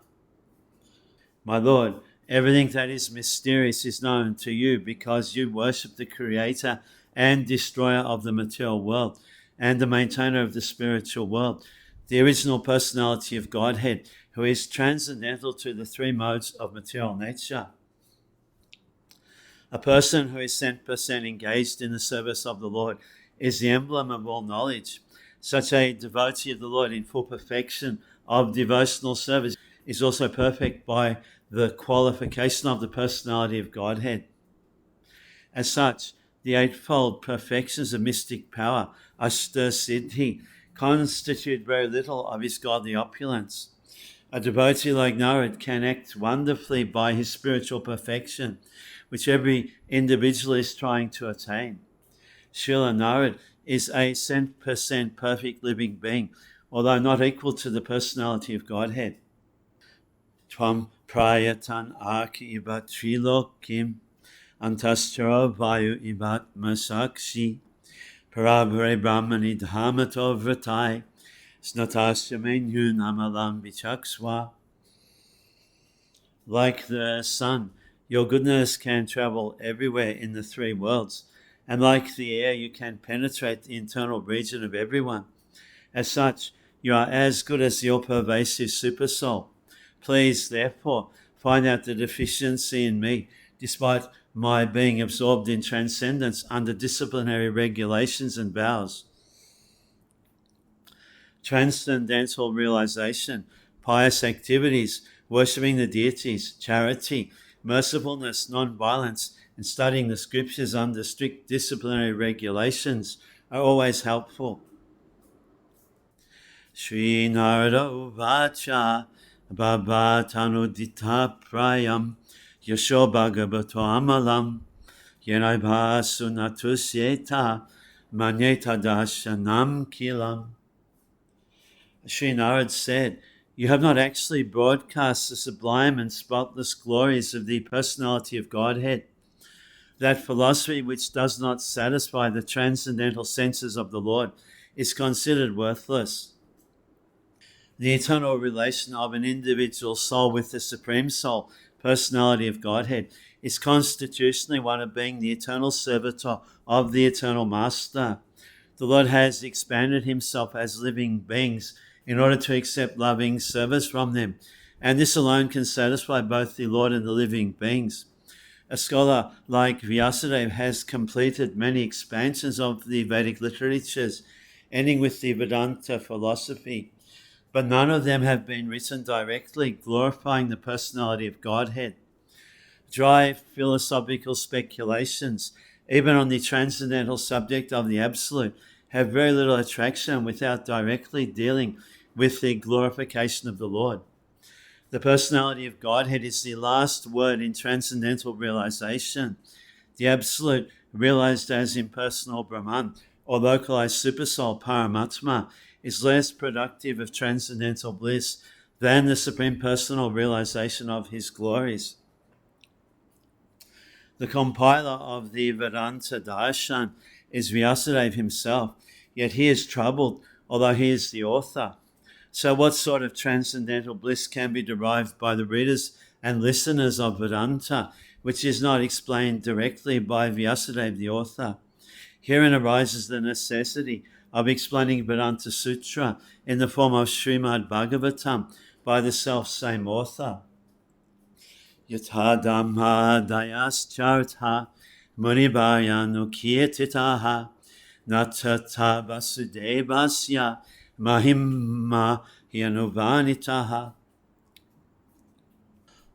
My Lord, everything that is mysterious is known to you because you worship the Creator and Destroyer of the material world and the maintainer of the spiritual world. the original personality of Godhead, who is transcendental to the three modes of material nature. A person who is 100% engaged in the service of the Lord is the emblem of all knowledge. Such a devotee of the Lord in full perfection of devotional service is also perfect by the qualification of the personality of Godhead. As such, the eightfold perfections of mystic power, Ashtasiddhi, constitute very little of his godly opulence. A devotee like Narad can act wonderfully by his spiritual perfection, which every individual is trying to attain. Srila Narad is a 100% perfect living being, although not equal to the personality of Godhead. Tvam prayatan aki ibat trilokim antaschara vayu ibat masakshi parabhare brahmani dhamato vratai snatasya menu namalam vichakswa. Like the sun, your goodness can travel everywhere in the three worlds, and like the air, you can penetrate the internal region of everyone. As such, you are as good as the all-pervasive supersoul. Please, therefore, find out the deficiency in me, despite my being absorbed in transcendence under disciplinary regulations and vows. Transcendental realization, pious activities, worshipping the deities, charity, mercifulness, non-violence, and studying the scriptures under strict disciplinary regulations are always helpful. Sri Narada Uvacha Bhabatanudita Prayam Yasho Bhagavato Amalam Yenaiba Sunatusyeta Manyeta Dashanam Kilam. Sri Narad said, "You have not actually broadcast the sublime and spotless glories of the personality of Godhead. That philosophy which does not satisfy the transcendental senses of the Lord is considered worthless. The eternal relation of an individual soul with the Supreme Soul, personality of Godhead, is constitutionally one of being the eternal servitor of the eternal Master. The Lord has expanded himself as living beings in order to accept loving service from them, and this alone can satisfy both the Lord and the living beings. A scholar like Vyasadeva has completed many expansions of the Vedic literatures, ending with the Vedanta philosophy, but none of them have been written directly glorifying the personality of Godhead. Dry philosophical speculations, even on the transcendental subject of the Absolute, have very little attraction without directly dealing with the glorification of the Lord. The personality of Godhead is the last word in transcendental realization. The Absolute, realized as impersonal Brahman, or localized Supersoul Paramatma, is less productive of transcendental bliss than the Supreme Personal realization of his glories. The compiler of the Vedanta Darshan is Vyasadeva himself, yet he is troubled, although he is the author. So what sort of transcendental bliss can be derived by the readers and listeners of Vedanta, which is not explained directly by Vyasadeva the author? Herein arises the necessity of explaining Vedanta Sutra in the form of Srimad-Bhagavatam by the self-same author. Yatha Dhamma Dayaschartha Munibhayanu Kirtitaha Natata Vasudevasya Mahimma Yanuvanitaha.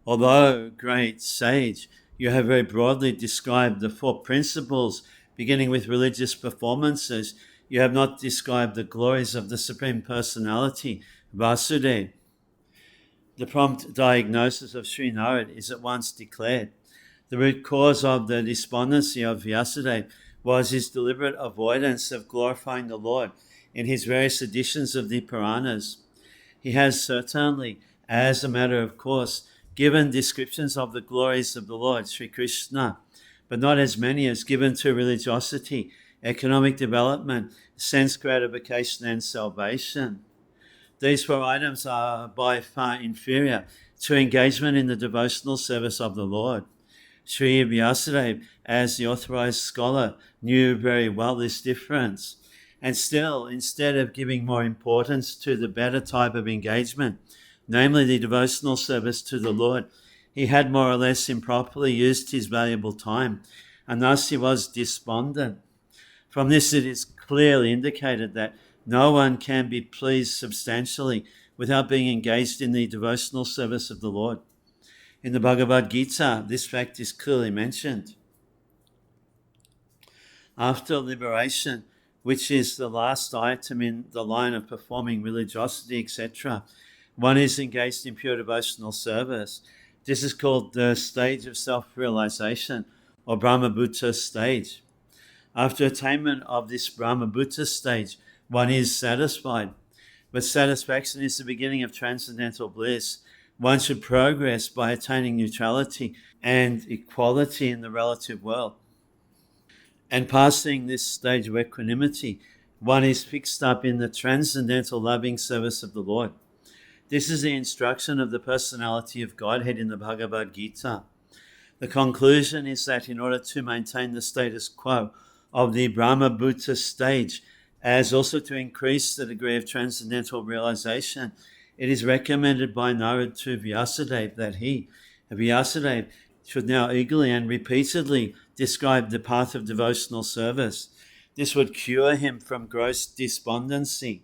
Although, great sage, you have very broadly described the four principles beginning with religious performances, you have not described the glories of the Supreme Personality, Vasudeva. The prompt diagnosis of Sri Narad is at once declared. The root cause of the despondency of Vyasadeva was his deliberate avoidance of glorifying the Lord in his various editions of the Puranas. He has certainly, as a matter of course, given descriptions of the glories of the Lord, Sri Krishna, but not as many as given to religiosity, economic development, sense gratification, and salvation. These four items are by far inferior to engagement in the devotional service of the Lord. Sri Vyasadeva, as the authorized scholar, knew very well this difference. And still, instead of giving more importance to the better type of engagement, namely the devotional service to the Lord, he had more or less improperly used his valuable time, and thus he was despondent. From this, it is clearly indicated that no one can be pleased substantially without being engaged in the devotional service of the Lord. In the Bhagavad Gita, this fact is clearly mentioned. After liberation, which is the last item in the line of performing religiosity, etc., one is engaged in pure devotional service. This is called the stage of self-realization, or Brahmabhuta stage. After attainment of this Brahmabhuta stage, one is satisfied. But satisfaction is the beginning of transcendental bliss. One should progress by attaining neutrality and equality in the relative world. And passing this stage of equanimity, one is fixed up in the transcendental loving service of the Lord. This is the instruction of the personality of Godhead in the Bhagavad Gita. The conclusion is that in order to maintain the status quo of the Brahmabhuta stage, as also to increase the degree of transcendental realization, it is recommended by Narad to Vyasadeva that he, Vyasadeva, should now eagerly and repeatedly describe the path of devotional service. This would cure him from gross despondency.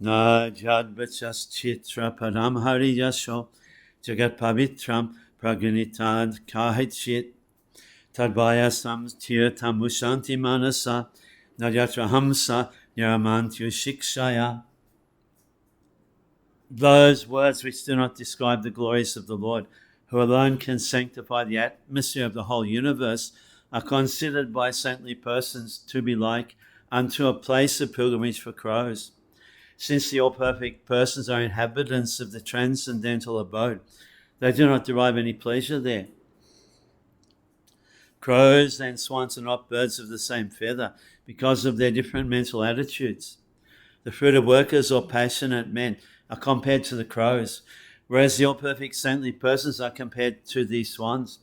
Na jadvachas chitra padam hari yasho jagat pavitram pragunitad kahit tadvaya samtir tamushanti manasa Najatra Hamsa Niramantu Shikshaya. Those words which do not describe the glories of the Lord, who alone can sanctify the atmosphere of the whole universe, are considered by saintly persons to be like unto a place of pilgrimage for crows. Since the all-perfect persons are inhabitants of the transcendental abode, they do not derive any pleasure there. Crows and swans are not birds of the same feather because of their different mental attitudes. The fruit of workers or passionate men are compared to the crows, whereas the all-perfect saintly persons are compared to the swans.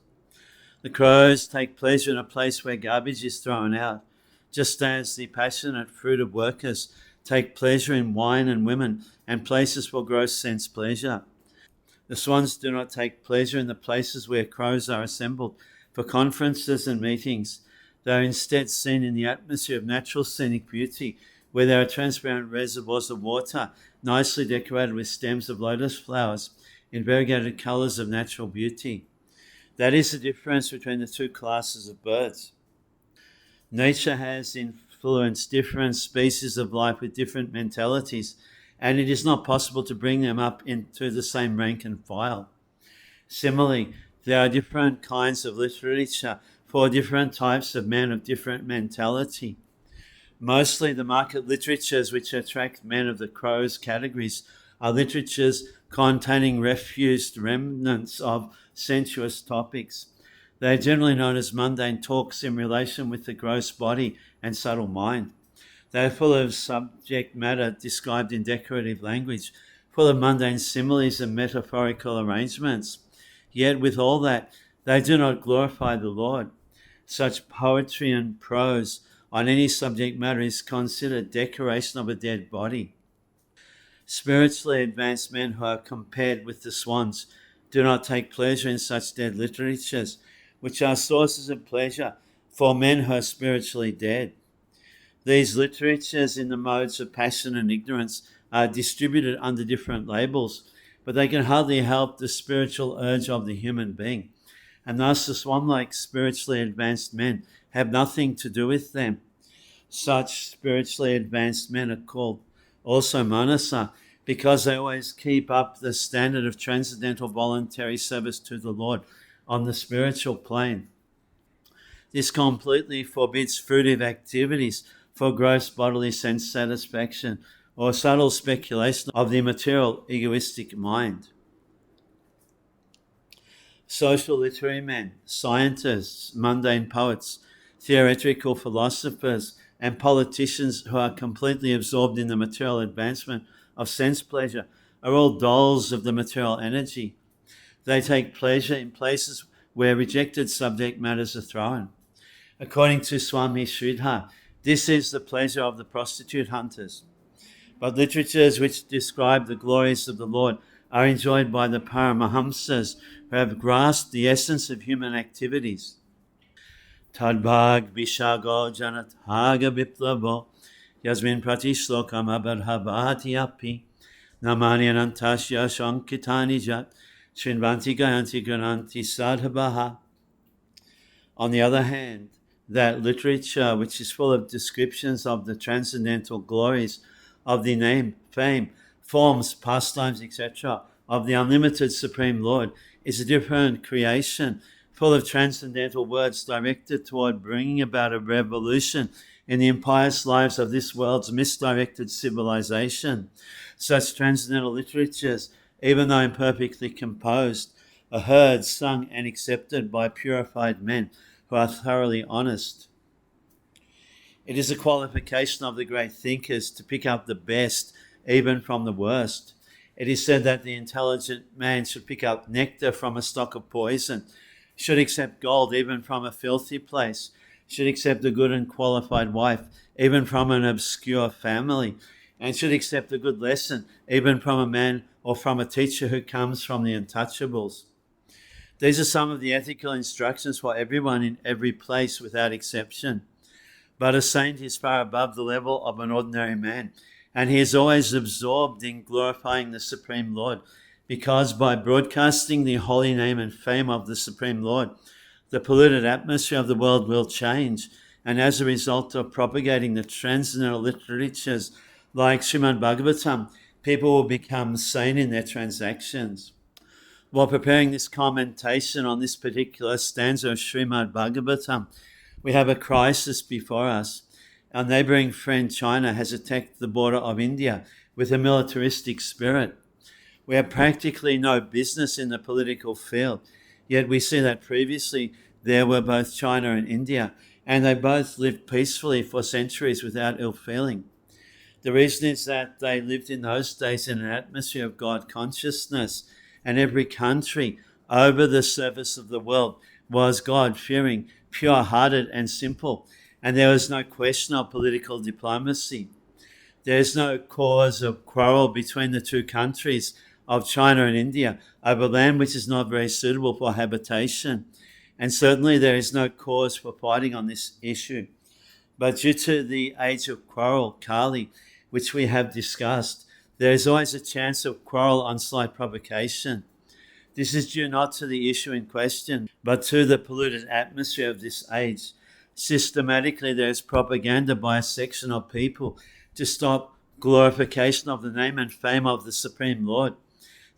The crows take pleasure in a place where garbage is thrown out, just as the passionate fruit of workers take pleasure in wine and women and places for gross sense pleasure. The swans do not take pleasure in the places where crows are assembled for conferences and meetings. They are instead seen in the atmosphere of natural scenic beauty, where there are transparent reservoirs of water, nicely decorated with stems of lotus flowers in variegated colours of natural beauty. That is the difference between the two classes of birds. Nature has influenced different species of life with different mentalities, and it is not possible to bring them up into the same rank and file. Similarly, there are different kinds of literature for different types of men of different mentality. Mostly the market literatures which attract men of the crows categories are literatures containing refused remnants of sensuous topics. They are generally known as mundane talks in relation with the gross body and subtle mind. They are full of subject matter described in decorative language, full of mundane similes and metaphorical arrangements. Yet with all that, they do not glorify the Lord. Such poetry and prose on any subject matter is considered decoration of a dead body. Spiritually advanced men who are compared with the swans do not take pleasure in such dead literatures, which are sources of pleasure for men who are spiritually dead. These literatures in the modes of passion and ignorance are distributed under different labels, but they can hardly help the spiritual urge of the human being. And thus the swan-like spiritually advanced men have nothing to do with them. Such spiritually advanced men are called also manasa, because they always keep up the standard of transcendental voluntary service to the Lord on the spiritual plane. This completely forbids fruitive activities for gross bodily sense satisfaction or subtle speculation of the material egoistic mind. Social literary men, scientists, mundane poets, theoretical philosophers, and politicians who are completely absorbed in the material advancement of sense pleasure are all dolls of the material energy. They take pleasure in places where rejected subject matters are thrown. According to Swami Sridhar, This is the pleasure of the prostitute hunters. But literatures which describe the glories of the Lord are enjoyed by the Paramahamsas who have grasped the essence of human activities. Tadbhag vishago janat haga biplavo yasmin pratishlokam abadhabhati api namani anantasya shankitani jat srinvanti gayanti grananti sadhabaha. On the other hand, that literature which is full of descriptions of the transcendental glories of the name, fame, forms, pastimes, etc., of the unlimited Supreme Lord is a different creation, full of transcendental words directed toward bringing about a revolution in the impious lives of this world's misdirected civilization. Such transcendental literatures, even though imperfectly composed, are heard, sung, and accepted by purified men who are thoroughly honest. It is a qualification of the great thinkers to pick up the best even from the worst. It is said that the intelligent man should pick up nectar from a stock of poison, should accept gold even from a filthy place, should accept a good and qualified wife even from an obscure family, and should accept a good lesson even from a man or from a teacher who comes from the untouchables. These are some of the ethical instructions for everyone in every place without exception. But a saint is far above the level of an ordinary man, and he is always absorbed in glorifying the Supreme Lord, because by broadcasting the holy name and fame of the Supreme Lord, the polluted atmosphere of the world will change, and as a result of propagating the transcendental literatures like Srimad-Bhagavatam, people will become sane in their transactions. While preparing this commentation on this particular stanza of Srimad-Bhagavatam, we have a crisis before us. Our neighboring friend China has attacked the border of India with a militaristic spirit. We have practically no business in the political field, yet we see that previously there were both China and India, and they both lived peacefully for centuries without ill feeling. The reason is that they lived in those days in an atmosphere of God consciousness, and every country over the surface of the world was God-fearing, pure-hearted and simple, and there was no question of political diplomacy. There is no cause of quarrel between the two countries of China and India over land which is not very suitable for habitation, and certainly there is no cause for fighting on this issue. But due to the age of quarrel, Kali, which we have discussed, there is always a chance of quarrel on slight provocation. This is due not to the issue in question, but to the polluted atmosphere of this age. Systematically, there is propaganda by a section of people to stop glorification of the name and fame of the Supreme Lord.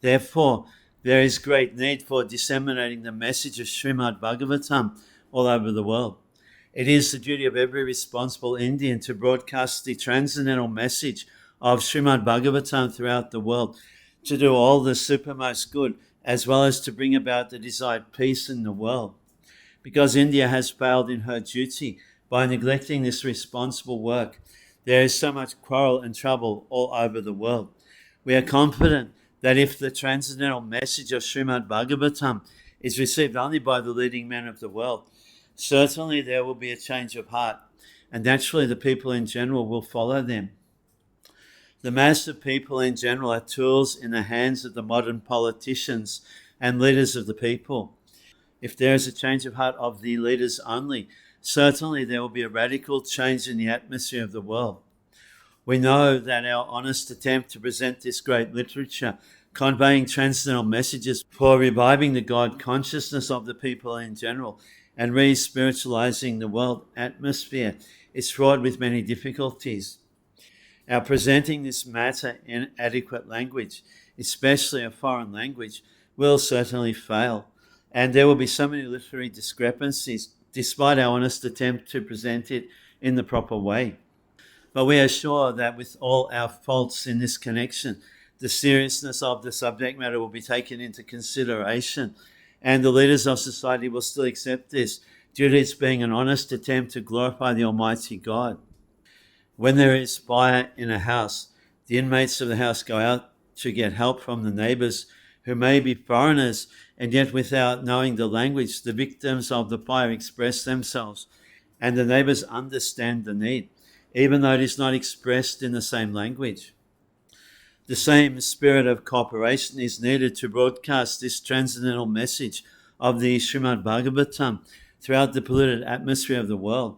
Therefore, there is great need for disseminating the message of Srimad-Bhagavatam all over the world. It is the duty of every responsible Indian to broadcast the transcendental message of Srimad-Bhagavatam throughout the world, to do all the supermost good, as well as to bring about the desired peace in the world. Because India has failed in her duty by neglecting this responsible work, there is so much quarrel and trouble all over the world. We are confident that if the transcendental message of Srimad-Bhagavatam is received only by the leading men of the world, certainly there will be a change of heart, and naturally the people in general will follow them. The mass of people in general are tools in the hands of the modern politicians and leaders of the people. If there is a change of heart of the leaders only, certainly there will be a radical change in the atmosphere of the world. We know that our honest attempt to present this great literature, conveying transcendental messages for reviving the God consciousness of the people in general and re-spiritualizing the world atmosphere, is fraught with many difficulties. Our presenting this matter in adequate language, especially a foreign language, will certainly fail, and there will be so many literary discrepancies despite our honest attempt to present it in the proper way. But we are sure that with all our faults in this connection, the seriousness of the subject matter will be taken into consideration, and the leaders of society will still accept this due to its being an honest attempt to glorify the Almighty God. When there is fire in a house, the inmates of the house go out to get help from the neighbors who may be foreigners, and yet without knowing the language, the victims of the fire express themselves and the neighbors understand the need, even though it is not expressed in the same language. The same spirit of cooperation is needed to broadcast this transcendental message of the Srimad-Bhagavatam throughout the polluted atmosphere of the world.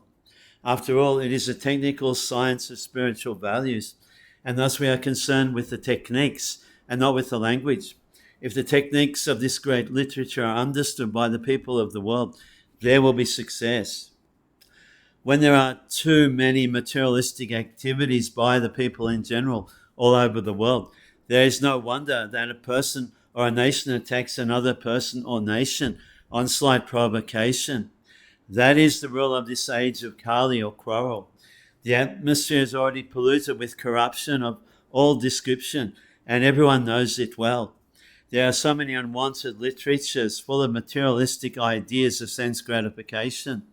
After all, it is a technical science of spiritual values, and thus we are concerned with the techniques and not with the language. If the techniques of this great literature are understood by the people of the world, there will be success. When there are too many materialistic activities by the people in general all over the world, there is no wonder that a person or a nation attacks another person or nation on slight provocation. That is the rule of this age of Kali or quarrel. The atmosphere is already polluted with corruption of all description, and everyone knows it well. There are so many unwanted literatures full of materialistic ideas of sense gratification.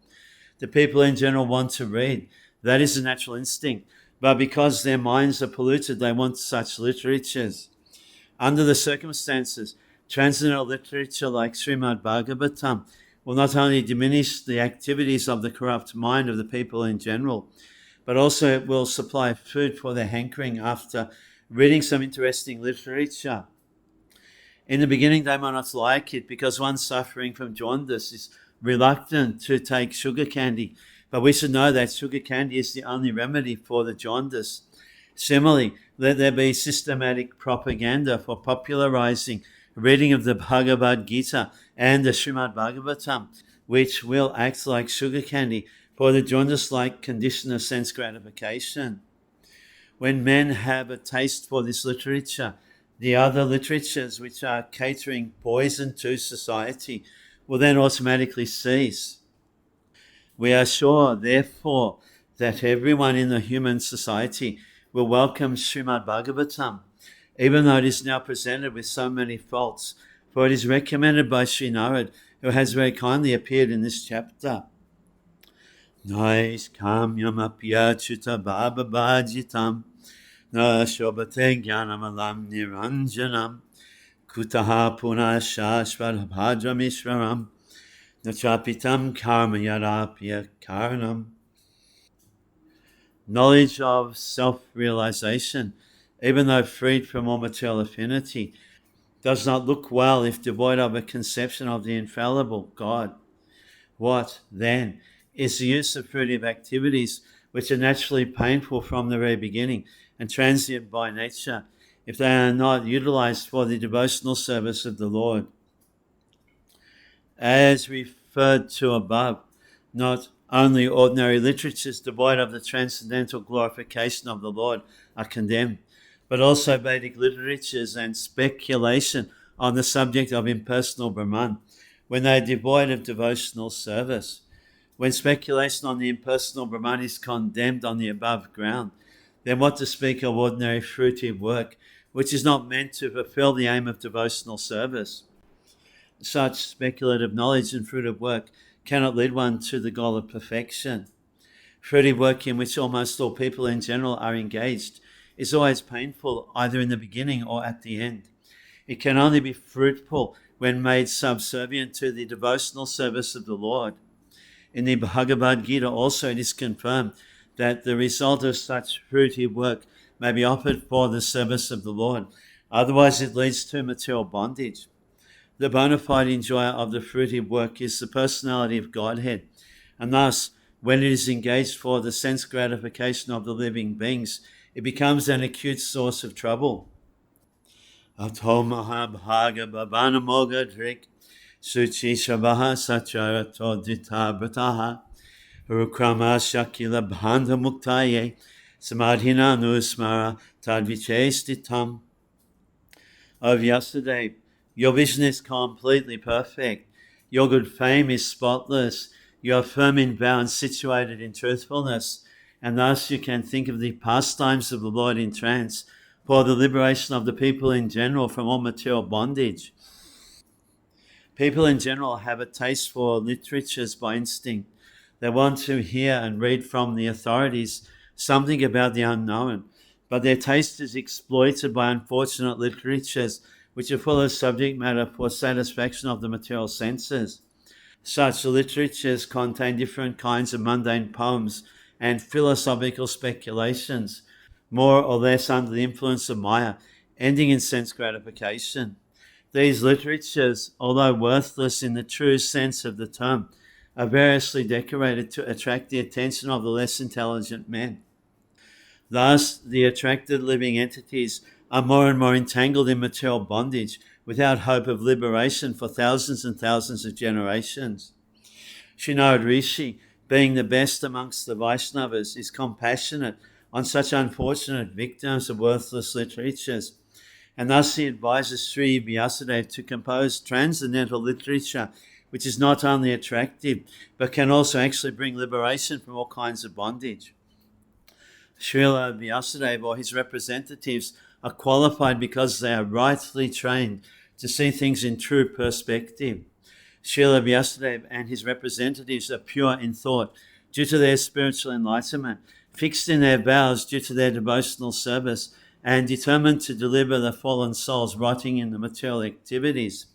The people in general want to read. That is a natural instinct. But because their minds are polluted, they want such literatures. Under the circumstances, transcendental literature like Srimad-Bhagavatam will not only diminish the activities of the corrupt mind of the people in general, but also it will supply food for their hankering after reading some interesting literature. In the beginning, they might not like it because one suffering from jaundice is reluctant to take sugar candy. But we should know that sugar candy is the only remedy for the jaundice. Similarly, let there be systematic propaganda for popularizing reading of the Bhagavad Gita and the Srimad Bhagavatam, which will act like sugar candy for the jaundice-like condition of sense gratification. When men have a taste for this literature, the other literatures which are catering poison to society will then automatically cease. We are sure, therefore, that everyone in the human society will welcome Srimad Bhagavatam, even though it is now presented with so many faults, for it is recommended by Sri Narad, who has very kindly appeared in this chapter. Nais kamyam apyachuta baba bhajitam na shobhate jnanamalam niranjanam kutaha punah shashvat bhadramishwaram nachapitam karma yarapya karanam. Knowledge of self-realization, even though freed from all material affinity, does not look well if devoid of a conception of the infallible God. What, then, is the use of fruitive activities which are naturally painful from the very beginning and transient by nature if they are not utilized for the devotional service of the Lord? As referred to above, not only ordinary literatures devoid of the transcendental glorification of the Lord are condemned, but also Vedic literatures and speculation on the subject of impersonal Brahman, when they are devoid of devotional service. When speculation on the impersonal Brahman is condemned on the above ground, then what to speak of ordinary fruitive work, which is not meant to fulfill the aim of devotional service? Such speculative knowledge and fruitive work cannot lead one to the goal of perfection. Fruitive work in which almost all people in general are engaged is always painful, either in the beginning or at the end. It can only be fruitful when made subservient to the devotional service of the Lord. In the Bhagavad Gita also it is confirmed that the result of such fruitive work may be offered for the service of the Lord. Otherwise it leads to material bondage. The bona fide enjoyer of the fruitive work is the personality of Godhead, and thus, when it is engaged for the sense gratification of the living beings, it becomes an acute source of trouble. Ato mahabhaga bhavana mogadrik suchi shabaha sacharato dita brataha rukrama shakila bhanda muktaye samadhina nusmara tadvichestitam. Of yesterday, your vision is completely perfect. Your good fame is spotless. You are firm in vow and situated in truthfulness. And thus you can think of the pastimes of the Lord in trance for the liberation of the people in general from all material bondage. People in general have a taste for literatures by instinct. They want to hear and read from the authorities something about the unknown, but their taste is exploited by unfortunate literatures which are full of subject matter for satisfaction of the material senses. Such literatures contain different kinds of mundane poems and philosophical speculations, more or less under the influence of Maya, ending in sense gratification. These literatures, although worthless in the true sense of the term, are variously decorated to attract the attention of the less intelligent men. Thus, the attracted living entities are more and more entangled in material bondage without hope of liberation for thousands and thousands of generations. Srinad Rishi, being the best amongst the Vaishnavas, is compassionate on such unfortunate victims of worthless literatures, and thus he advises Sri Vyasadeva to compose transcendental literature which is not only attractive but can also actually bring liberation from all kinds of bondage. Srila Vyasadeva or his representatives are qualified because they are rightly trained to see things in true perspective. Srila Vyasadeva and his representatives are pure in thought due to their spiritual enlightenment, fixed in their vows due to their devotional service, and determined to deliver the fallen souls rotting in the material activities.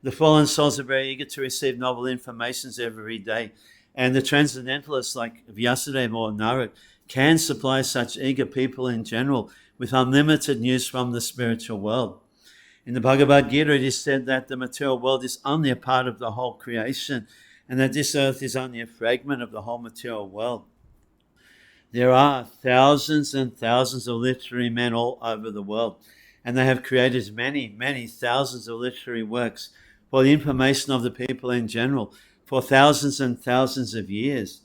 The fallen souls are very eager to receive novel informations every day, and the transcendentalists like Vyasadeva or Narad can supply such eager people in general with unlimited news from the spiritual world. In the Bhagavad Gita, it is said that the material world is only a part of the whole creation, and that this earth is only a fragment of the whole material world. There are thousands and thousands of literary men all over the world, and they have created many, many thousands of literary works for the information of the people in general for thousands and thousands of years.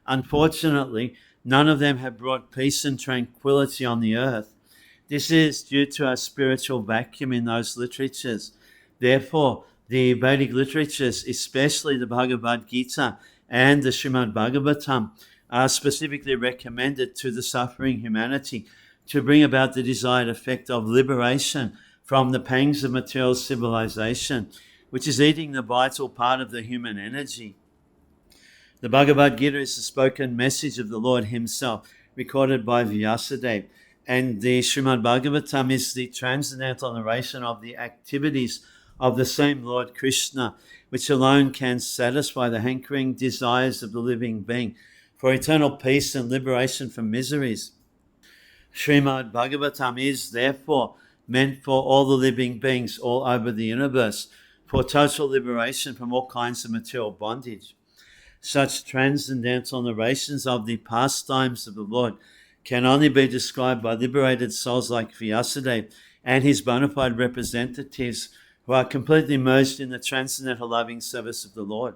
Unfortunately, none of them have brought peace and tranquility on the earth. This is due to a spiritual vacuum in those literatures. Therefore, the Vedic literatures, especially the Bhagavad Gita and the Srimad-Bhagavatam, are specifically recommended to the suffering humanity to bring about the desired effect of liberation from the pangs of material civilization, which is eating the vital part of the human energy. The Bhagavad Gita is the spoken message of the Lord himself, recorded by Vyasadeva, and the Srimad-Bhagavatam is the transcendental narration of the activities of the same Lord Krishna, which alone can satisfy the hankering desires of the living being for eternal peace and liberation from miseries. Srimad-Bhagavatam is therefore meant for all the living beings all over the universe, for total liberation from all kinds of material bondage. Such transcendental narrations of the pastimes of the Lord can only be described by liberated souls like Vyasadeva and his bona fide representatives who are completely immersed in the transcendental loving service of the Lord.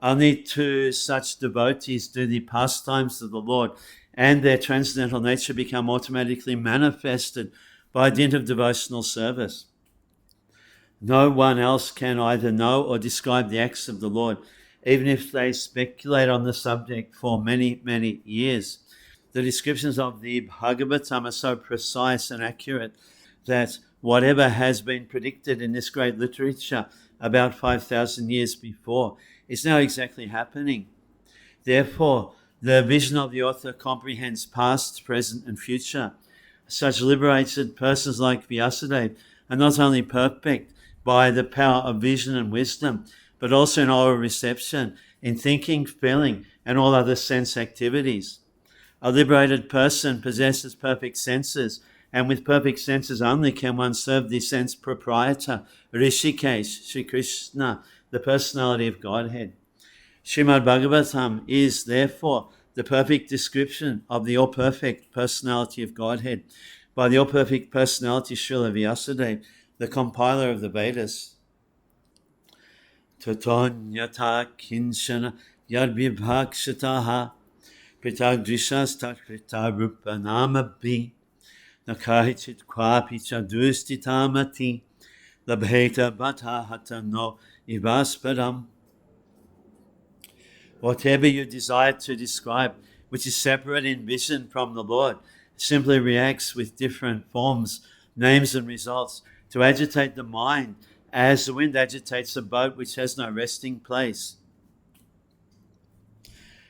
Only to such devotees do the pastimes of the Lord and their transcendental nature become automatically manifested by dint of devotional service. No one else can either know or describe the acts of the Lord, even if they speculate on the subject for many, many years. The descriptions of the Bhagavatam are so precise and accurate that whatever has been predicted in this great literature about 5,000 years before is now exactly happening. Therefore, the vision of the author comprehends past, present, and future. Such liberated persons like Vyasadeva are not only perfect by the power of vision and wisdom, but also in oral reception, in thinking, feeling, and all other sense activities. A liberated person possesses perfect senses, and with perfect senses only can one serve the sense proprietor, Rishikesh, Sri Krishna, the personality of Godhead. Srimad-Bhagavatam is therefore the perfect description of the all-perfect personality of Godhead by the all-perfect personality Srila Vyasadeva, the compiler of the Vedas. Tatonyata kinshana yadvibhakshataha pritagdrishas takrita rupa namabhi nakahichit kwapi chadustitamati labheta bata hatano ivaspadam. Whatever you desire to describe, which is separate in vision from the Lord, simply reacts with different forms, names, and results to agitate the mind as the wind agitates a boat which has no resting place.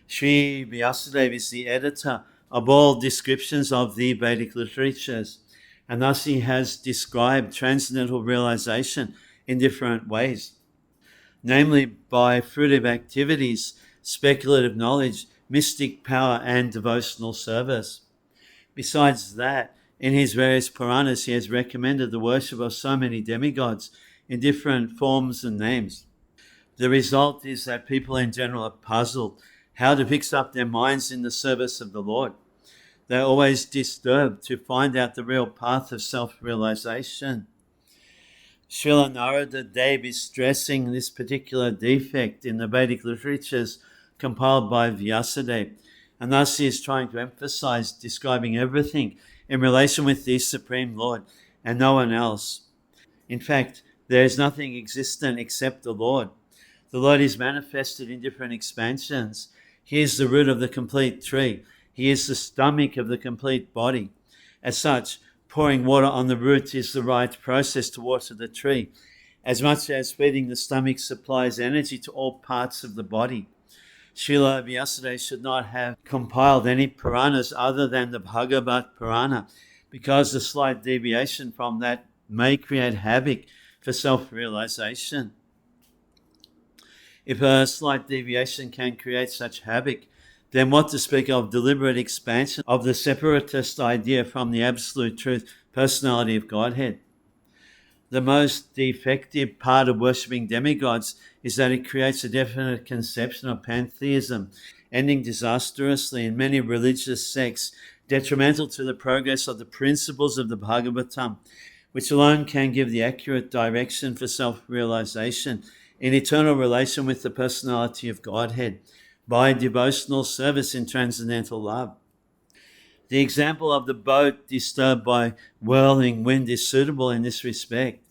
Sri Vyasadeva is the editor of all descriptions of the Vedic literatures, and thus he has described transcendental realization in different ways. namely by fruitive activities, speculative knowledge, mystic power, and devotional service. Besides that, in his various Puranas, he has recommended the worship of so many demigods in different forms and names. The result is that people in general are puzzled how to fix up their minds in the service of the Lord. They're always disturbed to find out the real path of self-realization. Srila Narada Dev is stressing this particular defect in the Vedic literatures compiled by Vyasadeva, and thus he is trying to emphasize describing everything in relation with the Supreme Lord and no one else. In fact, there is nothing existent except the Lord. The Lord is manifested in different expansions. He is the root of the complete tree. He is the stomach of the complete body. As such, pouring water on the root is the right process to water the tree, as much as feeding the stomach supplies energy to all parts of the body. Srila Vyasadeva should not have compiled any Puranas other than the Bhagavad Purana, because the slight deviation from that may create havoc for self-realization. If a slight deviation can create such havoc, then what to speak of deliberate expansion of the separatist idea from the absolute truth, personality of Godhead? The most defective part of worshipping demigods is that it creates a definite conception of pantheism, ending disastrously in many religious sects, detrimental to the progress of the principles of the Bhagavatam, which alone can give the accurate direction for self-realization in eternal relation with the personality of Godhead, by devotional service in transcendental love. The example of the boat disturbed by whirling wind is suitable in this respect.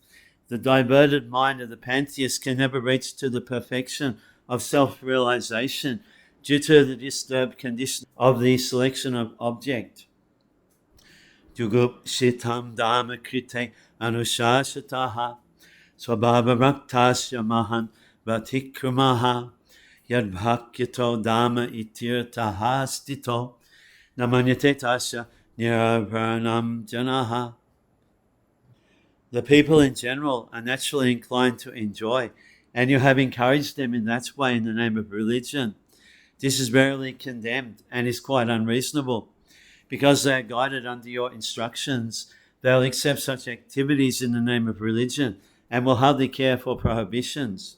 The diverted mind of the pantheist can never reach to the perfection of self-realization due to the disturbed condition of the selection of object. Jugup shitam dharma krite anushashataha Swabhava Raktasya Mahan Vatikramaha Yadbhakyato Dhamma Itirtaha Stito Namanyate Tasya Niravarnam Janaha. The people in general are naturally inclined to enjoy, and you have encouraged them in that way in the name of religion. This is verily condemned and is quite unreasonable. Because they are guided under your instructions, they'll accept such activities in the name of religion and will hardly care for prohibitions.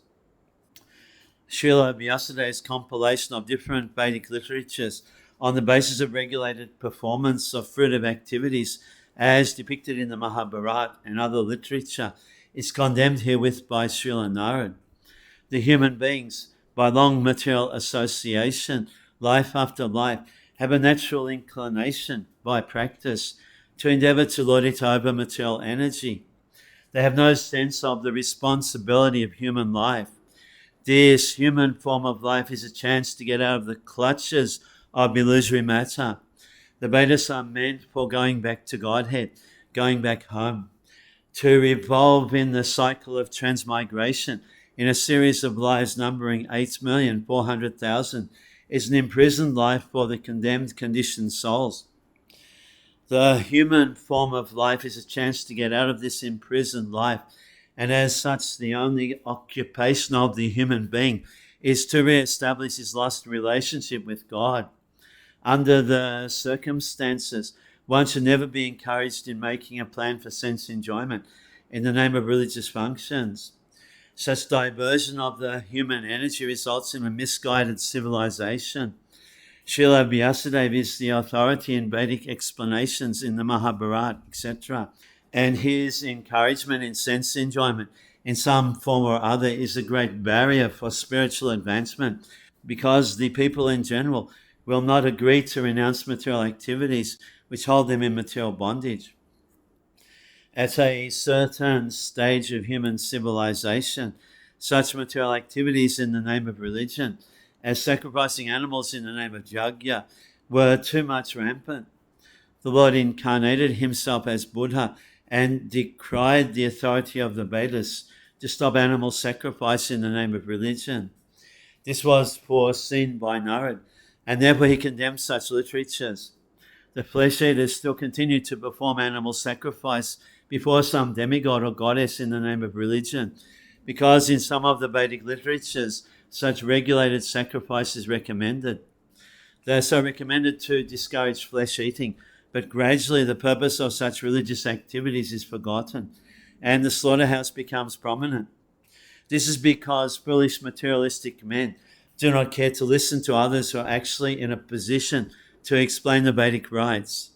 Srila Vyasadev's compilation of different Vedic literatures on the basis of regulated performance of fruitive activities as depicted in the Mahabharata and other literature is condemned herewith by Srila Narada. The human beings, by long material association, life after life, have a natural inclination by practice to endeavor to lord it over material energy. They have no sense of the responsibility of human life. This human form of life is a chance to get out of the clutches of illusory matter. The Vedas are meant for going back to Godhead, going back home, to revolve in the cycle of transmigration in a series of lives numbering 8,400,000 is an imprisoned life for the condemned conditioned souls. The human form of life is a chance to get out of this imprisoned life, and as such, the only occupation of the human being is to re-establish his lost relationship with God. Under the circumstances, one should never be encouraged in making a plan for sense enjoyment in the name of religious functions. Such diversion of the human energy results in a misguided civilization. Srila Vyasadeva is the authority in Vedic explanations in the Mahabharata, etc. And his encouragement in sense enjoyment in some form or other is a great barrier for spiritual advancement, because the people in general will not agree to renounce material activities which hold them in material bondage. At a certain stage of human civilization, such material activities in the name of religion, as sacrificing animals in the name of yajna, were too much rampant. The Lord incarnated himself as Buddha and decried the authority of the Vedas to stop animal sacrifice in the name of religion. This was foreseen by Narada, and therefore he condemned such literatures. The flesh eaters still continue to perform animal sacrifice before some demigod or goddess in the name of religion, because in some of the Vedic literatures, such regulated sacrifice is recommended. They are so recommended to discourage flesh eating, but gradually the purpose of such religious activities is forgotten, and the slaughterhouse becomes prominent. This is because foolish materialistic men do not care to listen to others who are actually in a position to explain the Vedic rites.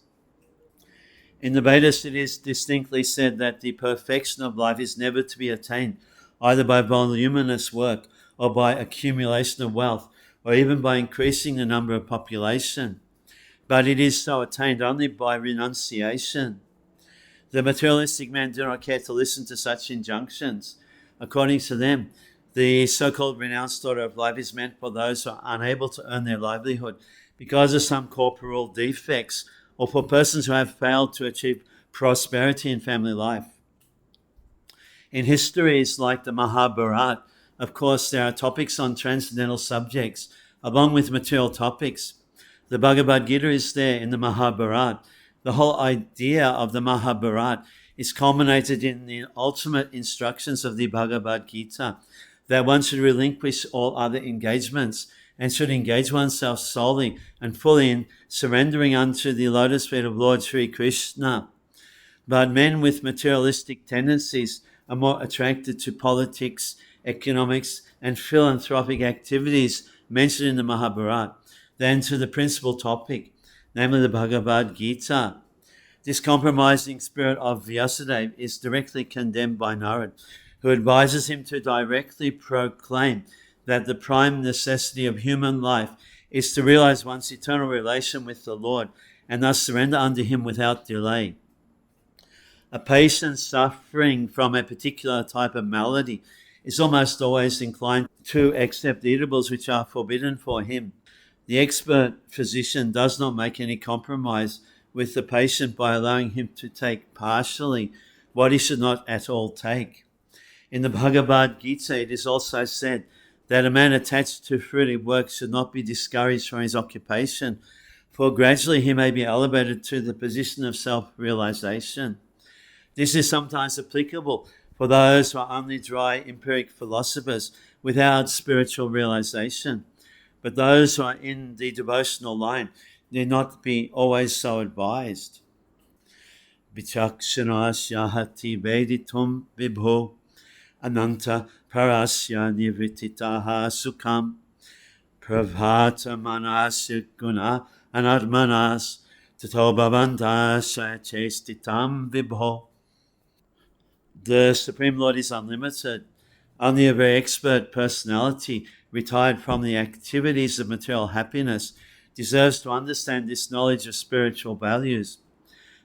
In the Vedas, it is distinctly said that the perfection of life is never to be attained either by voluminous work or by accumulation of wealth or even by increasing the number of population, but it is so attained only by renunciation. The materialistic men do not care to listen to such injunctions. According to them, the so-called renounced order of life is meant for those who are unable to earn their livelihood because of some corporal defects, or for persons who have failed to achieve prosperity in family life. In histories like the Mahabharata, of course, there are topics on transcendental subjects, along with material topics. The Bhagavad Gita is there in the Mahabharata. The whole idea of the Mahabharata is culminated in the ultimate instructions of the Bhagavad Gita, that one should relinquish all other engagements and should engage oneself solely and fully in surrendering unto the lotus feet of Lord Sri Krishna. But men with materialistic tendencies are more attracted to politics, economics, and philanthropic activities mentioned in the Mahabharata than to the principal topic, namely the Bhagavad Gita. This compromising spirit of Vyasadeva is directly condemned by Narad, who advises him to directly proclaim that the prime necessity of human life is to realize one's eternal relation with the Lord and thus surrender unto him without delay. A patient suffering from a particular type of malady is almost always inclined to accept eatables which are forbidden for him. The expert physician does not make any compromise with the patient by allowing him to take partially what he should not at all take. In the Bhagavad Gita, it is also said that a man attached to fruitive work should not be discouraged from his occupation, for gradually he may be elevated to the position of self-realization. This is sometimes applicable for those who are only dry empiric philosophers without spiritual realization. But those who are in the devotional line need not be always so advised. Vichakshanasya hati veditum vibho ananta parasya nivrititaha sukham pravata manasya guna anatmanas tato bhavandasya chestitam vibho. The Supreme Lord is unlimited. Only a very expert personality, retired from the activities of material happiness, deserves to understand this knowledge of spiritual values.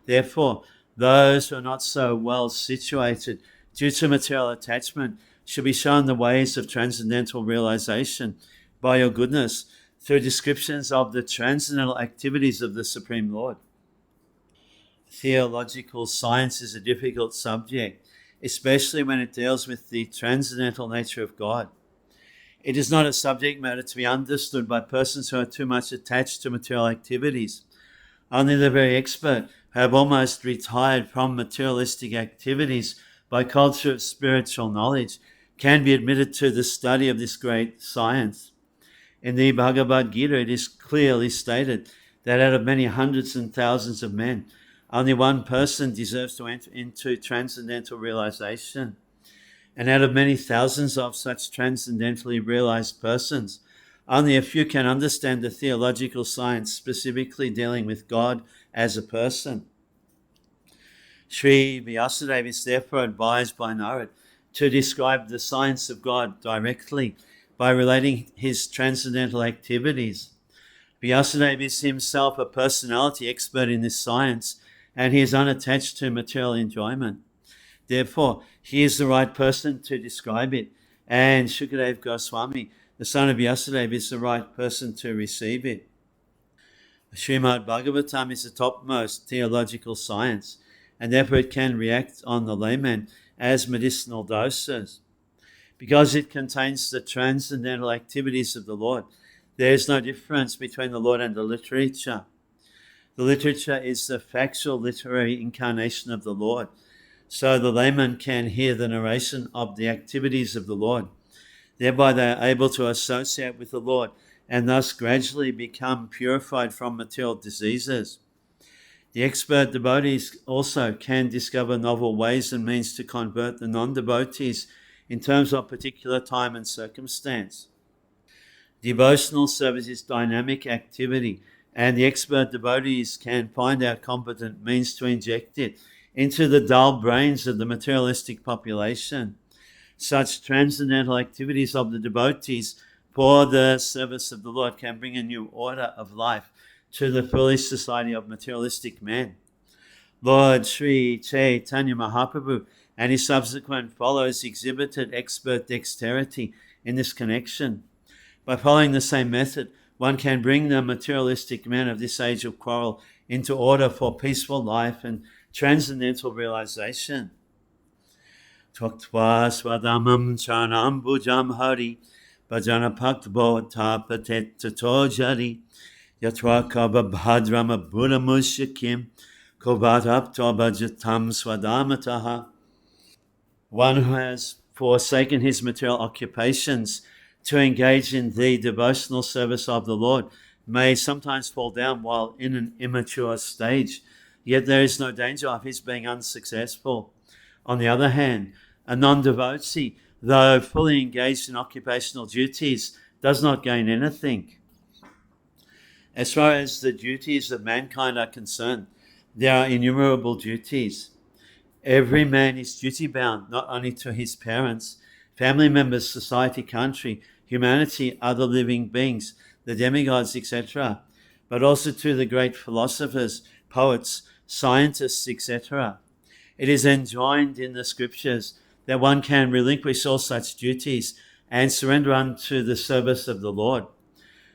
Therefore, those who are not so well situated due to material attachment should be shown the ways of transcendental realization by your goodness through descriptions of the transcendental activities of the Supreme Lord. Theological science is a difficult subject, especially when it deals with the transcendental nature of God. It is not a subject matter to be understood by persons who are too much attached to material activities. Only the very expert who have almost retired from materialistic activities by culture of spiritual knowledge can be admitted to the study of this great science. In the Bhagavad Gita, it is clearly stated that out of many hundreds and thousands of men, only one person deserves to enter into transcendental realization. And out of many thousands of such transcendentally realized persons, only a few can understand the theological science specifically dealing with God as a person. Sri Vyasadeva is therefore advised by Narad to describe the science of God directly by relating his transcendental activities. Vyasadeva is himself a personality expert in this science, and he is unattached to material enjoyment. Therefore, he is the right person to describe it, and Shukadeva Goswami, the son of Vyasadeva, is the right person to receive it. Srimad-Bhagavatam is the topmost theological science, and therefore it can react on the layman as medicinal doses. Because it contains the transcendental activities of the Lord, there is no difference between the Lord and the literature. The literature is the factual literary incarnation of the Lord. so the layman can hear the narration of the activities of the Lord. Thereby they are able to associate with the Lord and thus gradually become purified from material diseases. The expert devotees also can discover novel ways and means to convert the non-devotees in terms of particular time and circumstance. Devotional service is dynamic activity, and the expert devotees can find out competent means to inject it into the dull brains of the materialistic population. Such transcendental activities of the devotees for the service of the Lord can bring a new order of life to the foolish society of materialistic men. Lord Sri Chaitanya Mahaprabhu and his subsequent followers exhibited expert dexterity in this connection. By following the same method, one can bring the materialistic men of this age of quarrel into order for peaceful life and transcendental realization. Tvaktva swadamam charnam bhujam hari bhajana paktbo tapatet tatojari yatra kava bhadrama buddhamushakim kovatapto bhajatam swadamataha. One who has forsaken his material occupations to engage in the devotional service of the Lord may sometimes fall down while in an immature stage, yet there is no danger of his being unsuccessful. On the other hand, a non-devotee, though fully engaged in occupational duties, does not gain anything. As far as the duties of mankind are concerned, there are innumerable duties. Every man is duty-bound not only to his parents, family members, society, country, humanity, other living beings, the demigods, etc., but also to the great philosophers, poets, scientists, etc. It is enjoined in the scriptures that one can relinquish all such duties and surrender unto the service of the Lord.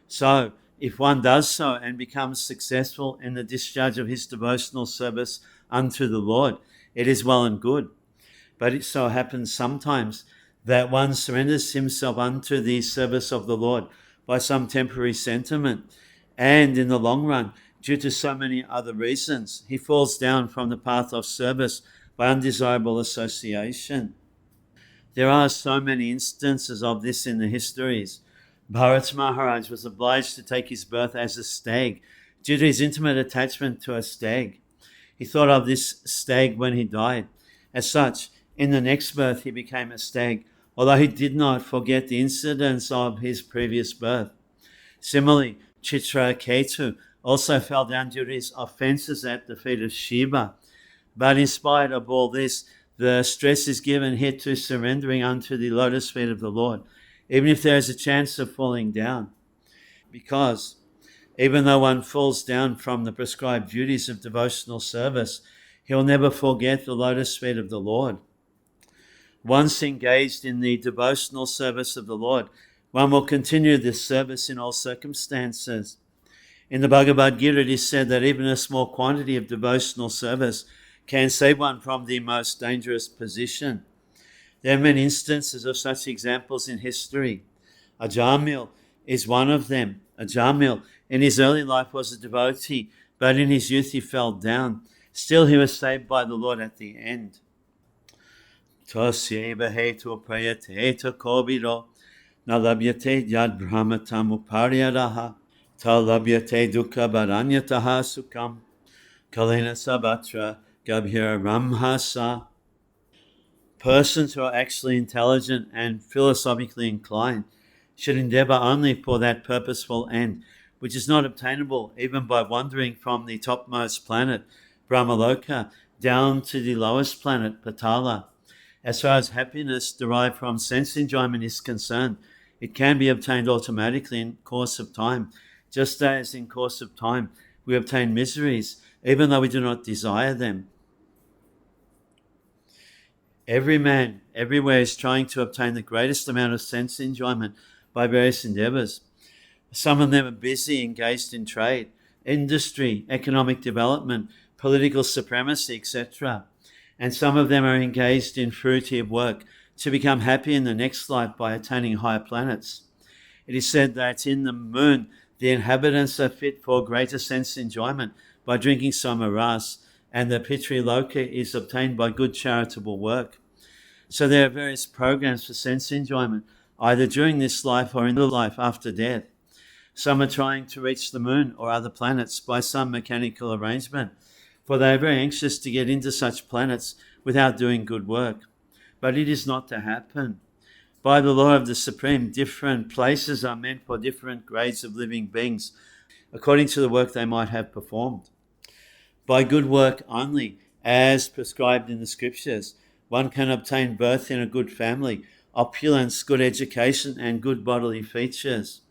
So, if one does so and becomes successful in the discharge of his devotional service unto the Lord, it is well and good. But it so happens sometimes that one surrenders himself unto the service of the Lord by some temporary sentiment, and in the long run, due to so many other reasons, he falls down from the path of service by undesirable association. There are so many instances of this in the histories. Bharat Maharaj was obliged to take his birth as a stag due to his intimate attachment to a stag. He thought of this stag when he died. As such, in the next birth he became a stag, although he did not forget the incidents of his previous birth. Similarly, Chitraketu also fell down due to his offences at the feet of Shiva. But in spite of all this, the stress is given here to surrendering unto the lotus feet of the Lord, even if there is a chance of falling down. Because even though one falls down from the prescribed duties of devotional service, he will never forget the lotus feet of the Lord. Once engaged in the devotional service of the Lord, one will continue this service in all circumstances. In the Bhagavad Gita, it is said that even a small quantity of devotional service can save one from the most dangerous position. There are many instances of such examples in history. Ajamil is one of them. Ajamil, in his early life, was a devotee, but in his youth he fell down. Still, he was saved by the Lord at the end. Tasyeva hetu prayate kobiro nalabyate yad brahmatam uparyadaha talabyate dukkha baranyataha sukam kalena sabatra gabhira ramhasa. Persons who are actually intelligent and philosophically inclined should endeavor only for that purposeful end, which is not obtainable even by wandering from the topmost planet, Brahmaloka, down to the lowest planet, Patala. As far as happiness derived from sense enjoyment is concerned, it can be obtained automatically in course of time, just as in course of time we obtain miseries, even though we do not desire them. Every man everywhere is trying to obtain the greatest amount of sense enjoyment by various endeavors. Some of them are busy, engaged in trade, industry, economic development, political supremacy, etc. And some of them are engaged in fruitive work to become happy in the next life by attaining higher planets. It is said that in the moon, the inhabitants are fit for greater sense enjoyment by drinking soma ras, and the Pitri Loka is obtained by good charitable work. So there are various programs for sense enjoyment, either during this life or in the life after death. Some are trying to reach the moon or other planets by some mechanical arrangement, for they are very anxious to get into such planets without doing good work. But it is not to happen. By the law of the Supreme, different places are meant for different grades of living beings, according to the work they might have performed. By good work only, as prescribed in the scriptures, one can obtain birth in a good family, opulence, good education, and good bodily features.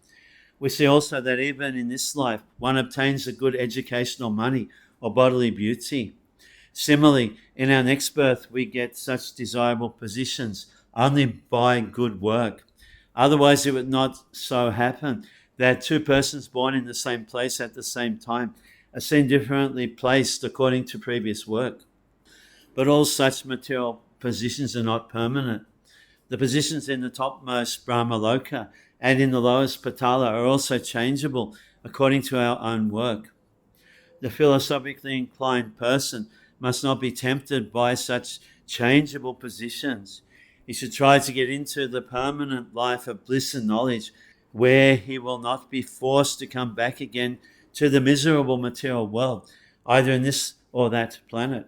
We see also that even in this life, one obtains a good educational money or bodily beauty. Similarly, in our next birth, we get such desirable positions only by good work. Otherwise, it would not so happen that two persons born in the same place at the same time are seen differently placed according to previous work. But all such material positions are not permanent. The positions in the topmost Brahmaloka and in the lowest Patala are also changeable according to our own work. The philosophically inclined person must not be tempted by such changeable positions. He should try to get into the permanent life of bliss and knowledge, where he will not be forced to come back again to the miserable material world, either in this or that planet.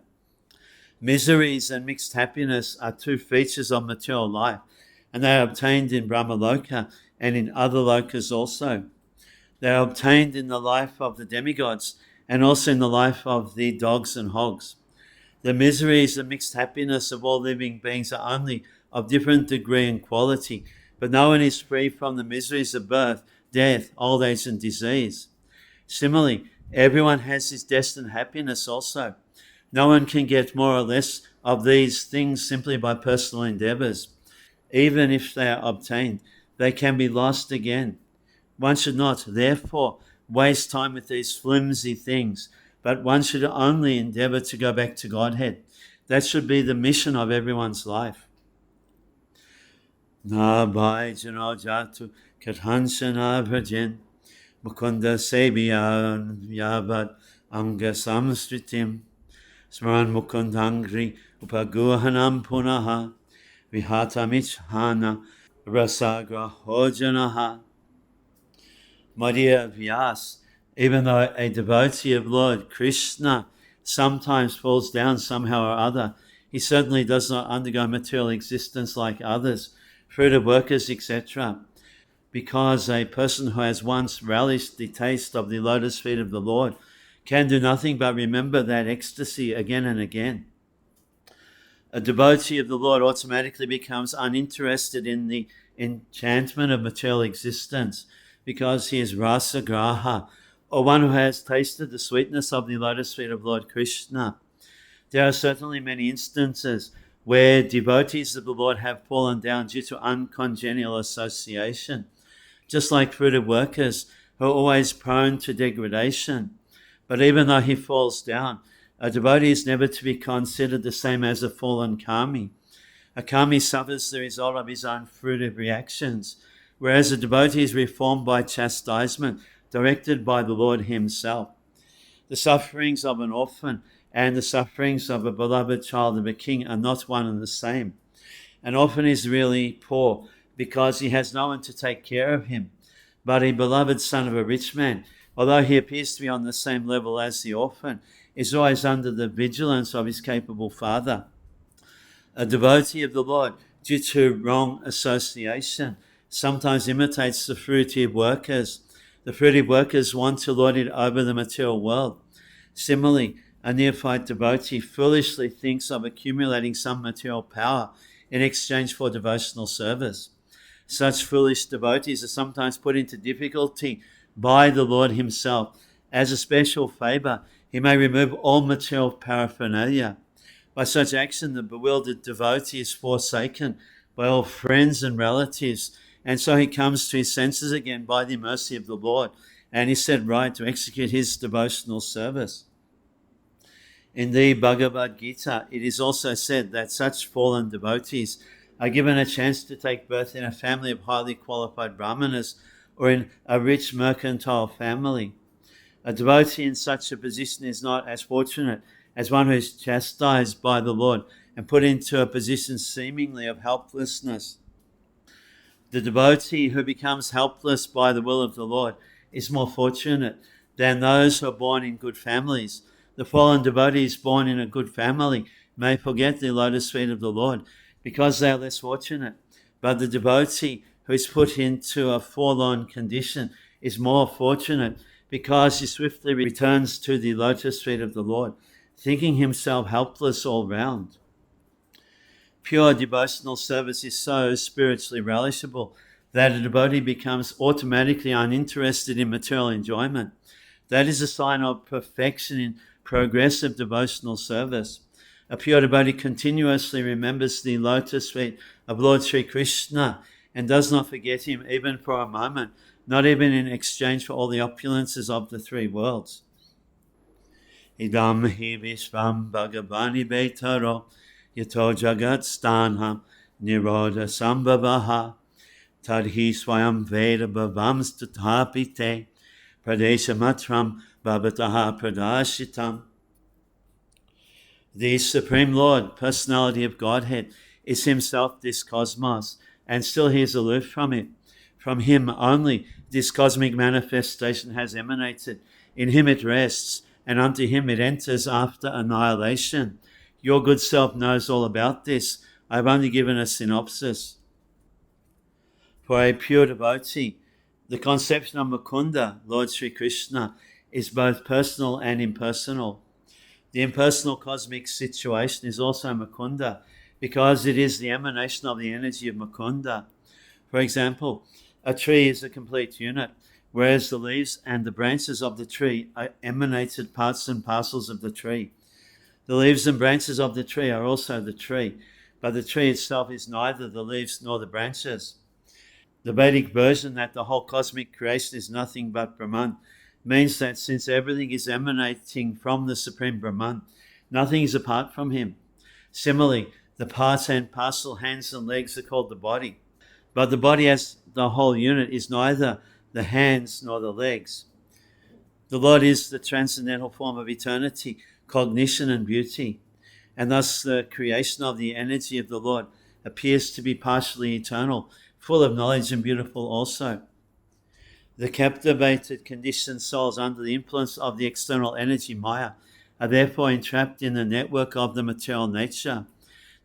Miseries and mixed happiness are two features of material life, and they are obtained in Brahmaloka and in other lokas also. They are obtained in the life of the demigods and also in the life of the dogs and hogs. The miseries and mixed happiness of all living beings are only of different degree and quality, but no one is free from the miseries of birth, death, old age, and disease. Similarly, everyone has his destined happiness also. No one can get more or less of these things simply by personal endeavors. Even if they are obtained, they can be lost again. One should not, therefore, waste time with these flimsy things, but one should only endeavor to go back to Godhead. That should be the mission of everyone's life. Na bhai jano jatu kathanshana bhajan mukunda sebiya yavat anga samstritim smaran mukundangri upaguhanam punaha vihatamichhana rasagrahojanaha. My dear Vyas, even though a devotee of Lord Krishna sometimes falls down somehow or other, he certainly does not undergo material existence like others, fruited workers, etc. Because a person who has once relished the taste of the lotus feet of the Lord can do nothing but remember that ecstasy again and again. A devotee of the Lord automatically becomes uninterested in the enchantment of material existence because he is rasa graha, or one who has tasted the sweetness of the lotus feet of Lord Krishna. There are certainly many instances where devotees of the Lord have fallen down due to uncongenial association, just like fruited workers who are always prone to degradation. But even though he falls down, a devotee is never to be considered the same as a fallen kami. A kami suffers the result of his own fruited reactions, whereas a devotee is reformed by chastisement directed by the Lord himself. The sufferings of an orphan and the sufferings of a beloved child of a king are not one and the same. An orphan is really poor because he has no one to take care of him, but a beloved son of a rich man, although he appears to be on the same level as the orphan, is always under the vigilance of his capable father. A devotee of the Lord, due to wrong association, sometimes imitates the fruitive workers. The fruitive workers want to lord it over the material world. Similarly, a neophyte devotee foolishly thinks of accumulating some material power in exchange for devotional service. Such foolish devotees are sometimes put into difficulty by the Lord himself. As a special favor, he may remove all material paraphernalia. By such action, the bewildered devotee is forsaken by all friends and relatives, and so he comes to his senses again by the mercy of the Lord, and is set right to execute his devotional service. In the Bhagavad Gita, it is also said that such fallen devotees are given a chance to take birth in a family of highly qualified brahmanas or in a rich mercantile family. A devotee in such a position is not as fortunate as one who is chastised by the Lord and put into a position seemingly of helplessness. The devotee who becomes helpless by the will of the Lord is more fortunate than those who are born in good families. The fallen devotees born in a good family may forget the lotus feet of the Lord because they are less fortunate. But the devotee who is put into a forlorn condition is more fortunate because he swiftly returns to the lotus feet of the Lord, thinking himself helpless all round. Pure devotional service is so spiritually relishable that a devotee becomes automatically uninterested in material enjoyment. That is a sign of perfection in progressive devotional service. A pure devotee continuously remembers the lotus feet of Lord Sri Krishna and does not forget him even for a moment, not even in exchange for all the opulences of the three worlds. Idam hi vishvam bhagavani betaro yato jagat stanham nirodha sambhavaha tadhi swayam veda bhavams tatapite pradeshamatram bhavataha pradashitam. The Supreme Lord, Personality of Godhead, is himself this cosmos, and still he is aloof from it. From him only this cosmic manifestation has emanated. In him it rests, and unto him it enters after annihilation. Your good self knows all about this. I have only given a synopsis. For a pure devotee, the conception of Mukunda, Lord Sri Krishna, is both personal and impersonal. The impersonal cosmic situation is also Mukunda because it is the emanation of the energy of Mukunda. For example, a tree is a complete unit, whereas the leaves and the branches of the tree are emanated parts and parcels of the tree. The leaves and branches of the tree are also the tree, but the tree itself is neither the leaves nor the branches. The Vedic version that the whole cosmic creation is nothing but Brahman means that since everything is emanating from the Supreme Brahman, nothing is apart from him. Similarly, the parts and parcel, hands and legs are called the body, but the body as the whole unit is neither the hands nor the legs. The Lord is the transcendental form of eternity, cognition and beauty, and thus the creation of the energy of the Lord appears to be partially eternal, full of knowledge and beautiful also. The captivated conditioned souls under the influence of the external energy Maya are therefore entrapped in the network of the material nature.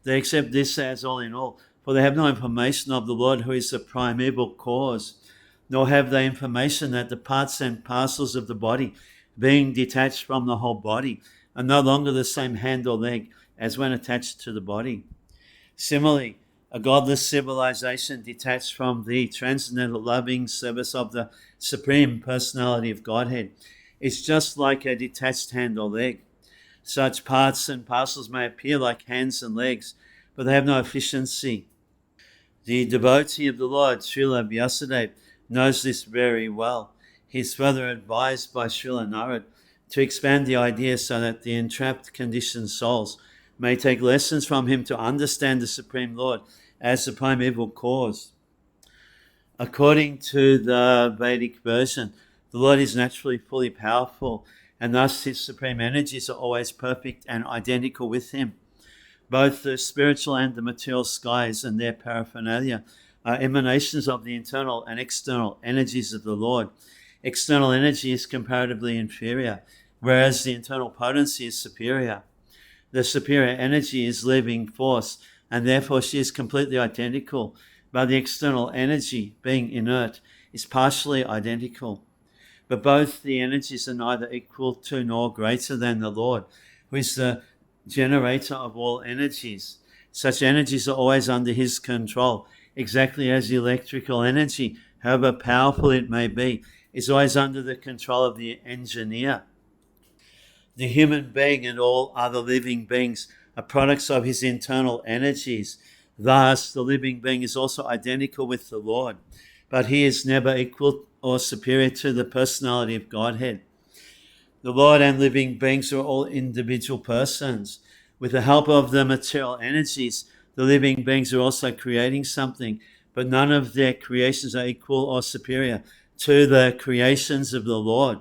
They accept this as all in all, for they have no information of the Lord who is the primeval cause, nor have they information that the parts and parcels of the body, being detached from the whole body, are no longer the same hand or leg as when attached to the body. Similarly, a godless civilization detached from the transcendental loving service of the Supreme Personality of Godhead is just like a detached hand or leg. Such parts and parcels may appear like hands and legs, but they have no efficiency. The devotee of the Lord, Srila Vyasadeva, knows this very well. He is further advised by Srila Narad to expand the idea so that the entrapped conditioned souls may take lessons from him to understand the Supreme Lord as the primeval cause. According to the Vedic version, the Lord is naturally fully powerful, and thus his supreme energies are always perfect and identical with him. Both the spiritual and the material skies and their paraphernalia are emanations of the internal and external energies of the Lord. External energy is comparatively inferior, whereas the internal potency is superior. The superior energy is living force, and therefore she is completely identical, but the external energy, being inert, is partially identical. But both the energies are neither equal to nor greater than the Lord, who is the generator of all energies. Such energies are always under his control, exactly as electrical energy, however powerful it may be, is always under the control of the engineer. The human being and all other living beings are products of his internal energies. Thus, the living being is also identical with the Lord, but he is never equal or superior to the personality of Godhead. The Lord and living beings are all individual persons. With the help of the material energies, the living beings are also creating something, but none of their creations are equal or superior to the creations of the Lord.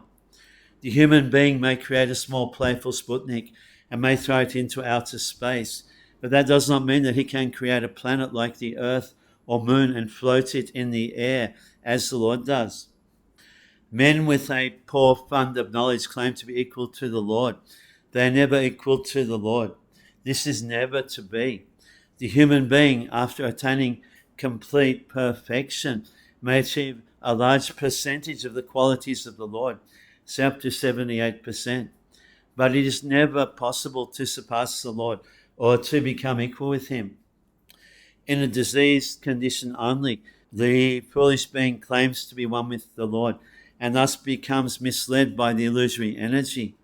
The human being may create a small playful Sputnik, and may throw it into outer space. But that does not mean that he can create a planet like the Earth or moon and float it in the air as the Lord does. Men with a poor fund of knowledge claim to be equal to the Lord. They are never equal to the Lord. This is never to be. The human being, after attaining complete perfection, may achieve a large percentage of the qualities of the Lord, say up to 78%. But it is never possible to surpass the Lord or to become equal with him. In a diseased condition only, the foolish being claims to be one with the Lord and thus becomes misled by the illusory energy.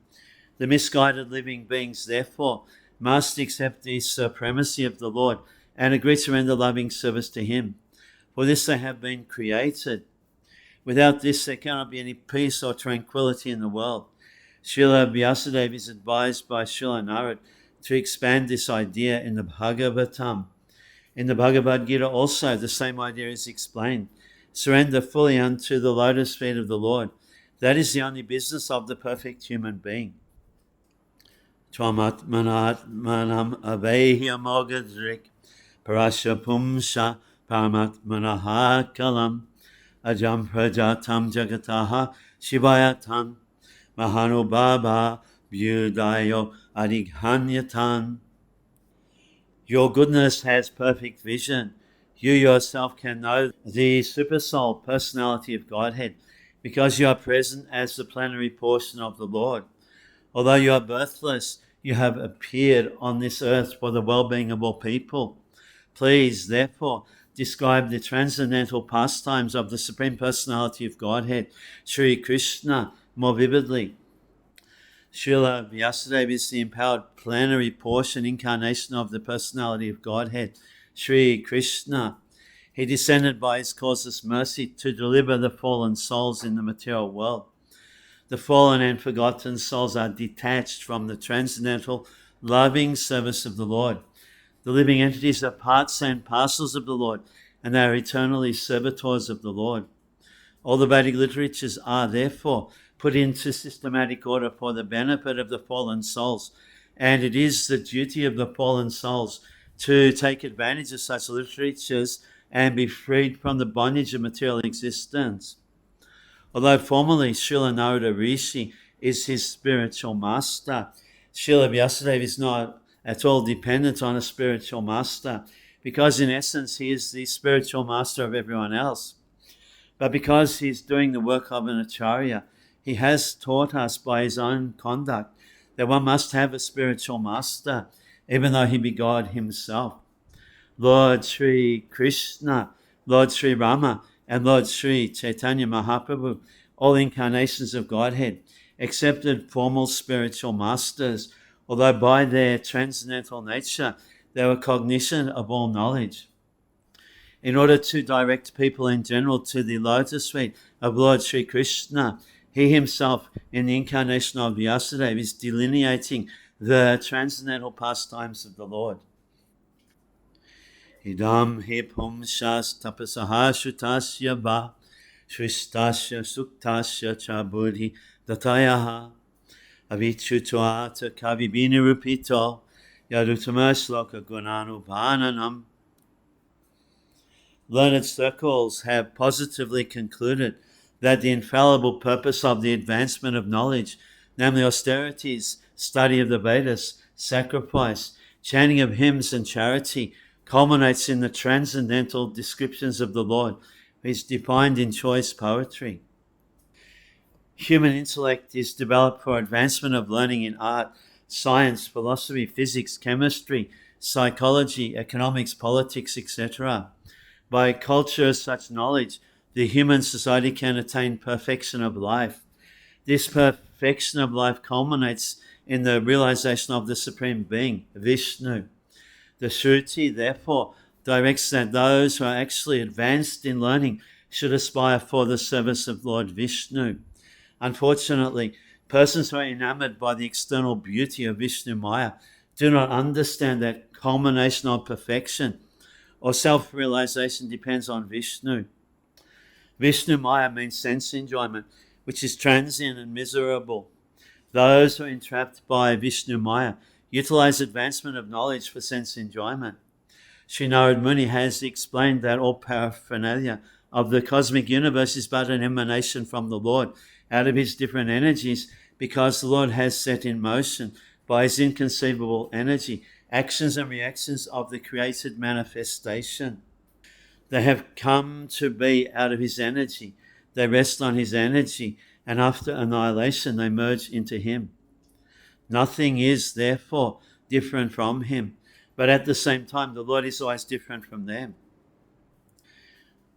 The misguided living beings, therefore, must accept the supremacy of the Lord and agree to render loving service to him. For this they have been created. Without this, there cannot be any peace or tranquility in the world. Srila Vyasadeva is advised by Srila Narad to expand this idea in the Bhagavatam. In the Bhagavad Gita also, the same idea is explained. Surrender fully unto the lotus feet of the Lord. That is the only business of the perfect human being. Tvamatmanatmanam avehyamogazrik parasha pumsha paramatmanaha kalam ajam prajatam jagataha shivayatam mahanubhava vyudayo adighanyatan. Your goodness has perfect vision. You yourself can know the supersoul personality of Godhead because you are present as the plenary portion of the Lord. Although you are birthless, you have appeared on this earth for the well-being of all people. Please, therefore, describe the transcendental pastimes of the Supreme Personality of Godhead, Sri Krishna, more vividly. Srila Vyasadeva is the empowered plenary portion incarnation of the Personality of Godhead, Sri Krishna. He descended by his causeless mercy to deliver the fallen souls in the material world. The fallen and forgotten souls are detached from the transcendental, loving service of the Lord. The living entities are parts and parcels of the Lord, and they are eternally servitors of the Lord. All the Vedic literatures are, therefore, put into systematic order for the benefit of the fallen souls, and it is the duty of the fallen souls to take advantage of such literatures and be freed from the bondage of material existence. Although formally Srila Narada Rishi is his spiritual master, Srila Vyasadeva is not at all dependent on a spiritual master because in essence he is the spiritual master of everyone else. But because he's doing the work of an acharya, he has taught us by his own conduct that one must have a spiritual master, even though he be God himself. Lord Sri Krishna, Lord Sri Rama, and Lord Sri Chaitanya Mahaprabhu, all incarnations of Godhead, accepted formal spiritual masters, although by their transcendental nature they were cognition of all knowledge. In order to direct people in general to the lotus feet of Lord Sri Krishna, he himself, in the incarnation of Vyasadeva, is delineating the transcendental pastimes of the Lord. Idam he pumshas tapasaha shutasya va shristasya suktasya cha buddhi datayaha avichutuata kavibini rupito yadutama gunanubhananam. Learned circles have positively concluded that the infallible purpose of the advancement of knowledge, namely austerities, study of the Vedas, sacrifice, chanting of hymns and charity, culminates in the transcendental descriptions of the Lord, who is defined in choice poetry. Human intellect is developed for advancement of learning in art, science, philosophy, physics, chemistry, psychology, economics, politics, etc. By culture of such knowledge, the human society can attain perfection of life. This perfection of life culminates in the realization of the Supreme Being, Vishnu. The Shruti, therefore, directs that those who are actually advanced in learning should aspire for the service of Lord Vishnu. Unfortunately, persons who are enamored by the external beauty of Vishnu Maya do not understand that culmination of perfection or self-realization depends on Vishnu. Vishnu Maya means sense enjoyment, which is transient and miserable. Those who are entrapped by Vishnu Maya utilize advancement of knowledge for sense enjoyment. Sri Narad Muni has explained that all paraphernalia of the cosmic universe is but an emanation from the Lord out of his different energies, because the Lord has set in motion by his inconceivable energy actions and reactions of the created manifestation. They have come to be out of his energy. They rest on his energy, and after annihilation they merge into him. Nothing is, therefore, different from him, but at the same time the Lord is always different from them.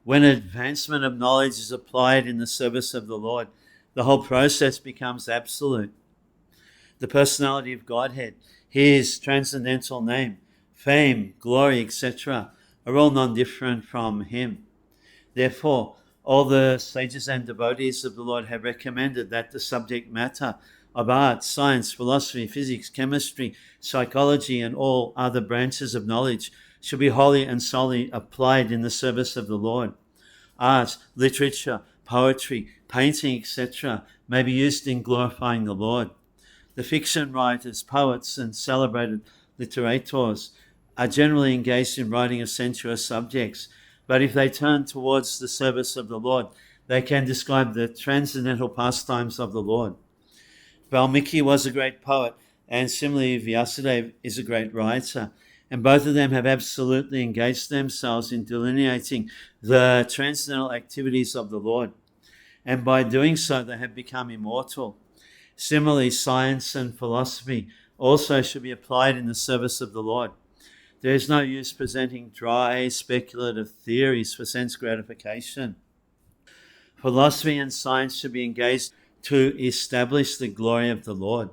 When advancement of knowledge is applied in the service of the Lord, the whole process becomes absolute. The personality of Godhead, his transcendental name, fame, glory, etc., are all non-different from him. Therefore, all the sages and devotees of the Lord have recommended that the subject matter of art, science, philosophy, physics, chemistry, psychology, and all other branches of knowledge should be wholly and solely applied in the service of the Lord. Art, literature, poetry, painting, etc. may be used in glorifying the Lord. The fiction writers, poets, and celebrated literators are generally engaged in writing of sensuous subjects, but if they turn towards the service of the Lord, they can describe the transcendental pastimes of the Lord. Valmiki was a great poet, and similarly Vyasadeva is a great writer, and both of them have absolutely engaged themselves in delineating the transcendental activities of the Lord, and by doing so they have become immortal. Similarly, science and philosophy also should be applied in the service of the Lord. There is no use presenting dry, speculative theories for sense gratification. Philosophy and science should be engaged to establish the glory of the Lord.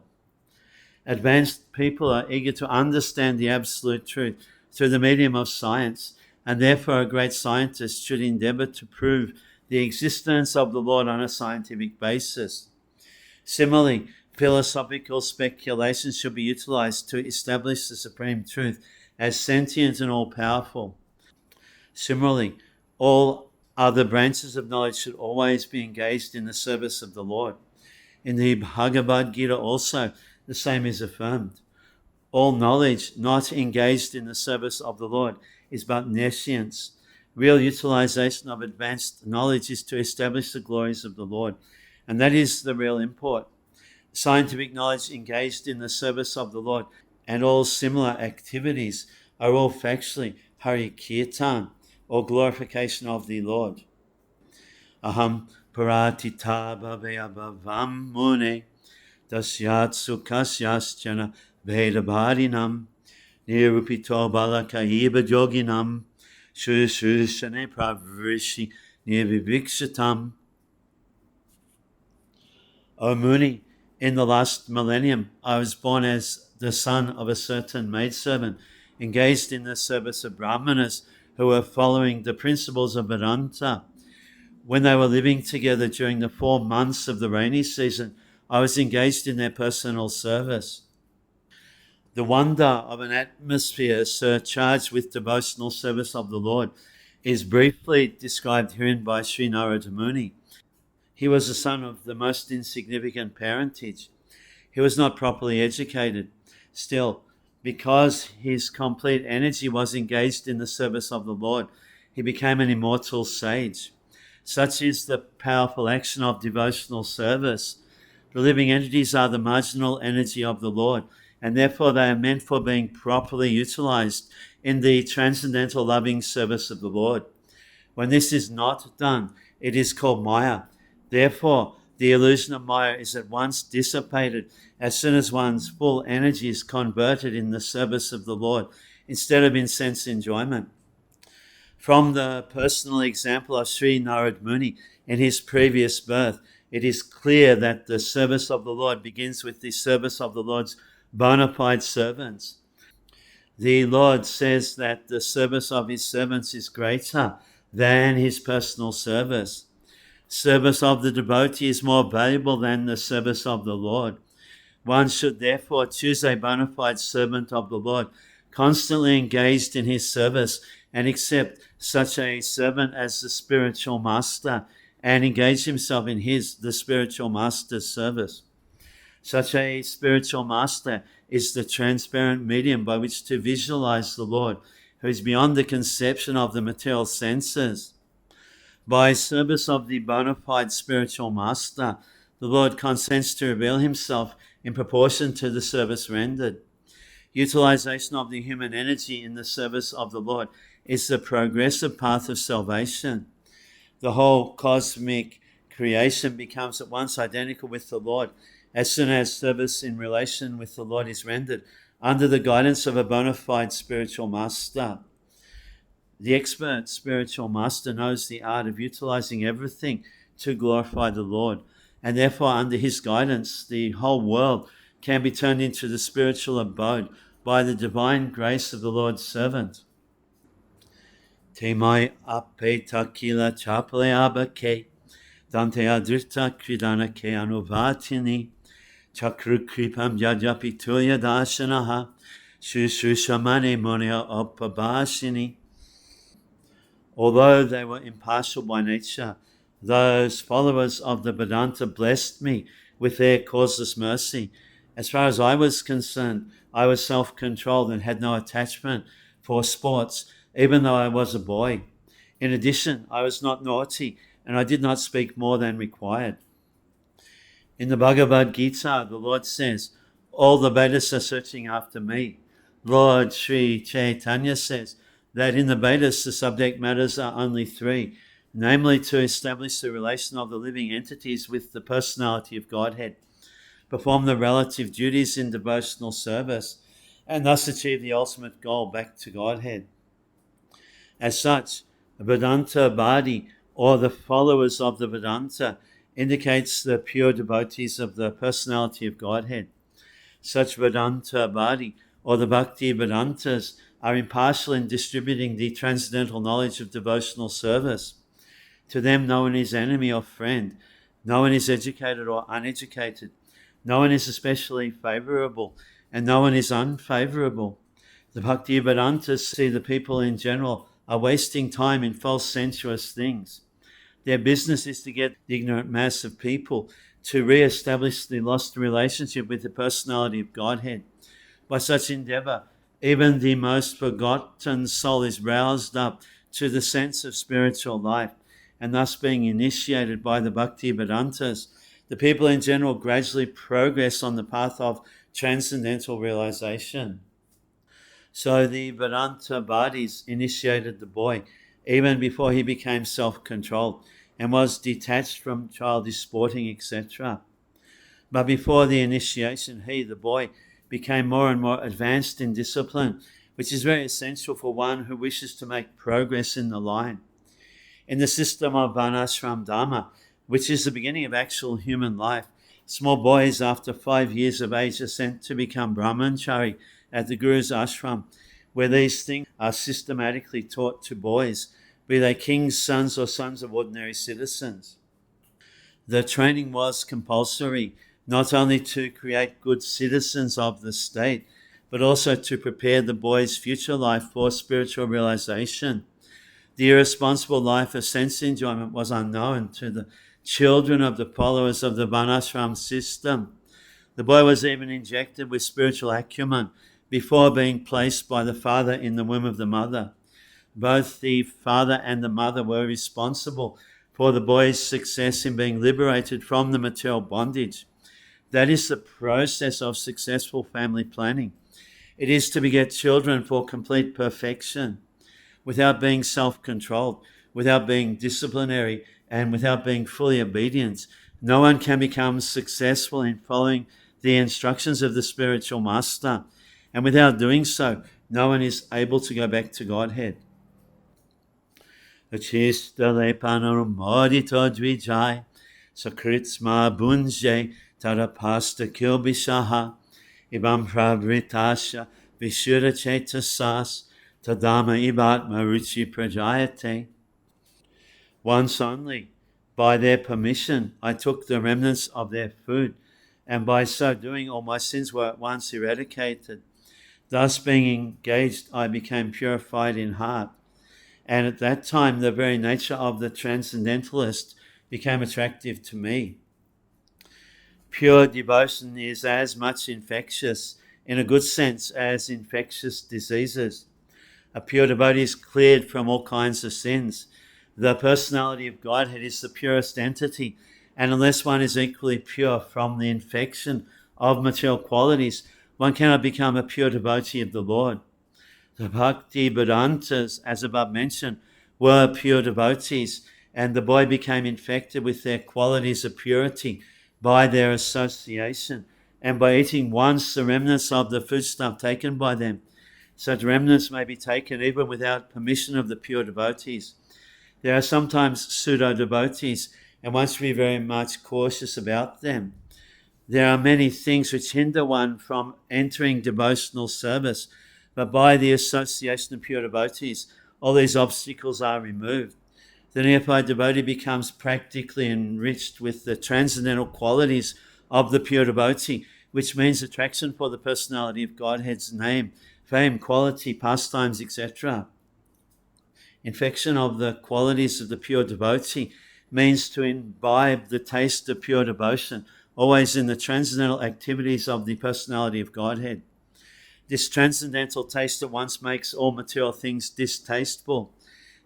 Advanced people are eager to understand the absolute truth through the medium of science, and therefore a great scientist should endeavor to prove the existence of the Lord on a scientific basis. Similarly, philosophical speculations should be utilized to establish the supreme truth as sentient and all-powerful. Similarly, all other branches of knowledge should always be engaged in the service of the Lord. In the Bhagavad Gita also, the same is affirmed. All knowledge not engaged in the service of the Lord is but nescience. Real utilization of advanced knowledge is to establish the glories of the Lord, and that is the real import. Scientific knowledge engaged in the service of the Lord and all similar activities are all factually Hari Kirtan, or glorification of the Lord. Aham paratita bhavaya bhavam mune dasyatsu kasyaschana vedabharinam nirupito balakaiba yoginam shushane pravrishi nirvivikshatam. O Muni, in the last millennium, I was born as the son of a certain maidservant, engaged in the service of Brahmanas who were following the principles of Vedanta. When they were living together during the 4 months of the rainy season, I was engaged in their personal service. The wonder of an atmosphere surcharged with devotional service of the Lord is briefly described herein by Sri Narada Muni. He was the son of the most insignificant parentage. He was not properly educated. Still, because his complete energy was engaged in the service of the Lord, he became an immortal sage. Such is the powerful action of devotional service. The living entities are the marginal energy of the Lord, and therefore they are meant for being properly utilized in the transcendental loving service of the Lord. When this is not done, it is called Maya. Therefore, the illusion of Maya is at once dissipated as soon as one's full energy is converted in the service of the Lord instead of in sense enjoyment. From the personal example of Sri Narad Muni in his previous birth, it is clear that the service of the Lord begins with the service of the Lord's bona fide servants. The Lord says that the service of his servants is greater than his personal service. Service of the devotee is more valuable than the service of the Lord. One should therefore choose a bona fide servant of the Lord, constantly engaged in his service, and accept such a servant as the spiritual master, and engage himself in the spiritual master's service. Such a spiritual master is the transparent medium by which to visualize the Lord, who is beyond the conception of the material senses. By service of the bona fide spiritual master, the Lord consents to reveal himself in proportion to the service rendered. Utilization of the human energy in the service of the Lord is the progressive path of salvation. The whole cosmic creation becomes at once identical with the Lord as soon as service in relation with the Lord is rendered under the guidance of a bona fide spiritual master. The expert spiritual master knows the art of utilizing everything to glorify the Lord, and therefore under his guidance the whole world can be turned into the spiritual abode by the divine grace of the Lord's servant. Te mai apeta kila chapale abake, Dante adrita kridana ke anuvatini, Chakru kripam jajapituya dashanaha, Shushamane monia opabashini. Although they were impartial by nature, those followers of the Vedanta blessed me with their causeless mercy. As far as I was concerned, I was self-controlled and had no attachment for sports, even though I was a boy. In addition, I was not naughty, and I did not speak more than required. In the Bhagavad Gita, the Lord says, all the Vedas are searching after me. Lord Sri Chaitanya says that in the Vedas the subject matters are only three, namely to establish the relation of the living entities with the personality of Godhead, perform the relative duties in devotional service, and thus achieve the ultimate goal back to Godhead. As such, the Vedanta Bhadi, or the followers of the Vedanta, indicates the pure devotees of the personality of Godhead. Such Vedanta Bhadi, or the Bhakti Vedantas, are impartial in distributing the transcendental knowledge of devotional service. To them, no one is enemy or friend. No one is educated or uneducated. No one is especially favorable, and no one is unfavorable. The Bhakti Vedantas see the people in general are wasting time in false sensuous things. Their business is to get the ignorant mass of people to re-establish the lost relationship with the personality of Godhead. By such endeavor, even the most forgotten soul is roused up to the sense of spiritual life, and thus being initiated by the Bhakti Vedantas, the people in general gradually progress on the path of transcendental realization. So the Vedanta Bhadis initiated the boy even before he became self-controlled and was detached from childish sporting, etc. But before the initiation, he, the boy, became more and more advanced in discipline, which is very essential for one who wishes to make progress in the line. In the system of Varnashram Dharma, which is the beginning of actual human life, small boys after 5 years of age are sent to become brahmachari at the Guru's ashram, where these things are systematically taught to boys, be they kings' sons or sons of ordinary citizens. The training was compulsory, not only to create good citizens of the state, but also to prepare the boy's future life for spiritual realization. The irresponsible life of sense enjoyment was unknown to the children of the followers of the Varnashram system. The boy was even injected with spiritual acumen before being placed by the father in the womb of the mother. Both the father and the mother were responsible for the boy's success in being liberated from the material bondage. That is the process of successful family planning. It is to beget children for complete perfection, without being self-controlled, without being disciplinary, and without being fully obedient. No one can become successful in following the instructions of the spiritual master, and without doing so, no one is able to go back to Godhead. Achistale panaramodito dvijai, sakritsma bunje tarapasta kilbishaha, ibam pravritasha vishura chetasas, tadama ibat maruchi prajayate. Once only, by their permission, I took the remnants of their food, and by so doing all my sins were at once eradicated. Thus being engaged, I became purified in heart. And at that time, the very nature of the transcendentalist became attractive to me. Pure devotion is as much infectious, in a good sense, as infectious diseases. A pure devotee is cleared from all kinds of sins. The personality of Godhead is the purest entity, and unless one is equally pure from the infection of material qualities, one cannot become a pure devotee of the Lord. The Bhaktivedantas, as above mentioned, were pure devotees, and the boy became infected with their qualities of purity by their association and by eating once the remnants of the foodstuff taken by them. Such remnants may be taken even without permission of the pure devotees. There are sometimes pseudo-devotees, and one should be very much cautious about them. There are many things which hinder one from entering devotional service, but by the association of pure devotees, all these obstacles are removed. The neophyte devotee becomes practically enriched with the transcendental qualities of the pure devotee, which means attraction for the personality of Godhead's name, fame, quality, pastimes, etc. Infection of the qualities of the pure devotee means to imbibe the taste of pure devotion, always in the transcendental activities of the personality of Godhead. This transcendental taste at once makes all material things distasteful.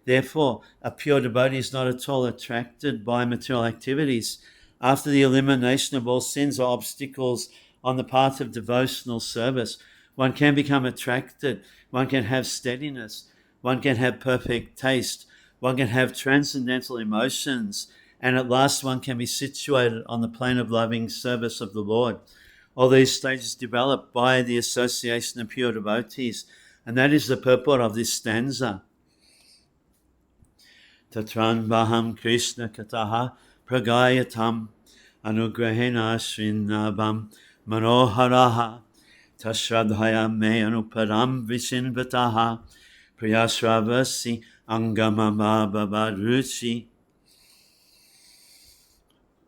Therefore, a pure devotee is not at all attracted by material activities. After the elimination of all sins or obstacles on the path of devotional service, one can become attracted, one can have steadiness, one can have perfect taste, one can have transcendental emotions, and at last one can be situated on the plane of loving service of the Lord. All these stages develop by the association of pure devotees, and that is the purport of this stanza. Tatran Baham Krishna Kataha Pragayatam Anugrahena Srinabam Manoharaha Tashradhaya Me Anuparam Vishinvataha Priyasravasi Angamamabhavaruchi.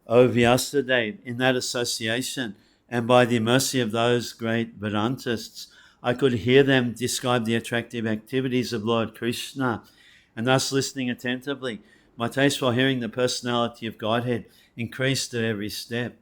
O Vyasadeva, in that association, and by the mercy of those great Vedantists, I could hear them describe the attractive activities of Lord Krishna, and thus listening attentively, my taste for hearing the personality of Godhead increased at every step.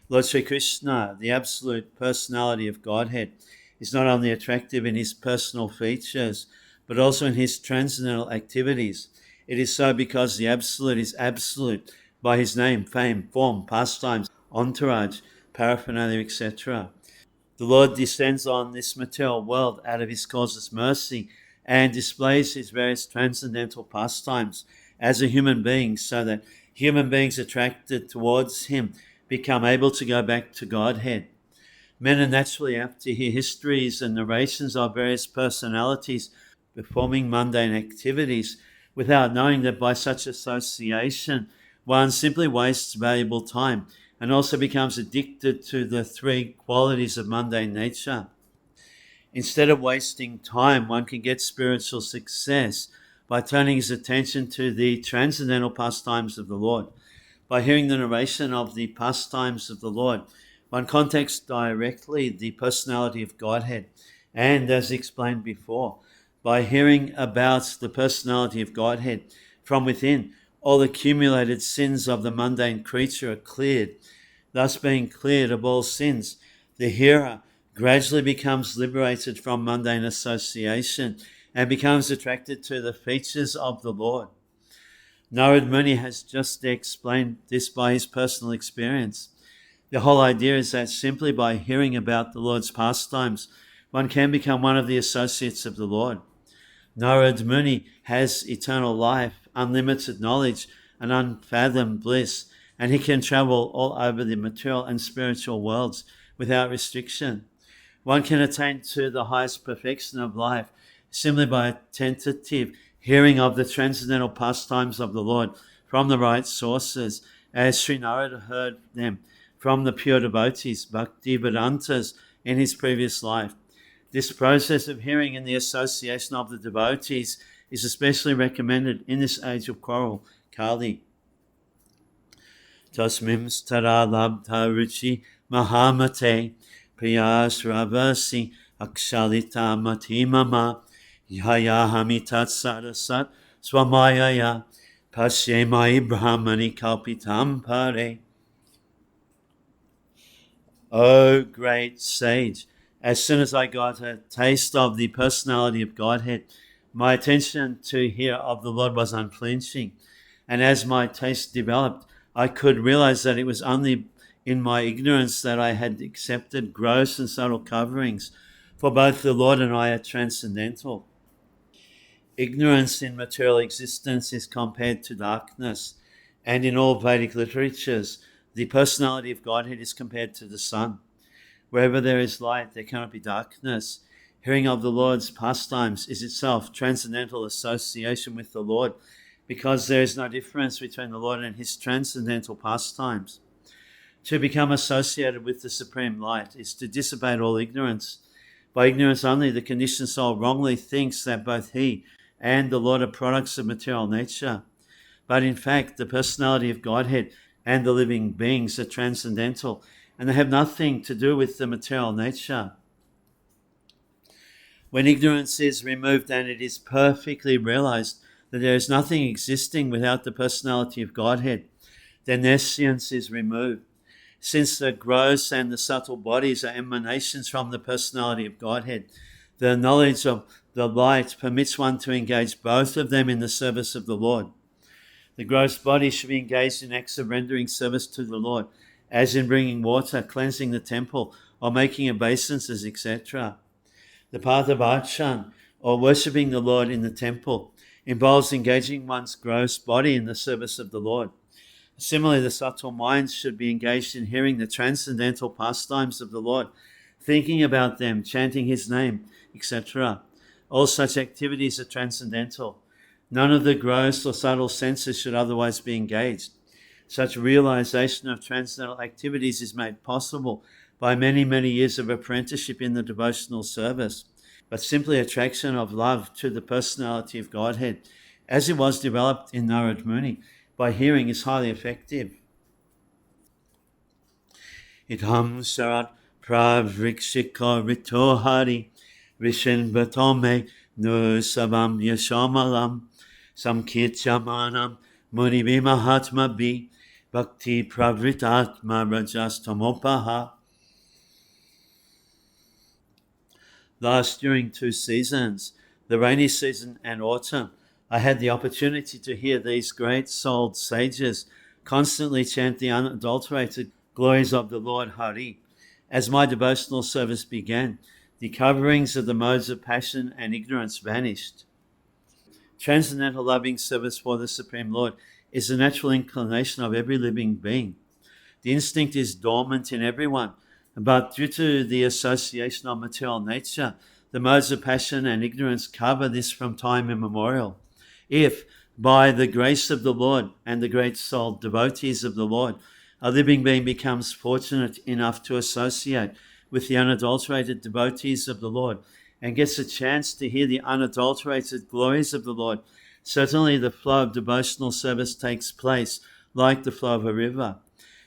Lord Sri Krishna, the absolute personality of Godhead, is not only attractive in his personal features, but also in his transcendental activities. It is so because the absolute is absolute by his name, fame, form, pastimes, entourage, paraphernalia, etc. The Lord descends on this material world out of his causeless mercy and displays his various transcendental pastimes as a human being, so that human beings attracted towards him become able to go back to Godhead. Men are naturally apt to hear histories and narrations of various personalities performing mundane activities without knowing that by such association one simply wastes valuable time and also becomes addicted to the three qualities of mundane nature. Instead of wasting time, one can get spiritual success by turning his attention to the transcendental pastimes of the Lord. By hearing the narration of the pastimes of the Lord, one contacts directly the personality of Godhead. And as explained before, by hearing about the personality of Godhead from within, all accumulated sins of the mundane creature are cleared. Thus, being cleared of all sins, the hearer gradually becomes liberated from mundane association and becomes attracted to the features of the Lord. Narad Muni has just explained this by his personal experience. The whole idea is that simply by hearing about the Lord's pastimes, one can become one of the associates of the Lord. Narad Muni has eternal life, unlimited knowledge, and unfathomed bliss, and he can travel all over the material and spiritual worlds without restriction. One can attain to the highest perfection of life simply by attentive hearing of the transcendental pastimes of the Lord from the right sources, as Sri Narada heard them from the pure devotees, Bhaktivedantas, in his previous life. This process of hearing in the association of the devotees is especially recommended in this age of quarrel, Kali. Tasmim stara labdha ruchi mahamate priyasravasi akshalita matimama yayahamitat sarasat swamayaya pashyemai brahmani kalpitam pare. O great sage, as soon as I got a taste of the personality of Godhead, my attention to hear of the Lord was unflinching. And as my taste developed, I could realize that it was only in my ignorance that I had accepted gross and subtle coverings, for both the Lord and I are transcendental. Ignorance in material existence is compared to darkness, and in all Vedic literatures, the personality of Godhead is compared to the sun. Wherever there is light, there cannot be darkness. Hearing of the Lord's pastimes is itself transcendental association with the Lord, because there is no difference between the Lord and his transcendental pastimes. To become associated with the Supreme Light is to dissipate all ignorance. By ignorance only, the conditioned soul wrongly thinks that both he and the Lord are products of material nature. But in fact, the personality of Godhead and the living beings are transcendental, and they have nothing to do with the material nature. When ignorance is removed and it is perfectly realized that there is nothing existing without the personality of Godhead, then nescience is removed. Since the gross and the subtle bodies are emanations from the personality of Godhead, the knowledge of the light permits one to engage both of them in the service of the Lord. The gross body should be engaged in acts of rendering service to the Lord, as in bringing water, cleansing the temple, or making obeisances, etc. The path of archan, or worshipping the Lord in the temple, involves engaging one's gross body in the service of the Lord. Similarly, the subtle minds should be engaged in hearing the transcendental pastimes of the Lord, thinking about them, chanting his name, etc. All such activities are transcendental. None of the gross or subtle senses should otherwise be engaged. Such realization of transcendental activities is made possible by many, many years of apprenticeship in the devotional service, but simply attraction of love to the personality of Godhead, as it was developed in Narad Muni, by hearing is highly effective. Idham sarat pravrikshiko ritohari vishen vatome nu sabam yashamalam samkirchamanam murivimahatma bi bhakti pravritatma rajastamopaha. Thus, during 2 seasons, the rainy season and autumn, I had the opportunity to hear these great-souled sages constantly chant the unadulterated glories of the Lord Hari. As my devotional service began, the coverings of the modes of passion and ignorance vanished. Transcendental loving service for the Supreme Lord is the natural inclination of every living being. The instinct is dormant in everyone, but due to the association of material nature, the modes of passion and ignorance cover this from time immemorial. If, by the grace of the Lord and the great soul devotees of the Lord, a living being becomes fortunate enough to associate with the unadulterated devotees of the Lord and gets a chance to hear the unadulterated glories of the Lord, certainly the flow of devotional service takes place like the flow of a river.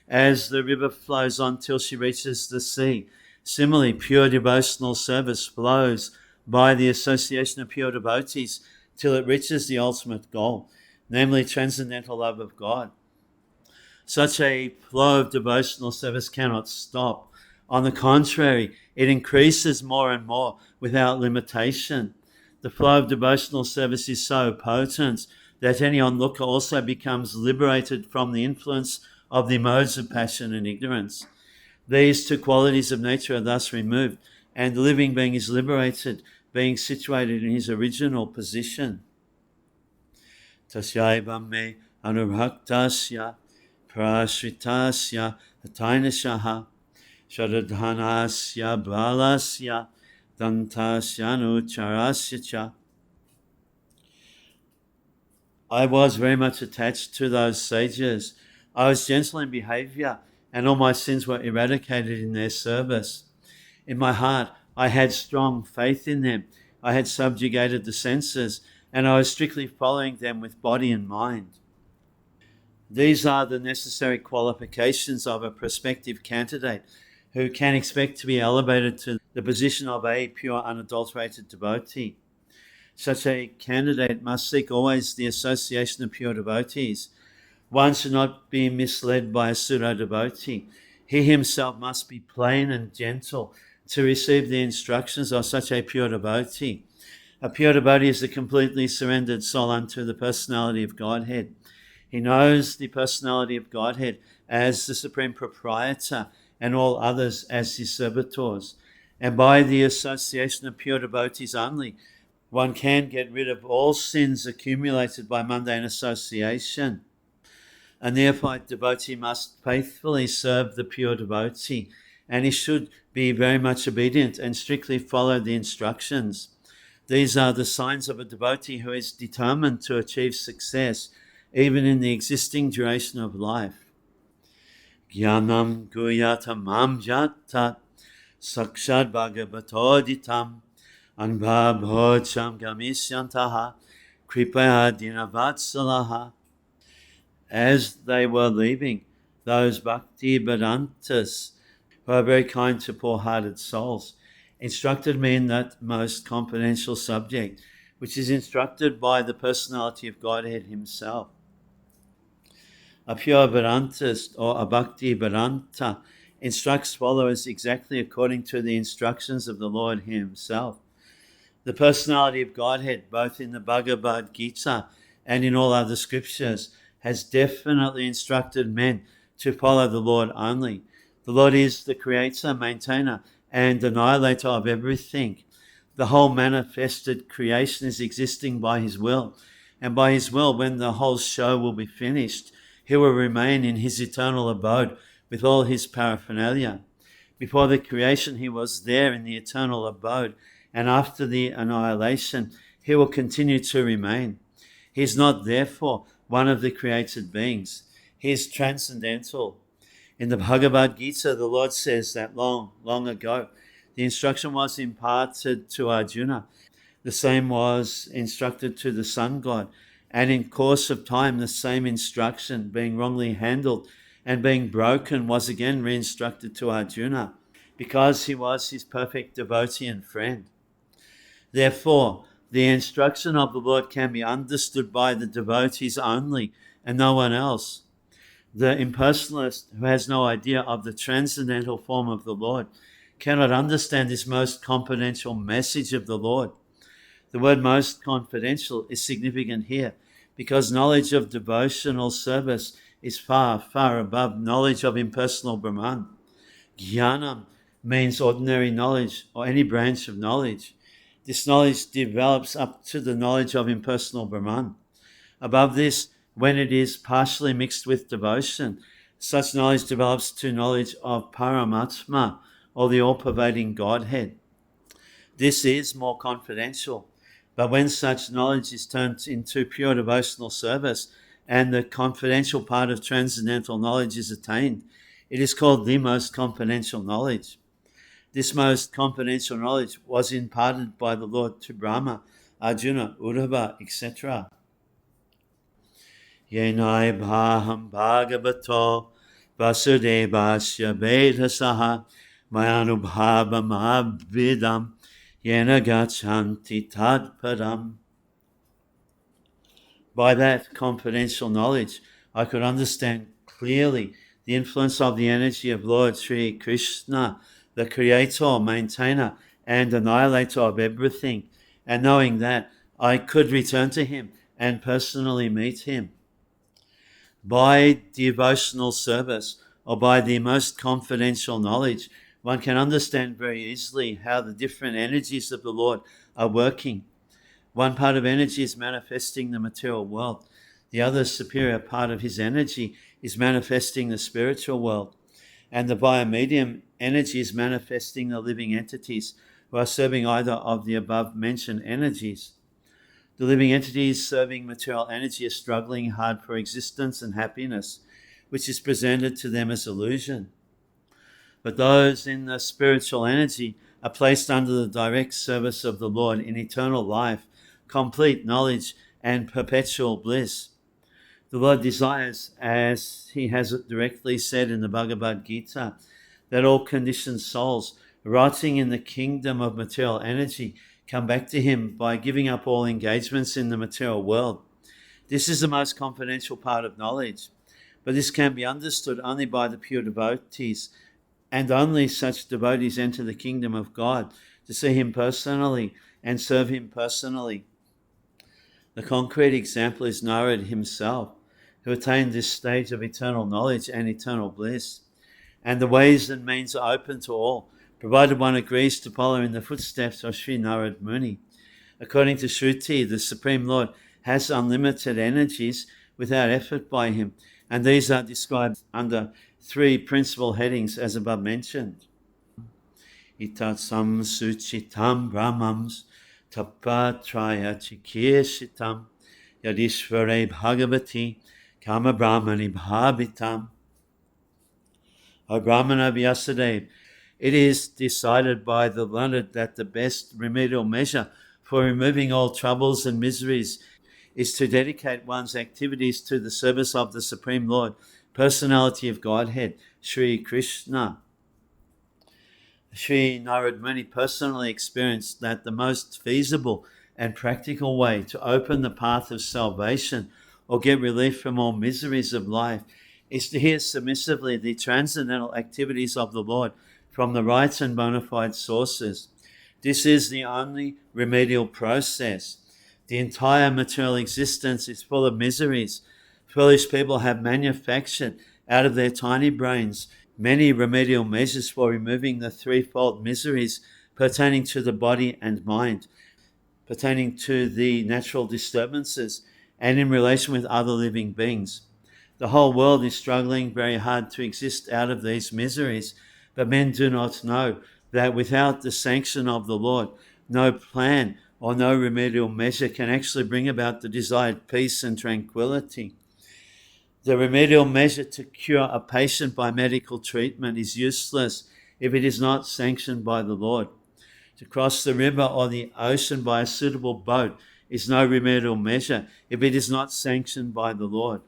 As the river flows on till she reaches the sea, similarly, pure devotional service flows by the association of pure devotees till it reaches the ultimate goal, namely transcendental love of God. Such a flow of devotional service cannot stop. On the contrary, it increases more and more without limitation. The flow of devotional service is so potent that any onlooker also becomes liberated from the influence of the modes of passion and ignorance. These 2 qualities of nature are thus removed, and the living being is liberated, being situated in his original position. Tasyaivam me anubhaktasya prashritasya hatainashaha shadadhanasya balasya dantasyanucharasya cha. I was very much attached to those sages. I was gentle in behavior, and all my sins were eradicated in their service. In my heart, I had strong faith in them. I had subjugated the senses, and I was strictly following them with body and mind. These are the necessary qualifications of a prospective candidate who can expect to be elevated to the position of a pure, unadulterated devotee. Such a candidate must seek always the association of pure devotees. One should not be misled by a pseudo-devotee. He himself must be plain and gentle to receive the instructions of such a pure devotee. A pure devotee is a completely surrendered soul unto the personality of Godhead. He knows the personality of Godhead as the supreme proprietor and all others as his servitors. And by the association of pure devotees only, one can get rid of all sins accumulated by mundane association. A neophyte devotee must faithfully serve the pure devotee, and he should be very much obedient and strictly follow the instructions. These are the signs of a devotee who is determined to achieve success even in the existing duration of life. Jnanam guyatamam jatat sakshad bhagavatoditam anbhabhocham gamisyantaha kripaya dinavatsalaha. As they were leaving, those Bhaktivedantas, who are very kind to poor-hearted souls, instructed me in that most confidential subject, which is instructed by the personality of Godhead himself. A pure Vedantist or a Bhaktivedanta instructs followers exactly according to the instructions of the Lord himself. The personality of Godhead, both in the Bhagavad Gita and in all other scriptures, has definitely instructed men to follow the Lord only. The Lord is the creator, maintainer, and annihilator of everything. The whole manifested creation is existing by his will. And by his will, when the whole show will be finished, he will remain in his eternal abode with all his paraphernalia. Before the creation, he was there in the eternal abode, and after the annihilation, he will continue to remain. He is not, therefore, one of the created beings. He is transcendental. In the Bhagavad Gita, the Lord says that long, long ago, the instruction was imparted to Arjuna. The same was instructed to the sun god. And in course of time, the same instruction, being wrongly handled and being broken, was again re-instructed to Arjuna, because he was his perfect devotee and friend. Therefore, the instruction of the Lord can be understood by the devotees only and no one else. The impersonalist who has no idea of the transcendental form of the Lord cannot understand this most confidential message of the Lord. The word most confidential is significant here because knowledge of devotional service is far, far above knowledge of impersonal Brahman. Jnanam means ordinary knowledge or any branch of knowledge. This knowledge develops up to the knowledge of impersonal Brahman. Above this, when it is partially mixed with devotion, such knowledge develops to knowledge of Paramatma, or the all-pervading Godhead. This is more confidential, but when such knowledge is turned into pure devotional service and the confidential part of transcendental knowledge is attained, it is called the most confidential knowledge. This most confidential knowledge was imparted by the Lord to Brahma, Arjuna, Uddhava, etc. Yenai bhaham bhagavato vasudevasya vedasaha mayanubhavam abvidam yena gachanti tadpadam. By that confidential knowledge, I could understand clearly the influence of the energy of Lord Sri Krishna, the creator, maintainer, and annihilator of everything, and knowing that I could return to him and personally meet him. By devotional service, or by the most confidential knowledge, one can understand very easily how the different energies of the Lord are working. One part of energy is manifesting the material world. The other superior part of his energy is manifesting the spiritual world. And the biomedium energy is manifesting the living entities who are serving either of the above mentioned energies. The living entities serving material energy are struggling hard for existence and happiness, which is presented to them as illusion. But those in the spiritual energy are placed under the direct service of the Lord in eternal life, complete knowledge, and perpetual bliss. The Lord desires, as he has directly said in the Bhagavad Gita, that all conditioned souls rotting in the kingdom of material energy come back to him by giving up all engagements in the material world. This is the most confidential part of knowledge. But this can be understood only by the pure devotees, and only such devotees enter the kingdom of God to see him personally and serve him personally. The concrete example is Narad himself, who attained this stage of eternal knowledge and eternal bliss. And the ways and means are open to all, provided one agrees to follow in the footsteps of Sri Narad Muni. According to Shruti, the Supreme Lord has unlimited energies without effort by him, and these are described under 3 principal headings as above mentioned. Itatsam suchitam brahmams tapatraya chikirsitam yadishvare bhagavati kama brahmani bhavitam. O Brahmana Vyasadeva, it is decided by the learned that the best remedial measure for removing all troubles and miseries is to dedicate one's activities to the service of the Supreme Lord, Personality of Godhead, Sri Krishna. Sri Narad Muni personally experienced that the most feasible and practical way to open the path of salvation or get relief from all miseries of life is to hear submissively the transcendental activities of the Lord from the right and bona fide sources. This is the only remedial process. The entire material existence is full of miseries. Foolish people have manufactured out of their tiny brains many remedial measures for removing the threefold miseries pertaining to the body and mind, pertaining to the natural disturbances, and in relation with other living beings. The whole world is struggling very hard to exist out of these miseries, but men do not know that without the sanction of the Lord, no plan or no remedial measure can actually bring about the desired peace and tranquility. The remedial measure to cure a patient by medical treatment is useless if it is not sanctioned by the Lord. To cross the river or the ocean by a suitable boat is no remedial measure if it is not sanctioned by the Lord.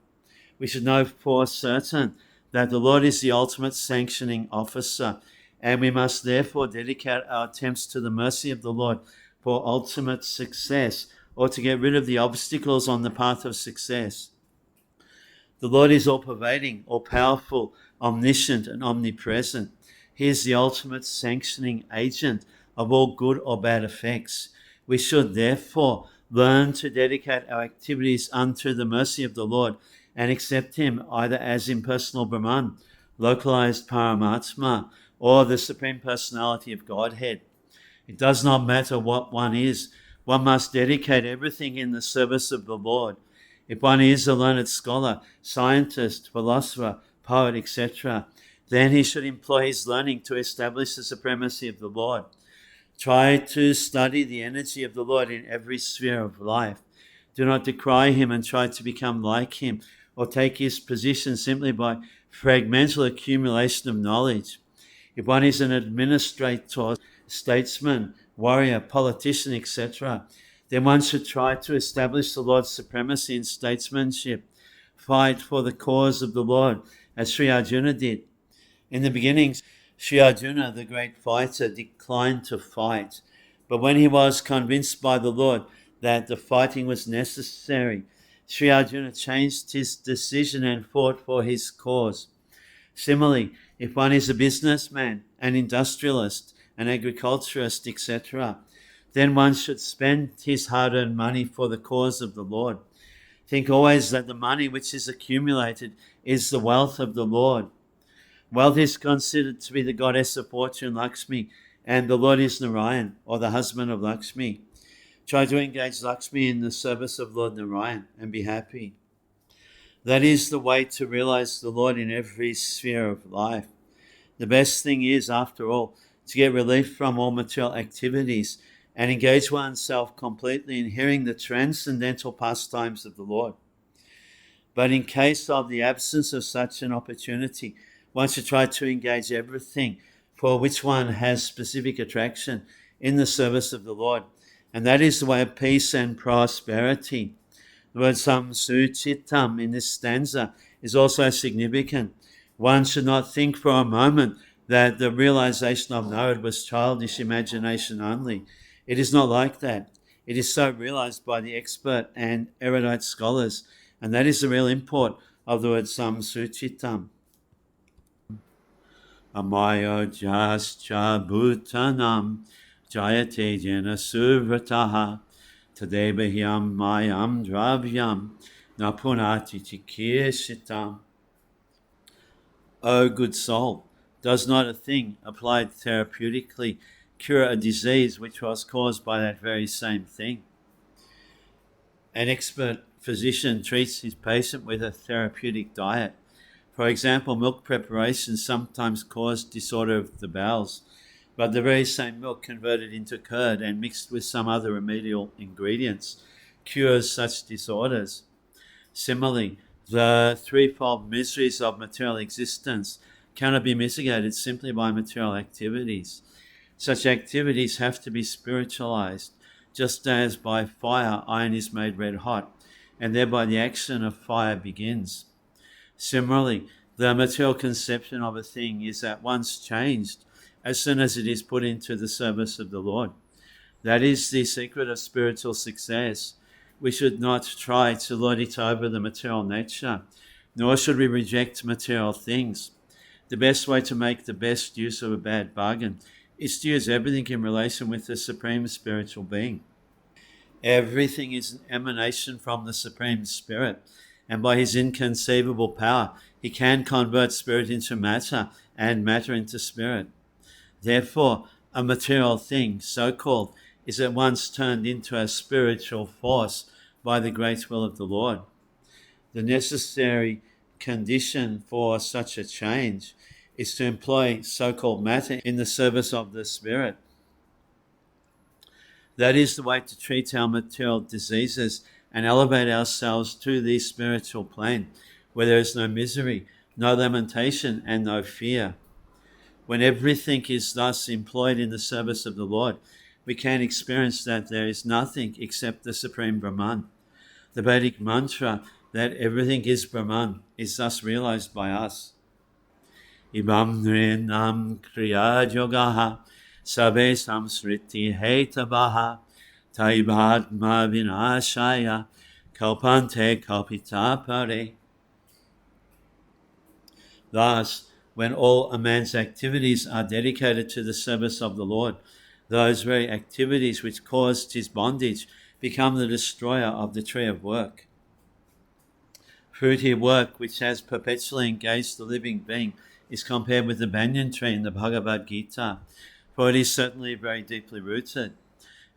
We should know for certain that the Lord is the ultimate sanctioning officer, and we must therefore dedicate our attempts to the mercy of the Lord for ultimate success, or to get rid of the obstacles on the path of success. The Lord is all-pervading, all-powerful, omniscient, and omnipresent. He is the ultimate sanctioning agent of all good or bad effects. We should therefore learn to dedicate our activities unto the mercy of the Lord and accept him either as impersonal Brahman, localized Paramatma, or the Supreme Personality of Godhead. It does not matter what one is. One must dedicate everything in the service of the Lord. If one is a learned scholar, scientist, philosopher, poet, etc., then he should employ his learning to establish the supremacy of the Lord. Try to study the energy of the Lord in every sphere of life. Do not decry him and try to become like him, or take his position simply by fragmental accumulation of knowledge. If one is an administrator, statesman, warrior, politician, etc., then one should try to establish the Lord's supremacy in statesmanship. Fight for the cause of the Lord, as Sri Arjuna did. In the beginning, Sri Arjuna, the great fighter, declined to fight. But when he was convinced by the Lord that the fighting was necessary, Sri Arjuna changed his decision and fought for his cause. Similarly, if one is a businessman, an industrialist, an agriculturist, etc., then one should spend his hard-earned money for the cause of the Lord. Think always that the money which is accumulated is the wealth of the Lord. Wealth is considered to be the goddess of fortune, Lakshmi, and the Lord is Narayan, or the husband of Lakshmi. Try to engage Lakshmi in the service of Lord Narayan and be happy. That is the way to realize the Lord in every sphere of life. The best thing is, after all, to get relief from all material activities and engage oneself completely in hearing the transcendental pastimes of the Lord. But in case of the absence of such an opportunity, one should try to engage everything for which one has specific attraction in the service of the Lord. And that is the way of peace and prosperity. The word samsuchitam in this stanza is also significant. One should not think for a moment that the realization of Narad was childish imagination only. It is not like that. It is so realized by the expert and erudite scholars, and that is the real import of the word samsuchitam. Amayo jascha bhutanam jayate jena suvrataha tadebahyam mayam dravyam napunati chikirsitam. O good soul, does not a thing applied therapeutically cure a disease which was caused by that very same thing? An expert physician treats his patient with a therapeutic diet. For example, milk preparation sometimes cause disorder of the bowels, but the very same milk converted into curd and mixed with some other remedial ingredients cures such disorders. Similarly, the threefold miseries of material existence cannot be mitigated simply by material activities. Such activities have to be spiritualized, just as by fire iron is made red hot, and thereby the action of fire begins. Similarly, the material conception of a thing is at once changed as soon as it is put into the service of the Lord. That is the secret of spiritual success. We should not try to lord it over the material nature, nor should we reject material things. The best way to make the best use of a bad bargain is to use everything in relation with the Supreme Spiritual Being. Everything is an emanation from the Supreme Spirit, and by his inconceivable power, he can convert spirit into matter and matter into spirit. Therefore, a material thing, so-called, is at once turned into a spiritual force by the great will of the Lord. The necessary condition for such a change is to employ so-called matter in the service of the Spirit. That is the way to treat our material diseases and elevate ourselves to the spiritual plane, where there is no misery, no lamentation, and no fear. When everything is thus employed in the service of the Lord, we can experience that there is nothing except the Supreme Brahman. The Vedic mantra that everything is Brahman is thus realized by us. Ibam nrinam kriya yogaha sabe samsriti hetavaha taibadma vinashaya kalpante kalpitapare. Thus, when all a man's activities are dedicated to the service of the Lord, those very activities which caused his bondage become the destroyer of the tree of work. Fruity work which has perpetually engaged the living being is compared with the banyan tree in the Bhagavad Gita, for it is certainly very deeply rooted.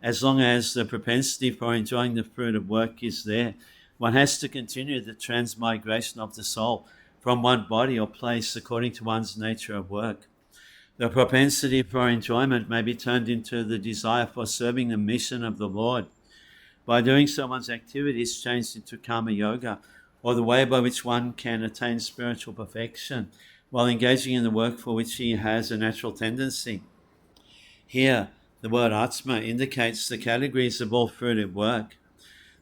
As long as the propensity for enjoying the fruit of work is there, one has to continue the transmigration of the soul from one body or place according to one's nature of work. The propensity for enjoyment may be turned into the desire for serving the mission of the Lord. By doing so, one's activity is changed into karma yoga, or the way by which one can attain spiritual perfection while engaging in the work for which he has a natural tendency. Here, the word Atma indicates the categories of all fruitive work.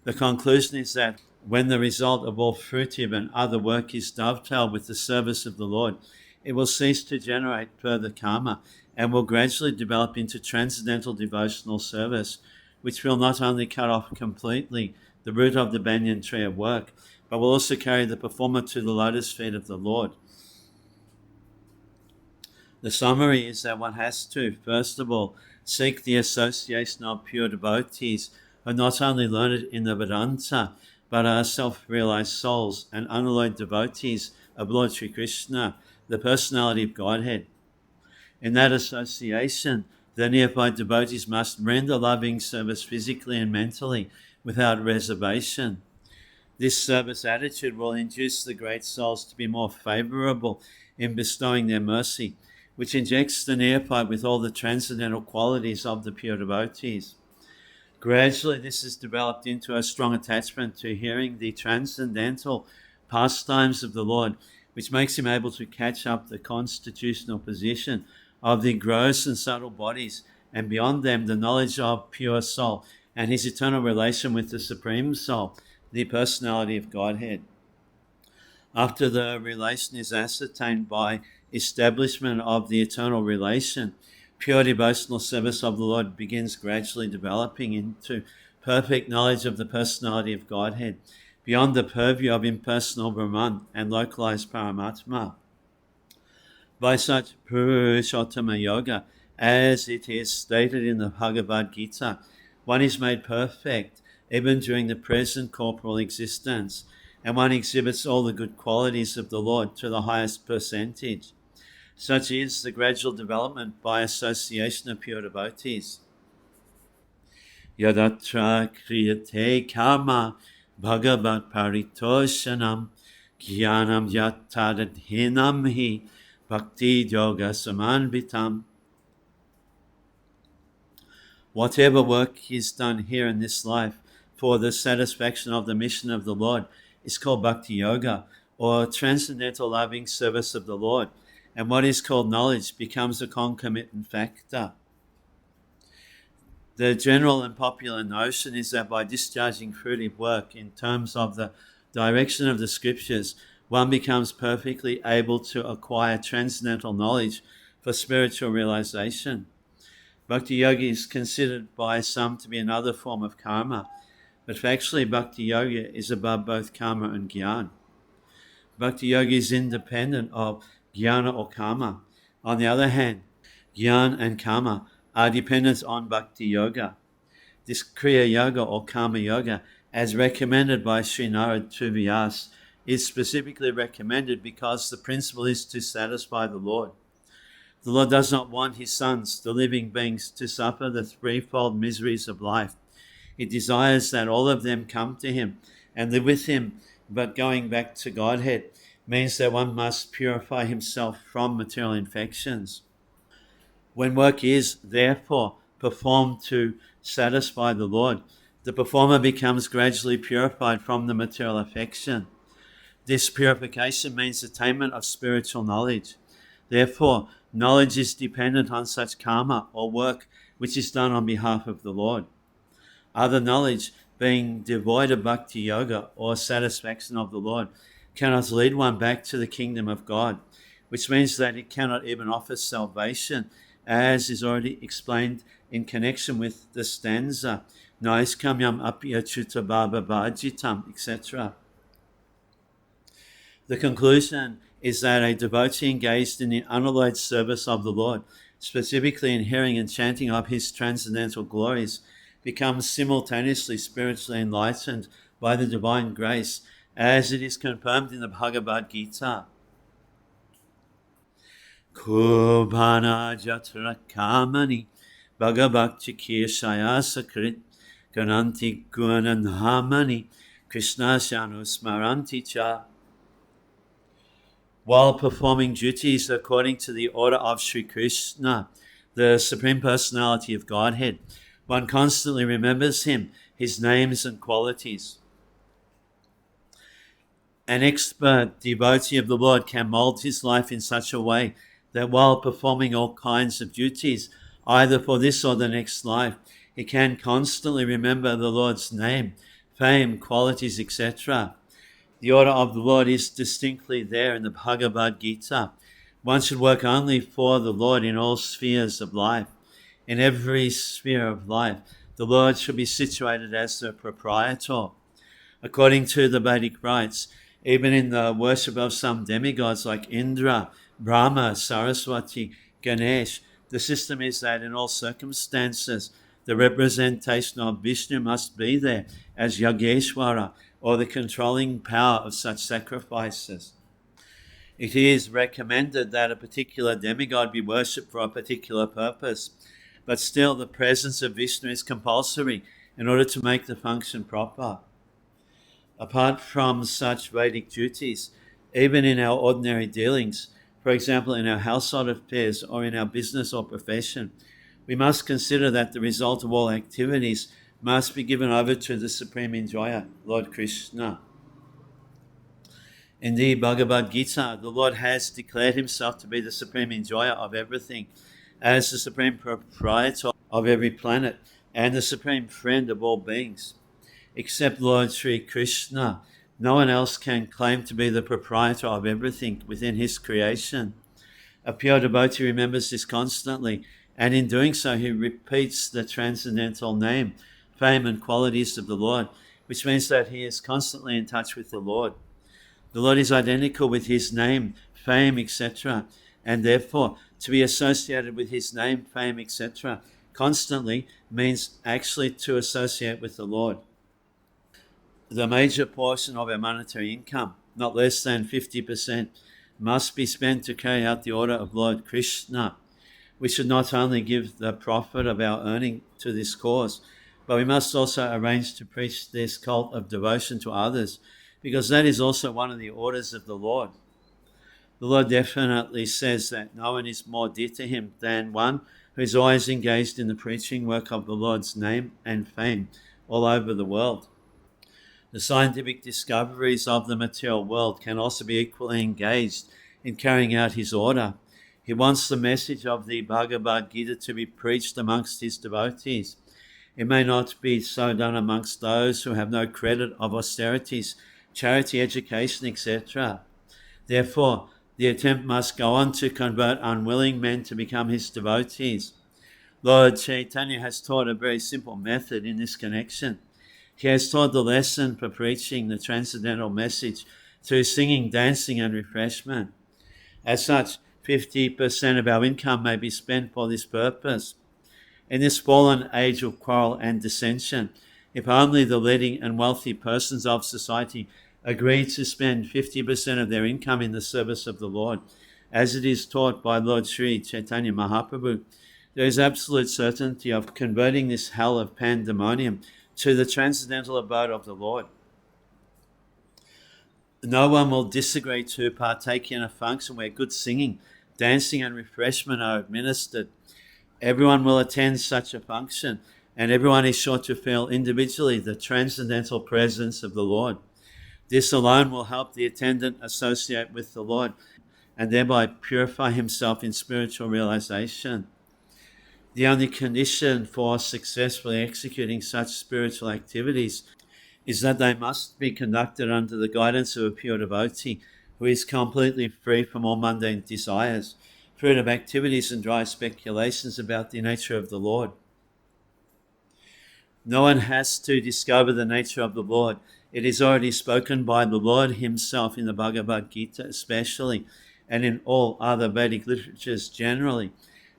The conclusion is that when the result of all fruitive and other work is dovetailed with the service of the Lord, it will cease to generate further karma and will gradually develop into transcendental devotional service, which will not only cut off completely the root of the banyan tree of work, but will also carry the performer to the lotus feet of the Lord. The summary is that one has to, first of all, seek the association of pure devotees who not only learn it in the Vedanta, but are self-realized souls and unalloyed devotees of Lord Sri Krishna, the personality of Godhead. In that association, the neophyte devotees must render loving service physically and mentally without reservation. This service attitude will induce the great souls to be more favorable in bestowing their mercy, which injects the neophyte with all the transcendental qualities of the pure devotees. Gradually, this is developed into a strong attachment to hearing the transcendental pastimes of the Lord, which makes him able to catch up the constitutional position of the gross and subtle bodies, and beyond them the knowledge of pure soul and his eternal relation with the Supreme Soul, the personality of Godhead. After the relation is ascertained by establishment of the eternal relation, pure devotional service of the Lord begins gradually developing into perfect knowledge of the personality of Godhead, beyond the purview of impersonal Brahman and localized Paramatma. By such Purushottama Yoga, as it is stated in the Bhagavad Gita, one is made perfect even during the present corporal existence, and one exhibits all the good qualities of the Lord to the highest percentage. Such is the gradual development by association of pure devotees. Yadatra kriyate karma bhagavat paritoshanam jnanam yatadhinam hi bhakti yoga samanvitam. Whatever work is done here in this life for the satisfaction of the mission of the Lord is called bhakti yoga, or transcendental loving service of the Lord, and what is called knowledge becomes a concomitant factor. The general and popular notion is that by discharging fruitive work in terms of the direction of the scriptures, one becomes perfectly able to acquire transcendental knowledge for spiritual realization. Bhakti yoga is considered by some to be another form of karma, but factually bhakti yoga is above both karma and jnana. Bhakti yoga is independent of jnana or karma. On the other hand, jnana and karma are dependent on bhakti yoga. This kriya yoga or karma yoga, as recommended by Sri Narad to Vyas, is specifically recommended because the principle is to satisfy the Lord. The Lord does not want his sons, the living beings, to suffer the threefold miseries of life. He desires that all of them come to him and live with him, but going back to Godhead means that one must purify himself from material infections. When work is, therefore, performed to satisfy the Lord, the performer becomes gradually purified from the material affection. This purification means attainment of spiritual knowledge. Therefore, knowledge is dependent on such karma or work which is done on behalf of the Lord. Other knowledge, being devoid of bhakti yoga or satisfaction of the Lord, cannot lead one back to the kingdom of God, which means that it cannot even offer salvation, as is already explained in connection with the stanza, Naiskamyam apyachuta baba bhajitam, etc. The conclusion is that a devotee engaged in the unalloyed service of the Lord, specifically in hearing and chanting of his transcendental glories, becomes simultaneously spiritually enlightened by the divine grace, as it is confirmed in the Bhagavad Gita. Kubhana jatra kamani bhagavakti kirshaya sakrit gananti gunanhamani krishna shanu smaranti cha. While performing duties according to the order of Sri Krishna, the Supreme Personality of Godhead, one constantly remembers him, his names and qualities. An expert devotee of the Lord can mold his life in such a way that while performing all kinds of duties, either for this or the next life, he can constantly remember the Lord's name, fame, qualities, etc. The order of the Lord is distinctly there in the Bhagavad Gita. One should work only for the Lord in all spheres of life. In every sphere of life, the Lord should be situated as the proprietor. According to the Vedic rites, even in the worship of some demigods like Indra, Brahma, Saraswati, Ganesh, the system is that in all circumstances, the representation of Vishnu must be there as Yogeshwara, or the controlling power of such sacrifices. It is recommended that a particular demigod be worshipped for a particular purpose, but still the presence of Vishnu is compulsory in order to make the function proper. Apart from such Vedic duties, even in our ordinary dealings, for example in our household affairs or in our business or profession, we must consider that the result of all activities must be given over to the Supreme Enjoyer, Lord Krishna. In the Bhagavad Gita, the Lord has declared himself to be the Supreme Enjoyer of everything, as the Supreme Proprietor of every planet, and the Supreme Friend of all beings. Except Lord Sri Krishna, no one else can claim to be the proprietor of everything within his creation. A pure devotee remembers this constantly, and in doing so he repeats the transcendental name, fame and qualities of the Lord, which means that he is constantly in touch with the Lord. The Lord is identical with his name, fame, etc., and therefore to be associated with his name, fame, etc., constantly means actually to associate with the Lord. The major portion of our monetary income, not less than 50%, must be spent to carry out the order of Lord Krishna. We should not only give the profit of our earning to this cause, but we must also arrange to preach this cult of devotion to others, because that is also one of the orders of the Lord. The Lord definitely says that no one is more dear to him than one who is always engaged in the preaching work of the Lord's name and fame all over the world. The scientific discoveries of the material world can also be equally engaged in carrying out his order. He wants the message of the Bhagavad Gita to be preached amongst his devotees. It may not be so done amongst those who have no credit of austerities, charity, education, etc. Therefore, the attempt must go on to convert unwilling men to become his devotees. Lord Chaitanya has taught a very simple method in this connection. He has taught the lesson for preaching the transcendental message through singing, dancing, and refreshment. As such, 50% of our income may be spent for this purpose. In this fallen age of quarrel and dissension, if only the leading and wealthy persons of society agree to spend 50% of their income in the service of the Lord, as it is taught by Lord Sri Chaitanya Mahaprabhu, there is absolute certainty of converting this hell of pandemonium to the transcendental abode of the Lord. No one will disagree to partake in a function where good singing, dancing, and refreshment are administered. Everyone will attend such a function, and everyone is sure to feel individually the transcendental presence of the Lord. This alone will help the attendant associate with the Lord and thereby purify himself in spiritual realization. The only condition for successfully executing such spiritual activities is that they must be conducted under the guidance of a pure devotee who is completely free from all mundane desires, free of activities and dry speculations about the nature of the Lord. No one has to discover the nature of the Lord. It is already spoken by the Lord himself in the Bhagavad Gita especially, and in all other Vedic literatures generally.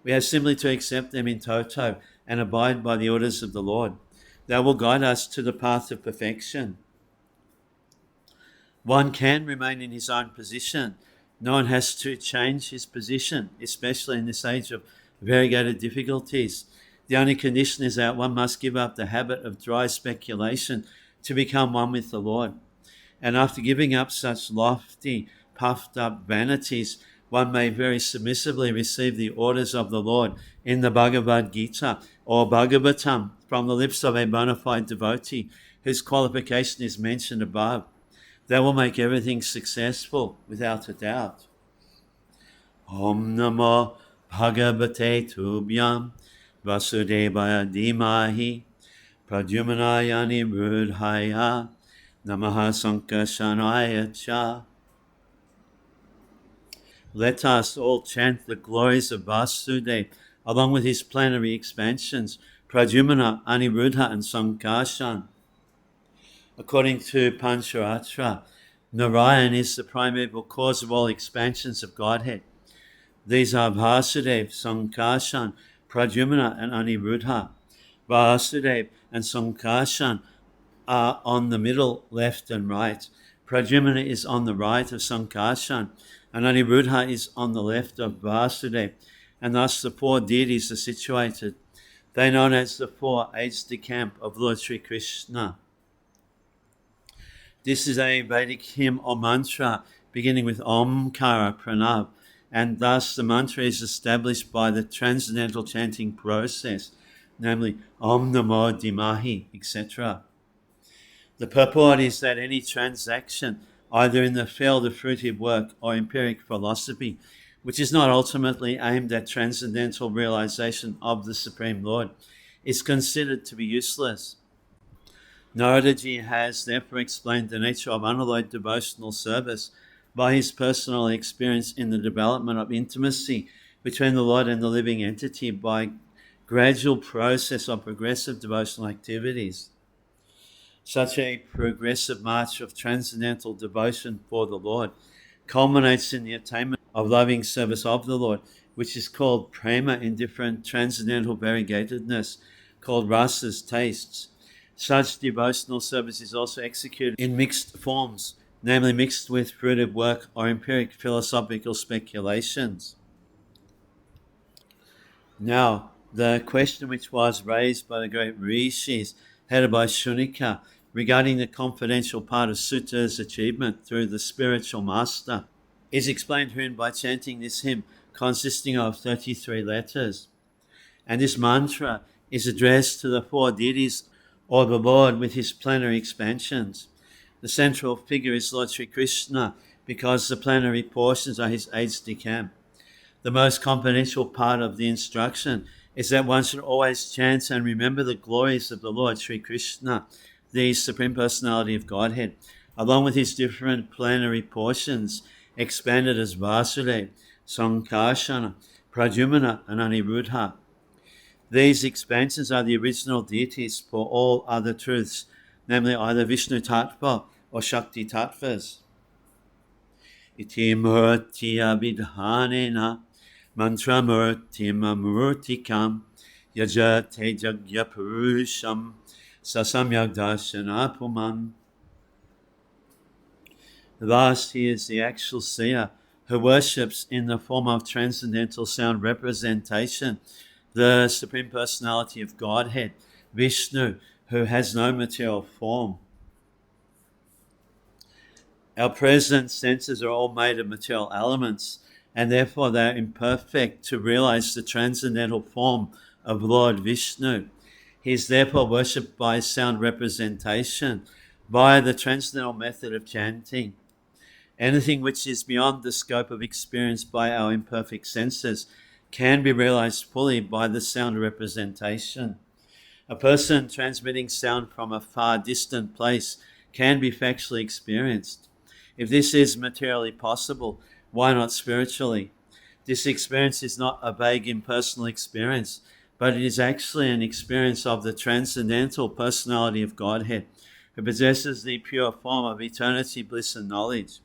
We have simply to accept them in toto and abide by the orders of the Lord. They will guide us to the path of perfection. One can remain in his own position. No one has to change his position, especially in this age of variegated difficulties. The only condition is that one must give up the habit of dry speculation to become one with the Lord. And after giving up such lofty, puffed up vanities, one may very submissively receive the orders of the Lord in the Bhagavad Gita or Bhagavatam from the lips of a bona fide devotee whose qualification is mentioned above. That will make everything successful without a doubt. Om Namo Bhagavate Tubhyam Vasudevaya Dhimahi Pradyumnaya Niruddhaya Namaha Sankarshanaya Cha. Let us all chant the glories of Vasudeva along with his plenary expansions, Pradyumna, Aniruddha, and Sankarshan. According to Pancharatra, Narayan is the primeval cause of all expansions of Godhead. These are Vasudeva, Sankarshan, Pradyumna, and Aniruddha. Vasudeva and Sankarshan are on the middle, left and right. Pradyumna is on the right of Sankarshan, and Aniruddha is on the left of Vasudeva, and thus the four deities are situated. They are known as the four aides de camp of Lord Sri Krishna. This is a Vedic hymn or mantra beginning with Omkara Pranav, and thus the mantra is established by the transcendental chanting process, namely Om Namo Dhimahi, etc. The purport is that any transaction, either in the field of fruitive work or empiric philosophy, which is not ultimately aimed at transcendental realization of the Supreme Lord, is considered to be useless. Naradaji has therefore explained the nature of unalloyed devotional service by his personal experience in the development of intimacy between the Lord and the living entity by gradual process of progressive devotional activities. Such a progressive march of transcendental devotion for the Lord culminates in the attainment of loving service of the Lord, which is called prema in different transcendental variegatedness, called rasas, tastes. Such devotional service is also executed in mixed forms, namely mixed with fruitive work or empiric philosophical speculations. Now, the question which was raised by the great rishis, headed by Shunika, regarding the confidential part of Sutta's achievement through the spiritual master, is explained herein by chanting this hymn consisting of 33 letters. And this mantra is addressed to the four deities or the Lord with his plenary expansions. The central figure is Lord Sri Krishna because the plenary portions are his aides de camp. The most confidential part of the instruction is that one should always chant and remember the glories of the Lord Sri Krishna, the Supreme Personality of Godhead, along with his different plenary portions, expanded as Vasudeva, Sankarsana, Pradyumna, and Aniruddha. These expansions are the original deities for all other truths, namely either Vishnu Tattva or Shakti Tattvas. Iti murtiya vidhanena mantramurtim amurtikam yajate jagya purusham sasamyak darshanapuman. Thus, he is the actual seer who worships in the form of transcendental sound representation the Supreme Personality of Godhead, Vishnu, who has no material form. Our present senses are all made of material elements, and therefore they are imperfect to realize the transcendental form of Lord Vishnu. He is therefore worshipped by sound representation, by the transcendental method of chanting. Anything which is beyond the scope of experience by our imperfect senses can be realized fully by the sound representation. A person transmitting sound from a far distant place can be factually experienced. If this is materially possible, why not spiritually? This experience is not a vague impersonal experience, but it is actually an experience of the transcendental personality of Godhead, who possesses the pure form of eternity, bliss, and knowledge.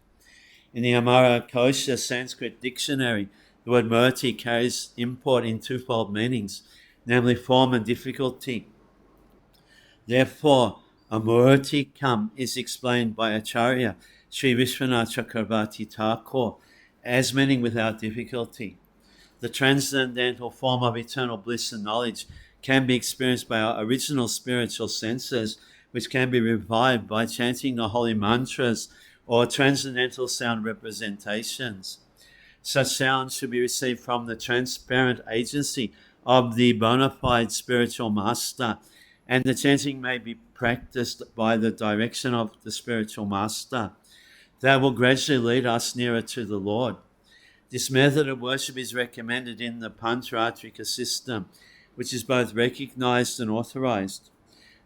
In the Amara Kosha Sanskrit dictionary, the word murti carries import in twofold meanings, namely form and difficulty. Therefore, amurtikam is explained by Acharya Sri Vishwanath Chakravarti Thakur as meaning without difficulty. The transcendental form of eternal bliss and knowledge can be experienced by our original spiritual senses, which can be revived by chanting the holy mantras or transcendental sound representations. Such sounds should be received from the transparent agency of the bona fide spiritual master, and the chanting may be practiced by the direction of the spiritual master. That will gradually lead us nearer to the Lord. This method of worship is recommended in the Pancharatrika system, which is both recognized and authorized.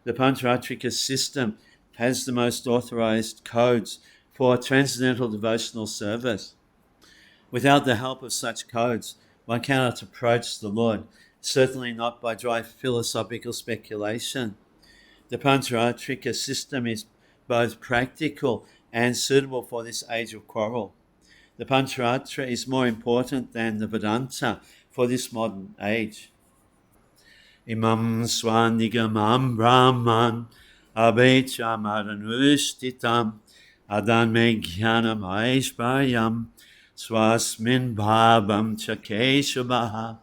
The Pancharatrika system has the most authorized codes for transcendental devotional service. Without the help of such codes, one cannot approach the Lord, certainly not by dry philosophical speculation. The Pancharatrika system is both practical and suitable for this age of quarrel. The Pancharatra is more important than the Vedanta for this modern age. Imam swanigamam brahman abhechamaranushitam adan me jnanam aishvaryam swasmin bhabam chakeshabaha.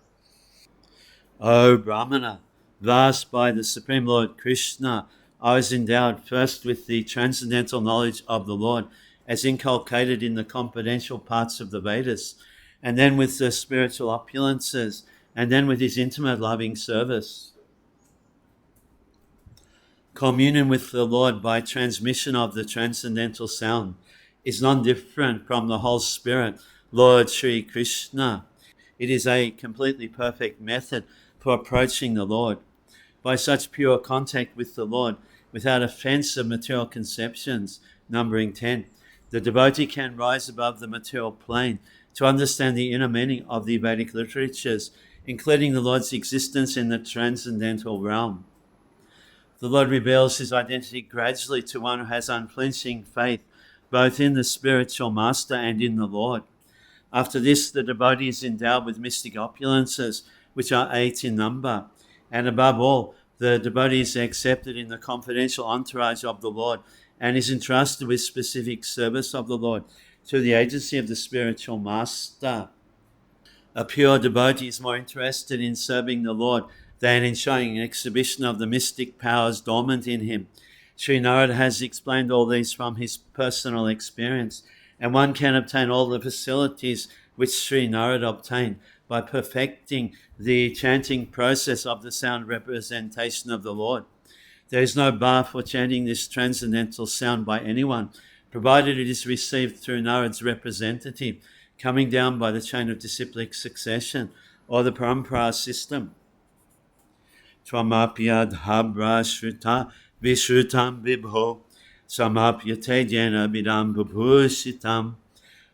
O Brahmana, thus by the Supreme Lord Krishna, I was endowed first with the transcendental knowledge of the Lord as inculcated in the confidential parts of the Vedas, and then with the spiritual opulences, and then with his intimate loving service. Communion with the Lord by transmission of the transcendental sound is non-different from the whole spirit, Lord Sri Krishna. It is a completely perfect method for approaching the Lord. By such pure contact with the Lord, without offense of material conceptions, numbering 10, the devotee can rise above the material plane to understand the inner meaning of the Vedic literatures, including the Lord's existence in the transcendental realm. The Lord reveals his identity gradually to one who has unflinching faith, both in the spiritual master and in the Lord. After this, the devotee is endowed with mystic opulences, which are 8 in number. And above all, the devotee is accepted in the confidential entourage of the Lord and is entrusted with specific service of the Lord through the agency of the spiritual master. A pure devotee is more interested in serving the Lord than in showing an exhibition of the mystic powers dormant in him. Sri Narada has explained all these from his personal experience, and one can obtain all the facilities which Sri Narada obtained by perfecting the chanting process of the sound representation of the Lord. There is no bar for chanting this transcendental sound by anyone, provided it is received through Narada's representative, coming down by the chain of disciplic succession or the parampara system. Tvamapyadhabra shruta vishrutam vibho samapyate jena vidam bhubhushitam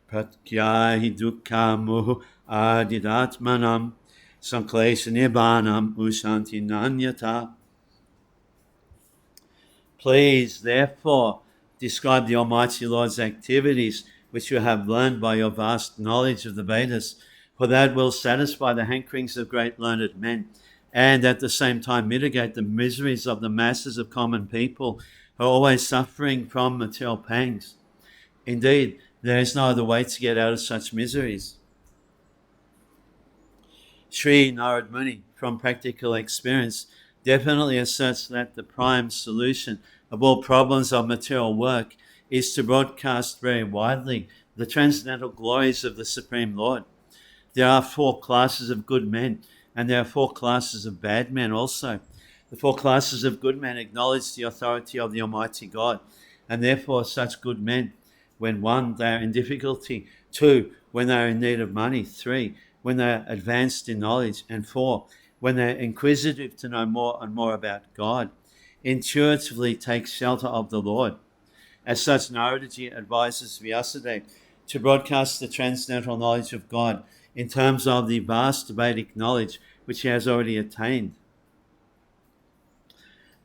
pratkyahi dukkhamuh adidatmanam sanklesha nibbānam ushanti nanyata. Please, therefore, describe the Almighty Lord's activities which you have learned by your vast knowledge of the Vedas, for that will satisfy the hankerings of great learned men and at the same time mitigate the miseries of the masses of common people who are always suffering from material pangs. Indeed, there is no other way to get out of such miseries. Sri Narad Muni, from practical experience, definitely asserts that the prime solution of all problems of material work is to broadcast very widely the transcendental glories of the Supreme Lord. There are 4 classes of good men, and there are 4 classes of bad men also. The 4 classes of good men acknowledge the authority of the Almighty God, and therefore such good men, when 1, they are in difficulty, 2, when they are in need of money, 3, when they are advanced in knowledge, and 4, when they are inquisitive to know more and more about God, intuitively take shelter of the Lord. As such, Naradaji advises Vyasadeva to broadcast the transcendental knowledge of God in terms of the vast Vedic knowledge which he has already attained.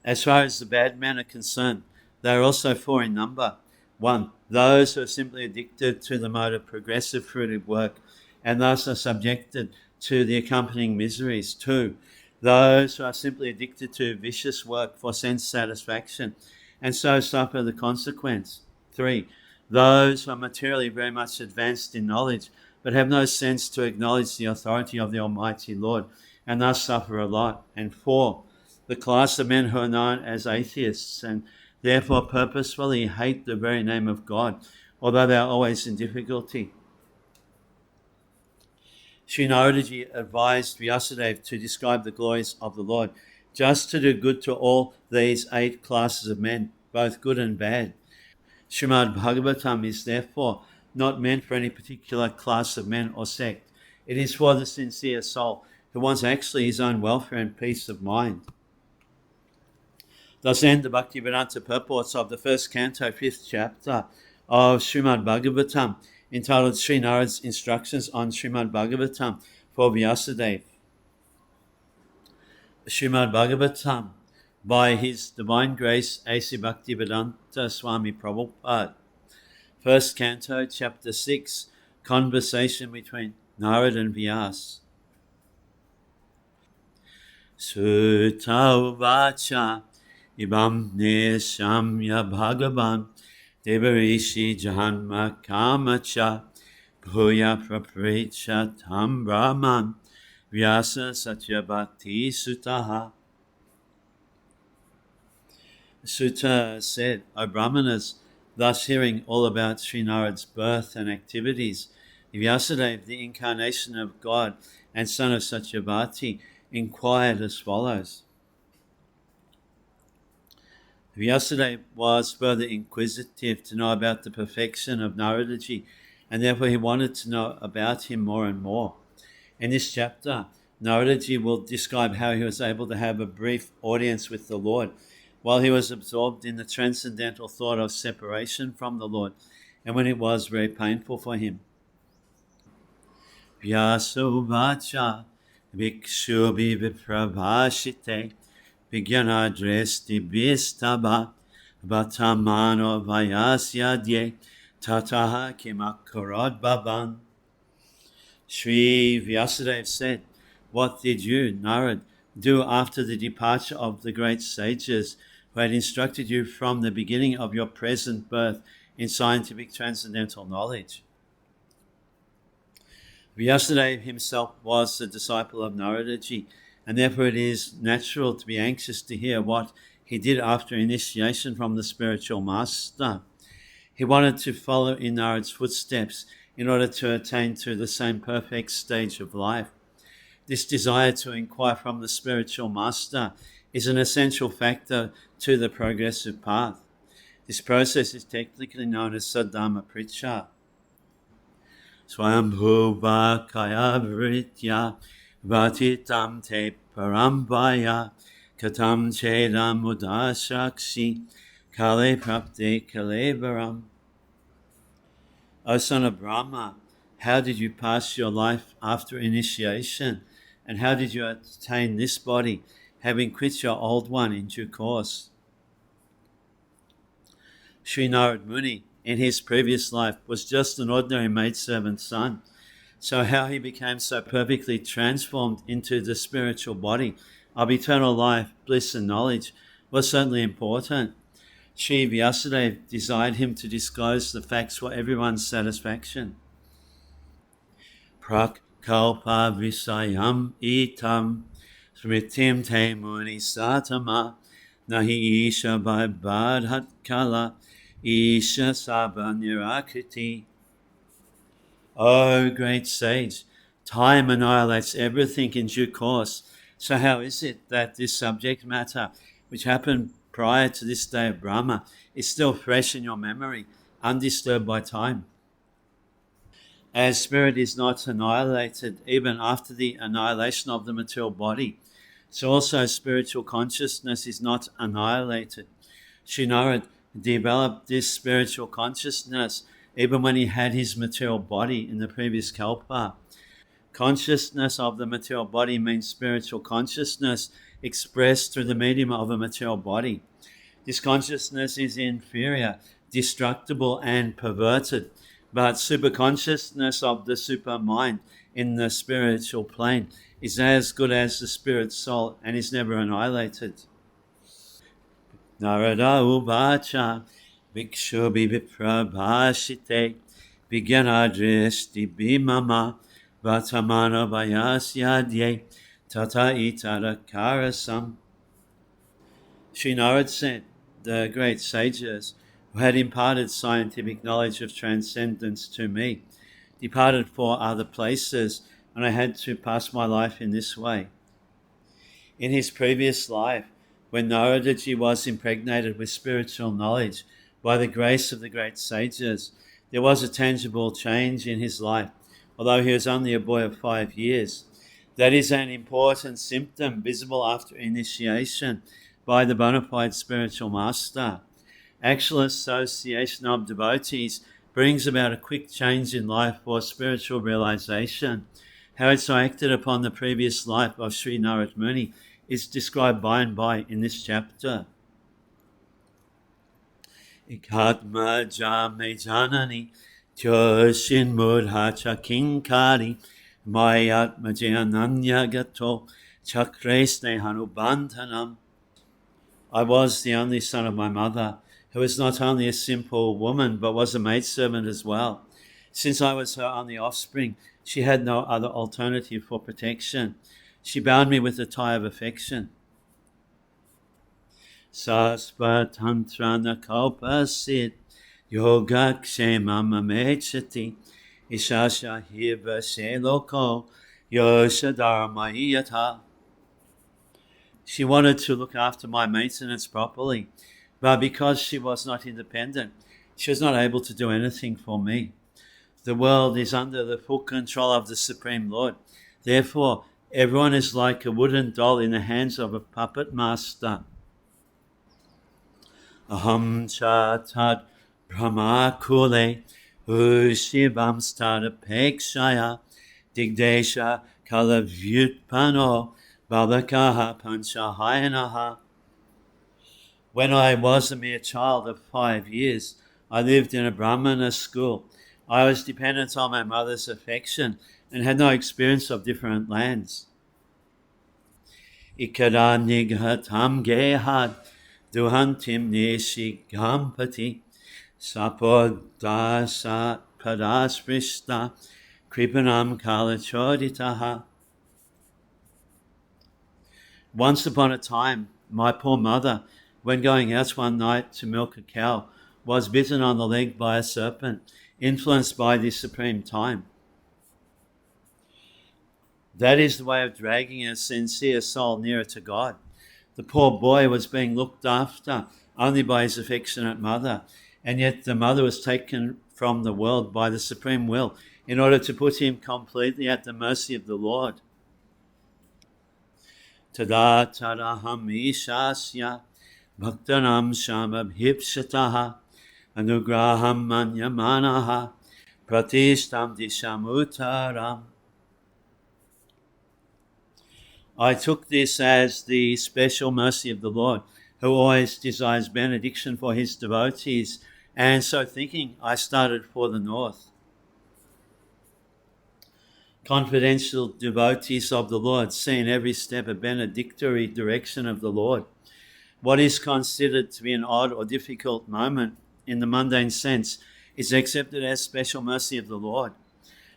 As far as the bad men are concerned, they are also 4 in number. 1, those who are simply addicted to the mode of progressive fruitive work and thus are subjected to the accompanying miseries. 2, those who are simply addicted to vicious work for sense satisfaction and so suffer the consequence. 3, those who are materially very much advanced in knowledge but have no sense to acknowledge the authority of the Almighty Lord and thus suffer a lot. And 4, the class of men who are known as atheists and therefore purposefully hate the very name of God, although they are always in difficulty. Sri Naradaji advised Vyasadeva to describe the glories of the Lord, just to do good to all these 8 classes of men, both good and bad. Srimad-Bhagavatam is therefore not meant for any particular class of men or sect. It is for the sincere soul who wants actually his own welfare and peace of mind. Thus end the Bhaktivedanta purports of the first canto, 5th chapter of Srimad-Bhagavatam, entitled Sri Narad's Instructions on Srimad-Bhagavatam for Vyasadeva. Srimad-Bhagavatam, by His Divine Grace A.C. Bhaktivedanta Swami Prabhupada. First Canto, Chapter 6, Conversation between Narad and Vyas. Sutta vacha ibam neshamya bhagavan devarishi janma kamacha bhuya praprecha tam brahman vyasa satyabhakti sutaha. Sutta said, O Brahmanas, thus hearing all about Sri Narad's birth and activities, Vyasadeva, the incarnation of God and son of Satyabhati, inquired as follows. Vyasadeva was further inquisitive to know about the perfection of Naradaji, and therefore he wanted to know about him more and more. In this chapter, Naradaji will describe how he was able to have a brief audience with the Lord while he was absorbed in the transcendental thought of separation from the Lord, and when it was very painful for him. Vyaso vacha Vikshu viprabhashite Vigyanadresti bistaba Bhatamano Vayasyadye Tataha Kimakarad Baban. Sri Vyasadeva said, "What did you, Narad, do after the departure of the great sages who had instructed you from the beginning of your present birth in scientific transcendental knowledge?" Vyasadeva himself was the disciple of Naradaji, and therefore it is natural to be anxious to hear what he did after initiation from the spiritual master. He wanted to follow in Narad's footsteps in order to attain to the same perfect stage of life. This desire to inquire from the spiritual master is an essential factor to the progressive path. This process is technically known as Saddharma Pricha. Swayambhuva kaya vritya vatitam te parambaya katam chedam udashakshi kale prapte kalevaram. O son of Brahma, how did you pass your life after initiation? And how did you attain this body, having quit your old one in due course? Sri Narad Muni, in his previous life, was just an ordinary maidservant son. So how he became so perfectly transformed into the spiritual body of eternal life, bliss and knowledge was certainly important. Sri Vyasadeva desired him to disclose the facts for everyone's satisfaction. Prak kalpa visayam itam smritim te muni satama nahi isha vaibhadhat kala isha sabha nirakriti. O great sage, time annihilates everything in due course. So how is it that this subject matter, which happened prior to this day of Brahma, is still fresh in your memory, undisturbed by time? As spirit is not annihilated even after the annihilation of the material body, so also spiritual consciousness is not annihilated. Sri Narad developed this spiritual consciousness even when he had his material body in the previous kalpa. Consciousness of the material body means spiritual consciousness expressed through the medium of a material body. This consciousness is inferior, destructible, and perverted, but superconsciousness of the super mind in the spiritual plane is as good as the spirit soul and is never annihilated. Narada uvacha Vikshubi viprabhashite Vigyanadrishti bimama Vatamana vayasyadye Tata itarakarasam. Sri Narad said, the great sages who had imparted scientific knowledge of transcendence to me departed for other places, and I had to pass my life in this way. In his previous life, when Naradaji was impregnated with spiritual knowledge by the grace of the great sages, there was a tangible change in his life, although he was only a boy of 5 years. That is an important symptom visible after initiation by the bona fide spiritual master. Actual association of devotees brings about a quick change in life for spiritual realization. How it so acted upon the previous life of Sri Narad Muni is described by and by in this chapter. Ikatma jame janani tyoshin mudhacha kinkari mayatma jananya gato chakresne hanubandhanam. I was the only son of my mother, who was not only a simple woman, but was a maidservant as well. Since I was her only offspring, she had no other alternative for protection. She bound me with a tie of affection. Sasva tantrana kalpasit yoga kshemam amechati ishasha hiva sheloko yosha dharmayata. She wanted to look after my maintenance properly, but because she was not independent, she was not able to do anything for me. The world is under the full control of the Supreme Lord. Therefore, everyone is like a wooden doll in the hands of a puppet master. Aham cha tad brahma kule ushivam stadapekshaya digdesha kalavyutpano balakaha panchahayanaha. When I was a mere child of 5 years, I lived in a Brahmana school. I was dependent on my mother's affection and had no experience of different lands. Ikara nighatam gehad duhantim nishigampati sapodasa padasprishta kripanam kalachoditaha. Once upon a time, my poor mother, when going out one night to milk a cow, was bitten on the leg by a serpent, influenced by the supreme time. That is the way of dragging a sincere soul nearer to God. The poor boy was being looked after only by his affectionate mother, and yet the mother was taken from the world by the supreme will in order to put him completely at the mercy of the Lord. Tada taraham ishasya bhaktanam shamabhipshataha anugraham manyamanaha pratishtam dishamutaram. I took this as the special mercy of the Lord, who always desires benediction for his devotees, and so thinking, I started for the north. Confidential devotees of the Lord see in every step a benedictory direction of the Lord. What is considered to be an odd or difficult moment in the mundane sense is accepted as special mercy of the Lord.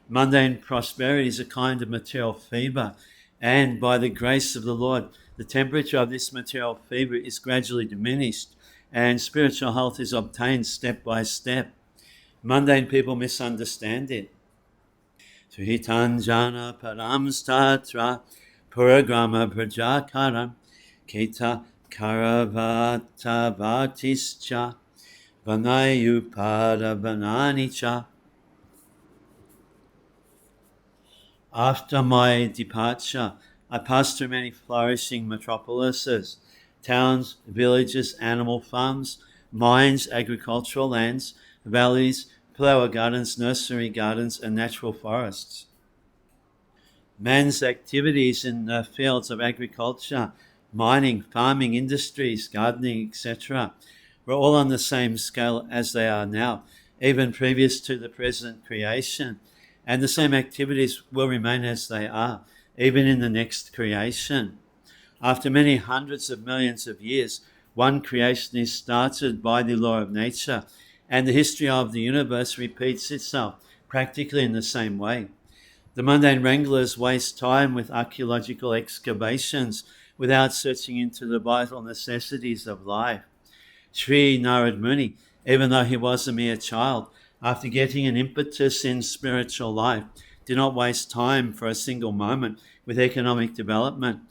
Mundane prosperity is a kind of material fever, and by the grace of the Lord, the temperature of this material fever is gradually diminished, and spiritual health is obtained step by step. Mundane people misunderstand it. Suhitanjana paramstatra puragrama prajakaram keta karavata bhatischa vanayupada vananicha. After my departure, I passed through many flourishing metropolises, towns, villages, animal farms, mines, agricultural lands, valleys, flower gardens, nursery gardens, and natural forests. Man's activities in the fields of agriculture, mining, farming, industries, gardening, etc., were all on the same scale as they are now, even previous to the present creation. And the same activities will remain as they are, even in the next creation. After many hundreds of millions of years, one creation is started by the law of nature, and the history of the universe repeats itself practically in the same way. The mundane wranglers waste time with archaeological excavations without searching into the vital necessities of life. Sri Narad Muni, even though he was a mere child, after getting an impetus in spiritual life, did not waste time for a single moment with economic development,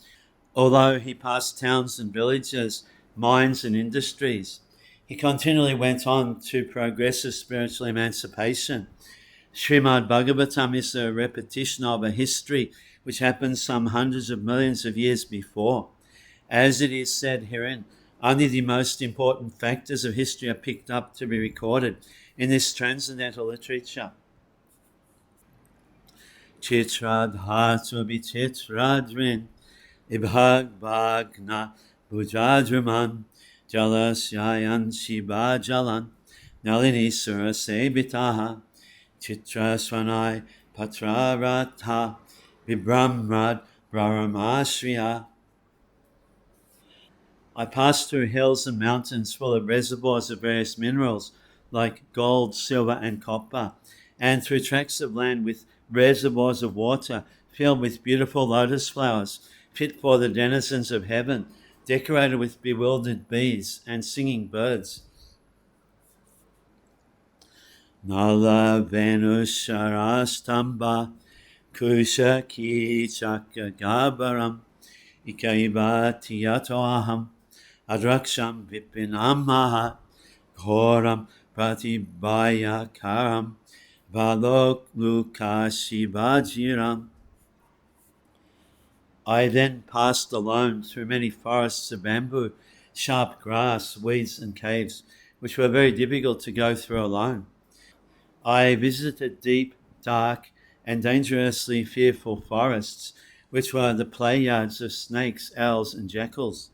although he passed towns and villages, mines and industries. He continually went on to progressive spiritual emancipation. Srimad-Bhagavatam is a repetition of a history which happened some hundreds of millions of years before. As it is said herein, only the most important factors of history are picked up to be recorded in this transcendental literature. Chitradhatu vichitradrin ibhagbhagna bhujadraman jalasyayan shiva jalan nalini surasebitaha Chitrasvanai Patraratha Vibramrad Brahmasriya. I passed through hills and mountains full of reservoirs of various minerals like gold, silver, and copper, and through tracts of land with reservoirs of water filled with beautiful lotus flowers, fit for the denizens of heaven, decorated with bewildered bees and singing birds. Nala Venusharastamba Kusha Kichaka Gabaram Ikaibati Yatoaham Adraksham Vipinamaha Ghoram Pratibhaya Karam Valok Lukashibajiram. I then passed alone through many forests of bamboo, sharp grass, weeds, and caves, which were very difficult to go through alone. I visited deep, dark, and dangerously fearful forests, which were the play yards of snakes, owls, and jackals.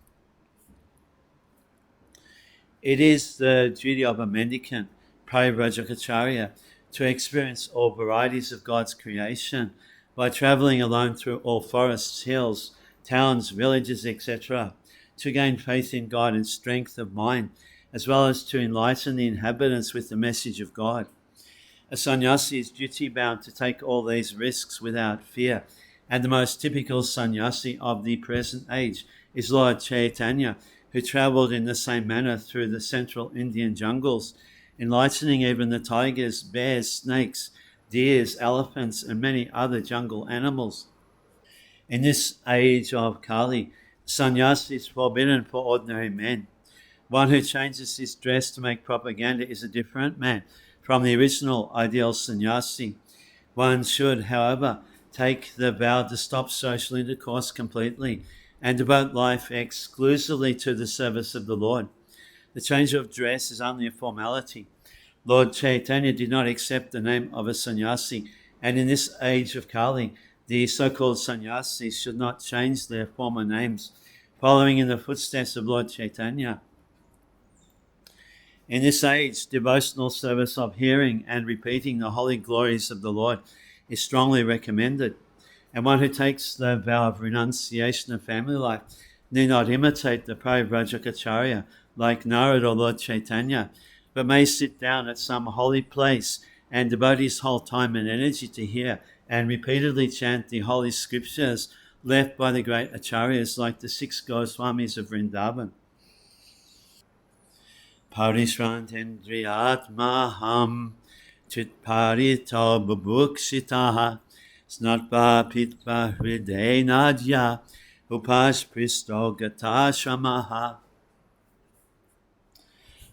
It is the duty of a mendicant, Parivrajacharya, to experience all varieties of God's creation by traveling alone through all forests, hills, towns, villages, etc., to gain faith in God and strength of mind, as well as to enlighten the inhabitants with the message of God. A sannyasi is duty-bound to take all these risks without fear, and the most typical sannyasi of the present age is Lord Chaitanya, who travelled in the same manner through the central Indian jungles, enlightening even the tigers, bears, snakes, deers, elephants, and many other jungle animals. In this age of Kali, sannyasi is forbidden for ordinary men. One who changes his dress to make propaganda is a different man from the original ideal sannyasi. One should, however, take the vow to stop social intercourse completely and devote life exclusively to the service of the Lord. The change of dress is only a formality. Lord Chaitanya did not accept the name of a sannyasi, and in this age of Kali, the so-called sannyasis should not change their former names, following in the footsteps of Lord Chaitanya. In this age, devotional service of hearing and repeating the holy glories of the Lord is strongly recommended, and one who takes the vow of renunciation of family life need not imitate the Parivrajacharya like Narad or Lord Chaitanya, but may sit down at some holy place and devote his whole time and energy to hear and repeatedly chant the holy scriptures left by the great acharyas like the 6 Goswamis of Vrindavan. Parishrantendriyatmaham chitparito bubukshitaha snatpa pitpa hriday nadya upaspristo gatashamaha.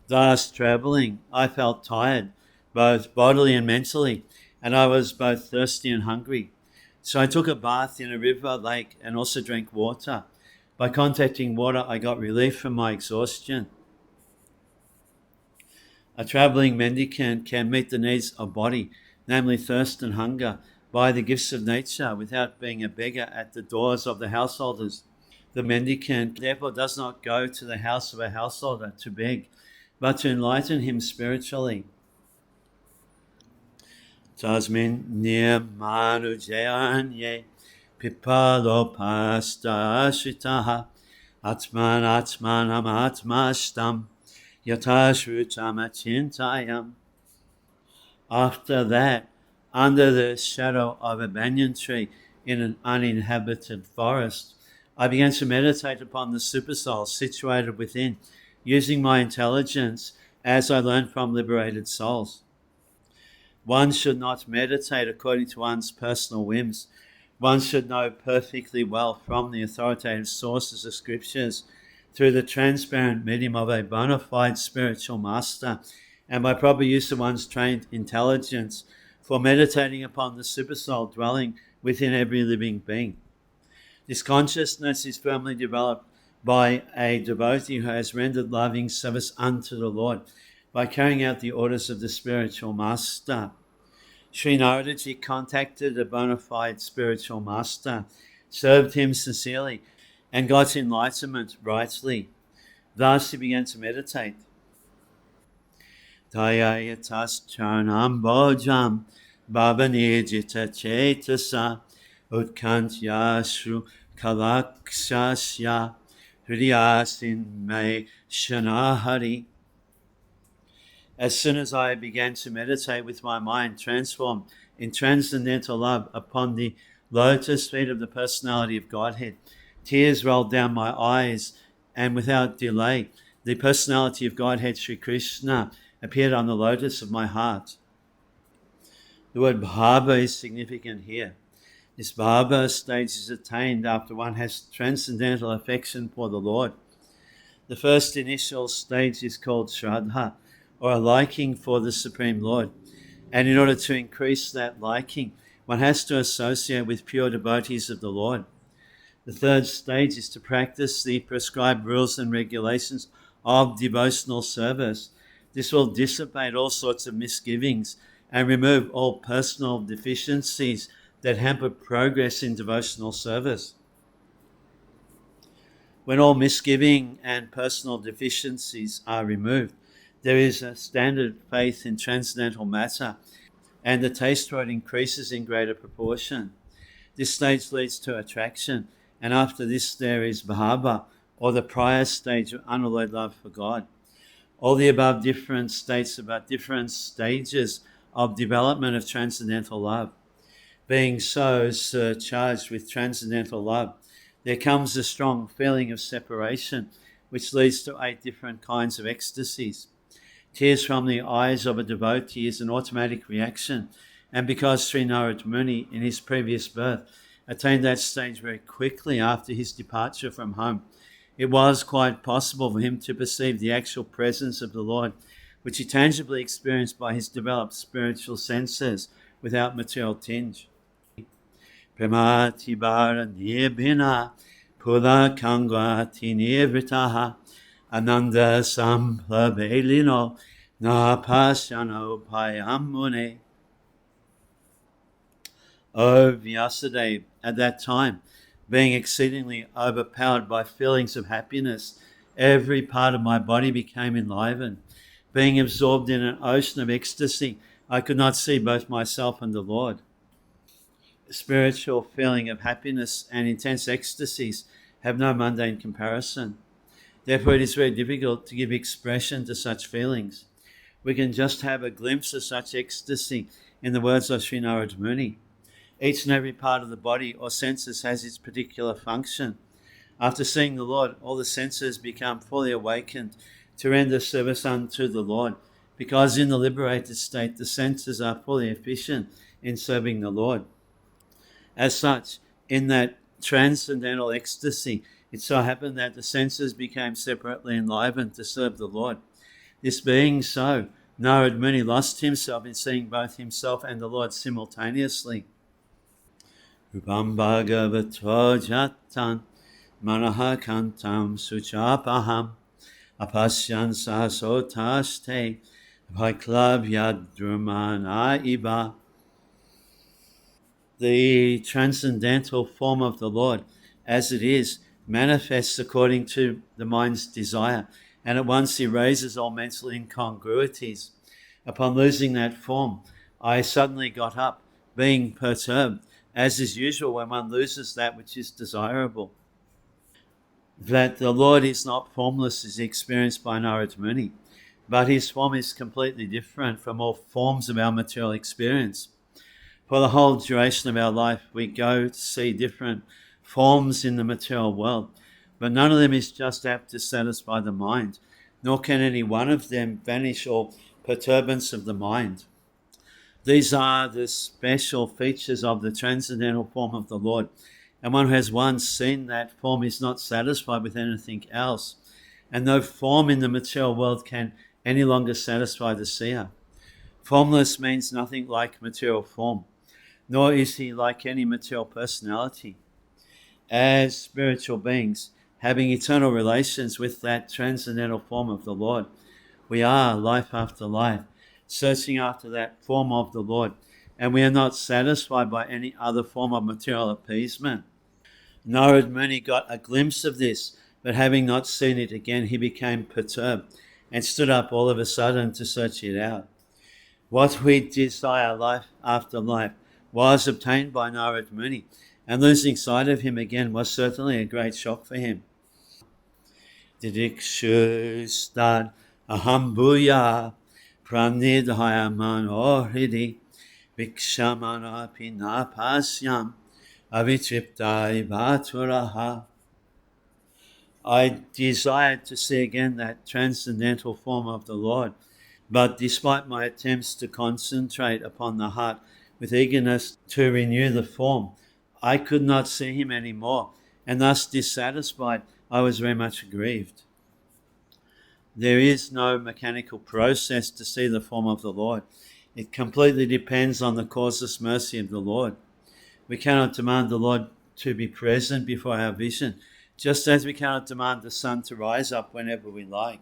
Thus travelling, I felt tired, both bodily and mentally, and I was both thirsty and hungry. So I took a bath in a river, lake, and also drank water. By contacting water, I got relief from my exhaustion. A travelling mendicant can meet the needs of body, namely thirst and hunger, by the gifts of nature without being a beggar at the doors of the householders. The mendicant therefore does not go to the house of a householder to beg, but to enlighten him spiritually. Tasmin nirmanu jayanye pipalo pasta shitaha atman atmanam atmastam yatashrutamachintayam. After that, under the shadow of a banyan tree in an uninhabited forest, I began to meditate upon the supersoul situated within, using my intelligence as I learned from liberated souls. One should not meditate according to one's personal whims. One should know perfectly well from the authoritative sources of scriptures, through the transparent medium of a bona fide spiritual master, and by proper use of one's trained intelligence, for meditating upon the supersoul dwelling within every living being. This consciousness is firmly developed by a devotee who has rendered loving service unto the Lord by carrying out the orders of the spiritual master. Sri Naradaji contacted a bona fide spiritual master, served him sincerely, and got enlightenment rightly. Thus he began to meditate. Tayayatas charnam bhojam bhavanijita chetasa utkantyashru kalakshasya hridyasin me shanahari. As soon as I began to meditate with my mind transformed in transcendental love upon the lotus feet of the personality of Godhead, tears rolled down my eyes, and without delay, the personality of Godhead Sri Krishna appeared on the lotus of my heart. The word bhava is significant here. This bhava stage is attained after one has transcendental affection for the Lord. The first initial stage is called shraddha, or a liking for the Supreme Lord. And in order to increase that liking, one has to associate with pure devotees of the Lord. The third stage is to practice the prescribed rules and regulations of devotional service. This will dissipate all sorts of misgivings and remove all personal deficiencies that hamper progress in devotional service. When all misgiving and personal deficiencies are removed, there is a standard faith in transcendental matter, and the taste for it increases in greater proportion. This stage leads to attraction, and after this there is bhava, or the prior stage of unalloyed love for God. All the above different states about different stages of development of transcendental love. Being so surcharged with transcendental love, there comes a strong feeling of separation, which leads to 8 different kinds of ecstasies. Tears from the eyes of a devotee is an automatic reaction, and because Sri Narad Muni in his previous birth attained that stage very quickly after his departure from home, it was quite possible for him to perceive the actual presence of the Lord, which he tangibly experienced by his developed spiritual senses without material tinge. Premati bara nirbhina pula kangvati nirvritaha ananda samplabelino na pasyano payamune. O Vyasadeva, at that time, being exceedingly overpowered by feelings of happiness, every part of my body became enlivened. Being absorbed in an ocean of ecstasy, I could not see both myself and the Lord. The spiritual feeling of happiness and intense ecstasies have no mundane comparison. Therefore, it is very difficult to give expression to such feelings. We can just have a glimpse of such ecstasy in the words of Sri Narad Muni. Each and every part of the body or senses has its particular function. After seeing the Lord, all the senses become fully awakened to render service unto the Lord, because in the liberated state the senses are fully efficient in serving the Lord. As such, in that transcendental ecstasy, it so happened that the senses became separately enlivened to serve the Lord. This being so, Narad Muni lost himself in seeing both himself and the Lord simultaneously. Rupam Bhagavato Jatan Manaha Kantam Suchapaham Apasyan Sasotaste Bhaklavya Drumana Iba. The transcendental form of the Lord, as it is, manifests according to the mind's desire, and at once erases all mental incongruities. Upon losing that form, I suddenly got up, being perturbed, as is usual when one loses that which is desirable. That the Lord is not formless is experienced by Narad Muni, but his form is completely different from all forms of our material experience. For the whole duration of our life, we go to see different forms in the material world, but none of them is just apt to satisfy the mind, nor can any one of them banish all perturbance of the mind. These are the special features of the transcendental form of the Lord, and one who has once seen that form is not satisfied with anything else, and no form in the material world can any longer satisfy the seer. Formless means nothing like material form, nor is he like any material personality. As spiritual beings, having eternal relations with that transcendental form of the Lord, we are, life after life, searching after that form of the Lord, and we are not satisfied by any other form of material appeasement. Narad Muni got a glimpse of this, but having not seen it again, he became perturbed and stood up all of a sudden to search it out. What we desire life after life was obtained by Narad Muni, and losing sight of him again was certainly a great shock for him. Didikshustad ahambuya pranidhaya manohridi vikshamana pinapasyam avitriptai bhaturaha. I desired to see again that transcendental form of the Lord, but despite my attempts to concentrate upon the heart with eagerness to renew the form, I could not see him any more, and thus dissatisfied, I was very much grieved. There is no mechanical process to see the form of the Lord. It completely depends on the causeless mercy of the Lord. We cannot demand the Lord to be present before our vision, just as we cannot demand the sun to rise up whenever we like.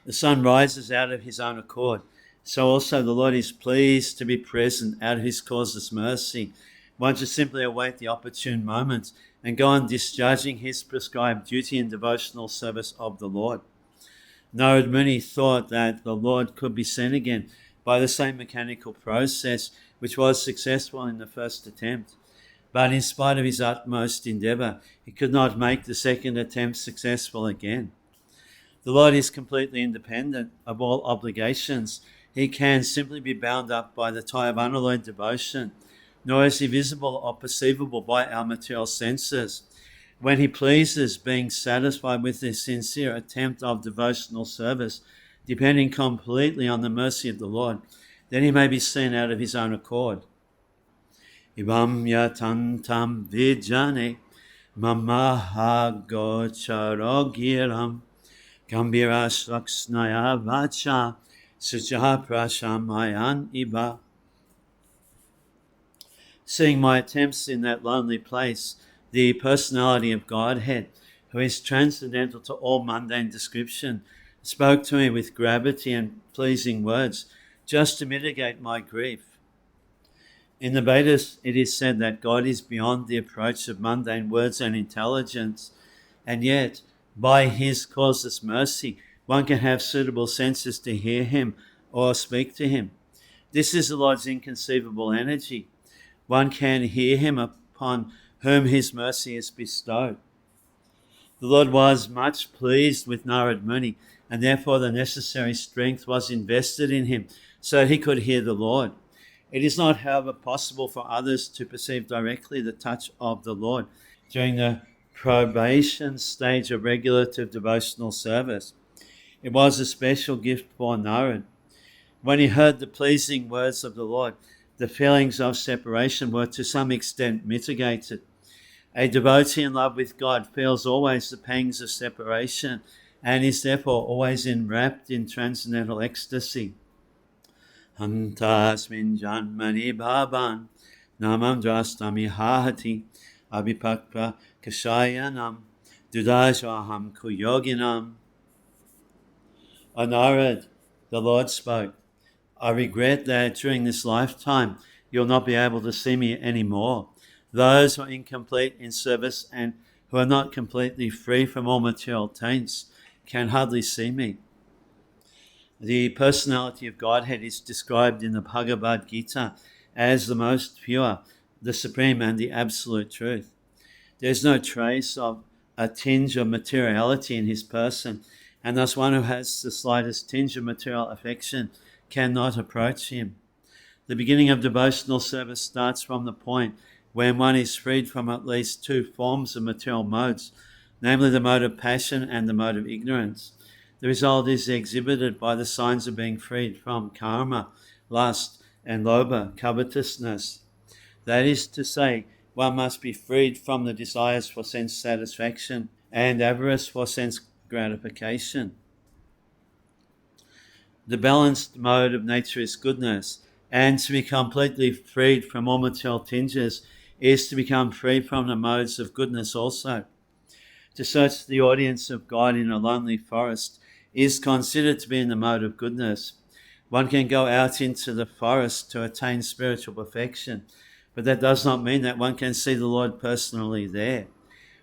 The sun rises out of his own accord, so also the Lord is pleased to be present out of his causeless mercy, One should simply await the opportune moment and go on discharging his prescribed duty in devotional service of the Lord. Narad Muni thought that the Lord could be seen again by the same mechanical process which was successful in the first attempt. But in spite of his utmost endeavour, he could not make the second attempt successful again. The Lord is completely independent of all obligations. He can simply be bound up by the tie of unalloyed devotion, nor is he visible or perceivable by our material senses. When he pleases, being satisfied with this sincere attempt of devotional service, depending completely on the mercy of the Lord, then he may be seen out of his own accord. Ivam yatantam vijane mamaha gocharogiram gambira saksnaya vacha suja prashamayan iba. Seeing my attempts in that lonely place, the personality of Godhead, who is transcendental to all mundane description, spoke to me with gravity and pleasing words, just to mitigate my grief. In the Vedas, it is said that God is beyond the approach of mundane words and intelligence, and yet, by his causeless mercy, one can have suitable senses to hear him or speak to him. This is the Lord's inconceivable energy. One can hear him upon whom his mercy is bestowed. The Lord was much pleased with Narad Muni, and therefore the necessary strength was invested in him so that he could hear the Lord. It is not, however, possible for others to perceive directly the touch of the Lord during the probation stage of regulative devotional service. It was a special gift for Narad. When he heard the pleasing words of the Lord, the feelings of separation were to some extent mitigated. A devotee in love with God feels always the pangs of separation and is therefore always enwrapped in transcendental ecstasy. Hantasmin janmani bhavan namam drastami hahati abhipakpa kashayanam dudajaham kuyoginam. O Narad, the Lord spoke, I regret that during this lifetime you'll not be able to see me anymore. Those who are incomplete in service and who are not completely free from all material taints can hardly see me. The personality of Godhead is described in the Bhagavad Gita as the most pure, the supreme and the absolute truth. There's no trace of a tinge of materiality in his person, and thus one who has the slightest tinge of material affection cannot approach him. The beginning of devotional service starts from the point when one is freed from at least two forms of material modes, namely the mode of passion and the mode of ignorance. The result is exhibited by the signs of being freed from karma, lust, and lobha, covetousness. That is to say, one must be freed from the desires for sense satisfaction and avarice for sense gratification. The balanced mode of nature is goodness, and to be completely freed from all material tinges is to become free from the modes of goodness also. To search the audience of God in a lonely forest is considered to be in the mode of goodness. One can go out into the forest to attain spiritual perfection, but that does not mean that one can see the Lord personally there.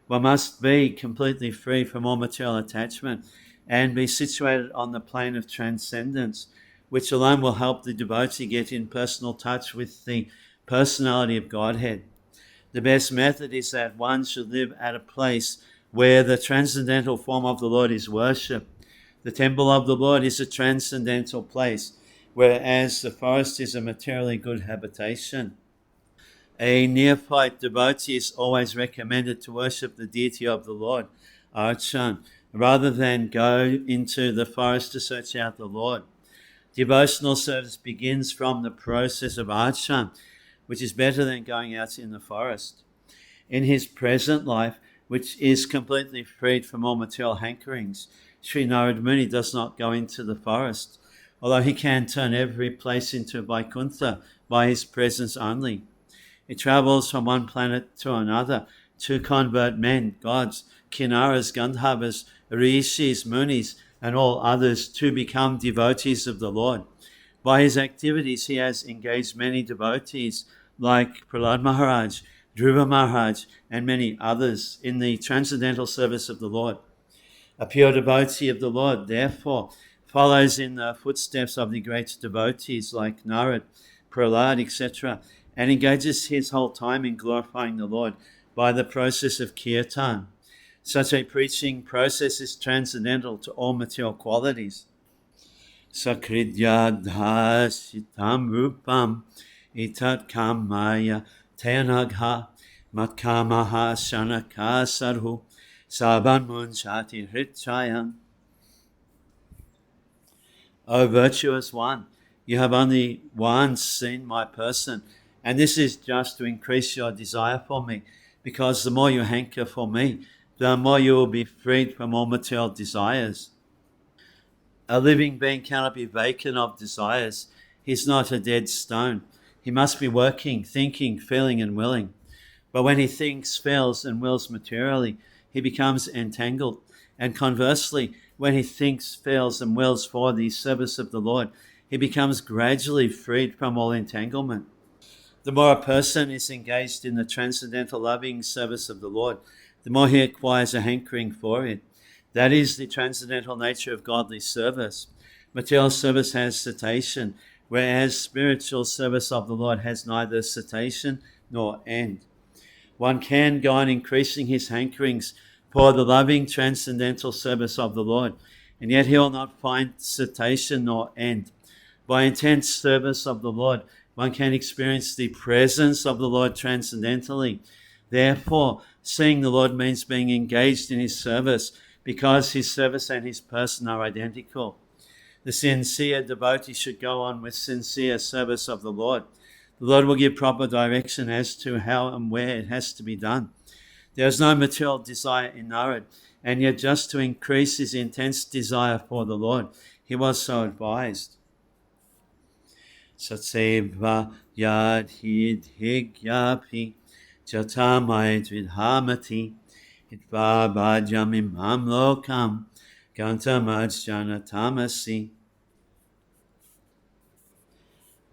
One must be completely free from all material attachment and be situated on the plane of transcendence, which alone will help the devotee get in personal touch with the personality of Godhead. The best method is that one should live at a place where the transcendental form of the Lord is worshipped. The temple of the Lord is a transcendental place, whereas the forest is a materially good habitation. A neophyte devotee is always recommended to worship the deity of the Lord, Archan, rather than go into the forest to search out the Lord. Devotional service begins from the process of Archan, which is better than going out in the forest. In his present life, which is completely freed from all material hankerings, Sri Narad Muni does not go into the forest, although he can turn every place into Vaikuntha by his presence only. He travels from one planet to another to convert men, gods, kinnaras, gandharvas, rishis, munis, and all others to become devotees of the Lord. By his activities, he has engaged many devotees like Prahlad Maharaj, Dhruva Maharaj, and many others in the transcendental service of the Lord. A pure devotee of the Lord, therefore, follows in the footsteps of the great devotees like Narad, Prahlad, etc., and engages his whole time in glorifying the Lord by the process of kirtan. Such a preaching process is transcendental to all material qualities. Sakridyadhasitam rupam itat kamaya teyanagha matkamaha shanaka sarhu saban munchati hritchayam. O virtuous one, you have only once seen my person, and this is just to increase your desire for me, because the more you hanker for me, the more you will be freed from all material desires. A living being cannot be vacant of desires. He's not a dead stone. He must be working, thinking, feeling, and willing. But when he thinks, feels, and wills materially, he becomes entangled. And conversely, when he thinks, feels, and wills for the service of the Lord, he becomes gradually freed from all entanglement. The more a person is engaged in the transcendental loving service of the Lord, the more he acquires a hankering for it. That is the transcendental nature of godly service. Material service has cessation, whereas spiritual service of the Lord has neither cessation nor end. One can go on increasing his hankerings for the loving transcendental service of the Lord, and yet he will not find cessation nor end. By intense service of the Lord, one can experience the presence of the Lord transcendentally. Therefore, seeing the Lord means being engaged in his service, because his service and his person are identical. The sincere devotee should go on with sincere service of the Lord. The Lord will give proper direction as to how and where it has to be done. There is no material desire in Narad, and yet just to increase his intense desire for the Lord, he was so advised. Satseva yadhid higyapi jatamai dvidhamati hitva bhajamimam lokam gantamajjanatamasi.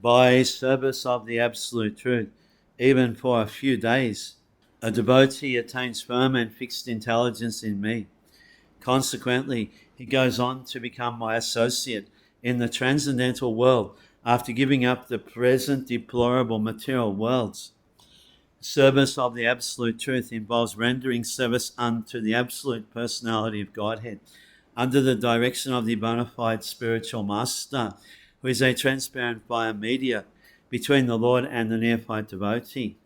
By service of the Absolute Truth, even for a few days, a devotee attains firm and fixed intelligence in me. Consequently, he goes on to become my associate in the transcendental world after giving up the present deplorable material worlds. Service of the Absolute Truth involves rendering service unto the Absolute Personality of Godhead under the direction of the bona fide spiritual master, who is a transparent via media between the Lord and the neophyte devotee.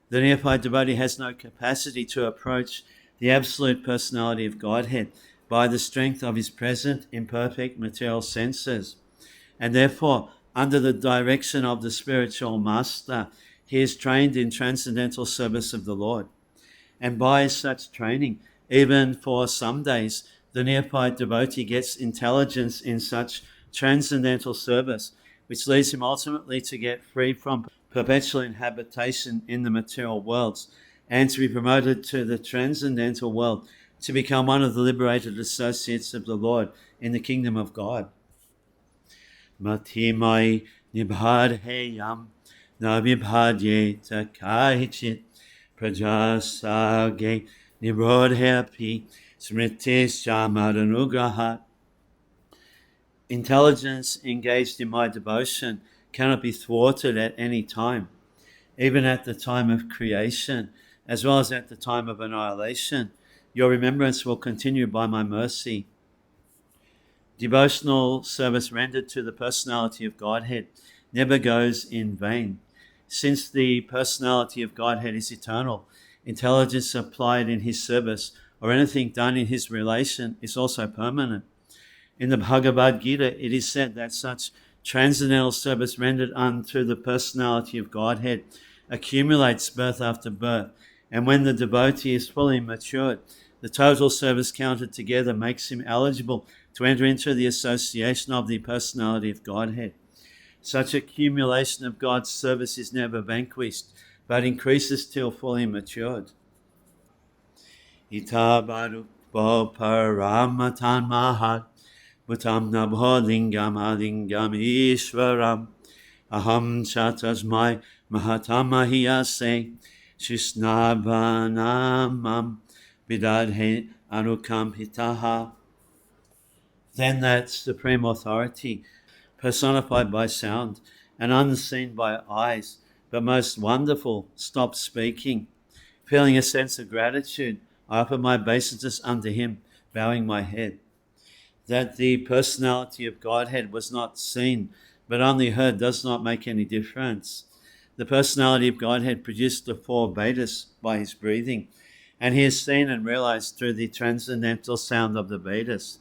The neophyte devotee has no capacity to approach the absolute personality of Godhead by the strength of his present imperfect material senses, and therefore, under the direction of the spiritual master, he is trained in transcendental service of the Lord. And by such training, even for some days, the neophyte devotee gets intelligence in such transcendental service, which leads him ultimately to get free from perpetual inhabitation in the material worlds and to be promoted to the transcendental world, to become one of the liberated associates of the Lord in the kingdom of God. Matimai nibhadheyam na vibhadyeta kaichit prajasage nibrodhepi smritis chamadanugrahat. Intelligence engaged in my devotion cannot be thwarted at any time, even at the time of creation, as well as at the time of annihilation. Your remembrance will continue by my mercy. Devotional service rendered to the personality of Godhead never goes in vain. Since the personality of Godhead is eternal, intelligence applied in his service or anything done in his relation is also permanent. In the Bhagavad Gita, it is said that such transcendental service rendered unto the personality of Godhead accumulates birth after birth, and when the devotee is fully matured, the total service counted together makes him eligible to enter into the association of the personality of Godhead. Such accumulation of God's service is never vanquished, but increases till fully matured. Ita barukbo paramatan mahat Mutam nabho lingam alingam ishvaram Aham chatasmai mahatamahiyase Shisnavanamam Vidadhe Anukampitaha. Then that supreme authority, personified by sound and unseen by eyes, but most wonderful, stopped speaking. Feeling a sense of gratitude, I offer my obeisances unto him, bowing my head. That the personality of Godhead was not seen, but only heard, does not make any difference. The personality of Godhead produced the four Vedas by his breathing, and he is seen and realized through the transcendental sound of the Vedas.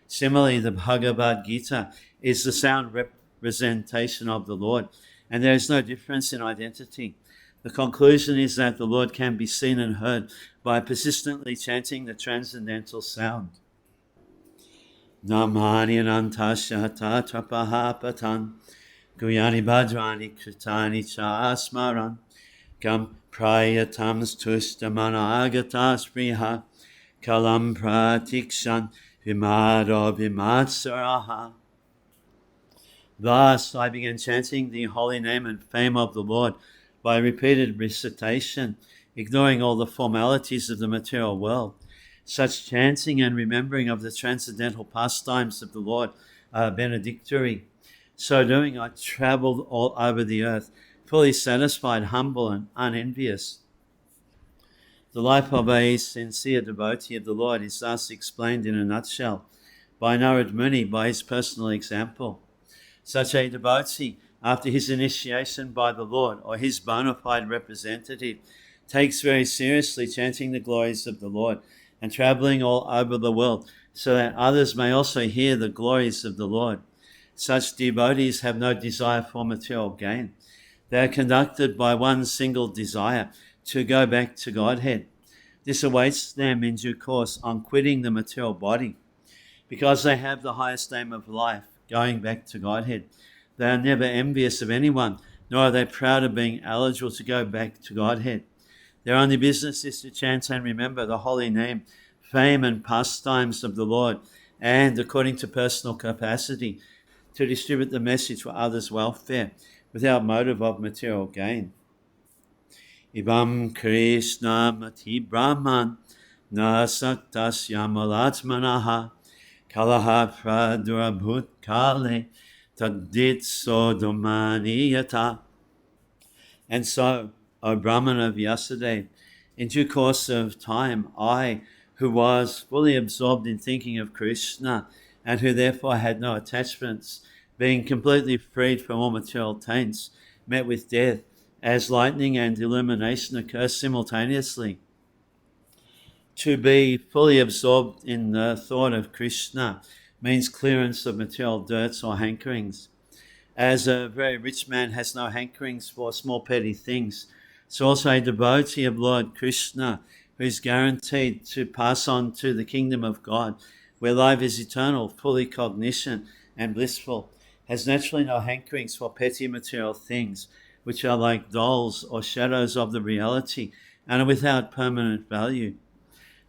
Similarly, the Bhagavad Gita is the sound representation of the Lord, and there is no difference in identity. The conclusion is that the Lord can be seen and heard by persistently chanting the transcendental sound. Namani anantasya tatrapahapatan Guyani bhadrani kritani cha asmaran Gam prayatam stustamana agata spriha Kalam pratikshan vimado vimatsaraha. Thus I began chanting the holy name and fame of the Lord by repeated recitation, ignoring all the formalities of the material world. Such chanting and remembering of the transcendental pastimes of the Lord are benedictory. So doing, I traveled all over the earth, fully satisfied, humble, and unenvious. The life of a sincere devotee of the Lord is thus explained in a nutshell by Narad Muni by his personal example. Such a devotee, after his initiation by the Lord or his bona fide representative, takes very seriously chanting the glories of the Lord and traveling all over the world so that others may also hear the glories of the Lord. Such devotees have no desire for material gain. They are conducted by one single desire, to go back to Godhead. This awaits them in due course on quitting the material body. Because they have the highest aim of life, going back to Godhead, they are never envious of anyone, nor are they proud of being eligible to go back to Godhead. Their only business is to chant and remember the holy name, fame and pastimes of the Lord, and, according to personal capacity, to distribute the message for others' welfare without motive of material gain. Ibam Krishna Mati Brahman Na Saktas Yamalatmanaha Kalaha Pradurabhut Kale Tadit Sodomaniyata. And so, O Brahman of yesterday, in due course of time, I, who was fully absorbed in thinking of Krishna and who therefore had no attachments, being completely freed from all material taints, met with death, as lightning and illumination occur simultaneously. To be fully absorbed in the thought of Krishna means clearance of material dirts or hankerings. As a very rich man has no hankerings for small petty things, so also a devotee of Lord Krishna, who is guaranteed to pass on to the kingdom of God, where life is eternal, fully cognizant and blissful, has naturally no hankerings for petty material things, which are like dolls or shadows of the reality and are without permanent value.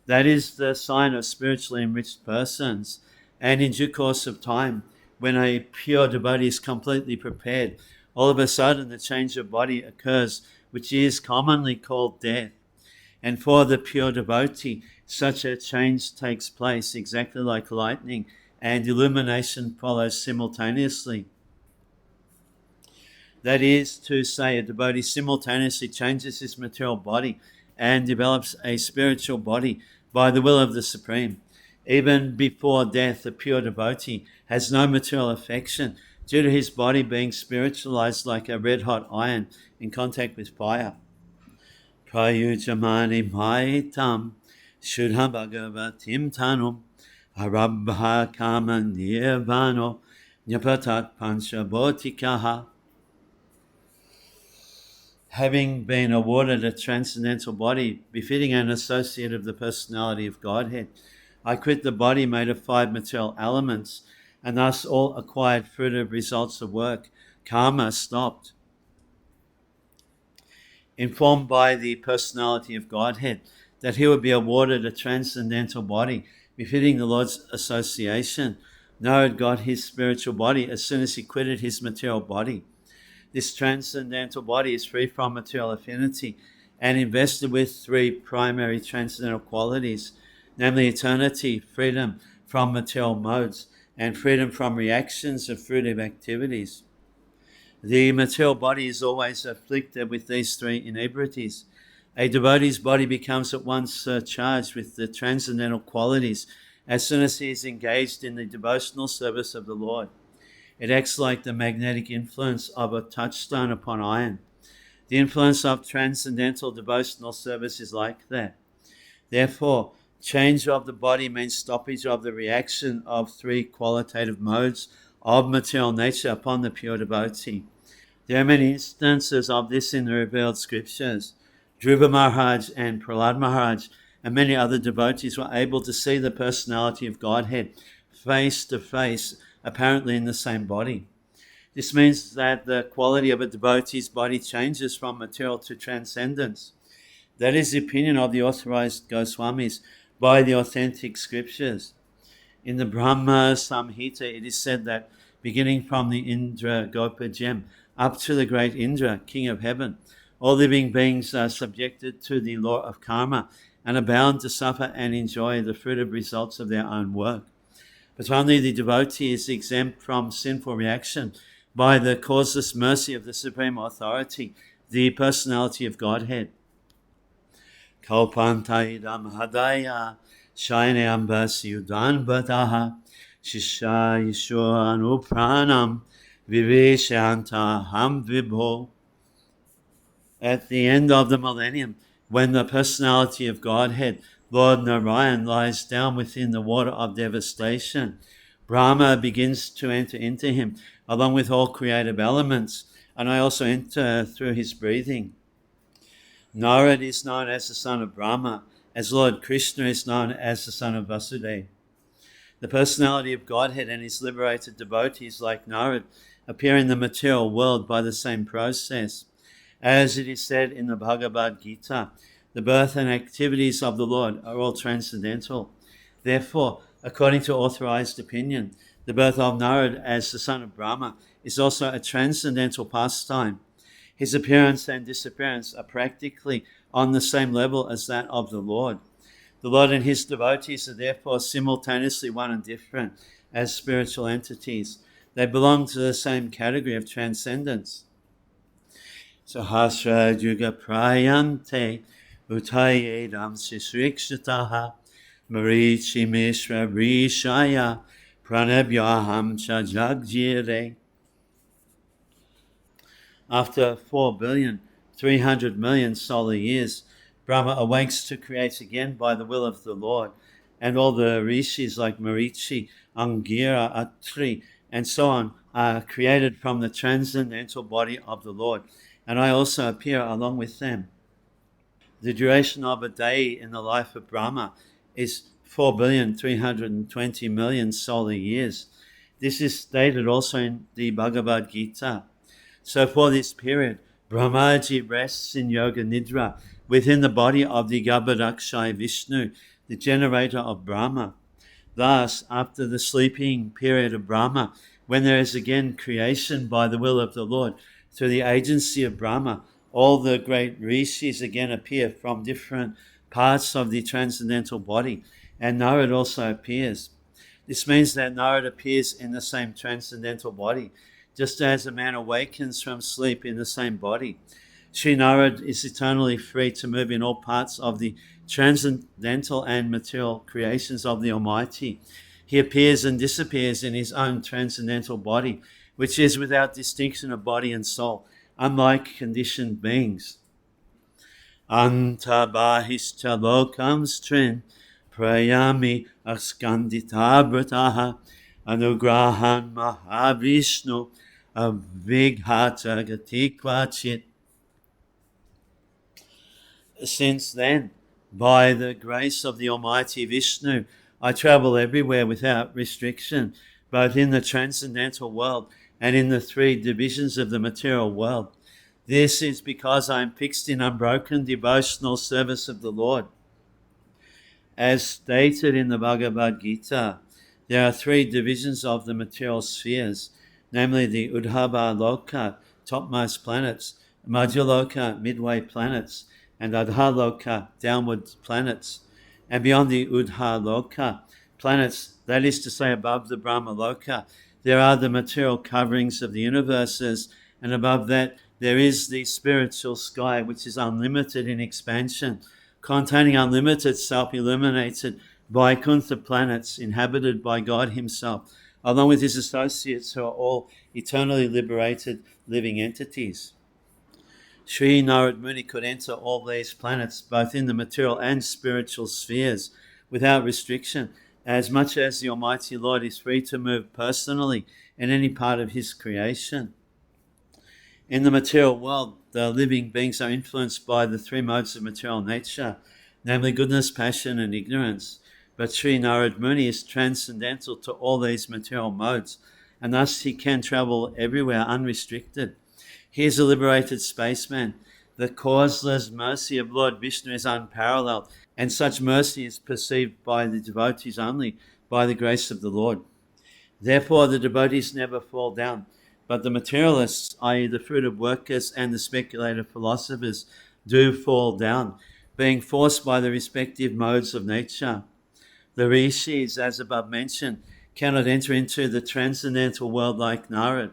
That is the sign of spiritually enriched persons. And in due course of time, when a pure devotee is completely prepared, all of a sudden the change of body occurs, which is commonly called death. And for the pure devotee, such a change takes place exactly like lightning, and illumination follows simultaneously. That is to say, a devotee simultaneously changes his material body and develops a spiritual body by the will of the Supreme. Even before death, the pure devotee has no material affection due to his body being spiritualized like a red-hot iron in contact with fire. Prayujamani maitam shudham bhagavatim tanum arabha kama nirvano nyapatat panchabhotikaha. Having been awarded a transcendental body befitting an associate of the personality of Godhead, I quit the body made of 5 material elements, and thus all acquired fruitive results of work, karma, stopped. Informed by the personality of Godhead that he would be awarded a transcendental body befitting the Lord's association, Narad got his spiritual body as soon as he quitted his material body. This transcendental body is free from material affinity and invested with three primary transcendental qualities, namely eternity, freedom from material modes, and freedom from reactions of fruitive activities. The material body is always afflicted with these three inebrities. A devotee's body becomes at once charged with the transcendental qualities as soon as he is engaged in the devotional service of the Lord. It acts like the magnetic influence of a touchstone upon iron. The influence of transcendental devotional service is like that. Therefore, change of the body means stoppage of the reaction of three qualitative modes of material nature upon the pure devotee. There are many instances of this in the revealed scriptures. Dhruva Maharaj and Prahlad Maharaj and many other devotees were able to see the personality of Godhead face to face, apparently in the same body. This means that the quality of a devotee's body changes from material to transcendence. That is the opinion of the authorized Goswamis by the authentic scriptures. In the Brahma Samhita, it is said that beginning from the Indra Gopa gem up to the great Indra, king of heaven, all living beings are subjected to the law of karma and are bound to suffer and enjoy the fruitive results of their own work. But only the devotee is exempt from sinful reaction by the causeless mercy of the Supreme Authority, the personality of Godhead. Kalpantaidam hadaya shainayam basyudan bataha shisha yishur anupranam viveshanta ham vibho. At the end of the millennium, when the personality of Godhead, Lord Narayan, lies down within the water of devastation, Brahma begins to enter into him, along with all creative elements, and I also enter through his breathing. Narad is known as the son of Brahma, as Lord Krishna is known as the son of Vasudeva. The personality of Godhead and his liberated devotees, like Narad, appear in the material world by the same process. As it is said in the Bhagavad Gita, the birth and activities of the Lord are all transcendental. Therefore, according to authorized opinion, the birth of Narad as the son of Brahma is also a transcendental pastime. His appearance and disappearance are practically on the same level as that of the Lord. The Lord and his devotees are therefore simultaneously one and different as spiritual entities. They belong to the same category of transcendence. Sahasra Yuga Prayante Utayedam Sisrikshataha Marichi Mishra Rishaya Pranabhyaham Chajagjire. After 4,300,000,000 solar years, Brahma awakes to create again by the will of the Lord, and all the rishis like Marichi, Angira, Atri, and so on are created from the transcendental body of the Lord, and I also appear along with them. The duration of a day in the life of Brahma is 4,320,000,000 solar years. This is stated also in the Bhagavad Gita. So for this period, Brahmaji rests in Yoga Nidra within the body of the Garbhodakshaya Vishnu, the generator of Brahma. Thus, after the sleeping period of Brahma, when there is again creation by the will of the Lord, through the agency of Brahma, all the great rishis again appear from different parts of the transcendental body, and Narad also appears. This means that Narad appears in the same transcendental body, just as a man awakens from sleep in the same body. Sri Narad is eternally free to move in all parts of the transcendental and material creations of the Almighty. He appears and disappears in his own transcendental body, which is without distinction of body and soul, unlike conditioned beings. Antabahishcha lokam strin prayami askandita brataha anugrahan mahavishnu avighata gatikvachit. Since then, by the grace of the Almighty Vishnu, I travel everywhere without restriction, both in the transcendental world and in the three divisions of the material world. This is because I am fixed in unbroken devotional service of the Lord. As stated in the Bhagavad Gita, there are three divisions of the material spheres, namely the Udhava Loka, topmost planets, Madhyaloka, midway planets, and Adhaloka, downward planets, and beyond the Udhaloka, planets, that is to say above the Brahmaloka, there are the material coverings of the universes, and above that there is the spiritual sky, which is unlimited in expansion, containing unlimited self-illuminated Vaikuntha planets inhabited by God himself, along with his associates who are all eternally liberated living entities. Sri Narad Muni could enter all these planets, both in the material and spiritual spheres, without restriction, as much as the Almighty Lord is free to move personally in any part of his creation. In the material world, the living beings are influenced by the three modes of material nature, namely goodness, passion, and ignorance. But Sri Narad Muni is transcendental to all these material modes, and thus he can travel everywhere unrestricted. He is a liberated spaceman. The causeless mercy of Lord Vishnu is unparalleled, and such mercy is perceived by the devotees only by the grace of the Lord. Therefore, the devotees never fall down, but the materialists, i.e. the fruitive workers and the speculative philosophers, do fall down, being forced by the respective modes of nature. The rishis, as above mentioned, cannot enter into the transcendental world like Narad.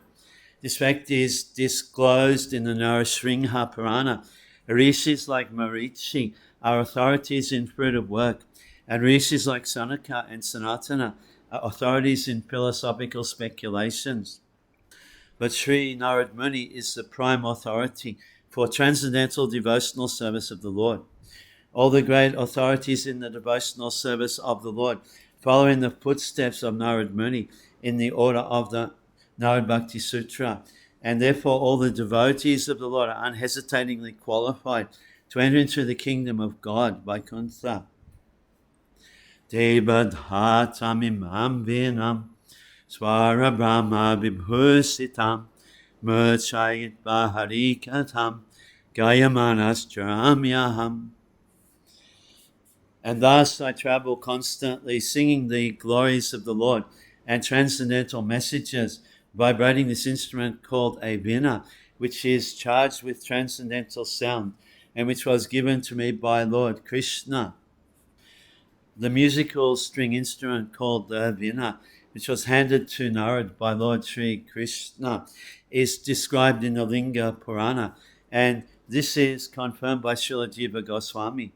This fact is disclosed in the Narasringha Purana. Rishis like Marichi are authorities in fruitive work, and rishis like Sanaka and Sanatana are authorities in philosophical speculations. But Sri Narad Muni is the prime authority for transcendental devotional service of the Lord. All the great authorities in the devotional service of the Lord follow in the footsteps of Narad Muni in the order of the Narad Bhakti Sutra, and therefore all the devotees of the Lord are unhesitatingly qualified to enter into the kingdom of God, Vaikuntha. Devadhatamimam vinam swara brahma vibhusitam murchayit baharikatam gayamanastramyaham. And thus I travel constantly singing the glories of the Lord and transcendental messages, vibrating this instrument called a veena, which is charged with transcendental sound and which was given to me by Lord Krishna. The musical string instrument called the veena, which was handed to Narad by Lord Sri Krishna, is described in the Linga Purana, and this is confirmed by Srila Jiva Goswami.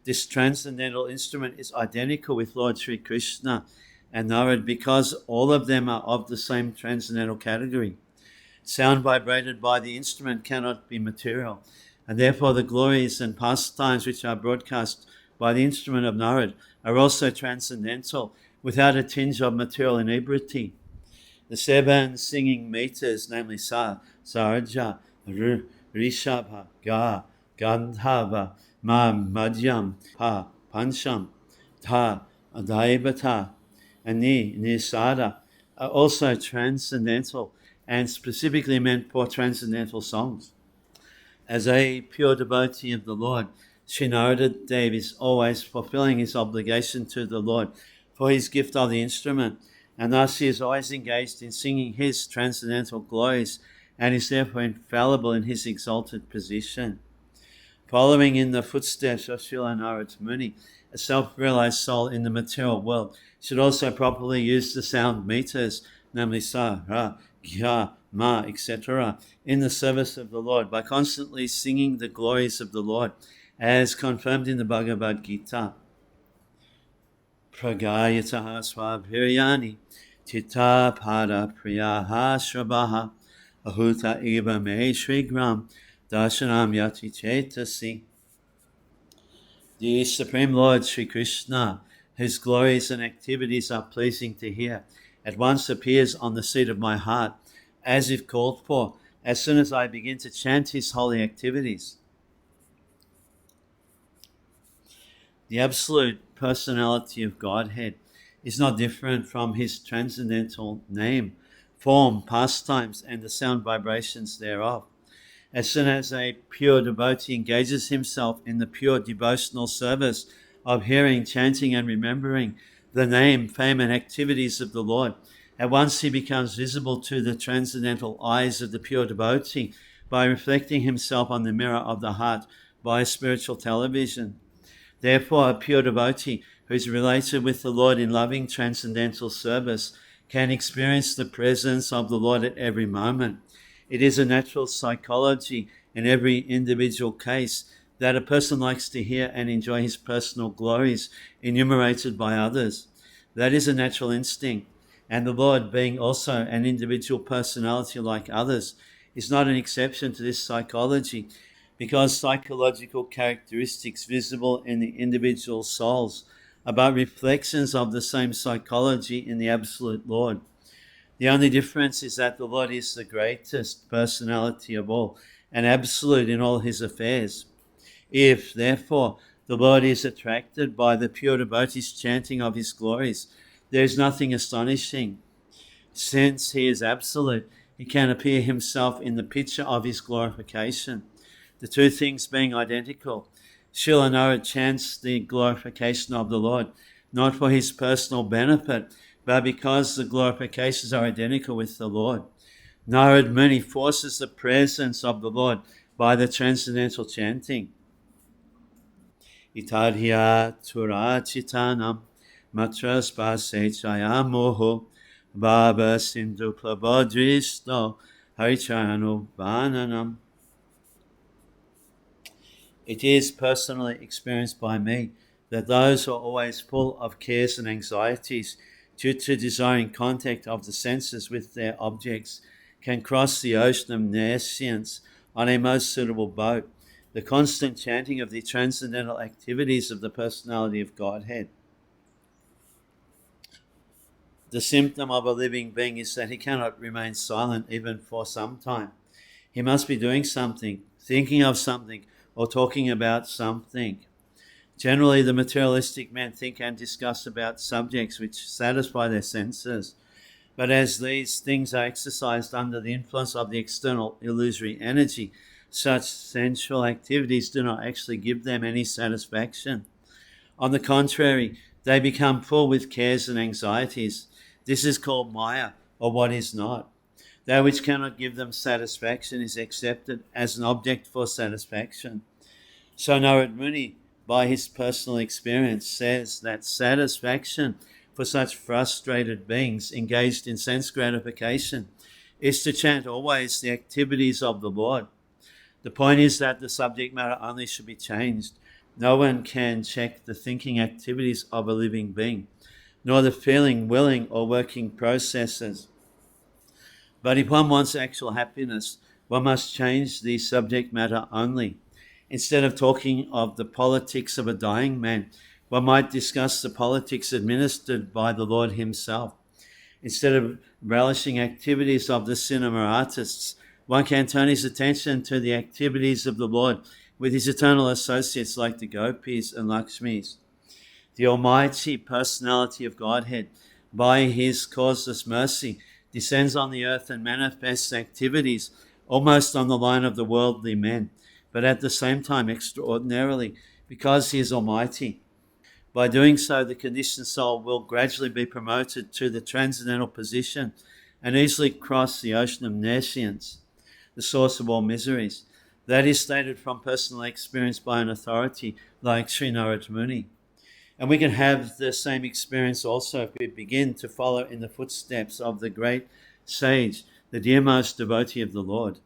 This transcendental instrument is identical with Lord Sri Krishna and Narad because all of them are of the same transcendental category. Sound vibrated by the instrument cannot be material, and therefore the glories and pastimes which are broadcast by the instrument of Narad are also transcendental, without a tinge of material inebriety. The seven singing meters, namely Sa, Sarja, Rishabha, Ga, Gandhava, Ma, Madhyam, Pa, Pancham, Ta, Adaibata, and Ni, Nisada, are also transcendental and specifically meant for transcendental songs. As a pure devotee of the Lord, Sri Narada Dev is always fulfilling his obligation to the Lord for his gift of the instrument, and thus he is always engaged in singing his transcendental glories and is therefore infallible in his exalted position. Following in the footsteps of Srila Narad Muni, a self-realized soul in the material world should also properly use the sound meters, namely Sa, Ra, Gya, Ma, etc., in the service of the Lord by constantly singing the glories of the Lord, as confirmed in the Bhagavad Gita. Pragayataha swabhiryani tita pada priyaha shrabaha ahuta eva me shrigram darshanam yati chetasi. The Supreme Lord Sri Krishna, whose glories and activities are pleasing to hear, at once appears on the seat of my heart, as if called for, as soon as I begin to chant his holy activities. The absolute personality of Godhead is not different from his transcendental name, form, pastimes, and the sound vibrations thereof. As soon as a pure devotee engages himself in the pure devotional service of hearing, chanting, and remembering the name, fame, and activities of the Lord, At once he becomes visible to the transcendental eyes of the pure devotee by reflecting himself on the mirror of the heart by spiritual television. Therefore, a pure devotee who is related with the Lord in loving transcendental service can experience the presence of the Lord at every moment. It is a natural psychology in every individual case that a person likes to hear and enjoy his personal glories enumerated by others. That is a natural instinct. And the Lord, being also an individual personality like others, is not an exception to this psychology, because psychological characteristics visible in the individual souls are but reflections of the same psychology in the Absolute Lord. The only difference is that the Lord is the greatest personality of all and absolute in all his affairs. If, therefore, the Lord is attracted by the pure devotee's chanting of his glories, there is nothing astonishing. Since he is absolute, he can appear himself in the picture of his glorification, the two things being identical. Srila Narad chants the glorification of the Lord, not for his personal benefit, but because the glorifications are identical with the Lord. Narad Muni forces the presence of the Lord by the transcendental chanting. Itadhya turachitanam matras pasechayamoho baba sindhu plabodristo harichano bananam. It is personally experienced by me that those who are always full of cares and anxieties due to desiring contact of the senses with their objects can cross the ocean of nescience on a most suitable boat, the constant chanting of the transcendental activities of the personality of Godhead. The symptom of a living being is that he cannot remain silent even for some time. He must be doing something, thinking of something, or talking about something. Generally, the materialistic men think and discuss about subjects which satisfy their senses. But as these things are exercised under the influence of the external illusory energy, such sensual activities do not actually give them any satisfaction. On the contrary, they become full with cares and anxieties. This is called Maya, or what is not. That which cannot give them satisfaction is accepted as an object for satisfaction. So Narad Muni, by his personal experience, says that satisfaction for such frustrated beings engaged in sense gratification is to chant always the activities of the Lord. The point is that the subject matter only should be changed. No one can check the thinking activities of a living being, nor the feeling, willing, or working processes. But if one wants actual happiness, one must change the subject matter only. Instead of talking of the politics of a dying man, one might discuss the politics administered by the Lord himself. Instead of relishing activities of the cinema artists, one can turn his attention to the activities of the Lord with his eternal associates like the Gopis and Lakshmis. The almighty personality of Godhead, by his causeless mercy, descends on the earth and manifests activities almost on the line of the worldly men, but at the same time extraordinarily, because he is almighty. By doing so, the conditioned soul will gradually be promoted to the transcendental position and easily cross the ocean of nescience, the source of all miseries. That is stated from personal experience by an authority like Sri Narad Muni. And we can have the same experience also if we begin to follow in the footsteps of the great sage, the dearmost devotee of the Lord.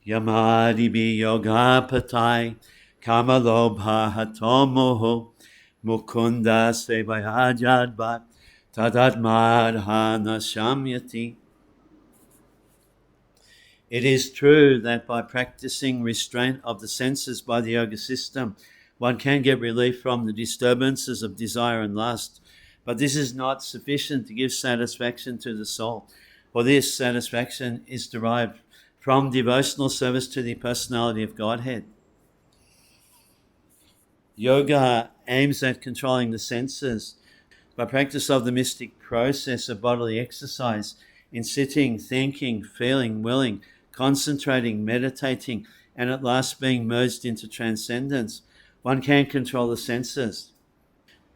Yamadibi yogapatai kamalobha hatomoho mukunda sevayajadvat tadatmadhana shamyati. It is true that by practicing restraint of the senses by the yoga system, one can get relief from the disturbances of desire and lust, but this is not sufficient to give satisfaction to the soul, for this satisfaction is derived from devotional service to the personality of Godhead. Yoga aims at controlling the senses by practice of the mystic process of bodily exercise in sitting, thinking, feeling, willing, concentrating, meditating, and at last being merged into transcendence. One can control the senses.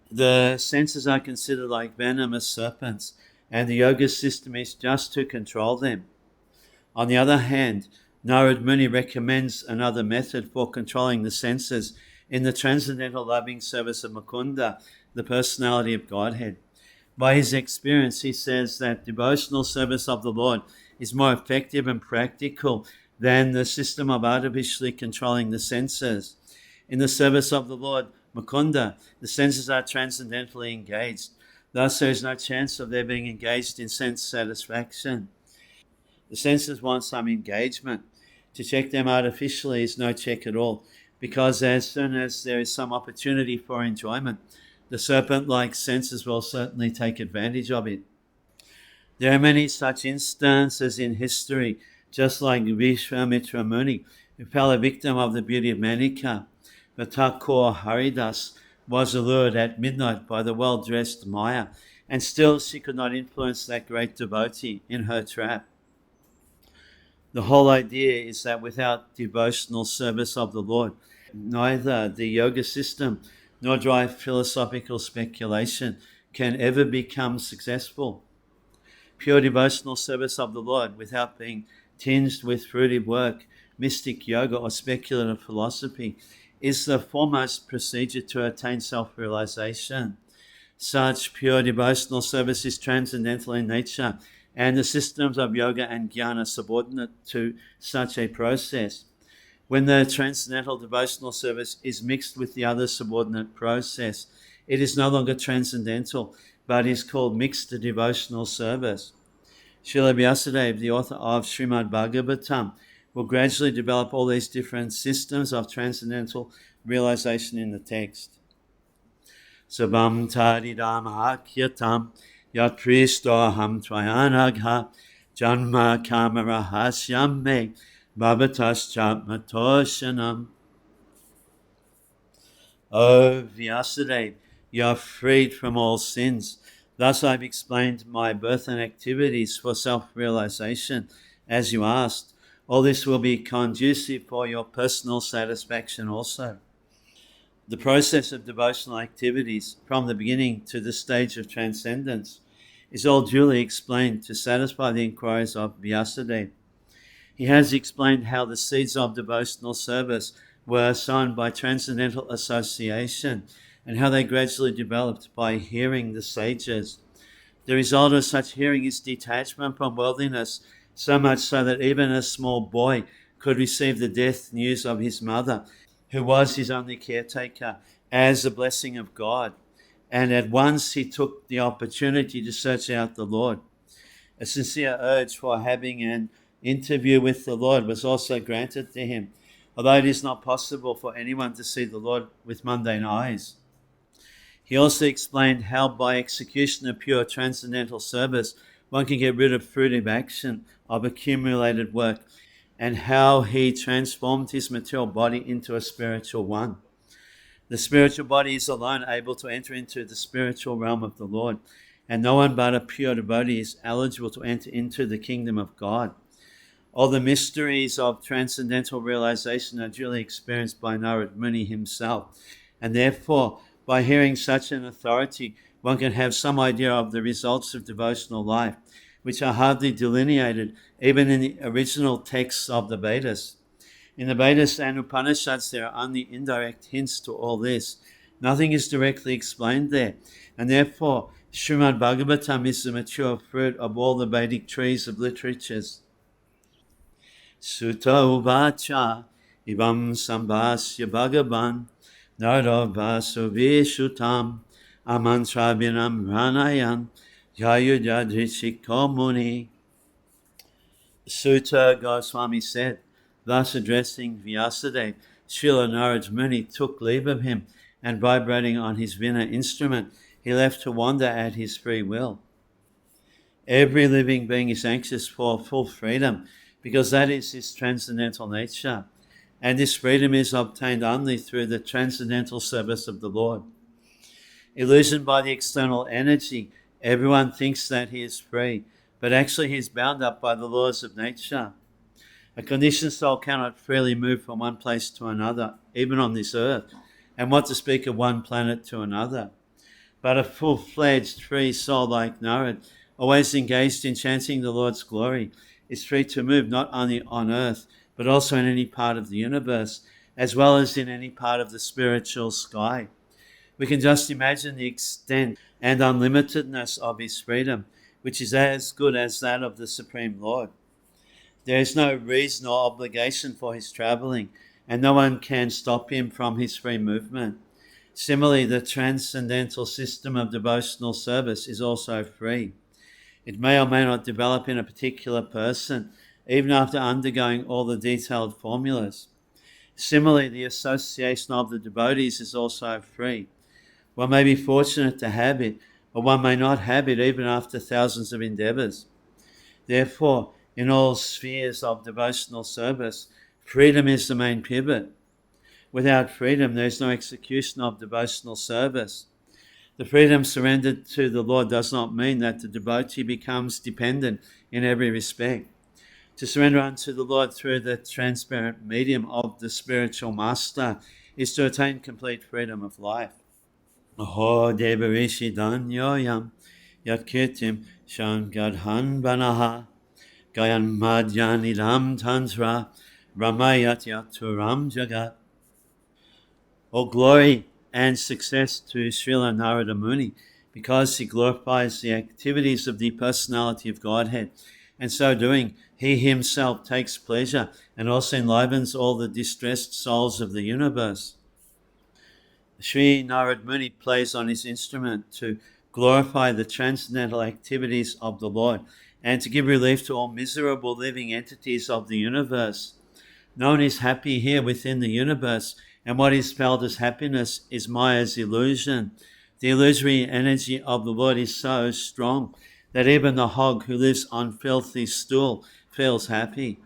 The senses are considered like venomous serpents, and the yoga system is just to control them. On the other hand, Narad Muni recommends another method for controlling the senses in the transcendental loving service of Mukunda, the personality of Godhead. By his experience, he says that devotional service of the Lord is more effective and practical than the system of artificially controlling the senses. In the service of the Lord Mukunda, the senses are transcendentally engaged. Thus, there is no chance of their being engaged in sense satisfaction. The senses want some engagement. To check them artificially is no check at all, because as soon as there is some opportunity for enjoyment, the serpent-like senses will certainly take advantage of it. There are many such instances in history, just like Vishwamitra Muni, who fell a victim of the beauty of Manika. But Thakur Haridas was allured at midnight by the well-dressed Maya, and still she could not influence that great devotee in her trap. The whole idea is that without devotional service of the Lord, neither the yoga system nor dry philosophical speculation can ever become successful. Pure devotional service of the Lord without being tinged with fruitive work, mystic yoga, or speculative philosophy is the foremost procedure to attain self-realization. Such pure devotional service is transcendental in nature, and the systems of yoga and jnana are subordinate to such a process. When the transcendental devotional service is mixed with the other subordinate process, it is no longer transcendental, but is called mixed devotional service. Srila Vyasadeva, the author of Srimad-Bhagavatam, will gradually develop all these different systems of transcendental realization in the text. Sabam taridam hakyatam yat pristoham tvayanagha janma kamarahasyam me bhavataschamatoshanam. O Vyasadeva, you are freed from all sins. Thus I've explained my birth and activities for self-realization, as you asked. All this will be conducive for your personal satisfaction also. The process of devotional activities, from the beginning to the stage of transcendence, is all duly explained to satisfy the inquiries of Vyasadeva. He has explained how the seeds of devotional service were sown by transcendental association and how they gradually developed by hearing the sages. The result of such hearing is detachment from worldliness, so much so that even a small boy could receive the death news of his mother, who was his only caretaker, as a blessing of God. And at once he took the opportunity to search out the Lord. A sincere urge for having an interview with the Lord was also granted to him, although it is not possible for anyone to see the Lord with mundane eyes. He also explained how by execution of pure transcendental service one can get rid of fruitive action of accumulated work, and how he transformed his material body into a spiritual one. The spiritual body is alone able to enter into the spiritual realm of the Lord, and no one but a pure devotee is eligible to enter into the kingdom of God. All the mysteries of transcendental realization are duly experienced by Narad Muni himself, and therefore, by hearing such an authority, one can have some idea of the results of devotional life, which are hardly delineated even in the original texts of the Vedas. In the Vedas and Upanishads, there are only indirect hints to all this. Nothing is directly explained there, and therefore, Srimad-Bhagavatam is the mature fruit of all the Vedic trees of literatures. Sutta uvacha ivam sambhasya bhagavan nardo vasuveshutam amantrabhinam ranayan yayudadrishiko muni. Sutta Goswami said, thus addressing Vyasadeva, Srila Narad Muni took leave of him, and vibrating on his Vina instrument, he left to wander at his free will. Every living being is anxious for full freedom, because that is his transcendental nature, and this freedom is obtained only through the transcendental service of the Lord. Illusioned by the external energy, everyone thinks that he is free, but actually he is bound up by the laws of nature. A conditioned soul cannot freely move from one place to another, even on this earth, and what to speak of one planet to another. But a full-fledged free soul like Narad, always engaged in chanting the Lord's glory, is free to move not only on earth, but also in any part of the universe, as well as in any part of the spiritual sky. We can just imagine the extent and unlimitedness of his freedom, which is as good as that of the Supreme Lord. There is no reason or obligation for his travelling, and no one can stop him from his free movement. Similarly, the transcendental system of devotional service is also free. It may or may not develop in a particular person, even after undergoing all the detailed formulas. Similarly, the association of the devotees is also free. One may be fortunate to have it, or one may not have it even after thousands of endeavours. Therefore, in all spheres of devotional service, freedom is the main pivot. Without freedom, there is no execution of devotional service. The freedom surrendered to the Lord does not mean that the devotee becomes dependent in every respect. To surrender unto the Lord through the transparent medium of the spiritual master is to attain complete freedom of life. Aho devarishi danyoyam yat kirtim shan gadhan banaha gayan madyanidam tantra ramayat yaturam jagat. All glory and success to Srila Narada Muni, because he glorifies the activities of the personality of Godhead, and so doing, he himself takes pleasure and also enlivens all the distressed souls of the universe. Sri Narada Muni plays on his instrument to glorify the transcendental activities of the Lord and to give relief to all miserable living entities of the universe. No one is happy here within the universe, and what is felt as happiness is Maya's illusion. The illusory energy of the Lord is so strong that even the hog who lives on filthy stool feels happy.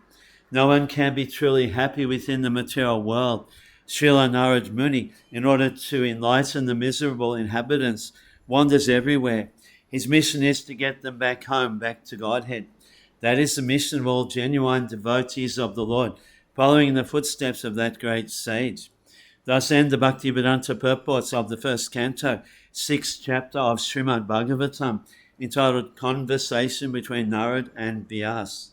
No one can be truly happy within the material world. Srila Narada Muni, in order to enlighten the miserable inhabitants, wanders everywhere. His mission is to get them back home, back to Godhead. That is the mission of all genuine devotees of the Lord, following in the footsteps of that great sage. Thus end the Bhaktivedanta purports of the first canto, 6th chapter of Srimad-Bhagavatam, entitled Conversation between Narad and Vyas.